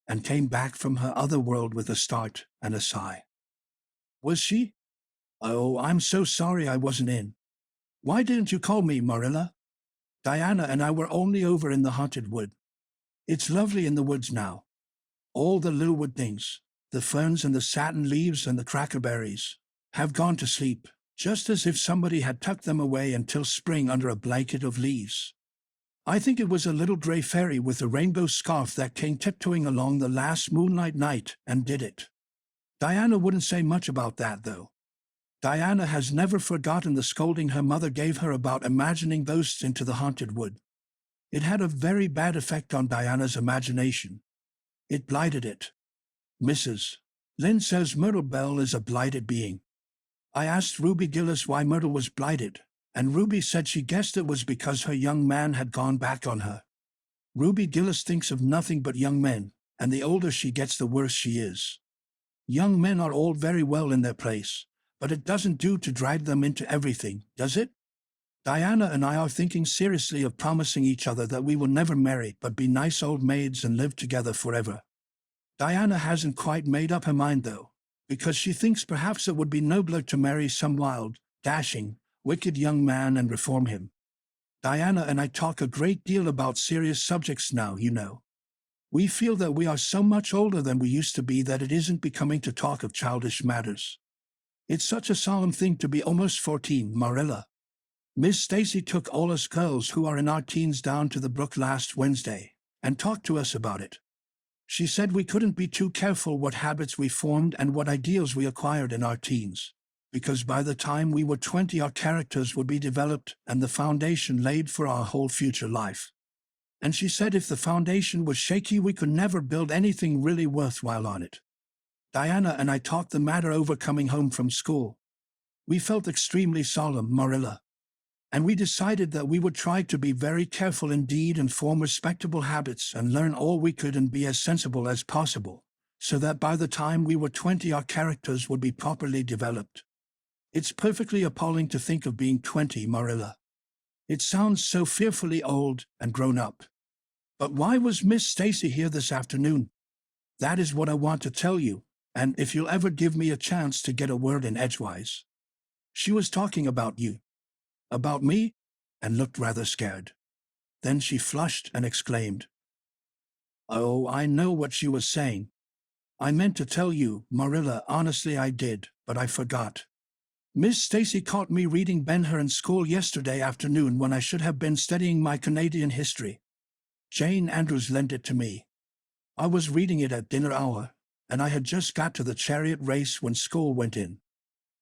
and came back from her other world with a start and a sigh. "Was she? Oh, I'm so sorry I wasn't in. Why didn't you call me, Marilla? Diana and I were only over in the haunted wood. It's lovely in the woods now. All the little wood things, the ferns and the satin leaves and the crackerberries, have gone to sleep, just as if somebody had tucked them away until spring under a blanket of leaves. I think it was a little gray fairy with a rainbow scarf that came tiptoeing along the last moonlight night and did it. Diana wouldn't say much about that, though. Diana has never forgotten the scolding her mother gave her about imagining ghosts into the haunted wood. It had a very bad effect on Diana's imagination. It blighted it. Mrs. Lynde says Myrtle Bell is a blighted being. I asked Ruby Gillis why Myrtle was blighted, And Ruby said she guessed it was because her young man had gone back on her. Ruby Gillis thinks of nothing but young men, and the older she gets the worse she is. Young men are all very well in their place, but it doesn't do to drag them into everything, does it? Diana and I are thinking seriously of promising each other that we will never marry but be nice old maids and live together forever. Diana hasn't quite made up her mind though, because she thinks perhaps it would be nobler to marry some wild, dashing, wicked young man and reform him. Diana and I talk a great deal about serious subjects now, you know. We feel that we are so much older than we used to be that it isn't becoming to talk of childish matters. It's such a solemn thing to be almost 14, Marilla. Miss Stacy took all us girls who are in our teens down to the brook last Wednesday and talked to us about it. She said we couldn't be too careful what habits we formed and what ideals we acquired in our teens, because by the time we were 20 our characters would be developed and the foundation laid for our whole future life. And she said if the foundation was shaky we could never build anything really worthwhile on it. Diana and I talked the matter over coming home from school. We felt extremely solemn, Marilla. And we decided that we would try to be very careful indeed and form respectable habits and learn all we could and be as sensible as possible, so that by the time we were 20 our characters would be properly developed. It's perfectly appalling to think of being 20, Marilla. It sounds so fearfully old and grown up. But why was Miss Stacy here this afternoon? That is what I want to tell you, and if you'll ever give me a chance to get a word in edgewise. She was talking about you. About me? And looked rather scared. Then she flushed and exclaimed, "Oh, I know what she was saying. I meant to tell you, Marilla, honestly I did, but I forgot. Miss Stacy caught me reading Ben-Hur in school yesterday afternoon when I should have been studying my Canadian history. Jane Andrews lent it to me. I was reading it at dinner hour, and I had just got to the chariot race when school went in.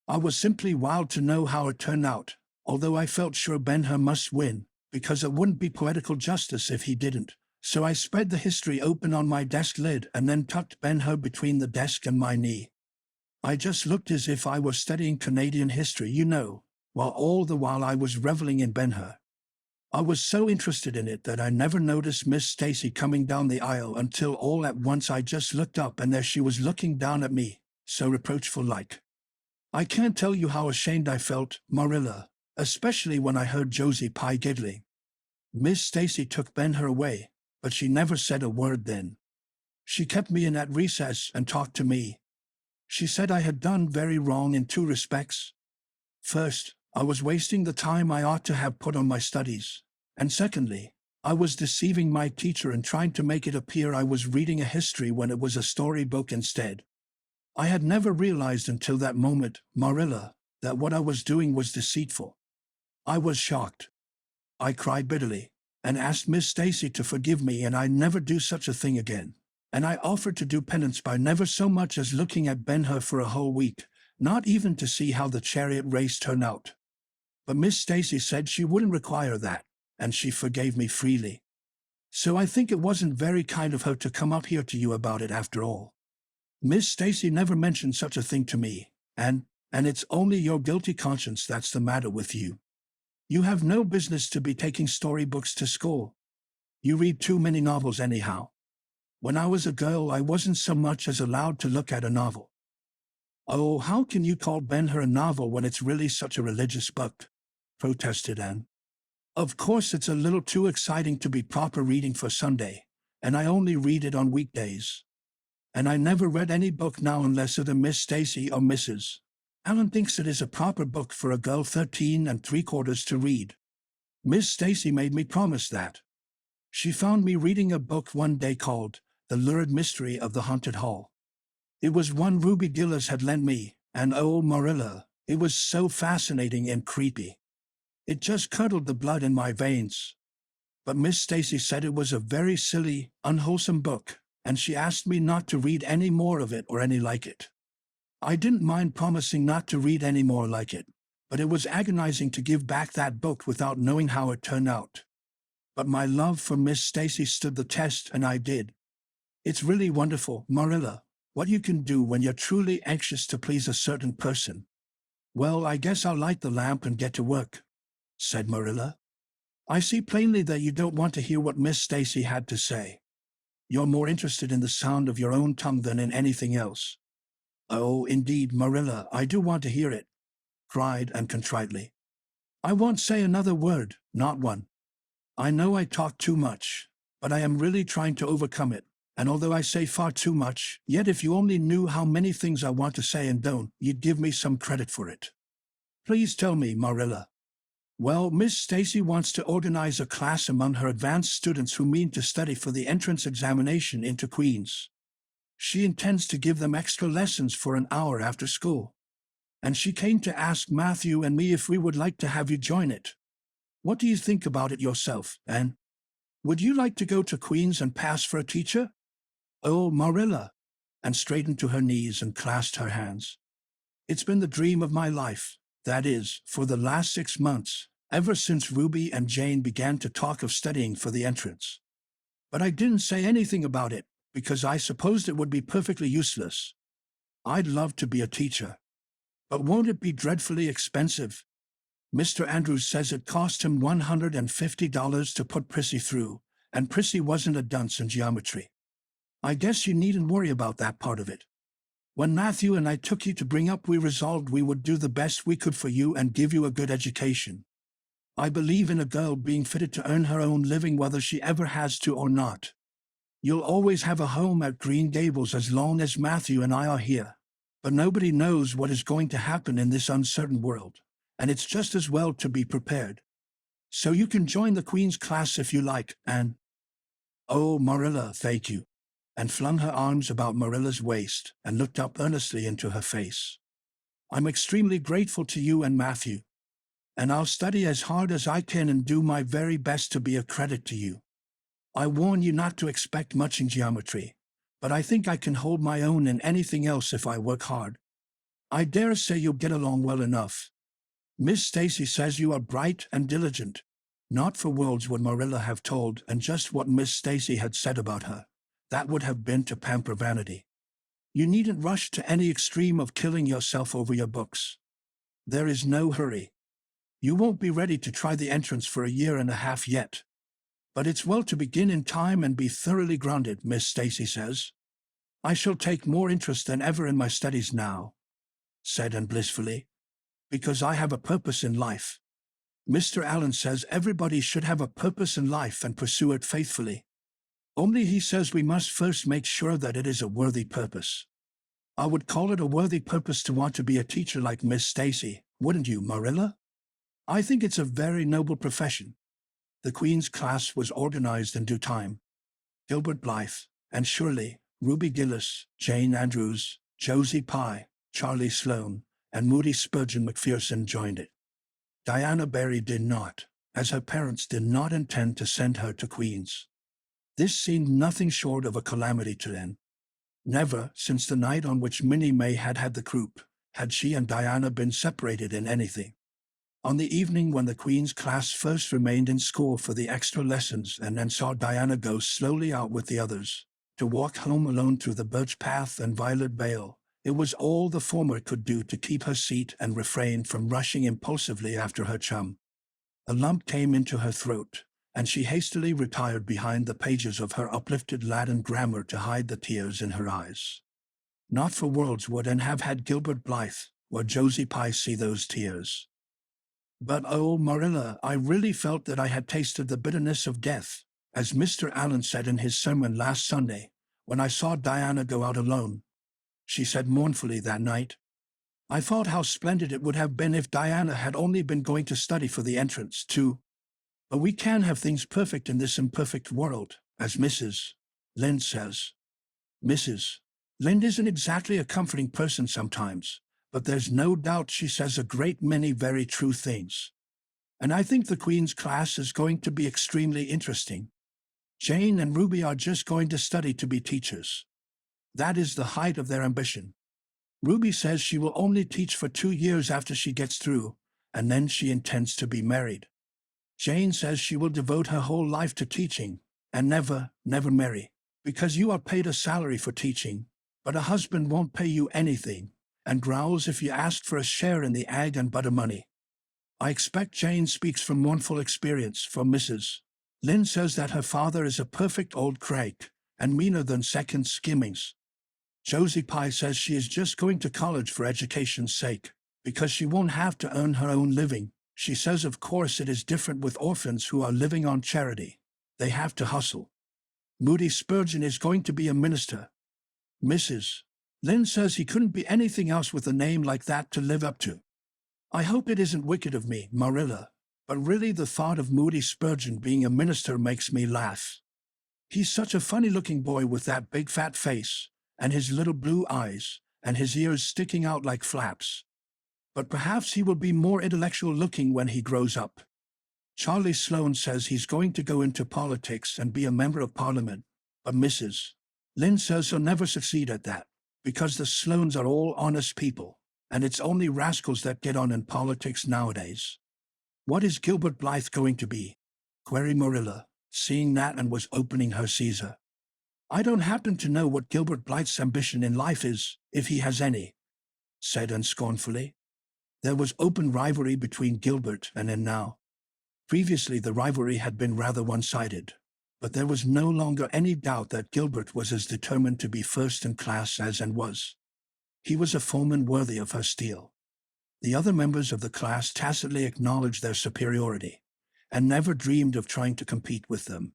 I was simply wild to know how it turned out, although I felt sure Ben-Hur must win, because it wouldn't be poetical justice if he didn't. So I spread the history open on my desk lid and then tucked Ben-Hur between the desk and my knee. I just looked as if I was studying Canadian history, you know, while all the while I was reveling in Ben-Hur. I was so interested in it that I never noticed Miss Stacy coming down the aisle until all at once I just looked up and there she was looking down at me, so reproachful-like. I can't tell you how ashamed I felt, Marilla, especially when I heard Josie Pye giggling. Miss Stacy took Ben-Hur away, but she never said a word then. She kept me in at recess and talked to me. She said I had done very wrong in two respects. First, I was wasting the time I ought to have put on my studies, and secondly, I was deceiving my teacher and trying to make it appear I was reading a history when it was a storybook instead. I had never realized until that moment, Marilla, that what I was doing was deceitful. I was shocked. I cried bitterly, and asked Miss Stacy to forgive me and I'd never do such a thing again. And I offered to do penance by never so much as looking at Ben-Hur for a whole week, not even to see how the chariot race turned out. But Miss Stacy said she wouldn't require that, and she forgave me freely. So I think it wasn't very kind of her to come up here to you about it after all. Miss Stacy never mentioned such a thing to me, and it's only your guilty conscience that's the matter with you. You have no business to be taking storybooks to school. You read too many novels anyhow. When I was a girl, I wasn't so much as allowed to look at a novel. Oh, how can you call Ben-Hur a novel when it's really such a religious book? Protested Anne. Of course it's a little too exciting to be proper reading for Sunday, and I only read it on weekdays. And I never read any book now unless either Miss Stacy or Mrs. Allen thinks it is a proper book for a girl 13 3/4 to read. Miss Stacy made me promise that. She found me reading a book one day called The Lurid Mystery of the Haunted Hall. It was one Ruby Gillis had lent me, and oh, Marilla, it was so fascinating and creepy. It just curdled the blood in my veins. But Miss Stacy said it was a very silly, unwholesome book, and she asked me not to read any more of it or any like it. I didn't mind promising not to read any more like it, but it was agonizing to give back that book without knowing how it turned out. But my love for Miss Stacy stood the test, and I did. It's really wonderful, Marilla, what you can do when you're truly anxious to please a certain person. Well, I guess I'll light the lamp and get to work. said Marilla. "I see plainly that you don't want to hear what Miss Stacy had to say. You're more interested in the sound of your own tongue than in anything else." "Oh, indeed, Marilla, I do want to hear it," cried Anne contritely. "I won't say another word, not one. I know I talk too much, but I am really trying to overcome it, and although I say far too much, yet if you only knew how many things I want to say and don't, you'd give me some credit for it. Please tell me, Marilla." "Well, Miss Stacy wants to organize a class among her advanced students who mean to study for the entrance examination into Queen's. She intends to give them extra lessons for an hour after school. And she came to ask Matthew and me if we would like to have you join it. What do you think about it yourself, Anne? Would you like to go to Queen's and pass for a teacher?" "Oh, Marilla," and straightened to her knees and clasped her hands. "It's been the dream of my life, that is, for the last 6 months, ever since Ruby and Jane began to talk of studying for the entrance. But I didn't say anything about it, because I supposed it would be perfectly useless. I'd love to be a teacher. But won't it be dreadfully expensive? Mr. Andrews says it cost him $150 to put Prissy through, and Prissy wasn't a dunce in geometry. I guess you needn't worry about that part of it. When Matthew and I took you to bring up, we resolved we would do the best we could for you and give you a good education. I believe in a girl being fitted to earn her own living whether she ever has to or not. You'll always have a home at Green Gables as long as Matthew and I are here. But nobody knows what is going to happen in this uncertain world, and it's just as well to be prepared. So you can join the Queen's class if you like, Anne." "Oh, Marilla, thank you," and flung her arms about Marilla's waist and looked up earnestly into her face. "I'm extremely grateful to you and Matthew, and I'll study as hard as I can and do my very best to be a credit to you. I warn you not to expect much in geometry, but I think I can hold my own in anything else if I work hard. I dare say you'll get along well enough. Miss Stacy says you are bright and diligent." Not for worlds would Marilla have told and just what Miss Stacy had said about her. That would have been to pamper vanity. "You needn't rush to any extreme of killing yourself over your books. There is no hurry. You won't be ready to try the entrance for 1.5 years yet. But it's well to begin in time and be thoroughly grounded, Miss Stacy says. I shall take more interest than ever in my studies now," said Anne blissfully, "because I have a purpose in life. Mr. Allen says everybody should have a purpose in life and pursue it faithfully. Only he says we must first make sure that it is a worthy purpose. I would call it a worthy purpose to want to be a teacher like Miss Stacy, wouldn't you, Marilla? I think it's a very noble profession." The Queen's class was organized in due time. Gilbert Blythe, Anne Shirley, Ruby Gillis, Jane Andrews, Josie Pye, Charlie Sloane, and Moody Spurgeon McPherson joined it. Diana Barry did not, as her parents did not intend to send her to Queen's. This seemed nothing short of a calamity to them. Never, since the night on which Minnie May had had the croup, had she and Diana been separated in anything. On the evening when the Queen's class first remained in school for the extra lessons and then saw Diana go slowly out with the others, to walk home alone through the birch path and violet vale, it was all the former could do to keep her seat and refrain from rushing impulsively after her chum. A lump came into her throat, and she hastily retired behind the pages of her uplifted Latin grammar to hide the tears in her eyes. Not for worlds would Anne have had Gilbert Blythe or Josie Pye see those tears. "But oh, Marilla, I really felt that I had tasted the bitterness of death, as Mr. Allen said in his sermon last Sunday, when I saw Diana go out alone," she said mournfully that night. "I thought how splendid it would have been if Diana had only been going to study for the entrance, too. But we can have things perfect in this imperfect world, as Mrs. Lynde says. Mrs. Lynde isn't exactly a comforting person sometimes, but there's no doubt she says a great many very true things. And I think the Queen's class is going to be extremely interesting. Jane and Ruby are just going to study to be teachers. That is the height of their ambition. Ruby says she will only teach for 2 years after she gets through, and then she intends to be married. Jane says she will devote her whole life to teaching, and never marry, because you are paid a salary for teaching, but a husband won't pay you anything, and growls if you ask for a share in the egg and butter money. I expect Jane speaks from mournful experience, for Mrs. Lynn says that her father is a perfect old crake, and meaner than second skimmings. Josie Pye says she is just going to college for education's sake, because she won't have to earn her own living. She says of course it is different with orphans who are living on charity. They have to hustle. Moody Spurgeon is going to be a minister. Mrs. Lynn says he couldn't be anything else with a name like that to live up to. I hope it isn't wicked of me, Marilla, but really the thought of Moody Spurgeon being a minister makes me laugh. He's such a funny-looking boy with that big fat face, and his little blue eyes, and his ears sticking out like flaps. But perhaps he will be more intellectual-looking when he grows up. Charlie Sloane says he's going to go into politics and be a member of Parliament, but Mrs. Lynn says he'll never succeed at that, because the Sloanes are all honest people, and it's only rascals that get on in politics nowadays. What is Gilbert Blythe going to be? Queried Marilla, seeing Nat and was opening her Caesar. I don't happen to know what Gilbert Blythe's ambition in life is, if he has any, said Anne scornfully. There was open rivalry between Gilbert and Anne now. Previously the rivalry had been rather one-sided, but there was no longer any doubt that Gilbert was as determined to be first in class as Anne was. He was a foeman worthy of her steel. The other members of the class tacitly acknowledged their superiority, and never dreamed of trying to compete with them.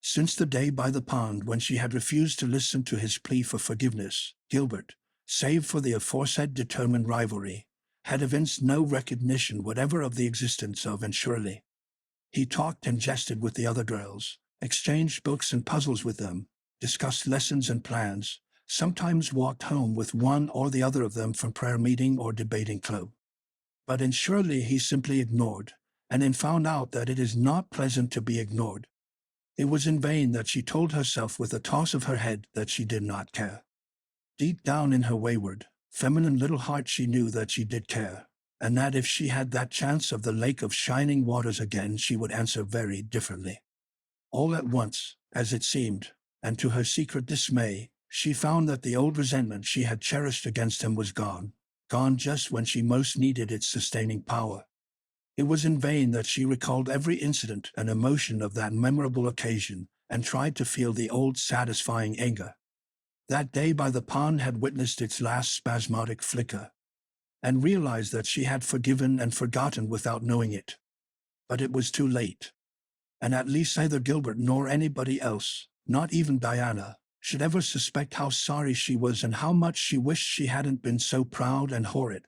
Since the day by the pond when she had refused to listen to his plea for forgiveness, Gilbert, save for the aforesaid determined rivalry, had evinced no recognition whatever of the existence of Anne Shirley. He talked and jested with the other girls, exchanged books and puzzles with them, discussed lessons and plans, sometimes walked home with one or the other of them from prayer meeting or debating club. But Anne Shirley he simply ignored, and then found out that it is not pleasant to be ignored. It was in vain that she told herself with a toss of her head that she did not care. Deep down in her wayward, feminine little heart she knew that she did care, and that if she had that chance of the lake of shining waters again she would answer very differently. All at once, as it seemed, and to her secret dismay, she found that the old resentment she had cherished against him was gone just when she most needed its sustaining power. It was in vain that she recalled every incident and emotion of that memorable occasion and tried to feel the old satisfying anger. That day by the pond had witnessed its last spasmodic flicker, and realized that she had forgiven and forgotten without knowing it. But it was too late, and at least neither Gilbert nor anybody else, not even Diana, should ever suspect how sorry she was and how much she wished she hadn't been so proud and horrid.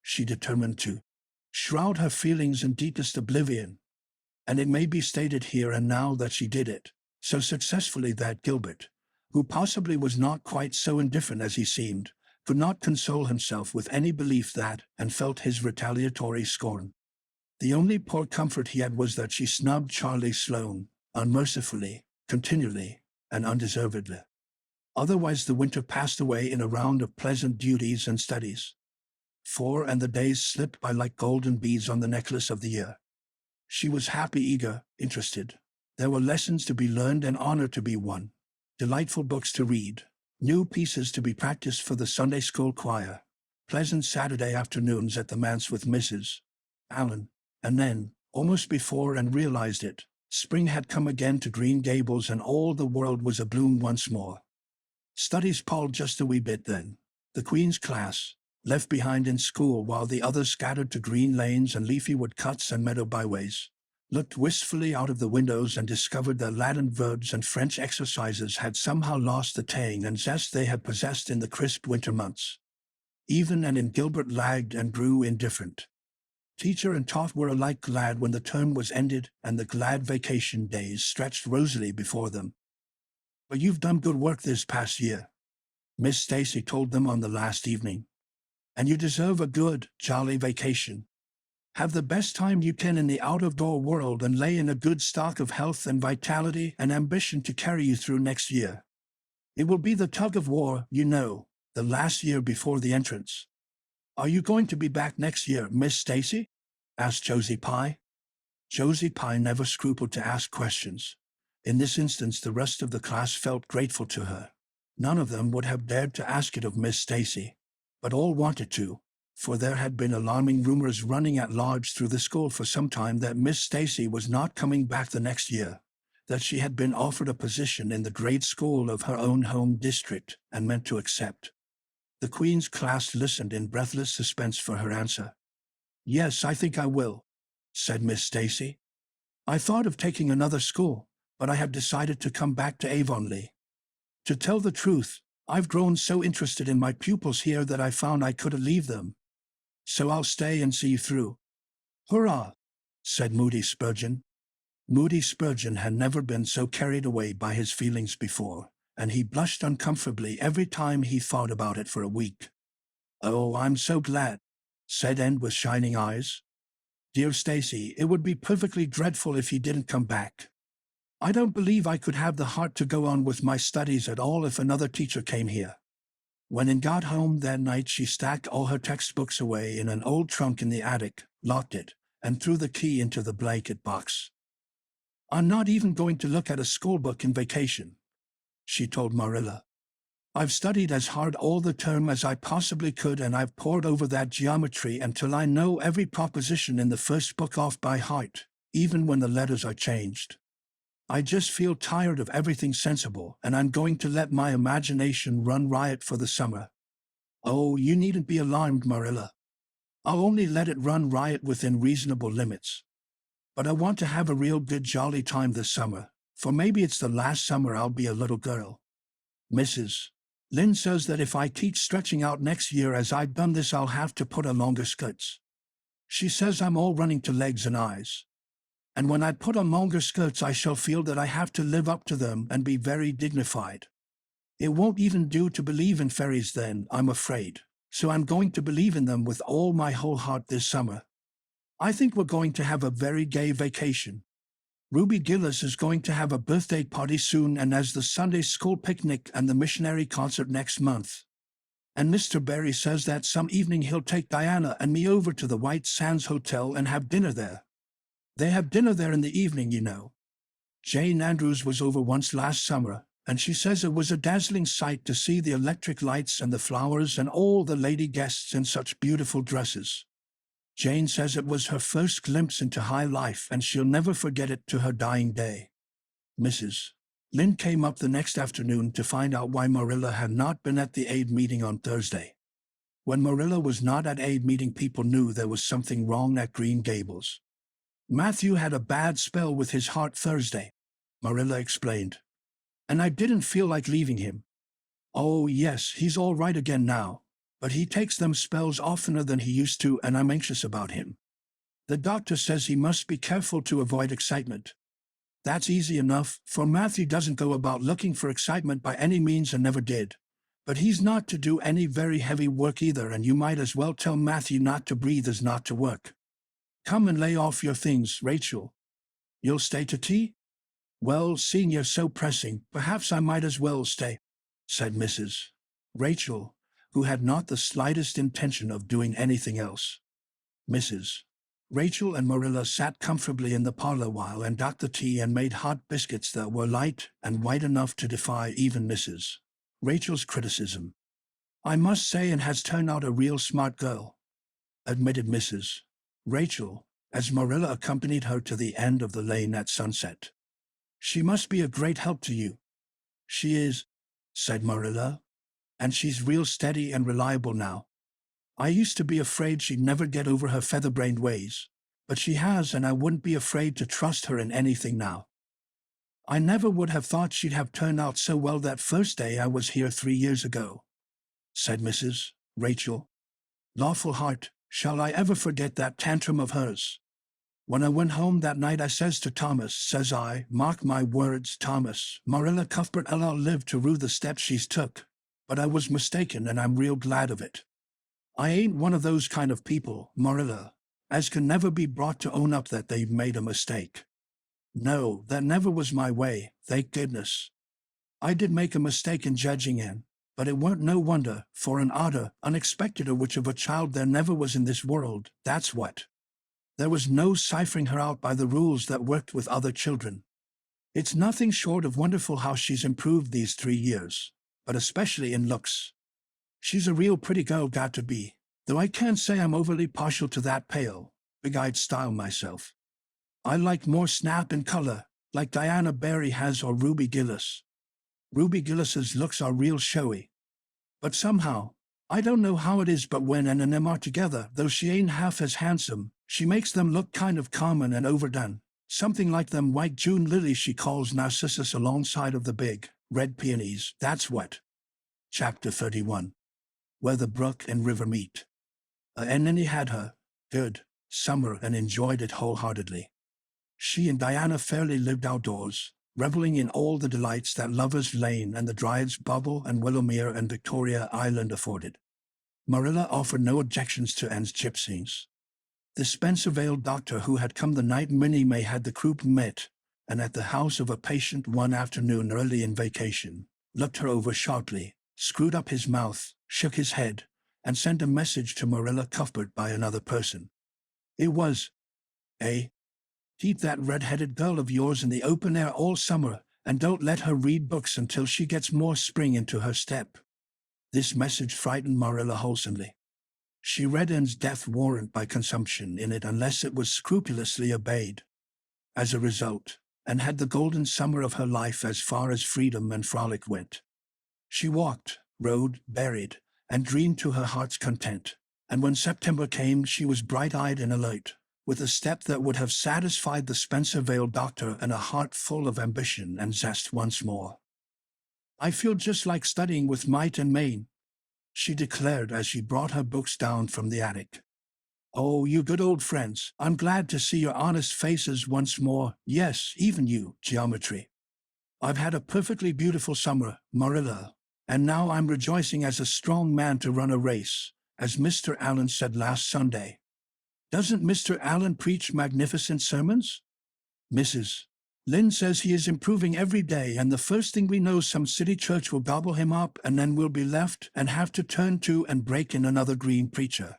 She determined to shroud her feelings in deepest oblivion, and it may be stated here and now that she did it, so successfully that Gilbert, who possibly was not quite so indifferent as he seemed, could not console himself with any belief that, and felt his retaliatory scorn. The only poor comfort he had was that she snubbed Charlie Sloane, unmercifully, continually, and undeservedly. Otherwise the winter passed away in a round of pleasant duties and studies. And the days slipped by like golden beads on the necklace of the year. She was happy, eager, interested. There were lessons to be learned and honor to be won, delightful books to read, new pieces to be practiced for the Sunday school choir, pleasant Saturday afternoons at the manse with Mrs. Allen, and then, almost before Anne realized it, spring had come again to Green Gables and all the world was abloom once more. Studies palled just a wee bit then. The Queen's class, left behind in school while the others scattered to green lanes and leafy wood cuts and meadow byways, looked wistfully out of the windows and discovered that Latin verbs and French exercises had somehow lost the tang and zest they had possessed in the crisp winter months. Even and in Gilbert lagged and grew indifferent. Teacher and taught were alike glad when the term was ended and the glad vacation days stretched rosily before them. "But you've done good work this past year," Miss Stacy told them on the last evening. "And you deserve a good, jolly vacation. Have the best time you can in the out-of-door world and lay in a good stock of health and vitality and ambition to carry you through next year. It will be the tug of war, you know, the last year before the entrance." "Are you going to be back next year, Miss Stacy?" asked Josie Pye. Josie Pye never scrupled to ask questions. In this instance the rest of the class felt grateful to her. None of them would have dared to ask it of Miss Stacy, but all wanted to, for there had been alarming rumors running at large through the school for some time that Miss Stacy was not coming back the next year, that she had been offered a position in the grade school of her own home district and meant to accept. The Queen's class listened in breathless suspense for her answer. "Yes, I think I will," said Miss Stacy. "I thought of taking another school, but I have decided to come back to Avonlea. To tell the truth, I've grown so interested in my pupils here that I found I couldn't leave them. So I'll stay and see you through." "Hurrah!" said Moody Spurgeon. Moody Spurgeon had never been so carried away by his feelings before, and he blushed uncomfortably every time he thought about it for a week. "Oh, I'm so glad," said Anne with shining eyes. "Dear Stacy, it would be perfectly dreadful if he didn't come back. I don't believe I could have the heart to go on with my studies at all if another teacher came here." When Anne got home that night, she stacked all her textbooks away in an old trunk in the attic, locked it, and threw the key into the blanket box. "I'm not even going to look at a schoolbook in vacation," she told Marilla. "I've studied as hard all the term as I possibly could, and I've pored over that geometry until I know every proposition in the first book off by heart, even when the letters are changed. I just feel tired of everything sensible, and I'm going to let my imagination run riot for the summer." "Oh, you needn't be alarmed, Marilla. I'll only let it run riot within reasonable limits. But I want to have a real good jolly time this summer, for maybe it's the last summer I'll be a little girl. Mrs. Lynde says that if I keep stretching out next year as I've done this, I'll have to put on longer skirts. She says I'm all running to legs and eyes. And when I put on longer skirts, I shall feel that I have to live up to them and be very dignified. It won't even do to believe in fairies then, I'm afraid, so I'm going to believe in them with all my whole heart this summer. I think we're going to have a very gay vacation. Ruby Gillis is going to have a birthday party soon, and as the Sunday school picnic and the missionary concert next month. And Mr. Barry says that some evening he'll take Diana and me over to the White Sands Hotel and have dinner there. They have dinner there in the evening, you know. Jane Andrews was over once last summer, and she says it was a dazzling sight to see the electric lights and the flowers and all the lady guests in such beautiful dresses. Jane says it was her first glimpse into high life, and she'll never forget it to her dying day." Mrs. Lynde came up the next afternoon to find out why Marilla had not been at the aid meeting on Thursday. When Marilla was not at aid meeting, people knew there was something wrong at Green Gables. "Matthew had a bad spell with his heart Thursday," Marilla explained. "And I didn't feel like leaving him. Oh, yes, he's all right again now, but he takes them spells oftener than he used to, and I'm anxious about him. The doctor says he must be careful to avoid excitement. That's easy enough, for Matthew doesn't go about looking for excitement by any means and never did. But he's not to do any very heavy work either, and you might as well tell Matthew not to breathe as not to work. Come and lay off your things, Rachel. You'll stay to tea?" "Well, seeing you're so pressing, perhaps I might as well stay," said Mrs. Rachel, who had not the slightest intention of doing anything else. Mrs. Rachel and Marilla sat comfortably in the parlor while Anne got the tea and made hot biscuits that were light and white enough to defy even Mrs. Rachel's criticism. "I must say Anne has turned out a real smart girl," admitted Mrs. Rachel, as Marilla accompanied her to the end of the lane at sunset. "She must be a great help to you." "She is," said Marilla, "and she's real steady and reliable now. I used to be afraid she'd never get over her feather-brained ways, but she has, and I wouldn't be afraid to trust her in anything now. I never would have thought she'd have turned out so well that first day I was here 3 years ago," said Mrs. Rachel. "Lawful heart, shall I ever forget that tantrum of hers? When I went home that night, I says to Thomas, says I, mark my words, Thomas, Marilla Cuthbert 'll live to rue the steps she's took. But I was mistaken, and I'm real glad of it. I ain't one of those kind of people, Marilla, as can never be brought to own up that they've made a mistake. No, that never was my way, thank goodness. I did make a mistake in judging Anne, but it weren't no wonder, for an odder, unexpecteder witch of a child there never was in this world, that's what. There was no ciphering her out by the rules that worked with other children. It's nothing short of wonderful how she's improved these 3 years, but especially in looks. She's a real pretty girl, got to be, Though I can't say I'm overly partial to that pale, big-eyed style myself. I like more snap and color, like Diana Barry has or Ruby Gillis. Ruby Gillis's looks are real showy. But somehow, I don't know how it is, but when Anne and them are together, though she ain't half as handsome, she makes them look kind of common and overdone. Something like them white June lilies she calls narcissus alongside of the big, red peonies. That's what. Chapter 31. Where the brook and river meet. And then he had her, good, summer and enjoyed it wholeheartedly. She and Diana fairly lived outdoors, reveling in all the delights that Lover's Lane and the Dryad's Bubble and Willowmere and Victoria Island afforded. Marilla offered no objections to Anne's gypsies. The Spencervale doctor who had come the night Minnie May had the group met, and at the house of a patient one afternoon early in vacation, looked her over sharply, screwed up his mouth, shook his head, and sent a message to Marilla Cuthbert by another person. It was, keep that red-headed girl of yours in the open air all summer, and don't let her read books until she gets more spring into her step. This message frightened Marilla wholesomely. She read Anne's death warrant by consumption in it unless it was scrupulously obeyed. As a result, Anne had the golden summer of her life as far as freedom and frolic went. She walked, rode, buried, and dreamed to her heart's content, and when September came she was bright-eyed and alert, with a step that would have satisfied the Spencervale doctor and a heart full of ambition and zest once more. I feel just like studying with might and main, she declared as she brought her books down from the attic. Oh, you good old friends, I'm glad to see your honest faces once more. Yes, even you, geometry. I've had a perfectly beautiful summer, Marilla, and now I'm rejoicing as a strong man to run a race, as Mr. Allen said last Sunday. Doesn't Mr. Allen preach magnificent sermons? Mrs. Lynde says he is improving every day, and the first thing we know some city church will gobble him up, and then we'll be left and have to turn to and break in another green preacher.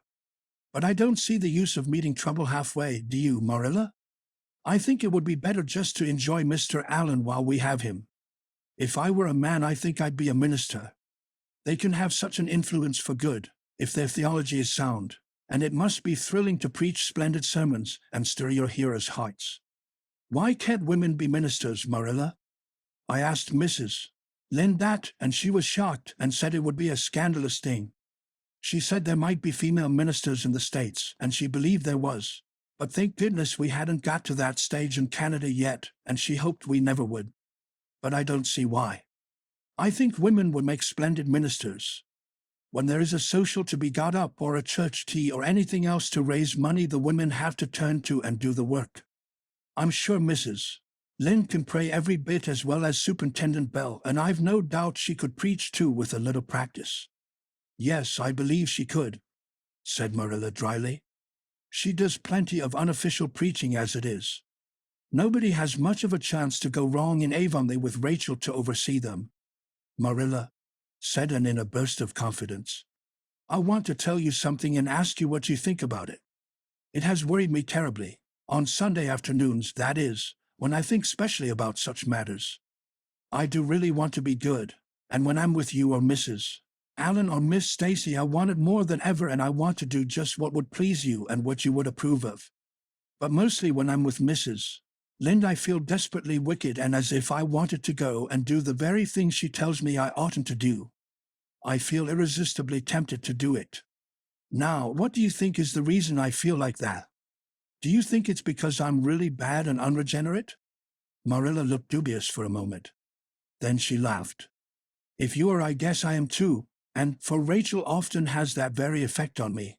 But I don't see the use of meeting trouble halfway, do you, Marilla? I think it would be better just to enjoy Mr. Allen while we have him. If I were a man, I think I'd be a minister. They can have such an influence for good, if their theology is sound, and it must be thrilling to preach splendid sermons and stir your hearers' hearts. Why can't women be ministers, Marilla? I asked Mrs. Lynde that, and she was shocked and said it would be a scandalous thing. She said there might be female ministers in the States, and she believed there was, but thank goodness we hadn't got to that stage in Canada yet, and she hoped we never would. But I don't see why. I think women would make splendid ministers. When there is a social to be got up or a church tea or anything else to raise money, the women have to turn to and do the work. I'm sure Mrs. Lynde can pray every bit as well as Superintendent Bell, and I've no doubt she could preach too with a little practice. Yes, I believe she could, said Marilla dryly. She does plenty of unofficial preaching as it is. Nobody has much of a chance to go wrong in Avonlea with Rachel to oversee them. Marilla, said Anne in a burst of confidence, I want to tell you something and ask you what you think about it. It has worried me terribly. On Sunday afternoons, that is, when I think specially about such matters. I do really want to be good, and when I'm with you or Mrs. Allen or Miss Stacy, I want it more than ever, and I want to do just what would please you and what you would approve of. But mostly when I'm with Mrs. Lynde, I feel desperately wicked and as if I wanted to go and do the very thing she tells me I oughtn't to do. I feel irresistibly tempted to do it. Now, what do you think is the reason I feel like that? Do you think it's because I'm really bad and unregenerate? Marilla looked dubious for a moment. Then she laughed. If you are, I guess I am too, and for Rachel often has that very effect on me.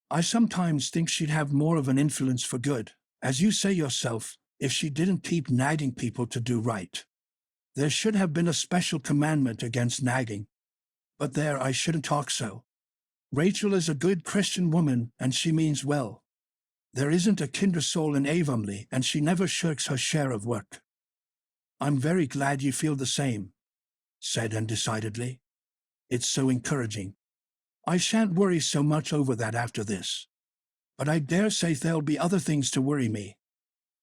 I sometimes think she'd have more of an influence for good, as you say yourself, if she didn't keep nagging people to do right. There should have been a special commandment against nagging. But there, I shouldn't talk so. Rachel is a good Christian woman, and she means well. There isn't a kinder soul in Avonlea, and she never shirks her share of work. I'm very glad you feel the same, said Anne decidedly. It's so encouraging. I shan't worry so much over that after this. But I dare say there'll be other things to worry me.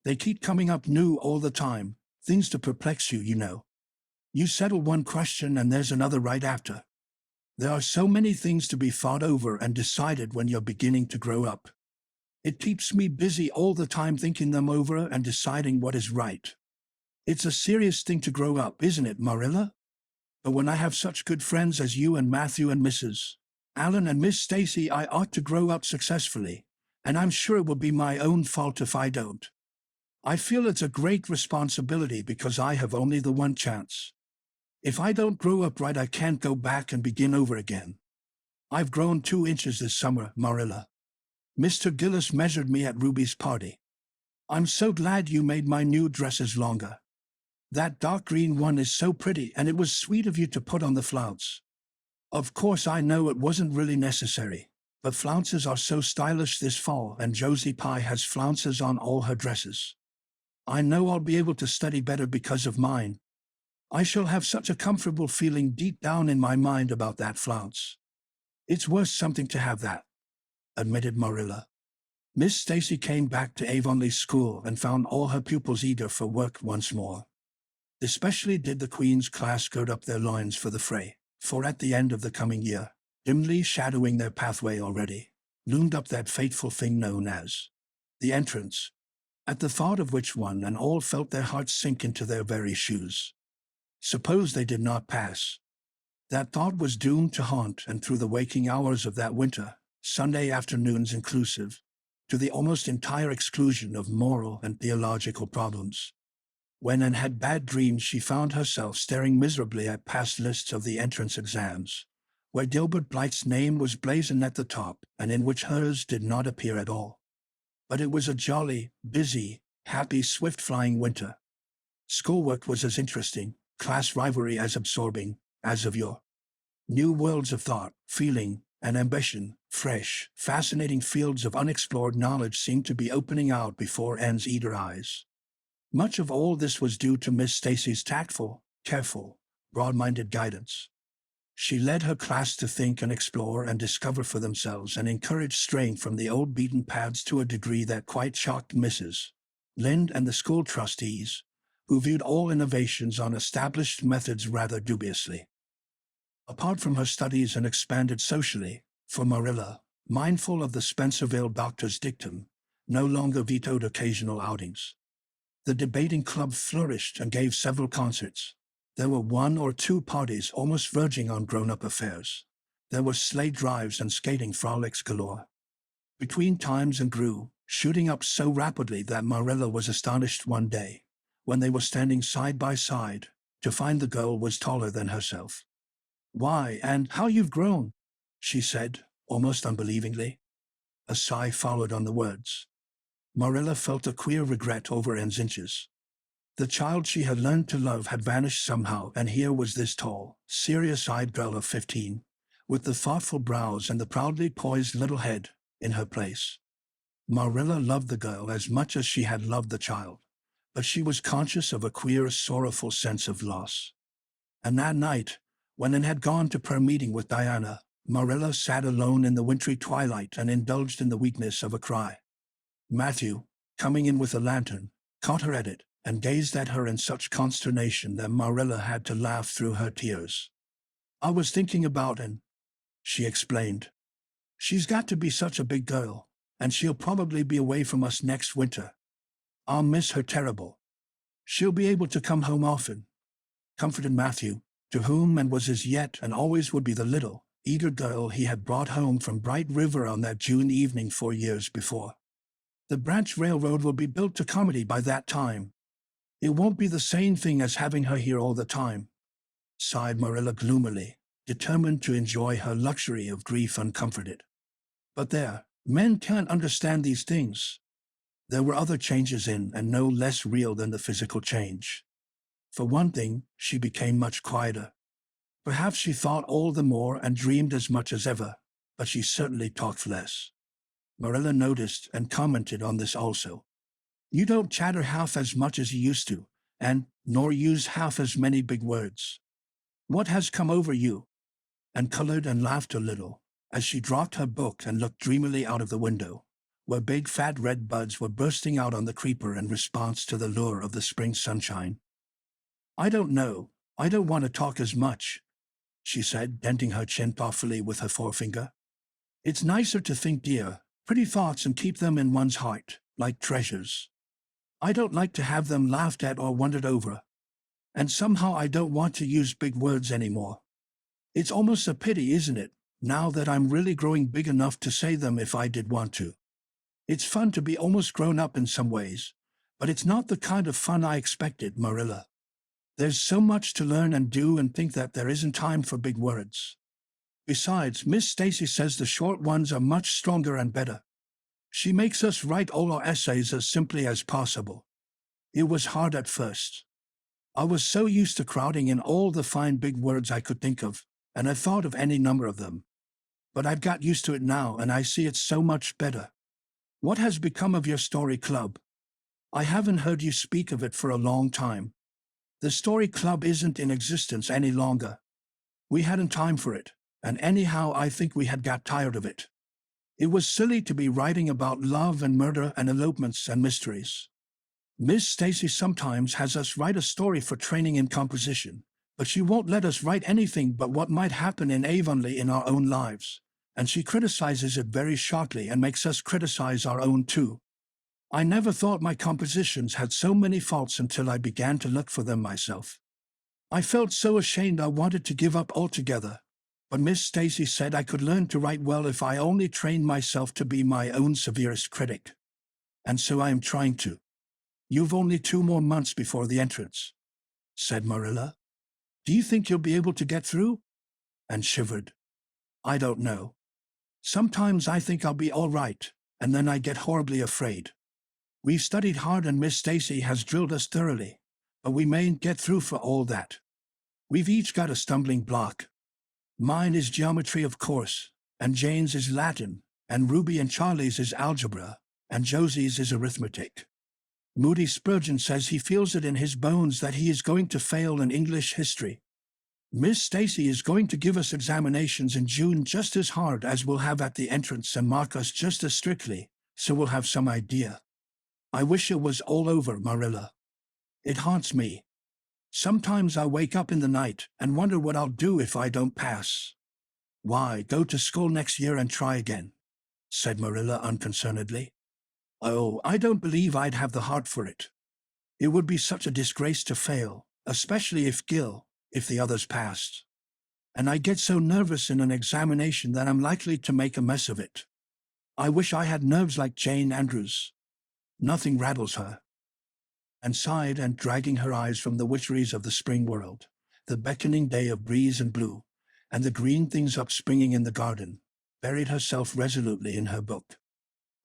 They keep coming up new all the time, things to perplex you, you know. You settle one question and there's another right after. There are so many things to be thought over and decided when you're beginning to grow up. It keeps me busy all the time thinking them over and deciding what is right. It's a serious thing to grow up, isn't it, Marilla? But when I have such good friends as you and Matthew and Mrs. Allen and Miss Stacy, I ought to grow up successfully, and I'm sure it will be my own fault if I don't. I feel it's a great responsibility because I have only the one chance. If I don't grow up right, I can't go back and begin over again. I've grown 2 inches this summer, Marilla. Mr. Gillis measured me at Ruby's party. I'm so glad you made my new dresses longer. That dark green one is so pretty, and it was sweet of you to put on the flounce. Of course, I know it wasn't really necessary, but flounces are so stylish this fall, and Josie Pye has flounces on all her dresses. I know I'll be able to study better because of mine. I shall have such a comfortable feeling deep down in my mind about that flounce. It's worth something to have that, admitted Marilla. Miss Stacy came back to Avonlea school and found all her pupils eager for work once more. Especially did the Queen's class gird up their loins for the fray, for at the end of the coming year, dimly shadowing their pathway already, loomed up that fateful thing known as the entrance, at the thought of which one and all felt their hearts sink into their very shoes. Suppose they did not pass. That thought was doomed to haunt, and through the waking hours of that winter, Sunday afternoons inclusive, to the almost entire exclusion of moral and theological problems. When Anne had bad dreams, she found herself staring miserably at past lists of the entrance exams, where Gilbert Blythe's name was blazoned at the top and in which hers did not appear at all. But it was a jolly, busy, happy, swift-flying winter. Schoolwork was as interesting, class rivalry as absorbing, as of yore. New worlds of thought, feeling, and ambition, fresh, fascinating fields of unexplored knowledge seemed to be opening out before Anne's eager eyes. Much of all this was due to Miss Stacy's tactful, careful, broad-minded guidance. She led her class to think and explore and discover for themselves, and encouraged straying from the old beaten paths to a degree that quite shocked Mrs. Lynde and the school trustees, who viewed all innovations on established methods rather dubiously. Apart from her studies and expanded socially, for Marilla, mindful of the Spencerville doctor's dictum, no longer vetoed occasional outings. The debating club flourished and gave several concerts. There were 1 or 2 parties almost verging on grown-up affairs. There were sleigh drives and skating frolics galore. Between times and grew, shooting up so rapidly that Marilla was astonished one day, when they were standing side by side, to find the girl was taller than herself. "Why, Anne, how you've grown," she said, almost unbelievingly. A sigh followed on the words. Marilla felt a queer regret over Anne's inches. The child she had learned to love had vanished somehow, and here was this tall, serious-eyed girl of 15, with the thoughtful brows and the proudly poised little head, in her place. Marilla loved the girl as much as she had loved the child, but she was conscious of a queer, sorrowful sense of loss. And that night, when Anne had gone to prayer meeting with Diana, Marilla sat alone in the wintry twilight and indulged in the weakness of a cry. Matthew, coming in with a lantern, caught her at it, and gazed at her in such consternation that Marilla had to laugh through her tears. "I was thinking about Anne," she explained. "She's got to be such a big girl, and she'll probably be away from us next winter. I'll miss her terrible. She'll be able to come home often," comforted Matthew, to whom and was as yet and always would be the little, eager girl he had brought home from Bright River on that June evening 4 years before. "The branch railroad will be built to Carmody by that time. It won't be the same thing as having her here all the time," sighed Marilla gloomily, determined to enjoy her luxury of grief uncomforted. But there, men can't understand these things. There were other changes in, and no less real than the physical change. For one thing, she became much quieter. Perhaps she thought all the more and dreamed as much as ever, but she certainly talked less. Marilla noticed and commented on this also. "You don't chatter half as much as you used to, and nor use half as many big words. What has come over you?" And colored and laughed a little, as she dropped her book and looked dreamily out of the window, where big fat red buds were bursting out on the creeper in response to the lure of the spring sunshine. "I don't know. I don't want to talk as much," she said, denting her chin thoughtfully with her forefinger. It's nicer to think dear, pretty thoughts and keep them in one's heart, like treasures. I don't like to have them laughed at or wondered over. And somehow I don't want to use big words anymore. It's almost a pity, isn't it, now that I'm really growing big enough to say them if I did want to. It's fun to be almost grown up in some ways, but it's not the kind of fun I expected, Marilla. There's so much to learn and do and think that there isn't time for big words. Besides, Miss Stacy says the short ones are much stronger and better. She makes us write all our essays as simply as possible. It was hard at first. I was so used to crowding in all the fine big words I could think of, and I thought of any number of them. But I've got used to it now, and I see it's so much better. What has become of your story club? I haven't heard you speak of it for a long time. The story club isn't in existence any longer. We hadn't time for it, and anyhow I think we had got tired of it. It was silly to be writing about love and murder and elopements and mysteries. Miss Stacy sometimes has us write a story for training in composition, but she won't let us write anything but what might happen in Avonlea in our own lives, and she criticizes it very sharply and makes us criticize our own too. I never thought my compositions had so many faults until I began to look for them myself. I felt so ashamed I wanted to give up altogether, but Miss Stacy said I could learn to write well if I only trained myself to be my own severest critic. And so I am trying to. You've only 2 more months before the entrance, said Marilla. Do you think you'll be able to get through? Anne shivered. I don't know. Sometimes I think I'll be all right, and then I get horribly afraid. We've studied hard and Miss Stacy has drilled us thoroughly, but we mayn't get through for all that. We've each got a stumbling block. Mine is geometry, of course, and Jane's is Latin, and Ruby and Charlie's is algebra, and Josie's is arithmetic. Moody Spurgeon says he feels it in his bones that he is going to fail in English history. Miss Stacy is going to give us examinations in June just as hard as we'll have at the entrance and mark us just as strictly, so we'll have some idea. I wish it was all over, Marilla. It haunts me. Sometimes I wake up in the night and wonder what I'll do if I don't pass. Why, go to school next year and try again, said Marilla unconcernedly. Oh, I don't believe I'd have the heart for it. It would be such a disgrace to fail, especially if the others passed. And I get so nervous in an examination that I'm likely to make a mess of it. I wish I had nerves like Jane Andrews. Nothing rattles her. And sighed, and dragging her eyes from the witcheries of the spring world, the beckoning day of breeze and blue, and the green things upspringing in the garden, buried herself resolutely in her book.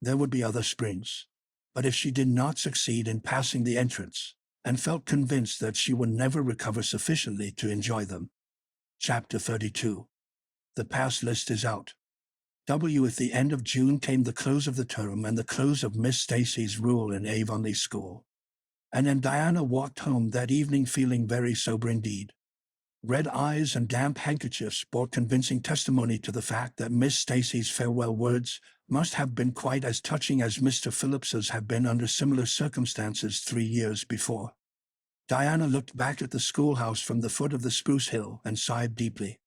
There would be other springs, but if she did not succeed in passing the entrance, and felt convinced that she would never recover sufficiently to enjoy them. Chapter 32. The pass list is out. At the end of June came the close of the term and the close of Miss Stacy's rule in Avonlea school. And then Diana walked home that evening feeling very sober indeed. Red eyes and damp handkerchiefs bore convincing testimony to the fact that Miss Stacy's farewell words must have been quite as touching as Mr. Phillips's had been under similar circumstances 3 years before. Diana looked back at the schoolhouse from the foot of the spruce hill and sighed deeply.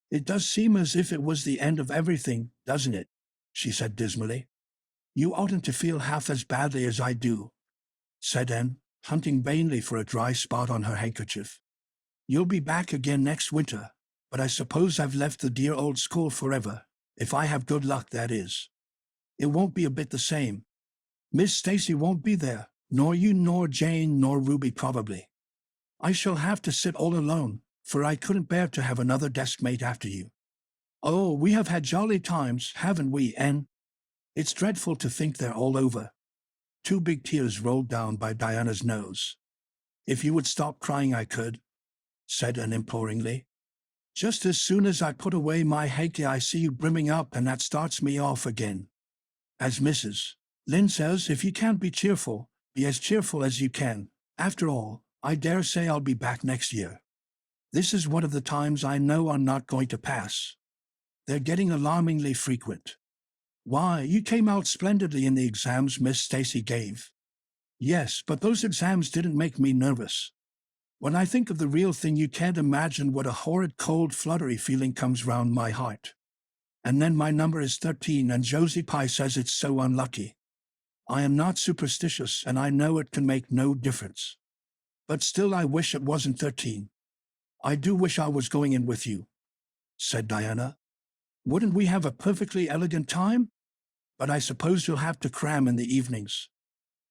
It does seem as if it was the end of everything, doesn't it? She said dismally. You oughtn't to feel half as badly as I do, said Anne, hunting vainly for a dry spot on her handkerchief. You'll be back again next winter, but I suppose I've left the dear old school forever, if I have good luck, that is. It won't be a bit the same. Miss Stacy won't be there, nor you nor Jane nor Ruby probably. I shall have to sit all alone, for I couldn't bear to have another deskmate after you. Oh, we have had jolly times, haven't we, Anne? It's dreadful to think they're all over. 2 big tears rolled down by Diana's nose. If you would stop crying I could, said Anne imploringly. Just as soon as I put away my hanky I see you brimming up, and that starts me off again. As Mrs. Lynde says, if you can't be cheerful, be as cheerful as you can. After all, I dare say I'll be back next year. This is one of the times I know I'm not going to pass. They're getting alarmingly frequent. Why, you came out splendidly in the exams Miss Stacy gave. Yes, but those exams didn't make me nervous. When I think of the real thing, you can't imagine what a horrid, cold, fluttery feeling comes round my heart. And then my number is 13, and Josie Pye says it's so unlucky. I am not superstitious, and I know it can make no difference. But still, I wish it wasn't 13. I do wish I was going in with you," said Diana. "Wouldn't we have a perfectly elegant time? But I suppose you'll have to cram in the evenings."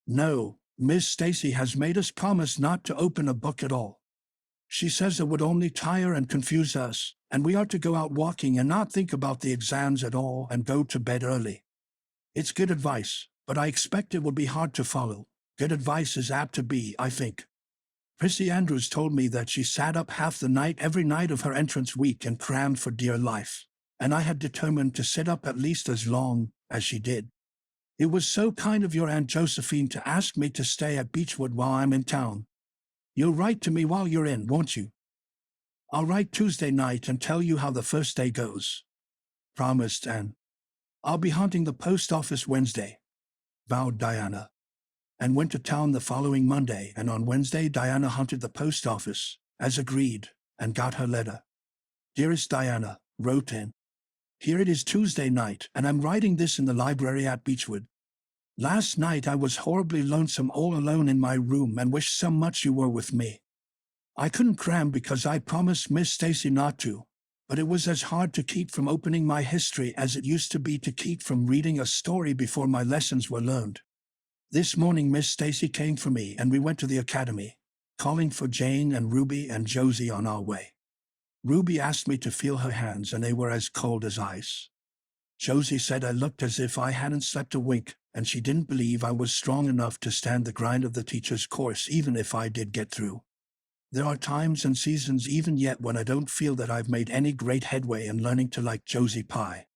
"No, Miss Stacy has made us promise not to open a book at all. She says it would only tire and confuse us, and we are to go out walking and not think about the exams at all and go to bed early. It's good advice, but I expect it will be hard to follow. Good advice is apt to be, I think. Prissy Andrews told me that she sat up half the night every night of her entrance week and crammed for dear life, and I had determined to sit up at least as long as she did. It was so kind of your Aunt Josephine to ask me to stay at Beechwood while I'm in town. You'll write to me while you're in, won't you?" "I'll write Tuesday night and tell you how the first day goes," promised Anne. "I'll be hunting the post office Wednesday," vowed Diana, and went to town the following Monday, and on Wednesday Diana hunted the post office, as agreed, and got her letter. "Dearest Diana," wrote Anne, "here it is Tuesday night, and I'm writing this in the library at Beechwood. Last night I was horribly lonesome all alone in my room and wished so much you were with me. I couldn't cram because I promised Miss Stacy not to, but it was as hard to keep from opening my history as it used to be to keep from reading a story before my lessons were learned. This morning Miss Stacy came for me and we went to the academy, calling for Jane and Ruby and Josie on our way. Ruby asked me to feel her hands and they were as cold as ice. Josie said I looked as if I hadn't slept a wink, and she didn't believe I was strong enough to stand the grind of the teacher's course even if I did get through. There are times and seasons even yet when I don't feel that I've made any great headway in learning to like Josie Pye.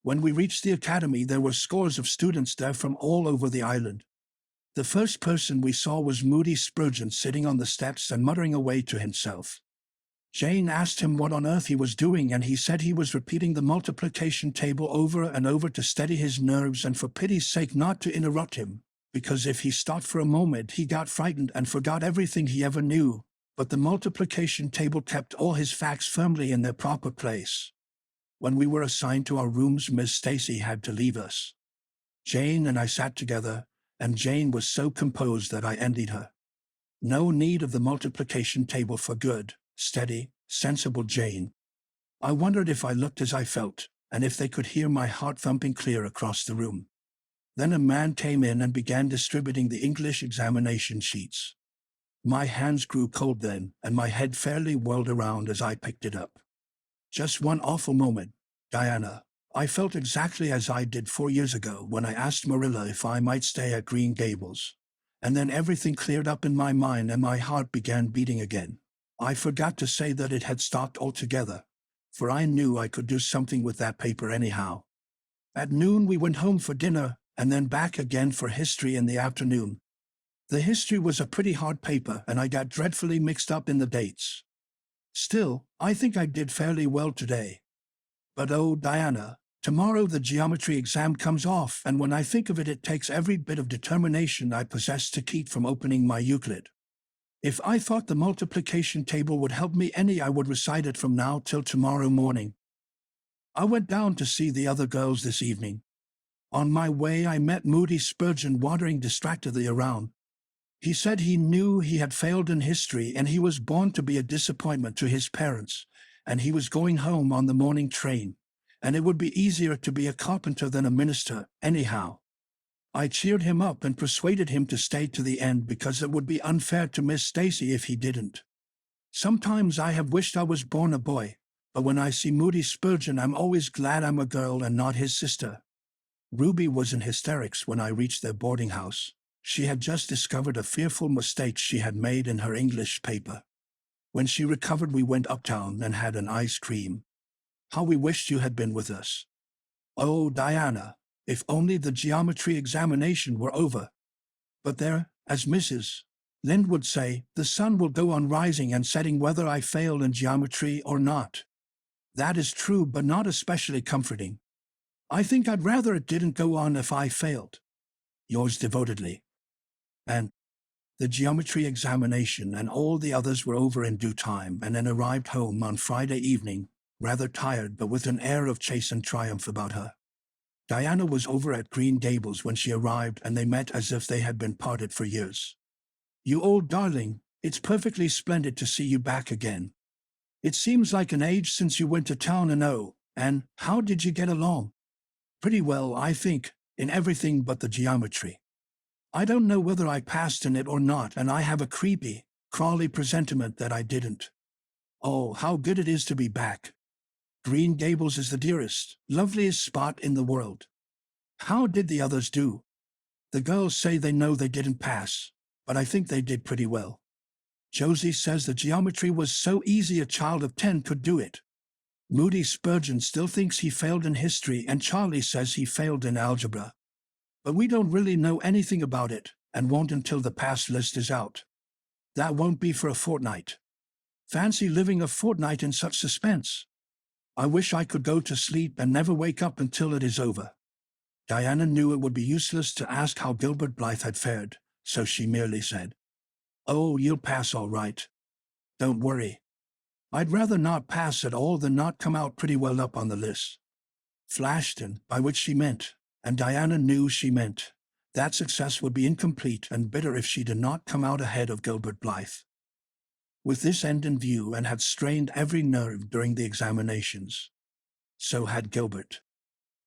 When we reached the academy, there were scores of students there from all over the island. The first person we saw was Moody Spurgeon sitting on the steps and muttering away to himself. Jane asked him what on earth he was doing, and he said he was repeating the multiplication table over and over to steady his nerves and for pity's sake not to interrupt him, because if he stopped for a moment he got frightened and forgot everything he ever knew. But the multiplication table kept all his facts firmly in their proper place. When we were assigned to our rooms, Miss Stacy had to leave us. Jane and I sat together, and Jane was so composed that I envied her. No need of the multiplication table for good, steady, sensible Jane. I wondered if I looked as I felt, and if they could hear my heart thumping clear across the room. Then a man came in and began distributing the English examination sheets. My hands grew cold then, and my head fairly whirled around as I picked it up. Just one awful moment, Diana. I felt exactly as I did 4 years ago when I asked Marilla if I might stay at Green Gables. And then everything cleared up in my mind and my heart began beating again. I forgot to say that it had stopped altogether, for I knew I could do something with that paper anyhow. At noon we went home for dinner, and then back again for history in the afternoon. The history was a pretty hard paper, and I got dreadfully mixed up in the dates. Still, I think I did fairly well today. But oh, Diana, tomorrow the geometry exam comes off, and when I think of it, it takes every bit of determination I possess to keep from opening my Euclid. If I thought the multiplication table would help me any, I would recite it from now till tomorrow morning. I went down to see the other girls this evening. On my way I met Moody Spurgeon wandering distractedly around. He said he knew he had failed in history and he was born to be a disappointment to his parents, and he was going home on the morning train, and it would be easier to be a carpenter than a minister, anyhow. I cheered him up and persuaded him to stay to the end because it would be unfair to Miss Stacy if he didn't. Sometimes I have wished I was born a boy, but when I see Moody Spurgeon I'm always glad I'm a girl and not his sister. Ruby was in hysterics when I reached their boarding house. She had just discovered a fearful mistake she had made in her English paper. When she recovered we went uptown and had an ice cream. How we wished you had been with us. Oh, Diana, if only the geometry examination were over. But there, as Mrs. Lynde would say, the sun will go on rising and setting whether I fail in geometry or not. That is true, but not especially comforting. I think I'd rather it didn't go on if I failed. Yours devotedly, Anne. The geometry examination and all the others were over in due time, and then arrived home on Friday evening, rather tired but with an air of chastened triumph about her. Diana was over at Green Gables when she arrived, and they met as if they had been parted for years. "You old darling, it's perfectly splendid to see you back again. It seems like an age since you went to town, and oh, and how did you get along?" "Pretty well, I think, in everything but the geometry. I don't know whether I passed in it or not, and I have a creepy, crawly presentiment that I didn't. Oh, how good it is to be back. Green Gables is the dearest, loveliest spot in the world." "How did the others do?" "The girls say they know they didn't pass, but I think they did pretty well. Josie says the geometry was so easy a child of 10 could do it. Moody Spurgeon still thinks he failed in history, and Charlie says he failed in algebra. But we don't really know anything about it, and won't until the pass list is out. That won't be for a fortnight. Fancy living a fortnight in such suspense. I wish I could go to sleep and never wake up until it is over." Diana knew it would be useless to ask how Gilbert Blythe had fared, so she merely said, "Oh, you'll pass all right. Don't worry. I'd rather not pass at all than not come out pretty well up on the list." Flashed in, by which she meant, and Diana knew she meant, that success would be incomplete and bitter if she did not come out ahead of Gilbert Blythe. With this end in view, and had strained every nerve during the examinations. So had Gilbert.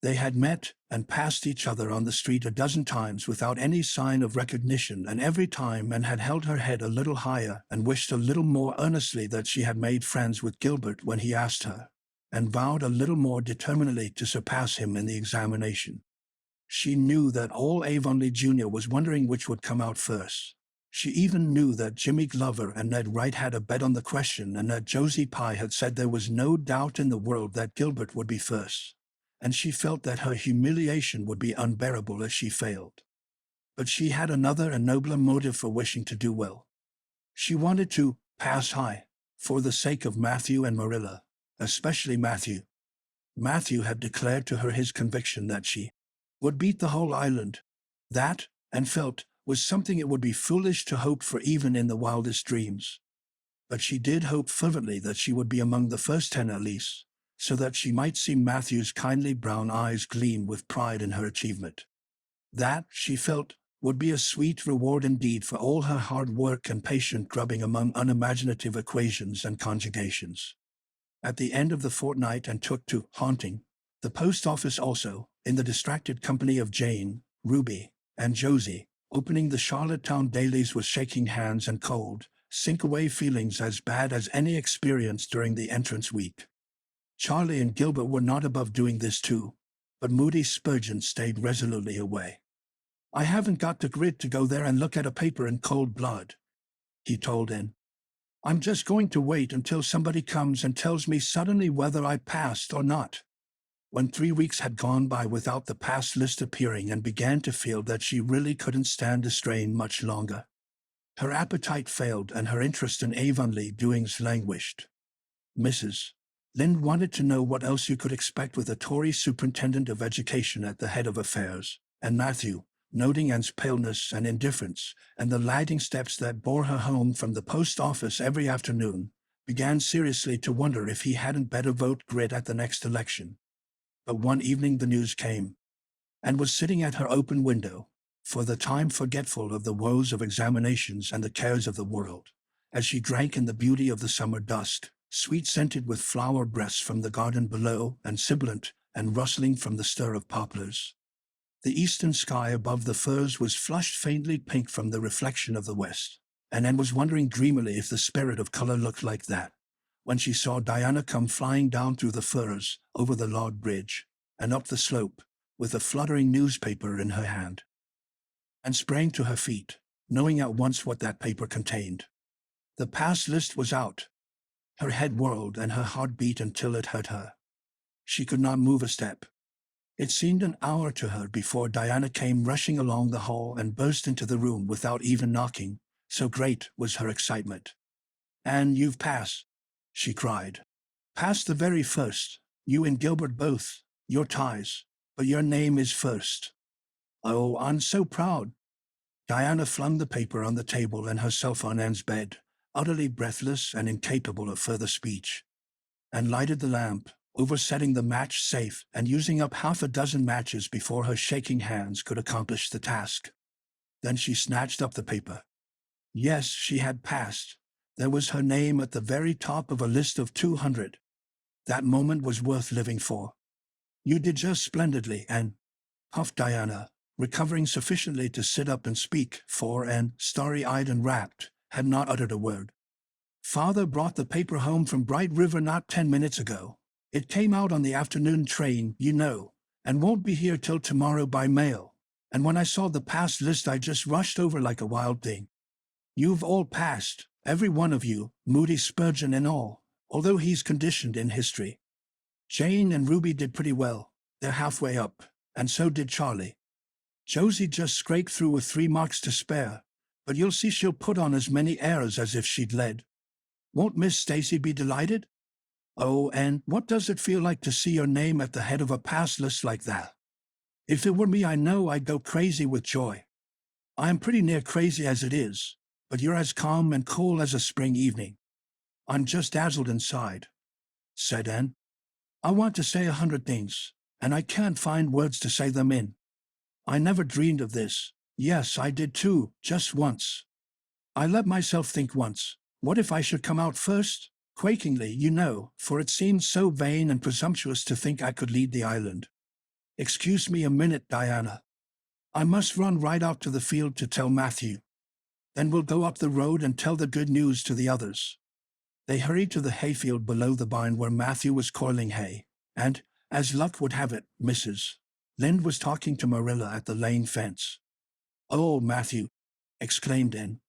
They had met and passed each other on the street a dozen times without any sign of recognition, and every time Anne had held her head a little higher and wished a little more earnestly that she had made friends with Gilbert when he asked her, and vowed a little more determinedly to surpass him in the examination. She knew that all Avonlea Junior was wondering which would come out first. She even knew that Jimmy Glover and Ned Wright had a bet on the question, and that Josie Pye had said there was no doubt in the world that Gilbert would be first. And she felt that her humiliation would be unbearable if she failed. But she had another and nobler motive for wishing to do well. She wanted to pass high, for the sake of Matthew and Marilla, especially Matthew. Matthew had declared to her his conviction that she would beat the whole island. That, and felt, was something it would be foolish to hope for even in the wildest dreams. But she did hope fervently that she would be among the first 10 at least, so that she might see Matthew's kindly brown eyes gleam with pride in her achievement. That, she felt, would be a sweet reward indeed for all her hard work and patient grubbing among unimaginative equations and conjugations. At the end of the fortnight and took to haunting the post office also, in the distracted company of Jane, Ruby, and Josie, opening the Charlottetown dailies with shaking hands and cold, sink-away feelings as bad as any experienced during the entrance week. Charlie and Gilbert were not above doing this too, but Moody Spurgeon stayed resolutely away. "I haven't got the grit to go there and look at a paper in cold blood," he told Anne. "I'm just going to wait until somebody comes and tells me suddenly whether I passed or not." When 3 weeks had gone by without the pass list appearing, and began to feel that she really couldn't stand the strain much longer. Her appetite failed and her interest in Avonlea doings languished. Mrs. Lynde wanted to know what else you could expect with a Tory superintendent of education at the head of affairs, and Matthew, noting Anne's paleness and indifference, and the lagging steps that bore her home from the post office every afternoon, began seriously to wonder if he hadn't better vote Grit at the next election. But one evening the news came. Anne was sitting at her open window, for the time forgetful of the woes of examinations and the cares of the world, as she drank in the beauty of the summer dusk, sweet-scented with flower breaths from the garden below, and sibilant and rustling from the stir of poplars. The eastern sky above the firs was flushed faintly pink from the reflection of the west, and Anne was wondering dreamily if the spirit of color looked like that, when she saw Diana come flying down through the firs, over the log bridge, and up the slope, with a fluttering newspaper in her hand, and sprang to her feet, knowing at once what that paper contained. The pass list was out. Her head whirled and her heart beat until it hurt her. She could not move a step. It seemed an hour to her before Diana came rushing along the hall and burst into the room without even knocking, so great was her excitement. "Anne, you've passed," she cried. "Passed the very first. You and Gilbert both. Your ties. But your name is first." "Oh, I'm so proud." Diana flung the paper on the table and herself on Anne's bed, utterly breathless and incapable of further speech. Anne lighted the lamp, oversetting the match safe and using up half a dozen matches before her shaking hands could accomplish the task. Then she snatched up the paper. Yes, she had passed. There was her name at the very top of a list of 200. That moment was worth living for. "You did just splendidly, Anne," puffed Diana, recovering sufficiently to sit up and speak, for Anne, starry-eyed and rapt, had not uttered a word. "Father brought the paper home from Bright River not 10 minutes ago. It came out on the afternoon train, you know, and won't be here till tomorrow by mail. And when I saw the pass list I just rushed over like a wild thing. You've all passed, every one of you, Moody Spurgeon and all, although he's conditioned in history. Jane and Ruby did pretty well, they're halfway up, and so did Charlie. Josie just scraped through with 3 marks to spare, but you'll see she'll put on as many airs as if she'd led. Won't Miss Stacy be delighted? Oh, and what does it feel like to see your name at the head of a pass list like that? If it were me, I know I'd go crazy with joy. I am pretty near crazy as it is, but you're as calm and cool as a spring evening. I'm just dazzled inside," said Anne. "I want to say 100 things, and I can't find words to say them in. I never dreamed of this. Yes, I did too, just once. I let myself think once, what if I should come out first? Quakingly, you know, for it seemed so vain and presumptuous to think I could lead the island. Excuse me a minute, Diana. I must run right out to the field to tell Matthew. Then we'll go up the road and tell the good news to the others." They hurried to the hayfield below the barn where Matthew was coiling hay, and, as luck would have it, Mrs. Lynde was talking to Marilla at the lane fence. "Oh, Matthew," exclaimed Anne.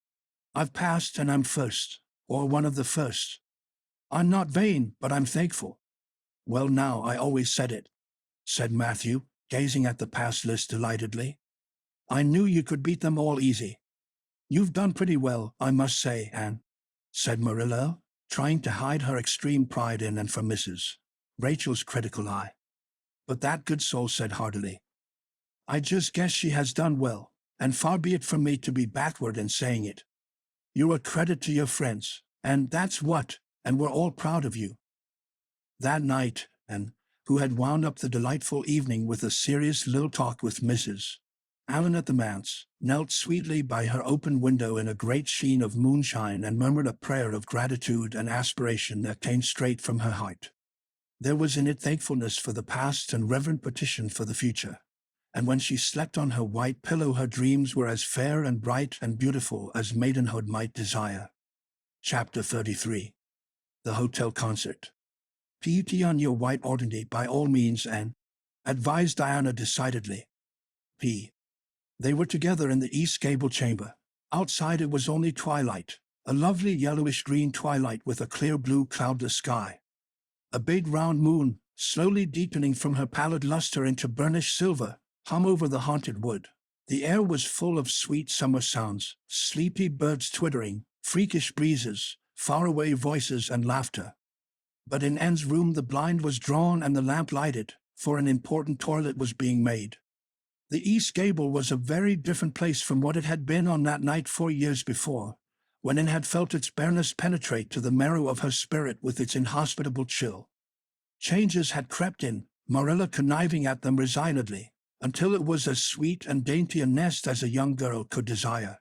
"I've passed and I'm first, or one of the first. I'm not vain, but I'm thankful." "Well now, I always said it," said Matthew, gazing at the pass list delightedly. "I knew you could beat them all easy." "You've done pretty well, I must say, Anne," said Marilla, trying to hide her extreme pride in and from Mrs. Rachel's critical eye. But that good soul said heartily, "I just guess she has done well, and far be it from me to be backward in saying it. You're a credit to your friends, and that's what, and we're all proud of you." That night, Anne, who had wound up the delightful evening with a serious little talk with Mrs. Allen at the manse, knelt sweetly by her open window in a great sheen of moonshine and murmured a prayer of gratitude and aspiration that came straight from her heart. There was in it thankfulness for the past and reverent petition for the future, and when she slept on her white pillow her dreams were as fair and bright and beautiful as maidenhood might desire. Chapter 33. The Hotel Concert. "Put on your white organdy by all means, Anne," advised Diana decidedly. They were together in the East Gable chamber. Outside it was only twilight, a lovely yellowish-green twilight with a clear blue cloudless sky. A big round moon, slowly deepening from her pallid luster into burnished silver, hung over the haunted wood. The air was full of sweet summer sounds, sleepy birds twittering, freakish breezes, faraway voices and laughter. But in Anne's room the blind was drawn and the lamp lighted, for an important toilet was being made. The East Gable was a very different place from what it had been on that night 4 years before, when Anne had felt its bareness penetrate to the marrow of her spirit with its inhospitable chill. Changes had crept in, Marilla conniving at them resignedly, until it was as sweet and dainty a nest as a young girl could desire.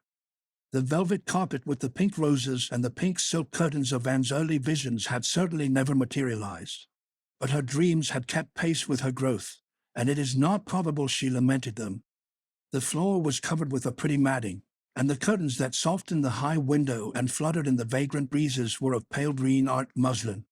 The velvet carpet with the pink roses and the pink silk curtains of Anne's early visions had certainly never materialized, but her dreams had kept pace with her growth, and it is not probable she lamented them. The floor was covered with a pretty matting, and the curtains that softened the high window and fluttered in the vagrant breezes were of pale green art muslin.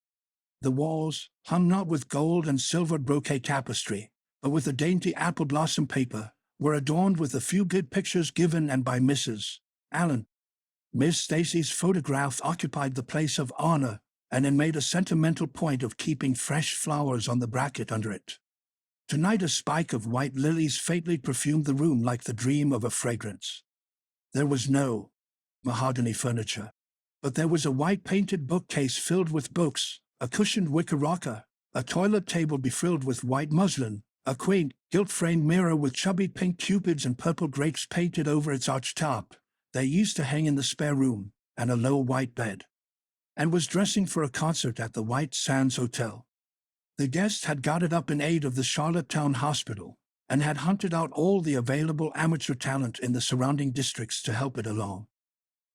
The walls, hung not with gold and silver brocade tapestry, but with a dainty apple blossom paper, were adorned with a few good pictures given and by Mrs. Allen. Miss Stacy's photograph occupied the place of honor, and Anne made a sentimental point of keeping fresh flowers on the bracket under it. Tonight a spike of white lilies faintly perfumed the room like the dream of a fragrance. There was no mahogany furniture, but there was a white-painted bookcase filled with books, a cushioned wicker rocker, a toilet table befrilled with white muslin, A quaint, gilt-framed mirror with chubby pink cupids and purple grapes painted over its arched top. They used to hang in the spare room, and a low white bed. And was dressing for a concert at the White Sands Hotel. The guest had got it up in aid of the Charlottetown Hospital, and had hunted out all the available amateur talent in the surrounding districts to help it along.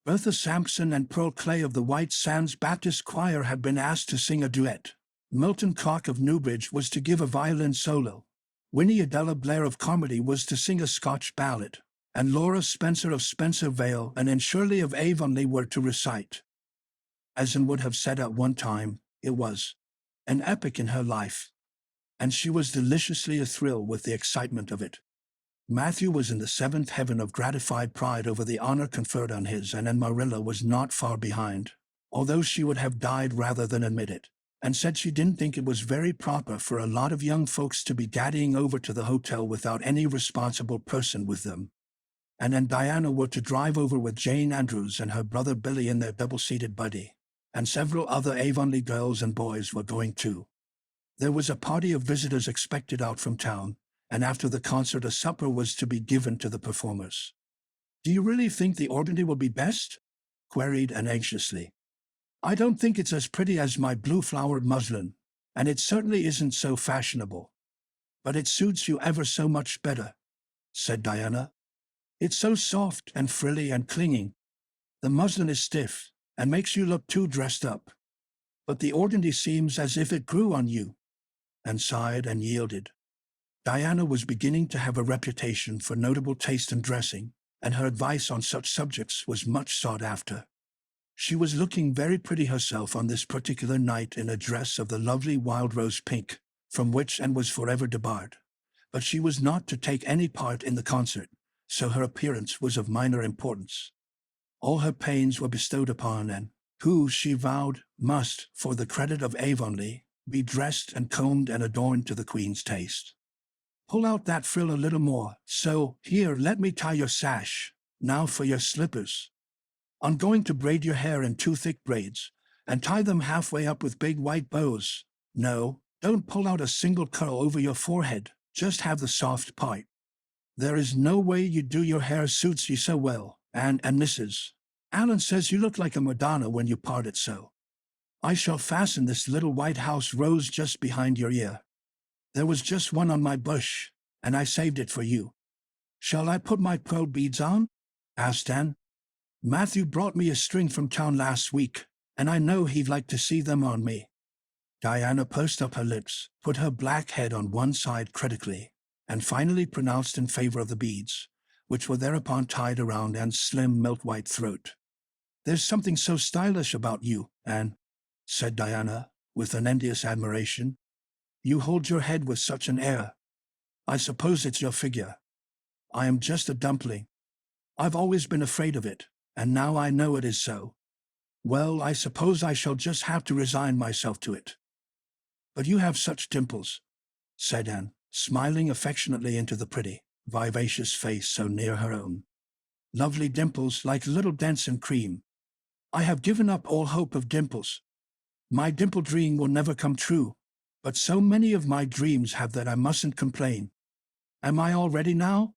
Bertha Sampson and Pearl Clay of the White Sands Baptist Choir had been asked to sing a duet. Milton Clark of Newbridge was to give a violin solo. Winnie Adela Blair of Carmody was to sing a Scotch ballad, and Laura Spencer of Spencer Vale and Anne Shirley of Avonlea were to recite. As Anne would have said at one time, it was an epic in her life, and she was deliciously athrill with the excitement of it. Matthew was in the seventh heaven of gratified pride over the honor conferred on his, and Marilla was not far behind, although she would have died rather than admit it, and said she didn't think it was very proper for a lot of young folks to be daddying over to the hotel without any responsible person with them. Anne and Diana were to drive over with Jane Andrews and her brother Billy in their double-seated buggy, and several other Avonlea girls and boys were going too. There was a party of visitors expected out from town, and after the concert a supper was to be given to the performers. "Do you really think the organdy will be best?" queried Anne anxiously. "I don't think it's as pretty as my blue-flowered muslin, and it certainly isn't so fashionable. But it suits you ever so much better," said Diana. "It's so soft and frilly and clinging. The muslin is stiff, and makes you look too dressed up. But the organdy seems as if it grew on you," and sighed and yielded. Diana was beginning to have a reputation for notable taste in dressing, and her advice on such subjects was much sought after. She was looking very pretty herself on this particular night in a dress of the lovely wild rose pink, from which Anne was forever debarred. But she was not to take any part in the concert, so her appearance was of minor importance. All her pains were bestowed upon Anne, who, she vowed, must, for the credit of Avonlea, be dressed and combed and adorned to the Queen's taste. "Pull out that frill a little more, so. Here, let me tie your sash. Now for your slippers. I'm going to braid your hair in 2 thick braids, and tie them halfway up with big white bows. No, don't pull out a single curl over your forehead, just have the soft part. There is no way you do your hair suits you so well, and Mrs. Allen says you look like a Madonna when you part it so. I shall fasten this little white house rose just behind your ear. There was just one on my bush, and I saved it for you. Shall I put my pearl beads on?" asked Anne. "Matthew brought me a string from town last week, and I know he'd like to see them on me." Diana pursed up her lips, put her black head on one side critically, and finally pronounced in favor of the beads, which were thereupon tied around Anne's slim milk-white throat. "There's something so stylish about you, Anne," said Diana, with an envious admiration. "You hold your head with such an air. I suppose it's your figure. I am just a dumpling. I've always been afraid of it, and now I know it is so. Well, I suppose I shall just have to resign myself to it. But you have such dimples," said Anne, smiling affectionately into the pretty, vivacious face so near her own. "Lovely dimples like little dents in cream. I have given up all hope of dimples. My dimple dream will never come true, but so many of my dreams have that I mustn't complain. Am I all ready now?"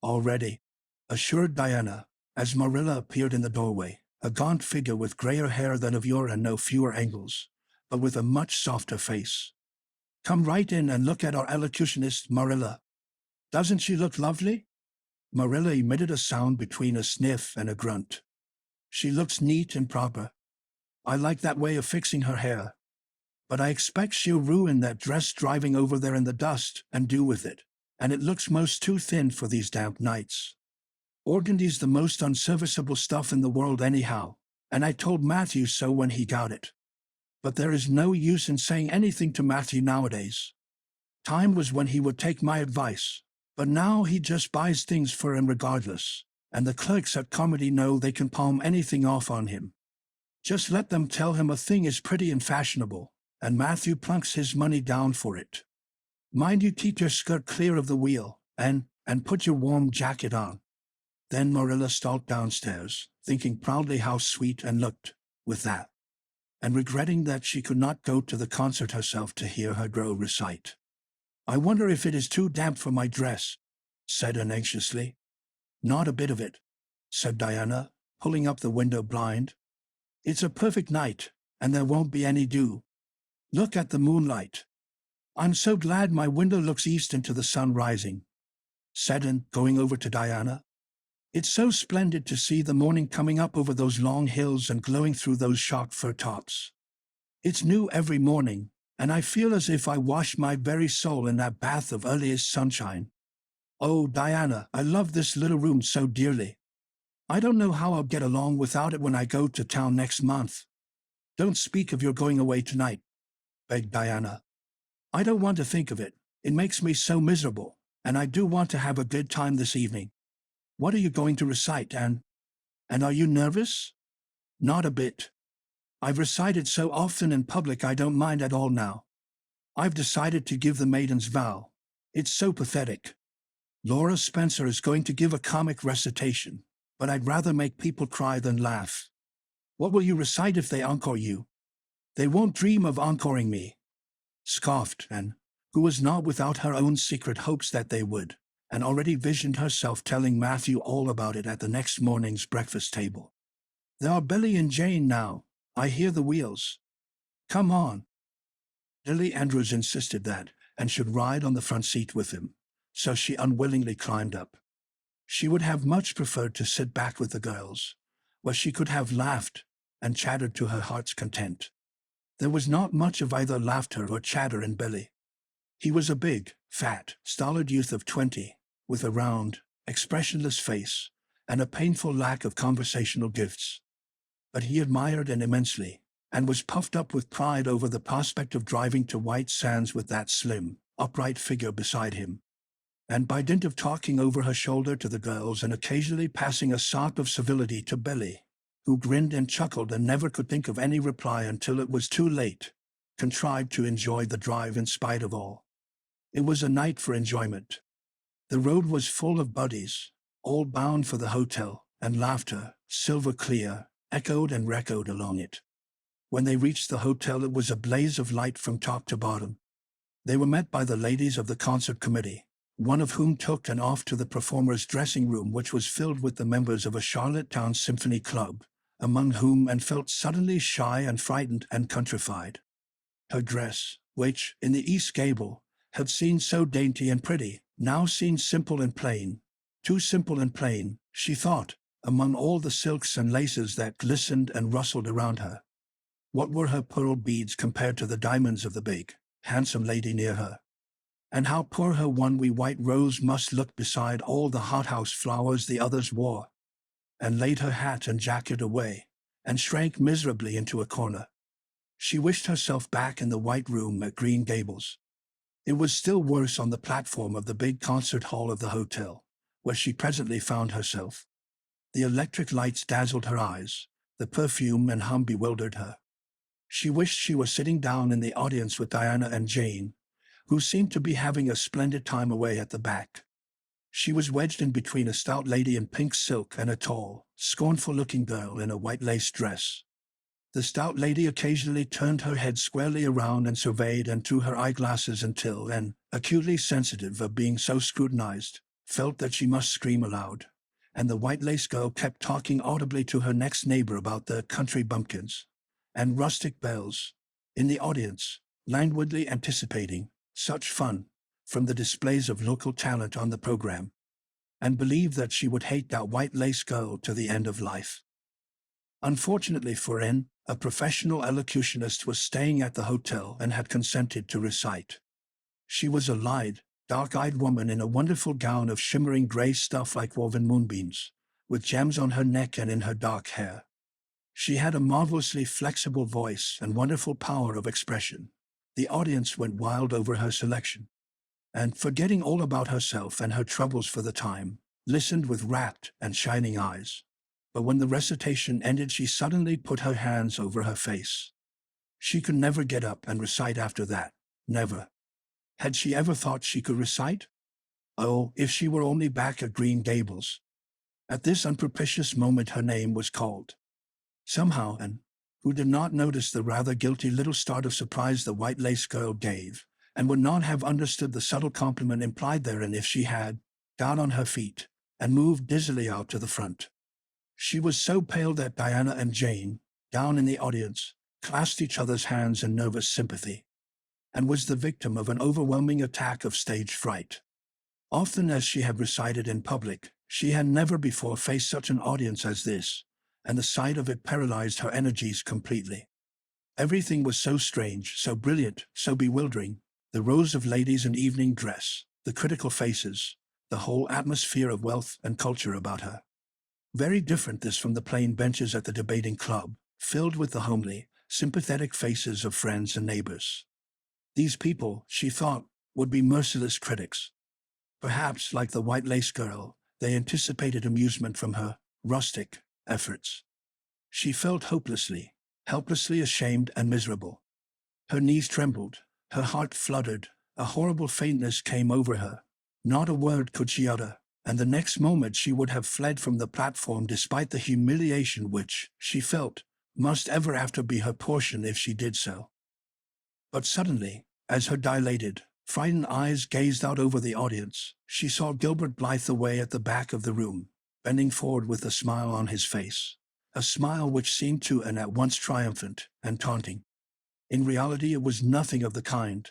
"All ready," assured Diana, as Marilla appeared in the doorway, a gaunt figure with grayer hair than of yore and no fewer angles, but with a much softer face. "Come right in and look at our elocutionist, Marilla. Doesn't she look lovely?" Marilla emitted a sound between a sniff and a grunt. "She looks neat and proper. I like that way of fixing her hair. But I expect she'll ruin that dress driving over there in the dust and dew with it, and it looks most too thin for these damp nights. Organdy's the most unserviceable stuff in the world anyhow, and I told Matthew so when he got it. But there is no use in saying anything to Matthew nowadays. Time was when he would take my advice, but now he just buys things for him regardless, and the clerks at Carmody know they can palm anything off on him. Just let them tell him a thing is pretty and fashionable, and Matthew plunks his money down for it. Mind you keep your skirt clear of the wheel, and put your warm jacket on." Then Marilla stalked downstairs, thinking proudly how sweet Anne looked with that, and regretting that she could not go to the concert herself to hear her girl recite. I wonder if it is too damp for my dress, said Anne anxiously. Not a bit of it, said Diana, pulling up the window blind. It's a perfect night, and there won't be any dew. Look at the moonlight. I'm so glad my window looks east into the sun rising, said Anne, going over to Diana. It's so splendid to see the morning coming up over those long hills and glowing through those sharp fir tops. It's new every morning, and I feel as if I washed my very soul in that bath of earliest sunshine. Oh, Diana, I love this little room so dearly. I don't know how I'll get along without it when I go to town next month. Don't speak of your going away tonight, begged Diana. I don't want to think of it. It makes me so miserable, and I do want to have a good time this evening. What are you going to recite, Anne? And are you nervous? Not a bit. I've recited so often in public I don't mind at all now. I've decided to give the maiden's vow. It's so pathetic. Laura Spencer is going to give a comic recitation, but I'd rather make people cry than laugh. What will you recite if they encore you? They won't dream of encoring me, scoffed Anne, who was not without her own secret hopes that they would, and already visioned herself telling Matthew all about it at the next morning's breakfast table. There are Billy and Jane now. I hear the wheels. Come on. Lily Andrews insisted that Anne should ride on the front seat with him, so she unwillingly climbed up. She would have much preferred to sit back with the girls, where she could have laughed and chattered to her heart's content. There was not much of either laughter or chatter in Billy. He was a big, fat, stolid youth of 20, with a round, expressionless face and a painful lack of conversational gifts. But he admired Anne immensely, and was puffed up with pride over the prospect of driving to White Sands with that slim, upright figure beside him. And by dint of talking over her shoulder to the girls and occasionally passing a sop of civility to Billy, who grinned and chuckled and never could think of any reply until it was too late, contrived to enjoy the drive in spite of all. It was a night for enjoyment. The road was full of buddies, all bound for the hotel, and laughter, silver clear, echoed and re-echoed along it. When they reached the hotel, it was a blaze of light from top to bottom. They were met by the ladies of the concert committee, one of whom took Anne off to the performer's dressing room, which was filled with the members of a Charlottetown symphony club, among whom Anne felt suddenly shy and frightened and countrified. Her dress, which, in the east gable, had seemed so dainty and pretty, now seemed simple and plain. Too simple and plain, she thought, among all the silks and laces that glistened and rustled around her. What were her pearl beads compared to the diamonds of the big, handsome lady near her? And how poor her one wee white rose must look beside all the hothouse flowers the others wore, and laid her hat and jacket away, and shrank miserably into a corner. She wished herself back in the white room at Green Gables. It was still worse on the platform of the big concert hall of the hotel, where she presently found herself. The electric lights dazzled her eyes, the perfume and hum bewildered her. She wished she were sitting down in the audience with Diana and Jane, who seemed to be having a splendid time away at the back. She was wedged in between a stout lady in pink silk and a tall, scornful-looking girl in a white lace dress. The stout lady occasionally turned her head squarely around and surveyed and through her eyeglasses until Anne, acutely sensitive of being so scrutinized, felt that she must scream aloud. And the white lace girl kept talking audibly to her next neighbor about the country bumpkins and rustic belles, in the audience, languidly anticipating such fun from the displays of local talent on the program, and believed that she would hate that white lace girl to the end of life. Unfortunately for Anne, a professional elocutionist was staying at the hotel and had consented to recite. She was a lithe, dark-eyed woman in a wonderful gown of shimmering gray stuff like woven moonbeams, with gems on her neck and in her dark hair. She had a marvelously flexible voice and wonderful power of expression. The audience went wild over her selection, and, forgetting all about herself and her troubles for the time, listened with rapt and shining eyes. But when the recitation ended, she suddenly put her hands over her face. She could never get up and recite after that, never. Had she ever thought she could recite? Oh, if she were only back at Green Gables. At this unpropitious moment her name was called. Somehow Anne, who did not notice the rather guilty little start of surprise the white lace girl gave, and would not have understood the subtle compliment implied therein if she had, got on her feet, and moved dizzily out to the front. She was so pale that Diana and Jane, down in the audience, clasped each other's hands in nervous sympathy, and was the victim of an overwhelming attack of stage fright. Often as she had recited in public, she had never before faced such an audience as this, and the sight of it paralyzed her energies completely. Everything was so strange, so brilliant, so bewildering, the rows of ladies in evening dress, the critical faces, the whole atmosphere of wealth and culture about her. Very different this from the plain benches at the debating club, filled with the homely, sympathetic faces of friends and neighbors. These people, she thought, would be merciless critics. Perhaps, like the white lace girl, they anticipated amusement from her rustic efforts. She felt helplessly ashamed and miserable. Her knees trembled, her heart fluttered, a horrible faintness came over her. Not a word could she utter, and the next moment she would have fled from the platform despite the humiliation which, she felt, must ever after be her portion if she did so. But suddenly, as her dilated, frightened eyes gazed out over the audience, she saw Gilbert Blythe away at the back of the room, bending forward with a smile on his face, a smile which seemed to and at once triumphant and taunting. In reality it was nothing of the kind.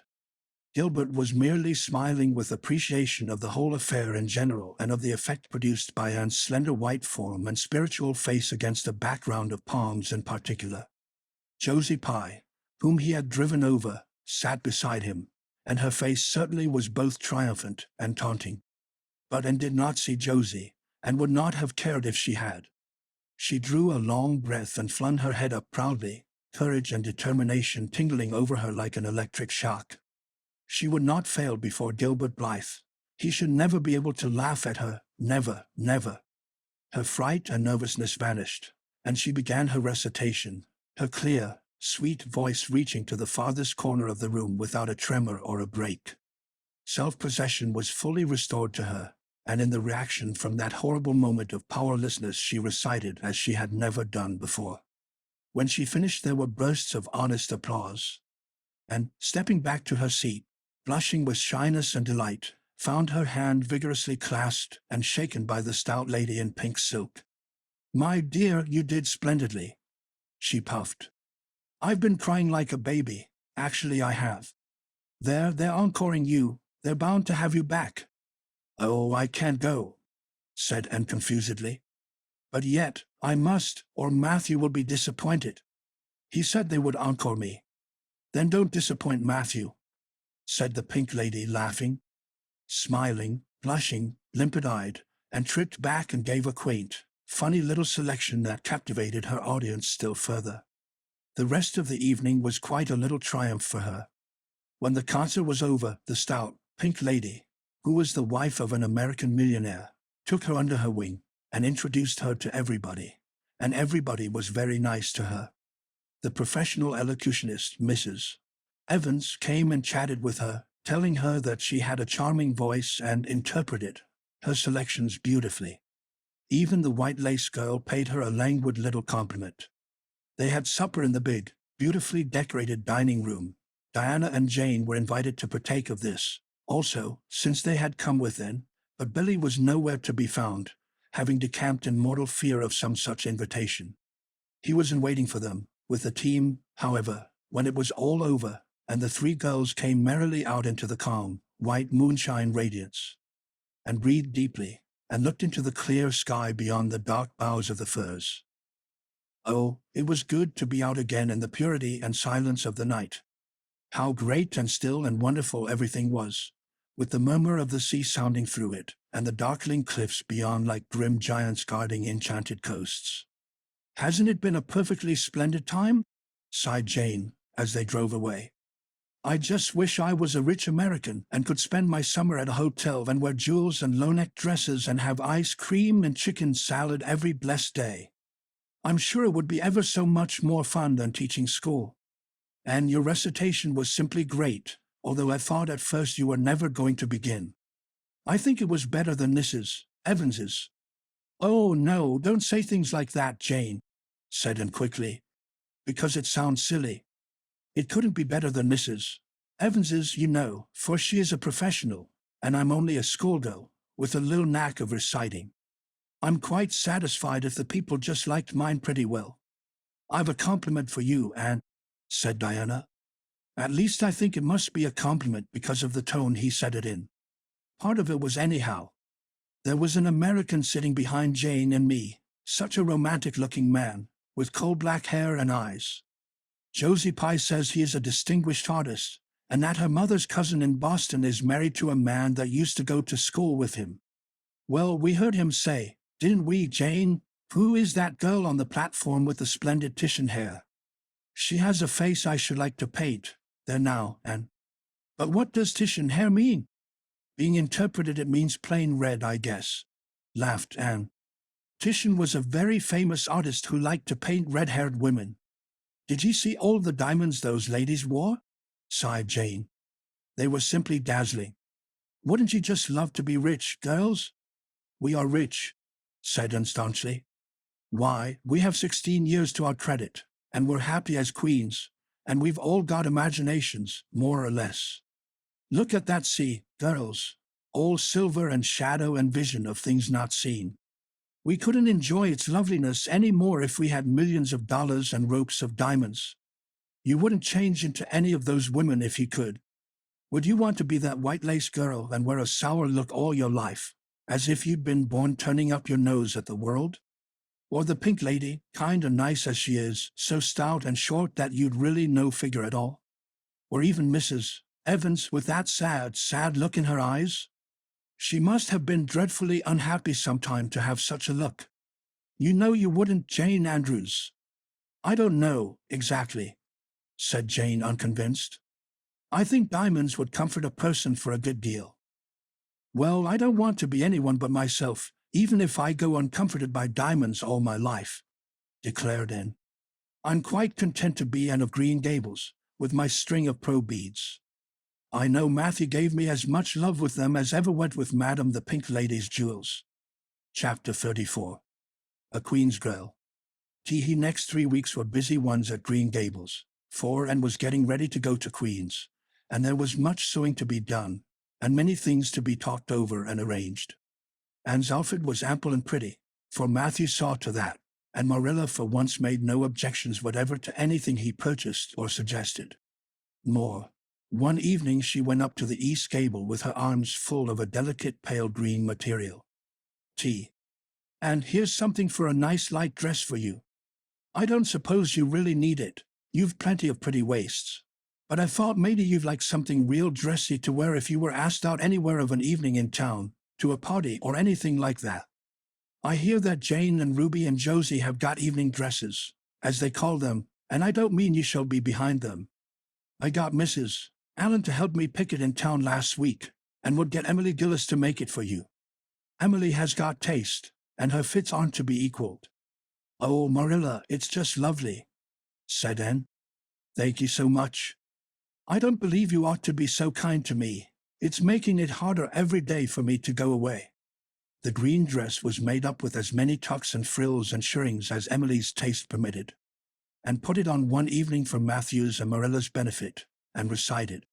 Gilbert was merely smiling with appreciation of the whole affair in general and of the effect produced by Anne's slender white form and spiritual face against a background of palms in particular. Josie Pye, whom he had driven over, sat beside him, and her face certainly was both triumphant and taunting. But Anne did not see Josie, and would not have cared if she had. She drew a long breath and flung her head up proudly, courage and determination tingling over her like an electric shock. She would not fail before Gilbert Blythe. He should never be able to laugh at her, never, never. Her fright and nervousness vanished, and she began her recitation, her clear, sweet voice reaching to the farthest corner of the room without a tremor or a break. Self-possession was fully restored to her, and in the reaction from that horrible moment of powerlessness she recited as she had never done before. When she finished there were bursts of honest applause, and, stepping back to her seat, blushing with shyness and delight, found her hand vigorously clasped and shaken by the stout lady in pink silk. "My dear, you did splendidly," she puffed. "I've been crying like a baby, actually I have. They're encoring you, they're bound to have you back." "Oh, I can't go," said Anne confusedly. "But yet, I must, or Matthew will be disappointed. He said they would encore me." "Then don't disappoint Matthew," said the pink lady, laughing, smiling, blushing, limpid-eyed, and tripped back and gave a quaint, funny little selection that captivated her audience still further. The rest of the evening was quite a little triumph for her. When the concert was over, the stout, pink lady, who was the wife of an American millionaire, took her under her wing and introduced her to everybody, and everybody was very nice to her. The professional elocutionist, Mrs. Evans, came and chatted with her, telling her that she had a charming voice and interpreted her selections beautifully. Even the white lace girl paid her a languid little compliment. They had supper in the big, beautifully decorated dining room. Diana and Jane were invited to partake of this, also, since they had come within, but Billy was nowhere to be found, having decamped in mortal fear of some such invitation. He was in waiting for them, with the team, however, when it was all over, and the three girls came merrily out into the calm, white moonshine radiance, and breathed deeply, and looked into the clear sky beyond the dark boughs of the firs. Oh, it was good to be out again in the purity and silence of the night. How great and still and wonderful everything was, with the murmur of the sea sounding through it, and the darkling cliffs beyond like grim giants guarding enchanted coasts. "Hasn't it been a perfectly splendid time?" sighed Jane, as they drove away. "I just wish I was a rich American and could spend my summer at a hotel and wear jewels and low-neck dresses and have ice cream and chicken salad every blessed day. I'm sure it would be ever so much more fun than teaching school. And your recitation was simply great, although I thought at first you were never going to begin. I think it was better than Mrs. Evans's." "Oh, no, don't say things like that, Jane," said Anne quickly, "because it sounds silly. It couldn't be better than Mrs. Evans's, you know, for she is a professional, and I'm only a schoolgirl, with a little knack of reciting. I'm quite satisfied if the people just liked mine pretty well. I've a compliment for you, Anne, said Diana. At least I think it must be a compliment because of the tone he said it in. Part of it was anyhow. There was an American sitting behind Jane and me, such a romantic-looking man, with coal-black hair and eyes. Josie Pye says he is a distinguished artist, and that her mother's cousin in Boston is married to a man that used to go to school with him. Well, we heard him say, didn't we, Jane? Who is that girl on the platform with the splendid Titian hair? She has a face I should like to paint. There now, Anne. But what does Titian hair mean? Being interpreted, it means plain red, I guess, laughed Anne. Titian was a very famous artist who liked to paint red-haired women. Did you see all the diamonds those ladies wore? Sighed Jane. They were simply dazzling. Wouldn't you just love to be rich, girls? We are rich, said Anne staunchly. Why, we have 16 years to our credit, and we're happy as queens, and we've all got imaginations, more or less. Look at that sea, girls, all silver and shadow and vision of things not seen. We couldn't enjoy its loveliness any more if we had millions of dollars and ropes of diamonds. You wouldn't change into any of those women if you could. Would you want to be that white lace girl and wear a sour look all your life, as if you'd been born turning up your nose at the world? Or the pink lady, kind and nice as she is, so stout and short that you'd really no figure at all? Or even Mrs. Evans with that sad, sad look in her eyes? She must have been dreadfully unhappy sometime to have such a look. You know you wouldn't, Jane Andrews. I don't know, exactly, said Jane, unconvinced. I think diamonds would comfort a person for a good deal. Well, I don't want to be anyone but myself, even if I go uncomforted by diamonds all my life, declared Anne. I'm quite content to be Anne of Green Gables, with my string of pearl beads. I know Matthew gave me as much love with them as ever went with Madame the Pink Lady's jewels. Chapter 34. A Queen's Girl. The next 3 weeks were busy ones at Green Gables, for Anne was getting ready to go to Queen's, and there was much sewing to be done, and many things to be talked over and arranged. Anne's outfit was ample and pretty, for Matthew saw to that, and Marilla for once made no objections whatever to anything he purchased or suggested. More, one evening she went up to the east gable with her arms full of a delicate pale green material. And here's something for a nice light dress for you. I don't suppose you really need it. You've plenty of pretty waists. But I thought maybe you'd like something real dressy to wear if you were asked out anywhere of an evening in town, to a party or anything like that. I hear that Jane and Ruby and Josie have got evening dresses, as they call them, and I don't mean you shall be behind them. I got Mrs. Allen to help me pick it in town last week, and would get Emily Gillis to make it for you. Emily has got taste, and her fits aren't to be equaled. Oh, Marilla, it's just lovely, said Anne. Thank you so much. I don't believe you ought to be so kind to me. It's making it harder every day for me to go away. The green dress was made up with as many tucks and frills and shirrings as Emily's taste permitted, and put it on one evening for Matthew's and Marilla's benefit, and recited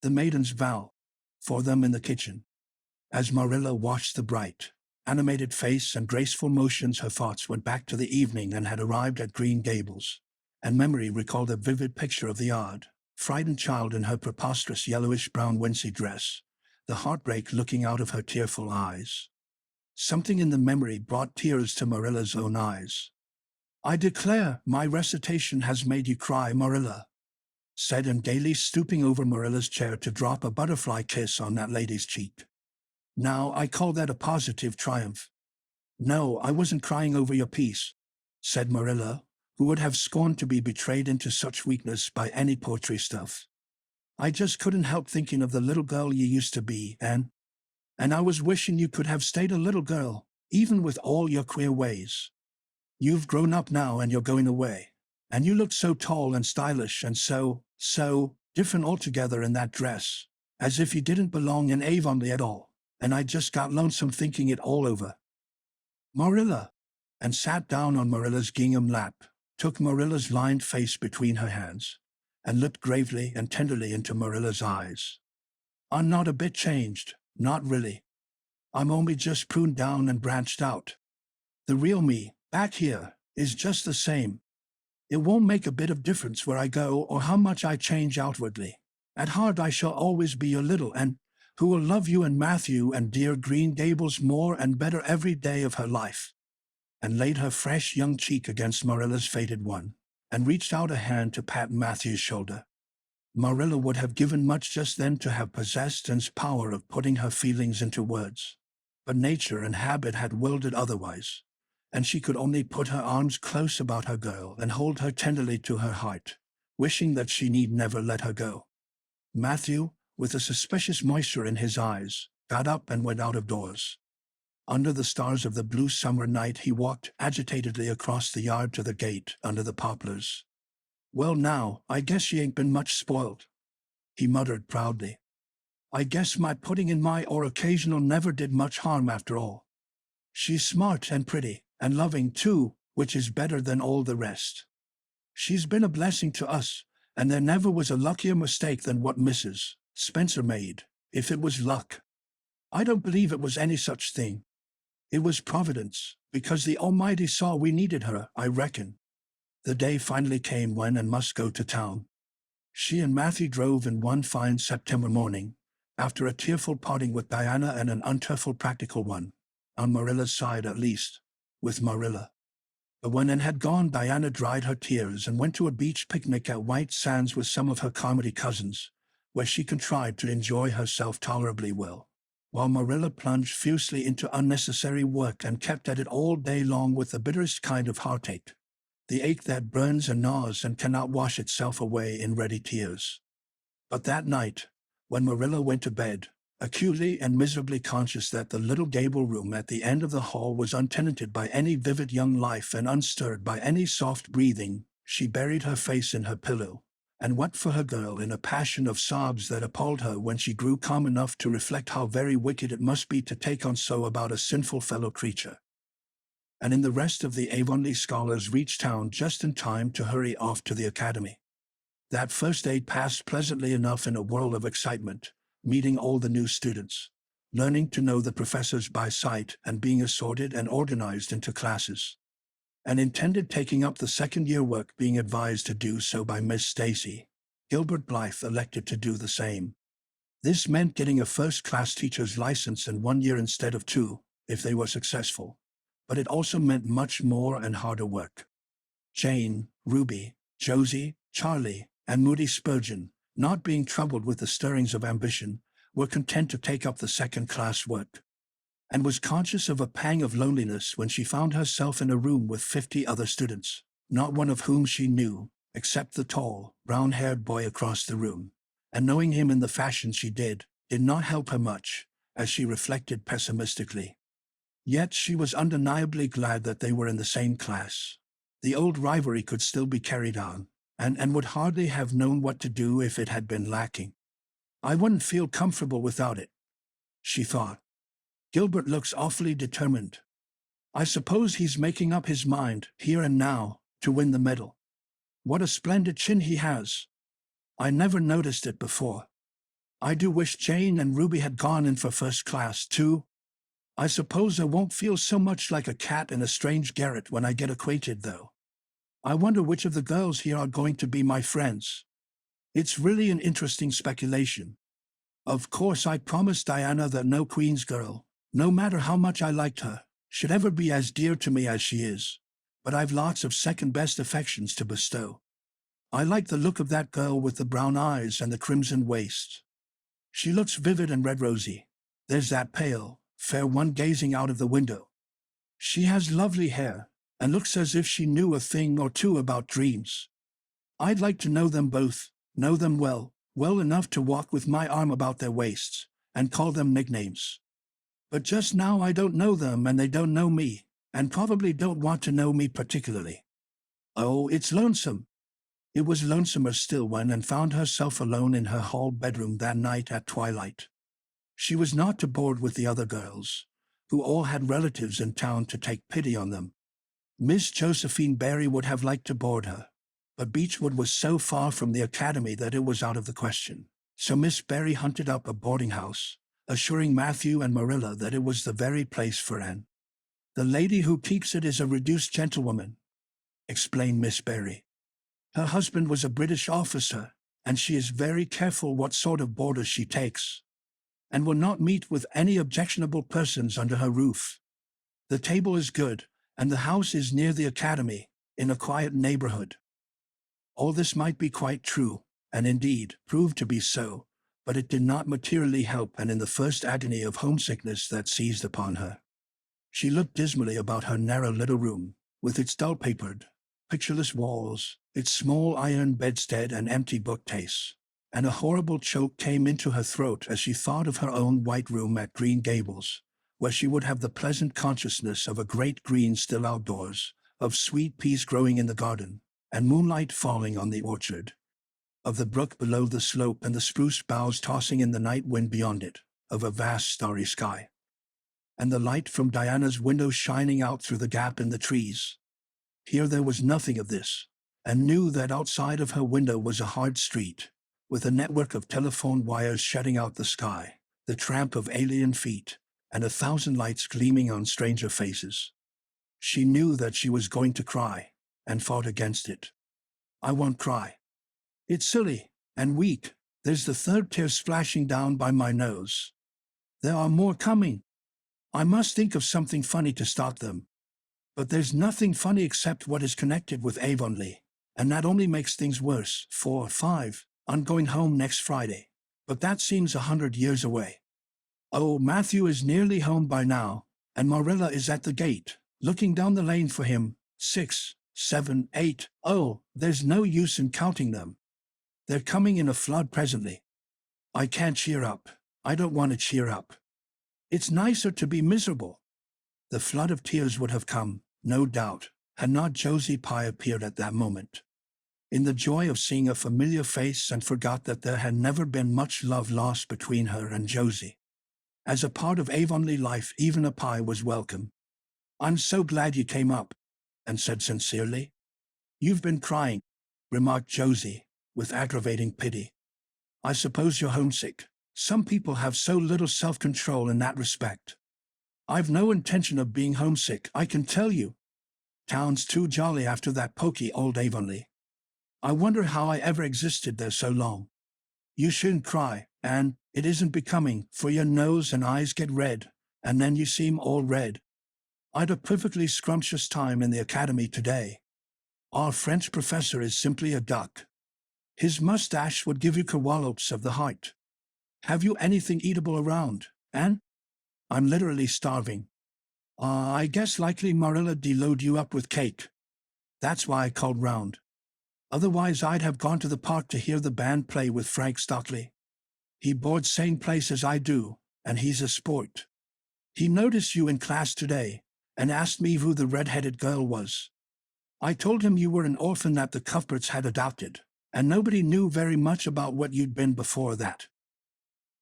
the maiden's vow for them in the kitchen. As Marilla watched the bright, animated face and graceful motions, her thoughts went back to the evening and had arrived at Green Gables, and memory recalled a vivid picture of the odd, frightened child in her preposterous yellowish-brown wincey dress, the heartbreak looking out of her tearful eyes. Something in the memory brought tears to Marilla's own eyes. I declare my recitation has made you cry, Marilla, said Anne gaily, stooping over Marilla's chair to drop a butterfly kiss on that lady's cheek. Now, I call that a positive triumph. No, I wasn't crying over your piece, said Marilla, who would have scorned to be betrayed into such weakness by any poetry stuff. I just couldn't help thinking of the little girl you used to be, Anne. And I was wishing you could have stayed a little girl, even with all your queer ways. You've grown up now and you're going away, and you looked so tall and stylish and so different altogether in that dress, as if you didn't belong in Avonlea at all, and I just got lonesome thinking it all over. Marilla, and sat down on Marilla's gingham lap, took Marilla's lined face between her hands, and looked gravely and tenderly into Marilla's eyes. "I'm not a bit changed, not really. I'm only just pruned down and branched out. The real me, back here, is just the same. It won't make a bit of difference where I go or how much I change outwardly. At heart I shall always be your little Anne, who will love you and Matthew and dear Green Gables more and better every day of her life," and laid her fresh young cheek against Marilla's faded one, and reached out a hand to pat Matthew's shoulder. Marilla would have given much just then to have possessed Anne's power of putting her feelings into words, but nature and habit had willed it otherwise, and she could only put her arms close about her girl and hold her tenderly to her heart, wishing that she need never let her go. Matthew, with a suspicious moisture in his eyes, got up and went out of doors. Under the stars of the blue summer night he walked agitatedly across the yard to the gate under the poplars. "Well now, I guess she ain't been much spoiled," he muttered proudly. "I guess my putting in my or occasional never did much harm after all. She's smart and pretty, and loving too, which is better than all the rest. She's been a blessing to us, and there never was a luckier mistake than what Mrs. Spencer made, if it was luck. I don't believe it was any such thing. It was Providence, because the Almighty saw we needed her, I reckon." The day finally came when Anne must go to town. She and Matthew drove in one fine September morning, after a tearful parting with Diana and an untearful practical one, on Marilla's side at least, with Marilla. But when Anne had gone, Diana dried her tears and went to a beach picnic at White Sands with some of her Carmody cousins, where she contrived to enjoy herself tolerably well, while Marilla plunged fiercely into unnecessary work and kept at it all day long with the bitterest kind of heartache, the ache that burns and gnaws and cannot wash itself away in ready tears. But that night, when Marilla went to bed, acutely and miserably conscious that the little gable room at the end of the hall was untenanted by any vivid young life and unstirred by any soft breathing, she buried her face in her pillow, and wept for her girl in a passion of sobs that appalled her when she grew calm enough to reflect how very wicked it must be to take on so about a sinful fellow creature. And in the rest of the Avonlea scholars reached town just in time to hurry off to the academy. That first day passed pleasantly enough in a whirl of excitement, meeting all the new students, learning to know the professors by sight and being assorted and organized into classes. And intended taking up the second-year work being advised to do so by Miss Stacy, Gilbert Blythe elected to do the same. This meant getting a first-class teacher's license in 1 year instead of 2, if they were successful, but it also meant much more and harder work. Jane, Ruby, Josie, Charlie, and Moody Spurgeon, not being troubled with the stirrings of ambition, were content to take up the second-class work, and was conscious of a pang of loneliness when she found herself in a room with 50 other students, not one of whom she knew, except the tall, brown-haired boy across the room, and knowing him in the fashion she did not help her much, as she reflected pessimistically. Yet she was undeniably glad that they were in the same class. The old rivalry could still be carried on, and would hardly have known what to do if it had been lacking. "I wouldn't feel comfortable without it," she thought. "Gilbert looks awfully determined. I suppose he's making up his mind, here and now, to win the medal. What a splendid chin he has. I never noticed it before. I do wish Jane and Ruby had gone in for first class, too. I suppose I won't feel so much like a cat in a strange garret when I get acquainted, though. I wonder which of the girls here are going to be my friends. It's really an interesting speculation. Of course I promised Diana that no Queen's girl, no matter how much I liked her, should ever be as dear to me as she is, but I've lots of second-best affections to bestow. I like the look of that girl with the brown eyes and the crimson waist. She looks vivid and red-rosy. There's that pale, fair one gazing out of the window. She has lovely hair, and looks as if she knew a thing or two about dreams. I'd like to know them both, know them well enough to walk with my arm about their waists, and call them nicknames. But just now I don't know them and they don't know me, and probably don't want to know me particularly. Oh, it's lonesome." It was lonesomer still when Anne found herself alone in her hall bedroom that night at twilight. She was not to board with the other girls, who all had relatives in town to take pity on them. Miss Josephine Barry would have liked to board her, But Beechwood was so far from the academy that it was out of the question. So Miss Barry hunted up a boarding house, assuring Matthew and Marilla that it was the very place for Anne. "The lady who keeps it is a reduced gentlewoman," explained Miss Barry. "Her husband was a British officer, and she is very careful what sort of boarders she takes, and will not meet with any objectionable persons under her roof. The table is good, and the house is near the academy, in a quiet neighborhood." All this might be quite true, and indeed proved to be so, but it did not materially help Anne in the first agony of homesickness that seized upon her. She looked dismally about her narrow little room, with its dull-papered, pictureless walls, its small iron bedstead and empty bookcase, and a horrible choke came into her throat as she thought of her own white room at Green Gables, where she would have the pleasant consciousness of a great green still outdoors, of sweet peas growing in the garden, and moonlight falling on the orchard, of the brook below the slope and the spruce boughs tossing in the night wind beyond it, of a vast starry sky, and the light from Diana's window shining out through the gap in the trees. Here there was nothing of this, and knew that outside of her window was a hard street, with a network of telephone wires shutting out the sky, the tramp of alien feet, and 1,000 lights gleaming on stranger faces. She knew that she was going to cry, and fought against it. "I won't cry. It's silly and weak. There's the third tear splashing down by my nose. There are more coming. I must think of something funny to stop them. But there's nothing funny except what is connected with Avonlea, and that only makes things worse. 5. I'm going home next Friday, but that seems 100 years away. Oh, Matthew is nearly home by now, and Marilla is at the gate, looking down the lane for him. 6, 7, 8. Oh, there's no use in counting them. They're coming in a flood presently. I can't cheer up. I don't want to cheer up. It's nicer to be miserable." The flood of tears would have come, no doubt, had not Josie Pye appeared at that moment. In the joy of seeing a familiar face, and forgot that there had never been much love lost between her and Josie. As a part of Avonlea life, even a Pye was welcome. "I'm so glad you came up," Anne said sincerely. "You've been crying," remarked Josie, with aggravating pity. "I suppose you're homesick. Some people have so little self-control in that respect. I've no intention of being homesick, I can tell you. Town's too jolly after that poky old Avonlea. I wonder how I ever existed there so long. You shouldn't cry, Anne. It isn't becoming, for your nose and eyes get red, and then you seem all red. I'd a perfectly scrumptious time in the academy today. Our French professor is simply a duck. His mustache would give you kerwallops of the heart. Have you anything eatable around, Anne? I'm literally starving. I guess likely Marilla de-load you up with cake. That's why I called round. Otherwise I'd have gone to the park to hear the band play with Frank Stockley. He boards same place as I do, and he's a sport. He noticed you in class today, and asked me who the red-headed girl was. I told him you were an orphan that the Cuthberts had adopted, and nobody knew very much about what you'd been before that.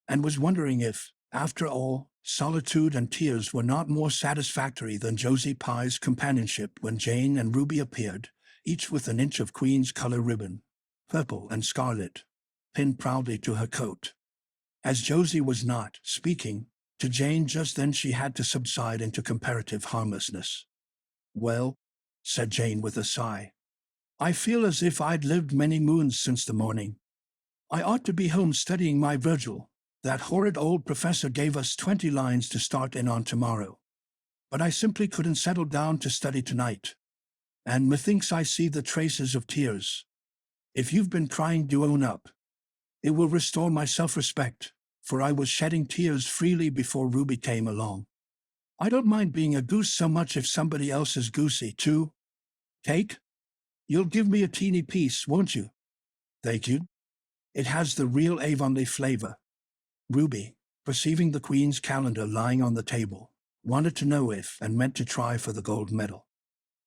And was wondering if, after all, solitude and tears were not more satisfactory than Josie Pye's companionship when Jane and Ruby appeared, each with an inch of Queen's color ribbon, purple and scarlet, pinned proudly to her coat. As Josie was not speaking to Jane just then, she had to subside into comparative harmlessness. "Well," said Jane with a sigh, "I feel as if I'd lived many moons since the morning. I ought to be home studying my Virgil. That horrid old professor gave us 20 lines to start in on tomorrow. But I simply couldn't settle down to study tonight. And methinks I see the traces of tears. If you've been crying, do own up. It will restore my self-respect, for I was shedding tears freely before Ruby came along. I don't mind being a goose so much if somebody else is goosey, too. Cake? You'll give me a teeny piece, won't you?" "Thank you. It has the real Avonlea flavor." Ruby, perceiving the Queen's calendar lying on the table, wanted to know if and meant to try for the gold medal,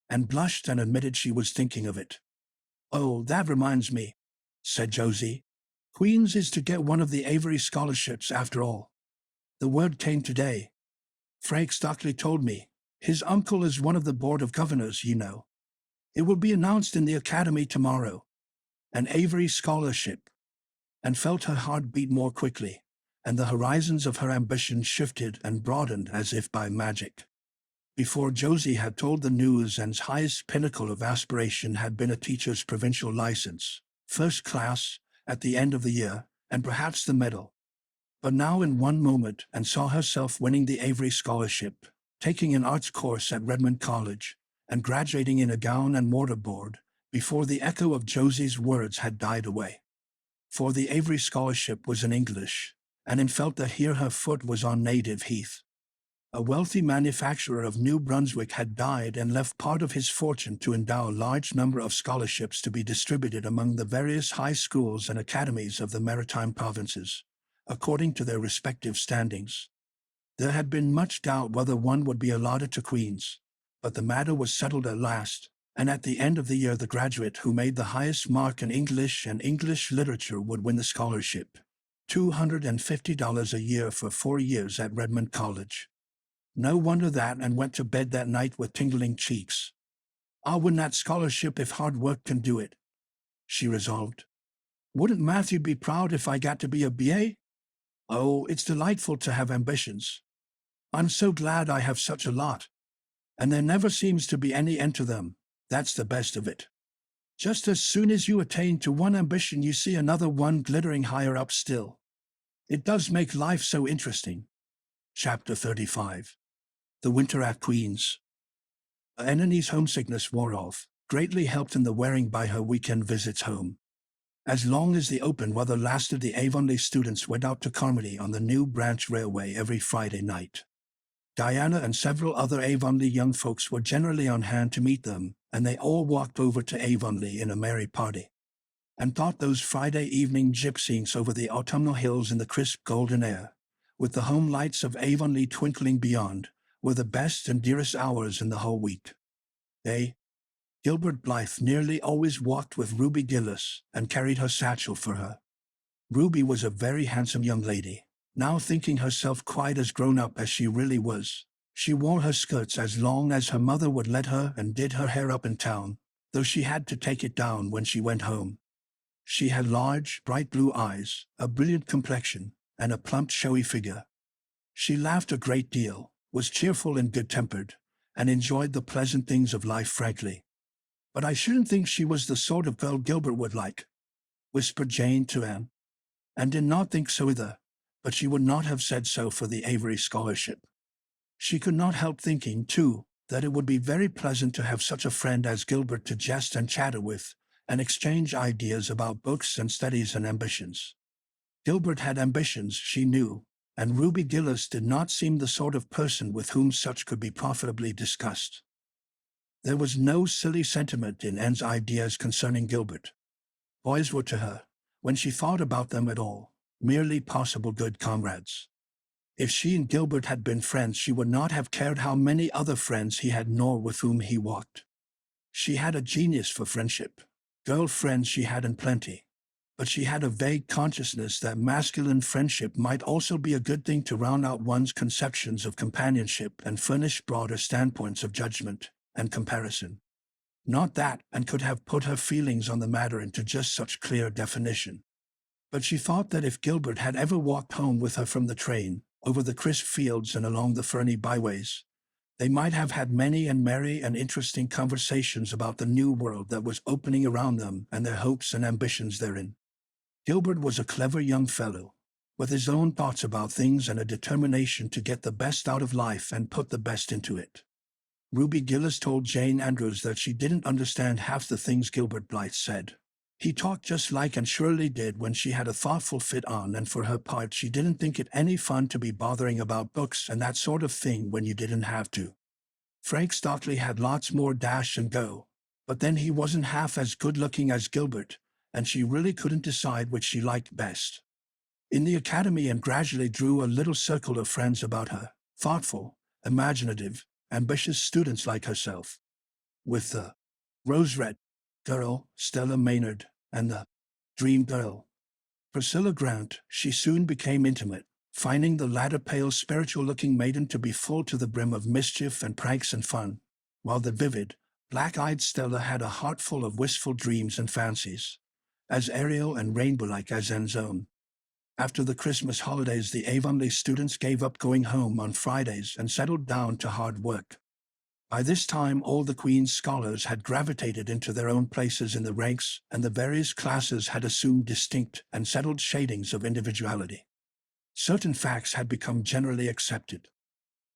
and blushed and admitted she was thinking of it. "Oh, that reminds me," said Josie. "Queen's is to get one of the Avery scholarships after all. The word came today. Frank Stockley told me. His uncle is one of the Board of Governors, you know. It will be announced in the academy tomorrow. An Avery scholarship. And felt her heart beat more quickly, and the horizons of her ambition shifted and broadened as if by magic. Before Josie had told the news, Anne's highest pinnacle of aspiration had been a teacher's provincial license, first class, at the end of the year, and perhaps the medal. But now in one moment Anne saw herself winning the Avery scholarship, taking an arts course at Redmond College, and graduating in a gown and mortarboard, before the echo of Josie's words had died away. For the Avery scholarship was in English, and Anne felt that here her foot was on native heath. A wealthy manufacturer of New Brunswick had died and left part of his fortune to endow a large number of scholarships to be distributed among the various high schools and academies of the maritime provinces, according to their respective standings. There had been much doubt whether one would be allotted to Queen's, but the matter was settled at last, and at the end of the year the graduate who made the highest mark in English and English literature would win the scholarship, $250 a year for 4 years at Redmond College. No wonder that Anne went to bed that night with tingling cheeks. "I'll win that scholarship if hard work can do it," she resolved. "Wouldn't Matthew be proud if I got to be a BA? Oh, it's delightful to have ambitions. I'm so glad I have such a lot. And there never seems to be any end to them. That's the best of it. Just as soon as you attain to one ambition, you see another one glittering higher up still. It does make life so interesting." Chapter 35. The Winter at Queen's. Anne's homesickness wore off, greatly helped in the wearing by her weekend visits home. As long as the open weather lasted, the Avonlea students went out to Carmody on the new branch railway every Friday night. Diana and several other Avonlea young folks were generally on hand to meet them, and they all walked over to Avonlea in a merry party, and thought those Friday evening gypsyings over the autumnal hills in the crisp golden air, with the home lights of Avonlea twinkling beyond, were the best and dearest hours in the whole week. Gilbert Blythe nearly always walked with Ruby Gillis and carried her satchel for her. Ruby was a very handsome young lady, now thinking herself quite as grown up as she really was. She wore her skirts as long as her mother would let her and did her hair up in town, though she had to take it down when she went home. She had large, bright blue eyes, a brilliant complexion, and a plump, showy figure. She laughed a great deal, was cheerful and good-tempered, and enjoyed the pleasant things of life frankly. "But I shouldn't think she was the sort of girl Gilbert would like," whispered Jane to Anne. Anne did not think so either, but she would not have said so for the Avery scholarship. She could not help thinking, too, that it would be very pleasant to have such a friend as Gilbert to jest and chatter with, and exchange ideas about books and studies and ambitions. Gilbert had ambitions, she knew, and Ruby Gillis did not seem the sort of person with whom such could be profitably discussed. There was no silly sentiment in Anne's ideas concerning Gilbert. Boys were to her, when she thought about them at all, merely possible good comrades. If she and Gilbert had been friends, she would not have cared how many other friends he had nor with whom he walked. She had a genius for friendship. Girl friends she had in plenty. But she had a vague consciousness that masculine friendship might also be a good thing to round out one's conceptions of companionship and furnish broader standpoints of judgment and comparison. Not that Anne could have put her feelings on the matter into just such clear definition. But she thought that if Gilbert had ever walked home with her from the train, over the crisp fields and along the ferny byways, they might have had many and merry and interesting conversations about the new world that was opening around them and their hopes and ambitions therein. Gilbert was a clever young fellow, with his own thoughts about things and a determination to get the best out of life and put the best into it. Ruby Gillis told Jane Andrews that she didn't understand half the things Gilbert Blythe said. He talked just like Anne Shirley did when she had a thoughtful fit on, and for her part she didn't think it any fun to be bothering about books and that sort of thing when you didn't have to. Frank Stockley had lots more dash and go, but then he wasn't half as good-looking as Gilbert, and she really couldn't decide which she liked best. In the academy Anne gradually drew a little circle of friends about her, thoughtful, imaginative, ambitious students like herself. With the Rose-Red girl, Stella Maynard, and the Dream Girl, Priscilla Grant, she soon became intimate, finding the latter pale, spiritual-looking maiden to be full to the brim of mischief and pranks and fun, while the vivid, Black-eyed Stella had a heart full of wistful dreams and fancies, as aerial and rainbow-like as Anne's own. After the Christmas holidays, the Avonlea students gave up going home on Fridays and settled down to hard work. By this time, all the Queen's scholars had gravitated into their own places in the ranks, and the various classes had assumed distinct and settled shadings of individuality. Certain facts had become generally accepted.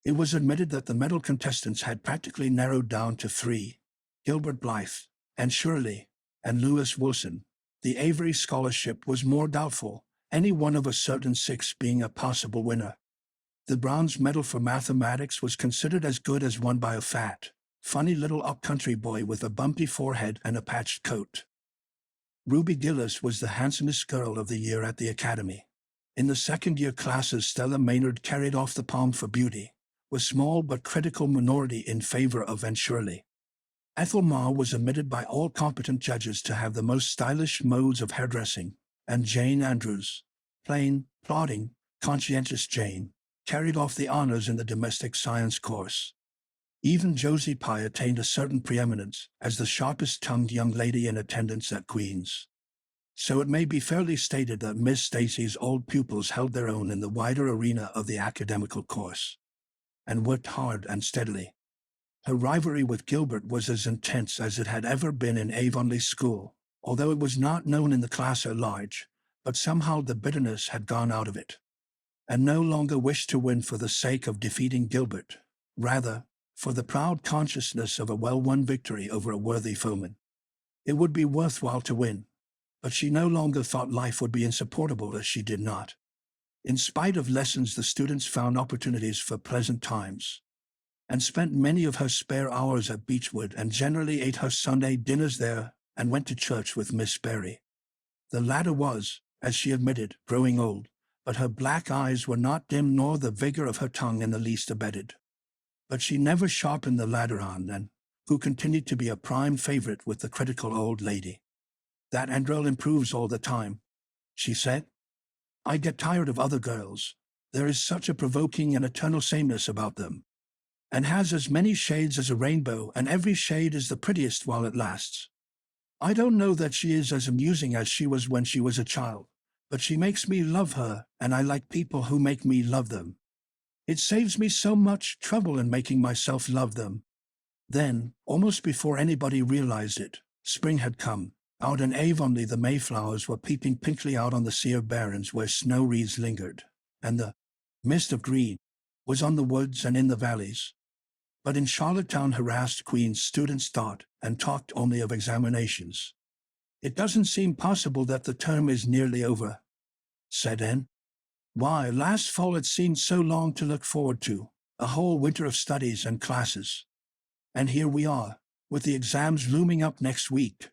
It was admitted that the medal contestants had practically narrowed down to three: Gilbert Blythe, Anne Shirley, and Lewis Wilson. The Avery scholarship was more doubtful, any one of a certain six being a possible winner. The bronze medal for mathematics was considered as good as won by a fat, funny little up-country boy with a bumpy forehead and a patched coat. Ruby Gillis was the handsomest girl of the year at the academy. In the second-year classes, Stella Maynard carried off the palm for beauty, with small but critical minority in favor of Anne Shirley. Ethel Marr was admitted by all competent judges to have the most stylish modes of hairdressing, and Jane Andrews, plain, plodding, conscientious Jane, carried off the honors in the domestic science course. Even Josie Pye attained a certain preeminence as the sharpest-tongued young lady in attendance at Queen's. So it may be fairly stated that Miss Stacy's old pupils held their own in the wider arena of the academical course, and worked hard and steadily. Her rivalry with Gilbert was as intense as it had ever been in Avonlea school, although it was not known in the class at large, but somehow the bitterness had gone out of it, and no longer wished to win for the sake of defeating Gilbert, rather, for the proud consciousness of a well-won victory over a worthy foeman. It would be worthwhile to win, but she no longer thought life would be insupportable as she did not. In spite of lessons, the students found opportunities for pleasant times, and spent many of her spare hours at Beechwood, and generally ate her Sunday dinners there and went to church with Miss Berry. The latter was, as she admitted, growing old, but her black eyes were not dim nor the vigor of her tongue in the least abated. But she never sharpened the ladder on Anne, who continued to be a prime favorite with the critical old lady. "That Andrel improves all the time," she said. "I get tired of other girls. There is such a provoking and eternal sameness about them, and has as many shades as a rainbow, and every shade is the prettiest while it lasts. I don't know that she is as amusing as she was when she was a child, but she makes me love her, and I like people who make me love them. It saves me so much trouble in making myself love them." Then, almost before anybody realized it, spring had come. Out in Avonlea the Mayflowers were peeping pinkly out on the sere barrens where snow wreaths lingered, and the mist of green was on the woods and in the valleys. But in Charlottetown, harassed Queen's students thought and talked only of examinations. "It doesn't seem possible that the term is nearly over," said Anne. "Why, last fall it seemed so long to look forward to, a whole winter of studies and classes. And here we are, with the exams looming up next week.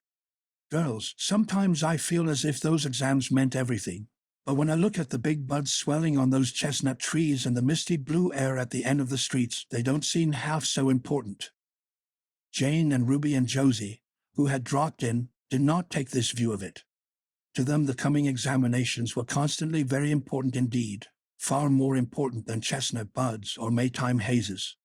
Girls, sometimes I feel as if those exams meant everything, but when I look at the big buds swelling on those chestnut trees and the misty blue air at the end of the streets, they don't seem half so important." Jane and Ruby and Josie, who had dropped in, did not take this view of it. To them the coming examinations were constantly very important indeed, far more important than chestnut buds or Maytime hazes.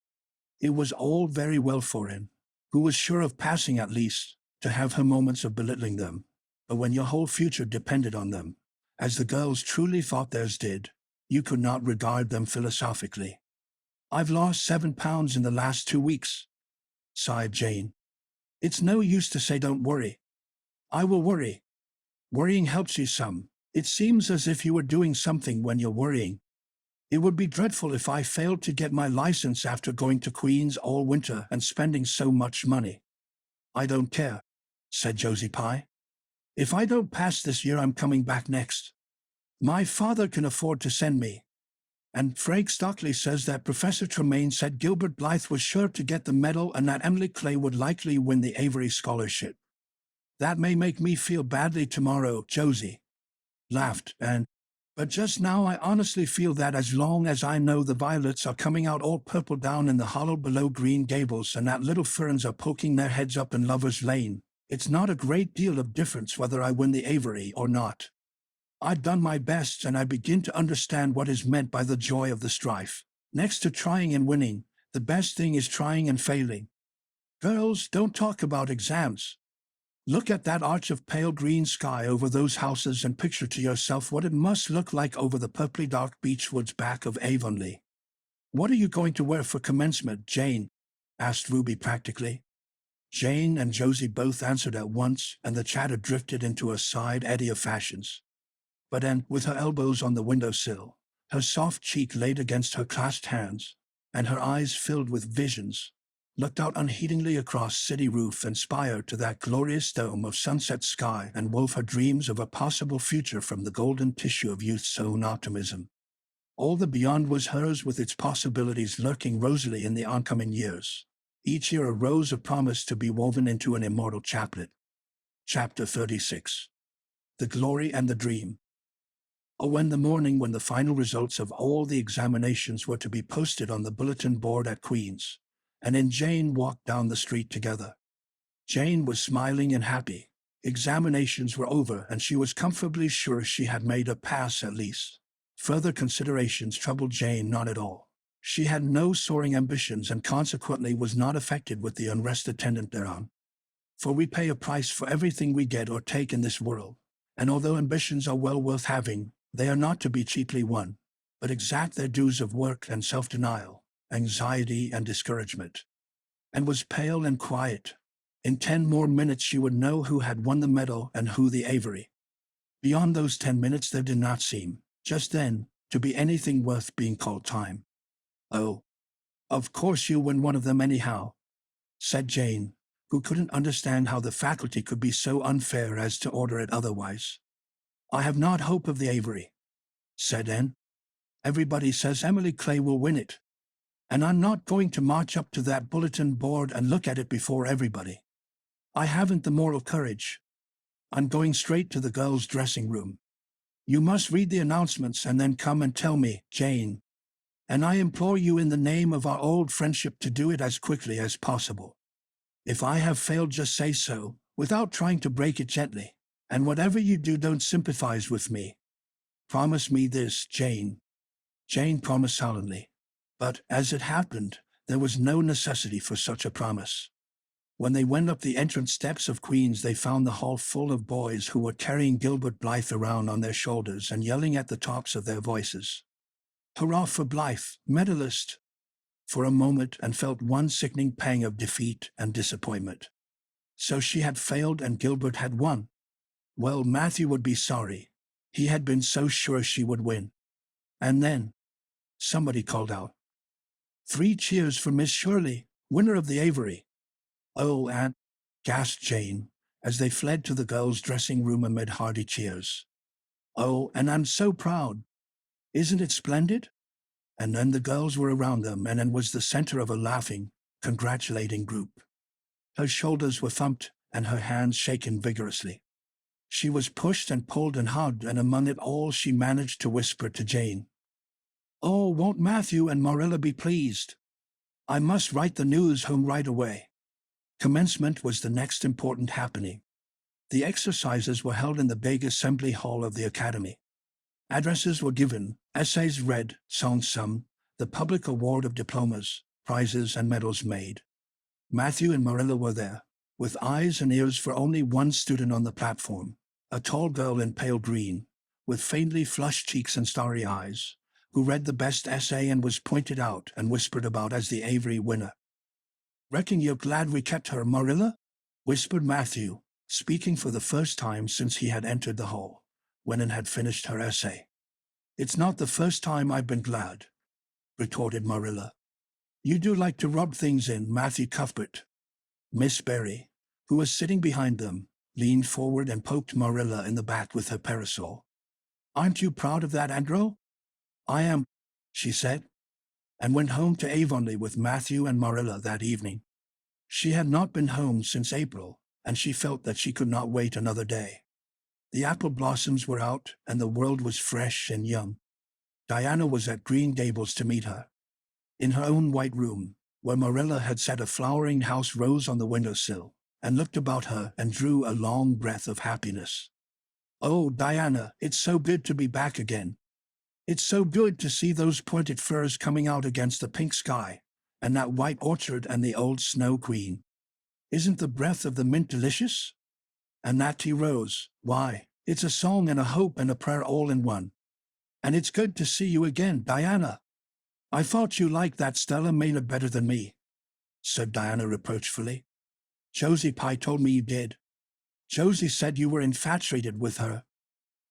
It was all very well for Anne, who was sure of passing at least, to have her moments of belittling them, but when your whole future depended on them, as the girls truly thought theirs did, you could not regard them philosophically. "I've lost 7 pounds in the last 2 weeks," sighed Jane. "It's no use to say don't worry. I will worry. Worrying helps you some. It seems as if you were doing something when you're worrying. It would be dreadful if I failed to get my license after going to Queen's all winter and spending so much money." "I don't care," said Josie Pye. "If I don't pass this year, I'm coming back next. My father can afford to send me. And Frank Stockley says that Professor Tremaine said Gilbert Blythe was sure to get the medal and that Emily Clay would likely win the Avery scholarship. That may make me feel badly tomorrow," Josie laughed, "but just now I honestly feel that as long as I know the violets are coming out all purple down in the hollow below Green Gables and that little ferns are poking their heads up in Lover's Lane, it's not a great deal of difference whether I win the Avery or not. I've done my best, and I begin to understand what is meant by the joy of the strife. Next to trying and winning, the best thing is trying and failing. Girls, don't talk about exams. Look at that arch of pale green sky over those houses and picture to yourself what it must look like over the purply dark beech woods back of Avonlea. What are you going to wear for commencement, Jane? Asked Ruby practically. Jane and Josie both answered at once, and the chatter drifted into a side eddy of fashions. But Anne, with her elbows on the windowsill, her soft cheek laid against her clasped hands, and her eyes filled with visions, looked out unheedingly across city roof and spire to that glorious dome of sunset sky and wove her dreams of a possible future from the golden tissue of youth's own optimism. All the beyond was hers, with its possibilities lurking rosily in the oncoming years, each year a rose of promise to be woven into an immortal chaplet. Chapter 36. The Glory and the Dream. Oh, when the morning when the final results of all the examinations were to be posted on the bulletin board at Queen's, Anne and Jane walked down the street together. Jane was smiling and happy. Examinations were over, and she was comfortably sure she had made a pass at least. Further considerations troubled Jane not at all. She had no soaring ambitions and consequently was not affected with the unrest attendant thereon. For we pay a price for everything we get or take in this world, and although ambitions are well worth having, they are not to be cheaply won, but exact their dues of work and self-denial, anxiety and discouragement. And was pale and quiet. In 10 more minutes she would know who had won the medal and who the Avery. Beyond those 10 minutes there did not seem, just then, to be anything worth being called time. "Oh, of course you'll win one of them anyhow," said Jane, who couldn't understand how the faculty could be so unfair as to order it otherwise. "I have not hope of the Avery," said Anne. "Everybody says Emily Clay will win it, and I'm not going to march up to that bulletin board and look at it before everybody. I haven't the moral courage. I'm going straight to the girls' dressing room. You must read the announcements and then come and tell me, Jane. And I implore you in the name of our old friendship to do it as quickly as possible. If I have failed, just say so, without trying to break it gently, and whatever you do, don't sympathize with me. Promise me this, Jane." Jane promised solemnly. But, as it happened, there was no necessity for such a promise. When they went up the entrance steps of Queen's, they found the hall full of boys who were carrying Gilbert Blythe around on their shoulders and yelling at the tops of their voices, "Hurrah for Blythe, medalist!" For a moment Anne felt one sickening pang of defeat and disappointment. So she had failed and Gilbert had won. Well, Matthew would be sorry. He had been so sure she would win. And then somebody called out, "3 cheers for Miss Shirley, winner of the Avery." "Oh, Aunt," gasped Jane, as they fled to the girls' dressing room amid hearty cheers. "Oh, and I'm so proud. Isn't it splendid?" And then the girls were around them, and Anne was the center of a laughing, congratulating group. Her shoulders were thumped and her hands shaken vigorously. She was pushed and pulled and hugged, and among it all she managed to whisper to Jane, "Oh, won't Matthew and Marilla be pleased? I must write the news home right away." Commencement was the next important happening. The exercises were held in the big assembly hall of the academy. Addresses were given, essays read, songs sung, the public award of diplomas, prizes, and medals made. Matthew and Marilla were there, with eyes and ears for only one student on the platform, a tall girl in pale green, with faintly flushed cheeks and starry eyes, who read the best essay and was pointed out and whispered about as the Avery winner. "Reckon you're glad we kept her, Marilla?" whispered Matthew, speaking for the first time since he had entered the hall, when Anne had finished her essay. "It's not the first time I've been glad," retorted Marilla. "You do like to rub things in, Matthew Cuthbert." Miss Barry, who was sitting behind them, leaned forward and poked Marilla in the back with her parasol. "Aren't you proud of that, Andrew?" "I am," she said, and went home to Avonlea with Matthew and Marilla that evening. She had not been home since April, and she felt that she could not wait another day. The apple blossoms were out, and the world was fresh and young. Diana was at Green Gables to meet her. In her own white room, where Marilla had set a flowering house rose on the windowsill, and looked about her and drew a long breath of happiness. "Oh, Diana, it's so good to be back again. It's so good to see those pointed firs coming out against the pink sky, and that white orchard and the old Snow Queen." Isn't the breath of the mint delicious? And that tea rose, why, it's a song and a hope and a prayer all in one. And it's good to see you again, Diana. I thought you liked that Stella Maynard better than me, said Diana reproachfully. Josie Pye told me you did. Josie said you were infatuated with her,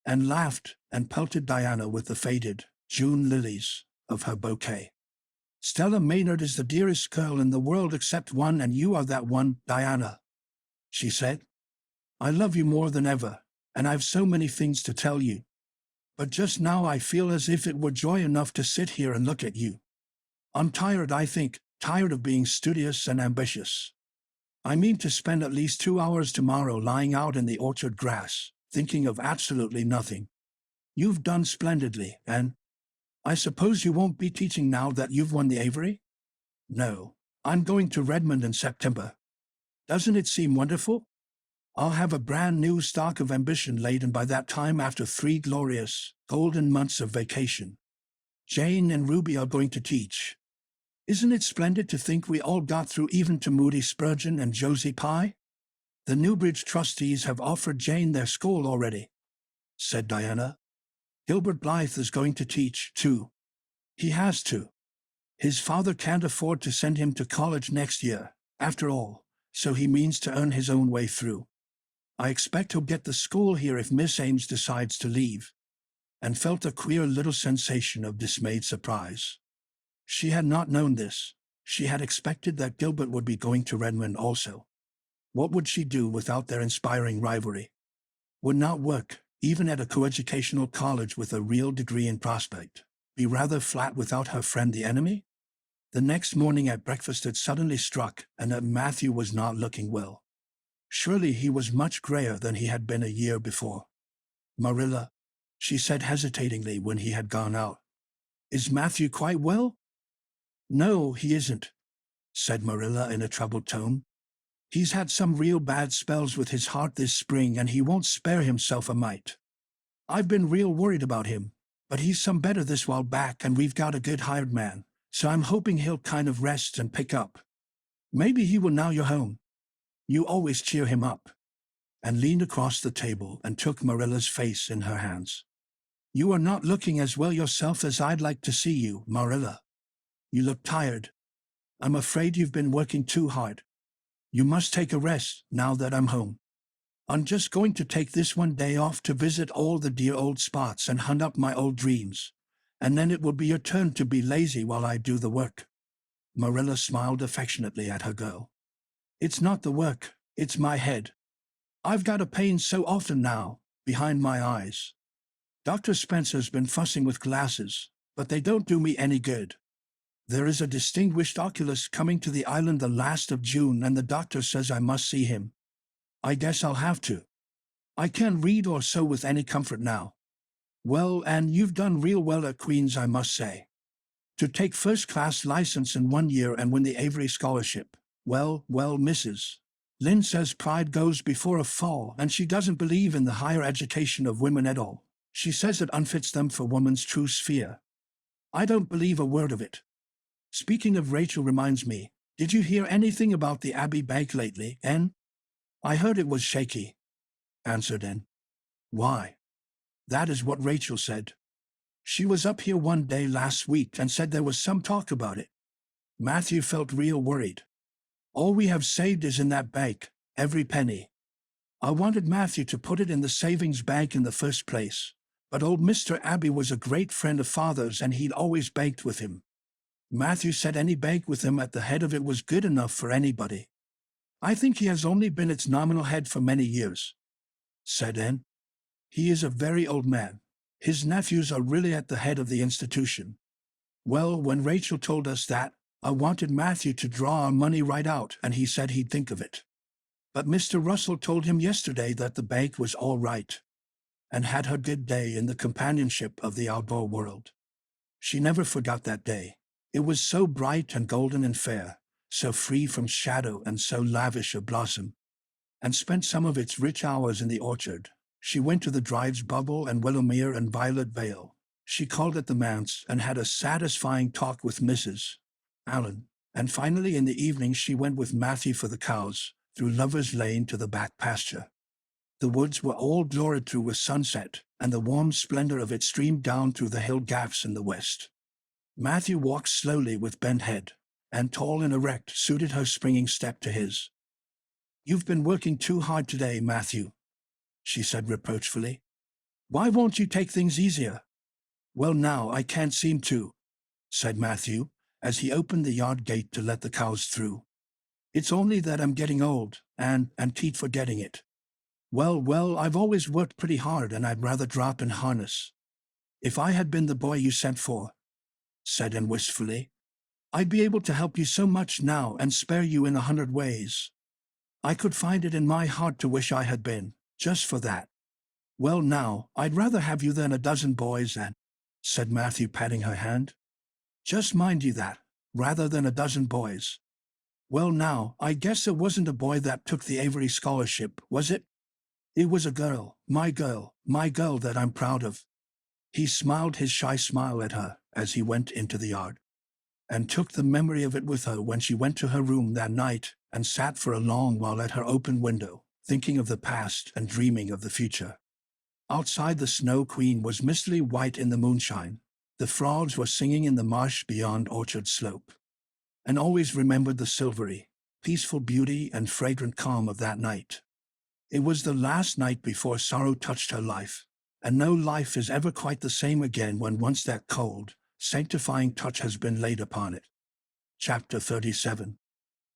and laughed and pelted Diana with the faded June lilies of her bouquet. Stella Maynard is the dearest girl in the world except one, and you are that one, Diana, she said. I love you more than ever, and I've so many things to tell you. But just now I feel as if it were joy enough to sit here and look at you. I'm tired, I think, tired of being studious and ambitious. I mean to spend at least 2 hours tomorrow lying out in the orchard grass, thinking of absolutely nothing. You've done splendidly, Anne. I suppose you won't be teaching now that you've won the Avery? No, I'm going to Redmond in September. Doesn't it seem wonderful? I'll have a brand new stock of ambition laden by that time after 3 glorious, golden months of vacation. Jane and Ruby are going to teach. Isn't it splendid to think we all got through even to Moody Spurgeon and Josie Pye? The Newbridge trustees have offered Jane their school already, said Diana. Gilbert Blythe is going to teach, too. He has to. His father can't afford to send him to college next year, after all, so he means to earn his own way through. I expect he'll get the school here if Miss Ames decides to leave, and felt a queer little sensation of dismayed surprise. She had not known this. She had expected that Gilbert would be going to Redmond also. What would she do without their inspiring rivalry? Would not work, even at a coeducational college with a real degree in prospect, be rather flat without her friend the enemy? The next morning at breakfast it suddenly struck, and that Matthew was not looking well. Surely he was much grayer than he had been a year before. Marilla, she said hesitatingly when he had gone out. Is Matthew quite well? No, he isn't, said Marilla in a troubled tone. He's had some real bad spells with his heart this spring, and he won't spare himself a mite. I've been real worried about him, but he's some better this while back, and we've got a good hired man, so I'm hoping he'll kind of rest and pick up. Maybe he will now you're home. You always cheer him up. And leaned across the table and took Marilla's face in her hands. You are not looking as well yourself as I'd like to see you, Marilla. You look tired. I'm afraid you've been working too hard. You must take a rest now that I'm home. I'm just going to take this one day off to visit all the dear old spots and hunt up my old dreams, and then it will be your turn to be lazy while I do the work. Marilla smiled affectionately at her girl. It's not the work, it's my head. I've got a pain so often now, behind my eyes. Dr. Spencer's been fussing with glasses, but they don't do me any good. There is a distinguished oculist coming to the island the last of June, and the doctor says I must see him. I guess I'll have to. I can't read or sew with any comfort now. Well, Anne, you've done real well at Queen's, I must say. To take first-class license in 1 year and win the Avery Scholarship. Well, Mrs. Lynn says pride goes before a fall, and she doesn't believe in the higher education of women at all. She says it unfits them for woman's true sphere. I don't believe a word of it. Speaking of Rachel reminds me, did you hear anything about the Abbey Bank lately, Anne? I heard it was shaky, answered Anne. Why? That is what Rachel said. She was up here one day last week and said there was some talk about it. Matthew felt real worried. All we have saved is in that bank, every penny. I wanted Matthew to put it in the savings bank in the first place, but old Mr. Abbey was a great friend of father's and he'd always banked with him. Matthew said any bank with him at the head of it was good enough for anybody. I think he has only been its nominal head for many years, said Anne. He is a very old man. His nephews are really at the head of the institution. Well, when Rachel told us that, I wanted Matthew to draw our money right out, and he said he'd think of it. But Mr. Russell told him yesterday that the bank was all right, and had her good day in the companionship of the outdoor world. She never forgot that day. It was so bright and golden and fair, so free from shadow and so lavish of blossom, and spent some of its rich hours in the orchard. She went to the Drives Bubble and Willowmere and Violet Vale. She called at the manse and had a satisfying talk with Mrs. Allen, and finally in the evening she went with Matthew for the cows, through Lover's Lane to the back pasture. The woods were all gloried through with sunset, and the warm splendor of it streamed down through the hill gaps in the west. Matthew walked slowly with bent head, and tall and erect suited her springing step to his. "You've been working too hard today, Matthew," she said reproachfully. "Why won't you take things easier?" "Well, now I can't seem to," said Matthew, as he opened the yard gate to let the cows through. "It's only that I'm getting old, and keep forgetting it. Well, I've always worked pretty hard, and I'd rather drop in harness. If I had been the boy you sent for," said Anne wistfully, "I'd be able to help you so much now and spare you in 100 ways. I could find it in my heart to wish I had been, just for that." "Well, now, I'd rather have you than a dozen boys, Anne," said Matthew, patting her hand. "Just mind you that, rather than a dozen boys. Well, now, I guess it wasn't a boy that took the Avery scholarship, was it? It was a girl, my girl that I'm proud of." He smiled his shy smile at her as he went into the yard, and took the memory of it with her when she went to her room that night and sat for a long while at her open window, thinking of the past and dreaming of the future. Outside, the Snow Queen was mistily white in the moonshine. The frogs were singing in the marsh beyond Orchard Slope. And always remembered the silvery, peaceful beauty and fragrant calm of that night. It was the last night before sorrow touched her life, and no life is ever quite the same again when once that cold, sanctifying touch has been laid upon it. Chapter 37.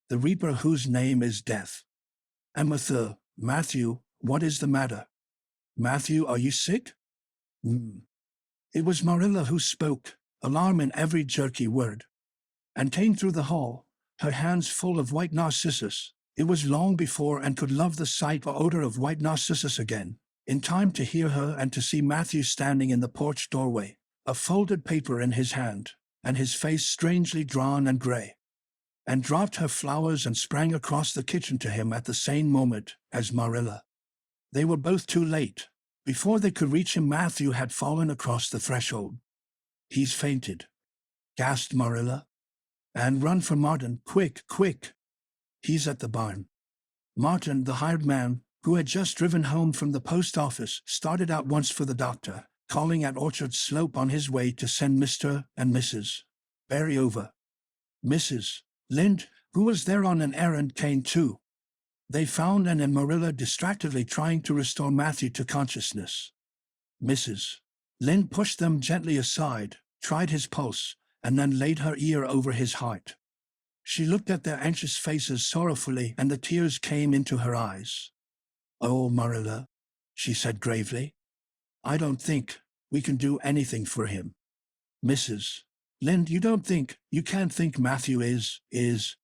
The Reaper Whose Name is Death. Matthew, what is the matter? Matthew, are you sick? It was Marilla who spoke, alarm in every jerky word, and came through the hall, her hands full of white narcissus. It was long before Anne could love the sight or odor of white narcissus again, in time to hear her and to see Matthew standing in the porch doorway, a folded paper in his hand, and his face strangely drawn and gray. Anne dropped her flowers and sprang across the kitchen to him at the same moment as Marilla. They were both too late. Before they could reach him, Matthew had fallen across the threshold. "He's fainted," gasped Marilla. "And run for Martin, quick, quick. He's at the barn." Martin, the hired man, who had just driven home from the post office, started at once for the doctor, calling at Orchard Slope on his way to send Mr. and Mrs. Barry over. Mrs. Lynde, who was there on an errand, came too. They found Anne and Marilla distractedly trying to restore Matthew to consciousness. Mrs. Lynde pushed them gently aside, tried his pulse, and then laid her ear over his heart. She looked at their anxious faces sorrowfully, and the tears came into her eyes. "Oh, Marilla," she said gravely, "I don't think we can do anything for him." "Mrs. Lynde, you can't think Matthew is,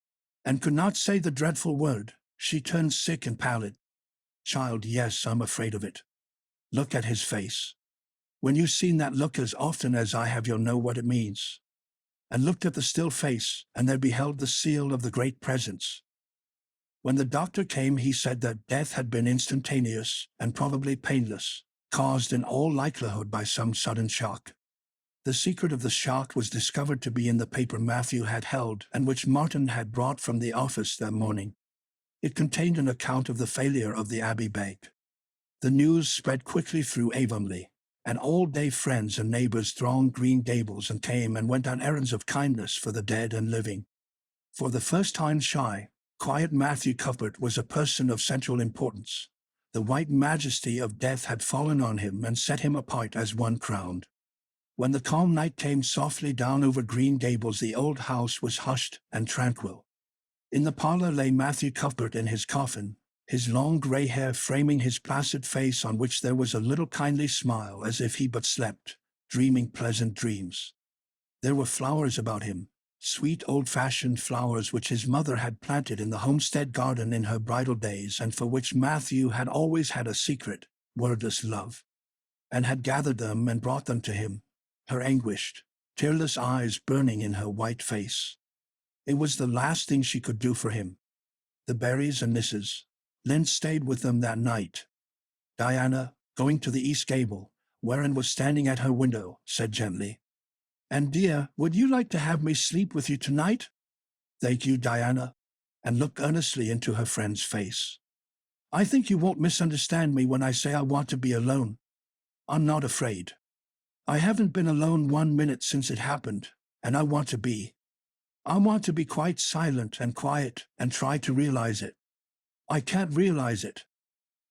and could not say the dreadful word. She turned sick and pallid. "Child, yes, I'm afraid of it. Look at his face. When you've seen that look as often as I have, you'll know what it means." And looked at the still face, and there beheld the seal of the great presence. When the doctor came, he said that death had been instantaneous and probably painless, caused in all likelihood by some sudden shock. The secret of the shock was discovered to be in the paper Matthew had held and which Martin had brought from the office that morning. It contained an account of the failure of the Abbey Bank. The news spread quickly through Avonlea, and all-day friends and neighbors thronged Green Gables and came and went on errands of kindness for the dead and living. For the first time, shy, quiet Matthew Cuthbert was a person of central importance. The white majesty of death had fallen on him and set him apart as one crowned. When the calm night came softly down over Green Gables, the old house was hushed and tranquil. In the parlor lay Matthew Cuthbert in his coffin, his long gray hair framing his placid face, on which there was a little kindly smile, as if he but slept, dreaming pleasant dreams. There were flowers about him, sweet old-fashioned flowers which his mother had planted in the homestead garden in her bridal days, and for which Matthew had always had a secret, wordless love, and had gathered them and brought them to him, her anguished, tearless eyes burning in her white face. It was the last thing she could do for him. The Barrys and Mrs. Lynde stayed with them that night. Diana, going to the east gable, where Anne was standing at her window, said gently, "And dear, would you like to have me sleep with you tonight?" "Thank you, Diana. and looked earnestly into her friend's face. "I think you won't misunderstand me when I say I want to be alone. I'm not afraid. I haven't been alone 1 minute since it happened, and I want to be. I want to be quite silent and quiet and try to realize it. I can't realize it.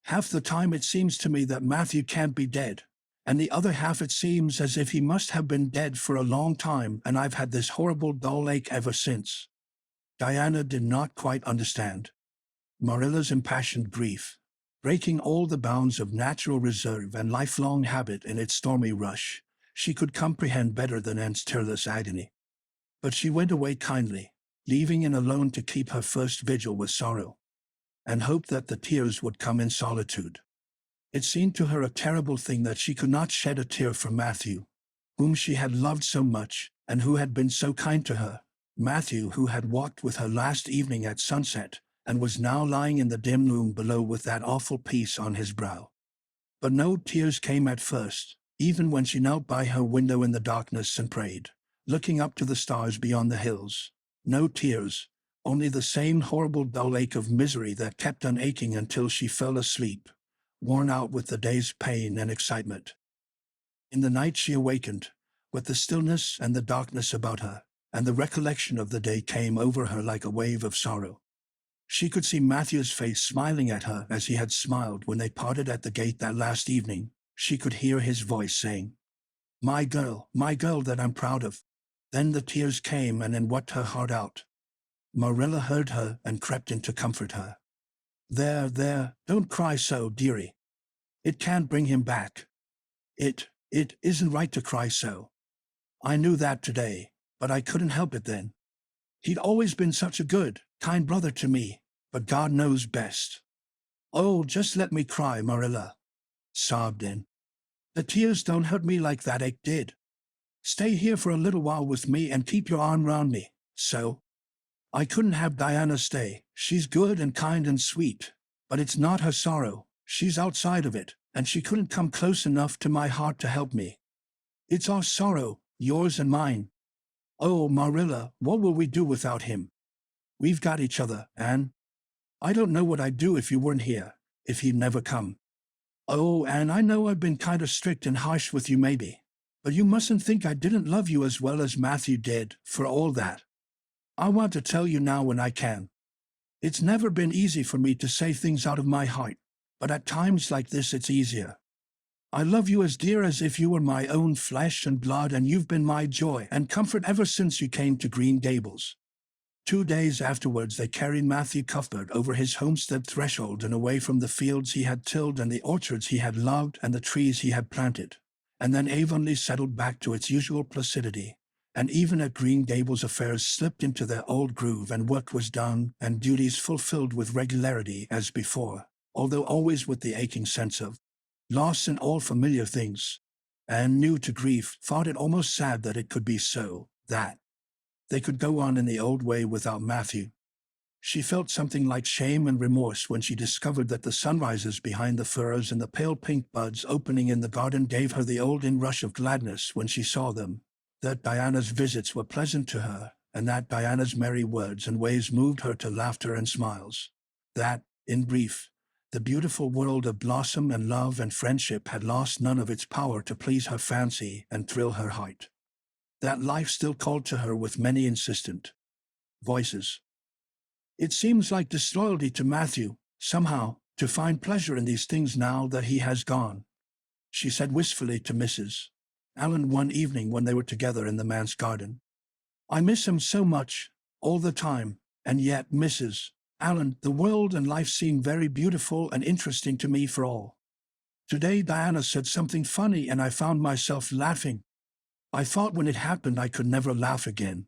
Half the time it seems to me that Matthew can't be dead, and the other half it seems as if he must have been dead for a long time, and I've had this horrible dull ache ever since." Diana did not quite understand Marilla's impassioned grief, breaking all the bounds of natural reserve and lifelong habit in its stormy rush. She could comprehend better than Anne's tearless agony. But she went away kindly, leaving Anne alone to keep her first vigil with sorrow, and hoped that the tears would come in solitude. It seemed to her a terrible thing that she could not shed a tear for Matthew, whom she had loved so much and who had been so kind to her. Matthew, who had walked with her last evening at sunset, and was now lying in the dim room below with that awful peace on his brow. But no tears came at first, even when she knelt by her window in the darkness and prayed, looking up to the stars beyond the hills. No tears, only the same horrible dull ache of misery that kept on aching until she fell asleep, worn out with the day's pain and excitement. In the night she awakened, with the stillness and the darkness about her, and the recollection of the day came over her like a wave of sorrow. She could see Matthew's face smiling at her as he had smiled when they parted at the gate that last evening. She could hear his voice saying, my girl that I'm proud of." Then the tears came and wept her heart out. Marilla heard her and crept in to comfort her. There, don't cry so, dearie. It can't bring him back. It isn't right to cry so. I knew that today, but I couldn't help it then. He'd always been such a good, kind brother to me, but God knows best. Oh, just let me cry, Marilla," sobbed Anne. "The tears don't hurt me like that ache did. Stay here for a little while with me and keep your arm round me, so." "I couldn't have Diana stay. She's good and kind and sweet, but it's not her sorrow. She's outside of it, and she couldn't come close enough to my heart to help me. It's our sorrow, yours and mine. Oh, Marilla, what will we do without him? We've got each other, Anne. I don't know what I'd do if you weren't here, if he'd never come. Oh, Anne, I know I've been kind of strict and harsh with you maybe, but you mustn't think I didn't love you as well as Matthew did, for all that. I want to tell you now when I can. It's never been easy for me to say things out of my heart, but at times like this it's easier. I love you as dear as if you were my own flesh and blood, and you've been my joy and comfort ever since you came to Green Gables." 2 days afterwards they carried Matthew Cuthbert over his homestead threshold and away from the fields he had tilled and the orchards he had loved and the trees he had planted. And then Avonlea settled back to its usual placidity, and even at Green Gables affairs slipped into their old groove, and work was done and duties fulfilled with regularity as before, although always with the aching sense of loss in all familiar things. Anne, new to grief, thought it almost sad that it could be so, that they could go on in the old way without Matthew. She felt something like shame and remorse when she discovered that the sunrises behind the firs and the pale pink buds opening in the garden gave her the old inrush of gladness when she saw them, that Diana's visits were pleasant to her, and that Diana's merry words and ways moved her to laughter and smiles. That, in brief, the beautiful world of blossom and love and friendship had lost none of its power to please her fancy and thrill her heart. That life still called to her with many insistent voices. It seems like disloyalty to Matthew, somehow, to find pleasure in these things now that he has gone, she said wistfully to Mrs. Allen one evening when they were together in the manse garden. "I miss him so much, all the time, and yet, Mrs. Allen, the world and life seem very beautiful and interesting to me for all. Today Diana said something funny and I found myself laughing. I thought when it happened I could never laugh again,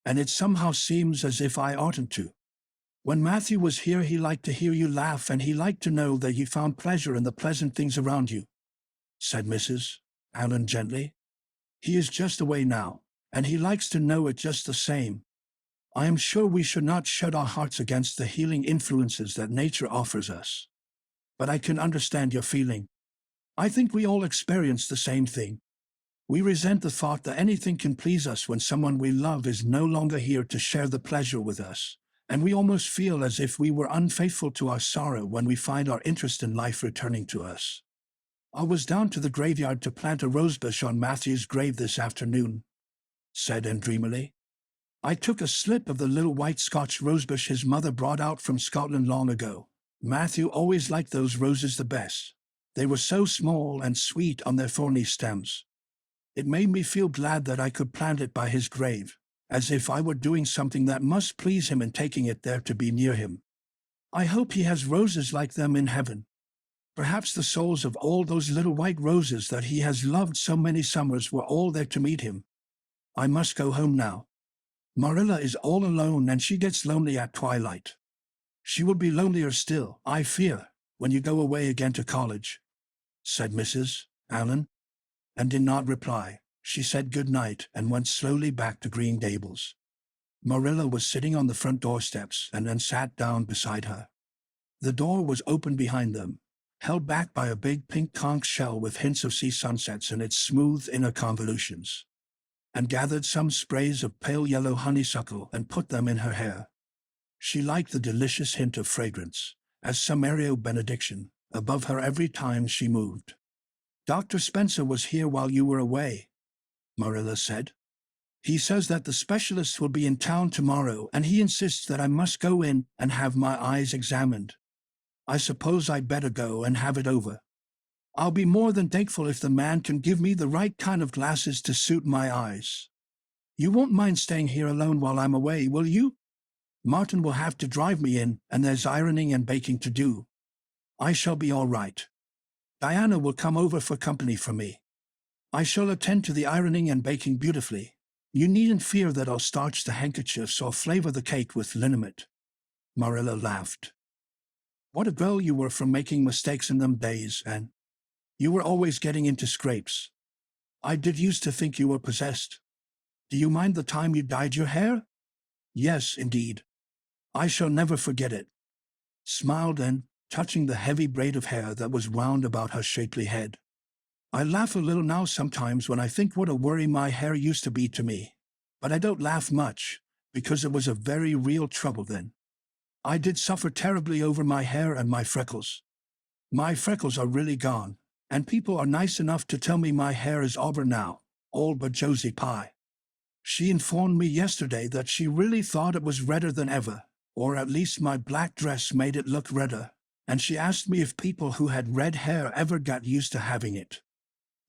and it somehow seems as if I oughtn't to. When Matthew was here he liked to hear you laugh, and he liked to know that you found pleasure in the pleasant things around you," said Mrs. Allen gently. "He is just away now, and he likes to know it just the same. I am sure we should not shut our hearts against the healing influences that nature offers us. But I can understand your feeling. I think we all experience the same thing. We resent the thought that anything can please us when someone we love is no longer here to share the pleasure with us, and we almost feel as if we were unfaithful to our sorrow when we find our interest in life returning to us. I was down to the graveyard to plant a rosebush on Matthew's grave this afternoon, said Anne dreamily. I took a slip of the little white Scotch rosebush his mother brought out from Scotland long ago. Matthew always liked those roses the best. They were so small and sweet on their thorny stems. It made me feel glad that I could plant it by his grave, as if I were doing something that must please him in taking it there to be near him. I hope he has roses like them in heaven. Perhaps the souls of all those little white roses that he has loved so many summers were all there to meet him. I must go home now. Marilla is all alone and she gets lonely at twilight. She will be lonelier still, I fear, when you go away again to college, said Mrs. Allen, and did not reply. She said good night and went slowly back to Green Gables. Marilla was sitting on the front doorsteps and then sat down beside her. The door was open behind them, held back by a big pink conch shell with hints of sea sunsets in its smooth inner convolutions, and gathered some sprays of pale yellow honeysuckle and put them in her hair. She liked the delicious hint of fragrance, as some aerial benediction, above her every time she moved. Dr. Spencer was here while you were away, Marilla said. He says that the specialist will be in town tomorrow, and he insists that I must go in and have my eyes examined. I suppose I'd better go and have it over. I'll be more than thankful if the man can give me the right kind of glasses to suit my eyes. You won't mind staying here alone while I'm away, will you? Martin will have to drive me in, and there's ironing and baking to do. I shall be all right. Diana will come over for company for me. I shall attend to the ironing and baking beautifully. You needn't fear that I'll starch the handkerchiefs or flavor the cake with liniment. Marilla laughed. What a girl you were for making mistakes in them days, Anne. You were always getting into scrapes. I did used to think you were possessed. Do you mind the time you dyed your hair? Yes, indeed. I shall never forget it. Smiled Anne, touching the heavy braid of hair that was wound about her shapely head. I laugh a little now sometimes when I think what a worry my hair used to be to me. But I don't laugh much, because it was a very real trouble then. I did suffer terribly over my hair and my freckles. My freckles are really gone, and people are nice enough to tell me my hair is auburn now, all but Josie Pye. She informed me yesterday that she really thought it was redder than ever, or at least my black dress made it look redder, and she asked me if people who had red hair ever got used to having it.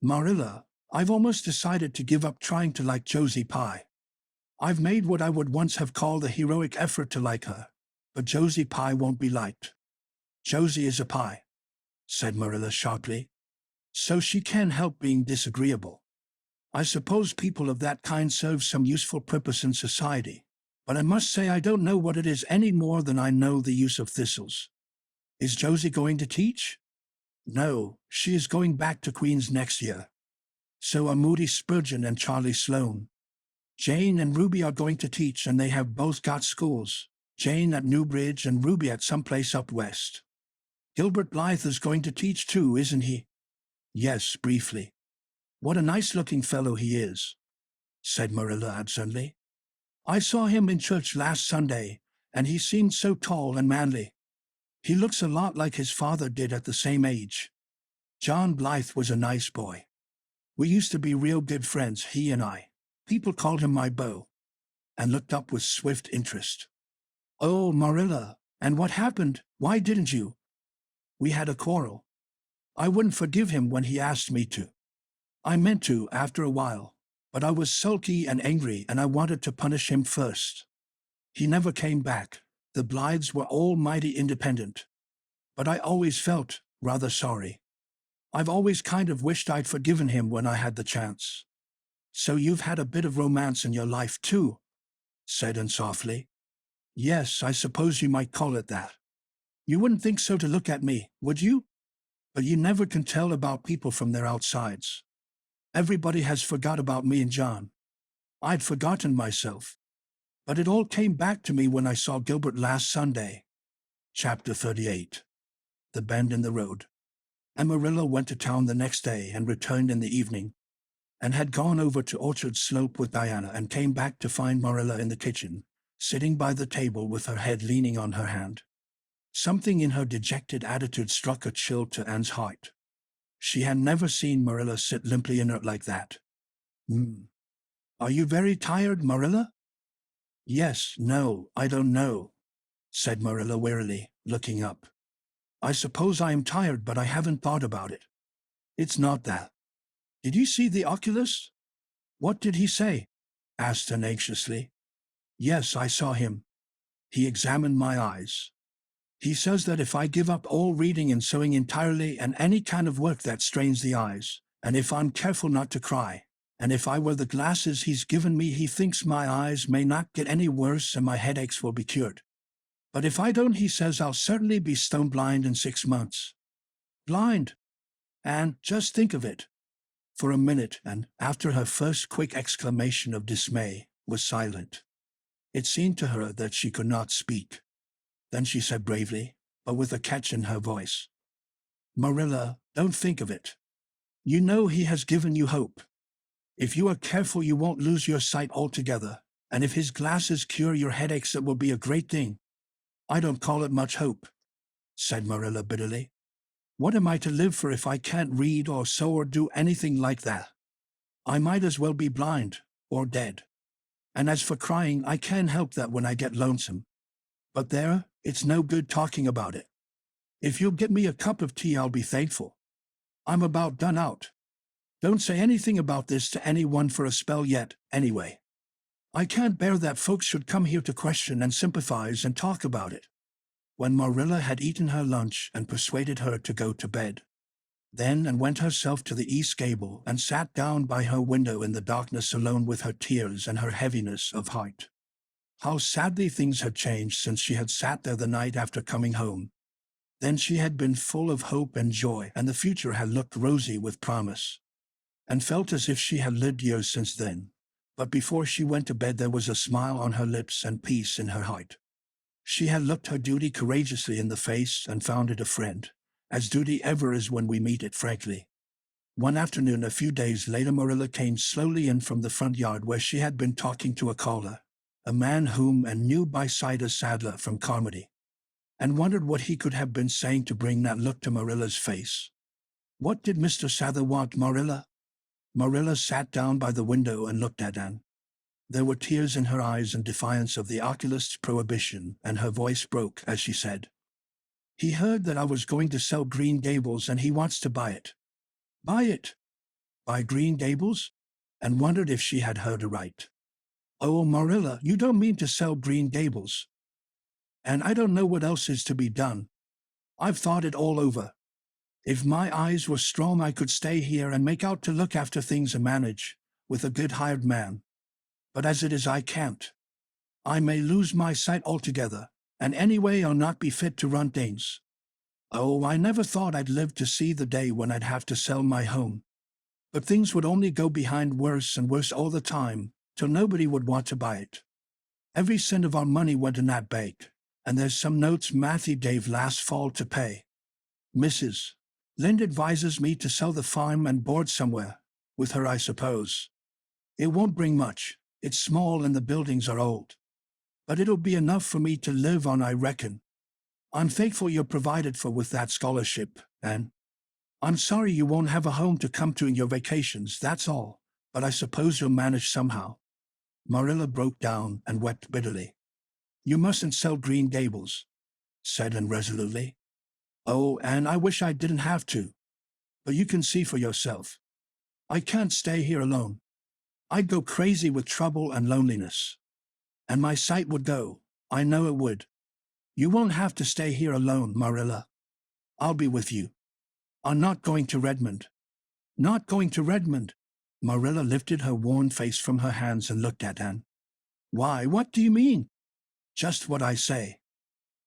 Marilla, I've almost decided to give up trying to like Josie Pye. I've made what I would once have called a heroic effort to like her, but Josie Pye won't be liked. Josie is a pie, said Marilla sharply, so she can't help being disagreeable. I suppose people of that kind serve some useful purpose in society, but I must say I don't know what it is any more than I know the use of thistles. Is Josie going to teach? No, she is going back to Queen's next year. So are Moody Spurgeon and Charlie Sloane. Jane and Ruby are going to teach, and they have both got schools, Jane at Newbridge and Ruby at some place up west. Gilbert Blythe is going to teach too, isn't he? Yes, briefly. What a nice-looking fellow he is, said Marilla absently. I saw him in church last Sunday, and he seemed so tall and manly. He looks a lot like his father did at the same age. John Blythe was a nice boy. We used to be real good friends, he and I. People called him my beau, and looked up with swift interest. Oh, Marilla, and what happened? Why didn't you? We had a quarrel. I wouldn't forgive him when he asked me to. I meant to after a while, but I was sulky and angry, and I wanted to punish him first. He never came back. The Blythes were all mighty independent. But I always felt rather sorry. I've always kind of wished I'd forgiven him when I had the chance. So you've had a bit of romance in your life too, said Anne softly. Yes, I suppose you might call it that. You wouldn't think so to look at me, would you? But you never can tell about people from their outsides. Everybody has forgot about me and John. I'd forgotten myself. But it all came back to me when I saw Gilbert last Sunday. Chapter 38. The Bend in the Road. And Marilla went to town the next day and returned in the evening, and had gone over to Orchard Slope with Diana and came back to find Marilla in the kitchen, sitting by the table with her head leaning on her hand. Something in her dejected attitude struck a chill to Anne's heart. She had never seen Marilla sit limply inert like that. Are you very tired, Marilla? Yes, no, I don't know, said Marilla wearily, looking up. I suppose I am tired, but I haven't thought about it. It's not that. Did you see the oculist? What did he say? Asked Anne anxiously. Yes, I saw him. He examined my eyes. He says that if I give up all reading and sewing entirely and any kind of work that strains the eyes, and if I'm careful not to cry, and if I wear the glasses he's given me, he thinks my eyes may not get any worse and my headaches will be cured. But if I don't, he says I'll certainly be stone blind in 6 months. Blind? And just think of it. For a minute, and after her first quick exclamation of dismay, was silent. It seemed to her that she could not speak. Then she said bravely, but with a catch in her voice, Marilla, don't think of it. You know he has given you hope. If you are careful, you won't lose your sight altogether, and if his glasses cure your headaches, it will be a great thing. I don't call it much hope, said Marilla bitterly. What am I to live for if I can't read or sew or do anything like that? I might as well be blind or dead. And as for crying, I can't help that when I get lonesome. But there, it's no good talking about it. If you'll get me a cup of tea, I'll be thankful. I'm about done out. Don't say anything about this to anyone for a spell yet, anyway. I can't bear that folks should come here to question and sympathize and talk about it. When Marilla had eaten her lunch and persuaded her to go to bed, then and went herself to the east gable and sat down by her window in the darkness alone with her tears and her heaviness of heart. How sadly things had changed since she had sat there the night after coming home. Then she had been full of hope and joy, and the future had looked rosy with promise, and felt as if she had lived years since then. But before she went to bed there was a smile on her lips and peace in her heart. She had looked her duty courageously in the face and found it a friend, as duty ever is when we meet it frankly. One afternoon a few days later Marilla came slowly in from the front yard where she had been talking to a caller, a man whom Anne knew by sight as Sadler from Carmody, and wondered what he could have been saying to bring that look to Marilla's face. What did Mr. Sadler want, Marilla? Marilla sat down by the window and looked at Anne. There were tears in her eyes in defiance of the oculist's prohibition, and her voice broke as she said, He heard that I was going to sell Green Gables and he wants to buy it. Buy it? Buy Green Gables? And wondered if she had heard aright. Oh, Marilla, you don't mean to sell Green Gables. And I don't know what else is to be done. I've thought it all over. If my eyes were strong I could stay here and make out to look after things and manage, with a good hired man. But as it is I can't. I may lose my sight altogether, and anyway I'll not be fit to run things. Oh, I never thought I'd live to see the day when I'd have to sell my home. But things would only go behind worse and worse all the time, till nobody would want to buy it. Every cent of our money went in that bank, and there's some notes Matthew gave last fall to pay. Mrs. Lynde advises me to sell the farm and board somewhere, with her I suppose. It won't bring much. It's small and the buildings are old. But it'll be enough for me to live on, I reckon. I'm thankful you're provided for with that scholarship, Anne. I'm sorry you won't have a home to come to in your vacations, that's all, but I suppose you'll manage somehow. Marilla broke down and wept bitterly. You mustn't sell Green Gables, said Anne resolutely. Oh, Anne, I wish I didn't have to. But you can see for yourself. I can't stay here alone. I'd go crazy with trouble and loneliness. And my sight would go, I know it would. You won't have to stay here alone, Marilla. I'll be with you. I'm not going to Redmond. Not going to Redmond? Marilla lifted her worn face from her hands and looked at Anne. Why, what do you mean? Just what I say.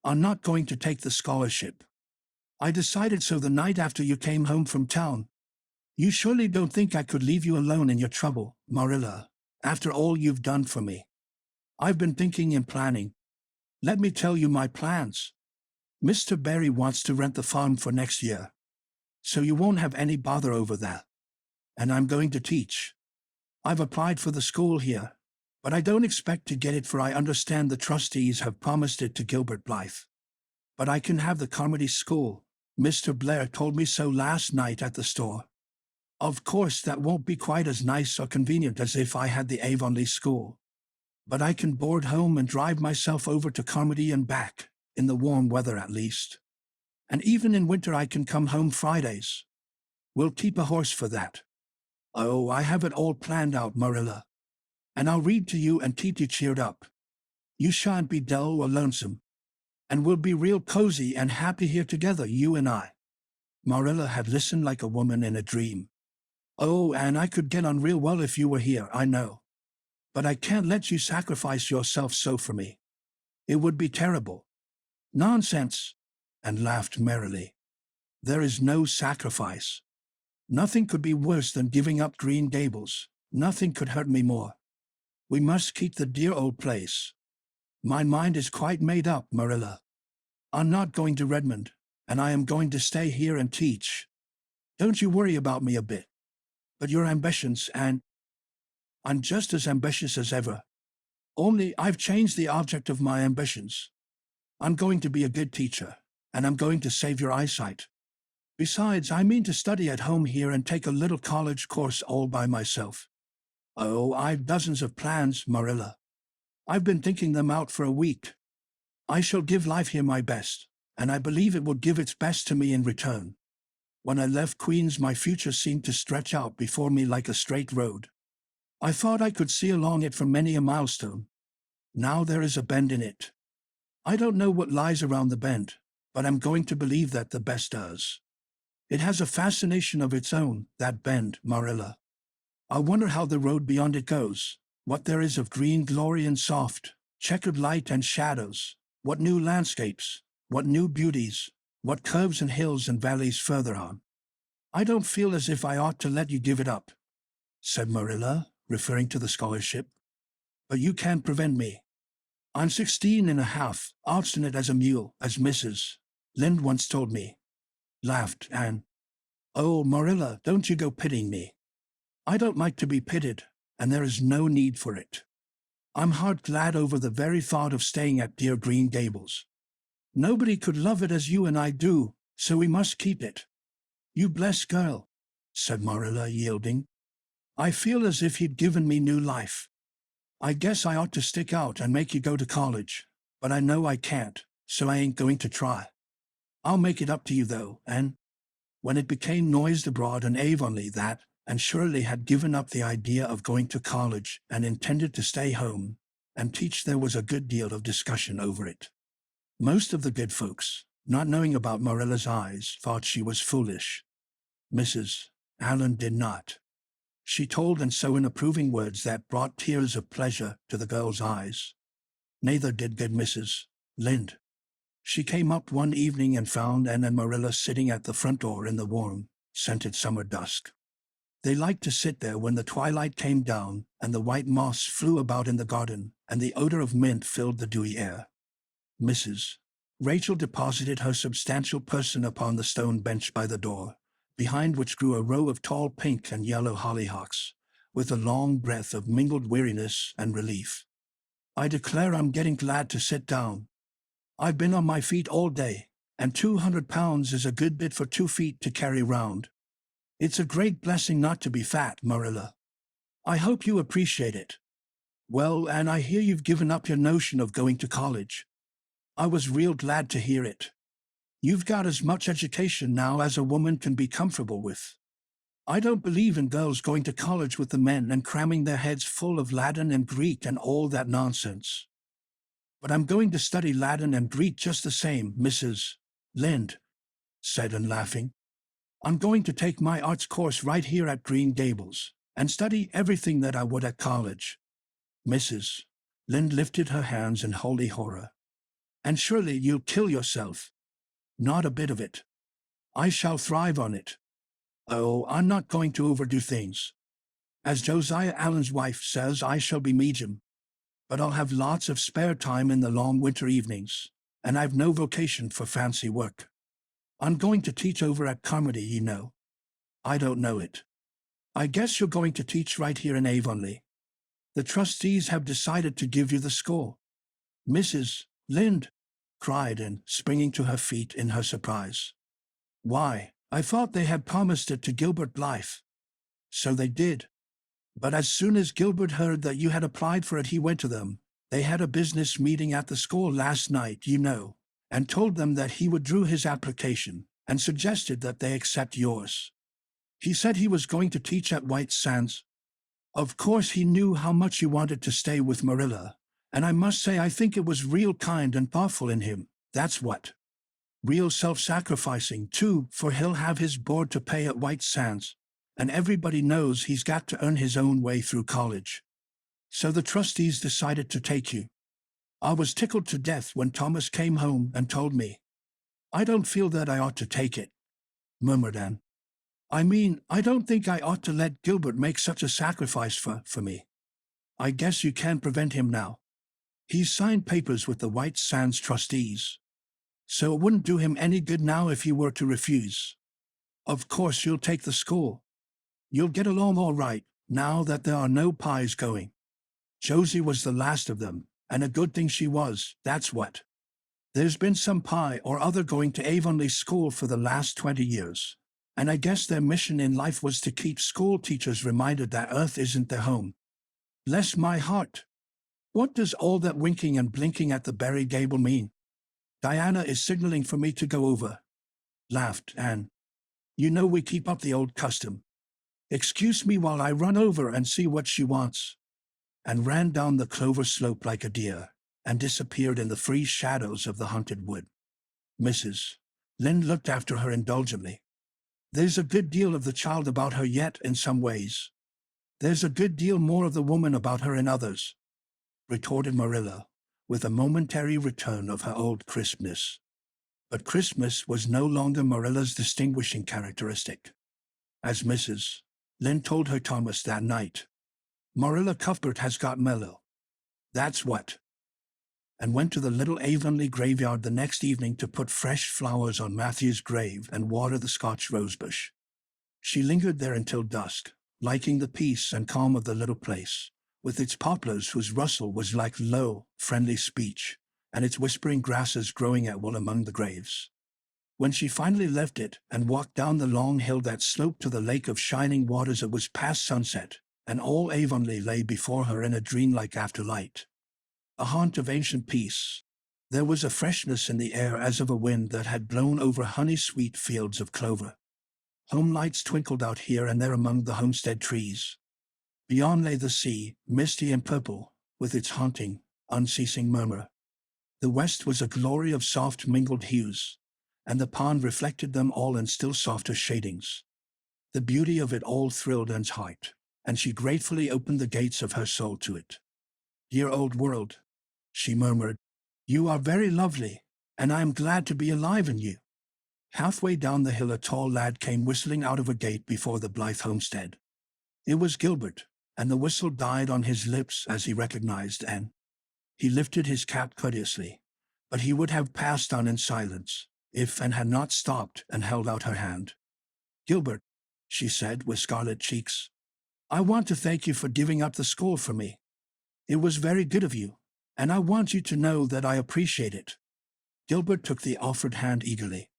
I'm not going to take the scholarship. I decided so the night after you came home from town. You surely don't think I could leave you alone in your trouble, Marilla, after all you've done for me. I've been thinking and planning. Let me tell you my plans. Mr. Barry wants to rent the farm for next year, so you won't have any bother over that. And I'm going to teach. I've applied for the school here, But I don't expect to get it, for I understand the trustees have promised it to Gilbert Blythe. But I can have the comedy school. Mr. Blair told me so last night at the store. Of course, that won't be quite as nice or convenient as if I had the Avonlea school. But I can board home and drive myself over to Carmody and back, in the warm weather at least. And even in winter I can come home Fridays. We'll keep a horse for that. Oh, I have it all planned out, Marilla. And I'll read to you and keep you cheered up. You shan't be dull or lonesome. And we'll be real cozy and happy here together, you and I. Marilla had listened like a woman in a dream. Oh, Anne, I could get on real well if you were here, I know. But I can't let you sacrifice yourself so for me. It would be terrible. Nonsense, and laughed merrily. There is no sacrifice. Nothing could be worse than giving up Green Gables. Nothing could hurt me more. We must keep the dear old place. My mind is quite made up, Marilla. I'm not going to Redmond, and I am going to stay here and teach. Don't you worry about me a bit. But your ambitions, and I'm just as ambitious as ever. Only I've changed the object of my ambitions. I'm going to be a good teacher, and I'm going to save your eyesight. Besides, I mean to study at home here and take a little college course all by myself. Oh, I've dozens of plans, Marilla. I've been thinking them out for a week. I shall give life here my best, and I believe it will give its best to me in return. When I left Queens, my future seemed to stretch out before me like a straight road. I thought I could see along it from many a milestone. Now there is a bend in it. I don't know what lies around the bend, but I'm going to believe that the best does. It has a fascination of its own, that bend, Marilla. I wonder how the road beyond it goes, what there is of green glory and soft, checkered light and shadows, what new landscapes, what new beauties, what curves and hills and valleys further on. I don't feel as if I ought to let you give it up, said Marilla, referring to the scholarship. But you can't prevent me. I'm 16 and a half, obstinate as a mule, as Mrs. Lynde once told me, laughed Anne. Oh, Marilla, don't you go pitying me. I don't like to be pitied, and there is no need for it. I'm heart glad over the very thought of staying at dear Green Gables. Nobody could love it as you and I do, so we must keep it. You blessed girl, said Marilla, yielding. I feel as if he'd given me new life. I guess I ought to stick out and make you go to college, but I know I can't, so I ain't going to try. I'll make it up to you, though, and when it became noised abroad in Avonlea that Anne Shirley had given up the idea of going to college and intended to stay home and teach, there was a good deal of discussion over it. Most of the good folks, not knowing about Marilla's eyes, thought she was foolish. Mrs. Allen did not. She told and so in approving words that brought tears of pleasure to the girl's eyes. Neither did good Mrs. Lynde. She came up one evening and found Anne and Marilla sitting at the front door in the warm, scented summer dusk. They liked to sit there when the twilight came down and the white moss flew about in the garden and the odor of mint filled the dewy air. Mrs. Rachel deposited her substantial person upon the stone bench by the door, behind which grew a row of tall pink and yellow hollyhocks, with a long breath of mingled weariness and relief. I declare I'm getting glad to sit down. I've been on my feet all day, and 200 pounds is a good bit for 2 feet to carry round. It's a great blessing not to be fat, Marilla. I hope you appreciate it. Well, and I hear you've given up your notion of going to college. I was real glad to hear it. You've got as much education now as a woman can be comfortable with. I don't believe in girls going to college with the men and cramming their heads full of Latin and Greek and all that nonsense. But I'm going to study Latin and Greek just the same, Mrs. Lynde said, and laughing. I'm going to take my arts course right here at Green Gables and study everything that I would at college. Mrs. Lynde lifted her hands in holy horror. And surely you'll kill yourself. Not a bit of it. I shall thrive on it. Oh, I'm not going to overdo things. As Josiah Allen's wife says, I shall be medium. But I'll have lots of spare time in the long winter evenings, and I've no vocation for fancy work. I'm going to teach over at Carmody, you know. I don't know it. I guess you're going to teach right here in Avonlea. The trustees have decided to give you the school. Mrs. Lind cried, and springing to her feet in her surprise. Why, I thought they had promised it to Gilbert Blythe. So they did. But as soon as Gilbert heard that you had applied for it, he went to them. They had a business meeting at the school last night, you know, and told them that he withdrew his application and suggested that they accept yours. He said he was going to teach at White Sands. Of course he knew how much you wanted to stay with Marilla, and I must say I think it was real kind and thoughtful in him, that's what. Real self-sacrificing, too, for he'll have his board to pay at White Sands, and everybody knows he's got to earn his own way through college. So the trustees decided to take you. I was tickled to death when Thomas came home and told me. I don't feel that I ought to take it, murmured Anne. I mean, I don't think I ought to let Gilbert make such a sacrifice for me. I guess you can't prevent him now. He's signed papers with the White Sands trustees. So it wouldn't do him any good now if he were to refuse. Of course you'll take the school. You'll get along all right, now that there are no pies going. Josie was the last of them, and a good thing she was, that's what. There's been some pie or other going to Avonlea school for the last 20 years, and I guess their mission in life was to keep school teachers reminded that Earth isn't their home. Bless my heart. What does all that winking and blinking at the Green Gable mean? Diana is signaling for me to go over, laughed Anne. You know we keep up the old custom. Excuse me while I run over and see what she wants. And ran down the clover slope like a deer, and disappeared in the free shadows of the haunted wood. Mrs. Lind looked after her indulgently. There's a good deal of the child about her yet in some ways. There's a good deal more of the woman about her in others, retorted Marilla, with a momentary return of her old crispness. But crispness was no longer Marilla's distinguishing characteristic. As Mrs. Lind told her Thomas that night, Marilla Cuthbert has got mellow. That's what. And went to the little Avonlea graveyard the next evening to put fresh flowers on Matthew's grave and water the Scotch rosebush. She lingered there until dusk, liking the peace and calm of the little place, with its poplars whose rustle was like low, friendly speech, and its whispering grasses growing at will among the graves. When she finally left it and walked down the long hill that sloped to the lake of shining waters, it was past sunset, and all Avonlea lay before her in a dreamlike afterlight. A haunt of ancient peace. There was a freshness in the air as of a wind that had blown over honey-sweet fields of clover. Home lights twinkled out here and there among the homestead trees. Beyond lay the sea, misty and purple, with its haunting, unceasing murmur. The west was a glory of soft mingled hues, and the pond reflected them all in still softer shadings. The beauty of it all thrilled Anne's heart, and she gratefully opened the gates of her soul to it. Dear old world, she murmured, you are very lovely, and I am glad to be alive in you. Halfway down the hill a tall lad came whistling out of a gate before the Blythe homestead. It was Gilbert, and the whistle died on his lips as he recognized Anne. He lifted his cap courteously, but he would have passed on in silence if Anne had not stopped and held out her hand. Gilbert, she said with scarlet cheeks, I want to thank you for giving up the school for me. It was very good of you, and I want you to know that I appreciate it. Gilbert took the offered hand eagerly.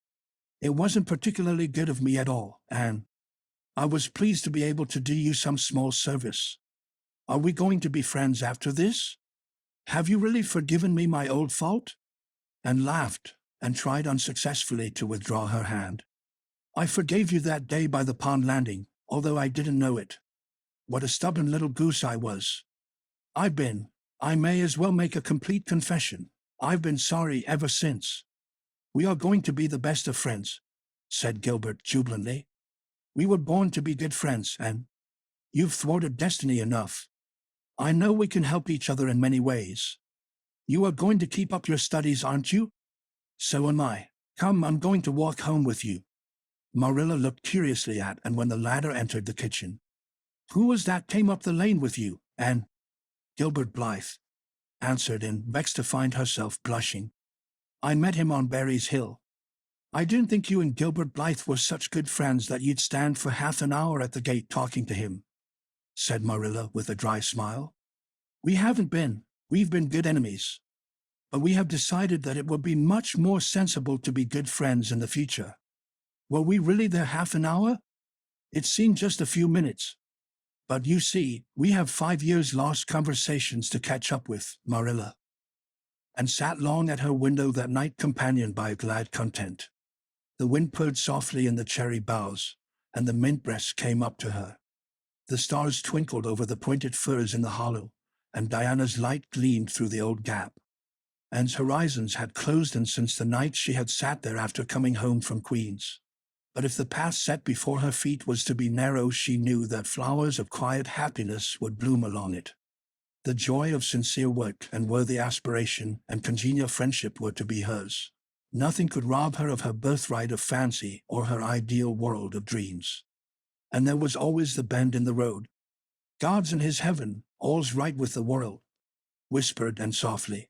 It wasn't particularly good of me at all, Anne. I was pleased to be able to do you some small service. Are we going to be friends after this? Have you really forgiven me my old fault? Anne laughed and tried unsuccessfully to withdraw her hand. I forgave you that day by the pond landing, although I didn't know it. What a stubborn little goose I was. I may as well make a complete confession. I've been sorry ever since. We are going to be the best of friends, said Gilbert jubilantly. We were born to be good friends, and you've thwarted destiny enough. I know we can help each other in many ways. You are going to keep up your studies, aren't you? So am I. Come, I'm going to walk home with you. Marilla looked curiously at Anne when the latter entered the kitchen. Who was that came up the lane with you, Anne? Gilbert Blythe answered, and vexed to find herself blushing. I met him on Berry's Hill. I didn't think you and Gilbert Blythe were such good friends that you'd stand for half an hour at the gate talking to him, said Marilla with a dry smile. We haven't been. We've been good enemies. But we have decided that it would be much more sensible to be good friends in the future. Were we really there half an hour? It seemed just a few minutes. But you see, we have 5 years lost conversations to catch up with, Marilla. And sat long at her window that night companioned by a glad content. The wind purred softly in the cherry boughs, and the mint breast came up to her. The stars twinkled over the pointed firs in the hollow, and Diana's light gleamed through the old gap. Anne's horizons had closed in since the night she had sat there after coming home from Queen's. But if the path set before her feet was to be narrow, she knew that flowers of quiet happiness would bloom along it. The joy of sincere work and worthy aspiration and congenial friendship were to be hers. Nothing could rob her of her birthright of fancy or her ideal world of dreams. And there was always the bend in the road. God's in his heaven, all's right with the world, whispered Anne softly.